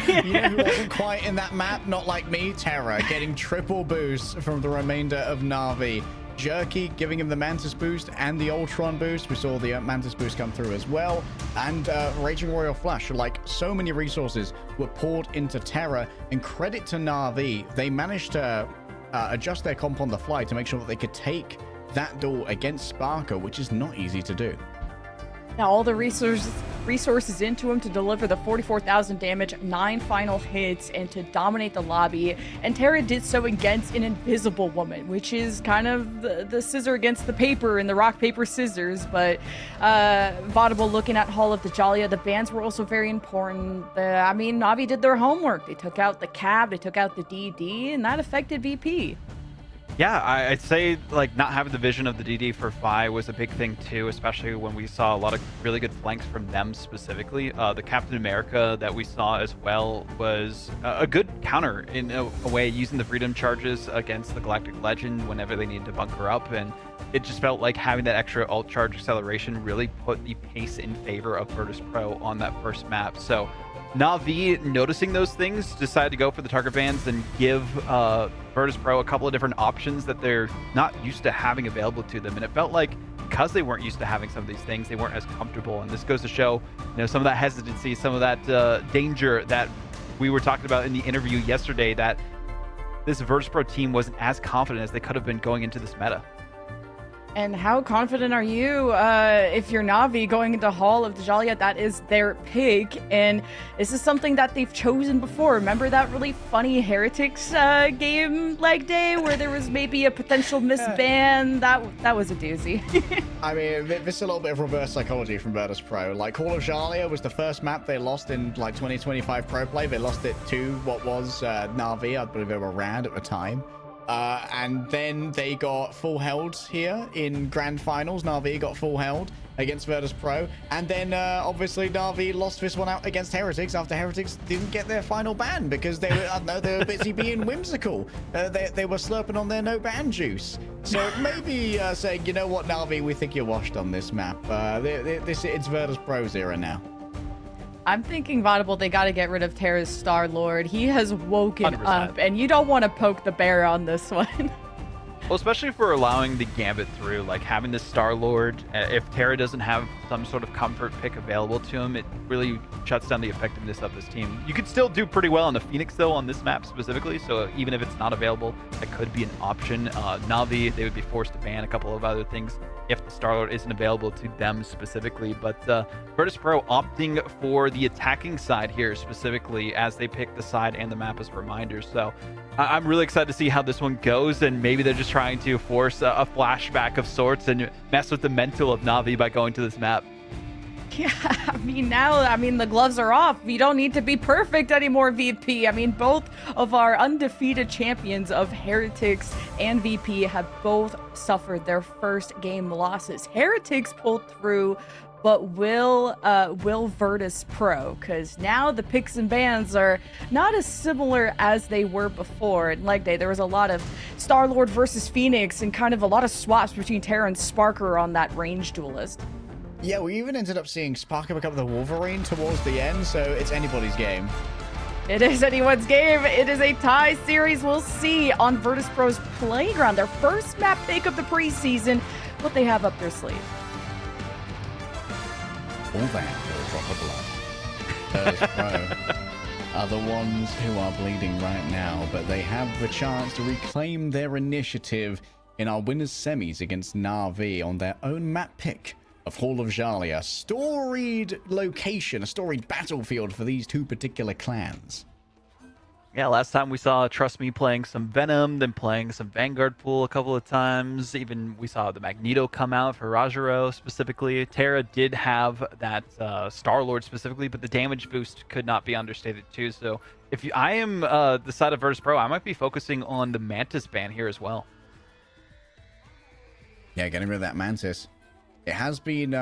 You know who wasn't quite in that map? Not like me, Terra, getting triple boost from the remainder of Na'Vi. Jerky giving him the Mantis boost and the Ultron boost. We saw the Mantis boost come through as well. And Raging Royal Flush. Like, so many resources were poured into Terra. And credit to Na'Vi, they managed to adjust their comp on the fly to make sure that they could take that duel against Sparker, which is not easy to do. Now all the resources into him to deliver the 44,000 damage, 9 final hits, and to dominate the lobby. And Terra did so against an invisible woman, which is kind of the scissor against the paper in the rock, paper, scissors. But Vaudable looking at Hall of the Jalia, the bans were also very important. I mean, Na'Vi did their homework. They took out the cab, they took out the DD, and that affected VP. Yeah, I'd say like not having the vision of the DD for Phi was a big thing too, especially when we saw a lot of really good flanks from them specifically. The Captain America that we saw as well was a good counter in a way, using the freedom charges against the Galactic Legend whenever they needed to bunker up, and it just felt like having that extra alt charge acceleration really put the pace in favor of Virtus Pro on that first map. So Na'Vi, noticing those things, decided to go for the target bans and give Virtus Pro a couple of different options that they're not used to having available to them. And it felt like because they weren't used to having some of these things, they weren't as comfortable. And this goes to show, some of that hesitancy, some of that danger that we were talking about in the interview yesterday, that this Virtus Pro team wasn't as confident as they could have been going into this meta. And how confident are you if you're Na'Vi going into Hall of the Jalia? That is their pick, and this is something that they've chosen before. Remember that really funny Heretics game leg day where there was maybe a potential misban? That was a doozy. I mean, this is a little bit of reverse psychology from Virtus Pro. Like, Hall of Jalia was the first map they lost in like 2025 Pro Play. They lost it to what was Na'Vi. I believe they were Rad at the time. And then they got full held here in Grand Finals. Na'Vi got full held against Virtus Pro. And then, obviously, Na'Vi lost this one out against Heretics after Heretics didn't get their final ban because they were, I don't know, they were busy being whimsical. They were slurping on their no ban juice. So maybe saying, you know what, Na'Vi, we think you're washed on this map. It's Virtus Pro's era now. I'm thinking Vaudable, they got to get rid of Terra's Star-Lord. He has woken 100%. up, and you don't want to poke the bear on this one. Well, especially for allowing the Gambit through, like having this Star-Lord, if Terra doesn't have some sort of comfort pick available to him, it really shuts down the effectiveness of this team. You could still do pretty well on the Phoenix, though, on this map specifically, so even if it's not available, that could be an option. Na'Vi, they would be forced to ban a couple of other things if the Star-Lord isn't available to them specifically, but Virtus Pro opting for the attacking side here specifically as they pick the side and the map as reminders. So I'm really excited to see how this one goes, and maybe they're just trying to force a flashback of sorts and mess with the mental of Na'Vi by going to this map. Yeah, I mean, the gloves are off. We don't need to be perfect anymore, VP. I mean, both of our undefeated champions of Heretics and VP have both suffered their first game losses. Heretics pulled through, but will Virtus Pro? Because now the picks and bans are not as similar as they were before. In leg day, there was a lot of Star-Lord versus Phoenix and kind of a lot of swaps between Terra and Sparker on that range duelist. Yeah, we even ended up seeing Sparker become the Wolverine towards the end, so it's anybody's game. It is anyone's game. It is a tie series. We'll see on Virtus Pro's Playground, their first map pick of the preseason, what they have up their sleeve. All that for a drop of blood. Virtus Pro are the ones who are bleeding right now, but they have the chance to reclaim their initiative in our winners semis against Na'Vi on their own map pick of Hall of Jalia. Storied location, a storied battlefield for these two particular clans. Yeah, last time we saw Trust Me playing some Venom, then playing some Vanguard Pool a couple of times. Even we saw the Magneto come out for Rajaro specifically. Terra did have that Star-Lord specifically, but the damage boost could not be understated too. So if I am the side of Virtus Pro, I might be focusing on the Mantis ban here as well. Yeah, getting rid of that Mantis. It has been,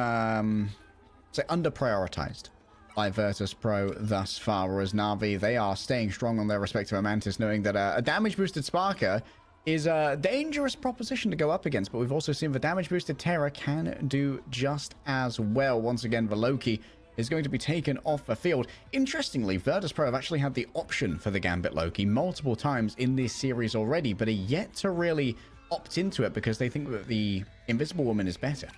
say, under-prioritized by Virtus Pro thus far, whereas Na'Vi, they are staying strong on their respective Mantis, knowing that a damage-boosted Sparker is a dangerous proposition to go up against, but we've also seen the damage-boosted Terra can do just as well. Once again, the Loki is going to be taken off the field. Interestingly, Virtus Pro have actually had the option for the Gambit Loki multiple times in this series already, but are yet to really opt into it because they think that the Invisible Woman is better.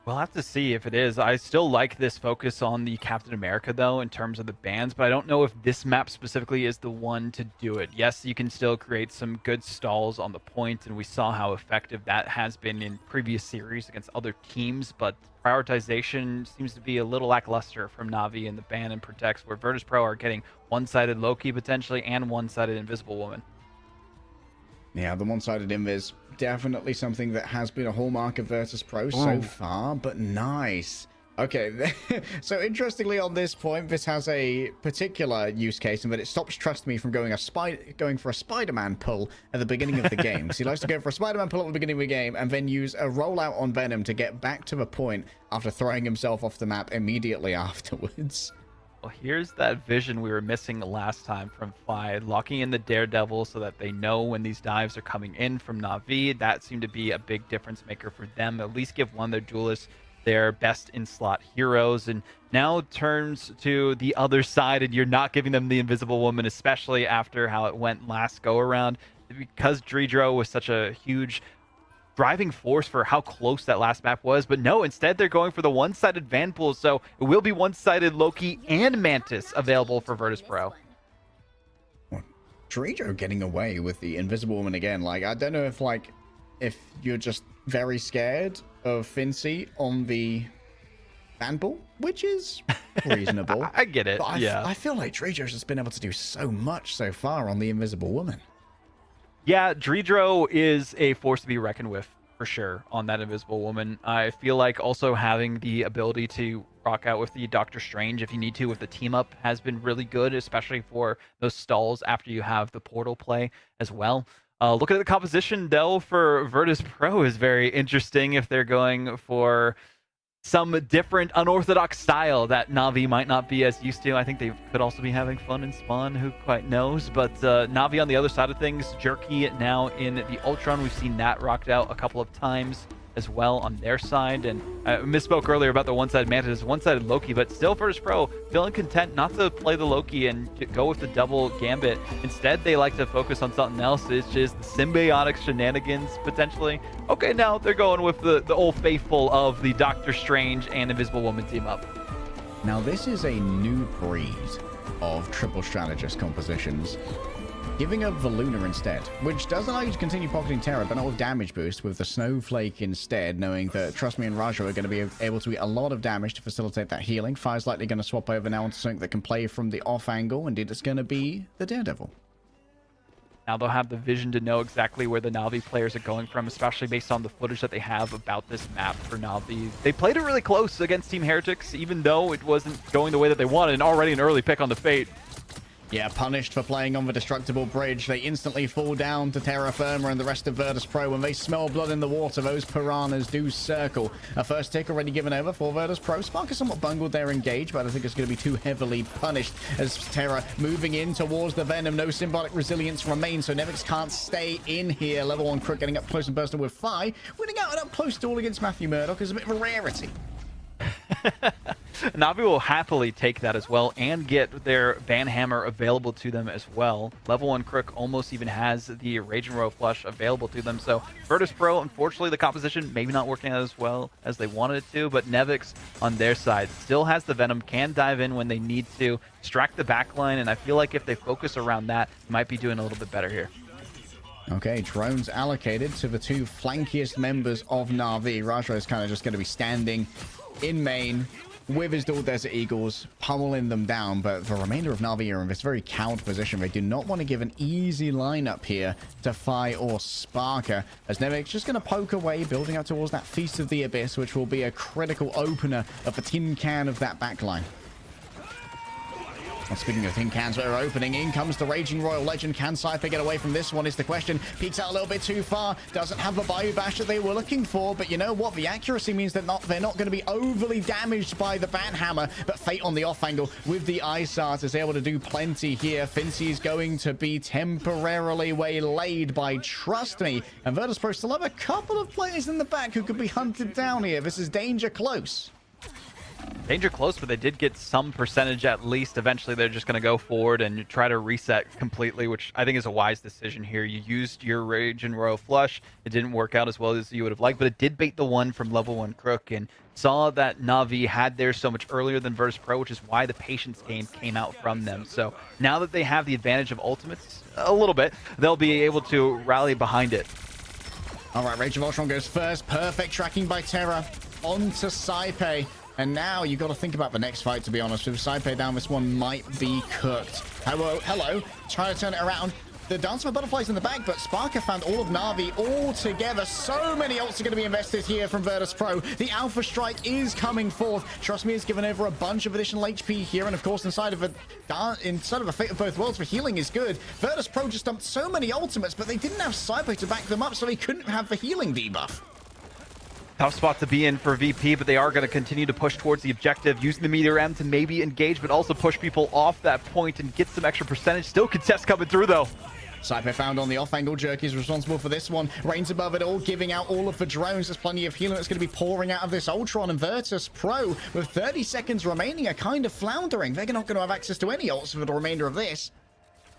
We'll have to see if it is. I still like this focus on the Captain America, though, in terms of the bans, but I don't know if this map specifically is the one to do it. Yes, you can still create some good stalls on the point, and we saw how effective that has been in previous series against other teams, but prioritization seems to be a little lackluster from Na'Vi in the ban and protects, where Virtus.pro are getting one-sided Loki potentially and one-sided Invisible Woman. Yeah, the one-sided invis, definitely something that has been a hallmark of Virtus.pro so far, but nice. Okay, so interestingly on this point, this has a particular use case in that it stops Trust Me from going for a Spider-Man pull at the beginning of the game. So he likes to go for a Spider-Man pull at the beginning of the game and then use a rollout on Venom to get back to the point after throwing himself off the map immediately afterwards. Well, here's that vision we were missing last time from Fi, locking in the Daredevil so that they know when these dives are coming in from Na'Vi. That seemed to be a big difference maker for them. At least give one of their duelists their best in slot heroes, and now turns to the other side, and you're not giving them the Invisible Woman, especially after how it went last go around, because Dredro was such a huge driving force for how close that last map was. But no, instead they're going for the one-sided Vanpool, so it will be one-sided Loki and Mantis available for Virtus.pro. Dredro getting away with the Invisible Woman again. Like, I don't know if you're just very scared of Fincy on the Vanpool, which is reasonable. I get it. But yeah. I feel like Dredro's just been able to do so much so far on the Invisible Woman. Yeah, Dredro is a force to be reckoned with, for sure, on that Invisible Woman. I feel like also having the ability to rock out with the Doctor Strange if you need to with the team up has been really good, especially for those stalls after you have the portal play as well. Looking at the composition, though, for Virtus.pro is very interesting if they're going for some different unorthodox style that Na'Vi might not be as used to. I think they could also be having fun in Spawn, who quite knows. But Na'Vi on the other side of things, Jerky now in the Ultron. We've seen that rocked out a couple of times as well on their side. And I misspoke earlier about the one-sided Mantis, one-sided Loki, but still Virtus.pro feeling content not to play the Loki and go with the double Gambit. Instead, they like to focus on something else, which is the symbiotic shenanigans, potentially. Okay, now they're going with the old faithful of the Doctor Strange and Invisible Woman team up. Now, this is a new breed of triple strategist compositions. Giving up the Luna instead, which does allow you to continue pocketing Terra, but not with damage boost, with the Snowflake instead, knowing that Trust Me and Raja are going to be able to eat a lot of damage to facilitate that healing. Fire's likely going to swap over now onto something that can play from the off angle, indeed it's going to be the Daredevil. Now they'll have the vision to know exactly where the Na'Vi players are going from, especially based on the footage that they have about this map for Na'Vi. They played it really close against Team Heretics, even though it wasn't going the way that they wanted, and already an early pick on the Fate. Yeah, punished for playing on the destructible bridge. They instantly fall down to Terra Firma and the rest of Virtus.pro. When they smell blood in the water, those piranhas do circle. A first tick already given over for Virtus.pro. Spark is somewhat bungled there engaged, but I think it's going to be too heavily punished as Terra moving in towards the Venom. No symbolic resilience remains, so Nevix can't stay in here. Level 1 Crook getting up close and personal with Fi. Winning out an up-close duel against Matthew Murdoch is a bit of a rarity. Na'Vi will happily take that as well and get their Banhammer available to them as well. Level 1 Crook almost even has the Rage and Row Flush available to them. So Virtus.pro, unfortunately, the composition maybe not working out as well as they wanted it to, but Nevix on their side still has the Venom, can dive in when they need to, distract the backline, and I feel like if they focus around that, they might be doing a little bit better here. Okay, drones allocated to the two flankiest members of Na'Vi. Raja is kind of just going to be standing in main with his dual Desert Eagles, pummeling them down, but the remainder of Na'Vi are in this very cowed position. They do not want to give an easy lineup here to Fi or Sparker, as Nevix just going to poke away, building up towards that Feast of the Abyss, which will be a critical opener of the tin can of that backline. And speaking of tin cans that are opening, in comes the Raging Royal Legend. Can Cypher get away from this one is the question. Peeks out a little bit too far. Doesn't have the Bayou Bash that they were looking for, but you know what? The accuracy means that they're not going to be overly damaged by the Banhammer, but Fate on the off angle with the Isart is able to do plenty here. Fincy is going to be temporarily waylaid by Trust Me, and Virtus.pro still have a couple of players in the back who could be hunted down here. This is danger close. Danger close, but they did get some percentage at least. Eventually, they're just going to go forward and try to reset completely, which I think is a wise decision here. You used your Rage and Royal Flush. It didn't work out as well as you would have liked, but it did bait the one from level 1 Crook, and saw that Na'Vi had theirs so much earlier than Virtus Pro, which is why the Patience game came out from them. So now that they have the advantage of ultimates a little bit, they'll be able to rally behind it. All right, Rage of Ultron goes first. Perfect tracking by Terra onto Saipe. And now you got to think about the next fight, to be honest. With Saipe down, this one might be cooked. Hello. Trying to turn it around. The Dance of Butterflies in the back, but Sparker found all of Na'Vi all together. So many ults are going to be invested here from Virtus Pro. The Alpha Strike is coming forth. Trust me, it's given over a bunch of additional HP here. And of course, inside of a Fate of Both Worlds for healing is good. Virtus Pro just dumped so many ultimates, but they didn't have Saipe to back them up, so they couldn't have the healing debuff. Tough spot to be in for VP, but they are going to continue to push towards the objective, using the Meteor M to maybe engage, but also push people off that point and get some extra percentage. Still contest coming through, though. Saipe found on the off-angle. Jerky is responsible for this one. Reigns above it all, giving out all of the drones. There's plenty of healing that's going to be pouring out of this Ultron, and Virtus Pro, with 30 seconds remaining, are kind of floundering. They're not going to have access to any ults for the remainder of this.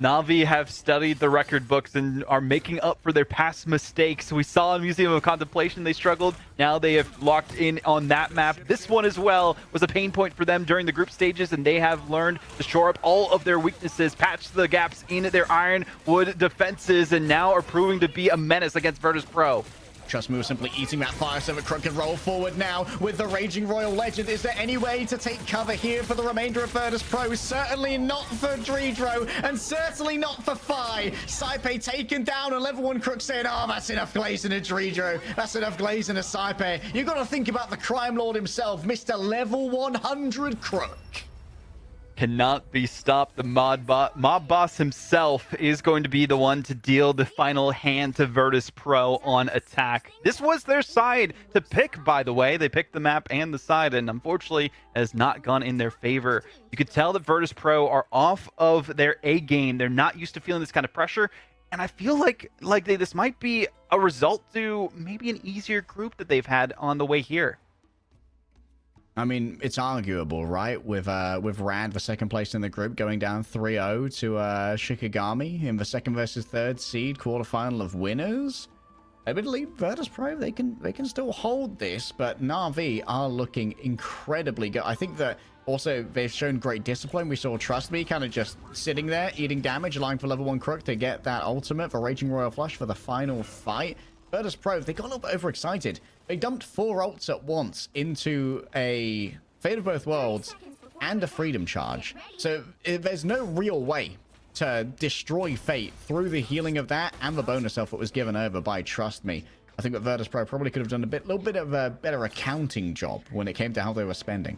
Na'Vi have studied the record books and are making up for their past mistakes. We saw in Museum of Contemplation they struggled. Now they have locked in on that map. This one as well was a pain point for them during the group stages, and they have learned to shore up all of their weaknesses, patch the gaps in their Ironwood defenses, and now are proving to be a menace against Virtus Pro. Trust me, we're simply eating that fire so that Crook can roll forward now with the Raging Royal Legend. Is there any way to take cover here for the remainder of Virtus Pro? Certainly not for Dredro, and certainly not for Fi. Saipe taken down, and level 1 Crook saying, oh, that's enough glazing a Dredro. That's enough glazing a Saipe. You got to think about the Crime Lord himself, Mr. Level 100 Crook. Cannot be stopped. The mob boss himself is going to be the one to deal the final hand to Virtus Pro on attack. This was their side to pick, by the way. They picked the map and the side, and unfortunately has not gone in their favor. You could tell that Virtus Pro are off of their A game. They're not used to feeling this kind of pressure, and I feel like this might be a result to maybe an easier group that they've had on the way here. I mean, it's arguable, right? With Rad, the second place in the group, going down 3-0 to Shikigami in the second versus third seed quarterfinal of winners. I believe Virtus Pro, they can still hold this, but Na'Vi are looking incredibly good. I think that also they've shown great discipline. We saw Trust Me kind of just sitting there, eating damage, allowing for level 1 Crook to get that ultimate for Raging Royal Flush for the final fight. Virtus Pro, they got a little bit overexcited. They dumped 4 ults at once into a Fate of Both Worlds and a Freedom Charge. So there's no real way to destroy Fate through the healing of that and the bonus elf that was given over by Trust Me. I think that Virtus Pro probably could have done a little bit of a better accounting job when it came to how they were spending.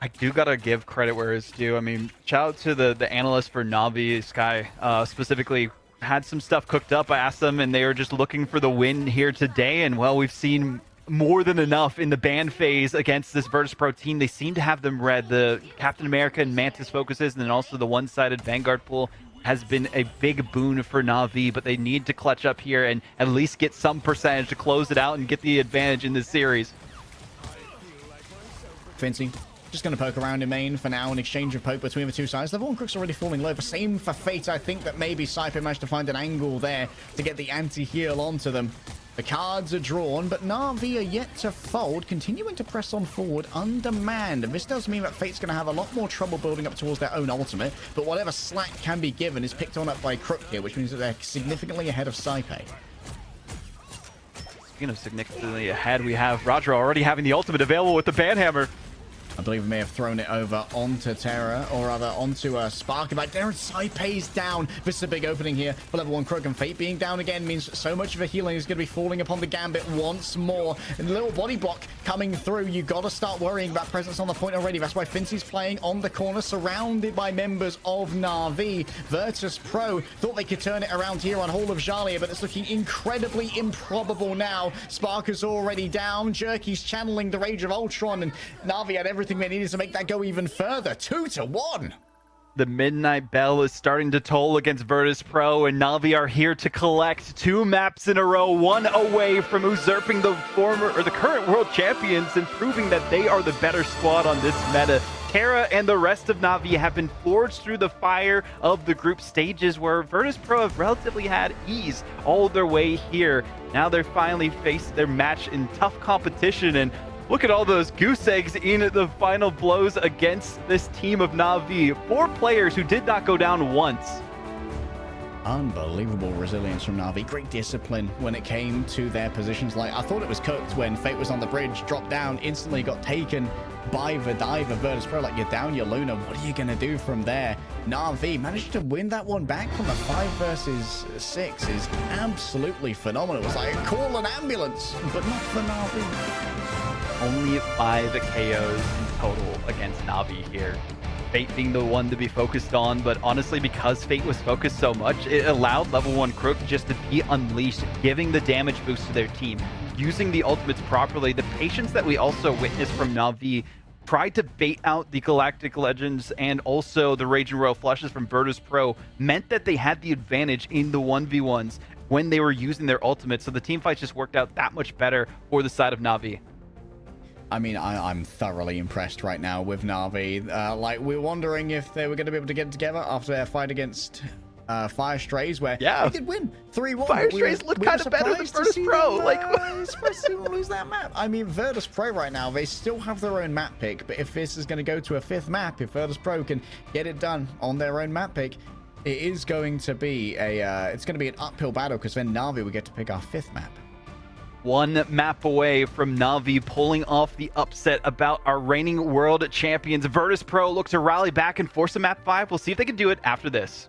I do gotta give credit where it's due. I mean, shout out to the analyst for Na'Vi, Sky, specifically had some stuff cooked up. I asked them, and they were just looking for the win here today. And, well, we've seen more than enough in the ban phase against this Virtus Pro team. They seem to have them read. The Captain America and Mantis focuses, and then also the one-sided Vanguard pool has been a big boon for Na'Vi, but they need to clutch up here and at least get some percentage to close it out and get the advantage in this series. Fancy. Just going to poke around in main for now, an exchange of poke between the two sides. Level 1 Crook's already falling low. The same for Fate. I think that maybe Saipe managed to find an angle there to get the anti-heal onto them. The cards are drawn, but Na'Vi are yet to fold, continuing to press on forward undermanned. And this does mean that Fate's going to have a lot more trouble building up towards their own ultimate, but whatever slack can be given is picked on up by Crook here, which means that they're significantly ahead of Saipe. Speaking of significantly ahead, we have Roger already having the ultimate available with the Banhammer. I believe we may have thrown it over onto Terra, or rather onto Sparker. But Darren Saipe's down. This is a big opening here for level 1 Crook, and Fate being down again means so much of the healing is going to be falling upon the Gambit once more. And the little body block coming through. You got to start worrying about presence on the point already. That's why Fincy's playing on the corner, surrounded by members of Na'Vi. Virtus Pro thought they could turn it around here on Hall of Jalia, but it's looking incredibly improbable now. Sparker's already down. Jerky's channeling the Rage of Ultron, and Na'Vi had everything they needed to make that go even further. 2-1. The midnight bell is starting to toll against Virtus Pro, and Na'Vi are here to collect 2 maps in a row, one away from usurping the current world champions and proving that they are the better squad on this meta. Terra and the rest of Na'Vi have been forged through the fire of the group stages, where Virtus Pro have relatively had ease all their way here. Now they're finally faced their match in tough competition, and look at all those goose eggs in the final blows against this team of Na'Vi. 4 players who did not go down once. Unbelievable resilience from Na'Vi. Great discipline when it came to their positions. Like, I thought it was cooked when Fate was on the bridge, dropped down, instantly got taken by the diver. Virtus Pro, like, you're down your Luna. What are you going to do from there? Na'Vi managed to win that one back from a 5 versus 6 is absolutely phenomenal. It was like, call an ambulance, but not for Na'Vi. Only 5 KOs in total against Na'Vi here. Fate being the one to be focused on, but honestly, because Fate was focused so much, it allowed level 1 Crook just to be unleashed, giving the damage boost to their team, using the ultimates properly. The patience that we also witnessed from Na'Vi tried to bait out the Galactic Legends and also the Raging Royal Flushes from Virtus Pro meant that they had the advantage in the 1v1s when they were using their ultimates, so the team fights just worked out that much better for the side of Na'Vi. I mean, I'm thoroughly impressed right now with Na'Vi. Like, we're wondering if they were going to be able to get together after their fight against Fire Strays, where they did win 3-1. Fire Strays look kind of better than Virtus Pro. Supposed to lose that map. I mean, Virtus Pro right now, they still have their own map pick, but if this is going to go to a 5th map, if Virtus Pro can get it done on their own map pick, it is going to be it's going to be an uphill battle, because then Na'Vi will get to pick our 5th map. 1 map away from Na'Vi pulling off the upset about our reigning world champions. Virtus Pro look to rally back and force a map 5. We'll see if they can do it after this.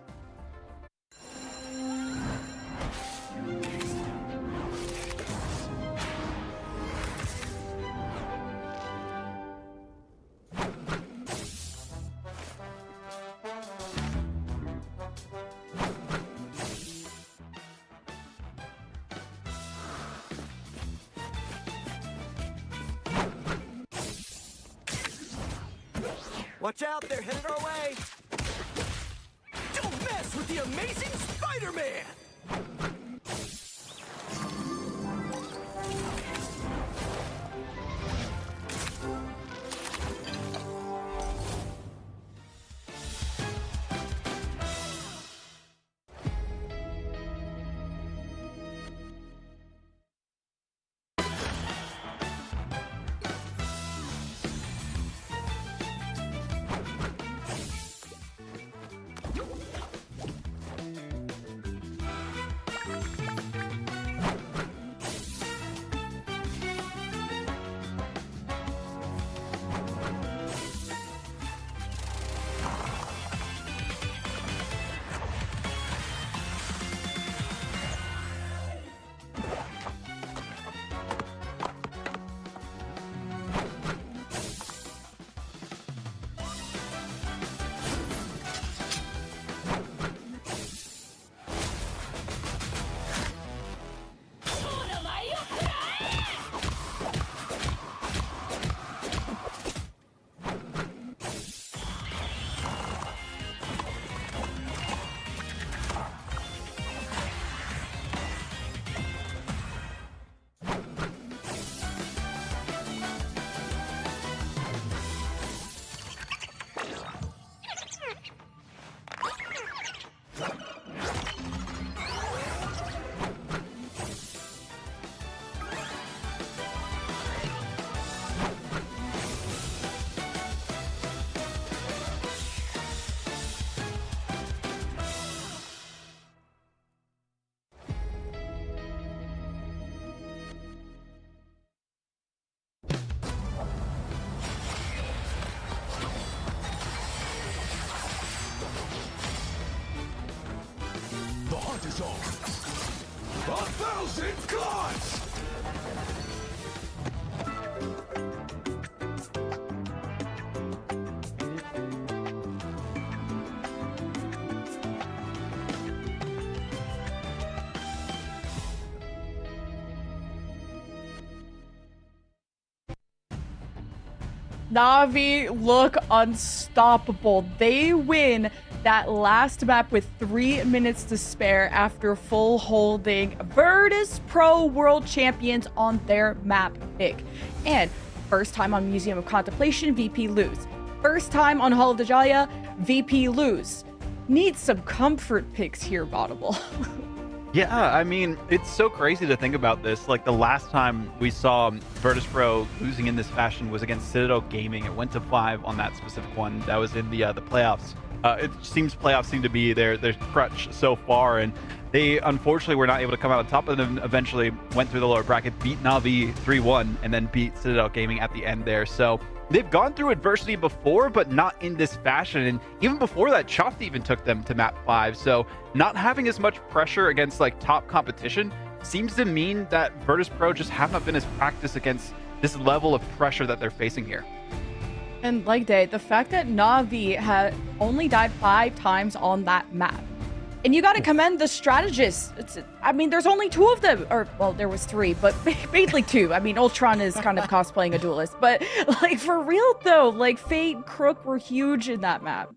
Watch out, they're headed our way! Don't mess with the amazing Spider-Man! The hunt is on. 1,000 gods! Na'Vi look unstoppable. They win that last map with 3 minutes to spare after full holding Virtus Pro World Champions on their map pick. And first time on Museum of Contemplation, VP lose. First time on Hall of the Jaya, VP lose. Need some comfort picks here, Vaudable. Yeah, I mean, it's so crazy to think about this. Like, the last time we saw Virtus Pro losing in this fashion was against Citadel Gaming. It went to 5 on that specific one. That was in the playoffs. It seems playoffs seem to be their crutch so far, and they unfortunately were not able to come out on top, and then eventually went through the lower bracket, beat Na'Vi 3-1, and then beat Citadel Gaming at the end there. So they've gone through adversity before, but not in this fashion. And even before that, Choft even took them to map 5. So not having as much pressure against like top competition seems to mean that Virtus Pro just have not been as practiced against this level of pressure that they're facing here. And like Day, the fact that Na'Vi had only died 5 times on that map. And you got to commend the strategists. I mean, there's only 2 of them. Or, well, there was 3, but mainly 2. I mean, Ultron is kind of cosplaying a duelist. But, like, for real, though, like, Fate, Crook were huge in that map.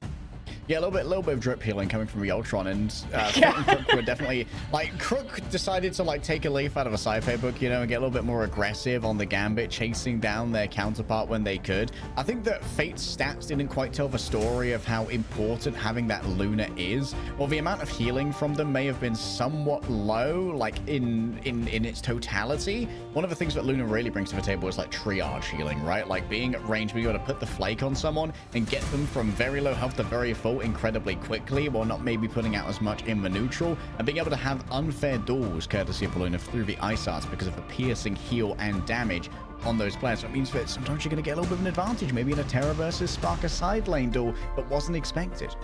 Yeah, a little bit of drip healing coming from the Ultron, and Fate and Crook were definitely, like, Crook decided to, like, take a leaf out of a sci-fi book, you know, and get a little bit more aggressive on the Gambit, chasing down their counterpart when they could. I think that Fate's stats didn't quite tell the story of how important having that Luna is, or the amount of healing from them may have been somewhat low, like, in its totality. One of the things that Luna really brings to the table is, like, triage healing, right? Like, being at range, being able to put the flake on someone and get them from very low health to very full incredibly quickly, while not maybe putting out as much in the neutral, and being able to have unfair duels courtesy of Luna through the ice arts because of the piercing heal and damage on those players. So it means that sometimes you're going to get a little bit of an advantage, maybe in a Terra versus Sparker side lane duel that wasn't expected.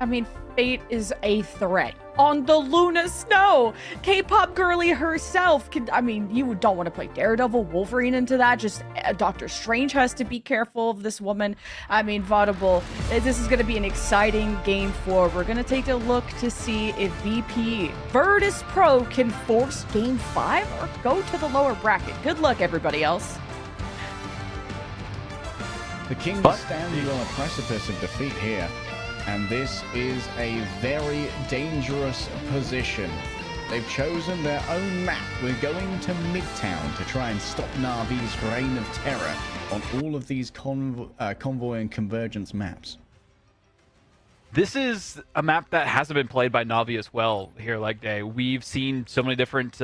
I mean, Fate is a threat on the Luna Snow. K-pop girly herself I mean, you don't want to play Daredevil, Wolverine into that. Just Doctor Strange has to be careful of this woman. I mean, Vaudable, this is going to be an exciting game 4. We're going to take a look to see if VP Virtus Pro can force game 5 or go to the lower bracket. Good luck, everybody else. The King standing on a precipice of defeat here. And this is a very dangerous position. They've chosen their own map. We're going to Midtown to try and stop Na'Vi's reign of terror on all of these convoy and convergence maps. This is a map that hasn't been played by Na'Vi as well here, like Day. We've seen so many different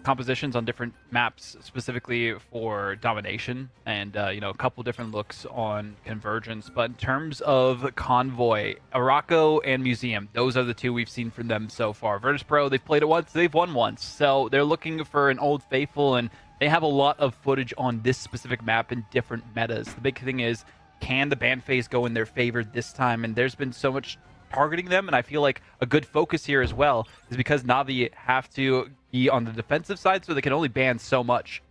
compositions on different maps, specifically for domination, and you know, a couple different looks on convergence. But in terms of convoy, Araco and Museum, those are the 2 we've seen from them so far. Virtus Pro, they've played it once, they've won once, so they're looking for an old faithful, and they have a lot of footage on this specific map in different metas. The big thing is, can the ban phase go in their favor this time? And there's been so much targeting them, and I feel like a good focus here as well is because Na'Vi have to be on the defensive side, so they can only ban so much.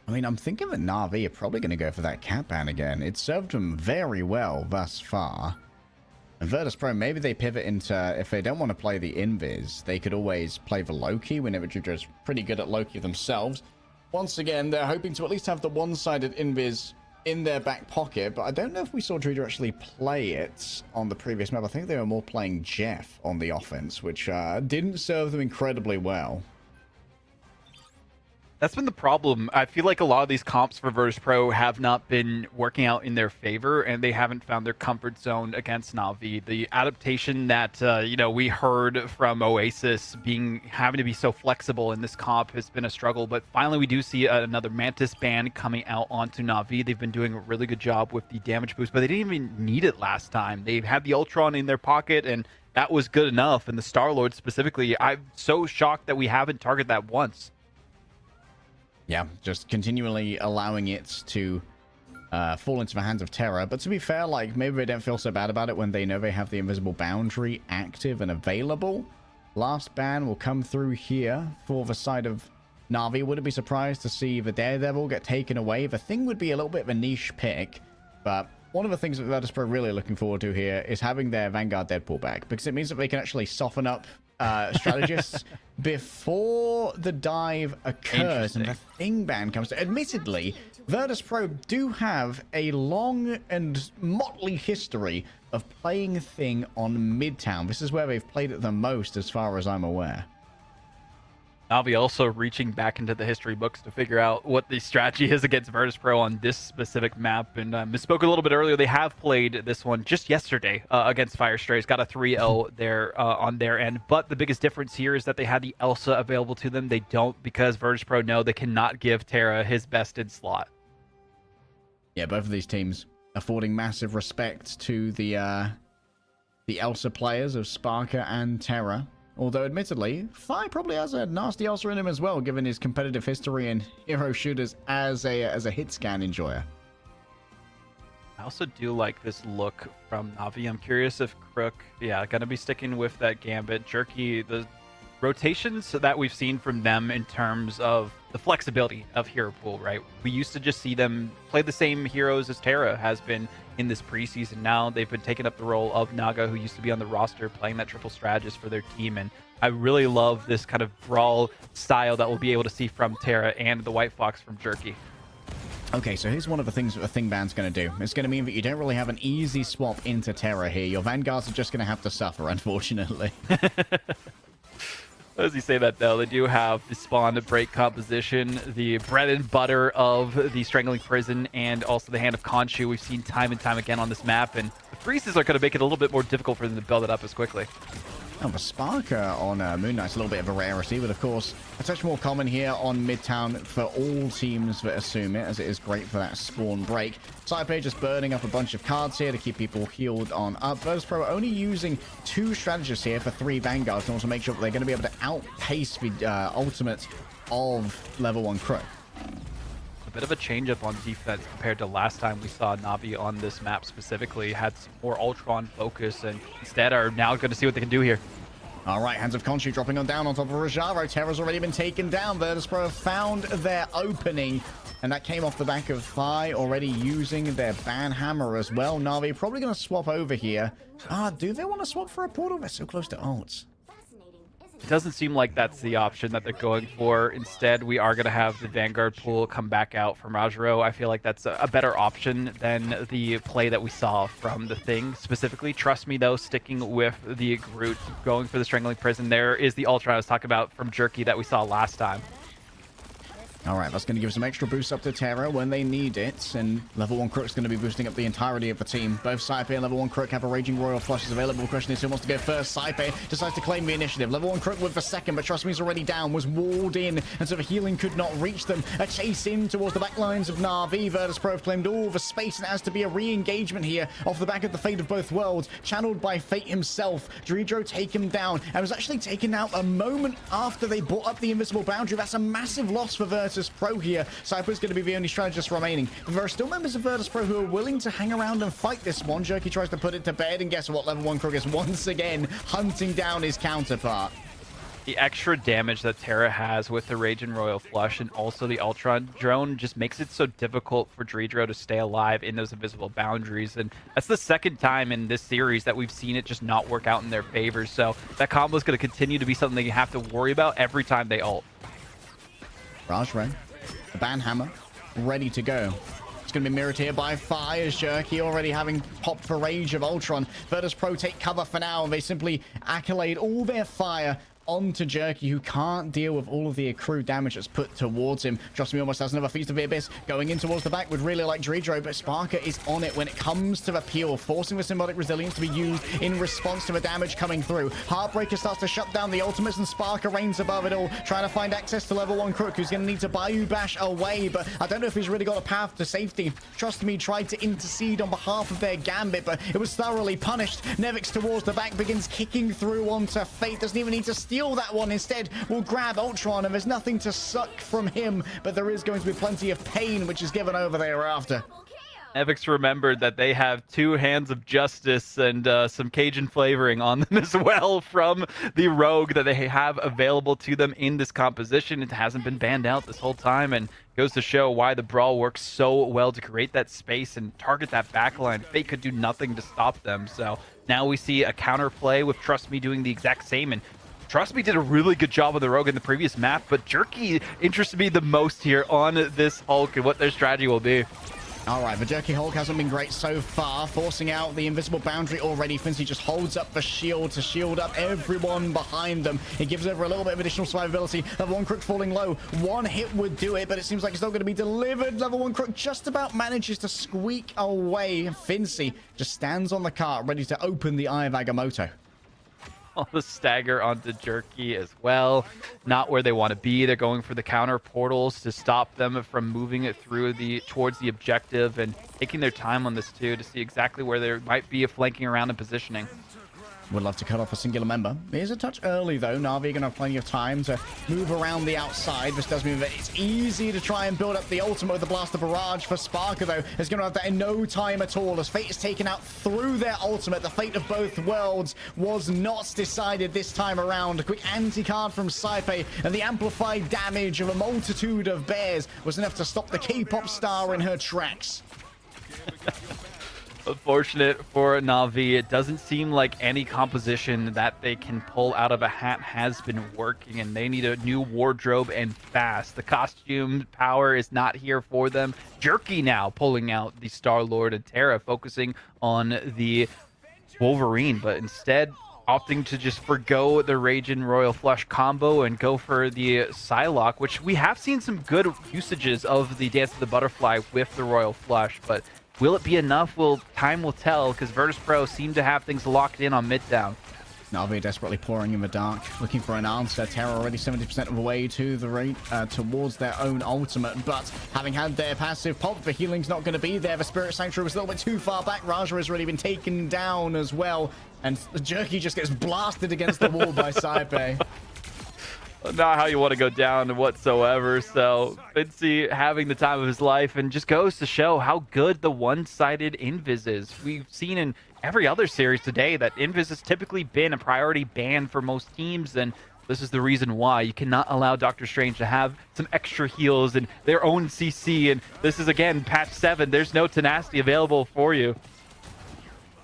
I mean, I'm thinking that Na'Vi are probably going to go for that cat ban again. It served them very well thus far. And Virtus Pro, maybe they pivot into, if they don't want to play the Invis, they could always play the Loki, whenever Juju's pretty good at Loki themselves. Once again, they're hoping to at least have the one-sided Invis in their back pocket, but I don't know if we saw Druida actually play it on the previous map. I think they were more playing Jeff on the offense, which didn't serve them incredibly well. That's been the problem. I feel like a lot of these comps for Virtus Pro have not been working out in their favor, and they haven't found their comfort zone against Na'Vi. The adaptation that you know, we heard from Oasis having to be so flexible in this comp has been a struggle, but finally we do see another Mantis ban coming out onto Na'Vi. They've been doing a really good job with the damage boost, but they didn't even need it last time. They had the Ultron in their pocket, and that was good enough. And the Star-Lord specifically, I'm so shocked that we haven't targeted that once. Yeah, just continually allowing it to fall into the hands of Terra. But to be fair, like, maybe they don't feel so bad about it when they know they have the invisible boundary active and available. Last ban will come through here for the side of Na'Vi. Wouldn't be surprised to see the Daredevil get taken away. The thing would be a little bit of a niche pick, but one of the things that Virtus Pro really looking forward to here is having their Vanguard Deadpool back, because it means that they can actually soften up strategists before the dive occurs and the Thing ban comes to. Admittedly, Virtus.pro do have a long and motley history of playing Thing on Midtown. This is where they've played it the most, as far as I'm aware. Navi also reaching back into the history books to figure out what the strategy is against Virtus.pro on this specific map. And misspoke a little bit earlier. They have played this one just yesterday against Fire Strays. Got a 3-0 there on their end. But the biggest difference here is that they had the Elsa available to them. They don't, because Virtus.pro know they cannot give Terra his bested slot. Yeah, both of these teams affording massive respect to the Elsa players of Sparker and Terra. Although, admittedly, Fi probably has a nasty Elsa in him as well, given his competitive history in hero shooters as a hit scan enjoyer. I also do like this look from Navi. I'm curious if Crook, gonna be sticking with that Gambit. Jerky, the rotations that we've seen from them in terms of the flexibility of hero pool, right? We used to just see them play the same heroes as Terra has been in this preseason. Now they've been taking up the role of Naga, who used to be on the roster, playing that triple strategist for their team. And I really love this kind of brawl style that we'll be able to see from Terra and the White Fox from Jerky. Okay, so here's one of the things that the Thing ban's going to do. It's going to mean that you don't really have an easy swap into Terra here. Your Vanguards are just going to have to suffer, unfortunately. As you say that, though, they do have the spawn break composition, the bread and butter of the Strangling Prison, and also the Hand of Khonshu we've seen time and time again on this map, and the freezes are going to make it a little bit more difficult for them to build it up as quickly. Oh, the Sparker on Moon Knight's a little bit of a rarity, but of course, a touch more common here on Midtown for all teams that assume it, as it is great for that spawn break. Saipe just burning up a bunch of cards here to keep people healed on up. Virtus.pro only using 2 strategists here for 3 Vanguards, and also make sure that they're going to be able to outpace the ultimate of level 1 Crook. A bit of a change up on defense compared to last time we saw Navi on this map specifically. Had some more Ultron focus, and instead are now going to see what they can do here. All right, Hands of Khonshu dropping on down on top of Rajaro. Terra's already been taken down. Virtus.pro found their opening, and that came off the back of Fi already using their ban hammer as well. Navi probably going to swap over here. Do they want to swap for a portal? They're so close to ults. It doesn't seem like that's the option that they're going for. Instead, we are going to have the Vanguard pool come back out from Rajaro. I feel like that's a better option than the play that we saw from the Thing specifically. Trust me, though, sticking with the Groot, going for the Strangling Prison. There is the Ultra I was talking about from Jerky that we saw last time. All right, that's going to give some extra boost up to Terra when they need it, and level 1 Crook's going to be boosting up the entirety of the team. Both Saipe and level 1 Crook have a Raging Royal flushes available. The question is who wants to go first. Saipe decides to claim the initiative. Level 1 Crook with the second, but trust me, he's already down, was walled in, and so the healing could not reach them. A chase in towards the back lines of Na'Vi. Virtus.pro have claimed all the space, and it has to be a re-engagement here off the back of the Fate of Both Worlds, channeled by Fate himself. Dredro take him down, and was actually taken out a moment after they brought up the invisible boundary. That's a massive loss for Virtus.pro here. Saipe's going to be the only strategist remaining. But there are still members of Virtus.pro who are willing to hang around and fight this one. Jerky tries to put it to bed, and guess what? Level 1 Crook is once again hunting down his counterpart. The extra damage that Terra has with the Rage and Royal Flush and also the Ultron drone just makes it so difficult for Dredro to stay alive in those invisible boundaries. And that's the second time in this series that we've seen it just not work out in their favor. So that combo is going to continue to be something that you have to worry about every time they ult. Rajro, the ban hammer, ready to go. It's going to be mirrored here by Fi as Jerky already having popped for Rage of Ultron. Virtus.pro take cover for now, and they simply accolade all their fire onto Jerky, who can't deal with all of the accrued damage that's put towards him. Trust me, almost has another Feast of the Abyss going in towards the back. Would really like Dredro, but Sparker is on it when it comes to the peel, forcing the Symbiotic Resilience to be used in response to the damage coming through. Heartbreaker starts to shut down the ultimates, and Sparker reigns above it all, trying to find access to level 1 Crook, who's going to need to Bayou Bash away, but I don't know if he's really got a path to safety. Trust me, tried to intercede on behalf of their Gambit, but it was thoroughly punished. Nevix towards the back begins kicking through onto Fate. Doesn't even need to steal that one. Instead, will grab Ultron, and there's nothing to suck from him, but there is going to be plenty of pain, which is given over thereafter. Nevix remembered that they have 2 hands of justice and some Cajun flavoring on them as well from the rogue that they have available to them in this composition. It hasn't been banned out this whole time, and goes to show why the Brawl works so well to create that space and target that backline. Fate could do nothing to stop them, so now we see a counterplay with Trust Me doing the exact same, and Trust Me did a really good job on the Rogue in the previous map, but Jerky interested me the most here on this Hulk and what their strategy will be. All right, the Jerky Hulk hasn't been great so far, forcing out the invisible boundary already. Fincy just holds up the shield to shield up everyone behind them. It gives over a little bit of additional survivability. Level 1 Crook falling low. One hit would do it, but it seems like it's not going to be delivered. Level 1 Crook just about manages to squeak away. Fincy just stands on the cart, ready to open the Eye of Agamotto. On the stagger onto Jerky as well. Not where they want to be. They're going for the counter portals to stop them from moving it through towards the objective, and taking their time on this too to see exactly where there might be a flanking around and positioning. Would love to cut off a singular member. It is a touch early, though. Na'Vi going to have plenty of time to move around the outside. This does mean that it's easy to try and build up the ultimate with the Blaster Barrage. For Sparker, though, is going to have that in no time at all. As Fate is taken out through their ultimate, the fate of both worlds was not decided this time around. A quick anti-card from Saipe, and the amplified damage of a multitude of bears was enough to stop the K-pop star in her tracks. Unfortunate for Na'Vi, it doesn't seem like any composition that they can pull out of a hat has been working, and they need a new wardrobe and fast. The costume power is not here for them. Jerky now pulling out the Star-Lord and Terra, focusing on the Wolverine, but instead opting to just forgo the Raging Royal Flush combo and go for the Psylocke, which we have seen some good usages of the Dance of the Butterfly with the Royal Flush, but will it be enough? Time will tell, because Virtus Pro seem to have things locked in on Midtown. Na'Vi desperately pouring in the dark, looking for an answer. Terra already 70% of the way to the towards their own ultimate, but having had their passive pop, the healing's not going to be there. The Spirit Sanctuary was a little bit too far back. Raja has already been taken down as well, and Jerky just gets blasted against the wall by Saipe. Not how you want to go down whatsoever. So Fincy having the time of his life, and just goes to show how good the one-sided Invis is. We've seen in every other series today that Invis has typically been a priority ban for most teams, and this is the reason why. You cannot allow Doctor Strange to have some extra heals and their own CC, and this is, again, patch 7. There's no tenacity available for you.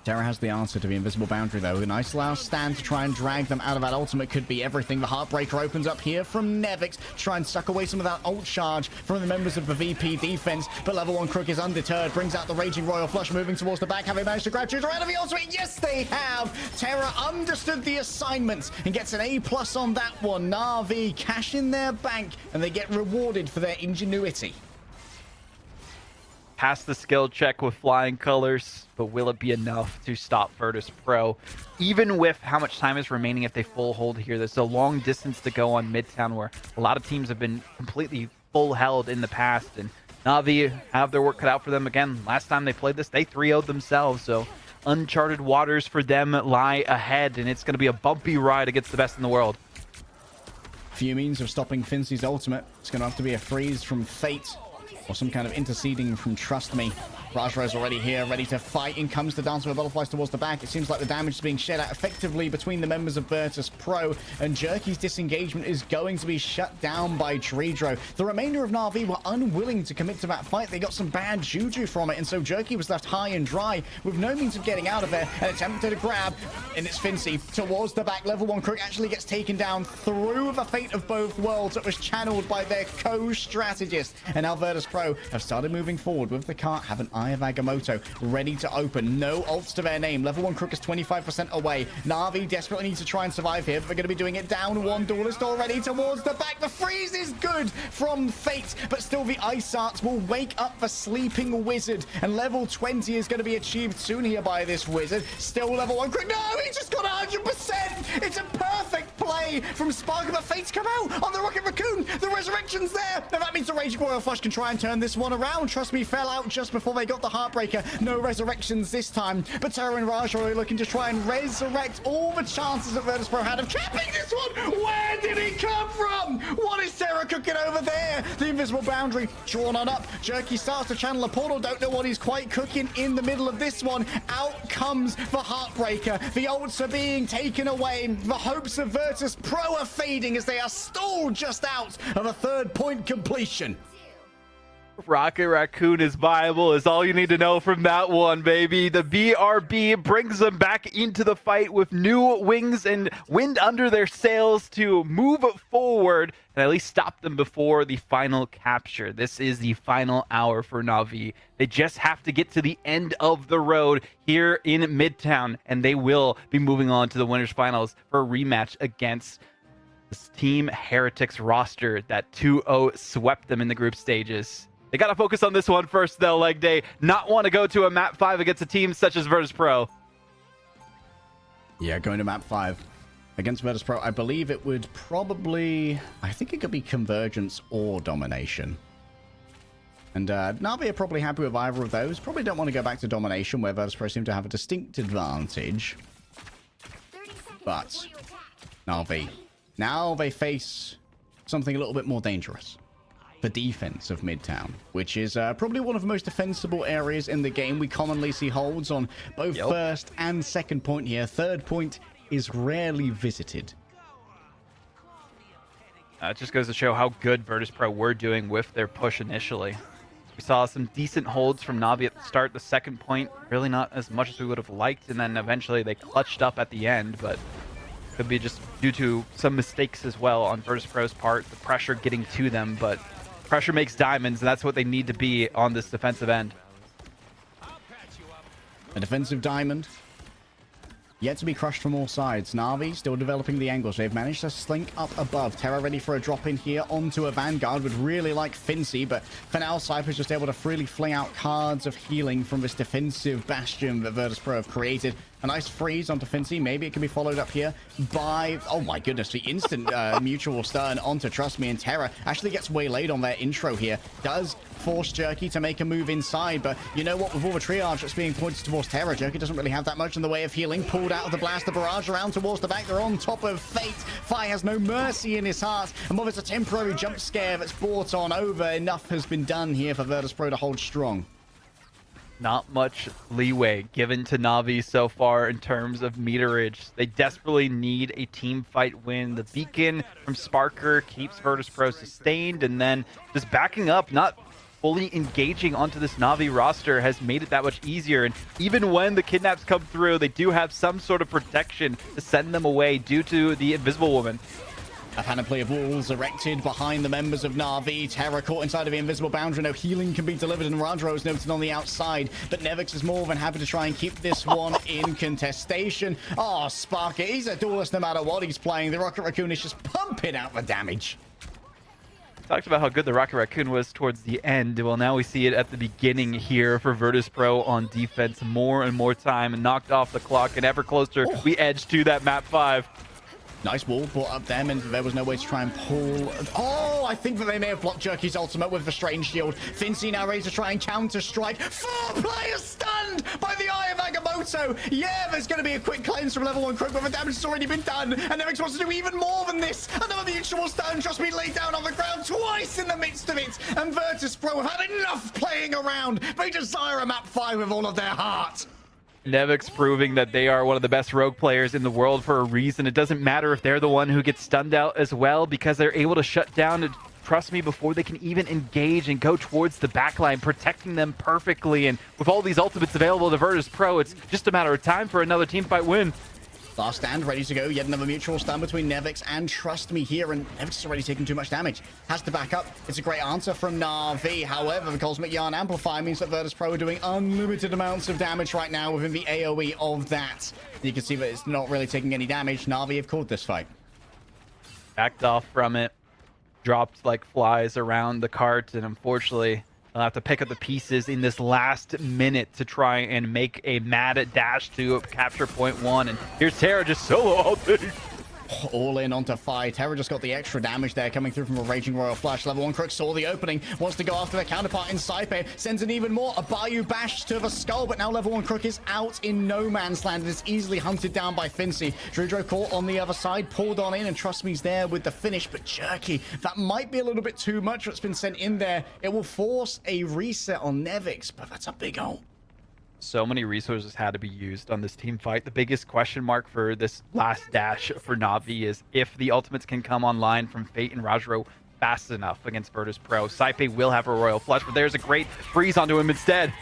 Terra has the answer to the invisible boundary, though. A nice last stand to try and drag them out of that ultimate could be everything. The Heartbreaker opens up here from Nevix to try and suck away some of that ult charge from the members of the VP defense. But level 1 Crook is undeterred, brings out the Raging Royal Flush, moving towards the back. Have they managed to grab Judah out of the ultimate? Yes, they have! Terra understood the assignment and gets an A+ on that one. Na'Vi cash in their bank, and they get rewarded for their ingenuity. Pass the skill check with flying colors, but will it be enough to stop Virtus Pro? Even with how much time is remaining if they full hold here, there's a long distance to go on Midtown where a lot of teams have been completely full held in the past, and Na'Vi have their work cut out for them again. Last time they played this, they 3-0'd themselves, so uncharted waters for them lie ahead, and it's going to be a bumpy ride against the best in the world. Few means of stopping Fincy's ultimate. It's going to have to be a freeze from Fate, or some kind of interceding from Trust Me. Raja is already here, ready to fight. In comes the Dancer with Butterflies towards the back. It seems like the damage is being shed out effectively between the members of Virtus Pro, and Jerky's disengagement is going to be shut down by Tridro. The remainder of Na'Vi were unwilling to commit to that fight. They got some bad juju from it, and so Jerky was left high and dry with no means of getting out of there, and attempted to grab, and it's Fincy towards the back. Level 1 Crook actually gets taken down through the fate of both worlds that was channeled by their co-strategist, and now Virtus Pro have started moving forward with the cart, have an Eye of Agamotto ready to open. No ults to their name. Level 1 Crook is 25% away. Na'Vi desperately need to try and survive here, but they're going to be doing it down. One duelist already towards the back. The freeze is good from Fate, but still the Ice Arts will wake up the sleeping wizard, and level 20 is going to be achieved soon here by this wizard. Still level 1 Crook. No, he just got 100%. It's a perfect play from Sparker, but Fate's come out on the Rocket Raccoon. The resurrection's there, and that means the Raging Royal Flush can try and turn this one around. Trust Me fell out just before they got the Heartbreaker. No resurrections this time, but Terra and Raj are looking to try and resurrect all the chances that Virtus Pro had of trapping this one. Where did he come from? What is Terra cooking over there? The invisible boundary drawn on up. Jerky starts to channel a portal. Don't know what he's quite cooking in the middle of this one. Out comes the Heartbreaker. The ults are being taken away. The hopes of Virtus Pro are fading as they are stalled just out of a 3rd point completion. Rocket Raccoon is viable is all you need to know from that one, baby. The BRB brings them back into the fight with new wings and wind under their sails to move forward and at least stop them before the final capture. This is the final hour for Na'Vi. They just have to get to the end of the road here in Midtown, and they will be moving on to the winners finals for a rematch against this Team Heretics roster that 2-0 swept them in the group stages. They got to focus on this one first, though, Leg Day. Not want to go to a map 5 against a team such as Virtus.pro. Yeah, going to map 5 against Virtus.pro. I believe it would probably... I think it could be Convergence or Domination. And Na'Vi are probably happy with either of those. Probably don't want to go back to Domination, where Virtus.pro seem to have a distinct advantage. But Na'Vi, now they face something a little bit more dangerous. The defense of Midtown, which is probably one of the most defensible areas in the game. We commonly see holds on both first and second point here. Third point is rarely visited. It just goes to show how good Virtus.pro were doing with their push initially. We saw some decent holds from Na'Vi at the start. The second point, really not as much as we would have liked, and then eventually they clutched up at the end, but could be just due to some mistakes as well on Virtus.pro's part, the pressure getting to them, but pressure makes diamonds, and that's what they need to be on this defensive end. A defensive diamond. Yet to be crushed from all sides. Na'Vi still developing the angles. They've managed to slink up above. Terra ready for a drop in here onto a Vanguard. Would really like Fincy, but for now, Cypher's just able to freely fling out cards of healing from this defensive bastion that Virtus.pro have created. A nice freeze onto Fincy. Maybe it can be followed up here by... Oh my goodness, the instant mutual stun onto Trust Me, and Terra actually gets waylaid on their intro here. Does force Jerky to make a move inside, but you know what? With all the triage that's being pointed towards Terra, Jerky doesn't really have that much in the way of healing. Pulled out of the blast, the barrage around towards the back. They're on top of Fate. Fire has no mercy in his heart, and while it's a temporary jump scare that's brought on over, enough has been done here for Virtus.pro to hold strong. Not much leeway given to Na'Vi so far in terms of meterage. They desperately need a team fight win. The beacon from Sparker keeps Virtus.pro sustained, and then just backing up, not fully engaging onto this Na'Vi roster has made it that much easier. And even when the kidnaps come through, they do have some sort of protection to send them away due to the Invisible Woman. A panoply of walls erected behind the members of Na'Vi. Terra caught inside of the invisible boundary. No healing can be delivered, and Rajro is noted on the outside. But Nevix is more than happy to try and keep this one in contestation. Oh, Sparker, he's a duelist no matter what he's playing. The Rocket Raccoon is just pumping out the damage. Talked about how good the Rocket Raccoon was towards the end. Well, now we see it at the beginning here for Virtus.pro on defense. More and more time, and knocked off the clock, and ever closer we edge to that map 5. Nice wall brought up them, and there was no way to try and pull. Oh, I think that they may have blocked Jerky's ultimate with the Strange Shield. Fincy now ready to try and counter-strike. 4 players stunned by the Eye of Agamotto. Yeah, there's going to be a quick cleanse from level 1 Crook, but the damage has already been done. And Nevix wants to do even more than this. Another mutual stun. Trust Me laid down on the ground twice in the midst of it. And Virtus.pro have had enough playing around. They desire a map 5 with all of their heart. Nevix proving that they are one of the best rogue players in the world for a reason. It doesn't matter if they're the one who gets stunned out as well, because they're able to shut down and Trust Me before they can even engage and go towards the backline, protecting them perfectly. And with all these ultimates available to Virtus.pro, it's just a matter of time for another team fight win. Last stand ready to go. Yet another mutual stand between Nevix and Trust Me here, and Nevix is already taking too much damage. Has to back up. It's a great answer from Na'Vi. However, the Cosmic Yarn Amplifier means that Virtus.pro are doing unlimited amounts of damage right now within the AoE of that. You can see that it's not really taking any damage. Na'Vi have called this fight. Backed off from it. Dropped like flies around the cart, and unfortunately they'll have to pick up the pieces in this last minute to try and make a mad dash to capture point 1. And here's Terra just solo all day. All in onto Fi. Terra just got the extra damage there coming through from a Raging Royal Flash. Level 1 Crook saw the opening, wants to go after their counterpart in Saipe, sends in even more. A Bayou Bash to the skull, but now Level 1 Crook is out in no man's land and is easily hunted down by Fincy. Drudro caught on the other side, pulled on in, and Trust Me's there with the finish, but Jerky, that might be a little bit too much what's been sent in there. It will force a reset on Nevix, but that's a big hole. So many resources had to be used on this team fight. The biggest question mark for this last dash for Na'Vi is if the ultimates can come online from Fate and Rajro fast enough against Virtus Pro. Saipe will have a Royal Flush, but there's a great freeze onto him instead.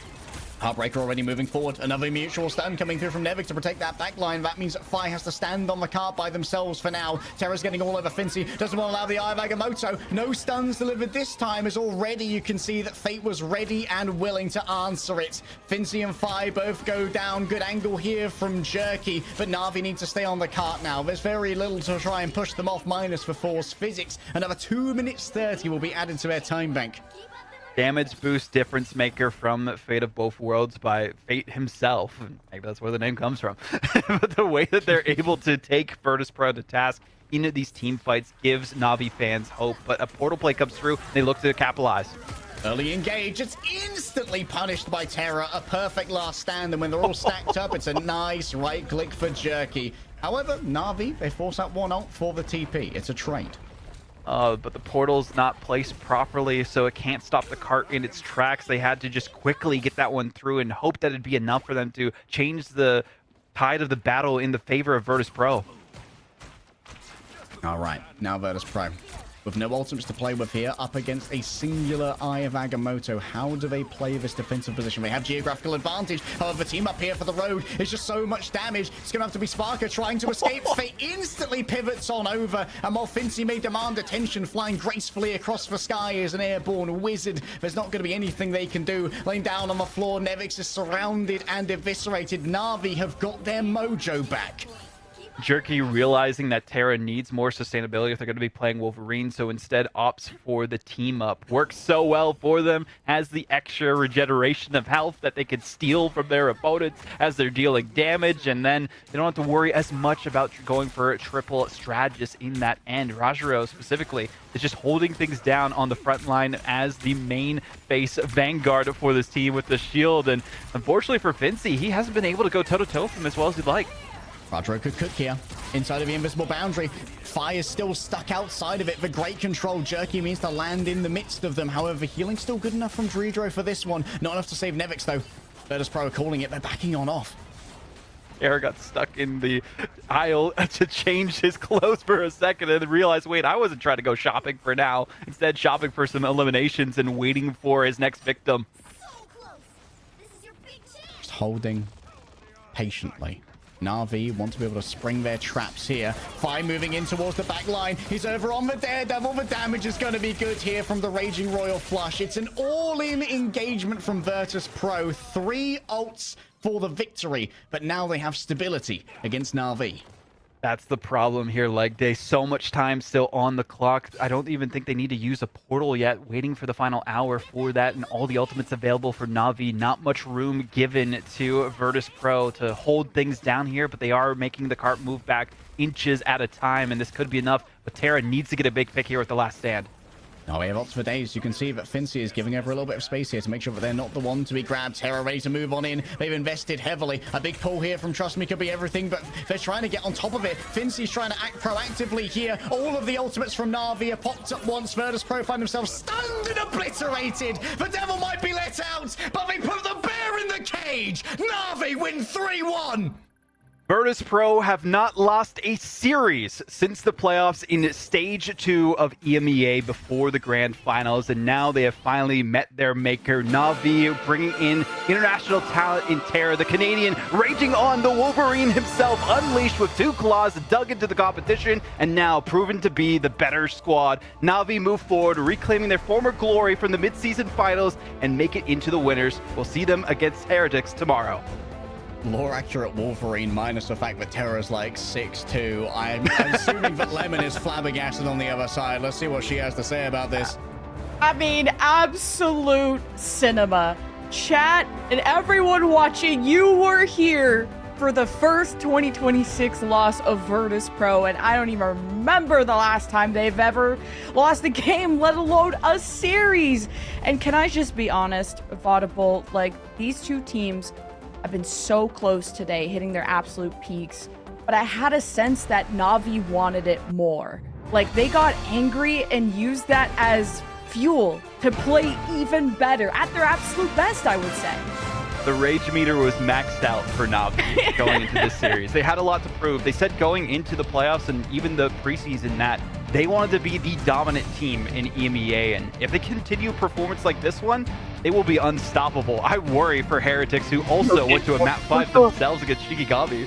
Heartbreaker already moving forward. Another mutual stun coming through from Nevik to protect that backline. That means Fi has to stand on the cart by themselves for now. Terra's getting all over Fincy. Doesn't want to allow the Eye of Agamotto. No stuns delivered this time, as already you can see that Fate was ready and willing to answer it. Fincy and Fi both go down. Good angle here from Jerky, but Na'Vi needs to stay on the cart now. There's very little to try and push them off, minus for Force Physics. Another 2 minutes 30 will be added to their time bank. Damage boost difference maker from Fate of Both Worlds by Fate himself. Maybe that's where the name comes from. But the way that they're able to take Virtus Pro to task in these team fights gives Na'Vi fans hope. But a portal play comes through, they look to capitalize. Early engage, it's instantly punished by Terra. A perfect last stand, and when they're all stacked up, it's a nice right click for Jerky. However, Na'Vi, they force out one ult for the TP. It's a trade. But the portal's not placed properly, so it can't stop the cart in its tracks. They had to just quickly get that one through and hope that it'd be enough for them to change the tide of the battle in the favor of Virtus Pro. All right, now Virtus Pro. With no ultimates to play with here, up against a singular Eye of Agamotto. How do they play this defensive position? They have geographical advantage. However, team up here for the road is just so much damage. It's going to have to be Sparker trying to escape. Fate instantly pivots on over. And while Fincy may demand attention, flying gracefully across the sky is an airborne wizard. There's not going to be anything they can do. Laying down on the floor, Nevix is surrounded and eviscerated. Na'Vi have got their mojo back. Jerky realizing that Terra needs more sustainability if they're going to be playing Wolverine, so instead opts for the team up. Works so well for them, has the extra regeneration of health that they could steal from their opponents as they're dealing damage, and then they don't have to worry as much about going for a triple strategist in that end. Rajaro specifically is just holding things down on the front line as the main base vanguard for this team with the shield, and unfortunately for Fincy, he hasn't been able to go toe-to-toe with him as well as he'd like. Rajaro could cook here. Inside of the invisible boundary. Fire's still stuck outside of it. The great control Jerky means to land in the midst of them. However, healing still good enough from Dredro for this one. Not enough to save Nevix, though. Virtus Pro are calling it. They're backing on off. Era got stuck in the aisle to change his clothes for a second and then realized, wait, I wasn't trying to go shopping for now. Instead, shopping for some eliminations and waiting for his next victim. Just holding patiently. Na'Vi want to be able to spring their traps here. Fi moving in towards the back line. He's over on the Daredevil. The damage is going to be good here from the Raging Royal Flush. It's an all-in engagement from Virtus Pro. 3 ults for the victory, but now they have stability against Na'Vi. That's the problem here, Leg Day. So much time still on the clock. I don't even think they need to use a portal yet. Waiting for the final hour for that and all the ultimates available for Na'Vi. Not much room given to Virtus Pro to hold things down here, but they are making the cart move back inches at a time, and this could be enough. But Terra needs to get a big pick here with the last stand. Now we have ults for days. You can see that Fincy is giving over a little bit of space here to make sure that they're not the one to be grabbed. Terra ready to move on in. They've invested heavily. A big pull here from Trust Me could be everything, but they're trying to get on top of it. Fincy's trying to act proactively here. All of the ultimates from Na'Vi are popped up once. Virtus Pro find themselves stunned and obliterated. The devil might be let out, but they put the bear in the cage. Na'Vi win 3-1. Virtus Pro have not lost a series since the playoffs in Stage 2 of EMEA before the Grand Finals, and now they have finally met their maker. Na'Vi bringing in international talent in Terra, the Canadian raging on, the Wolverine himself, unleashed with 2 claws, dug into the competition, and now proven to be the better squad. Na'Vi move forward, reclaiming their former glory from the mid-season finals, and make it into the winners. We'll see them against Heretics tomorrow. Lore accurate Wolverine, minus the fact that Terra's like 6'2". I'm assuming that Lemon is flabbergasted on the other side. Let's see what she has to say about this. I mean, absolute cinema. Chat and everyone watching, you were here for the first 2026 loss of Virtus Pro, and I don't even remember the last time they've ever lost a game, let alone a series. And can I just be honest, Vaudable, like, these two teams have been so close today, hitting their absolute peaks, but I had a sense that Na'Vi wanted it more. Like, they got angry and used that as fuel to play even better, at their absolute best, I would say. The rage meter was maxed out for Na'Vi going into this series. They had a lot to prove. They said going into the playoffs and even the preseason that They wanted to be the dominant team in EMEA, and if they continue performance like this one, they will be unstoppable. I worry for Heretics, who also went to a map 5 themselves against Shikigami.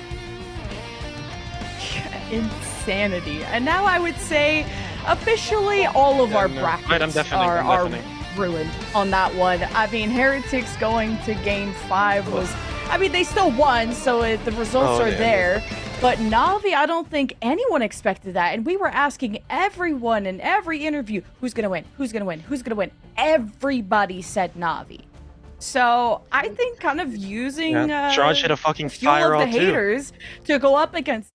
Insanity. And now I would say officially all of our brackets are ruined on that one. I mean, Heretics going to game 5 was, I mean, they still won, so the results are there. But Na'Vi, I don't think anyone expected that. And we were asking everyone in every interview, who's going to win? Who's going to win? Who's going to win? Everybody said Na'Vi. So I think kind of using Sean should have fucking fuel of fire the all too. haters to go up against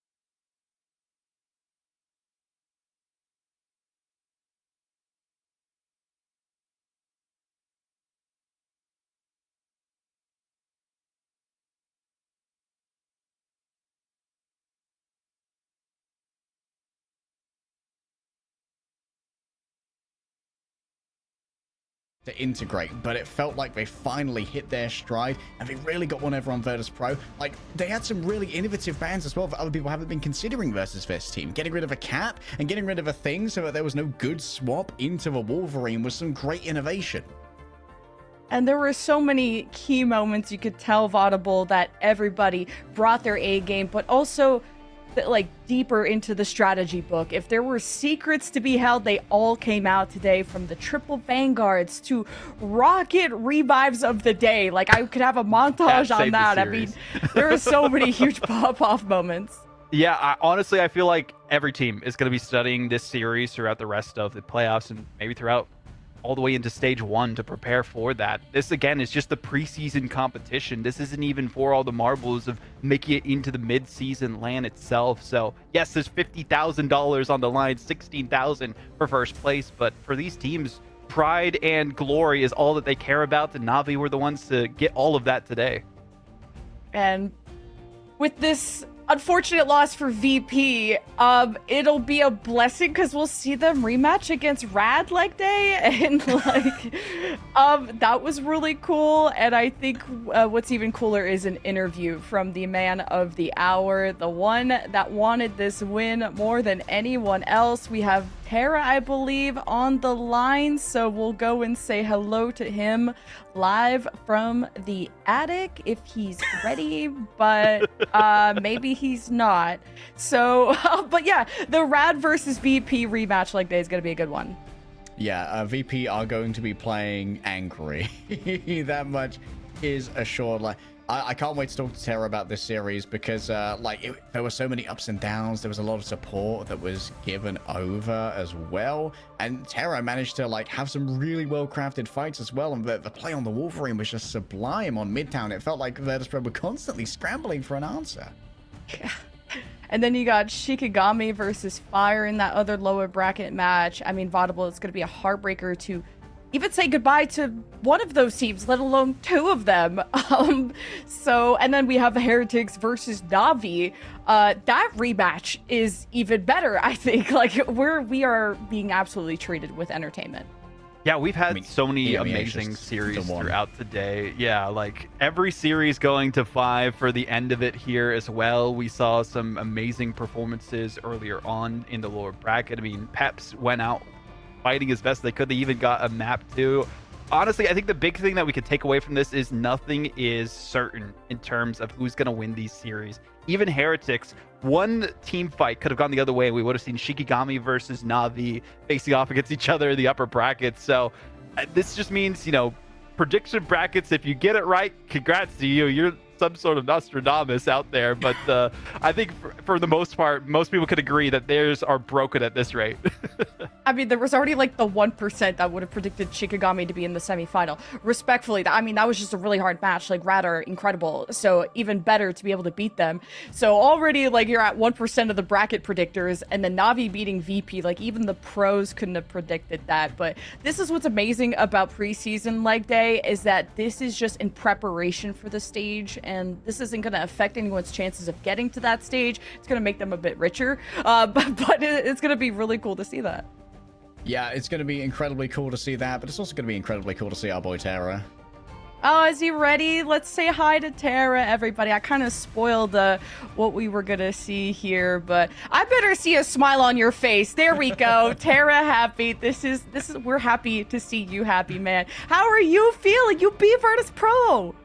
to integrate, but it felt like they finally hit their stride and they really got one over on Virtus Pro. Like, they had some really innovative bans as well that other people haven't been considering versus this team. Getting rid of a cap and getting rid of a thing so that there was no good swap into the Wolverine was some great innovation. And there were so many key moments. You could tell Vaudable that everybody brought their A game, but also like deeper into the strategy book. If there were secrets to be held, they all came out today, from the triple vanguards to rocket revives of the day. Like, I could have a montage on that. I mean, there are so many huge pop-off moments. Yeah, honestly, I feel like every team is going to be studying this series throughout the rest of the playoffs and maybe throughout all the way into stage 1 to prepare for that. This, again, is just the preseason competition. This isn't even for all the marbles of making it into the mid-season LAN itself. So, yes, there's $50,000 on the line, $16,000 for first place, but for these teams, pride and glory is all that they care about, and Na'Vi were the ones to get all of that today. And with this unfortunate loss for VP, it'll be a blessing because we'll see them rematch against Rad leg day, and like that was really cool. And I think what's even cooler is an interview from the man of the hour, the one that wanted this win more than anyone else. We have Tara, I believe, on the line, so we'll go and say hello to him live from the attic if he's ready, but maybe he's not. So, but yeah, the Rad versus VP rematch leg day is going to be a good one. Yeah, VP are going to be playing angry. That much is assured. Like, I can't wait to talk to Tara about this series because, there were so many ups and downs. There was a lot of support that was given over as well. And Tara managed to, have some really well-crafted fights as well. And the play on the Wolverine was just sublime on Midtown. It felt like Virtus Pro were constantly scrambling for an answer. Yeah. And then you got Shikigami versus Fire in that other lower bracket match. I mean, Vaudable, it's going to be a heartbreaker to even say goodbye to one of those teams, let alone two of them. And then we have Heretics versus Na'Vi. That rematch is even better, I think. We are being absolutely treated with entertainment. Yeah, we've had so many amazing series throughout the day. Yeah, every series going to 5 for the end of it here as well. We saw some amazing performances earlier on in the lower bracket. I mean, Peps went out fighting as best they could. They even got a map too. Honestly, I think the big thing that we could take away from this is nothing is certain in terms of who's going to win these series. Even Heretics, one team fight could have gone the other way. We would have seen Shikigami versus Na'Vi facing off against each other in the upper brackets. So this just means, prediction brackets, if you get it right, congrats to you. You're some sort of Nostradamus out there. But I think for the most part, most people could agree that theirs are broken at this rate. I mean, there was already the 1% that would have predicted Shikigami to be in the semifinal. Respectfully, that was just a really hard match. Rad are incredible, so even better to be able to beat them. So already, you're at 1% of the bracket predictors, and then Na'Vi beating VP, even the pros couldn't have predicted that. But this is what's amazing about preseason leg day, is that this is just in preparation for the stage, and this isn't going to affect anyone's chances of getting to that stage. It's going to make them a bit richer, but it's going to be really cool to see that. Yeah, it's going to be incredibly cool to see that, but it's also going to be incredibly cool to see our boy Tara. Oh, is he ready? Let's say hi to Tara, everybody. I kind of spoiled what we were gonna see here, but I better see a smile on your face. There we go. Tara happy. This is we're happy to see you happy, man. How are you feeling? You beat Virtus Pro.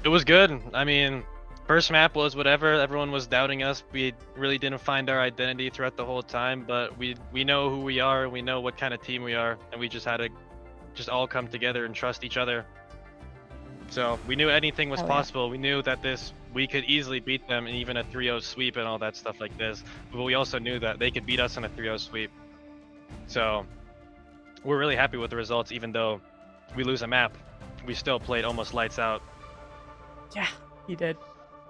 It was good. I mean, first map was whatever. Everyone was doubting us. We really didn't find our identity throughout the whole time, but we know who we are. We know what kind of team we are, and we just had to all come together and trust each other. So we knew anything was possible. We knew that we could easily beat them in even a 3-0 sweep and all that stuff like this. But we also knew that they could beat us in a 3-0 sweep. So we're really happy with the results, even though we lose a map. We still played almost lights out. Yeah, he did.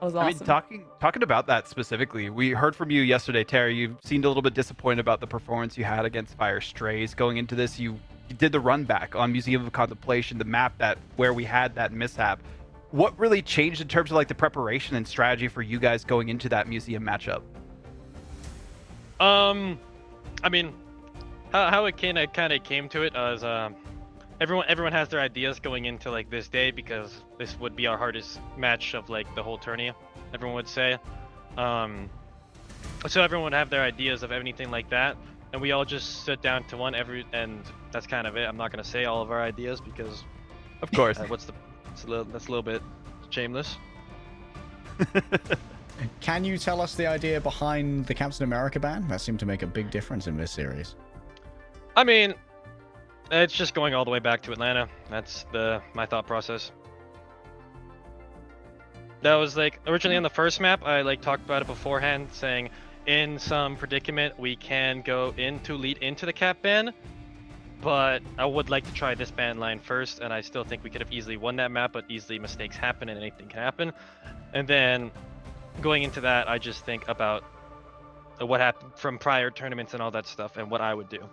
That was awesome. I mean, talking about that specifically, we heard from you yesterday, Terry. You seemed a little bit disappointed about the performance you had against Fire Strays. Going into this, you did the run back on Museum of Contemplation, the map where we had that mishap. What really changed in terms of like the preparation and strategy for you guys going into that museum matchup? I mean, how it kind of came to it was everyone has their ideas going into like this day, because this would be our hardest match of like the whole tourney, everyone would say. So everyone would have their ideas of anything like that, and we all just sit down to and that's kind of it. I'm not gonna say all of our ideas because, of course, that's a little bit shameless. Can you tell us the idea behind the Captain America ban? That seemed to make a big difference in this series. I mean, it's just going all the way back to Atlanta. That's my thought process. That was like originally on the first map. I like talked about it beforehand, saying in some predicament we can go lead into the cap ban, but I would like to try this ban line first, and I still think we could have easily won that map, but easily mistakes happen and anything can happen. And then going into that, I just think about what happened from prior tournaments and all that stuff and what I would do.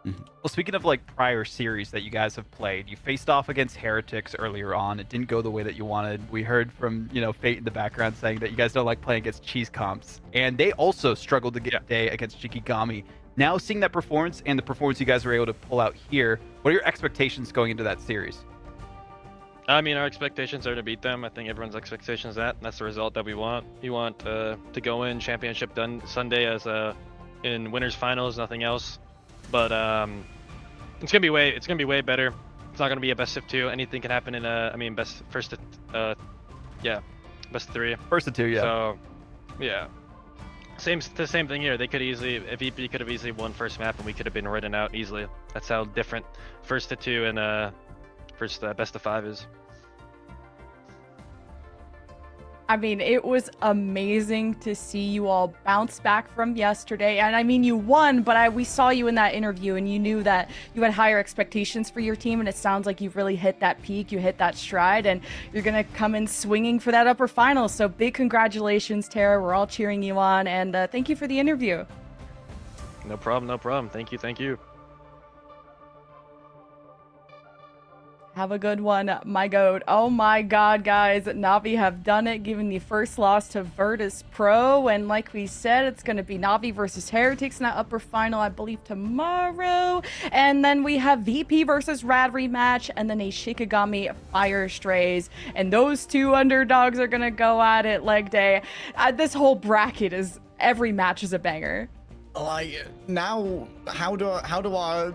Well, speaking of like prior series that you guys have played, you faced off against Heretics earlier on. It didn't go the way that you wanted. We heard from, Fate in the background saying that you guys don't like playing against cheese comps, and they also struggled to get a day against Shikigami. Now seeing that performance and the performance you guys were able to pull out here, what are your expectations going into that series? I mean, our expectations are to beat them. I think everyone's expectations that's the result that we want. We want to go in championship done Sunday as in winners finals, nothing else. But it's gonna be way better. It's not gonna be a best of 2. Anything can happen in best of 3. First of 2, yeah. So yeah, same thing here. They could easily, VP could have easily won first map, and we could have been ridden out easily. That's how different first to 2 and best of 5 is. I mean, it was amazing to see you all bounce back from yesterday. And I mean, you won, but we saw you in that interview and you knew that you had higher expectations for your team. And it sounds like you've really hit that peak. You hit that stride and you're going to come in swinging for that upper final. So big congratulations, Tara. We're all cheering you on. And thank you for the interview. No problem. Thank you. Have a good one, my goat. Oh my god, guys. Na'Vi have done it, giving the first loss to Virtus Pro. And like we said, it's going to be Na'Vi versus Heretics in that upper final, I believe, tomorrow. And then we have VP versus Rad rematch, and then a Shikigami Fire Strays. And those two underdogs are going to go at it leg day. This whole bracket is, every match is a banger. Like, now, how do our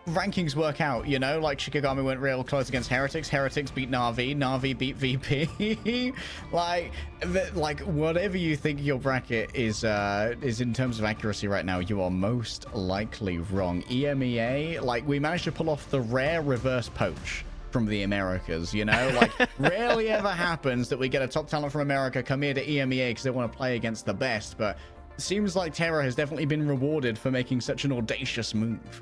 rankings work out, like Shikigami went real close against Heretics beat Na'Vi beat VP. like whatever you think your bracket is in terms of accuracy right now, you are most likely wrong. EMEA, like, we managed to pull off the rare reverse poach from the Americas, like rarely ever happens that we get a top talent from America come here to EMEA because they want to play against the best, but it seems like Terra has definitely been rewarded for making such an audacious move.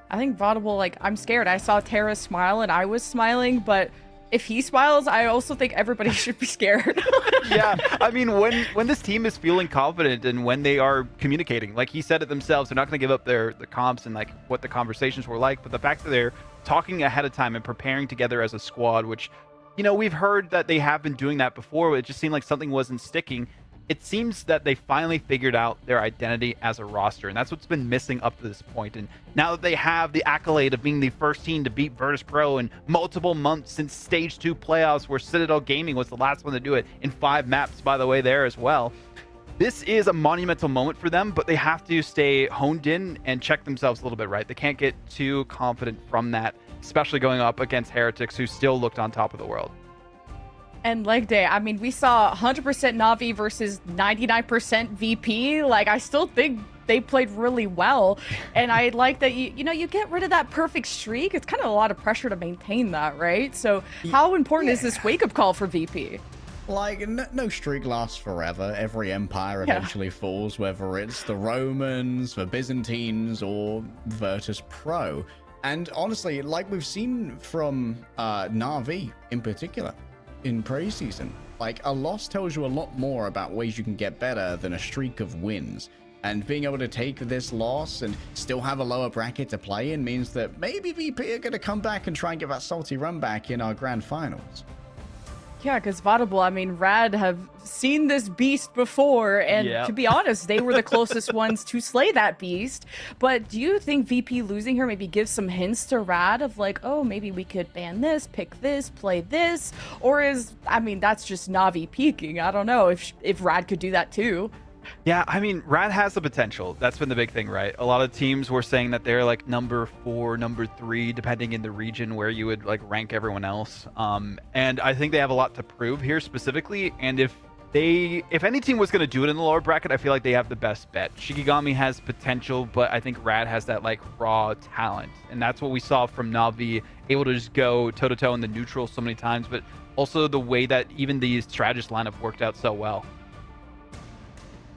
I think Vaudable, I'm scared. I saw Tara smile and I was smiling, but if he smiles, I also think everybody should be scared. Yeah, I mean, when this team is feeling confident and when they are communicating, like he said it themselves, they're not going to give up the comps and like what the conversations were like, but the fact that they're talking ahead of time and preparing together as a squad, which, we've heard that they have been doing that before, but it just seemed like something wasn't sticking. it seems that they finally figured out their identity as a roster, and that's what's been missing up to this point. And now that they have the accolade of being the first team to beat Virtus Pro in multiple months since Stage 2 playoffs, where Citadel Gaming was the last one to do it in 5 maps, by the way, there as well. This is a monumental moment for them, but they have to stay honed in and check themselves a little bit, right? They can't get too confident from that, especially going up against Heretics, who still looked on top of the world. And leg day, I mean, we saw 100% Na'Vi versus 99% VP. Like, I still think they played really well. And I like that you get rid of that perfect streak. It's kind of a lot of pressure to maintain that, right? So how important is this wake-up call for VP? Like, no streak lasts forever. Every empire eventually falls, whether it's the Romans, the Byzantines, or Virtus Pro. And honestly, like we've seen from Na'Vi in particular, in Preseason, like, a loss tells you a lot more about ways you can get better than a streak of wins. And being able to take this loss and still have a lower bracket to play in means that maybe VP are going to come back and try and get that salty run back in our grand finals. Yeah, because Vaudable, I mean, Rad have seen this beast before, and to be honest, they were the closest ones to slay that beast. But do you think VP losing here maybe gives some hints to Rad of like, oh, maybe we could ban this, pick this, play this? Or is, I mean, that's just Na'Vi peaking. I don't know if Rad could do that too. Yeah, I mean, Rad has the potential. That's been the big thing, right? A lot of teams were saying that they're like number 4, number 3, depending in the region where you would like rank everyone else. And I think they have a lot to prove here specifically. And if any team was going to do it in the lower bracket, I feel like they have the best bet. Shikigami has potential, but I think Rad has that like raw talent. And that's what we saw from Na'Vi, able to just go toe-to-toe in the neutral so many times, but also the way that even the strategist lineup worked out so well.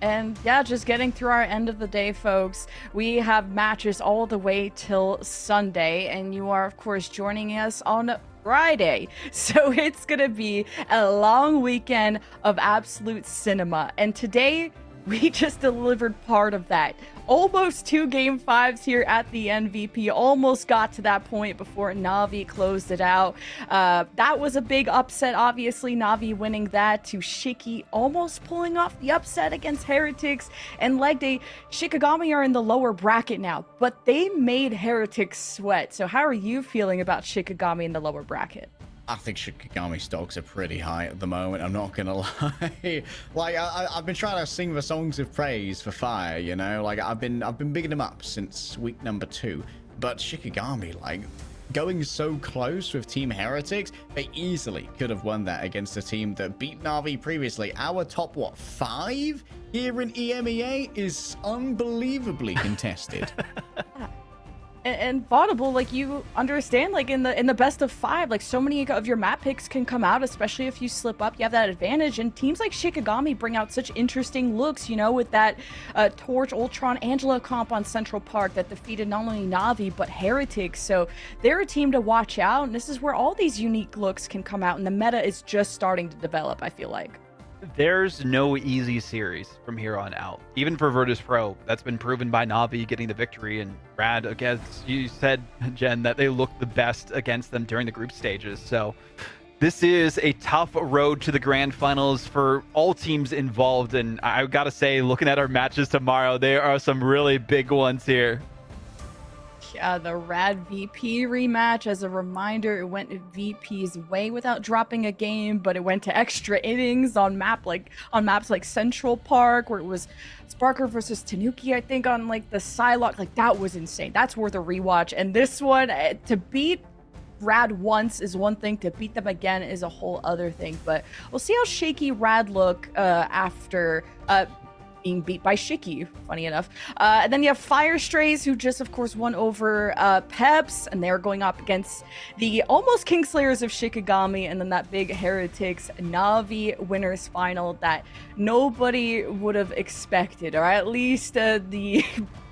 And yeah, just getting through our end of the day, folks. We have matches all the way till Sunday, and you are, of course, joining us on Friday. So it's going to be a long weekend of absolute cinema. And today, we just delivered part of that. Almost 2 Game 5s here at the MVP. Almost got to that point before Na'Vi closed it out. That was a big upset, obviously. Na'Vi winning that to Shiki almost pulling off the upset against Heretics. And leg day, Shikigami are in the lower bracket now, but they made Heretics sweat. So how are you feeling about Shikigami in the lower bracket? I think Shikigami stocks are pretty high at the moment, I'm not gonna lie. Like, I've been trying to sing the songs of praise for Fire, you know? Like, I've been bigging them up since week number 2. But Shikigami, like, going so close with Team Heretics, they easily could have won that against a team that beat Na'Vi previously. Our top, 5 here in EMEA is unbelievably contested. And Vaudable, like, you understand, like, in the best of 5, like, so many of your map picks can come out, especially if you slip up. You have that advantage, and teams like Shikigami bring out such interesting looks, you know, with that Torch, Ultron, Angela comp on Central Park that defeated not only Na'Vi, but Heretics. So they're a team to watch out, and this is where all these unique looks can come out, and the meta is just starting to develop, I feel like. There's no easy series from here on out. Even for Virtus Pro, that's been proven by Na'Vi getting the victory, and Rad, against, you said, Jen, that they looked the best against them during the group stages. So this is a tough road to the grand finals for all teams involved, and I gotta say, looking at our matches tomorrow, there are some really big ones here. The Rad VP rematch. As a reminder, it went VP's way without dropping a game, but it went to extra innings on maps like Central Park, where it was Sparker versus Tanuki, I think, on like the Psylocke. Like, that was insane. That's worth a rewatch. And this one, to beat Rad once is one thing, to beat them again is a whole other thing. But we'll see how shaky Rad look after being beat by Shiki, funny enough. And then you have Fire Strays, who just, of course, won over Peps, and they're going up against the almost Kingslayers of Shikigami, and then that big Heretics Na'Vi winners final that nobody would have expected, or at least the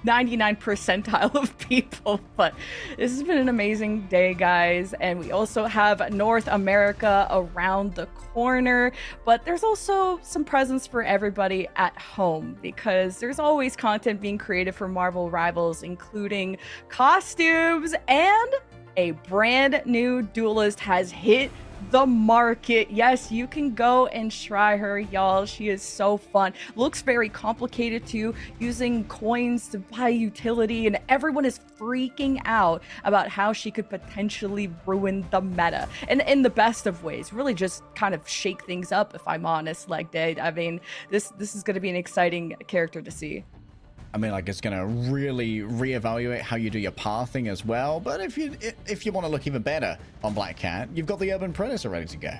99 percentile of people. But this has been an amazing day, guys, and we also have North America around the corner, but there's also some presents for everybody at home, because there's always content being created for Marvel Rivals, including costumes, and a brand new duelist has hit the market. Yes, you can go and try her, y'all. She is so fun. Looks very complicated too, using coins to buy utility, and everyone is freaking out about how she could potentially ruin the meta. And in the best of ways, really just kind of shake things up, if I'm honest, Leg Day. I mean, this is going to be an exciting character to see. I mean, like, it's going to really reevaluate how you do your pathing as well. But if you want to look even better on Black Cat, you've got the Urban Predator ready to go.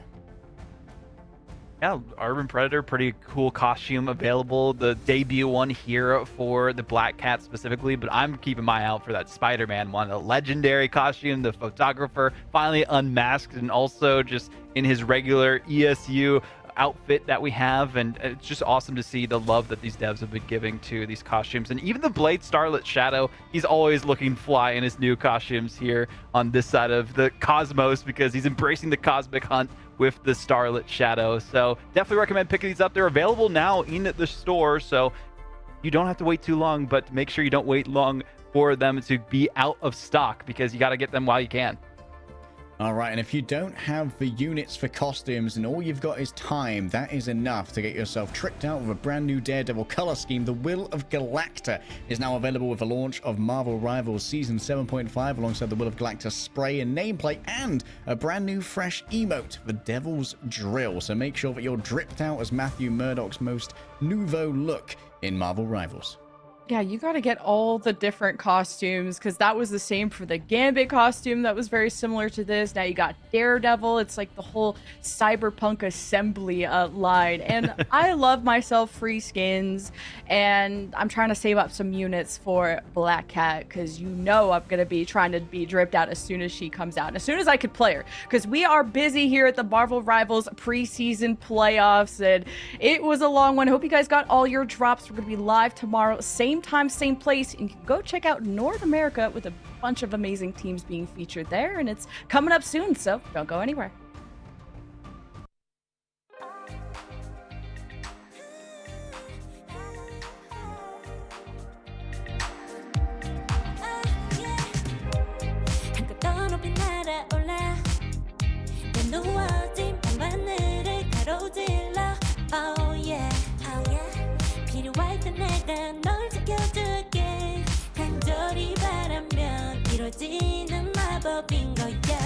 Yeah, Urban Predator, pretty cool costume available. The debut one here for the Black Cat specifically, but I'm keeping my eye out for that Spider-Man one. A legendary costume, the photographer finally unmasked, and also just in his regular ESU outfit that we have, and it's just awesome to see the love that these devs have been giving to these costumes. And even the Blade Starlit Shadow, he's always looking fly in his new costumes here on this side of the cosmos, because he's embracing the cosmic hunt with the Starlit Shadow. So definitely recommend picking these up. They're available now in the store, so you don't have to wait too long, but make sure you don't wait long for them to be out of stock, because you got to get them while you can. All right, and if you don't have the units for costumes and all you've got is time, that is enough to get yourself tricked out with a brand new Daredevil color scheme. The Will of Galacta is now available with the launch of Marvel Rivals Season 7.5, alongside the Will of Galacta spray and nameplate, and a brand new fresh emote, the Devil's Drill. So make sure that you're dripped out as Matthew Murdock's most nouveau look in Marvel Rivals. Yeah, you got to get all the different costumes, because that was the same for the Gambit costume that was very similar to this. Now you got Daredevil. It's like the whole cyberpunk assembly line. And I love myself free skins, and I'm trying to save up some units for Black Cat, because you know I'm going to be trying to be dripped out as soon as she comes out, and as soon as I could play her, because we are busy here at the Marvel Rivals preseason playoffs, and it was a long one. I hope you guys got all your drops. We're going to be live tomorrow, same time, same place, and you can go check out North America with a bunch of amazing teams being featured there, and it's coming up soon, so don't go anywhere. 필요할 때 내가 널 지켜줄게 간절히 바라면 이루어지는 마법인 거야